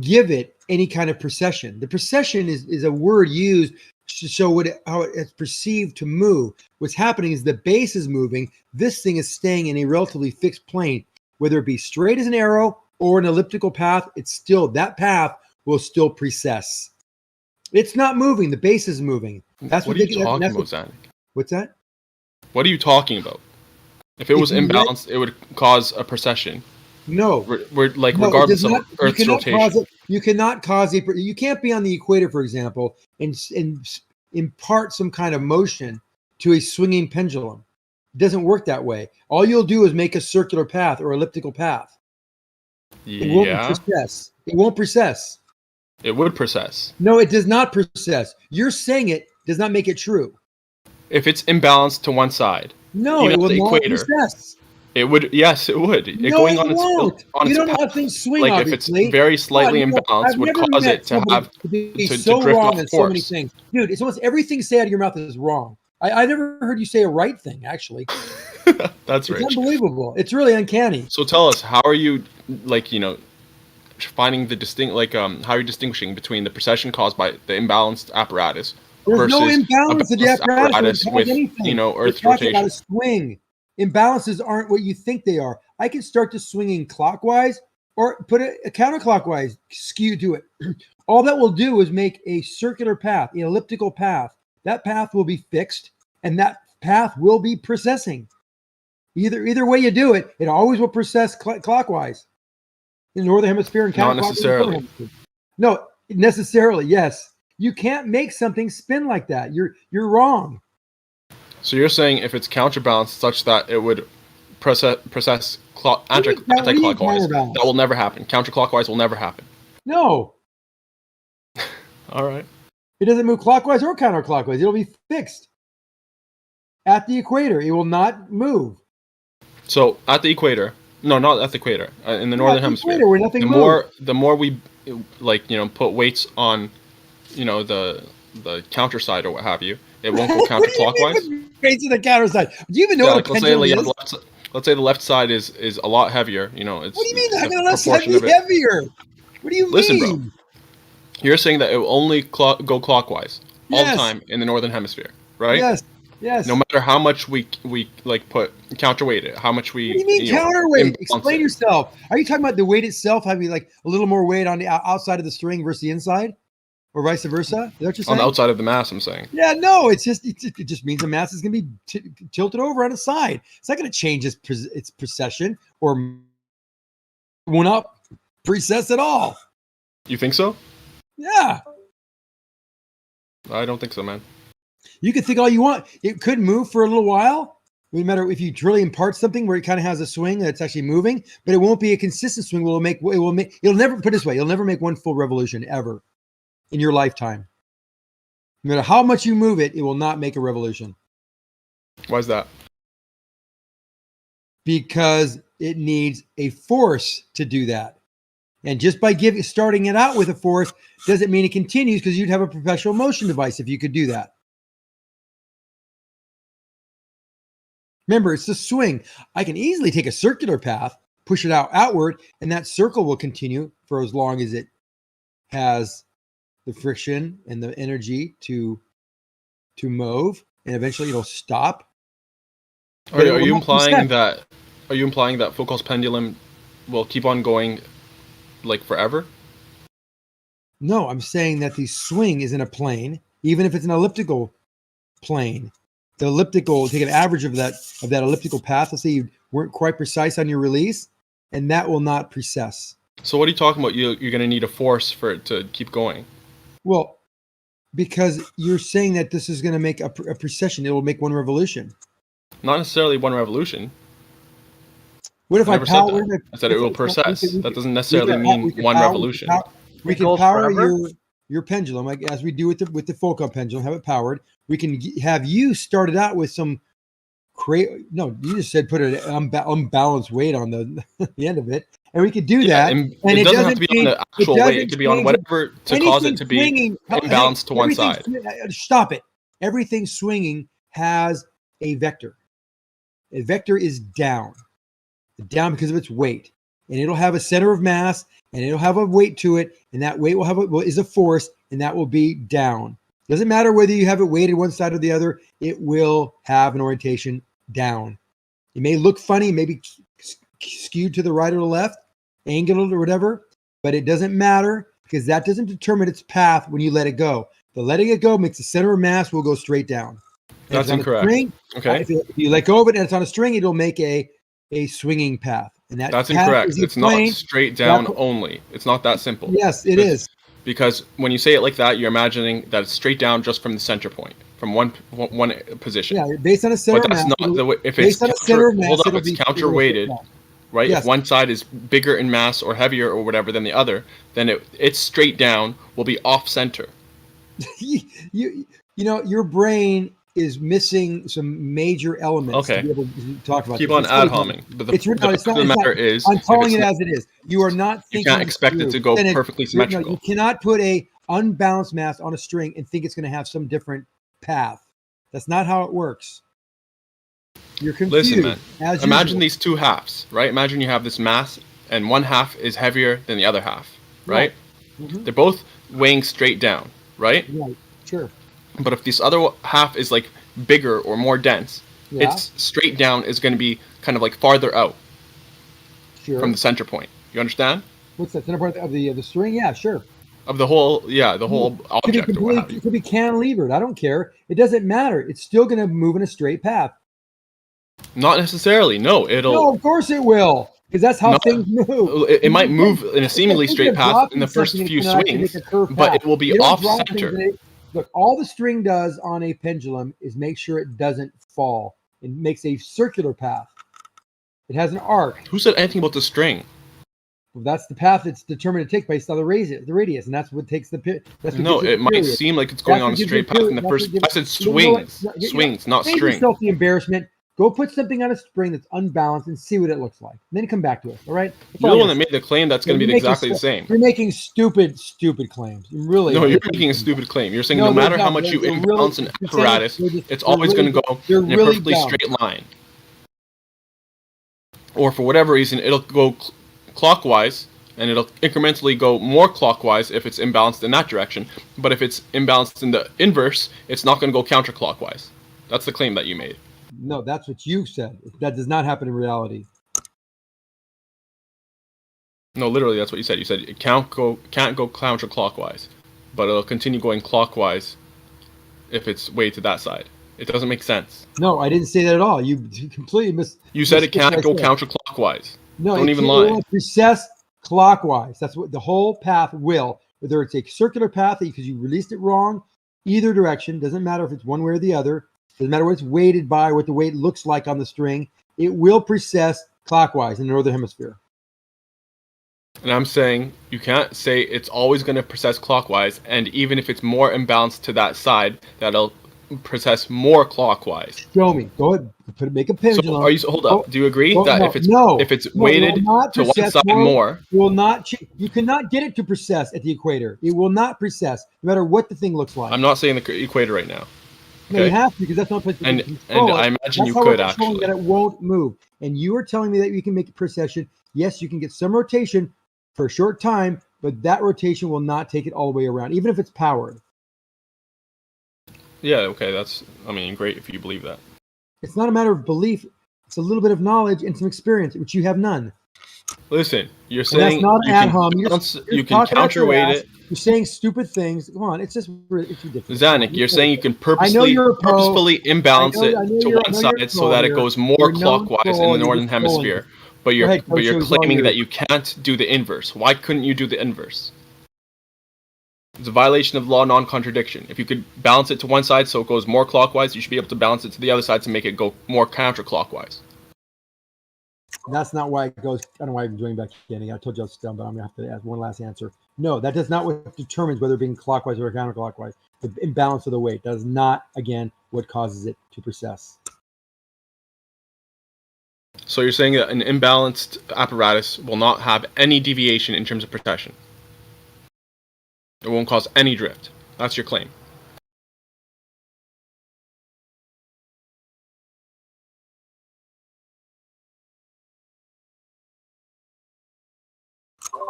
give it any kind of precession. The precession is a word used to show how it's perceived to move. What's happening is the base is moving. This thing is staying in a relatively fixed plane, whether it be straight as an arrow or an elliptical path. It's still that path will still precess. It's not moving. The base is moving. That's what are you talking about, Zanik? What's that? What are you talking about? If it was imbalanced, it would cause a precession. No, regardless of Earth's rotation. You cannot cause you can't be on the equator, for example, and impart some kind of motion to a swinging pendulum. It doesn't work that way. All you'll do is make a circular path or elliptical path. It won't precess. It won't precess. It would precess. No, it does not precess. You're saying it does not make it true. If it's imbalanced to one side, no, it will not precess. It would. Yes, it would. No, going on its you don't know how things swing. Like obviously. If it's very slightly imbalanced, would cause it to have so drift wrong off in course. So many things, dude. It's almost everything said out of your mouth is wrong. I never heard you say a right thing. Actually, that's it's rich. Unbelievable. It's really uncanny. So tell us, how are you finding the how are you distinguishing between the precession caused by the imbalanced apparatus There's no versus imbalance of the apparatus with anything. Earth's We're rotation? talking about a swing. Imbalances aren't what you think they are. I can start to swinging clockwise or put a counterclockwise skew to it. All that will do is make a circular path, an elliptical path. That path will be fixed, and that path will be precessing. Either way you do it, it always will precess clockwise in the northern hemisphere and counterclockwise. Not necessarily. No, necessarily, yes. You can't make something spin like that. You're wrong. So you're saying if it's counterbalanced such that it would precess anti-clockwise, that will never happen. Counterclockwise will never happen. No. All right. It doesn't move clockwise or counterclockwise. It'll be fixed. At the equator, it will not move. So at the equator, no, not at the equator. In the northern hemisphere, equator, where nothing the more we put weights on, the counter side or what have you, it won't go counterclockwise. Weights on the counter side. Do you even know what a pendulum is? Let's say the left side is a lot heavier. It's, what do you mean? How can the left side be heavier? What do you Listen, mean? Bro. You're saying that it will only go clockwise all the time in the northern hemisphere, right? Yes. Yes. No matter how much we put counterweight it, how much we. What do you mean counterweight? Explain yourself. Are you talking about the weight itself having like a little more weight on the outside of the string versus the inside, or vice versa? Is that what you're saying? On the outside of the mass, I'm saying. Yeah, no, it just means the mass is going to be tilted over on its side. It's not going to change its precession or will not precess at all. You think so? Yeah. I don't think so, man. You can think all you want. It could move for a little while. No matter if you really impart something where it kind of has a swing that's actually moving, but it won't be a consistent swing. It'll never, put it this way, you'll never make one full revolution ever in your lifetime. No matter how much you move it, it will not make a revolution. Why is that? Because it needs a force to do that. And just by starting it out with a force doesn't mean it continues, because you'd have a perpetual motion device if you could do that. Remember, it's the swing. I can easily take a circular path, push it outward, and that circle will continue for as long as it has the friction and the energy to move, and eventually it'll stop. Are you implying that? Are you implying that Foucault's pendulum will keep on going, like forever? No, I'm saying that the swing is in a plane, even if it's an elliptical plane. The elliptical, take an average of that elliptical path. Let's say you weren't quite precise on your release, and that will not precess. So what are you talking about? You're going to need a force for it to keep going. Well, because you're saying that this is going to make a precession. It will make one revolution. Not necessarily one revolution. What if I power? I said it will precess. That doesn't necessarily mean one revolution. We can power your pendulum, like as we do with the Foucault pendulum. Have it powered. We can have you started out with some no, you just said put an unbalanced weight on the end of it, and we could do that. And it doesn't have to be on the actual weight. It could be on whatever to cause it to be imbalanced to one side. Stop it. Everything swinging has a vector. A vector is down because of its weight, and it'll have a center of mass, and it'll have a weight to it, and that weight is a force, and that will be down. Doesn't matter whether you have it weighted one side or the other, it will have an orientation down. It may look funny, maybe skewed to the right or the left, angled or whatever, but it doesn't matter because that doesn't determine its path when you let it go. The letting it go makes the center of mass will go straight down. That's incorrect. Okay. If you let go of it and it's on a string, it'll make a swinging path. And that's incorrect. It's not straight down only. It's not that simple. Yes, it is. Because when you say it like that, you're imagining that it's straight down just from the center point, from one position. Yeah, based on a center but that's of mass. not the way. If it's counterweighted, right? Yes. If one side is bigger in mass or heavier or whatever than the other, then it's straight down will be off center. you know, your brain is missing some major elements to be able to talk about. Keep on ad homing. But the matter is, I'm calling it as it is. You are not thinking. You can't expect it to go perfectly symmetrical. No, you cannot put a unbalanced mass on a string and think it's going to have some different path. That's not how it works. You're confused. Listen, man. Imagine these two halves, right? Imagine you have this mass, and one half is heavier than the other half, right? Mm-hmm. They're both weighing straight down, right? Right. Sure. But if this other half is like bigger or more dense, its straight down is going to be kind of like farther out from the center point. You understand? What's that center point of the string? Yeah, sure. Of the whole, object. It could be cantilevered. I don't care. It doesn't matter. It's still going to move in a straight path. Not necessarily. No, No, of course it will. Because that's how things move. It might move in a seemingly straight path in the first few swings, but it will be off center. Look, all the string does on a pendulum is make sure it doesn't fall. It makes a circular path. It has an arc. Who said anything about the string? Well, that's the path it's determined to take based on the radius, and that's what takes the. No, it might seem like it's going on a straight path in the first. I said swings, not string. Yourself the embarrassment. Go put something on a spring that's unbalanced and see what it looks like. And then come back to us. All right. You're the one that made the claim that's going to be exactly the same. You're making stupid claims. No, you're making a stupid claim. You're saying no matter how much you imbalance an apparatus, it's always going to go in a perfectly straight line. Or for whatever reason, it'll go clockwise, and it'll incrementally go more clockwise if it's imbalanced in that direction. But if it's imbalanced in the inverse, it's not going to go counterclockwise. That's the claim that you made. No, that's what you said. That does not happen in reality. No, literally, that's what you said. You said it can't go counterclockwise, but it'll continue going clockwise if it's way to that side. It doesn't make sense. No, I didn't say that at all. You completely You said it can't go counterclockwise. No, don't even lie. It will precess clockwise. That's what the whole path will. Whether it's a circular path because you released it wrong, either direction doesn't matter if it's one way or the other. Doesn't matter what it's weighted by, what the weight looks like on the string. It will precess clockwise in the northern hemisphere. And I'm saying you can't say it's always going to precess clockwise, and even if it's more imbalanced to that side, that'll precess more clockwise. Show me. Go ahead. Make a pendulum. So hold up. Do you agree that if it's weighted to one side more, it will not. You cannot get it to precess at the equator. It will not precess, no matter what the thing looks like. I'm not saying the equator right now. No, you Okay. have to, because that's the only place we And can control I it. imagine That's you how we're could controlling actually. that it won't move. And you are telling me that you can make it precession. Yes, you can get some rotation for a short time, but that rotation will not take it all the way around, even if it's powered. Yeah. Okay. That's. I mean, great if you believe that. It's not a matter of belief. It's a little bit of knowledge and some experience, which you have none. Listen, you're And that's saying not you ad can hom. balance, You're you can talking out your counterweight ass. it. You're saying stupid things. Come on, it's ridiculous. Come Zanuck, on, you're saying you can I know you're a pro. purposefully imbalance it to one I know you're a side so troll that it here. goes more You're a known clockwise in troll. the You're northern just trolling hemisphere. us. But Go ahead, Coach, you're it's all claiming that yours. you can't do the inverse. Why couldn't you do the inverse? It's a violation of law non-contradiction. If you could balance it to one side so it goes more clockwise, you should be able to balance it to the other side to make it go more counterclockwise. That's not why it goes. I don't know why I'm doing back again. I told you I was dumb, but I'm gonna have to ask one last answer. No, that does not what determines whether being clockwise or counterclockwise. The imbalance of the weight. That is not, again, what causes it to precess. So you're saying that an imbalanced apparatus will not have any deviation in terms of precession. It won't cause any drift. That's your claim.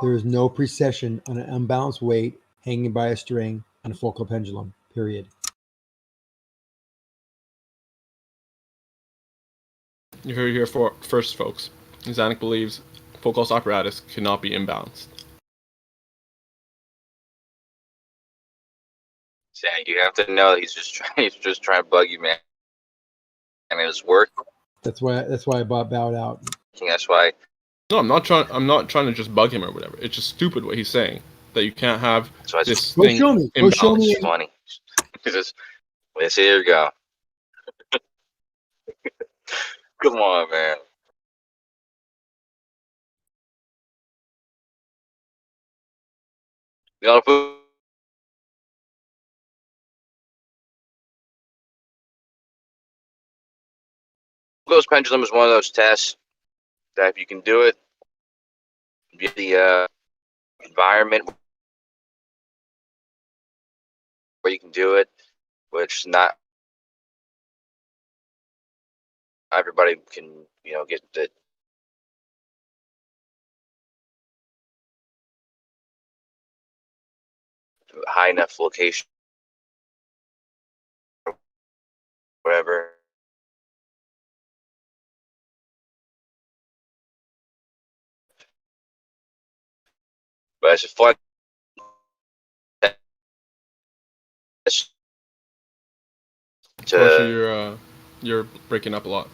There is no precession on an unbalanced weight hanging by a string on a focal pendulum, period. You heard it here first, folks. Zanuck believes Foucault's apparatus cannot be imbalanced. Zach, you have to know that he's just trying to bug you, man. I mean, it's work. That's why I bowed out. That's why. No, I'm not trying to just bug him or whatever. It's just stupid what he's saying. That you can't have this Go thing show me. Go imbalanced. show me. It's funny. Let's here we go. Come on, man. You know, Foucault's pendulum is one of those tests that if you can do it, get the environment where you can do it, which not everybody can, get the high enough location, whatever. But it's a fun test Unfortunately, you're breaking up a lot.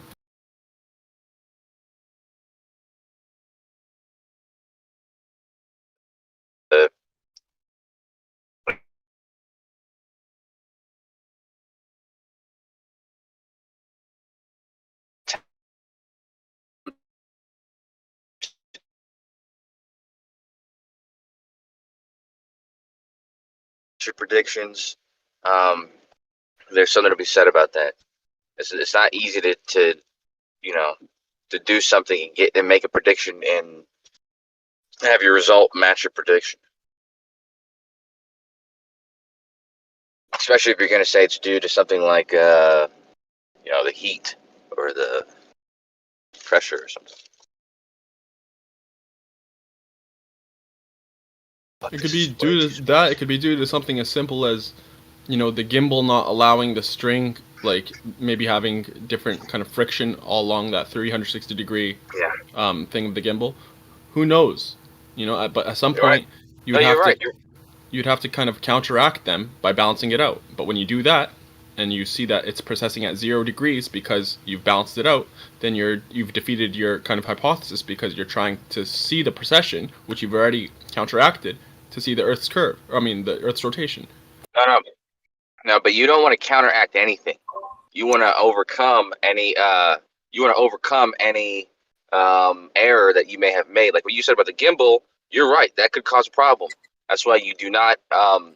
predictions. There's something to be said about that. It's not easy to do something and make a prediction and have your result match your prediction. Especially if you're going to say it's due to something like the heat or the pressure or something. It could be due to that. It could be due to something as simple as, the gimbal not allowing the string, like maybe having different kind of friction all along that 360 degree thing of the gimbal. Who knows? But at some point you'd have to kind of counteract them by balancing it out. But when you do that, and you see that it's precessing at 0 degrees because you've balanced it out, then you've defeated your kind of hypothesis because you're trying to see the precession, which you've already counteracted, to see the Earth's curve. The Earth's rotation. No, but you don't want to counteract anything. You want to overcome any. Error that you may have made. Like what you said about the gimbal, you're right. That could cause a problem. That's why you do not.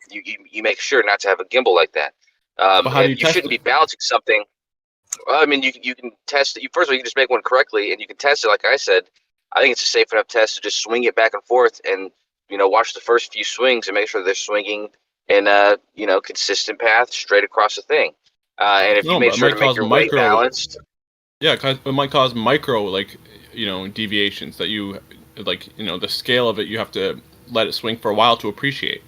You make sure not to have a gimbal like that. But how do you test shouldn't be balancing something. Well, I mean, you can test it. First of all, you can just make one correctly, and you can test it. Like I said, I think it's a safe enough test to just swing it back and forth, and watch the first few swings and make sure they're swinging in a consistent path straight across the thing. And if you No, made but it sure might to make cause your weight micro. balanced, Yeah, it might cause micro, like, deviations that you, like, the scale of it, you have to let it swing for a while to appreciate.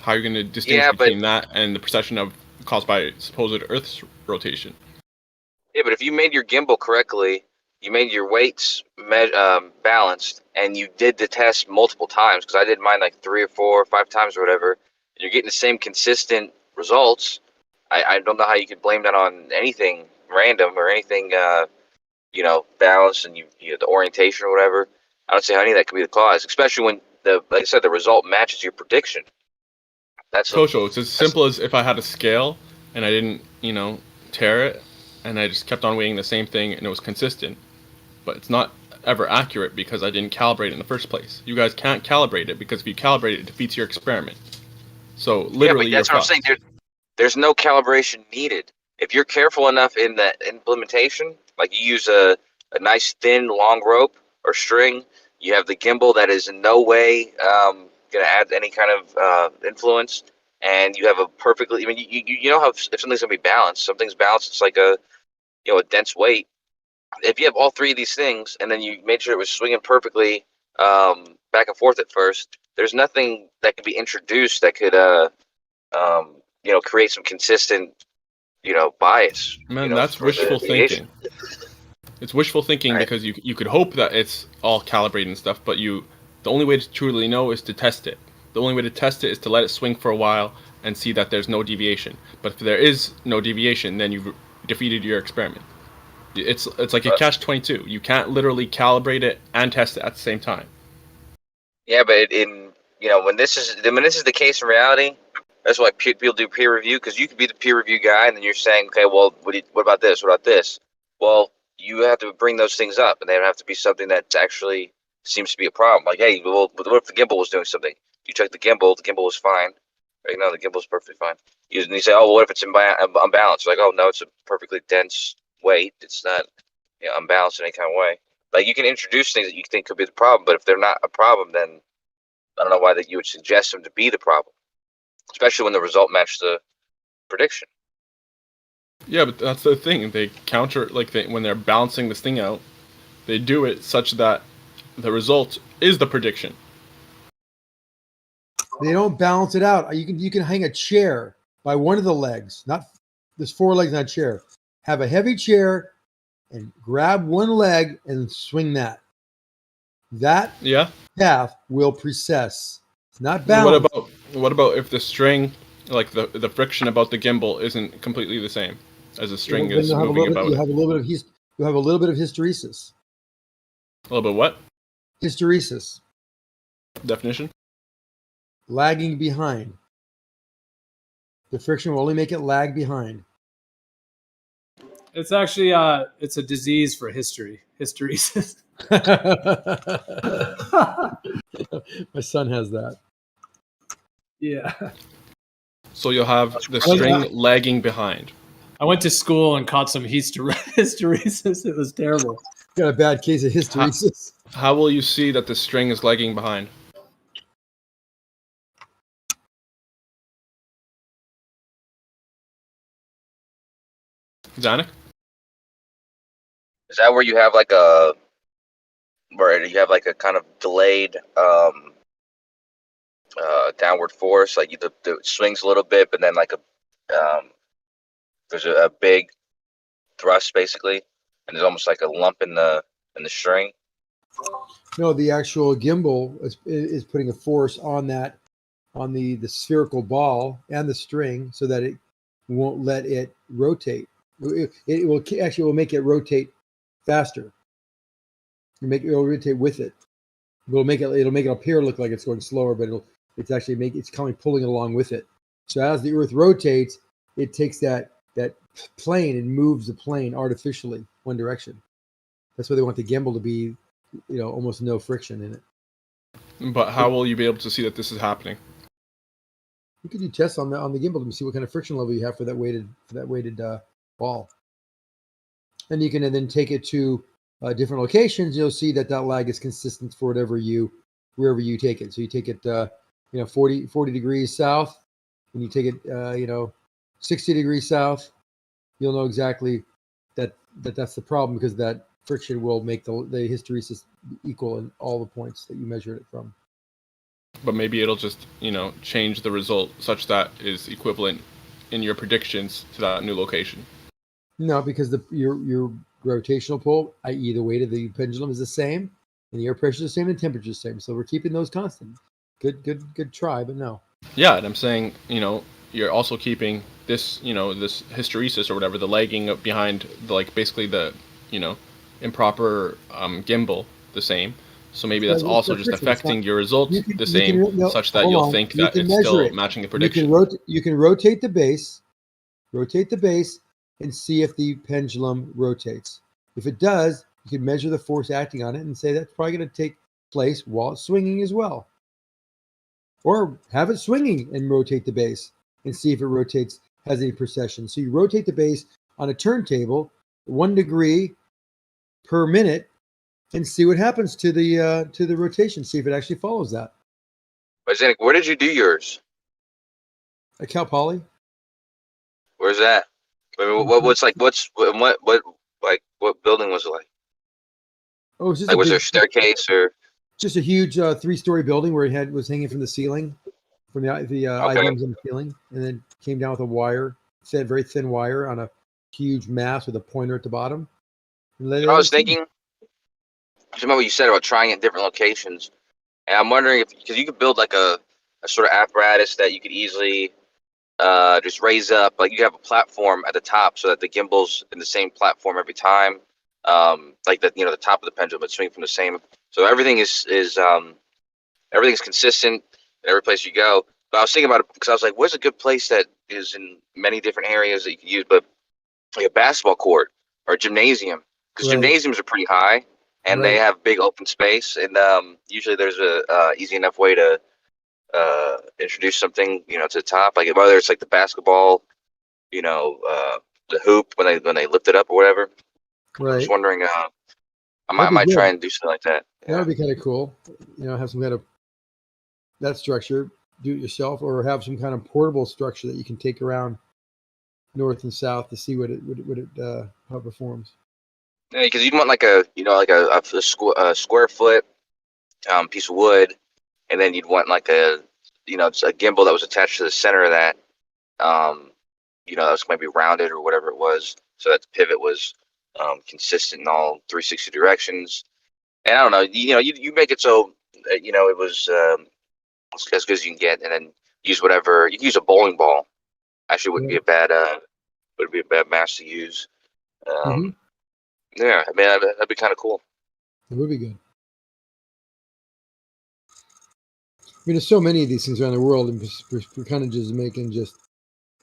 How you're going to distinguish yeah, but between that and the precession of caused by supposed Earth's rotation. yeah, but if you made your gimbal correctly, you made your weights balanced, and you did the test multiple times, because I did mine like 3 or 4 or 5 times or whatever, and you're getting the same consistent results. I don't know how you could blame that on anything random or anything, balanced, and the orientation or whatever. I don't see how any of that could be the cause, especially when like I said, the result matches your prediction. Kosho, it's as simple as if I had a scale and I didn't, tear it, and I just kept on weighing the same thing and it was consistent. But it's not ever accurate because I didn't calibrate it in the first place. You guys can't calibrate it because if you calibrate it, it defeats your experiment. So literally, yeah, but that's you're what I'm fucked. saying. There's no calibration needed. If you're careful enough in the implementation, like you use a nice thin long rope or string, you have the gimbal that is in no way going to add any kind of influence, and you have a perfectly. I mean, you know how if something's going to be balanced, something's balanced. It's like a dense weight. If you have all 3 of these things, and then you made sure it was swinging perfectly back and forth at first, there's nothing that could be introduced that could create some consistent bias. Man, that's wishful thinking. It's wishful thinking because you could hope that it's all calibrated and stuff, but the only way to truly know is to test it. The only way to test it is to let it swing for a while and see that there's no deviation. But if there is no deviation, then you've defeated your experiment. It's like a catch-22. You can't literally calibrate it and test it at the same time. Yeah, but when this is the case in reality, that's why people do peer review, because you could be the peer review guy, and then you're saying, okay, well, what about this? What about this? Well, you have to bring those things up, and they have to be something that actually seems to be a problem. Like, hey, well, what if the gimbal was doing something? You check the gimbal was fine. Right? No, the gimbal's perfectly fine. And you say, oh, well, what if it's unbalanced? Like, oh, no, it's a perfectly dense weight. It's not unbalanced in any kind of way. Like, you can introduce things that you think could be the problem, but if they're not a problem, then I don't know why that you would suggest them to be the problem, especially when the result matched the prediction. Yeah, but that's the thing. They counter, when they're balancing this thing out, they do it such that the result is the prediction. They don't balance it out. You can hang a chair by one of the legs. There's 4 legs on a chair. Have a heavy chair and grab one leg and swing that. That path will precess. It's not balanced. What about if the string, like the friction about the gimbal, isn't completely the same as the string is moving about it? You have a little bit of hysteresis. A little bit what? Hysteresis. Definition? Lagging behind. The friction will only make it lag behind. It's actually it's a disease for hysteresis. My son has that. Yeah. So you'll have the string lagging behind. I went to school and caught some hysteresis. It was terrible. Got a bad case of hysteresis. How will you see that the string is lagging behind? Zanuck? Is that where you have like a kind of delayed downward force, like the swings a little bit, but then like there's a big thrust basically, and there's almost like a lump in the string? No, the actual gimbal is putting a force on the spherical ball and the string so that it won't let it rotate. It will make it rotate faster. It'll rotate with it. It'll make it appear look like it's going slower, but it's kind of pulling it along with it. So as the Earth rotates, it takes that plane and moves the plane artificially one direction. That's why they want the gimbal to be, almost no friction in it. But how will you be able to see that this is happening? You could do tests on the gimbal to see what kind of friction level you have for that weighted ball, and you can then take it to different locations. You'll see that lag is consistent for wherever you take it. So you take it 40 degrees south, and you take it 60 degrees south, you'll know exactly that's the problem, because that friction will make the hysteresis equal in all the points that you measured it from. But maybe it'll just, change the result such that is equivalent in your predictions to that new location. No, because your gravitational pull, i.e. the weight of the pendulum, is the same, and the air pressure is the same, and the temperature is the same. So we're keeping those constant. Good try, but no. Yeah, and I'm saying, you're also keeping this, this hysteresis or whatever, the lagging behind, basically the, improper gimbal the same. So maybe that's also just affecting your result the same, such that you'll think that it's still matching the prediction. You can rotate the base, and see if the pendulum rotates. If it does, you can measure the force acting on it and say that's probably going to take place while it's swinging as well. Or have it swinging and rotate the base and see if it rotates, has any precession. So you rotate the base on a turntable 1 degree per minute and see what happens to the rotation. See if it actually follows that. But Zanik, where did you do yours? At Cal Poly. Where's that? I mean, what building was it like? Oh, it's just was there a staircase or? Just a huge 3-story building where it was hanging from the ceiling, from the I-beams in the ceiling, and then came down with a wire, very thin wire on a huge mast with a pointer at the bottom. I was thinking, just remember what you said about trying at different locations, and I'm wondering because you could build like a sort of apparatus that you could easily just raise up, like you have a platform at the top so that the gimbal's in the same platform every time, like the top of the pendulum would swing from the same. So everything is everything's consistent in every place you go. But I was thinking about it because I was like, where's a good place that is in many different areas that you can use, but like a basketball court or a gymnasium, because gymnasiums are pretty high and they have big open space, and usually there's a easy enough way to introduce something to the top, like whether it's like the basketball, the hoop when they lift it up or whatever. I was wondering, I might try and do something like that. That would be kind of cool. Have some kind of that structure, do it yourself, or have some kind of portable structure that you can take around north and south to see how it performs. Yeah, because you'd want like a square foot piece of wood, and then you'd want like a gimbal that was attached to the center of that. That was maybe rounded or whatever it was, so that the pivot was consistent in all 360 directions. And I don't know, you make it so it was as good as you can get, and then use whatever you can use. A bowling ball actually wouldn't be a bad mass to use. Yeah, I mean that'd be kind of cool. It would be good. I mean, there's so many of these things around the world, and we're kind of just making just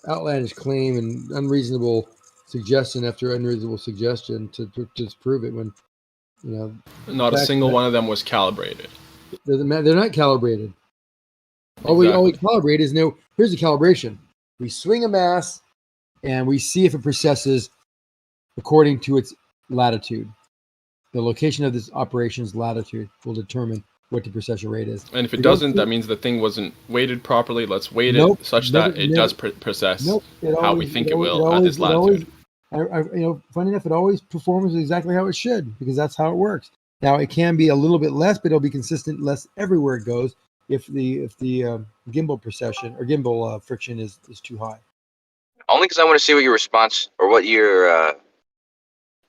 outlandish claim and unreasonable suggestion after unreasonable suggestion to disprove it, when not a single one of them was calibrated. They're not calibrated. All we calibrate is here's the calibration. We swing a mass and we see if it precesses according to its latitude. The location of this operation's latitude will determine what the precession rate is. And if it doesn't, that means the thing wasn't weighted properly. Let's weight it such that it does precess how we think it will at this latitude. Funny enough, it always performs exactly how it should, because that's how it works. Now, it can be a little bit less, but it'll be consistent less everywhere it goes if the gimbal precession or gimbal friction is too high. Only because I want to see what your response or what your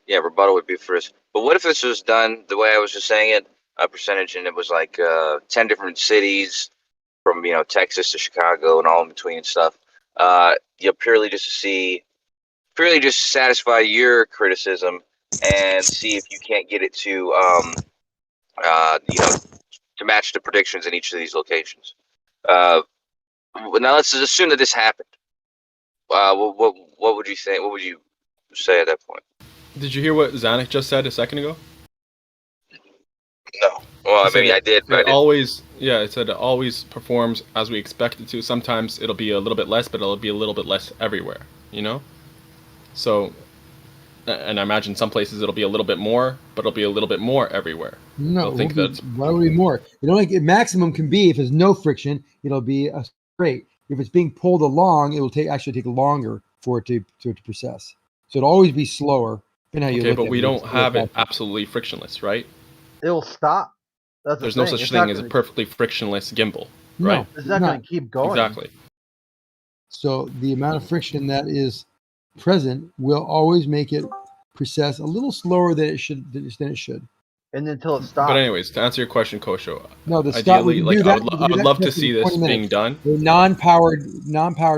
rebuttal would be for this. But what if this was done the way I was just saying it, a percentage, and it was like 10 different cities from Texas to Chicago and all in between and stuff, purely just to satisfy your criticism and see if you can't get it to to match the predictions in each of these locations. Now let's just assume that this happened. What would you think? What would you say at that point? Did you hear what Zanik just said a second ago? No. Well, maybe I did, but it said it always performs as we expect it to. Sometimes it'll be a little bit less, but it'll be a little bit less everywhere, So, and I imagine some places it'll be a little bit more, but it'll be a little bit more everywhere. No, why would it be more? Maximum can be, if there's no friction, it'll be a straight. If it's being pulled along, it will actually take longer for it to process. So it'll always be slower. Depending how you Okay, look but at we it. don't have it absolutely frictionless, right? It'll stop. That's There's the no thing. such It's thing not as a gonna, perfectly frictionless gimbal, No, right? it's not going to keep going. Exactly. So the amount of friction that is present will always make it process a little slower than it should. And until it stops. But anyways, to answer your question, Kosho, No, the stop. ideally, like I would love to see this being done. The non-powered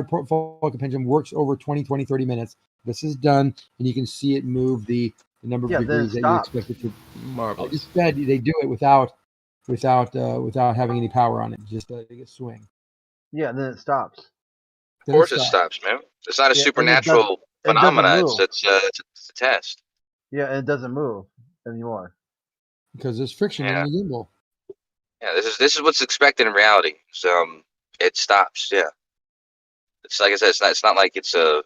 focal pendulum works over 20, 30 minutes. This is done, and you can see it move the number of degrees that you expect it to. Marvelous. I just said they do it without having any power on it. Just letting it swing. Yeah, then it stops. Of course it stops, man. It's not a Yeah, supernatural and it doesn't phenomena. move. It's a test. Yeah, and it doesn't move anymore. Because there's friction in the gimbal. Yeah, this is what's expected in reality. So it stops. Yeah, it's like I said. It's not like it's a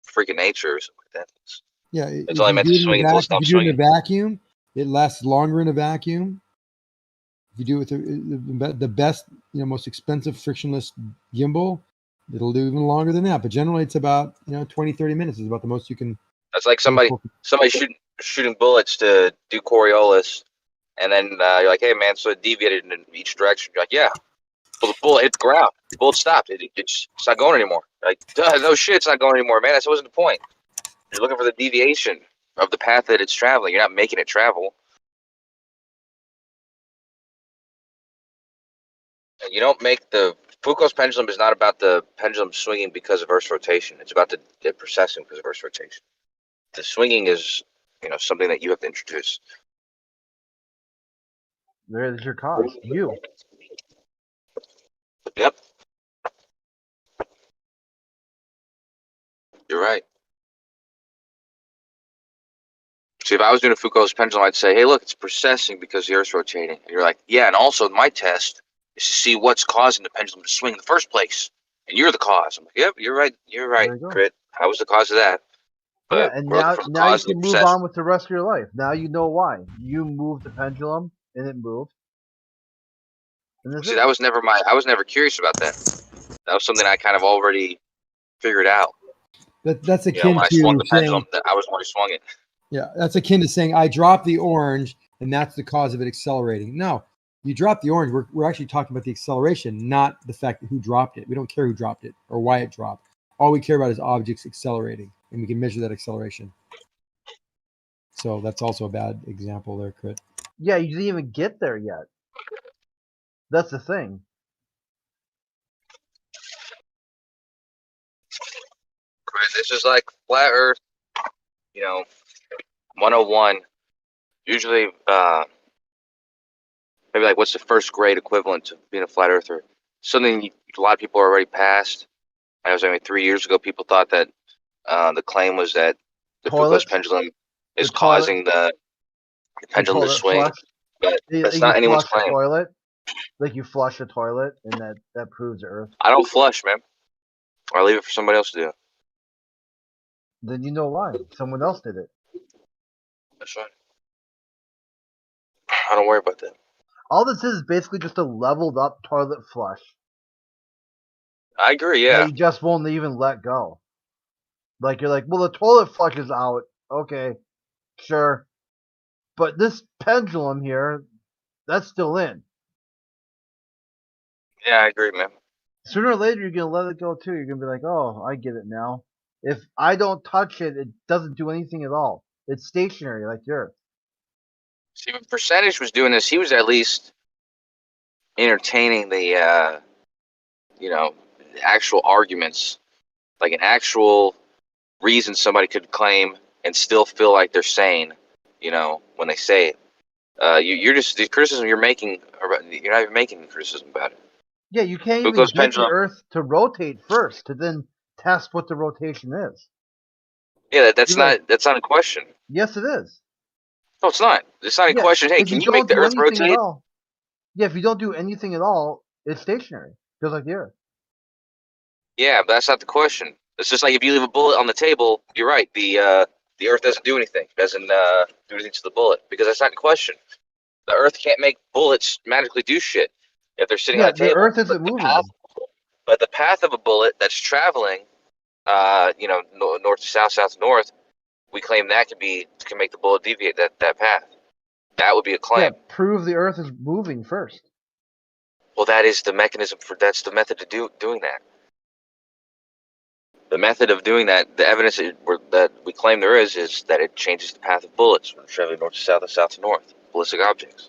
freak of nature or something like that. It's only meant to swing until it stops if you do it swinging. in a vacuum, it lasts longer in a vacuum. If you do it with the best, most expensive frictionless gimbal, it'll do even longer than that. But generally, it's about 20, 30 minutes is about the most you can. That's like somebody shooting bullets to do Coriolis, and then you're like, hey man, so it deviated in each direction. You're like, yeah. Well, the bullet hit the ground. The bullet stopped. It's not going anymore. Like, duh, no shit, it's not going anymore, man. That wasn't the point. You're looking for the deviation of the path that it's traveling. You're not making it travel. And you don't make the Foucault's pendulum is not about the pendulum swinging because of Earth's rotation. It's about the processing because of Earth's rotation. The swinging is, something that you have to introduce. There's your cause. You. Yep. You're right. See, if I was doing a Foucault's pendulum, I'd say, hey, look, it's processing because the Earth's rotating. And you're like, yeah, and also my test is to see what's causing the pendulum to swing in the first place. And you're the cause. I'm like, yep, you're right. You're right, Crit. I was the cause of that. But Yeah, and we're now looking for the you cause of the can move process. on with the rest of your life. Now you know why. You moved the pendulum, and it moved. And See, that was never I was never curious about that. That was something I kind of already figured out. That's When akin I to swung the saying, pendulum, that I was the one who swung it. yeah, that's akin to saying I dropped the orange and that's the cause of it accelerating. No, you dropped the orange. We're actually talking about the acceleration, not the fact that who dropped it. We don't care who dropped it or why it dropped. All we care about is objects accelerating, and we can measure that acceleration. So that's also a bad example there, Crit. Yeah, you didn't even get there yet. That's the thing. This is like flat Earth, 101. Usually, maybe like what's the first grade equivalent to being a flat earther? Something a lot of people are already past. I was 3 years ago. People thought that the claim was that the Foucault's pendulum is causing the pendulum to swing, but that's not anyone's flush a claim. toilet, like you flush a toilet, and that proves the Earth. I don't flush, man. I leave it for somebody else to do. Then you know why. Someone else did it. That's right. I don't worry about that. All this is basically just a leveled up toilet flush. I agree, yeah. That you just won't even let go. Like you're like, well, the toilet flush is out. Okay, sure. But this pendulum here, that's still in. Yeah, I agree, man. Sooner or later, you're going to let it go too. You're going to be like, oh, I get it now. If I don't touch it, it doesn't do anything at all. It's stationary like the Earth. See, when Percentage was doing this, he was at least entertaining the, actual arguments. Like an actual reason somebody could claim and still feel like they're sane, when they say it. You're just, the criticism you're making, you're not even making criticism about it. Yeah, you can't even Foucault's get pendulum. the Earth to rotate first to then test what the rotation is. Yeah, that's You're not like, that's not a question. yes, it is. No, it's not. It's not a question. Hey, if can you make don't the do Earth anything rotate? at all, yeah, if you don't do anything at all, it's stationary, just like the Earth. Yeah, but that's not the question. It's just like if you leave a bullet on the table, you're right. The Earth doesn't do anything. Doesn't do anything to the bullet because that's not the question. The Earth can't make bullets magically do shit if they're sitting on a the table. Earth isn't moving. But the path of a bullet that's traveling, north to south, south to north, we claim that can make the bullet deviate that path. That would be a claim. Yeah, prove the Earth is moving first. Well, that is the mechanism that's the method to doing that. The method of doing that, the evidence that we claim there is that it changes the path of bullets from traveling north to south and south to north, ballistic objects.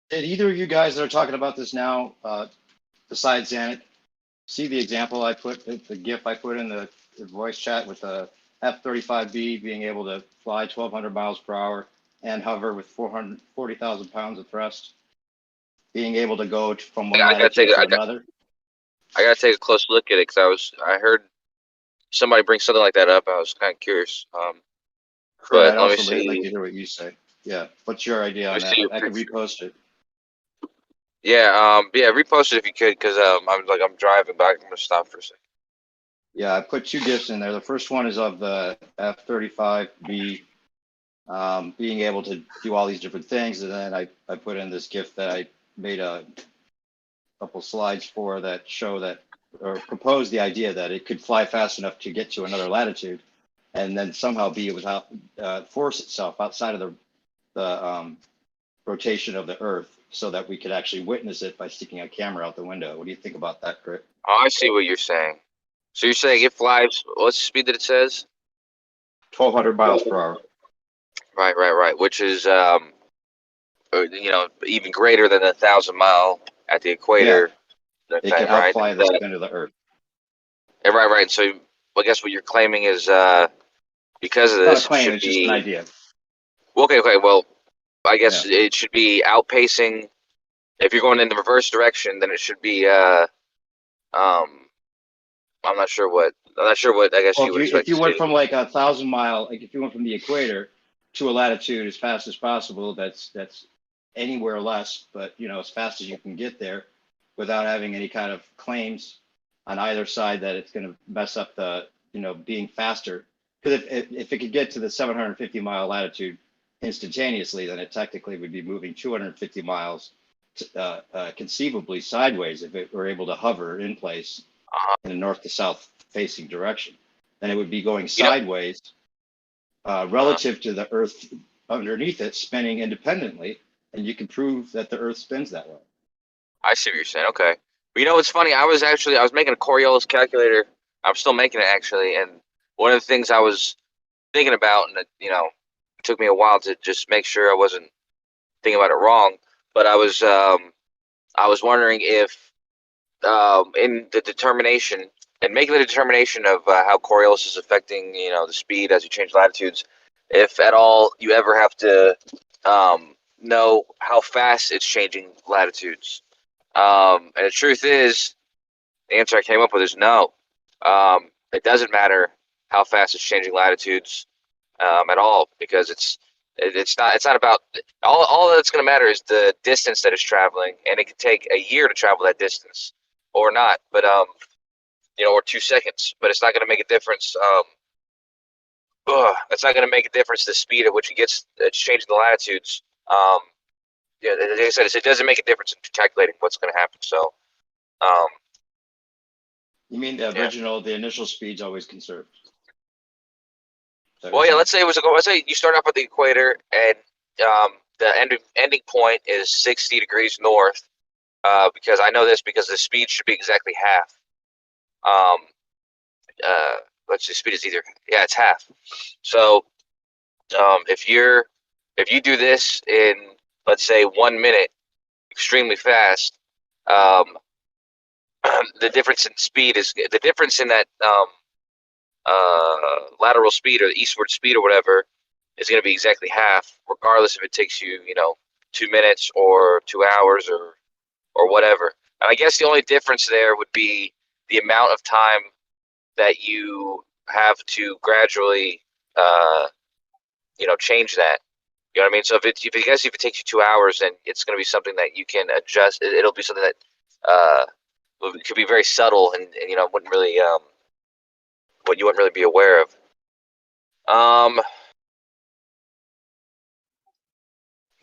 Did either of you guys that are talking about this now, besides Janet, see the example I put, the GIF I put in the voice chat with the F-35B being able to fly 1,200 miles per hour and hover with 440,000 pounds of thrust, being able to go from one latitude to another? I gotta take a close look at it because I heard somebody bring something like that up. I was kind of curious. But I'd let me also see. like to hear what you say. Yeah, what's your idea on Let me that? see I could repost it. Yeah, repost it if you could, because I'm driving back. I'm gonna stop for a second. Yeah, I put two GIFs in there. The first one is of the F-35B being able to do all these different things, and then I put in this GIF that I made a couple slides for that show that, or propose the idea that it could fly fast enough to get to another latitude, and then somehow be without force itself outside of the rotation of the Earth, so that we could actually witness it by sticking a camera out the window. What do you think about that, Crit? Oh, I see what you're saying. So you're saying it flies, what's the speed that it says? 1,200 miles per hour. Right. Which is, even greater than 1,000 mile at the equator. Yeah. It can outfly the spin of the Earth. Yeah, right. So I guess what you're claiming is, because of It's not this, a claim, it's just an idea. Okay. Well, I guess it should be outpacing. If you're going in the reverse direction, then it should be. I'm not sure what. I guess you would expect. If you went from like 1,000 mile, like if you went from the equator to a latitude as fast as possible, that's anywhere less, but as fast as you can get there, without having any kind of claims on either side that it's going to mess up the being faster. Because if it could get to the 750 mile latitude instantaneously, then it technically would be moving 250 miles conceivably sideways if it were able to hover in place in a north to south facing direction. Then it would be going sideways relative to the Earth underneath it, spinning independently, and you can prove that the Earth spins that way. I see what you're saying. Okay. But it's funny. I was making a Coriolis calculator. I'm still making it actually, and one of the things I was thinking about, and it took me a while to just make sure I wasn't thinking about it wrong, but I was wondering if in the determination and making the determination of how Coriolis is affecting the speed as you change latitudes, if at all you ever have to know how fast it's changing latitudes. And the truth is, the answer I came up with is no. It doesn't matter how fast it's changing latitudes at all, because it's not about all that's going to matter is the distance that it's traveling, and it could take a year to travel that distance or not, but or 2 seconds, but it's not going to make a difference. It's not going to make a difference the speed at which it's changing the latitudes. Like I said, it doesn't make a difference in calculating what's going to happen. So, you mean the initial speed's always conserved? Well, yeah. Let's say you start off at the equator, and the ending point is 60 degrees north. Because I know this because the speed should be exactly half. Let's see, speed is it's half. So, if you do this in, let's say, 1 minute, extremely fast, the difference in speed is the difference in that lateral speed or the eastward speed or whatever is going to be exactly half, regardless if it takes you 2 minutes or 2 hours or whatever. And I guess the only difference there would be the amount of time that you have to gradually change that. You know what I mean? So if it takes you 2 hours, then it's going to be something that you can adjust. It'll be something that could be very subtle and wouldn't really what you wouldn't really be aware of.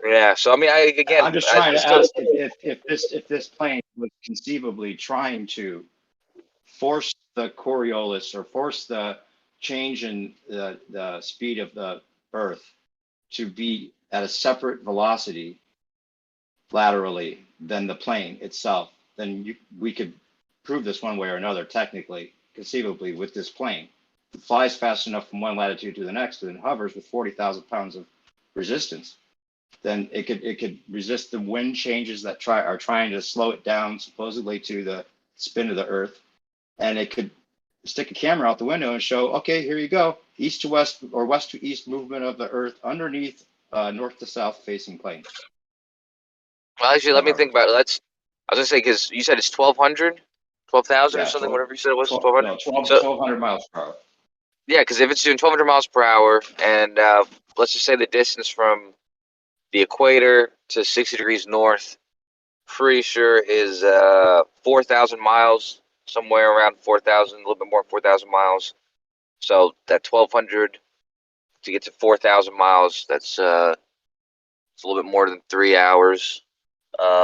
Yeah. So I mean, I'm just trying to ask if this plane was conceivably trying to force the Coriolis or force the change in the speed of the Earth to be at a separate velocity laterally than the plane itself, then we could prove this one way or another, technically, conceivably, with this plane. It flies fast enough from one latitude to the next and hovers with 40,000 pounds of resistance. Then it could resist the wind changes that are trying to slow it down, supposedly, to the spin of the Earth. And it could stick a camera out the window and show, okay, here you go, east to west or west to east movement of the Earth underneath north to south facing plane. Well, actually, let me think about it. I was gonna say, because you said it's 1,200, 12,000 or Yeah, something, 12 whatever you said it was, 12 1,200. no, So 1,200 miles per hour. yeah, because if it's doing 1,200 miles per hour, and let's just say the distance from the equator to 60 degrees north, pretty sure is 4,000 miles, somewhere around 4,000, a little bit more, 4,000 miles. So that 1,200 to get to 4,000 miles, that's it's a little bit more than 3 hours.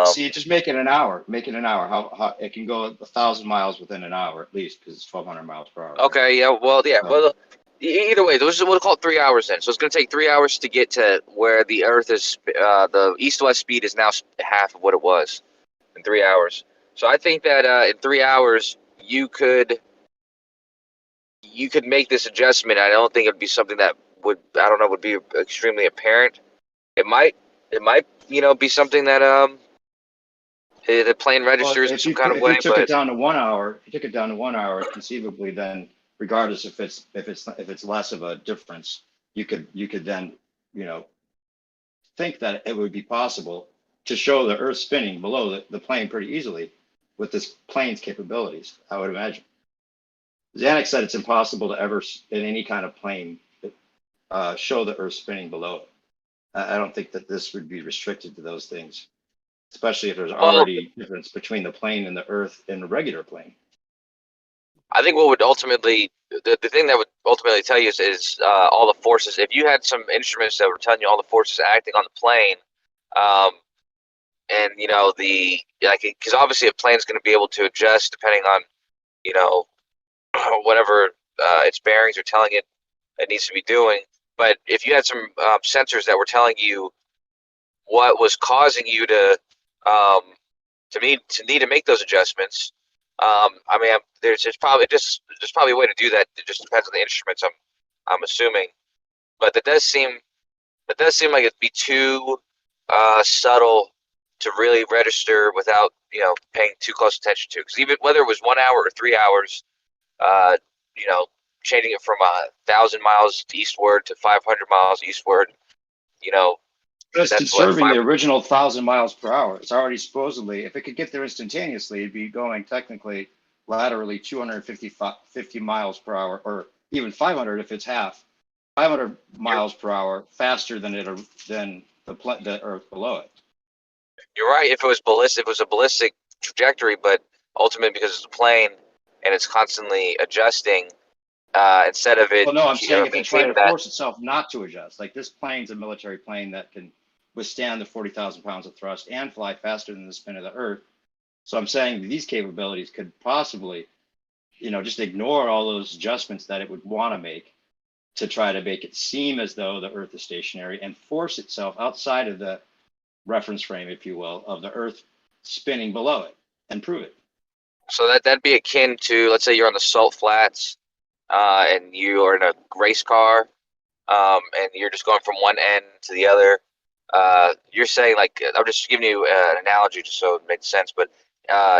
See, just make it an hour. Make it an hour. How it can go 1,000 miles within an hour at least, because it's 1,200 miles per hour. Okay, yeah, well, yeah, So, well, either way, we'll call it 3 hours then. So it's going to take 3 hours to get to where the Earth is. The east-west speed is now half of what it was in 3 hours. So I think that in 3 hours you could make this adjustment. I don't think it'd be something that would be extremely apparent. It might be something that the plane registers in some kind of if way. you took But it down to 1 hour, conceivably, then regardless if it's less of a difference, you could then think that it would be possible to show the Earth spinning below the plane pretty easily with this plane's capabilities, I would imagine. Zanuck said it's impossible to ever, in any kind of plane, show the Earth spinning below it. I don't think that this would be restricted to those things, especially if there's already difference between the plane and the Earth in a regular plane. I think what would ultimately, the thing that would ultimately tell you is all the forces. If you had some instruments that were telling you all the forces acting on the plane, and because obviously a plane's going to be able to adjust depending on whatever its bearings are telling it needs to be doing. But if you had some sensors that were telling you what was causing you to need to make those adjustments, I mean, there's probably a way to do that. It just depends on the instruments. I'm assuming, but that does seem like it'd be too subtle to really register without paying too close attention to. Because even whether it was 1 hour or 3 hours, changing it from 1,000 miles eastward to 500 miles eastward, But it's that's conserving the original 1,000 miles per hour. It's already supposedly, if it could get there instantaneously, it'd be going technically laterally 250 miles per hour, or even 500 if it's half. 500 miles per hour faster than the Earth below it. You're right. If it was a ballistic trajectory, but ultimately because it's a plane and it's constantly adjusting, instead of it. Well, no, I'm saying if it tried to that, force itself not to adjust, like this plane's a military plane that can withstand the 40,000 pounds of thrust and fly faster than the spin of the Earth. So I'm saying these capabilities could possibly, just ignore all those adjustments that it would want to make to try to make it seem as though the Earth is stationary and force itself outside of the reference frame, if you will, of the Earth spinning below it and prove it. So that'd be akin to, let's say you're on the salt flats, and you are in a race car, and you're just going from one end to the other. You're saying, like, I'm just giving you an analogy just so it makes sense, but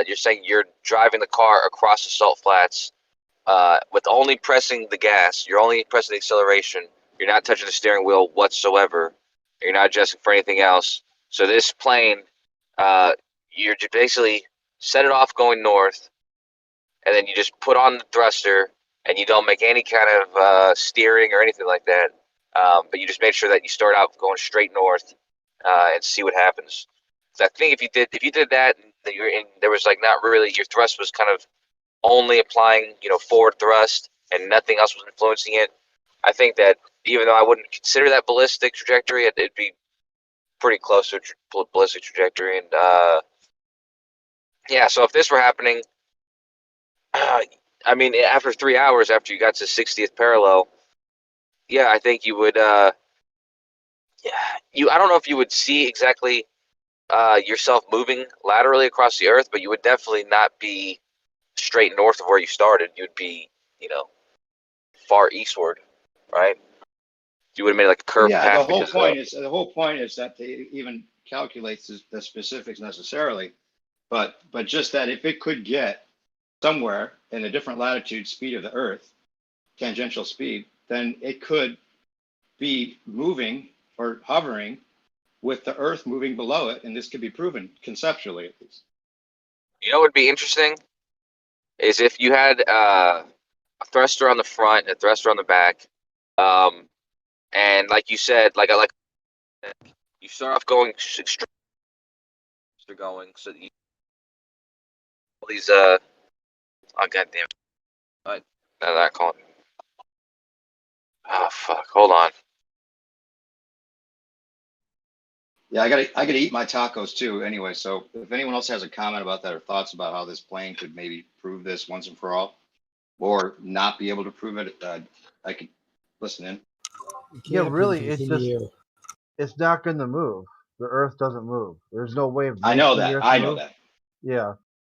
you're saying you're driving the car across the salt flats with only pressing the gas. You're only pressing the acceleration. You're not touching the steering wheel whatsoever. You're not adjusting for anything else. So this plane, you're basically set it off going north, and then you just put on the thruster, and you don't make any kind of steering or anything like that. But you just make sure that you start out going straight north and see what happens. So I think if you did that, and there was like not really, your thrust was kind of only applying forward thrust and nothing else was influencing it. I think that even though I wouldn't consider that ballistic trajectory, it'd be pretty close to a ballistic trajectory. And yeah, so if this were happening, I mean, after 3 hours, after you got to 60th parallel, yeah, I think you would. I don't know if you would see exactly yourself moving laterally across the Earth, but you would definitely not be straight north of where you started. You'd be, far eastward, right? You would have made like a curved Yeah, path because the whole point is that they even calculates the specifics necessarily, but just that if it could get somewhere in a different latitude speed of the Earth, tangential speed, then it could be moving or hovering with the Earth moving below it, and this could be proven conceptually at least. what would be interesting is if you had a thruster on the front, a thruster on the back, and like you said, like you start off going straight, so you, all these oh goddamn, they're not calling me. Oh fuck, hold on. Yeah, I gotta eat my tacos too anyway. So if anyone else has a comment about that or thoughts about how this plane could maybe prove this once and for all, or not be able to prove it, I could listen in. Yeah, really, it's not going to move. The Earth doesn't move. There's no way of I making know the that. Earth I move. know that. Yeah,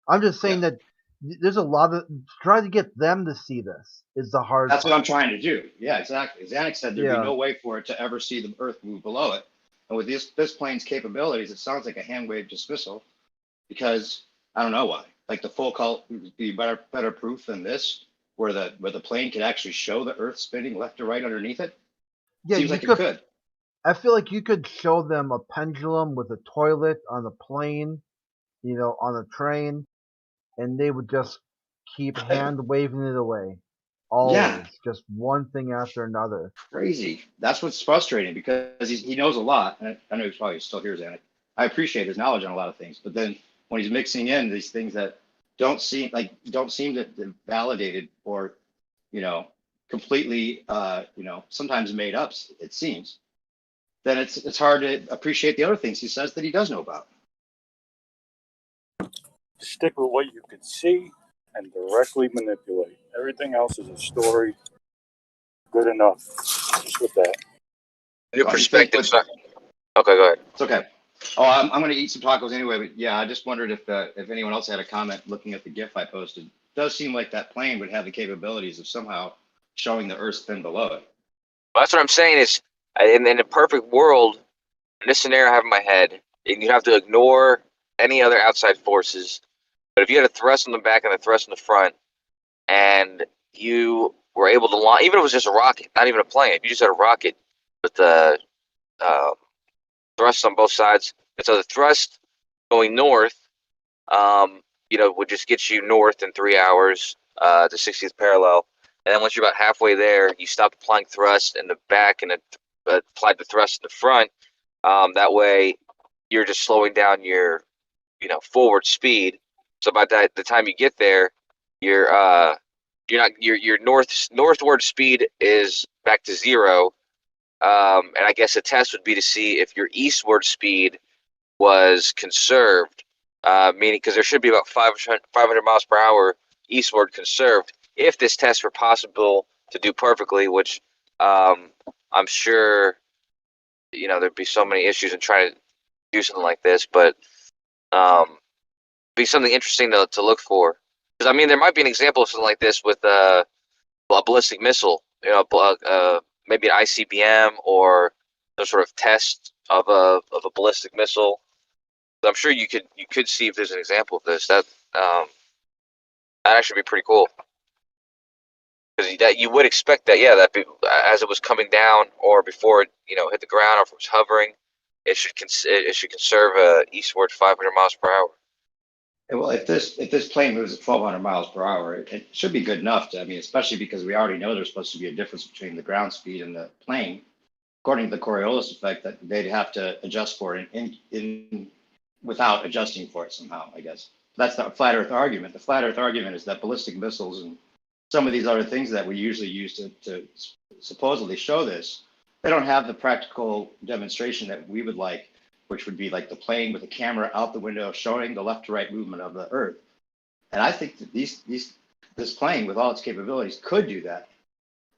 I'm just saying that there's a lot of try to get them to see this is the hard. That's part. what I'm trying to do. Yeah, exactly. Xanax said there'd Yeah. be no way for it to ever see the Earth move below it. And with this plane's capabilities, it sounds like a hand wave dismissal because I don't know why. Like the full cult would be better proof than this, where the plane could actually show the Earth spinning left to right underneath it. Yeah, Seems you like it could. I feel like you could show them a pendulum with a toilet on a plane, on a train, and they would just keep hand waving it away. Always, Yeah. just one thing after another. Crazy. That's what's frustrating because he knows a lot. And I know he's probably still here, Xanax. I appreciate his knowledge on a lot of things, but then when he's mixing in these things that don't seem to validated or completely sometimes made up, it seems, then it's hard to appreciate the other things he says that he does know about. Stick with what you can see and directly manipulate. Everything else is a story. Good enough. Just with that. New perspective. Okay, go ahead. It's okay. Oh, I'm going to eat some tacos anyway, but yeah, I just wondered if anyone else had a comment looking at the GIF I posted. It does seem like that plane would have the capabilities of somehow showing the Earth spin below it. Well, that's what I'm saying is, in a perfect world, in this scenario I have in my head, you have to ignore any other outside forces. But if you had a thrust on the back and a thrust in the front, and you were able to launch, even if it was just a rocket, not even a plane, if you just had a rocket with the thrust on both sides, and so the thrust going north, would just get you north in 3 hours, to 60th parallel. And then once you're about halfway there, you stop applying thrust in the back and apply the thrust in the front. That way, you're just slowing down your, forward speed. So by the time you get there, your northward speed is back to 0. And I guess a test would be to see if your eastward speed was conserved, meaning because there should be about 500 miles per hour eastward conserved. If this test were possible to do perfectly, which I'm sure, there'd be so many issues in trying to do something like this, but be something interesting to look for. Because there might be an example of something like this with a ballistic missile, maybe an ICBM or some sort of test of a ballistic missile. I'm sure you could see if there's an example of this. That actually be pretty cool. Because that you would expect that, as it was coming down or before it hit the ground, or if it was hovering, it should conserve eastward 500 miles per hour. Well, if this plane moves at 1,200 miles per hour, it should be good enough to. Especially because we already know there's supposed to be a difference between the ground speed and the plane, according to the Coriolis effect, that they'd have to adjust for it in without adjusting for it somehow. I guess that's the flat Earth argument. The flat Earth argument is that ballistic missiles and some of these other things that we usually use to supposedly show this, they don't have the practical demonstration that we would like, which would be like the plane with a camera out the window showing the left to right movement of the Earth. And I think that these this plane with all its capabilities could do that.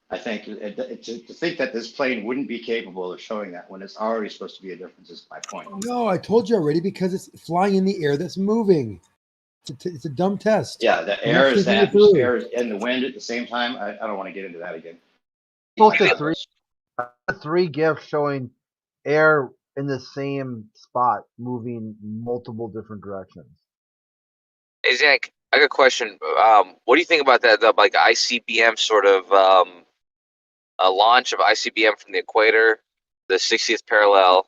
I think to think that this plane wouldn't be capable of showing that when it's already supposed to be a difference is my point. No, I told you already because it's flying in the air that's moving. It's a dumb test. Yeah, the I'm not air is the thinking it through. atmosphere and the wind at the same time. I don't want to get into that again. Look at three gifts showing air in the same spot moving multiple different directions. Hey Zach, I got a question. What do you think about that? The like ICBM sort of a launch of ICBM from the equator, the 60th parallel.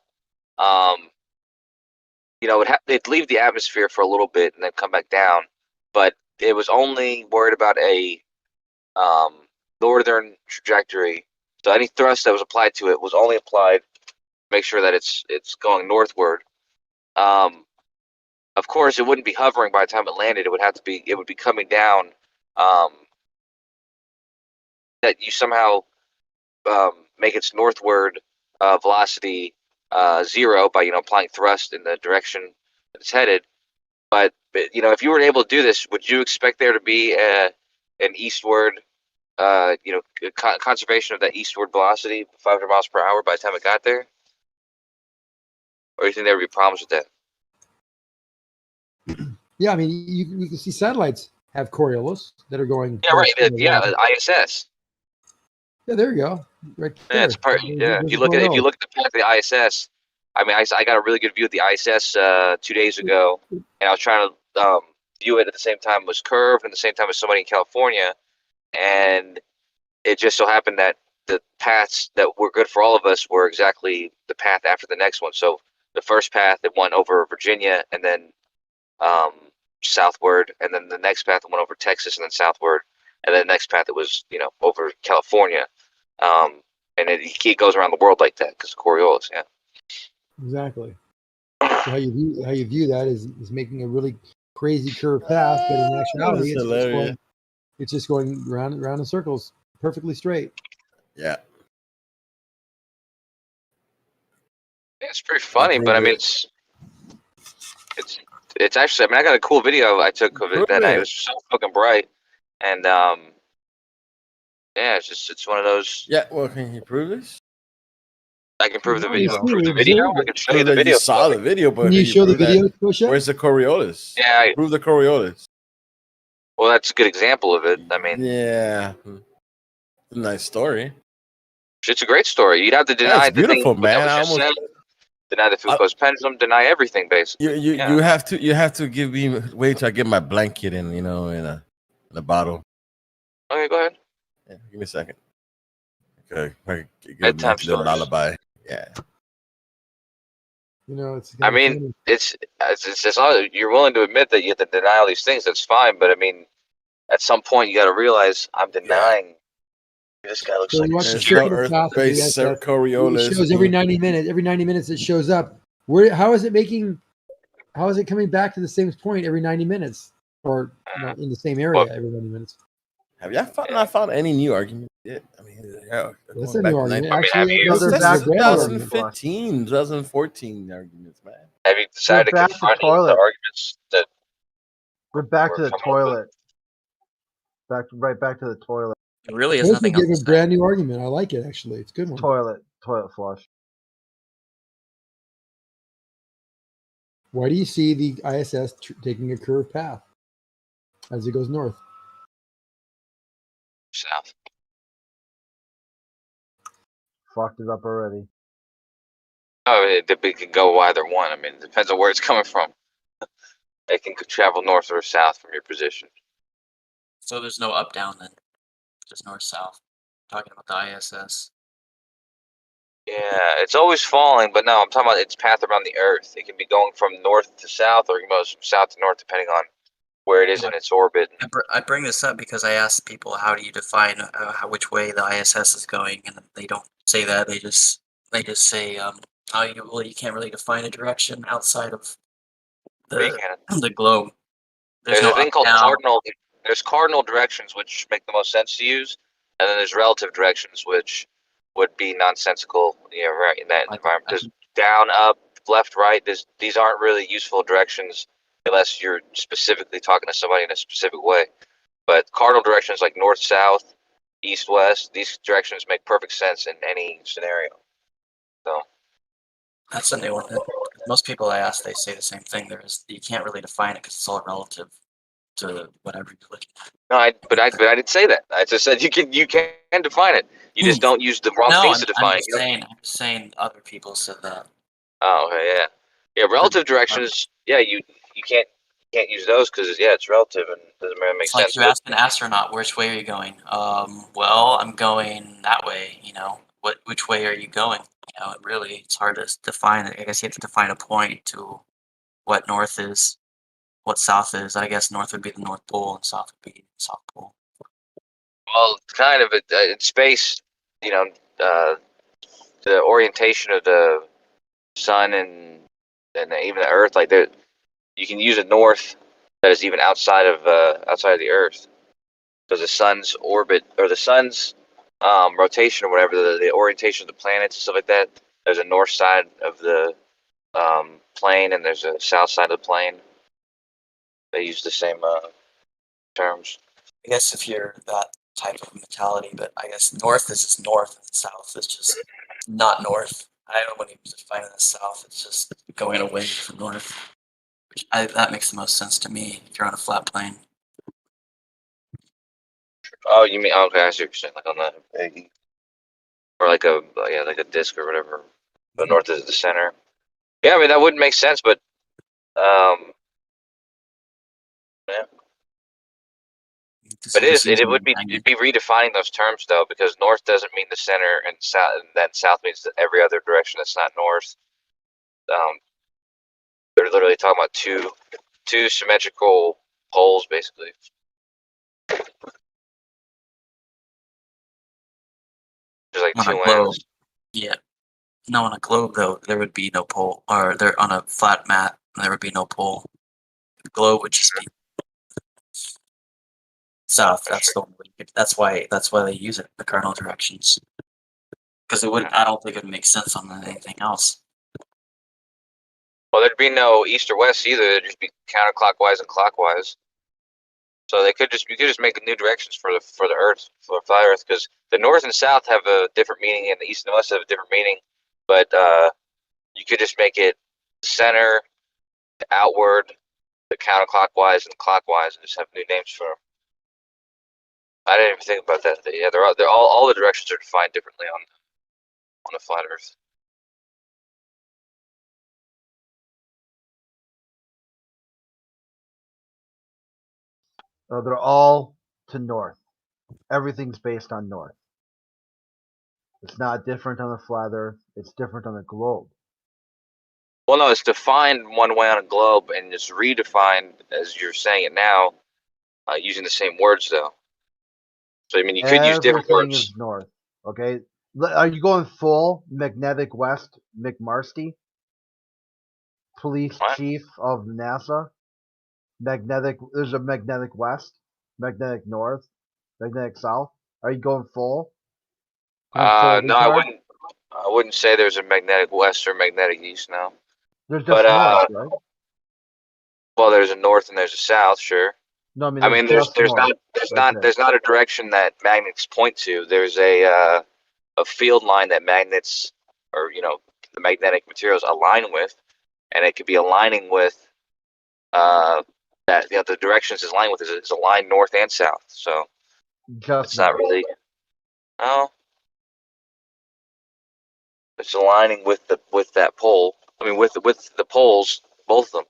You know, it'd leave the atmosphere for a little bit and then come back down, but it was only worried about a northern trajectory. So any thrust that was applied to it was only applied to make sure that it's going northward. Of course, it wouldn't be hovering by the time it landed. It would be coming down. That you somehow make its northward velocity 0 by applying thrust in the direction that it's headed. But if you were able to do this, would you expect there to be an eastward, conservation of that eastward velocity, 500 miles per hour by the time it got there? Or do you think there would be problems with that? Yeah, I mean, you can see satellites have Coriolis that are going. Yeah, right. The ISS. Yeah, there you go. Right there. Yeah, it's part. Yeah, if you look at the path of the ISS, I mean, I got a really good view of the ISS 2 days ago, and I was trying to view it at the same time it was curved and at the same time as somebody in California, and it just so happened that the paths that were good for all of us were exactly the path after the next one. So the first path, it went over Virginia and then southward, and then the next path it went over Texas and then southward, and then the next path it was over California, and it goes around the world like that because of Coriolis. Yeah, exactly. So how you view that is making a really crazy curved path, but in actuality it's just going round in circles, perfectly straight. Yeah. It's pretty funny, but I mean it's actually, I mean, I got a cool video I took of it that night. It was so fucking bright, and yeah, it's one of those. Yeah, well, can you prove this? I can prove the video. I can show you the video. You saw the video, but can you show the video? Where's the Coriolis? Yeah, prove the Coriolis. Well, that's a good example of it. I mean, yeah, it's a nice story. It's a great story. You'd have to deny it's beautiful, the man. Deny the Foucault's pendulum. Deny everything, basically. You have to give me wait till I get my blanket in in a bottle. Okay, go ahead. Yeah, give me a second. Okay, Bedtime a little lullaby. Yeah. I mean, it's all, you're willing to admit that you have to deny all these things. That's fine, but I mean, at some point you got to realize I'm denying. This guy looks like Earth-based Coriolis. It shows every 90 minutes. Every 90 minutes, it shows up. How is it coming back to the same point every 90 minutes, or in the same area every 90 minutes? Have you not found any new argument yet? I mean, that's a new argument. Actually, that's 2015, 2014 arguments, man. Have you decided to confront the arguments that? We're back to the toilet. Right back to the toilet. It really is nothing else. Give a brand new argument. I like it, actually. It's a good one. Toilet flush. Why do you see the ISS taking a curved path as it goes north? South. Fucked it up already. Oh, it can go either one. I mean, it depends on where it's coming from. It can travel north or south from your position. So there's no up down then, just north south. Talking about the ISS. Yeah, it's always falling, but no, I'm talking about its path around the Earth. It can be going from north to south, or it can go from south to north, depending on where it is in its orbit. I bring this up because I asked people, how do you define which way the ISS is going, and they don't say that. They just say, you can't really define a direction outside of the globe. There's a thing called cardinal. There's cardinal directions which make the most sense to use, and then there's relative directions which would be nonsensical. Right in that environment. There's down, up, left, right. These aren't really useful directions unless you're specifically talking to somebody in a specific way. But cardinal directions like north, south, east, west, these directions make perfect sense in any scenario. So That's a new one. Most people I ask, they say the same thing. You can't really define it because it's all relative to whatever you're looking at. no, but I didn't say that. I just said you can define it. You just don't use the wrong No, things I'm, to I'm define. just saying. I'm just saying other people said that. Oh, okay, yeah. Relative directions. Yeah, you can't use those because it's relative and doesn't really make It's like sense. you ask an astronaut, which way are you going? Well, I'm going that way. Which way are you going? It's hard to define it. I guess you have to define a point to what north is, what south is. I guess north would be the North Pole and south would be the South Pole. Well, kind of in space, the orientation of the sun and even the Earth, like you can use a north that is even outside of the Earth, because the sun's orbit or the sun's rotation or whatever, the orientation of the planets and stuff like that. There's a north side of the plane and there's a south side of the plane. They use the same terms. I guess if you're that type of mentality, but I guess north is just north and south is just not north. I don't want to define the south. It's just going away from north. That makes the most sense to me if you're on a flat plane. Oh, you mean okay? I see what you're saying, like on the or like a disc or whatever. The north is the center. Yeah, I mean that wouldn't make sense, but yeah. But it would be it'd be redefining those terms though, because north doesn't mean the center and south, and then south means every other direction that's not north. They're literally talking about two symmetrical poles, basically. There's like On two a globe, ends. yeah. No, on a globe though, there would be no pole, or they're on a flat mat, there would be no pole. The globe would just be south. That's the that's why they use it, the cardinal directions. Because it wouldn't. I don't think it would make sense on anything else. Well, there'd be no east or west either. It'd just be counterclockwise and clockwise. So you could just make the new directions for the Earth, for flat Earth, because the north and south have a different meaning, and the east and west have a different meaning. But you could just make it center, outward, the counterclockwise and clockwise, and just have new names for them. I didn't even think about that. Yeah, they're all the directions are defined differently on a flat Earth. They're all to north. Everything's based on north. It's not different on a flat Earth. It's different on a globe. Well, no, it's defined one way on a globe, and it's redefined as you're saying it now, using the same words though. So I mean, you could use different Everything words. is north. Okay. Are you going full magnetic west, McMarsty? Police chief of NASA? There's a magnetic west, magnetic north, magnetic south. Are you going full? No, I wouldn't say there's a magnetic west or magnetic east. No. There's just north, right? Well, there's a north and there's a south, sure. No, I mean, I mean, there's not a direction that magnets point to. There's a field line that magnets, or the magnetic materials align with, and it could be aligning with that the directions it's aligning with is aligned north and south. So it's not really. No, it's aligning with that pole. I mean, with the poles, both of them.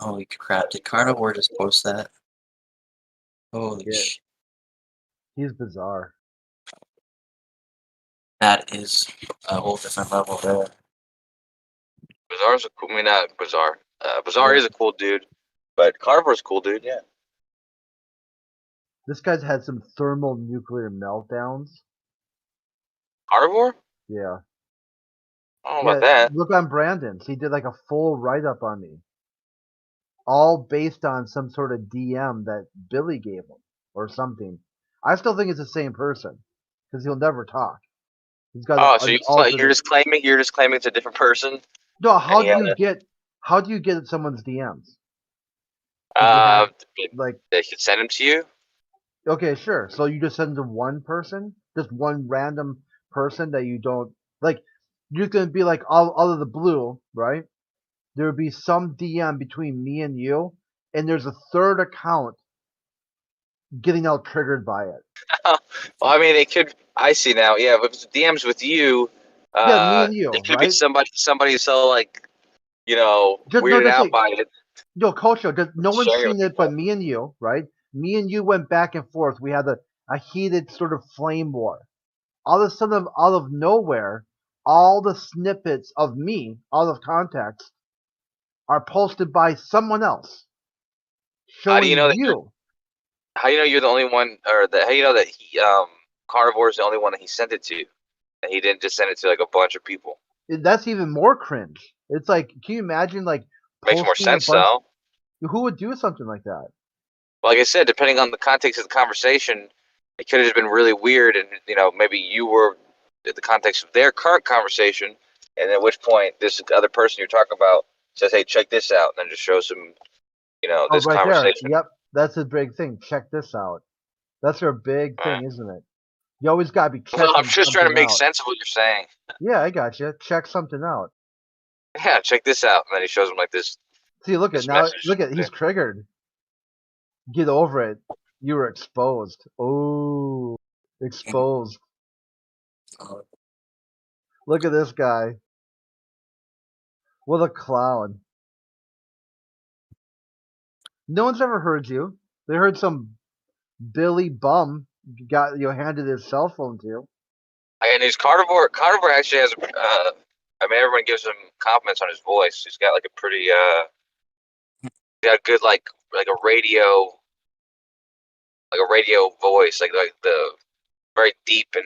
Holy crap! Did Carnivore just post that? Holy shit! He's bizarre. That is a whole different level there. Bizarre's a cool. I mean, not Bizarre. Bizarre is a cool dude, but Carnivore's a cool dude. Yeah. This guy's had some thermal nuclear meltdowns. Carnivore? Yeah. I don't know about that. Look on Brandon's. He did like a full write-up on me. All based on some sort of DM that Billy gave him or something. I still think it's the same person because he'll never talk. He's got so you're just claiming it's a different person? No, how do you get someone's DMs? Like, they should send them to you. okay, sure. So you just send to one person, just one random person that you don't like. You're gonna be like all of the blue, right? There would be some DM between me and you, and there's a third account getting all triggered by it. Well, I mean, it could. I see now. Yeah, if it's DMs with you, Yeah, me and you, it could be right? somebody so like, you know, Just no, weirded just out like by it. yo, Culture. Just no one's Sharing with seen it but people. me and you, right? Me and you went back and forth. We had a heated sort of flame war. All of a sudden, out of nowhere, all the snippets of me, out of context, are posted by someone else, How do you showing know that you're? you. How do you know you're the only one, or that? How do you know that he, Carnivore is the only one that he sent it to? And he didn't just send it to like a bunch of people. That's even more cringe. It's like, can you imagine like Makes more posting a sense bunch? though. Who would do something like that? Like I said, depending on the context of the conversation, it could have just been really weird, and you know, maybe you were in the context of their current conversation, and at which point this other person you're talking about says, "Hey, check this out," and then just shows them, you know, Oh, this right there. conversation. Yep, that's a big thing. Check this out. That's their big thing, isn't it? You always gotta be Well, I'm checking just trying to something make out. sense of what you're saying. Yeah, I got you. Check something out. Yeah, check this out, and then he shows them like this. See, look at This now. message. Look at he's triggered. Get over it. You were exposed. Oh, exposed. Look at this guy. What a clown. No one's ever heard you. They heard some Billy bum got handed his cell phone to you. And his Carnivore actually has. I mean, everyone gives him compliments on his voice. He's got like a pretty. He's got good like a radio voice, like the very deep and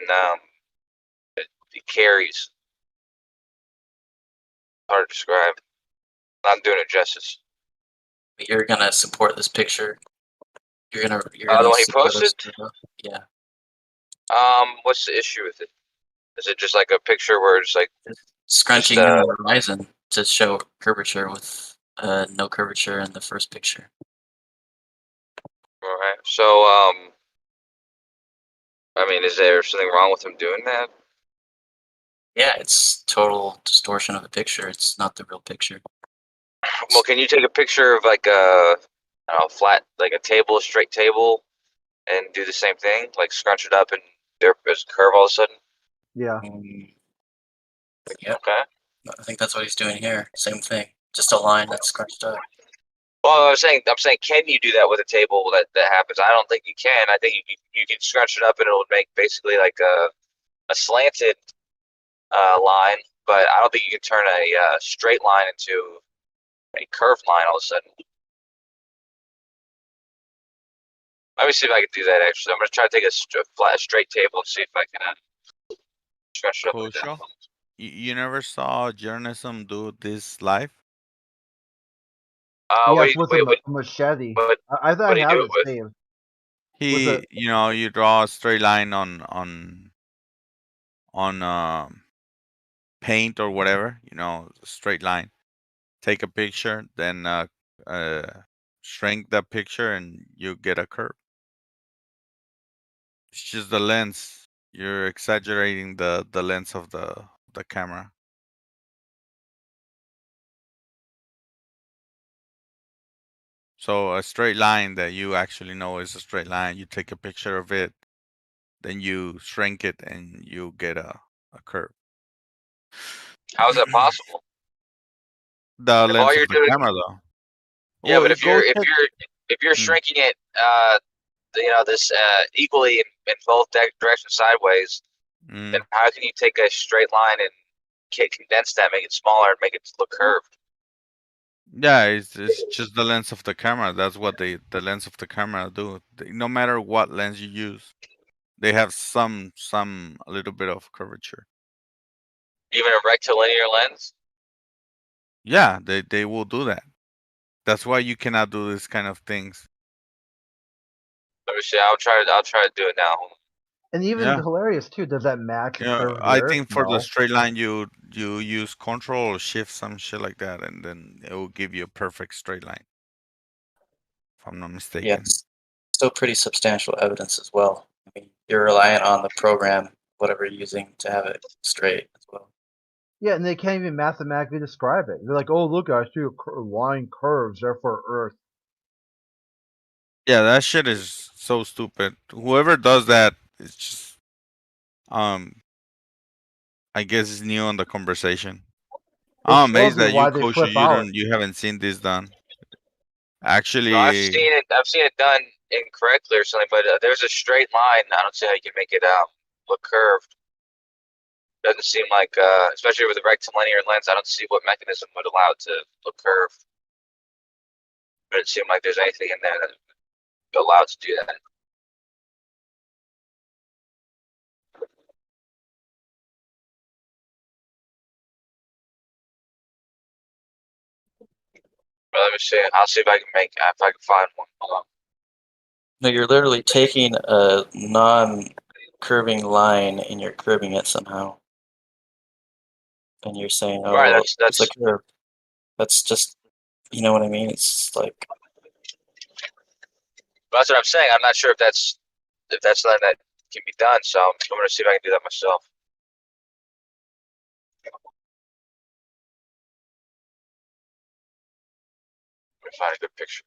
it carries. Hard to describe. Not doing it justice. You're gonna support this picture. You're gonna The one he support us, posted. yeah. What's the issue with it? Is it just like a picture where it's like Scrunching in the horizon to show curvature with no curvature in the first picture. All right. So I mean, is there something wrong with him doing that? Yeah, it's total distortion of the picture. It's not the real picture. Well, can you take a picture of like a flat, like a table, a straight table, and do the same thing, like scrunch it up and there's a curve all of a sudden? Yeah. Yeah. Okay. I think that's what he's doing here. Same thing. Just a line that's scrunched up. Well, I'm saying, can you do that with a table that happens? I don't think you can. I think you can scrunch it up and it'll make basically like a slanted line, but I don't think you can turn a straight line into a curved line all of a sudden. Let me see if I can do that. Actually, I'm gonna try to take a flat, straight table and see if I can scrunch it up like that. Kosho, you never saw Journalism do this live? Yes, with a machete. I thought I have it saved. He, you know, you draw a straight line on paint or whatever, you know, straight line. Take a picture, then shrink that picture, and you get a curve. It's just the lens. You're exaggerating the lens of the camera. So a straight line that you actually know is a straight line, you take a picture of it, then you shrink it, and you get a curve. How is that possible? The If lens all you're of the doing, camera, though. yeah, Well, but go check- if you're shrinking it, you know, this equally in both directions sideways, then how can you take a straight line and condense that, make it smaller, and make it look curved? Yeah, it's just the lens of the camera. That's what the lens of the camera do. No matter what lens you use, they have some a little bit of curvature. Even a rectilinear lens. Yeah, they will do that. That's why you cannot do this kind of things. Let me see. I'll try to do it now. And even Yeah. hilarious too. Does that match a curve I here? think for No. the straight line, you use Control or Shift, some shit like that, and then it will give you a perfect straight line. if I'm not mistaken. Yeah, it's still pretty substantial evidence as well. I mean, you're reliant on the program, whatever you're using, to have it straight as well. Yeah, and they can't even mathematically describe it. They're like, "Oh, look, I see a line curves, therefore Earth." Yeah, that shit is so stupid. Whoever does that is just I guess is new on the conversation. It I'm shows amazed you that you, why they Coach, flip out. you haven't seen this done. No, I've Actually, seen it. I've seen it done incorrectly or something. But there's a straight line. I don't see how you can make it look curved. Doesn't seem like, especially with a rectilinear lens, I don't see what mechanism would allow it to look curved. But it seems like there's anything in there that would allow it to do that. But let me see. I'll see if I can find one. Hold on. No, you're literally taking a non-curving line and you're curving it somehow. And you're saying, oh, Right. well, That's it's a curve. That's just, you know what I mean? It's just like, that's what I'm saying. I'm not sure if that's something that can be done. So I'm going to see if I can do that myself. Let me find a good picture.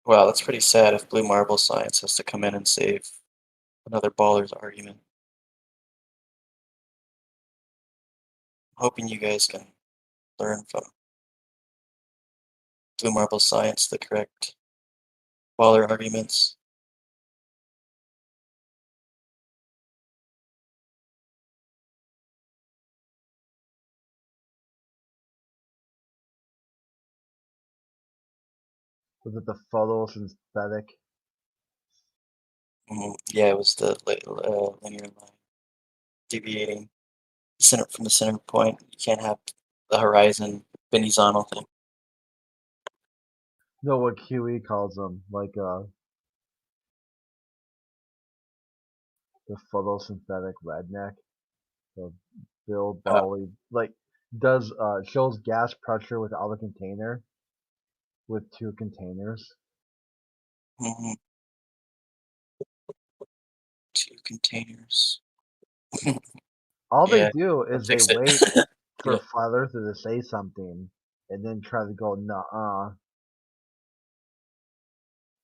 wow, that's pretty sad if Blue Marble Science has to come in and save another baller's argument. I'm hoping you guys can learn from Blue Marble Science the correct baller arguments. Was it the photosynthetic? Yeah, it was the linear line deviating from the center point. You can't have the horizon binizonal thing. No, what QE calls them, like the photosynthetic redneck. So Bill Bally does shows gas pressure without a container with two containers. Two containers. All Yeah, they do is they fix it. wait for Yeah. Flat Earther to say something and then try to go nah.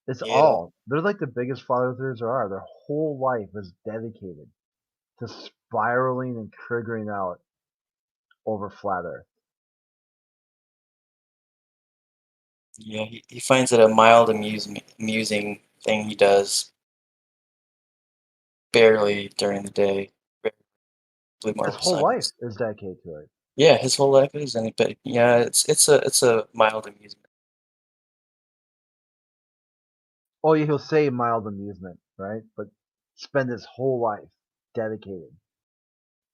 It's Yeah. all. They're like the biggest Flat Earthers there are. Their whole life is dedicated to spiraling and triggering out over Flat Earth. Yeah, he finds it a mild amusing thing he does barely during the day. Blue His Marble whole life Science. is dedicated to it. Yeah, his whole life is, but yeah, it's a mild amusement. Oh, yeah, he'll say mild amusement, right? But spend his whole life dedicated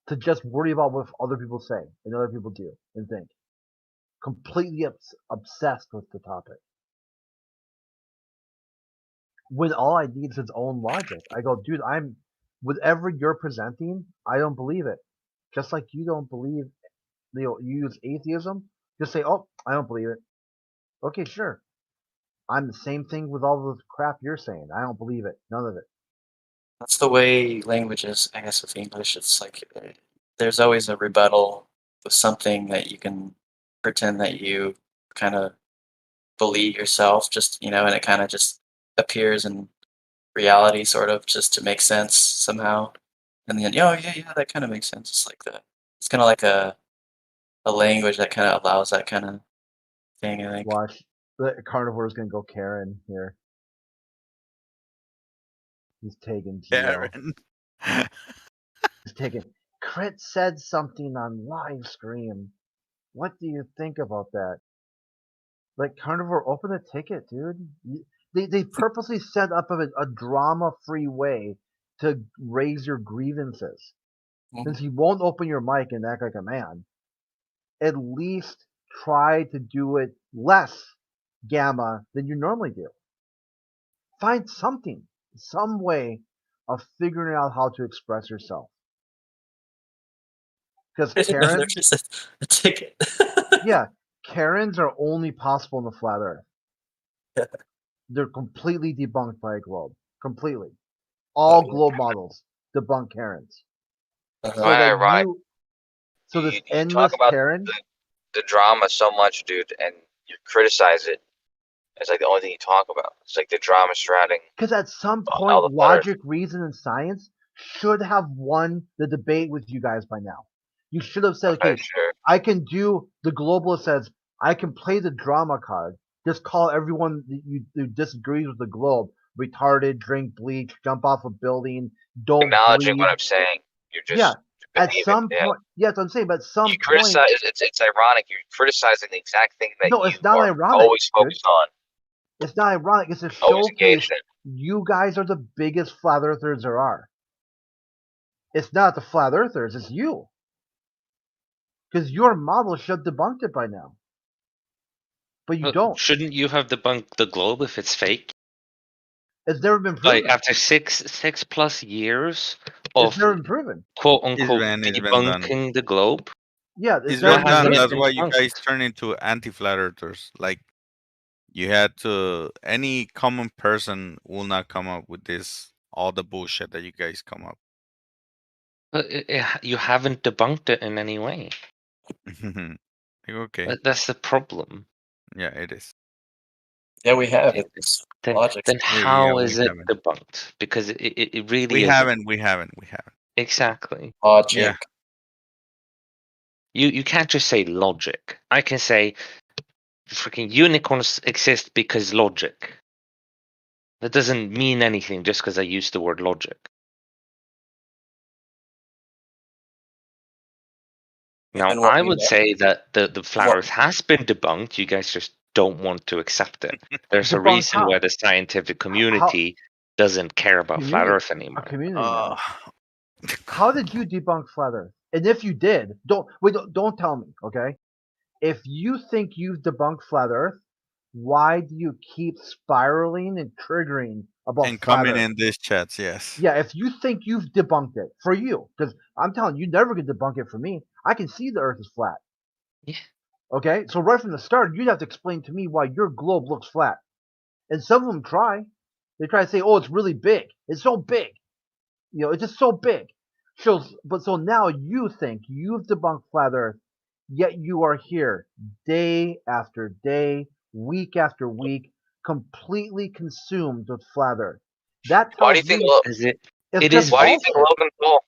to just worry about what other people say and other people do and think. Completely obsessed with the topic. When all I need is its own logic. I go, dude, whatever you're presenting, I don't believe it. Just like you don't believe, you use atheism, just say, oh, I don't believe it. Okay, sure. I'm the same thing with all the crap you're saying. I don't believe it. None of it. That's the way language is, I guess, with English. It's like there's always a rebuttal with something that you can pretend that you kind of believe yourself, just, and it kind of just appears in reality, sort of, just to make sense somehow. And then, oh, yeah, that kind of makes sense. It's like that. It's kind of like a language that kind of allows that kind of thing, I think. Watch. The carnivore is going to go Karen here. He's taking Geo. Karen. He's taking. Crit said something on live stream. What do you think about that? Like, Carnivore, open a ticket, dude. They purposely set up a drama-free way to raise your grievances. Since you won't open your mic and act like a man, at least try to do it less gamma than you normally do. Find something, some way of figuring out how to express yourself. Because Karen, There's just a ticket. yeah, Karens are only possible in the flat Earth. They're completely debunked by a globe. Completely. All globe models debunk Karens. So Ironic. so this You endless talk about Karen. the drama so much, dude, and you criticize it. It's like the only thing you talk about. It's like the drama surrounding. Because at some all point, the flat Earth. logic, reason, and science should have won the debate with you guys by now. You should have said, okay, Sure. I can do, the globalist says, I can play the drama card. Just call everyone who disagrees with the globe retarded, drink bleach, jump off a building, don't Acknowledging breathe. what I'm saying. You're just Yeah. At believing, some yeah. point, yeah, that's what I'm saying, but at some You point. criticize. It's ironic. You're criticizing the exact thing that No, you it's not are ironic, always focused on. It's not ironic. It's a Always showcase. engaged in. You guys are the biggest flat earthers there are. It's not the flat earthers, it's you. Because your model should have debunked it by now. But you don't. Shouldn't you have debunked the globe if it's fake? It's never been proven. Like after six plus years It's of never been proven. quote unquote It's been done. debunking the globe. Yeah, It's never been done. hasn't That's been why you debunked. guys turn into anti-flat earthers. Like, you had to. Any common person will not come up with this. All the bullshit that you guys come up. But you haven't debunked it in any way. Okay. That's the problem. Yeah, it is. Yeah, we have. Then how is it debunked? Because it really We isn't. haven't. We haven't. Exactly. Logic. Yeah. You can't just say logic. I can say freaking unicorns exist because logic. That doesn't mean anything just because I use the word logic. Now, And what I we would know- say that the flat What- Earth has been debunked. You guys just don't want to accept it. There's a Debunked reason how? why the scientific community doesn't care about flat Community- Earth anymore. A community now. How did you debunk flat Earth? And if you did, don't tell me, okay? If you think you've debunked flat Earth, why do you keep spiraling and triggering about And flat coming Earth? in these chats, yes. Yeah, if you think you've debunked it for you, because I'm telling you, never can debunk it for me. I can see the Earth is flat. Yeah. Okay, so right from the start, you'd have to explain to me why your globe looks flat. And some of them try. They try to say, "Oh, it's really big. It's so big. It's just so big." So now you think you've debunked flat Earth, yet you are here day after day, week after week, completely consumed with flat Earth. That tells Why do you think? it's just Why do you think bullshit. Logan Paul?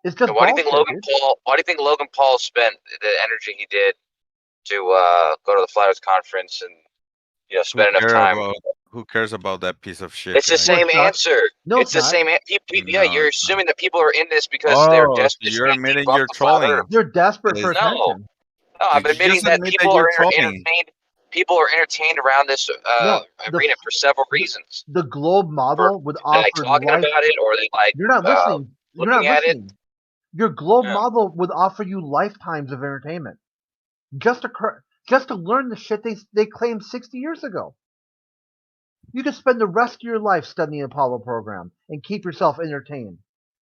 It's just Why do you think bullshit, Logan dude. Paul? Why do you think Logan Paul spent the energy he did to go to the Flat Earth conference and spend enough time? Who cares about that piece of shit? It's the guys? same answer. No, it's the not. same. Yeah, No, you're it's assuming that people are in this because they're Oh, so desperate. you're to admitting debunk you're the Flat trolling. Earth. You're desperate for No, attention. I'm You admitting just that admit that people you're are trolling. entertained. People are entertained around this arena for several reasons. The globe model would They like offer talking life. about it, or they like You're not listening. You're not looking at it. listening. Your globe model would offer you lifetimes of entertainment, just to learn the shit they claimed 60 years ago. You could spend the rest of your life studying the Apollo program and keep yourself entertained,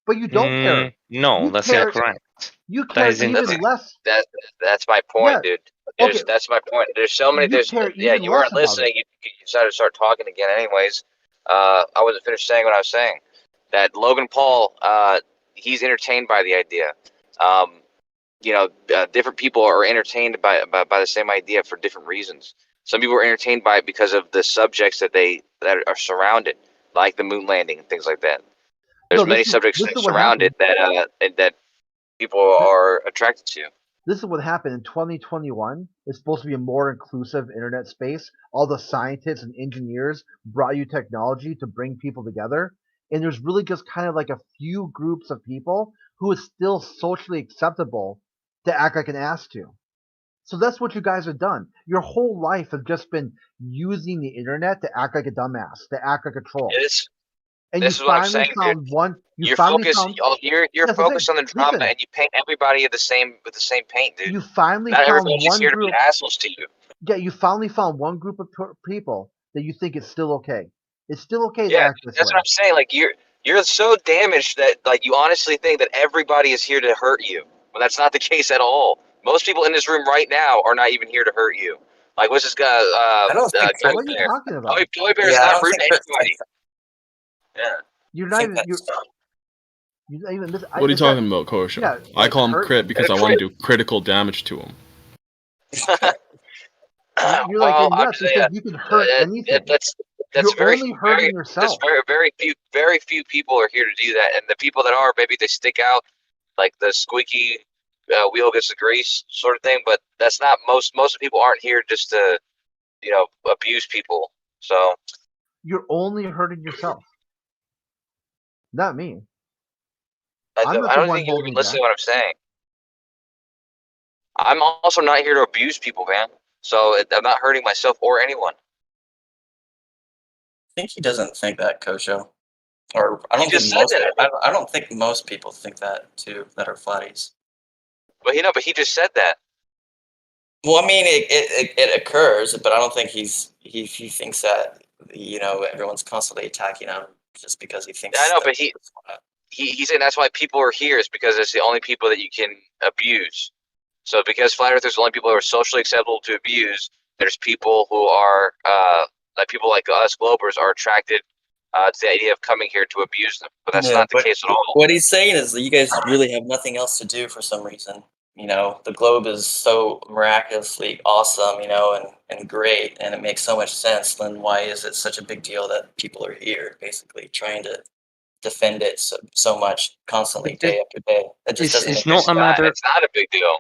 but you don't care. No, You that's care. incorrect. You That care is even incorrect. less. That's my point, Yeah. dude. Okay. That's my point. There's so many. You There's care yeah. even You less weren't about listening. it. You decided to start talking again. Anyways, I wasn't finished saying what I was saying. That Logan Paul, he's entertained by the idea. Different people are entertained by the same idea for different reasons. Some people are entertained by it because of the subjects that are surrounded, like the moon landing and things like that. There's many subjects surrounded that people are attracted to. This is what happened in 2021. It's supposed to be a more inclusive internet space. All the scientists and engineers brought you technology to bring people together. And there's really just kind of like a few groups of people who is still socially acceptable to act like an ass to. So that's what you guys have done. Your whole life has just been using the internet to act like a dumbass, to act like a troll. And This you is what I'm finally saying, found dude. one. You're focused on the drama, Listen. and you paint everybody with the same paint, dude. You finally Not found everybody's one here to group. be assholes to you. Yeah, you finally found one group of people that you think is still okay. It's still okay to Yeah, act this that's way. what I'm saying. Like you're so damaged that like you honestly think that everybody is here to hurt you. Well, that's not the case at all. Most people in this room right now are not even here to hurt you. Like what's this guy? I don't think so. Toy What are you Bear. talking about? Toy Bear's Yeah, I not don't rude think to Chris anybody. thinks Yeah. You're not even. You're not even. What are you talking about, Kosha? Yeah, I call him hurt- crit because I want to do critical damage to him. You're like Well, in I'm nuts. saying You think you can hurt anything. that's You're very only hurting yourself. That's very few people are here to do that, and the people that are, maybe they stick out like the squeaky wheel gets the grease sort of thing. But that's not most of the people aren't here just to abuse people. So You're only hurting yourself. Not me. I don't think you're listening to what I'm saying. I'm also not here to abuse people, man. So I'm not hurting myself or anyone. I think he doesn't think that, Kosho. Or I don't He think just most. said that. I don't think most people think that too. That are flatties. But he just said that. Well, I mean, it occurs, but I don't think he thinks that everyone's constantly attacking him just because he thinks. I know, but he's saying that's why people are here is because it's the only people that you can abuse. So because flat earthers are the only people who are socially acceptable to abuse, there's people who are like people like us globers are attracted to the idea of coming here to abuse them. But that's not the case at all. What he's saying is that you guys really have nothing else to do for some reason. The globe is so miraculously awesome, and great, and it makes so much sense. Then why is it such a big deal that people are here, basically trying to defend it so much, constantly, day after day? That just doesn't. It's not a matter. It's not a big deal.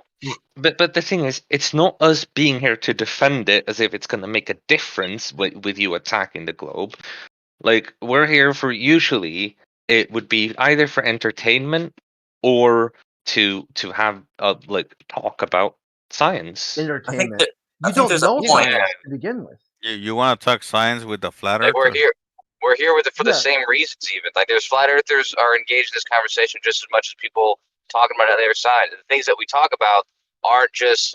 But the thing is, it's not us being here to defend it as if it's going to make a difference with you attacking the globe. Like, we're here for, usually it would be either for entertainment or to have talk about science. Entertainment. You don't know science to begin with. You want to talk science with the flat Like earth? we're here with it for the same reasons. Even like there's flat earthers are engaged in this conversation just as much as people talking about it on the other side. The things that we talk about aren't just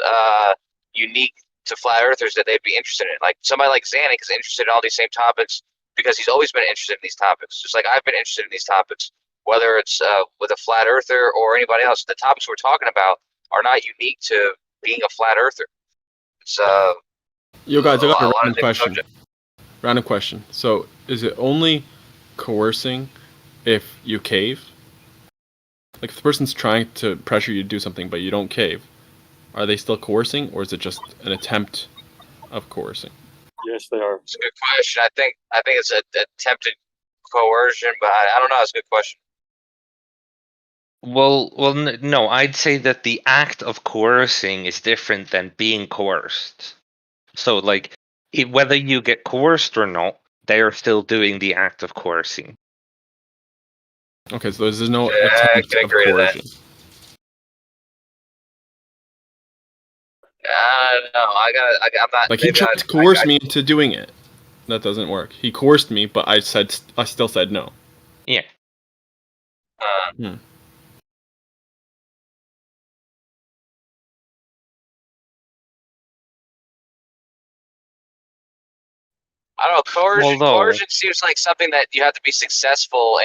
unique to flat earthers that they'd be interested in. Like somebody like Xanic is interested in all these same topics because he's always been interested in these topics, just like I've been interested in these topics. Whether it's with a flat earther or anybody else, the topics we're talking about are not unique to being a flat earther. It's Yo, guys, I got a random different question. subjects. Random question. So, is it only coercing if you cave? Like, if the person's trying to pressure you to do something, but you don't cave, are they still coercing, or is it just an attempt of coercing? Yes, they are. It's a good question. I think it's an attempted coercion, but I don't know. It's a good question. Well, no. I'd say that the act of coercing is different than being coerced. So, like, whether you get coerced or not, they are still doing the act of coercing. Okay, so there's no Yeah, I attempt can of agree to that. coercion. No, I'm not. Like, he tried to coerce me into doing it. That doesn't work. He coerced me, but I still said no. Yeah. I don't know. Although, Coercion seems like something that you have to be successful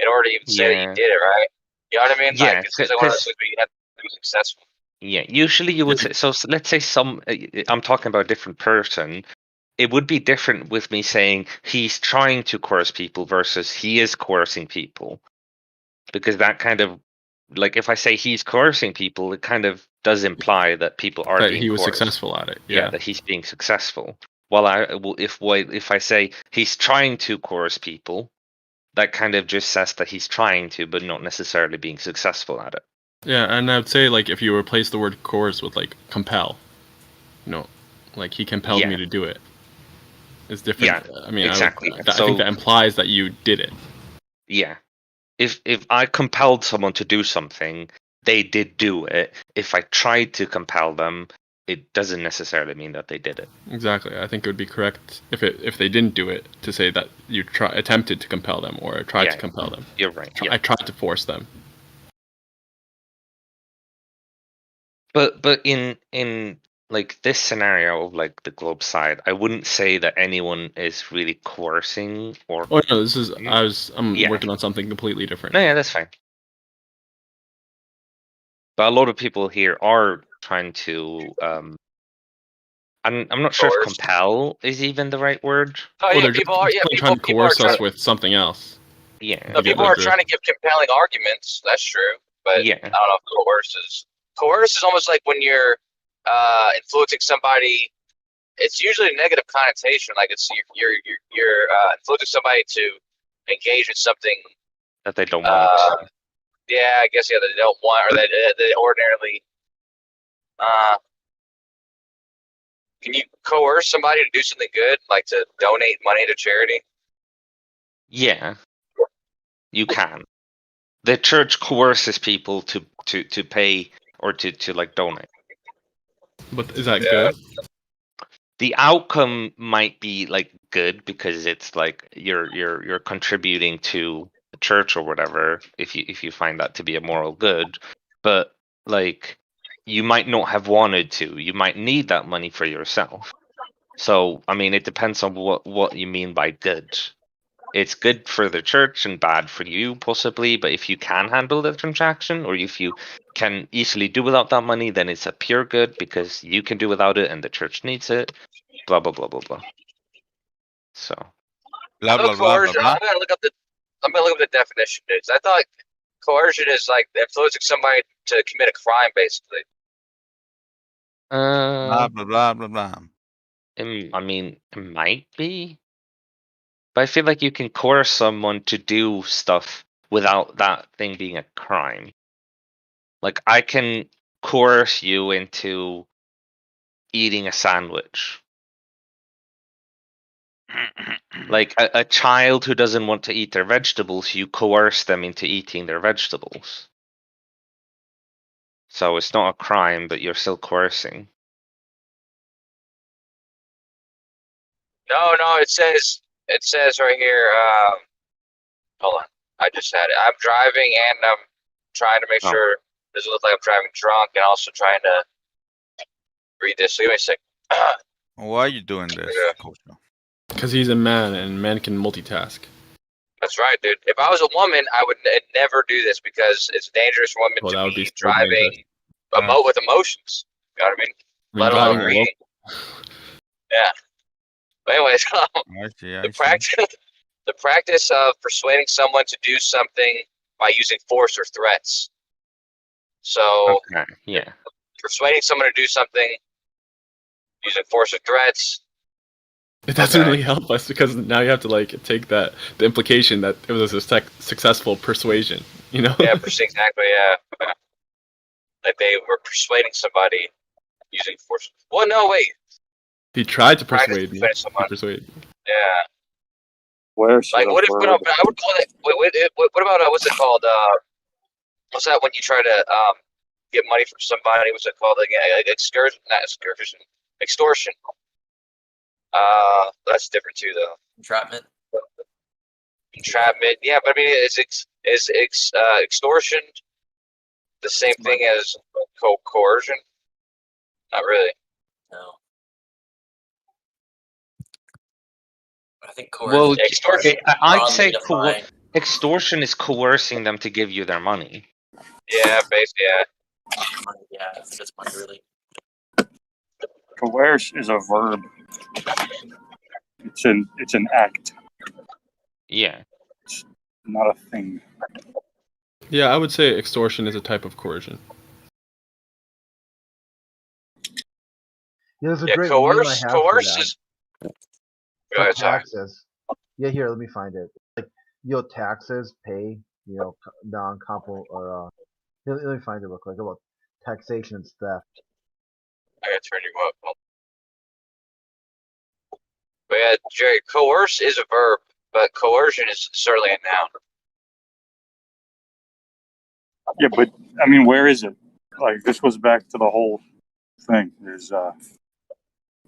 in order to even say that you yeah, did it, right? You know what I mean? yeah, Like, it seems like one of those because things where you have to be successful. yeah, usually you would say. So let's say I'm talking about a different person. It would be different with me saying he's trying to coerce people versus he is coercing people, because that kind of, like, if I say he's coercing people, it kind of does imply that people are That being he was coerced. successful at it. Yeah, Yeah. that he's being successful. While if I say he's trying to coerce people, that kind of just says that he's trying to, but not necessarily being successful at it. Yeah, and I would say like if you replace the word coerce with like compel, like he compelled me to do it. It's different. Yeah, I mean, exactly. I think that implies that you did it. Yeah. If I compelled someone to do something, they did do it. If I tried to compel them, it doesn't necessarily mean that they did it. Exactly. I think it would be correct if they didn't do it to say that you attempted to compel them or tried to compel them. You're right. I tried to force them. But in like this scenario of like the globe side, I wouldn't say that anyone is really coercing or. Oh no, I'm Yeah. working on something completely different. No, yeah, that's fine. But a lot of people here are trying to. I'm not sure if compel is even the right word. Oh yeah, people are. Yeah, trying to people are coerce trying. us with something else. Yeah. No, people are trying to give compelling arguments. That's true, but I don't know if coerce is almost like when you're influencing somebody. It's usually a negative connotation, like it's you're influencing somebody to engage in something that they don't want. Yeah, I guess that they don't want, or that they ordinarily. Can you coerce somebody to do something good, like to donate money to charity? Yeah, you can. The church coerces people to pay or to like donate. But is that good? The outcome might be like good because it's like you're contributing to the church or whatever if you find that to be a moral good, but like you might not have wanted to. You might need that money for yourself. So I mean, it depends on what you mean by good. It's good for the church and bad for you, possibly. But if you can handle the transaction, or if you can easily do without that money, then it's a pure good because you can do without it and the church needs it. Blah blah blah blah blah. So. Blah blah blah blah blah. I'm gonna look up the definition, dude. I thought coercion is like influencing somebody to commit a crime, basically. Blah blah blah blah blah. I mean, it might be. But I feel like you can coerce someone to do stuff without that thing being a crime. Like, I can coerce you into eating a sandwich. Like, a child who doesn't want to eat their vegetables, you coerce them into eating their vegetables. So it's not a crime, but you're still coercing. No, it says right here. Hold on, I just had it. I'm driving and I'm trying to make sure it doesn't look like I'm driving drunk, and also trying to read this. So give me a sec. Why are you doing this, Because he's a man, and men can multitask. That's right, dude. If I was a woman, I would never do this because it's dangerous for women to be driving with emotions. You know what I mean? Let alone reading. Yeah. But anyways, the practice of persuading someone to do something by using force or threats. So, persuading someone to do something using force or threats. It doesn't really help us because now you have to like take the implication that it was a successful persuasion. You know? Yeah, exactly. Yeah. Like they were persuading somebody using force. Well, no, wait. He tried to persuade me. Yeah. Where like what if I would call that? What about what's it called? What's that when you try to get money from somebody? What's it called again? Extortion. That's different too, though. Entrapment. Yeah, but I mean, is extortion the same thing as coercion? Not really. No. think Well, extortion. I'd say extortion is coercing them to give you their money. Yeah, basically, yeah. Yeah, I think it's money really. Coerce is a verb. It's an act. Yeah. It's not a thing. Yeah, I would say extortion is a type of coercion. Yeah, there's a Yeah, great meme I coerce have for coerce that. is. Go For ahead, sorry. taxes. Yeah, here, let me find it. Like, taxes, pay, non-compo, or, let me find it real quick about taxation and theft. I gotta turn you up. But yeah, Jerry, coerce is a verb, but coercion is certainly a noun. Yeah, but I mean, where is it? Like, this goes back to the whole thing. There's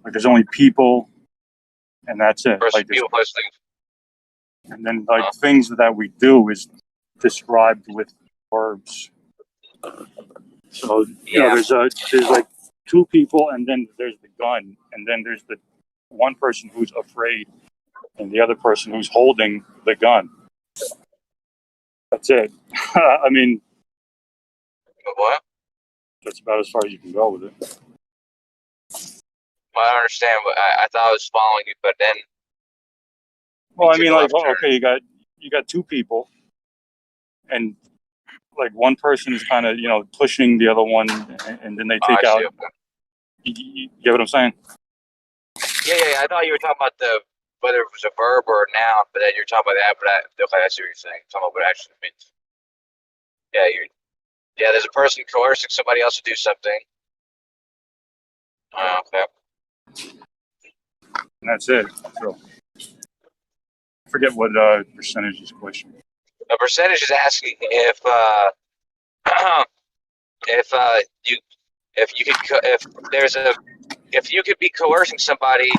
there's only people, and that's it. Person, Like, people, place, things. and then things that we do is described with verbs. So there's like two people, and then there's the gun, and then there's the one person who's afraid, and the other person who's holding the gun. That's it. I mean, What? that's about as far as you can go with it. Well, I don't understand. But I thought I was following you, but then. Well, I mean, like, okay, you got two people, and like one person is kind of pushing the other one, and then they take out. You get what I'm saying? Yeah. I thought you were talking about whether it was a verb or a noun, but then you're talking about that. But okay, I see what you're saying. Talking about what it actually means. Yeah, there's a person coercing somebody else to do something. Okay. And that's it. So, I forget what percentage is question. A percentage is asking if you could be coercing somebody,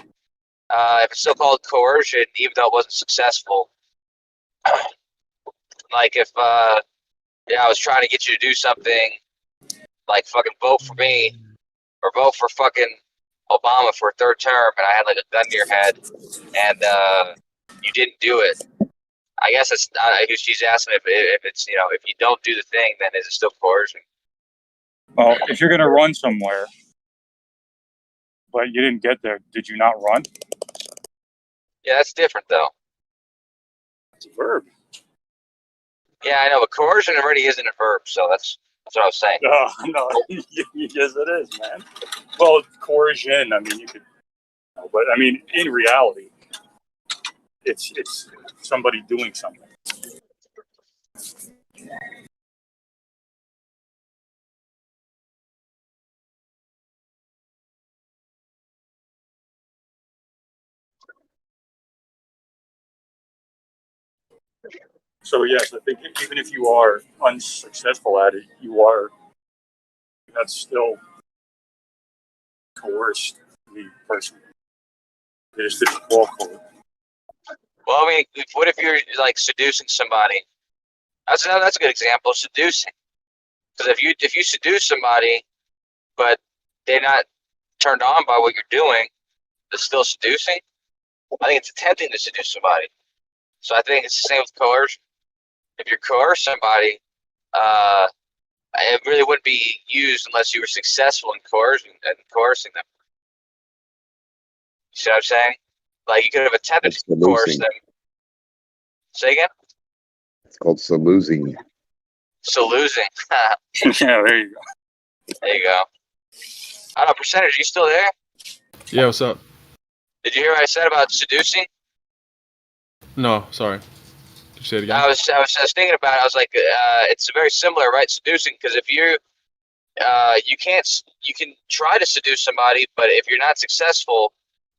if it's still called coercion, even though it wasn't successful. Like if I was trying to get you to do something, like fucking vote for me, or vote for fucking Obama for a third term, and I had like a gun to your head, and you didn't do it. I guess it's she's asking if it's if you don't do the thing, then is it still coercion? Well, if you're gonna run somewhere, but you didn't get there, did you not run? Yeah, that's different though. It's a verb. Yeah, I know, but coercion already isn't a verb, so that's what I was saying. No, yes, it is, man. Well, coercion. I mean, you could, but I mean, in reality, it's somebody doing something. So yes, I think even if you are unsuccessful at it, that's still coerced the person. They just didn't fall for it. Well, I mean, what if you're like seducing somebody? That's a good example. Seducing, because if you seduce somebody, but they're not turned on by what you're doing, it's still seducing. I think it's attempting to seduce somebody. So I think it's the same with coercion. If you coerce somebody, it really wouldn't be used unless you were successful in coercing them. You see what I'm saying? Like you could have attempted to coerce them. Say again? It's called losing. So losing. Yeah, there you go. There you go. I don't know, percentage, you still there? Yeah, what's up? Did you hear what I said about seducing? No, sorry. Did you say it again? I was thinking about it. I was like, it's very similar, right? Seducing, because if you can try to seduce somebody, but if you're not successful,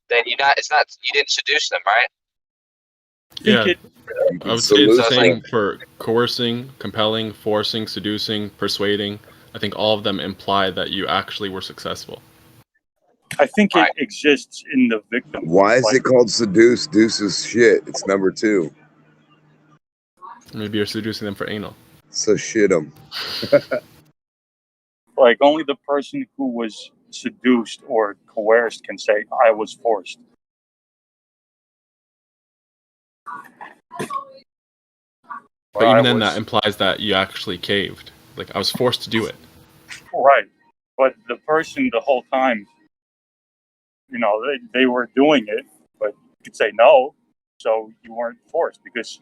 then you didn't seduce them, right? Yeah. I would say it's the same like, for coercing, compelling, forcing, seducing, persuading. I think all of them imply that you actually were successful. I think it exists in the victim. Why is it called seduce? Deuce is shit. It's number 2. Maybe you're seducing them for anal. So shit them. Like only the person who was seduced or coerced can say, I was forced. But even then, that implies that you actually caved. Like I was forced to do it. Right. But the person the whole time, they were doing it, but you could say no, so you weren't forced because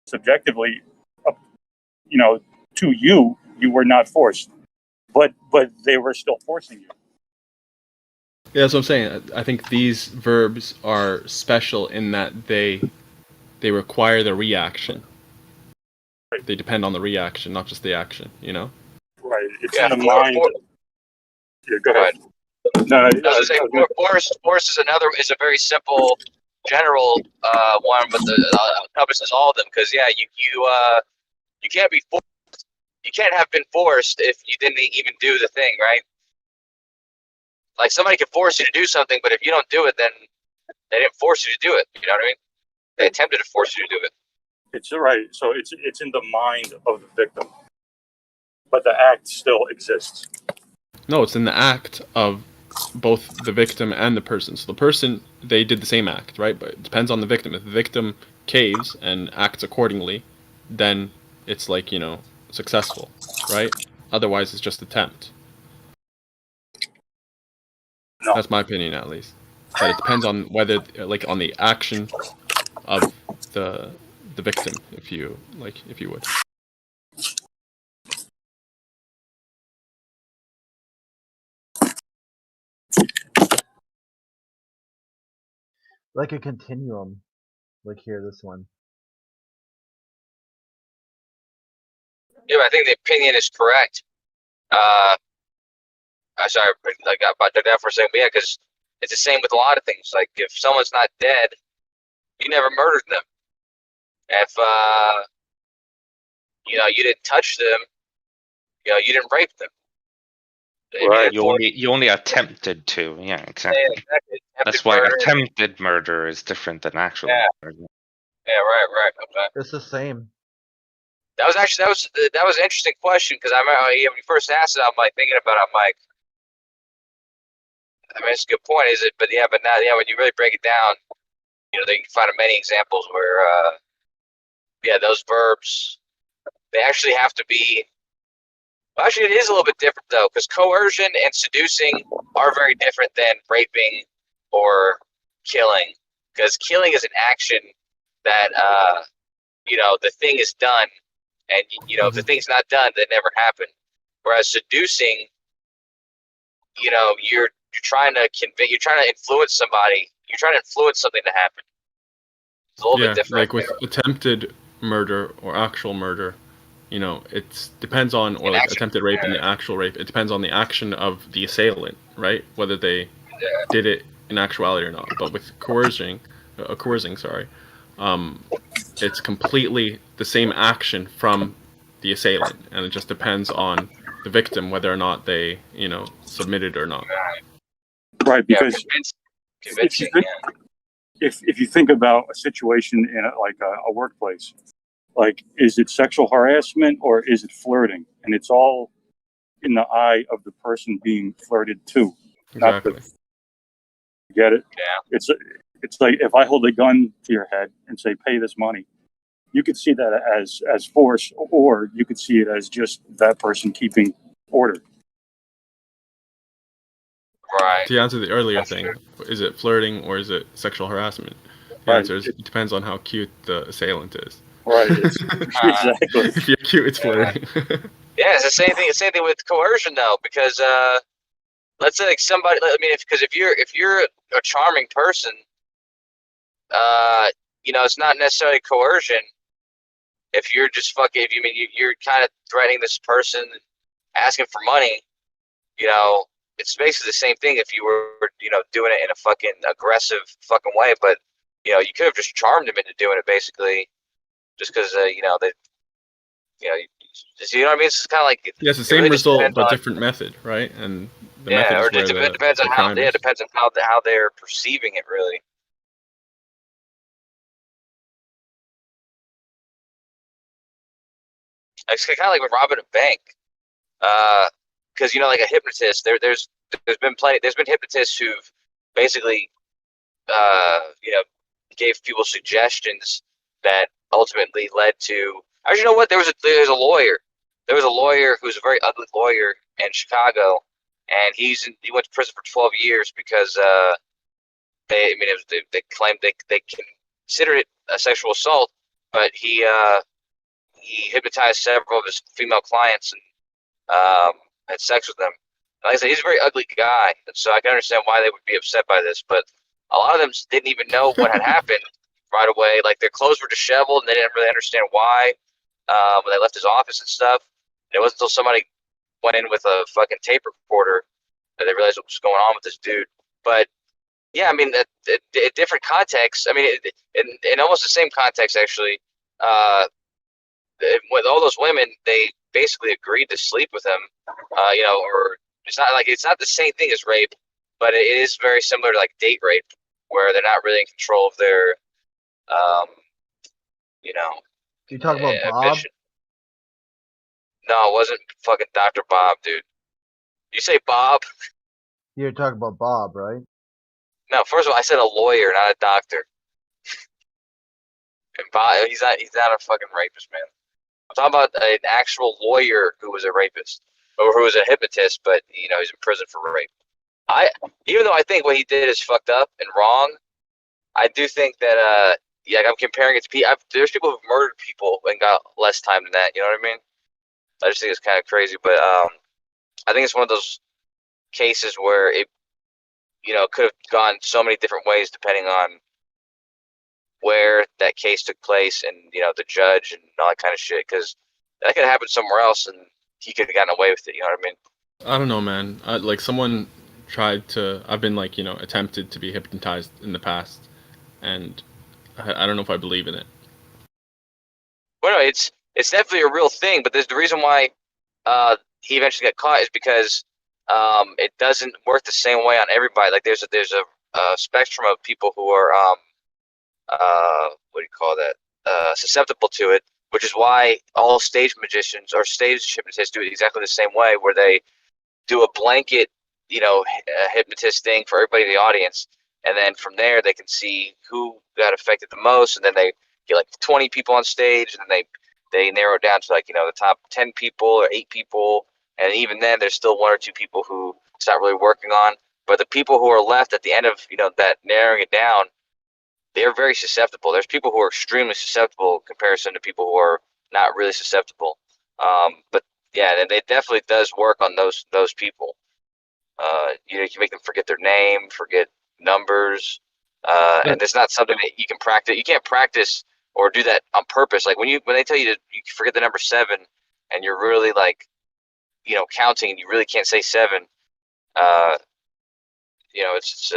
subjectively, to you, you were not forced, but they were still forcing you. Yeah, that's what I'm saying. I think these verbs are special in that they require the reaction. They depend on the reaction, not just the action. Right. It's in the mind. Yeah, go ahead. No, I was gonna say force is a very simple general one, but encompasses all of them because you can't be forced. You can't have been forced if you didn't even do the thing, right? Like somebody can force you to do something, but if you don't do it, then they didn't force you to do it. You know what I mean? They attempted to force you to do it. It's right. So it's in the mind of the victim, but the act still exists. No, it's in the act of both the victim and the person. So the person, they did the same act, right? But it depends on the victim. If the victim caves and acts accordingly, then it's like, successful, right? Otherwise, it's just attempt. No. That's my opinion, at least. But it depends on whether, like, on the action of the victim, if you would. Like a continuum. Like here, this one. Yeah, but I think the opinion is correct. I'm sorry, I took that for a second. But yeah, because it's the same with a lot of things. Like if someone's not dead, you never murdered them. If you didn't touch them, you didn't rape them. Right. You only attempted to. Yeah, exactly. Yeah, exactly. That's why attempted murder is different than actual murder. Yeah, right. Okay. It's the same. That was an interesting question because when you first asked it, I'm like thinking about it. I'm like, I mean, it's a good point, is it? But now, when you really break it down, they can find many examples where, those verbs, they actually have to be. Well, actually, it is a little bit different though, because coercion and seducing are very different than raping or killing. Because killing is an action that, the thing is done, and if the thing's not done, that never happened. Whereas seducing, you're trying to you're trying to influence somebody. You're trying to influence something to happen. It's a little bit different. Like with attempted murder or actual murder, it depends on, or like attempted rape and the actual rape, it depends on the action of the assailant, right? Whether they did it in actuality or not. But with coercing, it's completely the same action from the assailant, and it just depends on the victim whether or not they, submitted or not. Right, because if you think about a situation in a workplace, like, is it sexual harassment or is it flirting? And it's all in the eye of the person being flirted to. Exactly. Get it? Yeah. It's like if I hold a gun to your head and say, pay this money, you could see that as force, or you could see it as just that person keeping order. Right. To answer the earlier thing, is it flirting or is it sexual harassment? The answer is it depends on how cute the assailant is. Right. Exactly. If you're cute, it's flirting. Yeah, it's the same thing. The same thing with coercion, though, because let's say like somebody. I mean, if you're a charming person, it's not necessarily coercion. If you're just you're kind of threatening this person, asking for money, it's basically the same thing if you were, doing it in a fucking aggressive fucking way. But, you could have just charmed them into doing it, basically, just because, they, you know what I mean? It's kind of like Yeah, it's the same result but different method, right? And the method is where it depends on how how they're perceiving it, really. It's kind of like with robbing a bank, because like a hypnotist, there's been hypnotists who've basically gave people suggestions that ultimately led to Actually, you know what? There was a lawyer. There was a lawyer who was a very ugly lawyer in Chicago, and he went to prison for 12 years because they claimed they considered it a sexual assault, but he hypnotized several of his female clients and had sex with them. Like I said, he's a very ugly guy, and so I can understand why they would be upset by this. But a lot of them didn't even know what had happened right away. Like their clothes were disheveled, and they didn't really understand why when they left his office and stuff. And it wasn't until somebody went in with a fucking tape recorder that they realized what was going on with this dude. But yeah, I mean, in different contexts. I mean, in almost the same context, actually. With all those women, they basically agreed to sleep with him. Or it's not the same thing as rape, but it is very similar to like date rape, where they're not really in control of their, You talk about Bob? ambition. No, it wasn't fucking Dr. Bob, dude. You say Bob? You're talking about Bob, right? No, first of all, I said a lawyer, not a doctor. And Bob, he's not a fucking rapist, man. I'm talking about an actual lawyer who was a rapist, or who was a hypnotist, but he's in prison for rape. Even though I think what he did is fucked up and wrong, I do think that I'm comparing it to people. There's people who've murdered people and got less time than that. You know what I mean? I just think it's kind of crazy, but I think it's one of those cases where it could have gone so many different ways depending on where that case took place and the judge and all that kind of shit, because that could have happened somewhere else and he could have gotten away with it. You know what I mean? I don't know, man. Like someone tried to. I've been like attempted to be hypnotized in the past, and I don't know if I believe in it. Well, no, it's definitely a real thing, but there's the reason why he eventually got caught is because it doesn't work the same way on everybody. Like there's a spectrum of people who are what do you call that? Susceptible to it, which is why all stage magicians or stage hypnotists do it exactly the same way, where they do a blanket, hypnotist thing for everybody in the audience, and then from there they can see who got affected the most, and then they get like 20 people on stage, and then they narrow it down to like the top 10 people or 8 people, and even then there's still 1 or 2 people who it's not really working on. But the people who are left at the end of that narrowing it down, they're very susceptible. There's people who are extremely susceptible in comparison to people who are not really susceptible. But yeah, and it definitely does work on those people. You can make them forget their name, forget numbers, and it's not something that you can practice. You can't practice or do that on purpose. Like when they tell you you forget the number 7, and you're really like, counting, and you really can't say 7. It's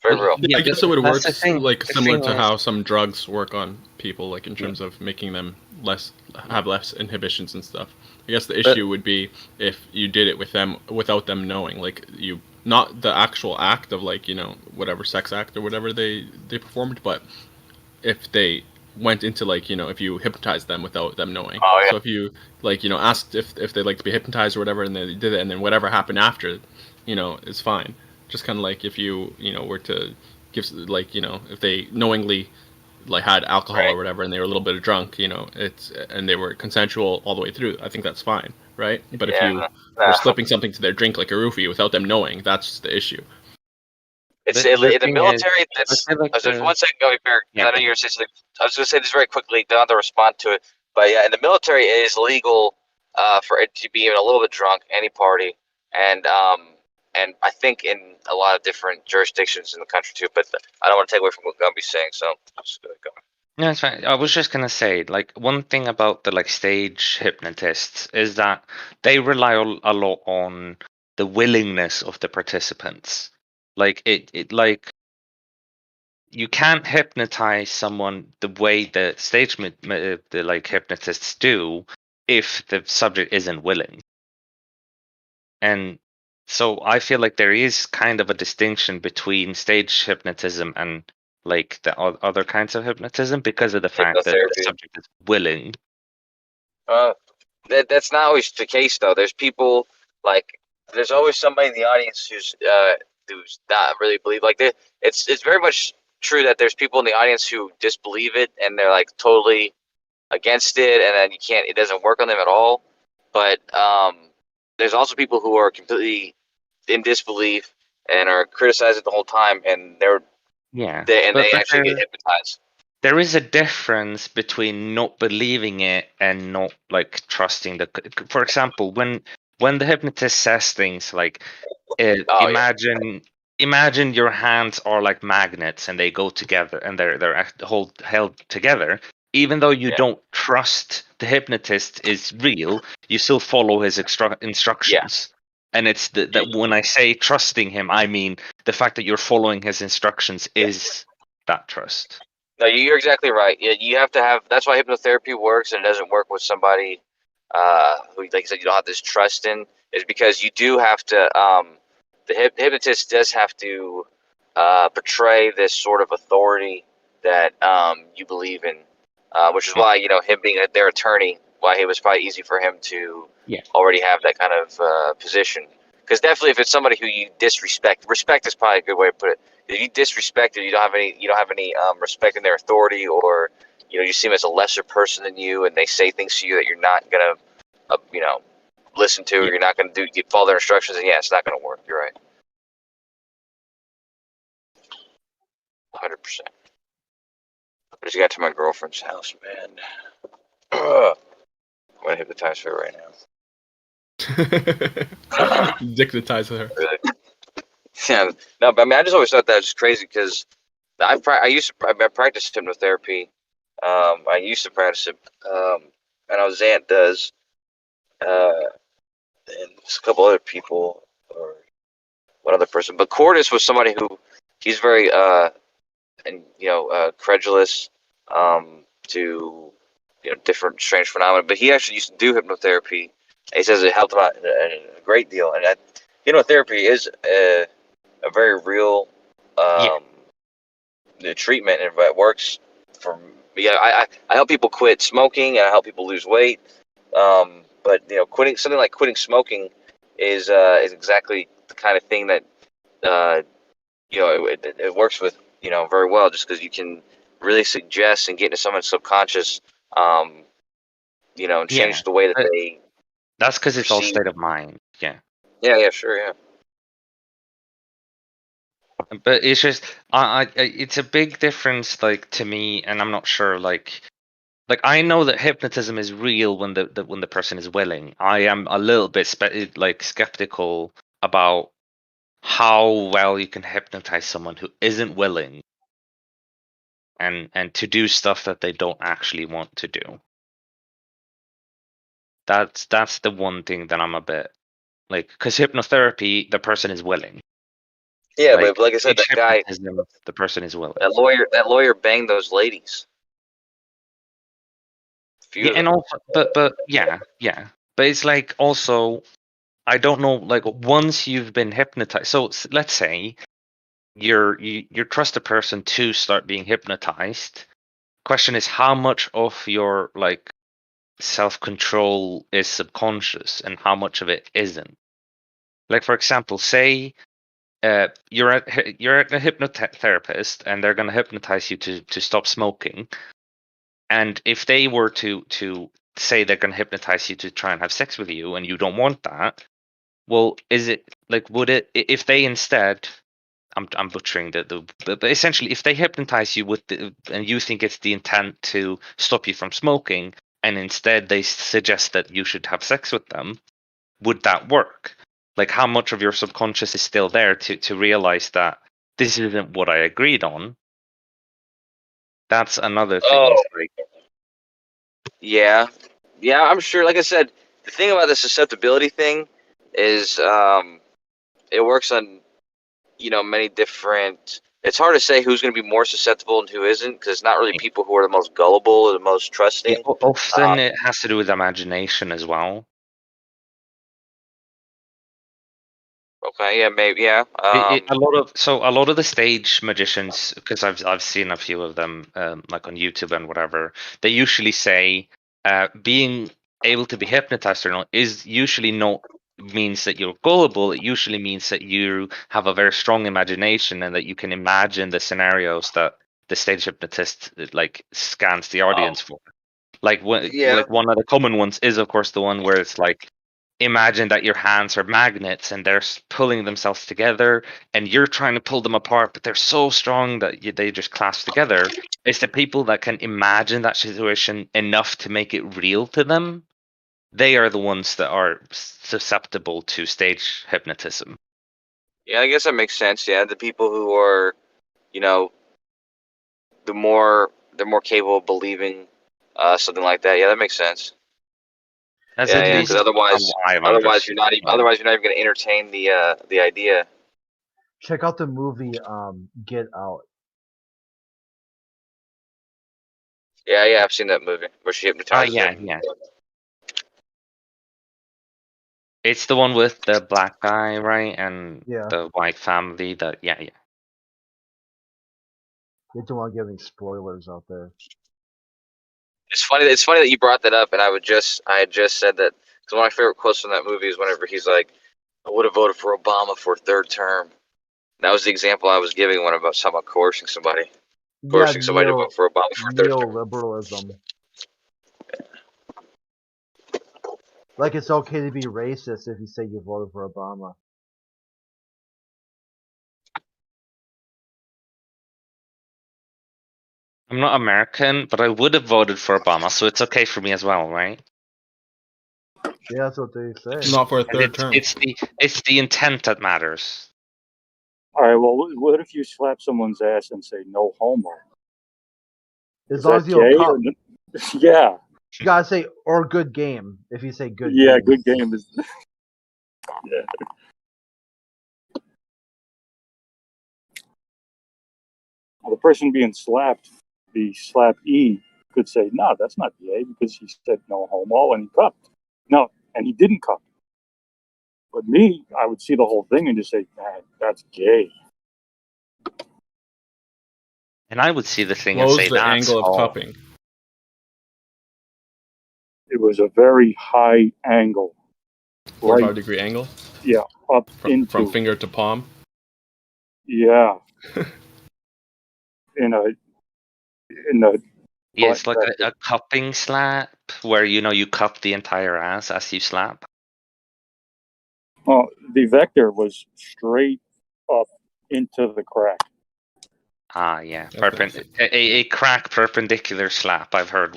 very real. I guess it would work like The similar thing to is- how some drugs work on people, like in terms of making them have less inhibitions and stuff. I guess the issue would be if you did it with them without them knowing, like not the actual act of like whatever sex act or whatever they performed, but if they went into like if you hypnotized them without them knowing. Oh, yeah. So if you like asked if they like to be hypnotized or whatever, and they did it, and then whatever happened after, is fine. Just kind of like if you were to give like if they knowingly like had alcohol or whatever, and they were a little bit drunk, and they were consensual all the way through, I think that's fine, right? But if you were slipping something to their drink like a roofie without them knowing, that's the issue. It's The in the thing military. is, I feel like Just the- 1 second, go Bear. Yeah, I know you're essentially. I was going to say this very quickly. Don't have to respond to it, but yeah, in the military, it is legal for it to be even a little bit drunk, any party, and I think in a lot of different jurisdictions in the country too. But I don't want to take away from what Gumby's saying, so I'm just going to go. No, it's fine. I was just gonna say, like, one thing about the like stage hypnotists is that they rely a lot on the willingness of the participants. Like it like you can't hypnotize someone the way the stage the like hypnotists do if the subject isn't willing. And so I feel like there is kind of a distinction between stage hypnotism and like the other kinds of hypnotism because of the fact that the Hypnotherapy. subject is willing. That's not always the case, though. There's people there's always somebody in the audience who's not really believe. Like it's very much true that there's people in the audience who disbelieve it, and they're like totally against it, and then it doesn't work on them at all. But there's also people who are completely in disbelief and are criticizing the whole time, and they actually get hypnotized. There is a difference between not believing it and not like trusting the. For example, when the hypnotist says things like, imagine your hands are like magnets and they go together and they're held together. Even though you don't trust the hypnotist is real, you still follow his instructions. And it's that when I say trusting him, I mean the fact that you're following his instructions is that trust. No, you're exactly right. You have to have. That's why hypnotherapy works, and it doesn't work with somebody who, like you said, you don't have this trust in. Is because you do have to. The hypnotist does have to portray this sort of authority that you believe in, which is why him being their attorney, why it was probably easy for him to already have that kind of position. Because definitely, if it's somebody who you disrespect, respect is probably a good way to put it. If you disrespect it, you don't have any respect in their authority, or you see them as a lesser person than you, and they say things to you that you're not gonna listen to, or you're not gonna follow their instructions, and it's not gonna work. You're right, 100%. I just got to my girlfriend's house, man. I'm gonna hypnotize her right now. Hypnotize her. Yeah, no, but I mean, I just always thought that was crazy because I practiced hypnotherapy. I used to practice it, and his aunt does, and a couple other people, or one other person. But Cordis was somebody who he's very credulous to different strange phenomena. But he actually used to do hypnotherapy. He says it helped him out a great deal, and hypnotherapy is a very real treatment, and it works for me. I help people quit smoking, and I help people lose weight. But quitting smoking is exactly the kind of thing that it works with very well, just because you can really suggest and get into someone's subconscious, and change the way that they. That's because it's all state of mind. Yeah, sure. But it's just, it's a big difference, like to me, and I'm not sure, like I know that hypnotism is real when the person is willing. I am a little bit skeptical about how well you can hypnotize someone who isn't willing, and to do stuff that they don't actually want to do. That's the one thing that I'm a bit because hypnotherapy, the person is willing. Yeah, but like I said, that guy, the person is willing. That lawyer banged those ladies. Yeah, and also, but it's like also, I don't know, like once you've been hypnotized. So let's say you trust a person to start being hypnotized. Question is, how much of your self-control is subconscious and how much of it isn't? Like, for example, say you're at a hypnotherapist and they're going to hypnotize you to stop smoking, and if they were to say they're going to hypnotize you to try and have sex with you and you don't want that, well, is it would it, if they instead, I'm butchering but essentially, if they hypnotize you and you think it's the intent to stop you from smoking, and instead they suggest that you should have sex with them, would that work? Like, how much of your subconscious is still there to realize that this isn't what I agreed on? That's another thing. Yeah, I'm sure. Like I said, the thing about the susceptibility thing is it works on many different. It's hard to say who's going to be more susceptible and who isn't, because it's not really people who are the most gullible or the most trusting. Yeah, often it has to do with imagination as well. Okay, yeah, maybe, yeah. A lot of the stage magicians, because I've seen a few of them, like on YouTube and whatever, they usually say being able to be hypnotized or not is usually not means that you're gullible. It usually means that you have a very strong imagination and that you can imagine the scenarios that the stage hypnotist scans the audience for. Like like one of the common ones is of course the one where it's like, imagine that your hands are magnets and they're pulling themselves together, and you're trying to pull them apart, but they're so strong that they just clasp together. It's the people that can imagine that situation enough to make it real to them. They are the ones that are susceptible to stage hypnotism. Yeah, I guess that makes sense. Yeah, the people who are, you know, they're more capable of believing something like that. Yeah, that makes sense. That's Yeah, at yeah. least Because otherwise, how I've understood. otherwise you're not even going to entertain the idea. Check out the movie Get Out. Yeah, yeah. I've seen that movie where she hypnotizes Yeah, him. yeah. It's the one with the black guy, right, and Yeah. the white family. That yeah. You don't want to give any spoilers out there. It's funny. It's funny that you brought that up, and I had just said that because one of my favorite quotes from that movie is whenever he's like, "I would have voted for Obama for a third term." That was the example I was giving when about talking about coercing somebody to vote for Obama for a third term. Neoliberalism. Like it's okay to be racist if you say you voted for Obama. I'm not American, but I would have voted for Obama, so it's okay for me as well, right? Yeah, that's what they say. Not for a And third term. It's the intent that matters. All right. Well, what if you slap someone's ass and say no homo? As Is long that as you don't gay? call. Yeah. You gotta say or good game if you say good Yeah, game. good game is. Yeah. Well, the person being slapped, the slap-e, could say, no, that's not gay because he said no homo and he cupped. No, and he didn't cup. But me, I would see the whole thing and just say, man, that's gay. And I would see the thing What and was say the that's angle of all. cupping? It was a very high angle. 45-degree angle? Yeah, up From finger to palm? Yeah. in a Yeah, it's like a cupping slap where you cup the entire ass as you slap. Well, the vector was straight up into the crack. Ah, yeah, a crack perpendicular slap. I've heard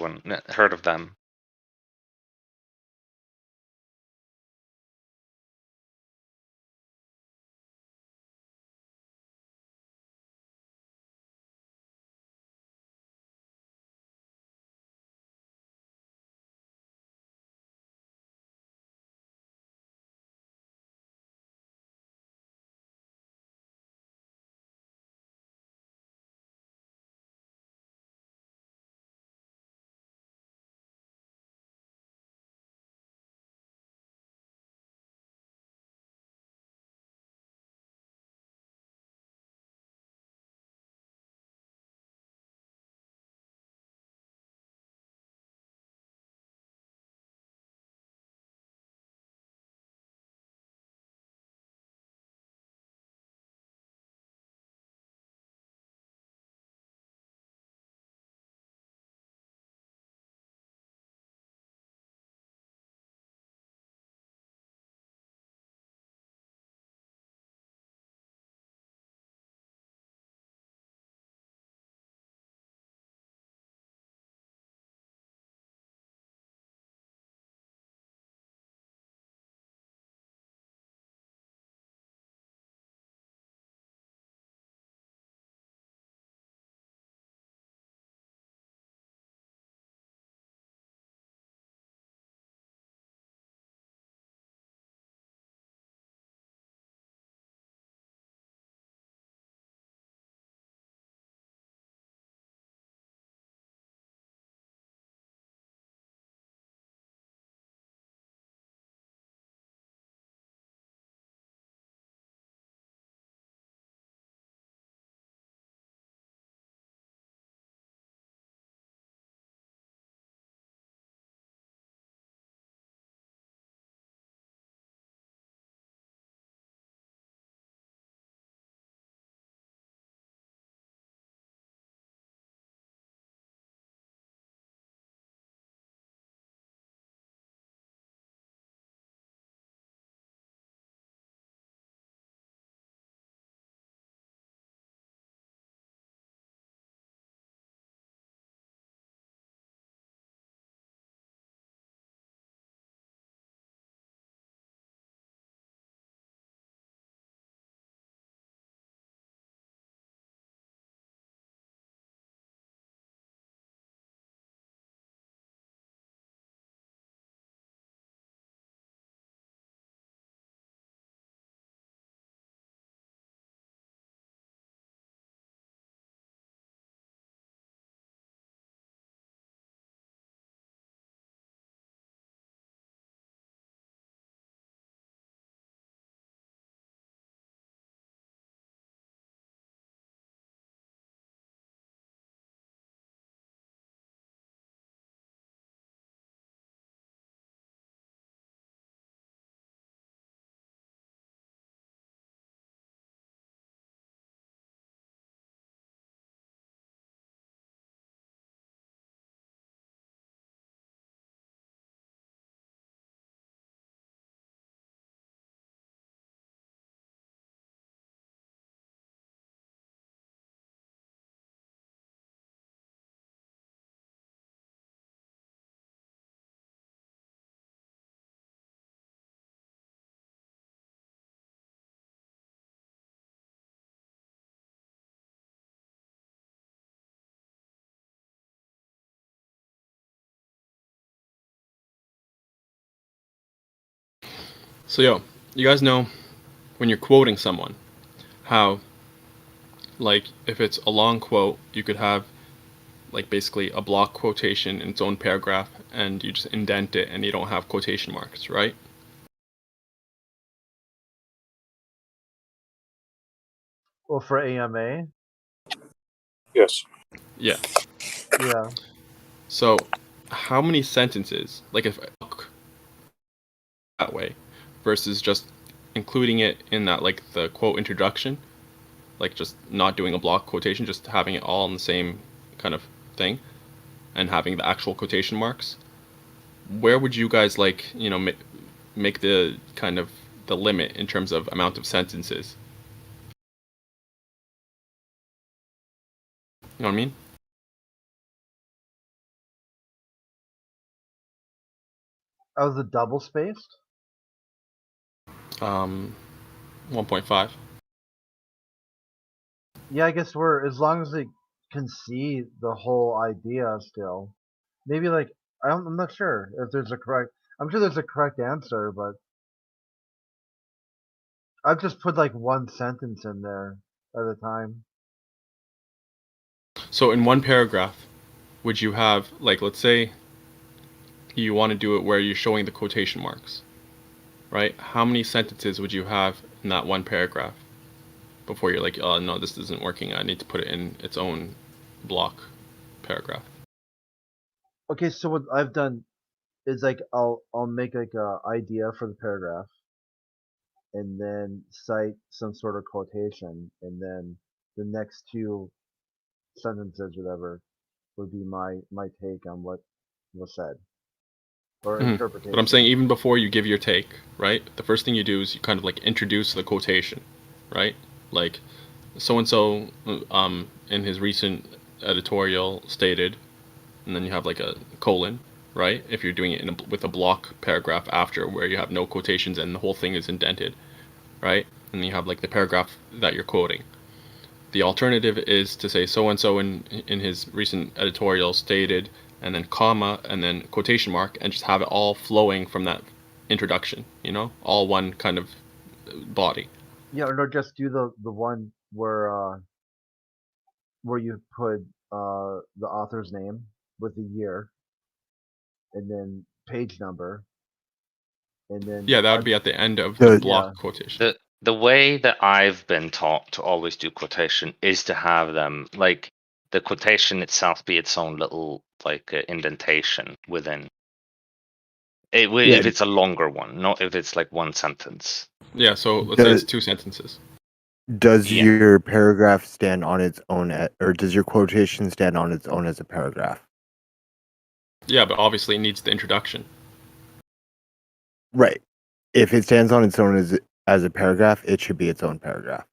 of them. So yo, you guys know when you're quoting someone, how like if it's a long quote, you could have like basically a block quotation in its own paragraph, and you just indent it, and you don't have quotation marks, right? Well, for AMA, Yes. Yeah. yeah. So, how many sentences, like if that way, versus just including it in that like the quote introduction, like just not doing a block quotation, just having it all in the same kind of thing, and having the actual quotation marks? Where would you guys like, you know, make the kind of the limit in terms of amount of sentences? You know what I mean? Oh, was it double spaced? 1.5. Yeah, I guess we're as long as they can see the whole idea still. Maybe like I'm not sure if there's a correct. I'm sure there's a correct answer, but I've just put like one sentence in there at a time. So in one paragraph, would you have like, let's say you want to do it where you're showing the quotation marks, right? How many sentences would you have in that one paragraph before you're like, oh no, this isn't working, I need to put it in its own block paragraph? Okay, so what I've done is like I'll make like a idea for the paragraph, and then cite some sort of quotation, and then the next two sentences, whatever, would be my take on what was said or interpretation. But I'm saying even before you give your take, right? The first thing you do is you kind of like introduce the quotation, right? Like so and so in his recent editorial stated, and then you have like a colon, right? If you're doing it in with a block paragraph after where you have no quotations and the whole thing is indented, right? And then you have like the paragraph that you're quoting. The alternative is to say so and so in his recent editorial stated, and then comma, and then quotation mark, and just have it all flowing from that introduction, you know, all one kind of body. Yeah, or no, just do the one where you put the author's name with the year, and then page number, and then Yeah, that would be at the end of the block quotation. The way that I've been taught to always do quotation is to have them like the quotation itself be its own little like indentation within. If it's a longer one, not if it's like one sentence. Yeah, so let's say it's 2 sentences. Does your paragraph stand on its own, or does your quotation stand on its own as a paragraph? Yeah, but obviously it needs the introduction. Right. If it stands on its own as a paragraph, it should be its own paragraph.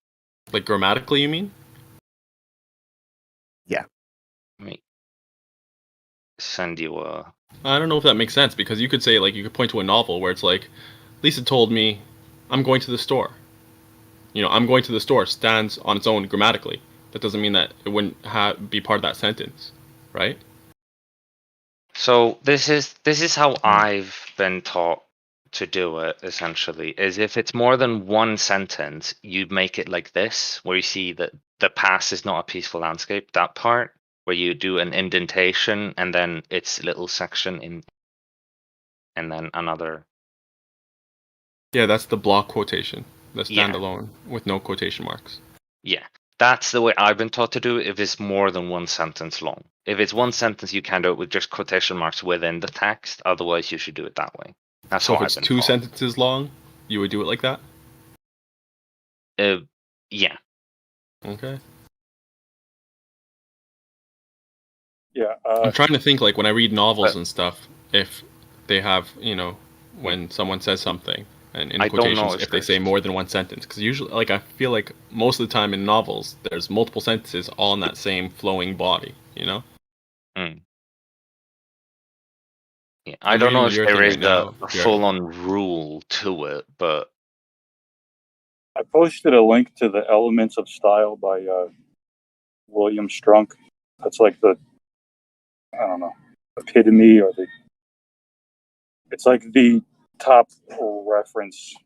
Like grammatically, you mean? Yeah. Let me send you a... I don't know if that makes sense, because you could say, like, you could point to a novel where it's like, Lisa told me, I'm going to the store. You know, I'm going to the store stands on its own grammatically. That doesn't mean that it wouldn't be part of that sentence, right? So this is how I've been taught to do it, essentially, is if it's more than one sentence, you make it like this, where you see that the past is not a peaceful landscape, that part, where you do an indentation and then its little section in, and then another. Yeah, that's the block quotation, the standalone with no quotation marks. Yeah, that's the way I've been taught to do it if it's more than one sentence long. If it's one sentence, you can do it with just quotation marks within the text. Otherwise, you should do it that way. That's So how if it's I've been 2 taught. sentences long, you would do it like that? Yeah. Okay. Yeah. I'm trying to think, like, when I read novels and stuff, if they have, you know, when someone says something, and in I don't know quotations, if they say more than one sentence. Because usually, like, I feel like most of the time in novels, there's multiple sentences all in that same flowing body, you know? Yeah, I don't reading know if your there thing is right now, a Jared. full-on rule to it, but I posted a link to the Elements of Style by William Strunk. That's like the, I don't know, epitome, or it's like the top reference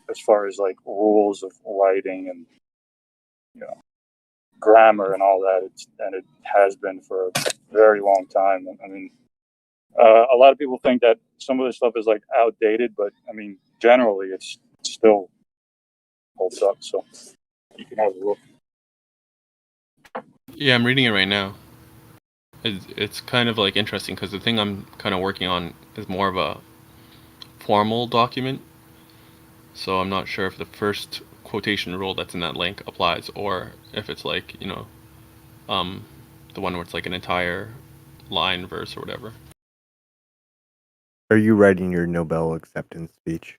as far as like rules of writing and grammar and all that. It has been for a very long time. I mean, a lot of people think that some of this stuff is like outdated, but I mean, generally, it's still holds up. So you can have a look. Yeah, I'm reading it right now. It's kind of like interesting because the thing I'm kind of working on is more of a formal document. So I'm not sure if the first quotation rule that's in that link applies, or if it's like, the one where it's like an entire line, verse, or whatever. Are you writing your Nobel acceptance speech?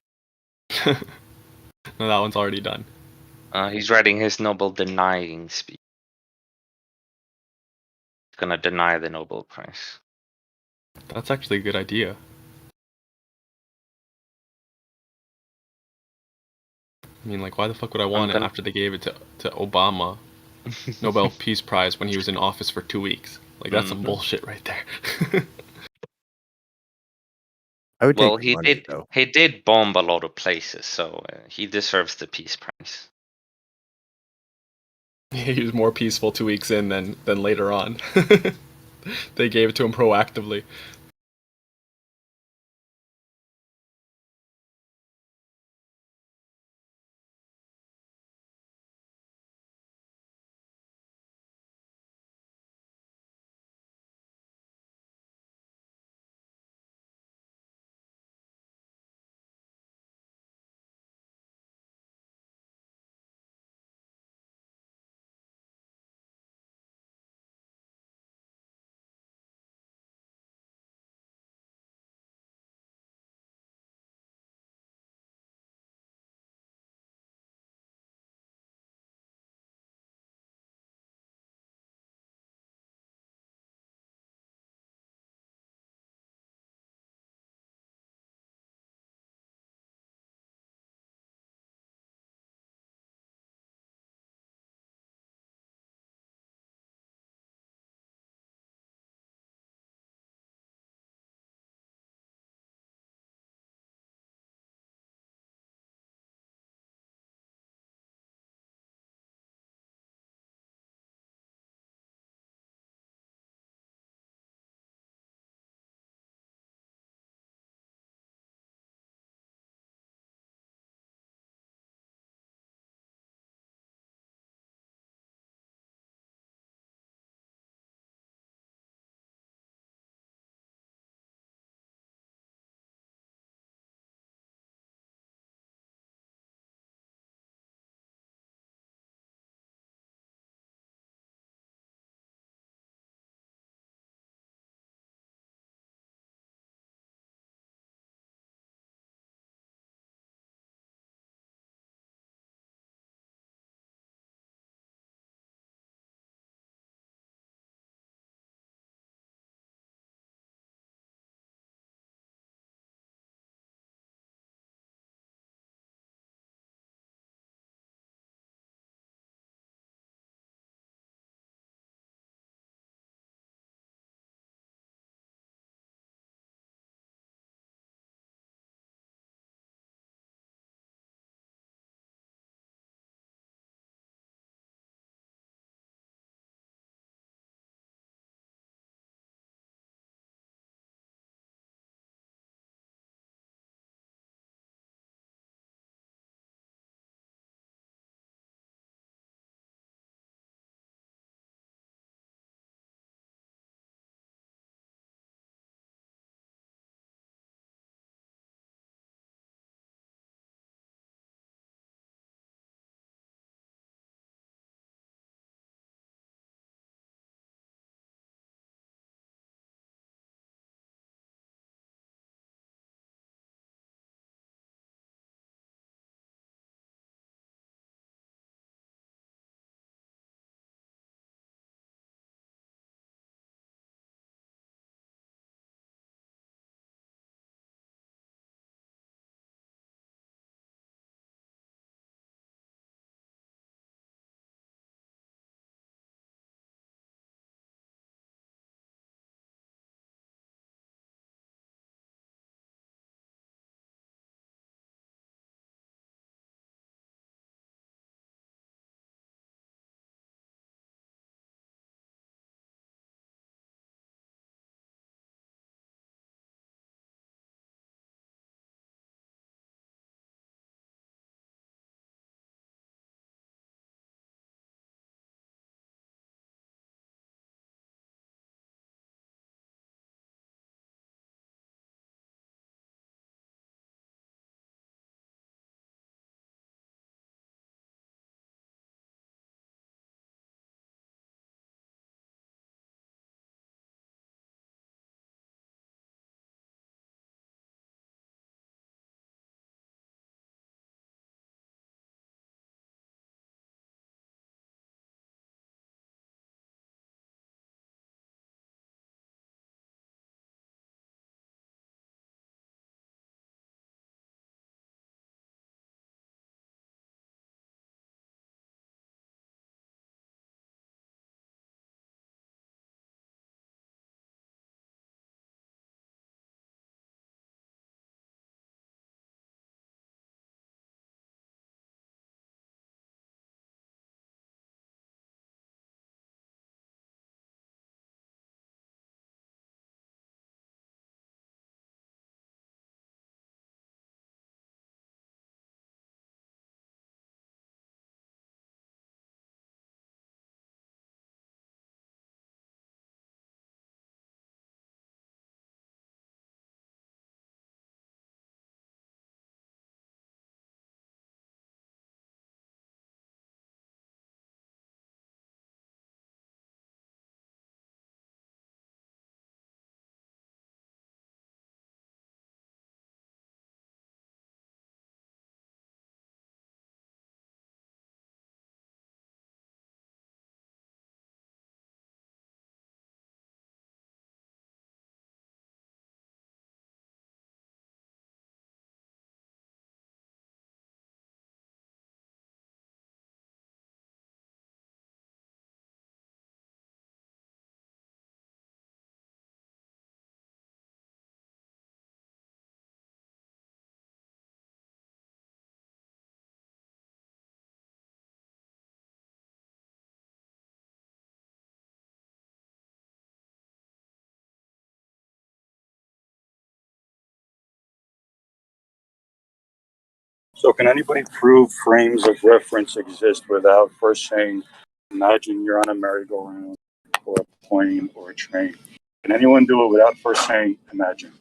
No, that one's already done. He's writing his Nobel denying speech. He's gonna deny the Nobel Prize. That's actually a good idea. I mean, like, why the fuck would I want it after they gave it to Obama Nobel Peace Prize when he was in office for 2 weeks? Like, that's some bullshit right there. I would Well, take the money, though. he did bomb a lot of places, so he deserves the Peace Prize. He was more peaceful 2 weeks in than later on. They gave it to him proactively. So can anybody prove frames of reference exist without first saying, imagine you're on a merry-go-round or a plane or a train? Can anyone do it without first saying, imagine?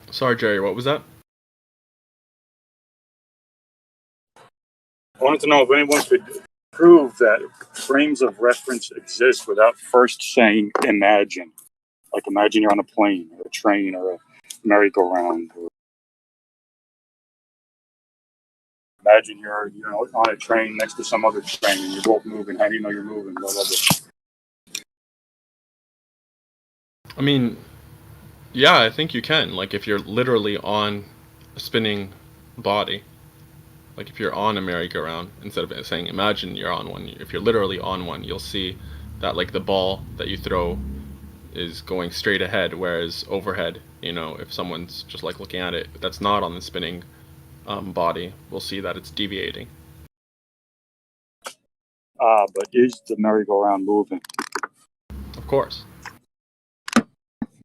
Sorry, Jerry, what was that? I wanted to know if anyone could prove that frames of reference exist without first saying imagine. Like imagine you're on a plane or a train or a merry-go-round. Or imagine you're on a train next to some other train and you're both moving. How do you know you're moving? Blah, blah, blah. I mean, yeah, I think you can. Like if you're literally on a spinning body, like if you're on a merry-go-round, instead of saying imagine you're on one, if you're literally on one, you'll see that like the ball that you throw is going straight ahead, whereas overhead, if someone's just like looking at it that's not on the spinning body, we'll see that it's deviating. But is the merry-go-round moving? Of course.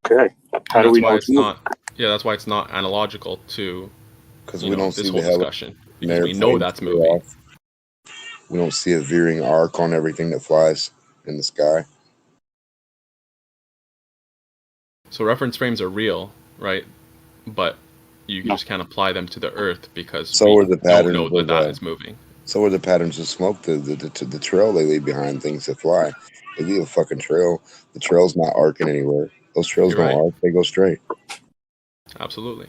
Okay. How do we know it's not? Yeah, that's why it's not analogical to Because we don't this see whole the discussion, because we know that's veer moving. off. We don't see a veering arc on everything that flies in the sky. So reference frames are real, right? But you just can't apply them to the Earth because So are the patterns don't know of, that is moving. So are the patterns of smoke, the trail they leave behind things that fly. They leave a fucking trail. The trail's not arcing anywhere. Those trails You're don't right. arc, they go straight. Absolutely.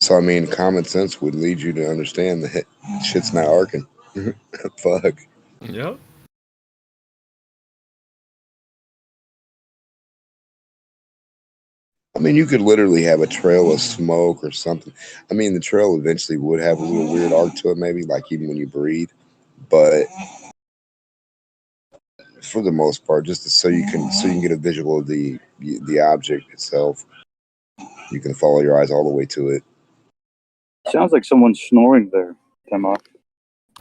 So, I mean, common sense would lead you to understand that shit's not arcing. Fuck. Yep. I mean, you could literally have a trail of smoke or something. I mean, the trail eventually would have a little weird arc to it, maybe, like even when you breathe. But for the most part, just so you can get a visual of the object itself, you can follow your eyes all the way to it. Sounds like someone's snoring there, Tema.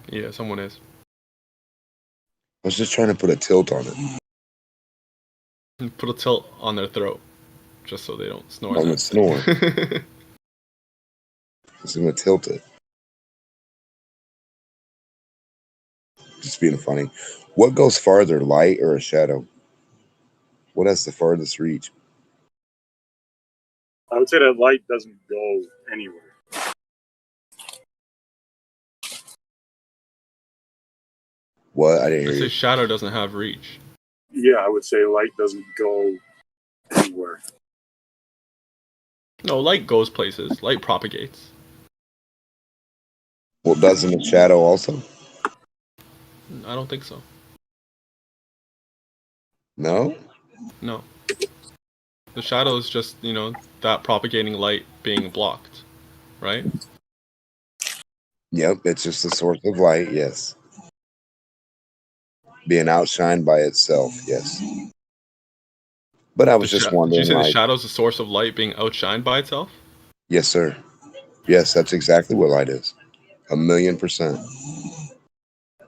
Yeah, someone is. I was just trying to put a tilt on it. And put a tilt on their throat, just so they don't snore. On the snore. Just gonna tilt it. Just being funny. What goes farther, light or a shadow? What has the farthest reach? I would say that light doesn't go anywhere. What? I didn't I hear say you. shadow doesn't have reach. Yeah, I would say light doesn't go anywhere. No, light goes places. Light propagates. Well, doesn't a shadow also? I don't think so. No? No. The shadow is just, that propagating light being blocked, right? Yep, it's just a source of light, yes. Being outshined by itself, yes. But I was just Did wondering, you say the like, shadow's a source of light being outshined by itself? yes, sir. Yes, that's exactly what light is. 1,000,000%.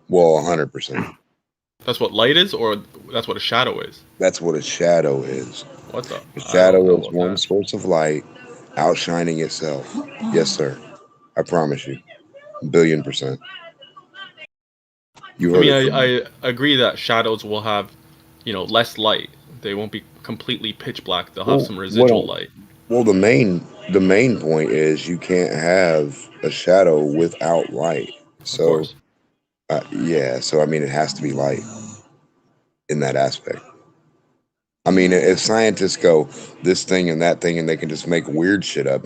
Well, 100%. That's what light is, or that's what a shadow is? That's what a shadow is. What the? A I don't shadow know is about one that. source of light outshining itself. Yes, sir. I promise you. 1,000,000,000%. You I heard mean, it from me. I agree that shadows will have, less light. They won't be completely pitch black. They'll have Well, some residual light. Well, the main point is you can't have a shadow without light. Of course. Yeah. So I mean, it has to be light in that aspect. I mean, if scientists go this thing and that thing, and they can just make weird shit up,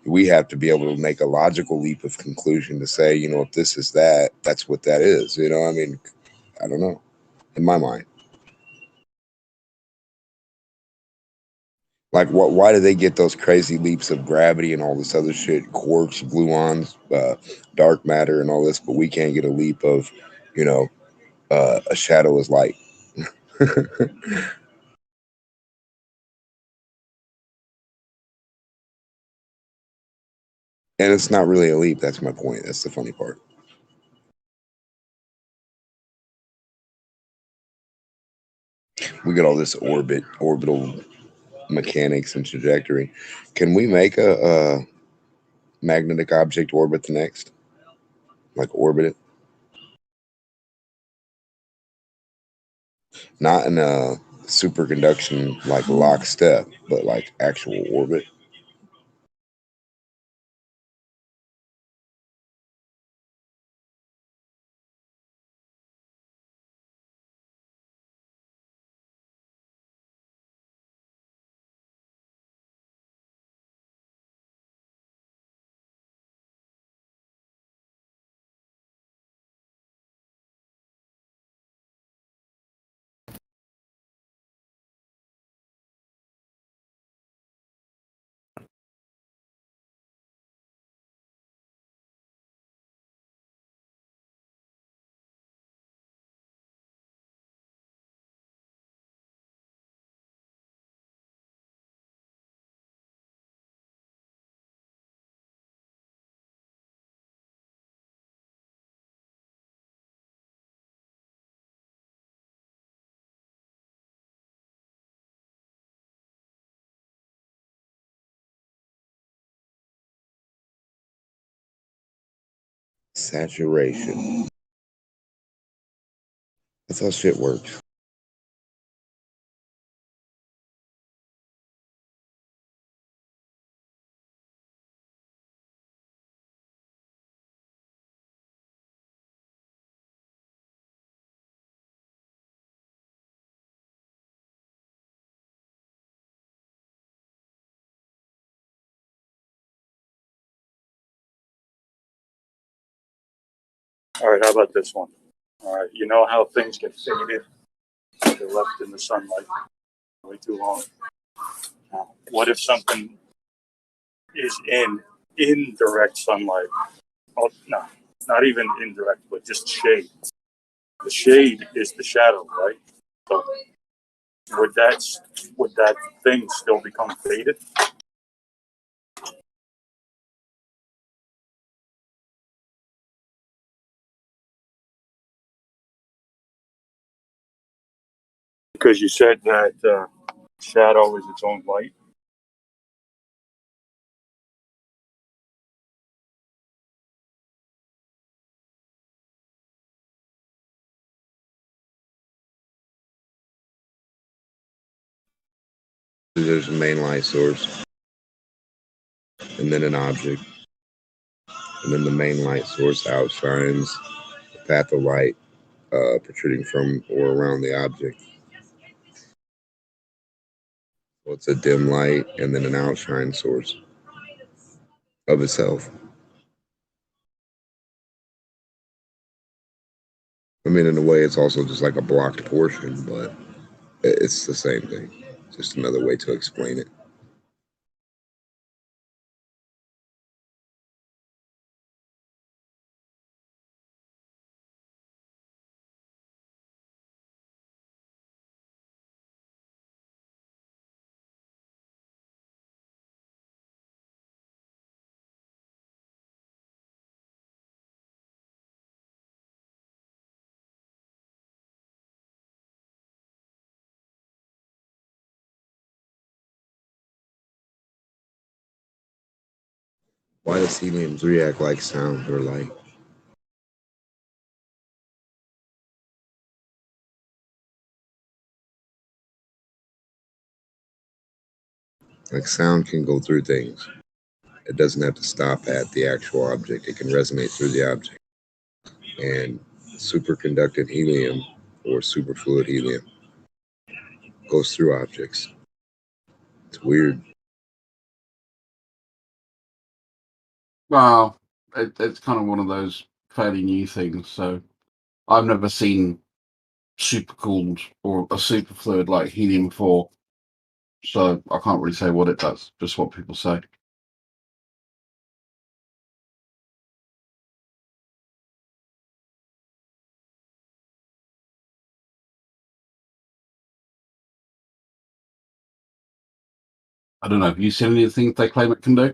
we have to be able to make a logical leap of conclusion to say, if this is that, that's what that is. I mean, I don't know. In my mind. Like, why do they get those crazy leaps of gravity and all this other shit, quarks, gluons, dark matter, and all this, but we can't get a leap of, a shadow is light. And it's not really a leap. That's my point. That's the funny part. We got all this orbital mechanics and trajectory. Can we make a magnetic object orbit the next? Like orbit it? Not in a superconduction like lockstep, but like actual orbit. Saturation. That's how shit works. All right, how about this one? All right, you know how things get faded? They're left in the sunlight way too long. Now, what if something is in indirect sunlight? Oh, no, not even indirect, but just shade. The shade is the shadow, right? So would that thing still become faded? Because you said that shadow is its own light. There's a main light source, and then an object, and then the main light source outshines the path of light protruding from or around the object. So it's a dim light and then an outshine source of itself. I mean, in a way, it's also just like a blocked portion, but it's the same thing. Just another way to explain it. Why does helium react like sound or light? Like sound can go through things. It doesn't have to stop at the actual object. It can resonate through the object. And superconducting helium or superfluid helium goes through objects. It's weird. Well, it's kind of one of those fairly new things. So I've never seen supercooled or a superfluid like helium before. So I can't really say what it does, just what people say. I don't know. Have you seen anything they claim it can do?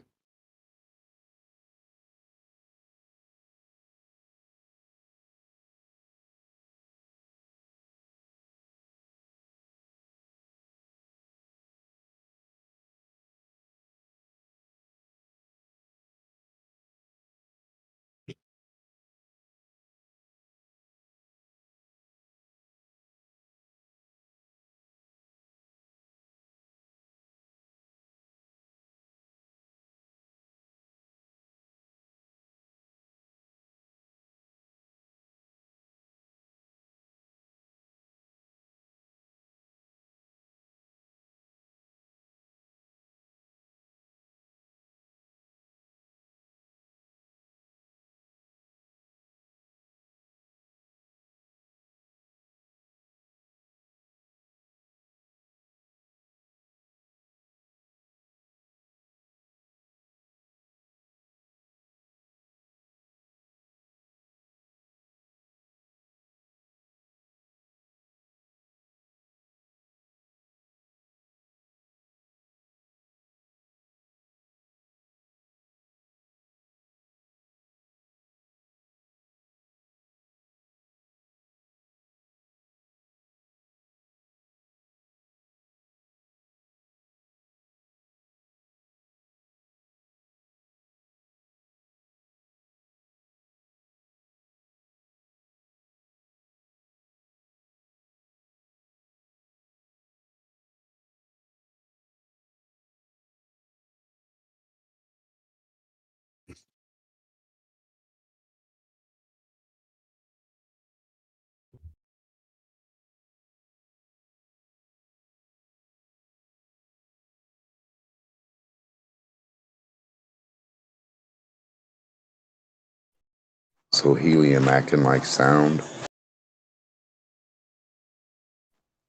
So helium acting like sound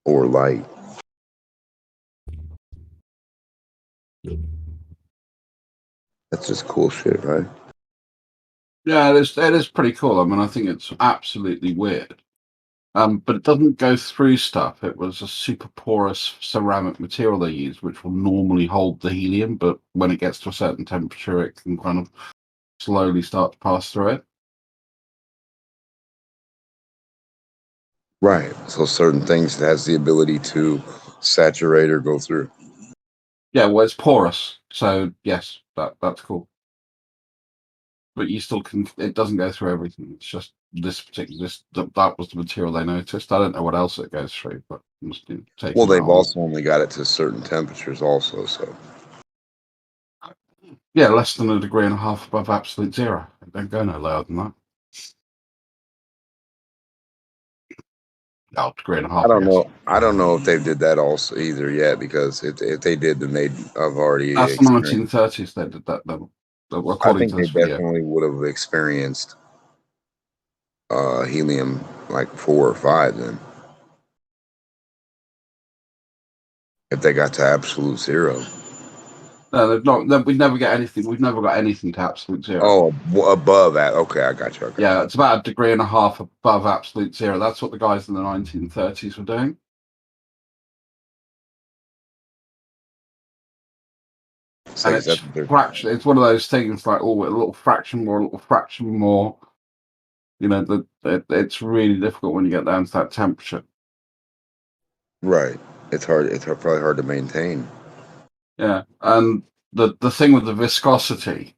or light. That's just cool shit, right? Yeah, it is pretty cool. I mean, I think it's absolutely weird. But it doesn't go through stuff. It was a super porous ceramic material they used, which will normally hold the helium, but when it gets to a certain temperature, it can kind of slowly start to pass through it. Right. So certain things it has the ability to saturate or go through. Yeah, well, it's porous, so yes, that's cool. But you still can. It doesn't go through everything. It's just this particular. That was the material they noticed. I don't know what else it goes through, but must be taking Well, that they've on. also only got it to certain temperatures, also. So Yeah, less than 1.5 degrees above absolute zero. It don't go no lower than that. Oh, 1.5 degrees, I don't I guess. know. I don't know if they did that also either yet, because if they did, then they'd have already That's the experienced. 1930s they did that, though, I according think to they this video. definitely would have experienced helium like 4 or 5 then, if they got to absolute zero. No, they've not. We've never got anything. We've never got anything to absolute zero. Oh, above that. Okay, I got you. Yeah, it's about 1.5 degrees above absolute zero. That's what the guys in the 1930s were doing. So And is it's that fraction. It's one of those things like, oh, a little fraction more, a little fraction more. You know, it's really difficult when you get down to that temperature. right? It's hard. It's probably hard to maintain. Yeah, and the thing with the viscosity,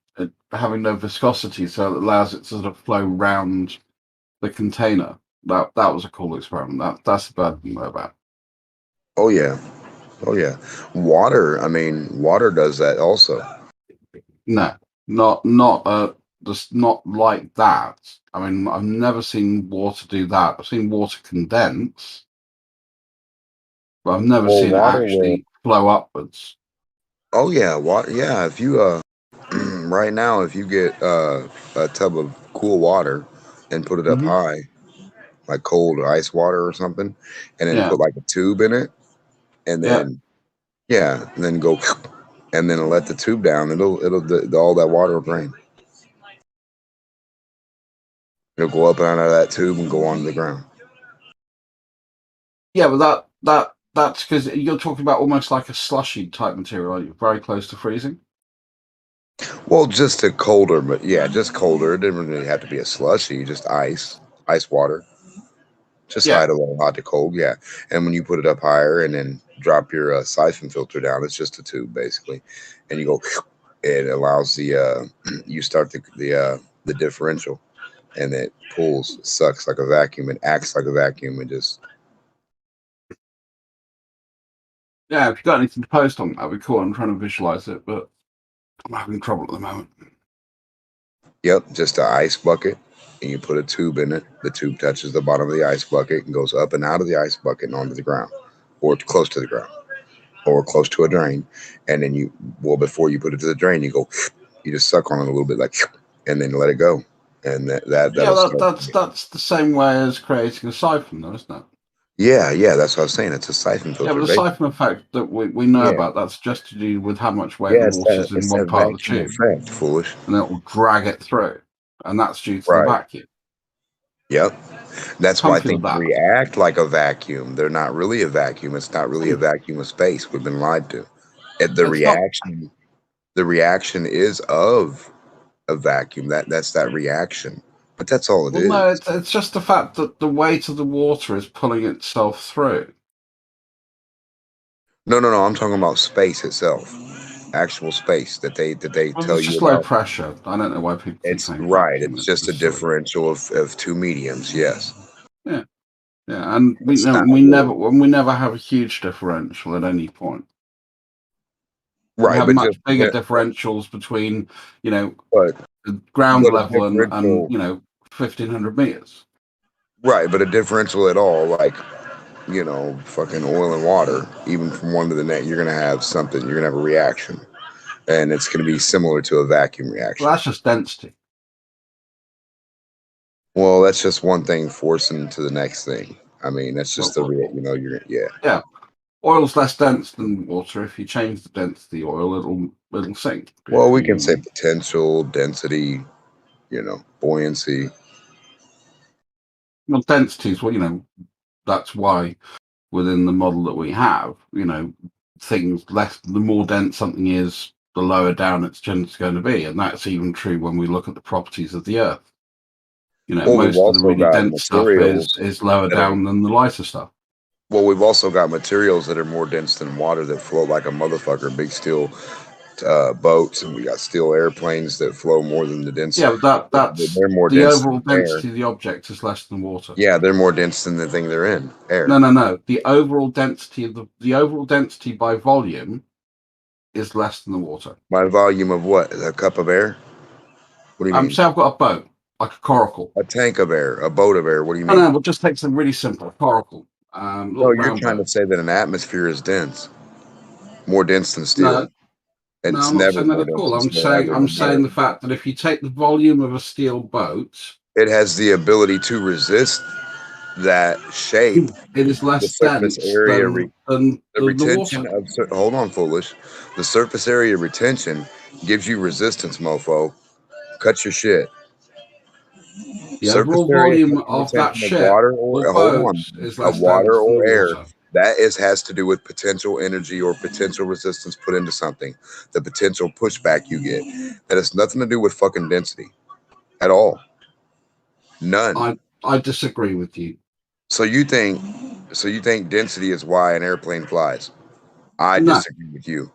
having no viscosity, so it allows it to sort of flow round the container. That was a cool experiment. That's the bad thing about. Oh yeah, oh yeah. Water. I mean, water does that also. No, just not like that. I mean, I've never seen water do that. I've seen water condense, but I've never Well, seen it water will. actually flow upwards. Oh yeah, water. Yeah, if you right now, if you get a tub of cool water and put it up Mm-hmm. high, like cold or ice water or something, and then Yeah, put like a tube in it, and yeah. then and then go, and then let the tube down. All that water will drain. It'll go up and out of that tube and go onto the ground. Yeah, but that's because you're talking about almost like a slushy type material, aren't you? Very close to freezing. Well, just a colder, but yeah, just colder. It didn't really have to be a slushy, just ice water. Just Yeah, hide a little hot to cold, yeah. And when you put it up higher and then drop your siphon filter down, it's just a tube basically, and you go. It allows the you start the differential, and it pulls, sucks like a vacuum, and acts like a vacuum, and just. yeah. If you got anything to post on, that'd be cool. I'm trying to visualize it, but I'm having trouble at the moment. Yep, just an ice bucket, and you put a tube in it. The tube touches the bottom of the ice bucket and goes up and out of the ice bucket and onto the ground, or close to the ground, or close to a drain. And then before you put it to the drain, you just suck on it a little bit, like, and then let it go, and Yeah, that'll start. that's the same way as creating a siphon, though, isn't it? Yeah, that's what I was saying. It's a siphon Yeah, but filter, the basically. siphon effect that we know Yeah, about, that's just to do with how much weight the yeah, water's in it's one that part of the vacuum tube, effect, foolish. and it will drag it through, and that's due to the Right. vacuum. Yep. That's why Something things like that. react like a vacuum. They're not really a vacuum. It's not really a vacuum of space. We've been lied to. The It's not. reaction is of a vacuum. That's that reaction. But that's all it Well, is. no, it's just the fact that the weight of the water is pulling itself through. No. I'm talking about space itself. Actual space that they Well, tell it's you just low about. pressure. I don't know why people keep It's saying right. vacuum. It's just a It's silly. differential of two mediums. Yes. Yeah, yeah, and we It's know not we real. never have a huge differential at any point. We Right, have but much bigger differentials between, but the ground a level and differential. 1,500 meters. Right, but a differential at all, like, fucking oil and water, even from one to the next, you're gonna have something. You're gonna have a reaction, and it's gonna be similar to a vacuum Well, reaction. that's just density. Well, that's just one thing forcing to the next thing. I mean, that's just the real, yeah. Yeah. Oil's less dense than water. If you change the density of oil, it'll sink. Well, we can say potential, density, buoyancy. Well, density is that's why within the model that we have, things the more dense something is, the lower down it's going to be, and that's even true when we look at the properties of the Earth. Well, we've Most of the also really got dense stuff is lower down than the lighter stuff. Well, we've also got materials that are more dense than water that float like a motherfucker. Big steel boats, and we got steel airplanes that flow more than the density. Yeah, but they're more the dense overall than air. density of the object is less than water. Yeah, they're more dense than the thing they're in, air. No. The overall density of the overall density by volume is less than the water. By volume of what? A cup of air? What do you mean? Say I've got a boat, like a coracle. A tank of air, a boat of air. What do you mean? No, we'll just take some really simple coracle. No, you're trying to say that an atmosphere is dense, more dense than steel. No, I'm not saying that at all. I'm saying the fact that if you take the volume of a steel boat, it has the ability to resist that shape. It is less the surface dense area than the retention water. of. Hold on, foolish. The surface area retention gives you resistance, mofo. Cut your shit. The overall volume of that ship water or hold boat on, is of less water dense than or the air. water. That has to do with potential energy or potential resistance put into something. The potential pushback you get. That has nothing to do with fucking density at all. None. I disagree with you. So you think density is why an airplane flies? I disagree with you.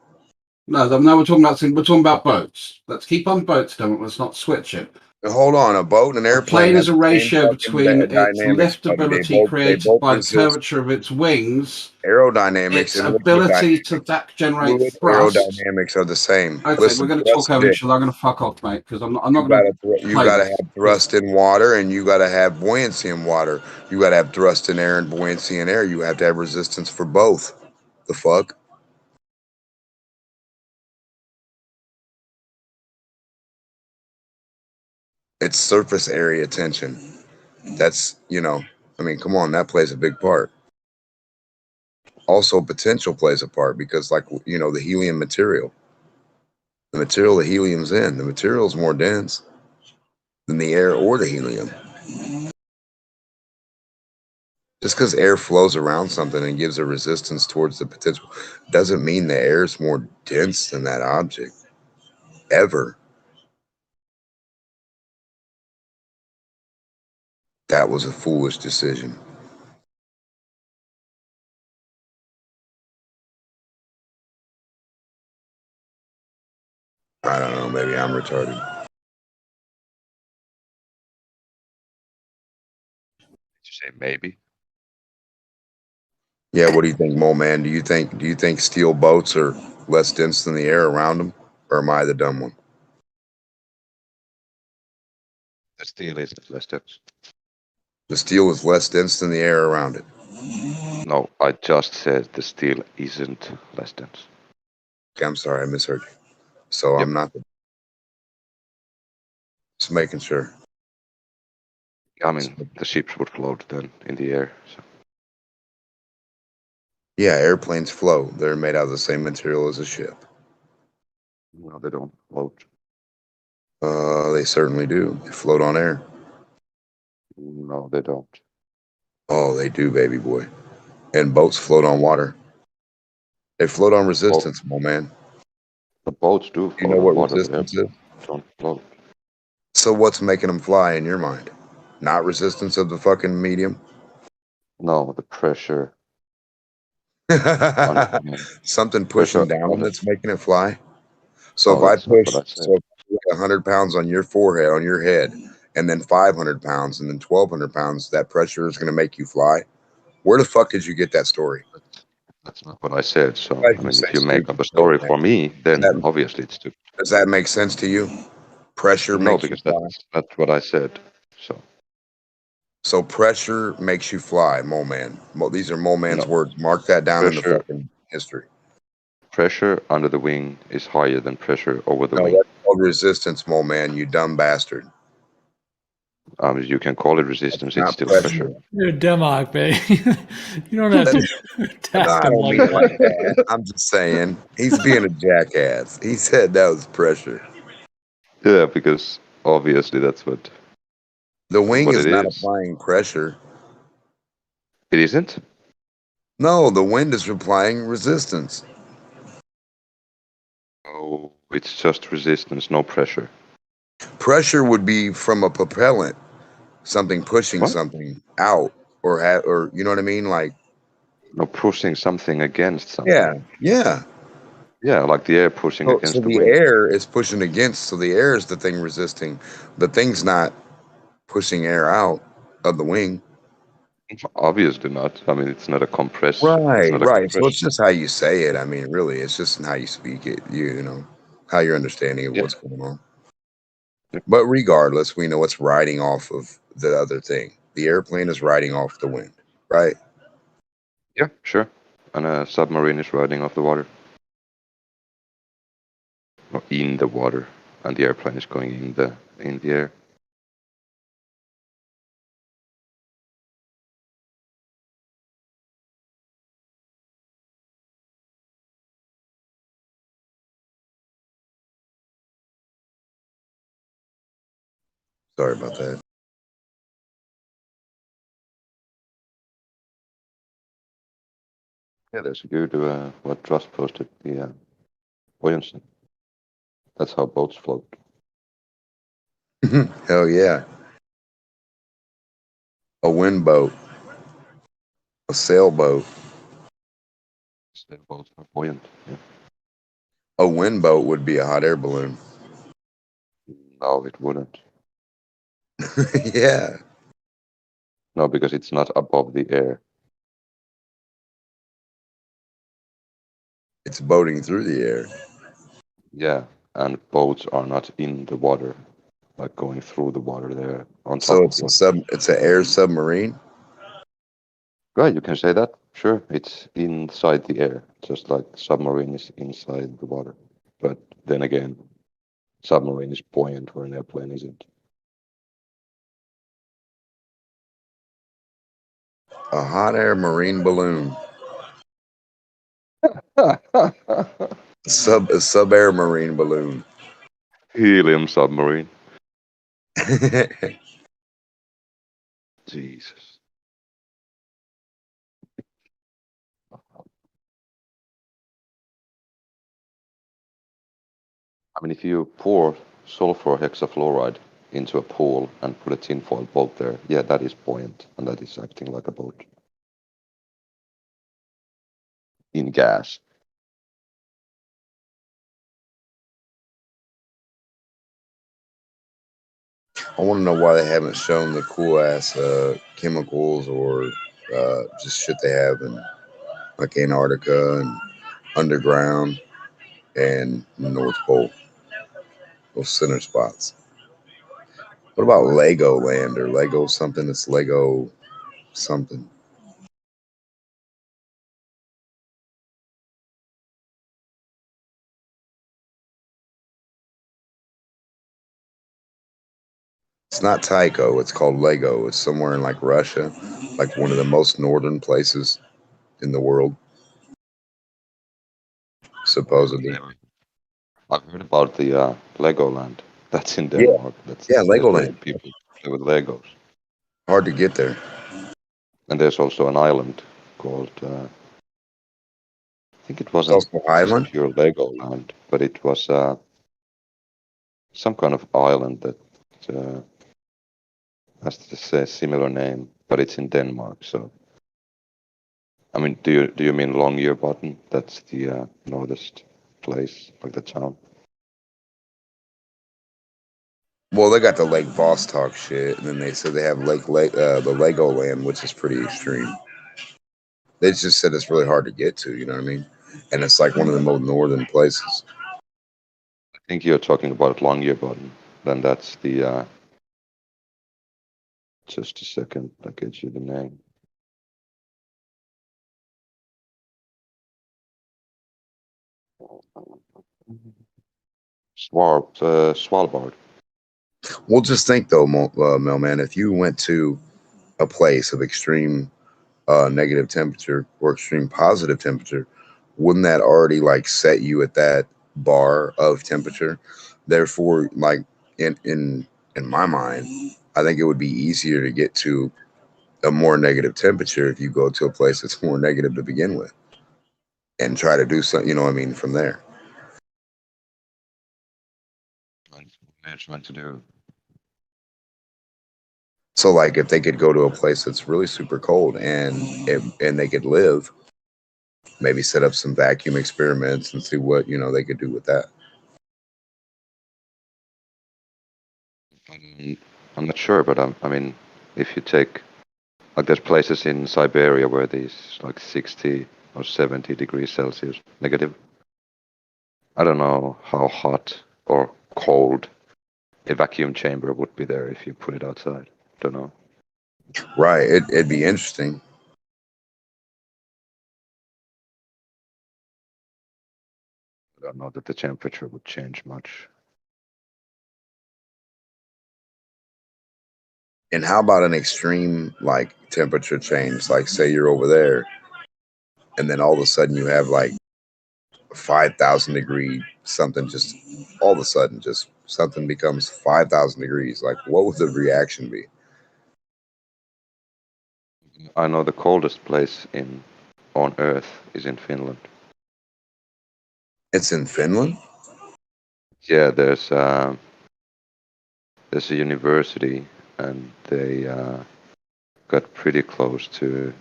No, we're talking about boats. Let's keep on boats, don't we? Let's not switch it. Hold on, a boat and an airplane. Plane is a ratio between its liftability created by the curvature of its wings, aerodynamics, its ability to generate thrust. Aerodynamics are the same. Okay, Listen, we're going to talk over each other. I'm going to fuck off, mate, because I'm not going to. You gotta have thrust in water, and you gotta have buoyancy in water. You gotta have thrust in air and buoyancy in air. You have to have resistance for both. The fuck? It's surface area tension. That's, I mean, come on, that plays a big part. Also, potential plays a part because, the helium material. The material the helium's in, the material is more dense than the air or the helium. Just because air flows around something and gives a resistance towards the potential doesn't mean the air is more dense than that object. Ever. That was a foolish decision. I don't know, maybe I'm retarded. Did you say maybe? Yeah, what do you think, Mo Man? Do you think steel boats are less dense than the air around them? Or am I the dumb one? The steel is less dense. The steel is less dense than the air around it. No, I just said the steel isn't less dense. Okay, I'm sorry, I misheard you. So I'm not just making sure. I mean, the ships would float then in the air. So. Yeah, airplanes float. They're made out of the same material as a ship. No, they don't float. They certainly do. They float on air. No, they don't. Oh, they do, baby boy. And boats float on water. They float on resistance, my man. The boats do float. You know what water, resistance is? Don't float. So what's making them fly in your mind? Not resistance of the fucking medium? No, the pressure. Something pushing down that's making it fly. So No, if I that's not push, what I said. so if I put 100 pounds on your forehead, on your head, and then 500 pounds, and then 1,200 pounds, that pressure is going to make you fly. Where the fuck did you get that story? That's not what I said. So, Why I did you mean, say if you make stupid up a shit, story man? for me, then obviously it's stupid. Does that make sense to you? Pressure No, makes you because fly. that's what I said. So pressure makes you fly, Mole Man. These are Mole Man's words. Mark that down in the Pressure. fucking history. Pressure under the wing is higher than pressure over the No, wing. that's called resistance, Mole Man, you dumb bastard. You can call it resistance. It's not still pressure. pressure. You're a demog, man. You don't have to No, attack I him don't like mean it like that. that. I'm just saying he's being a jackass. He said that was pressure. Yeah, because obviously that's what The wing is it not is. applying pressure. It isn't? No, the wind is applying resistance. Oh, it's just resistance, no pressure. Pressure would be from a propellant, something pushing What? something out, or you know what I mean, like No, pushing something against yeah, something. yeah. Yeah, like the air pushing So against the the wind. air is pushing against. So the air is the thing resisting. The thing's not pushing air out of the wing. Obviously not. I mean, it's not a compress. It's Right, not a right. So compression. it's just how you say it. I mean, really, it's just how you speak it. You know, how you're understanding of Yeah. what's going on. But regardless, we know it's riding off of the other thing. The airplane is riding off the wind, right? Yeah, sure. And a submarine is riding off the water. Or in the water. And the airplane is going in the air. Sorry about that. Yeah, there's a good what Trust posted, the buoyancy. That's how boats float. Hell yeah. A wind boat, a sailboat. Sailboats are buoyant. Yeah. A wind boat would be a hot air balloon. No, it wouldn't. Yeah. No, because it's not above the air. It's boating through the air. Yeah, and boats are not in the water, like going through the water there on top So of the water. it's an air submarine. Right, you can say that. Sure, it's inside the air, just like submarine is inside the water. But then again, submarine is buoyant where an airplane isn't. A hot air marine balloon. A sub air marine balloon. Helium submarine. Jesus. I mean, if you pour sulfur hexafluoride into a pool and put a tinfoil boat there, yeah, that is buoyant, and that is acting like a boat. In gas. I want to know why they haven't shown the cool ass chemicals or just shit they have in like Antarctica and underground and the North Pole. Those center spots. What about Legoland or Lego something? It's Lego something. It's not Tycho. It's called Lego. It's somewhere in like Russia, like one of the most northern places in the world, supposedly. I've heard about the Legoland. That's in Yeah, Denmark. yeah, That's where Legoland. people play with Legos. Hard to get there. And there's also an island called, I think it It's wasn't also just Highland. pure Legoland, but it was some kind of island that has a similar name, but it's in Denmark. So, I mean, do you mean Longyearbyen? That's the northest place, like the town. Well, they got the Lake Vostok shit, and then they said they have the Legoland, which is pretty extreme. They just said it's really hard to get to. You know what I mean? And it's like one of the most northern places. I think you're talking about Longyearbyen. Then that's the. Just a second, I'll get you the name. Svalbard. Well, just think though, Melman, if you went to a place of extreme negative temperature or extreme positive temperature, wouldn't that already like set you at that bar of temperature? Therefore, like in my mind, I think it would be easier to get to a more negative temperature if you go to a place that's more negative to begin with and try to do something, you know what I mean, from there. Management to do. So like if they could go to a place that's really super cold and they could live, maybe set up some vacuum experiments and see what, you know, they could do with that. I'm not sure, but I mean, if you take, like, there's places in Siberia where these like 60 or 70 degrees Celsius negative. I don't know how hot or cold a vacuum chamber would be there if you put it outside. Don't know. Right. It'd be interesting. I don't know that the temperature would change much. And how about an extreme like temperature change? Like say you're over there and then all of a sudden you have like 5,000 degree something, just all of a sudden just something becomes 5,000 degrees. Like what would the reaction be? I know the coldest place on Earth is in Finland. It's in Finland? Yeah, there's a university and they got pretty close to.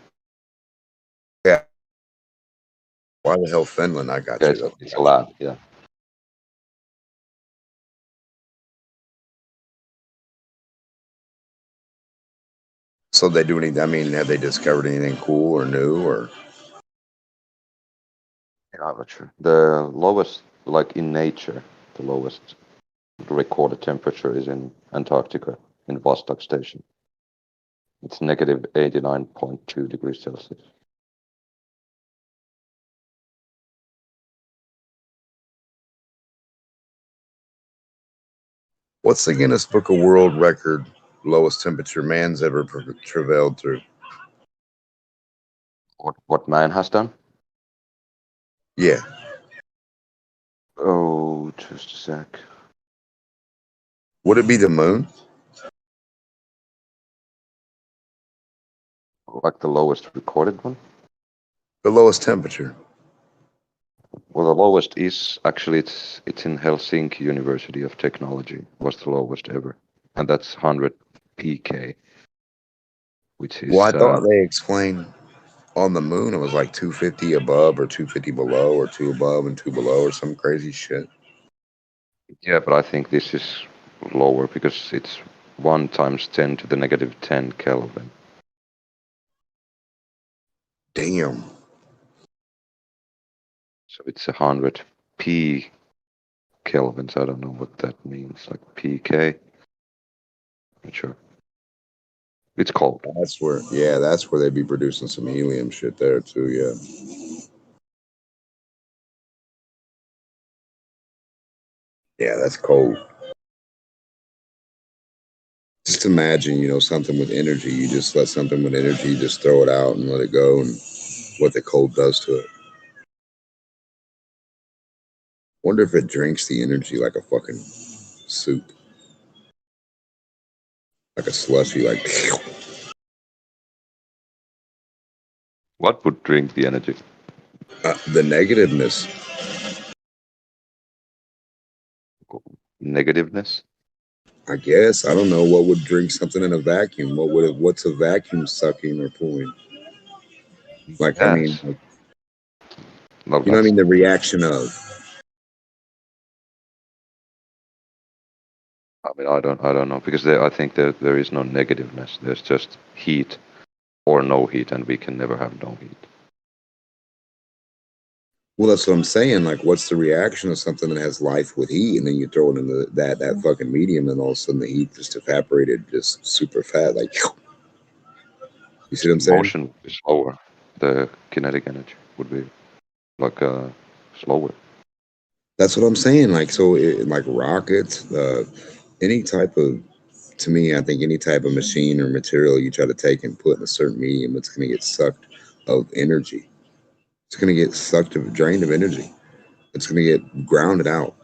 Yeah. Why the hell Finland? I got Yeah, you. it's a lab, yeah. So they do anything? I mean, have they discovered anything cool or new or? Yeah, I'm not sure. The lowest, like in nature, the lowest recorded temperature is in Antarctica, in Vostok Station. It's negative 89.2 degrees Celsius. What's the Guinness Book of World Record lowest temperature man's ever travailed through? What man has done? Yeah. Oh, just a sec. Would it be the moon? Like the lowest recorded one? The lowest temperature. Well, the lowest is actually it's in Helsinki University of Technology. Was the lowest ever, and that's 100 pk, which is. Well, I thought they explained on the moon it was like 250 above or 250 below or 2 above and 2 below or some crazy shit. Yeah, but I think this is lower because it's 1 times 10 to the negative 10 Kelvin. Damn. So it's 100 p kelvins. I don't know what that means. Like pk. Not sure. It's cold. That's where, yeah, that's where they'd be producing some helium shit there too. Yeah. Yeah, that's cold. Just imagine, you know, something with energy. You just let something with energy, just throw it out and let it go, and what the cold does to it. Wonder if it drinks the energy like a fucking soup, like a slushy, like. What would drink the energy? The negativeness. Negativeness? I guess. I don't know what would drink something in a vacuum. What's a vacuum sucking or pulling? Like, Gas. I mean, like, Well, you know what I mean? The reaction of. I mean, I don't know because I think there is no negativeness. There's just heat or no heat, and we can never have no heat. Well, that's what I'm saying. Like, what's the reaction of something that has life with heat, and then you throw it into that fucking medium, and all of a sudden the heat just evaporated, just super fast. Like, you see what I'm saying? Motion is slower. The kinetic energy would be like slower. That's what I'm saying. Like, so like rockets, any type of, to me, I think any type of machine or material you try to take and put in a certain medium, it's going to get sucked of energy. It's going to get sucked of, drained of energy. It's going to get grounded out.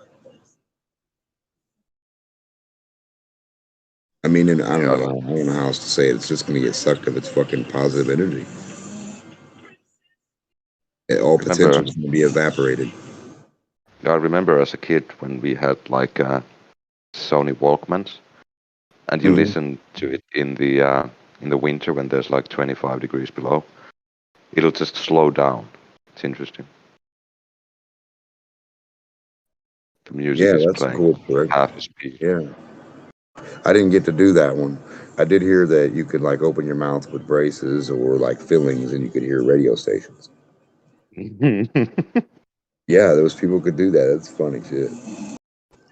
I mean, and I don't know how else to say it. It's just going to get sucked of its fucking positive energy. All potential is going to be evaporated. I remember as a kid when we had like Sony Walkmans, and you listen to it in the winter when there's like 25 degrees below. It'll just slow down. It's interesting. The music is that's playing cool, correct? half the speed. Yeah. I didn't get to do that one. I did hear that you could like open your mouth with braces or like fillings and you could hear radio stations. Yeah, those people could do that. That's funny shit.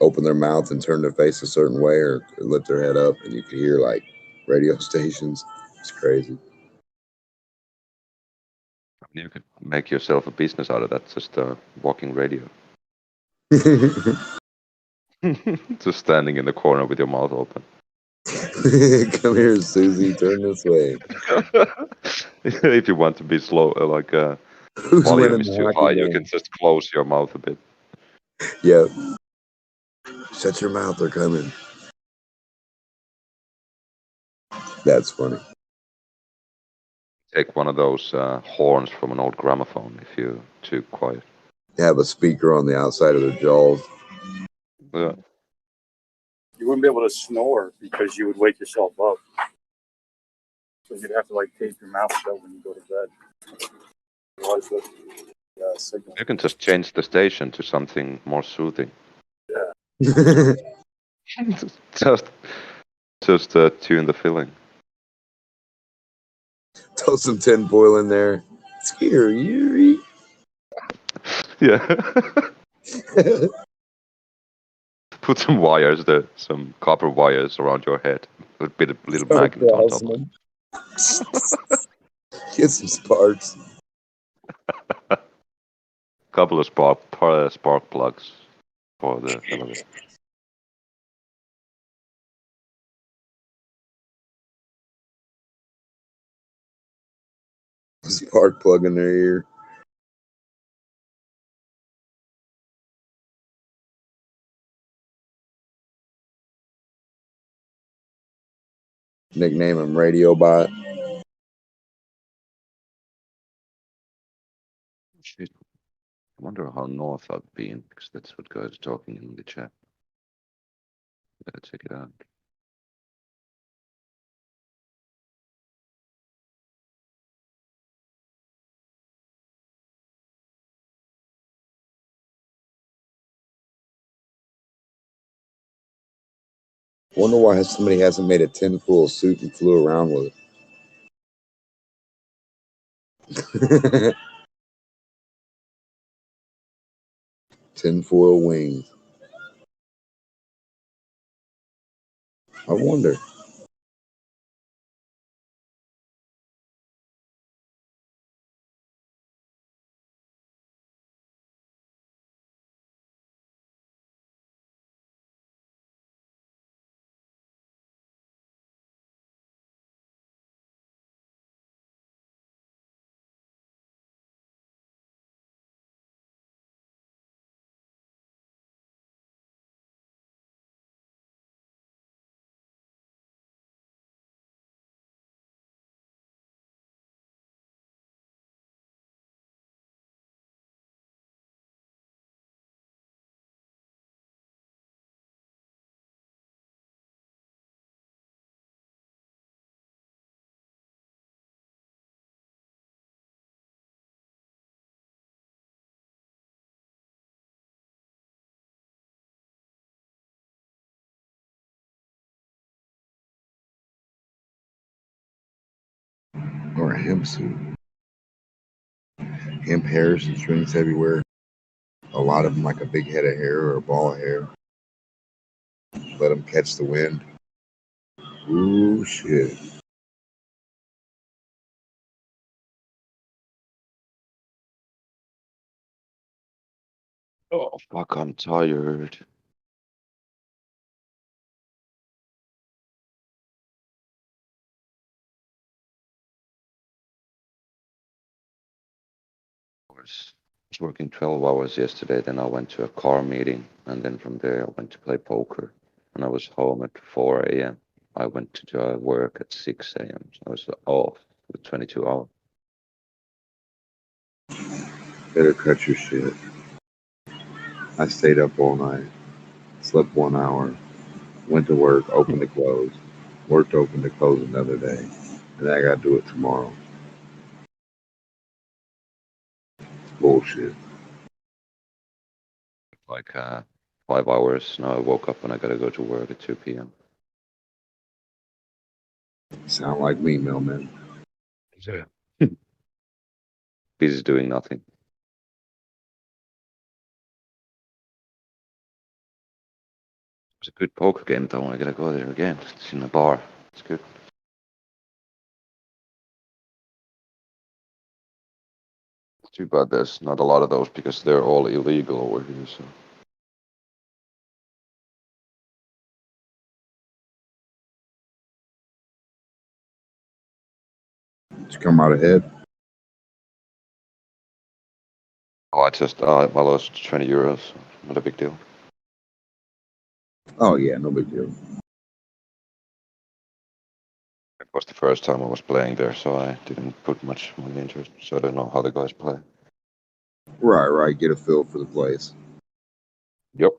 Open their mouth and turn their face a certain way or lift their head up and you could hear like radio stations. It's crazy. You could make yourself a business out of that, just walking radio. Just standing in the corner with your mouth open. Come here, Susie. Turn this way. If you want to be slow, Who's volume winning is the too hockey high, you game? can just close your mouth a bit. Yep. Shut your mouth, they're coming. That's funny. Take one of those horns from an old gramophone if you're too quiet. Have a speaker on the outside of their jaws. Yeah. You wouldn't be able to snore because you would wake yourself up. So you'd have to like tape your mouth shut when you go to bed. Otherwise, the signal. You can just change the station to something more soothing. Yeah. just tune the filling. Throw some tinfoil in there. It's here, Yuri. Yeah. Put some wires there, some copper wires around your head. A little magnet on top of it. Get some sparks. Couple of spark plugs for the elevator. Spark plug in their ear. Nickname him Radio Bot. Shit. I wonder how north I've been, because that's what guys are talking in the chat. Better check it out. Wonder why somebody hasn't made a tinfoil suit and flew around with it. Tinfoil wings. I wonder. Or a hemp suit. Hemp hairs and strings everywhere. A lot of them like a big head of hair or a ball of hair. Let them catch the wind. Ooh, shit. Oh, fuck, I'm tired. was working 12 hours yesterday. Then I went to a car meeting, and then from there I went to play poker. And I was home at 4 a.m. I went to work at 6 a.m. So I was off with 22 hours. Better cut your shit. I stayed up all night, slept 1 hour, went to work, opened to close, worked open to close another day, and I gotta do it tomorrow. Bullshit. Like 5 hours. Now I woke up and I gotta go to work at 2 p.m. Sound like me, Millman. Yeah. Busy doing nothing. It's a good poker game though. I gotta go there again. It's in a bar. It's good. It's too bad there's not a lot of those because they're all illegal over here. So Did you come out ahead? I lost 20 euros. Not a big deal. Oh yeah, no big deal. It was the first time I was playing there, so I didn't put much money into it. So I don't know how the guys play. Right. Get a feel for the place. Yep.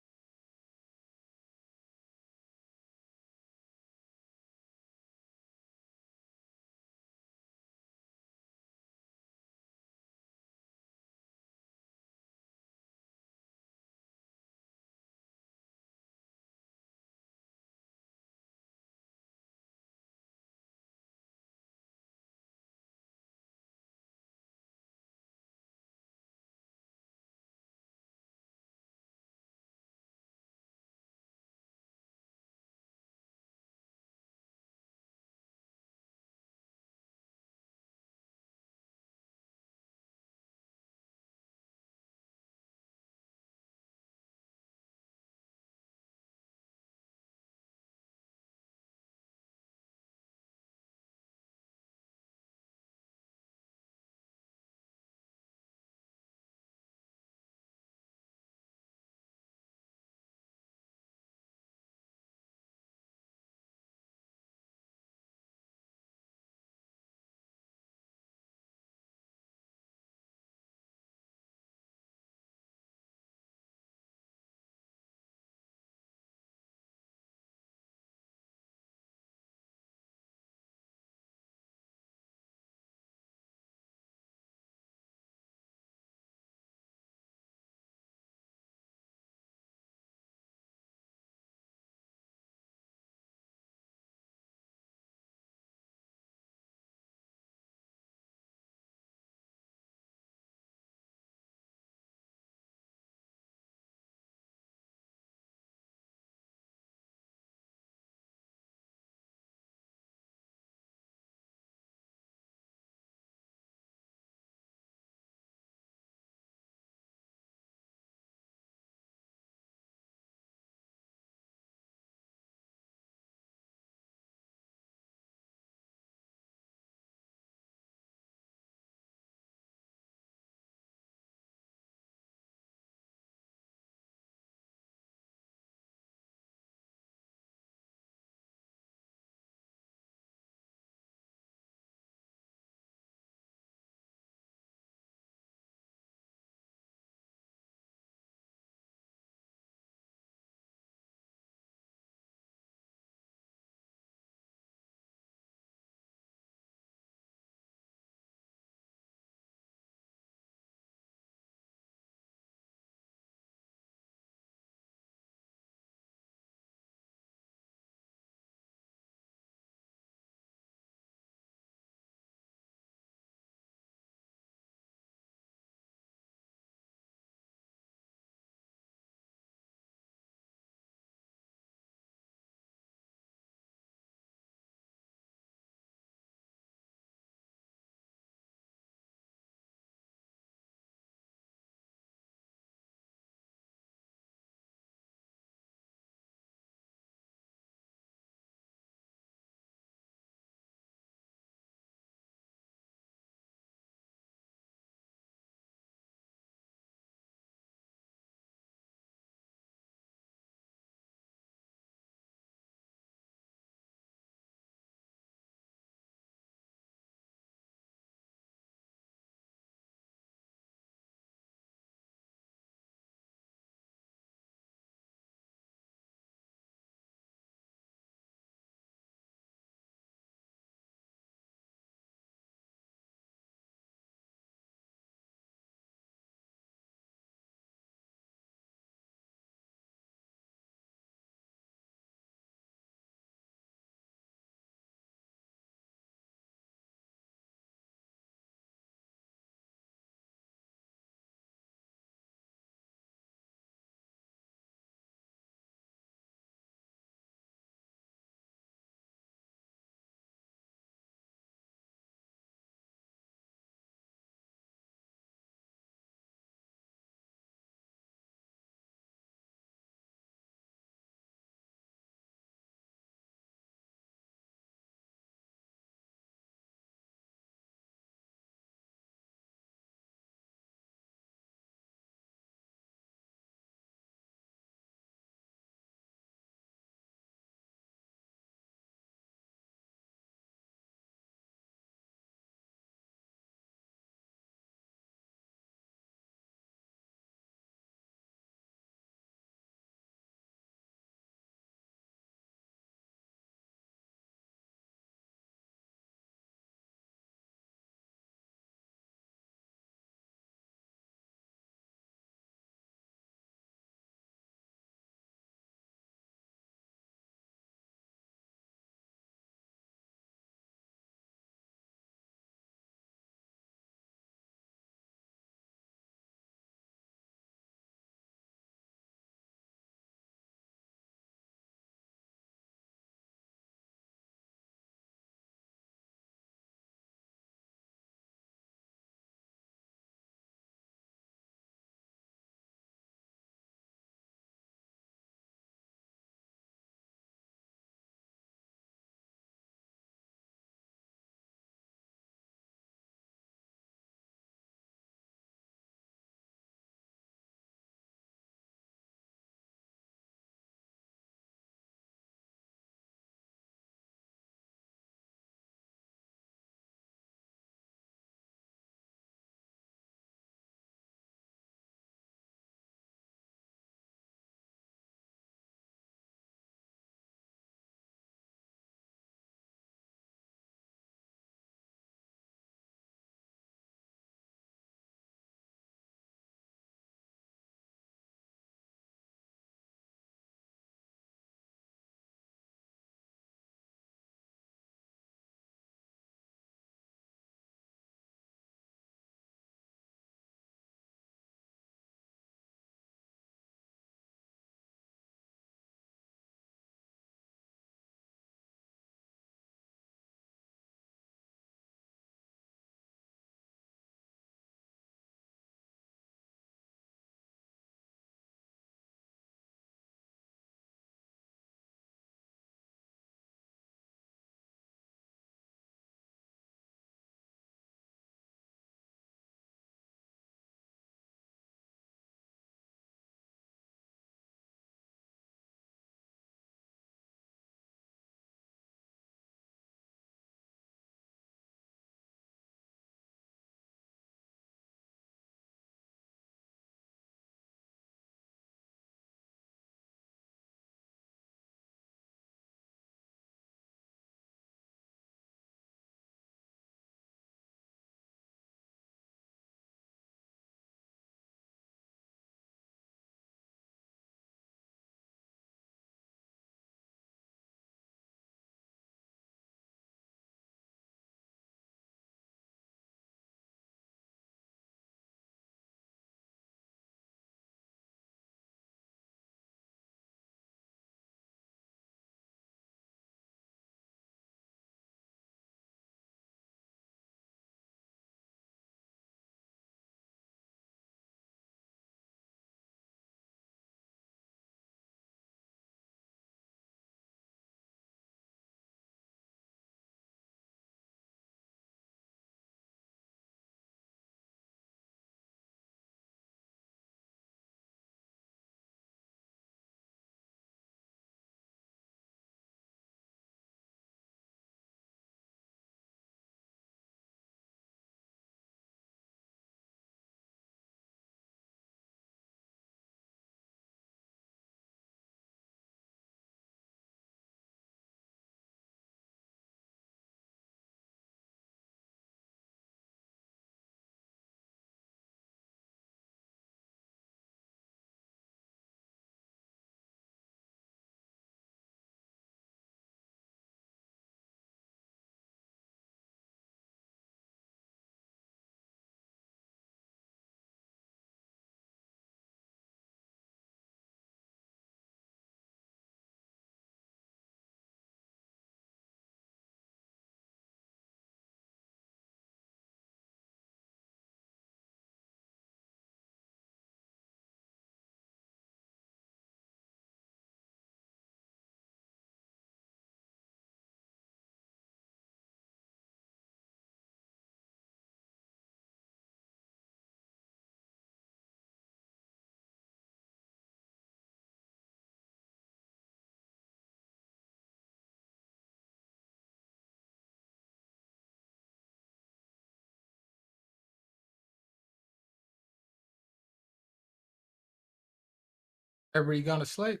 Everybody gone to sleep?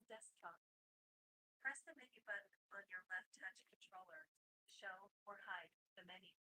Desktop. Press the menu button on your left touch controller to show or hide the menu.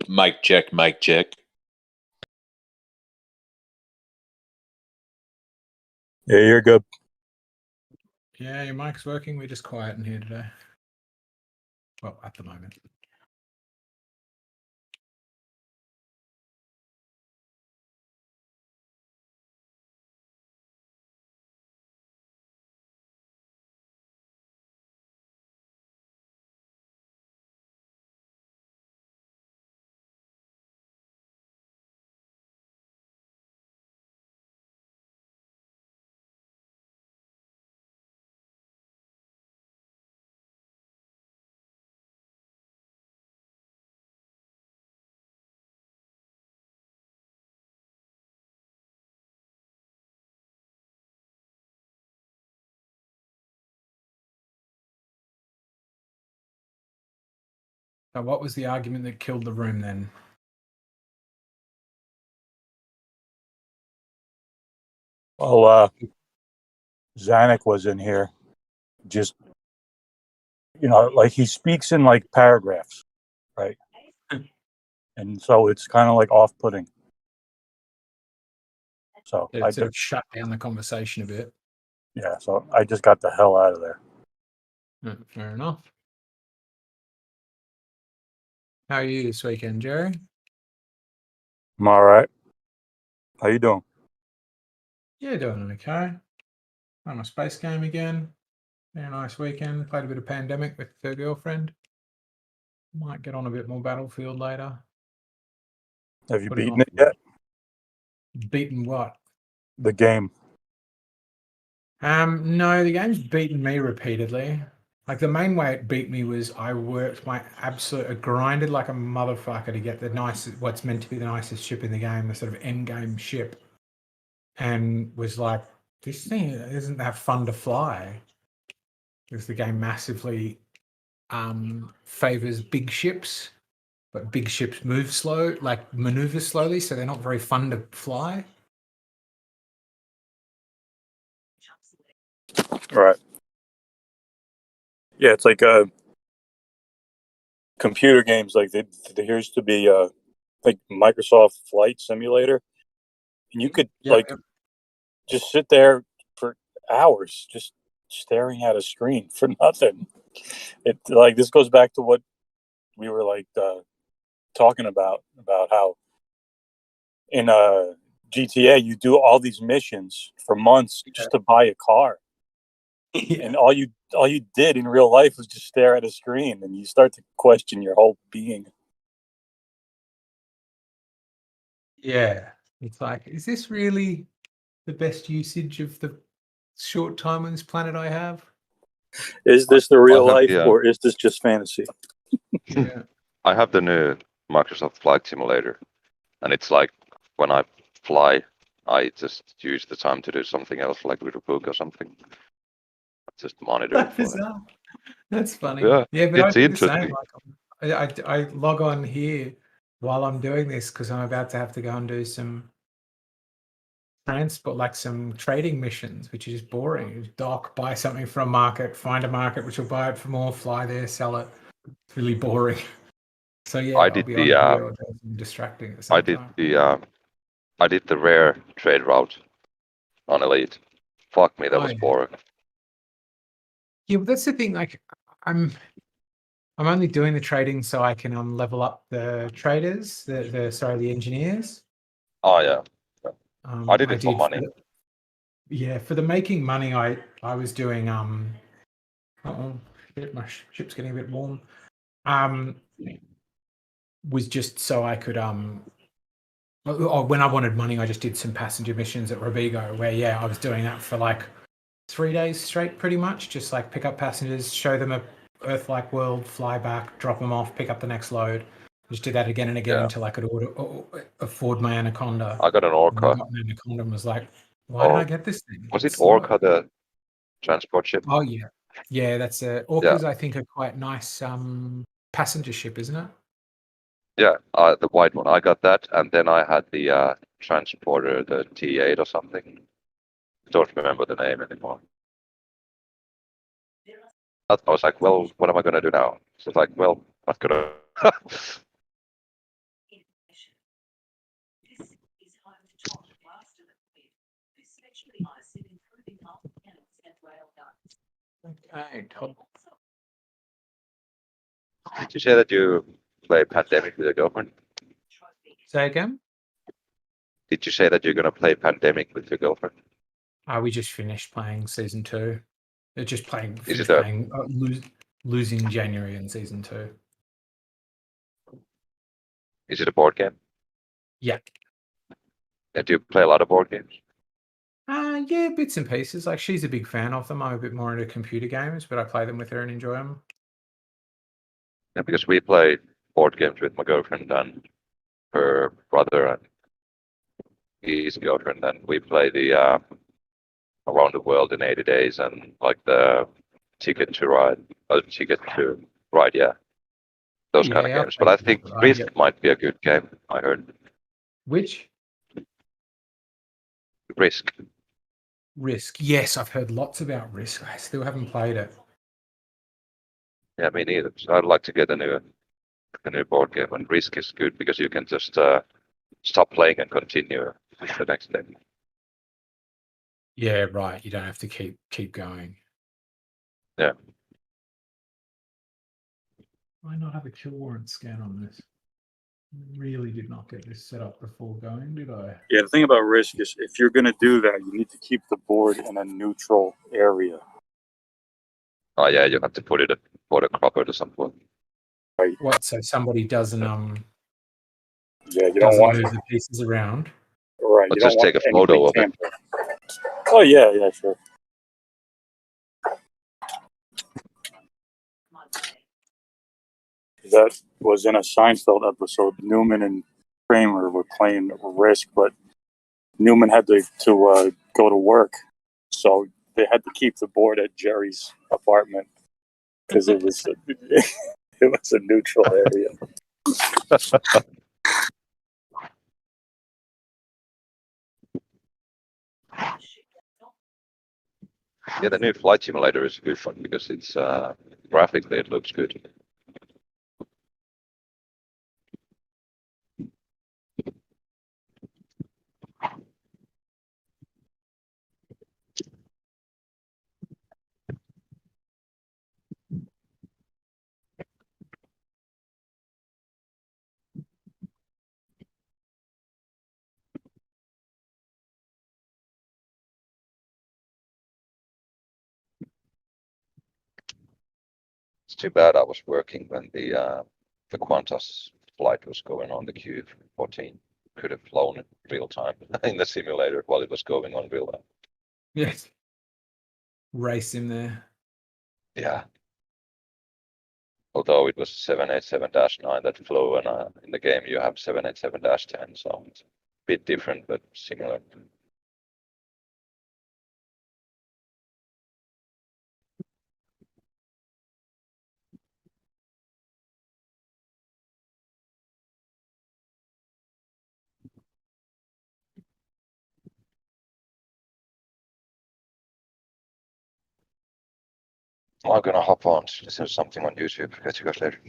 Mic check, mic check. Yeah, you're good. Yeah, your mic's working. We're just quiet in here today. Well, at the moment. So what was the argument that killed the room then? Well, Zanuck was in here. Just, like he speaks in like paragraphs, right? And so it's kind of like off-putting. So It sort of shut down the conversation a bit. yeah, so I just got the hell out of there. Fair enough. How are you this weekend, Jerry? I'm all right. How you doing? Yeah, doing okay. On a space game again. Very nice weekend. Played a bit of Pandemic with her girlfriend. Might get on a bit more Battlefield later. Have you Putting beaten off- it yet? Beaten what? The game. No, the game's beaten me repeatedly. Like the main way it beat me was I worked my I grinded like a motherfucker to get the nicest, what's meant to be the nicest ship in the game, the sort of end game ship, and was like, this thing isn't that fun to fly. Because the game massively favors big ships, but big ships move slow, like maneuver slowly, so they're not very fun to fly. Right. Yeah, it's like computer games. Like there used to be like Microsoft Flight Simulator, and you could just sit there for hours just staring at a screen for nothing. It like this goes back to what we were like talking about how in GTA you do all these missions for months just to buy a car. And all you did in real life was just stare at a screen, and you start to question your whole being. Yeah, it's like, is this really the best usage of the short time on this planet I have? Is this the real have life, the, or is this just fantasy? Yeah. I have the new Microsoft Flight Simulator, and it's like when I fly, I just use the time to do something else, like read a book or something. Just monitor it for them. That's funny. Yeah, but I it's do the same. interesting. Like, I log on here while I'm doing this because I'm about to have to go and do some transport, like some trading missions, which is boring. You dock, buy something from a market, find a market which will buy it for more, fly there, sell it. It's really boring. So yeah, I I'll did be the on here or doing something distracting at the same time. I did the rare trade route on Elite. Fuck me, that was boring. Yeah, but that's the thing. Like, I'm only doing the trading so I can level up the traders, the engineers. Oh yeah, I did it for money. For the making money, I was doing shit, my ship's getting a bit warm. Was just so I could when I wanted money, I just did some passenger missions at Robigo, where I was doing that for like 3 days straight, pretty much. Just like pick up passengers, show them a Earth-like world, fly back, drop them off, pick up the next load. Just did that again and again until I could afford my Anaconda. I got an Orca. And I got an Anaconda and was like, why did I get this thing? Was it It's slow. Orca, the transport ship? Oh yeah. That's Orcas. I think are quite nice passenger ship, isn't it? Yeah, the white one. I got that, and then I had the transporter, the T8 or something. Don't remember the name anymore. I was like, well, what am I gonna do now? So it's like, well, not gonna. Okay, cool. Did you say that you play Pandemic with your girlfriend? Say again? Did you say that you're gonna play Pandemic with your girlfriend? We just finished playing season 2. They're just playing. Is it Finished playing. Losing January in season 2. Is it a board game? Yeah. Do you play a lot of board games? Yeah, bits and pieces. Like she's a big fan of them. I'm a bit more into computer games, but I play them with her and enjoy them. Yeah, because we play board games with my girlfriend and her brother and his girlfriend, and we play the Around the World in 80 Days and like the Ticket to Ride, yeah, those kind of Yeah, games. But I think Risk yeah. might be a good game. I heard Which? Risk. Risk. Yes, I've heard lots about Risk. I still haven't played it. Yeah, me neither. So I'd like to get a new board game, and Risk is good because you can just stop playing and continue with the next day. Yeah, right. You don't have to keep going. Yeah. Why not have a kill warrant scan on this? Really did not get this set up before going, did I? Yeah, the thing about Risk is if you're going to do that, you need to keep the board in a neutral area. Oh yeah, you have to put it at border cropper to some point. Right. What? So somebody doesn't Yeah, you don't doesn't want move the pieces around. Right. Or You don't just want take a anybody photo of it. tampering. Oh yeah, sure. That was in a Seinfeld episode. Newman and Kramer were playing Risk, but Newman had to go to work, so they had to keep the board at Jerry's apartment because it was a neutral area. Yeah, the new Flight Simulator is a good one because it's graphically it looks good. It's too bad I was working when the Qantas flight was going on, the Q14. Could have flown in real time in the simulator while it was going on real time. Yes. Race him there. Yeah. Although it was 787-9 that flew, and in the game you have 787-10, so it's a bit different but similar. I'm gonna hop on to listen to something on YouTube. Catch you guys later.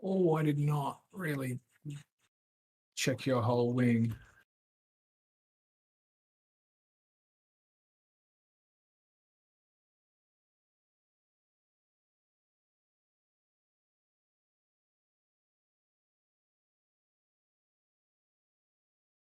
Oh, I did not really check your whole wing.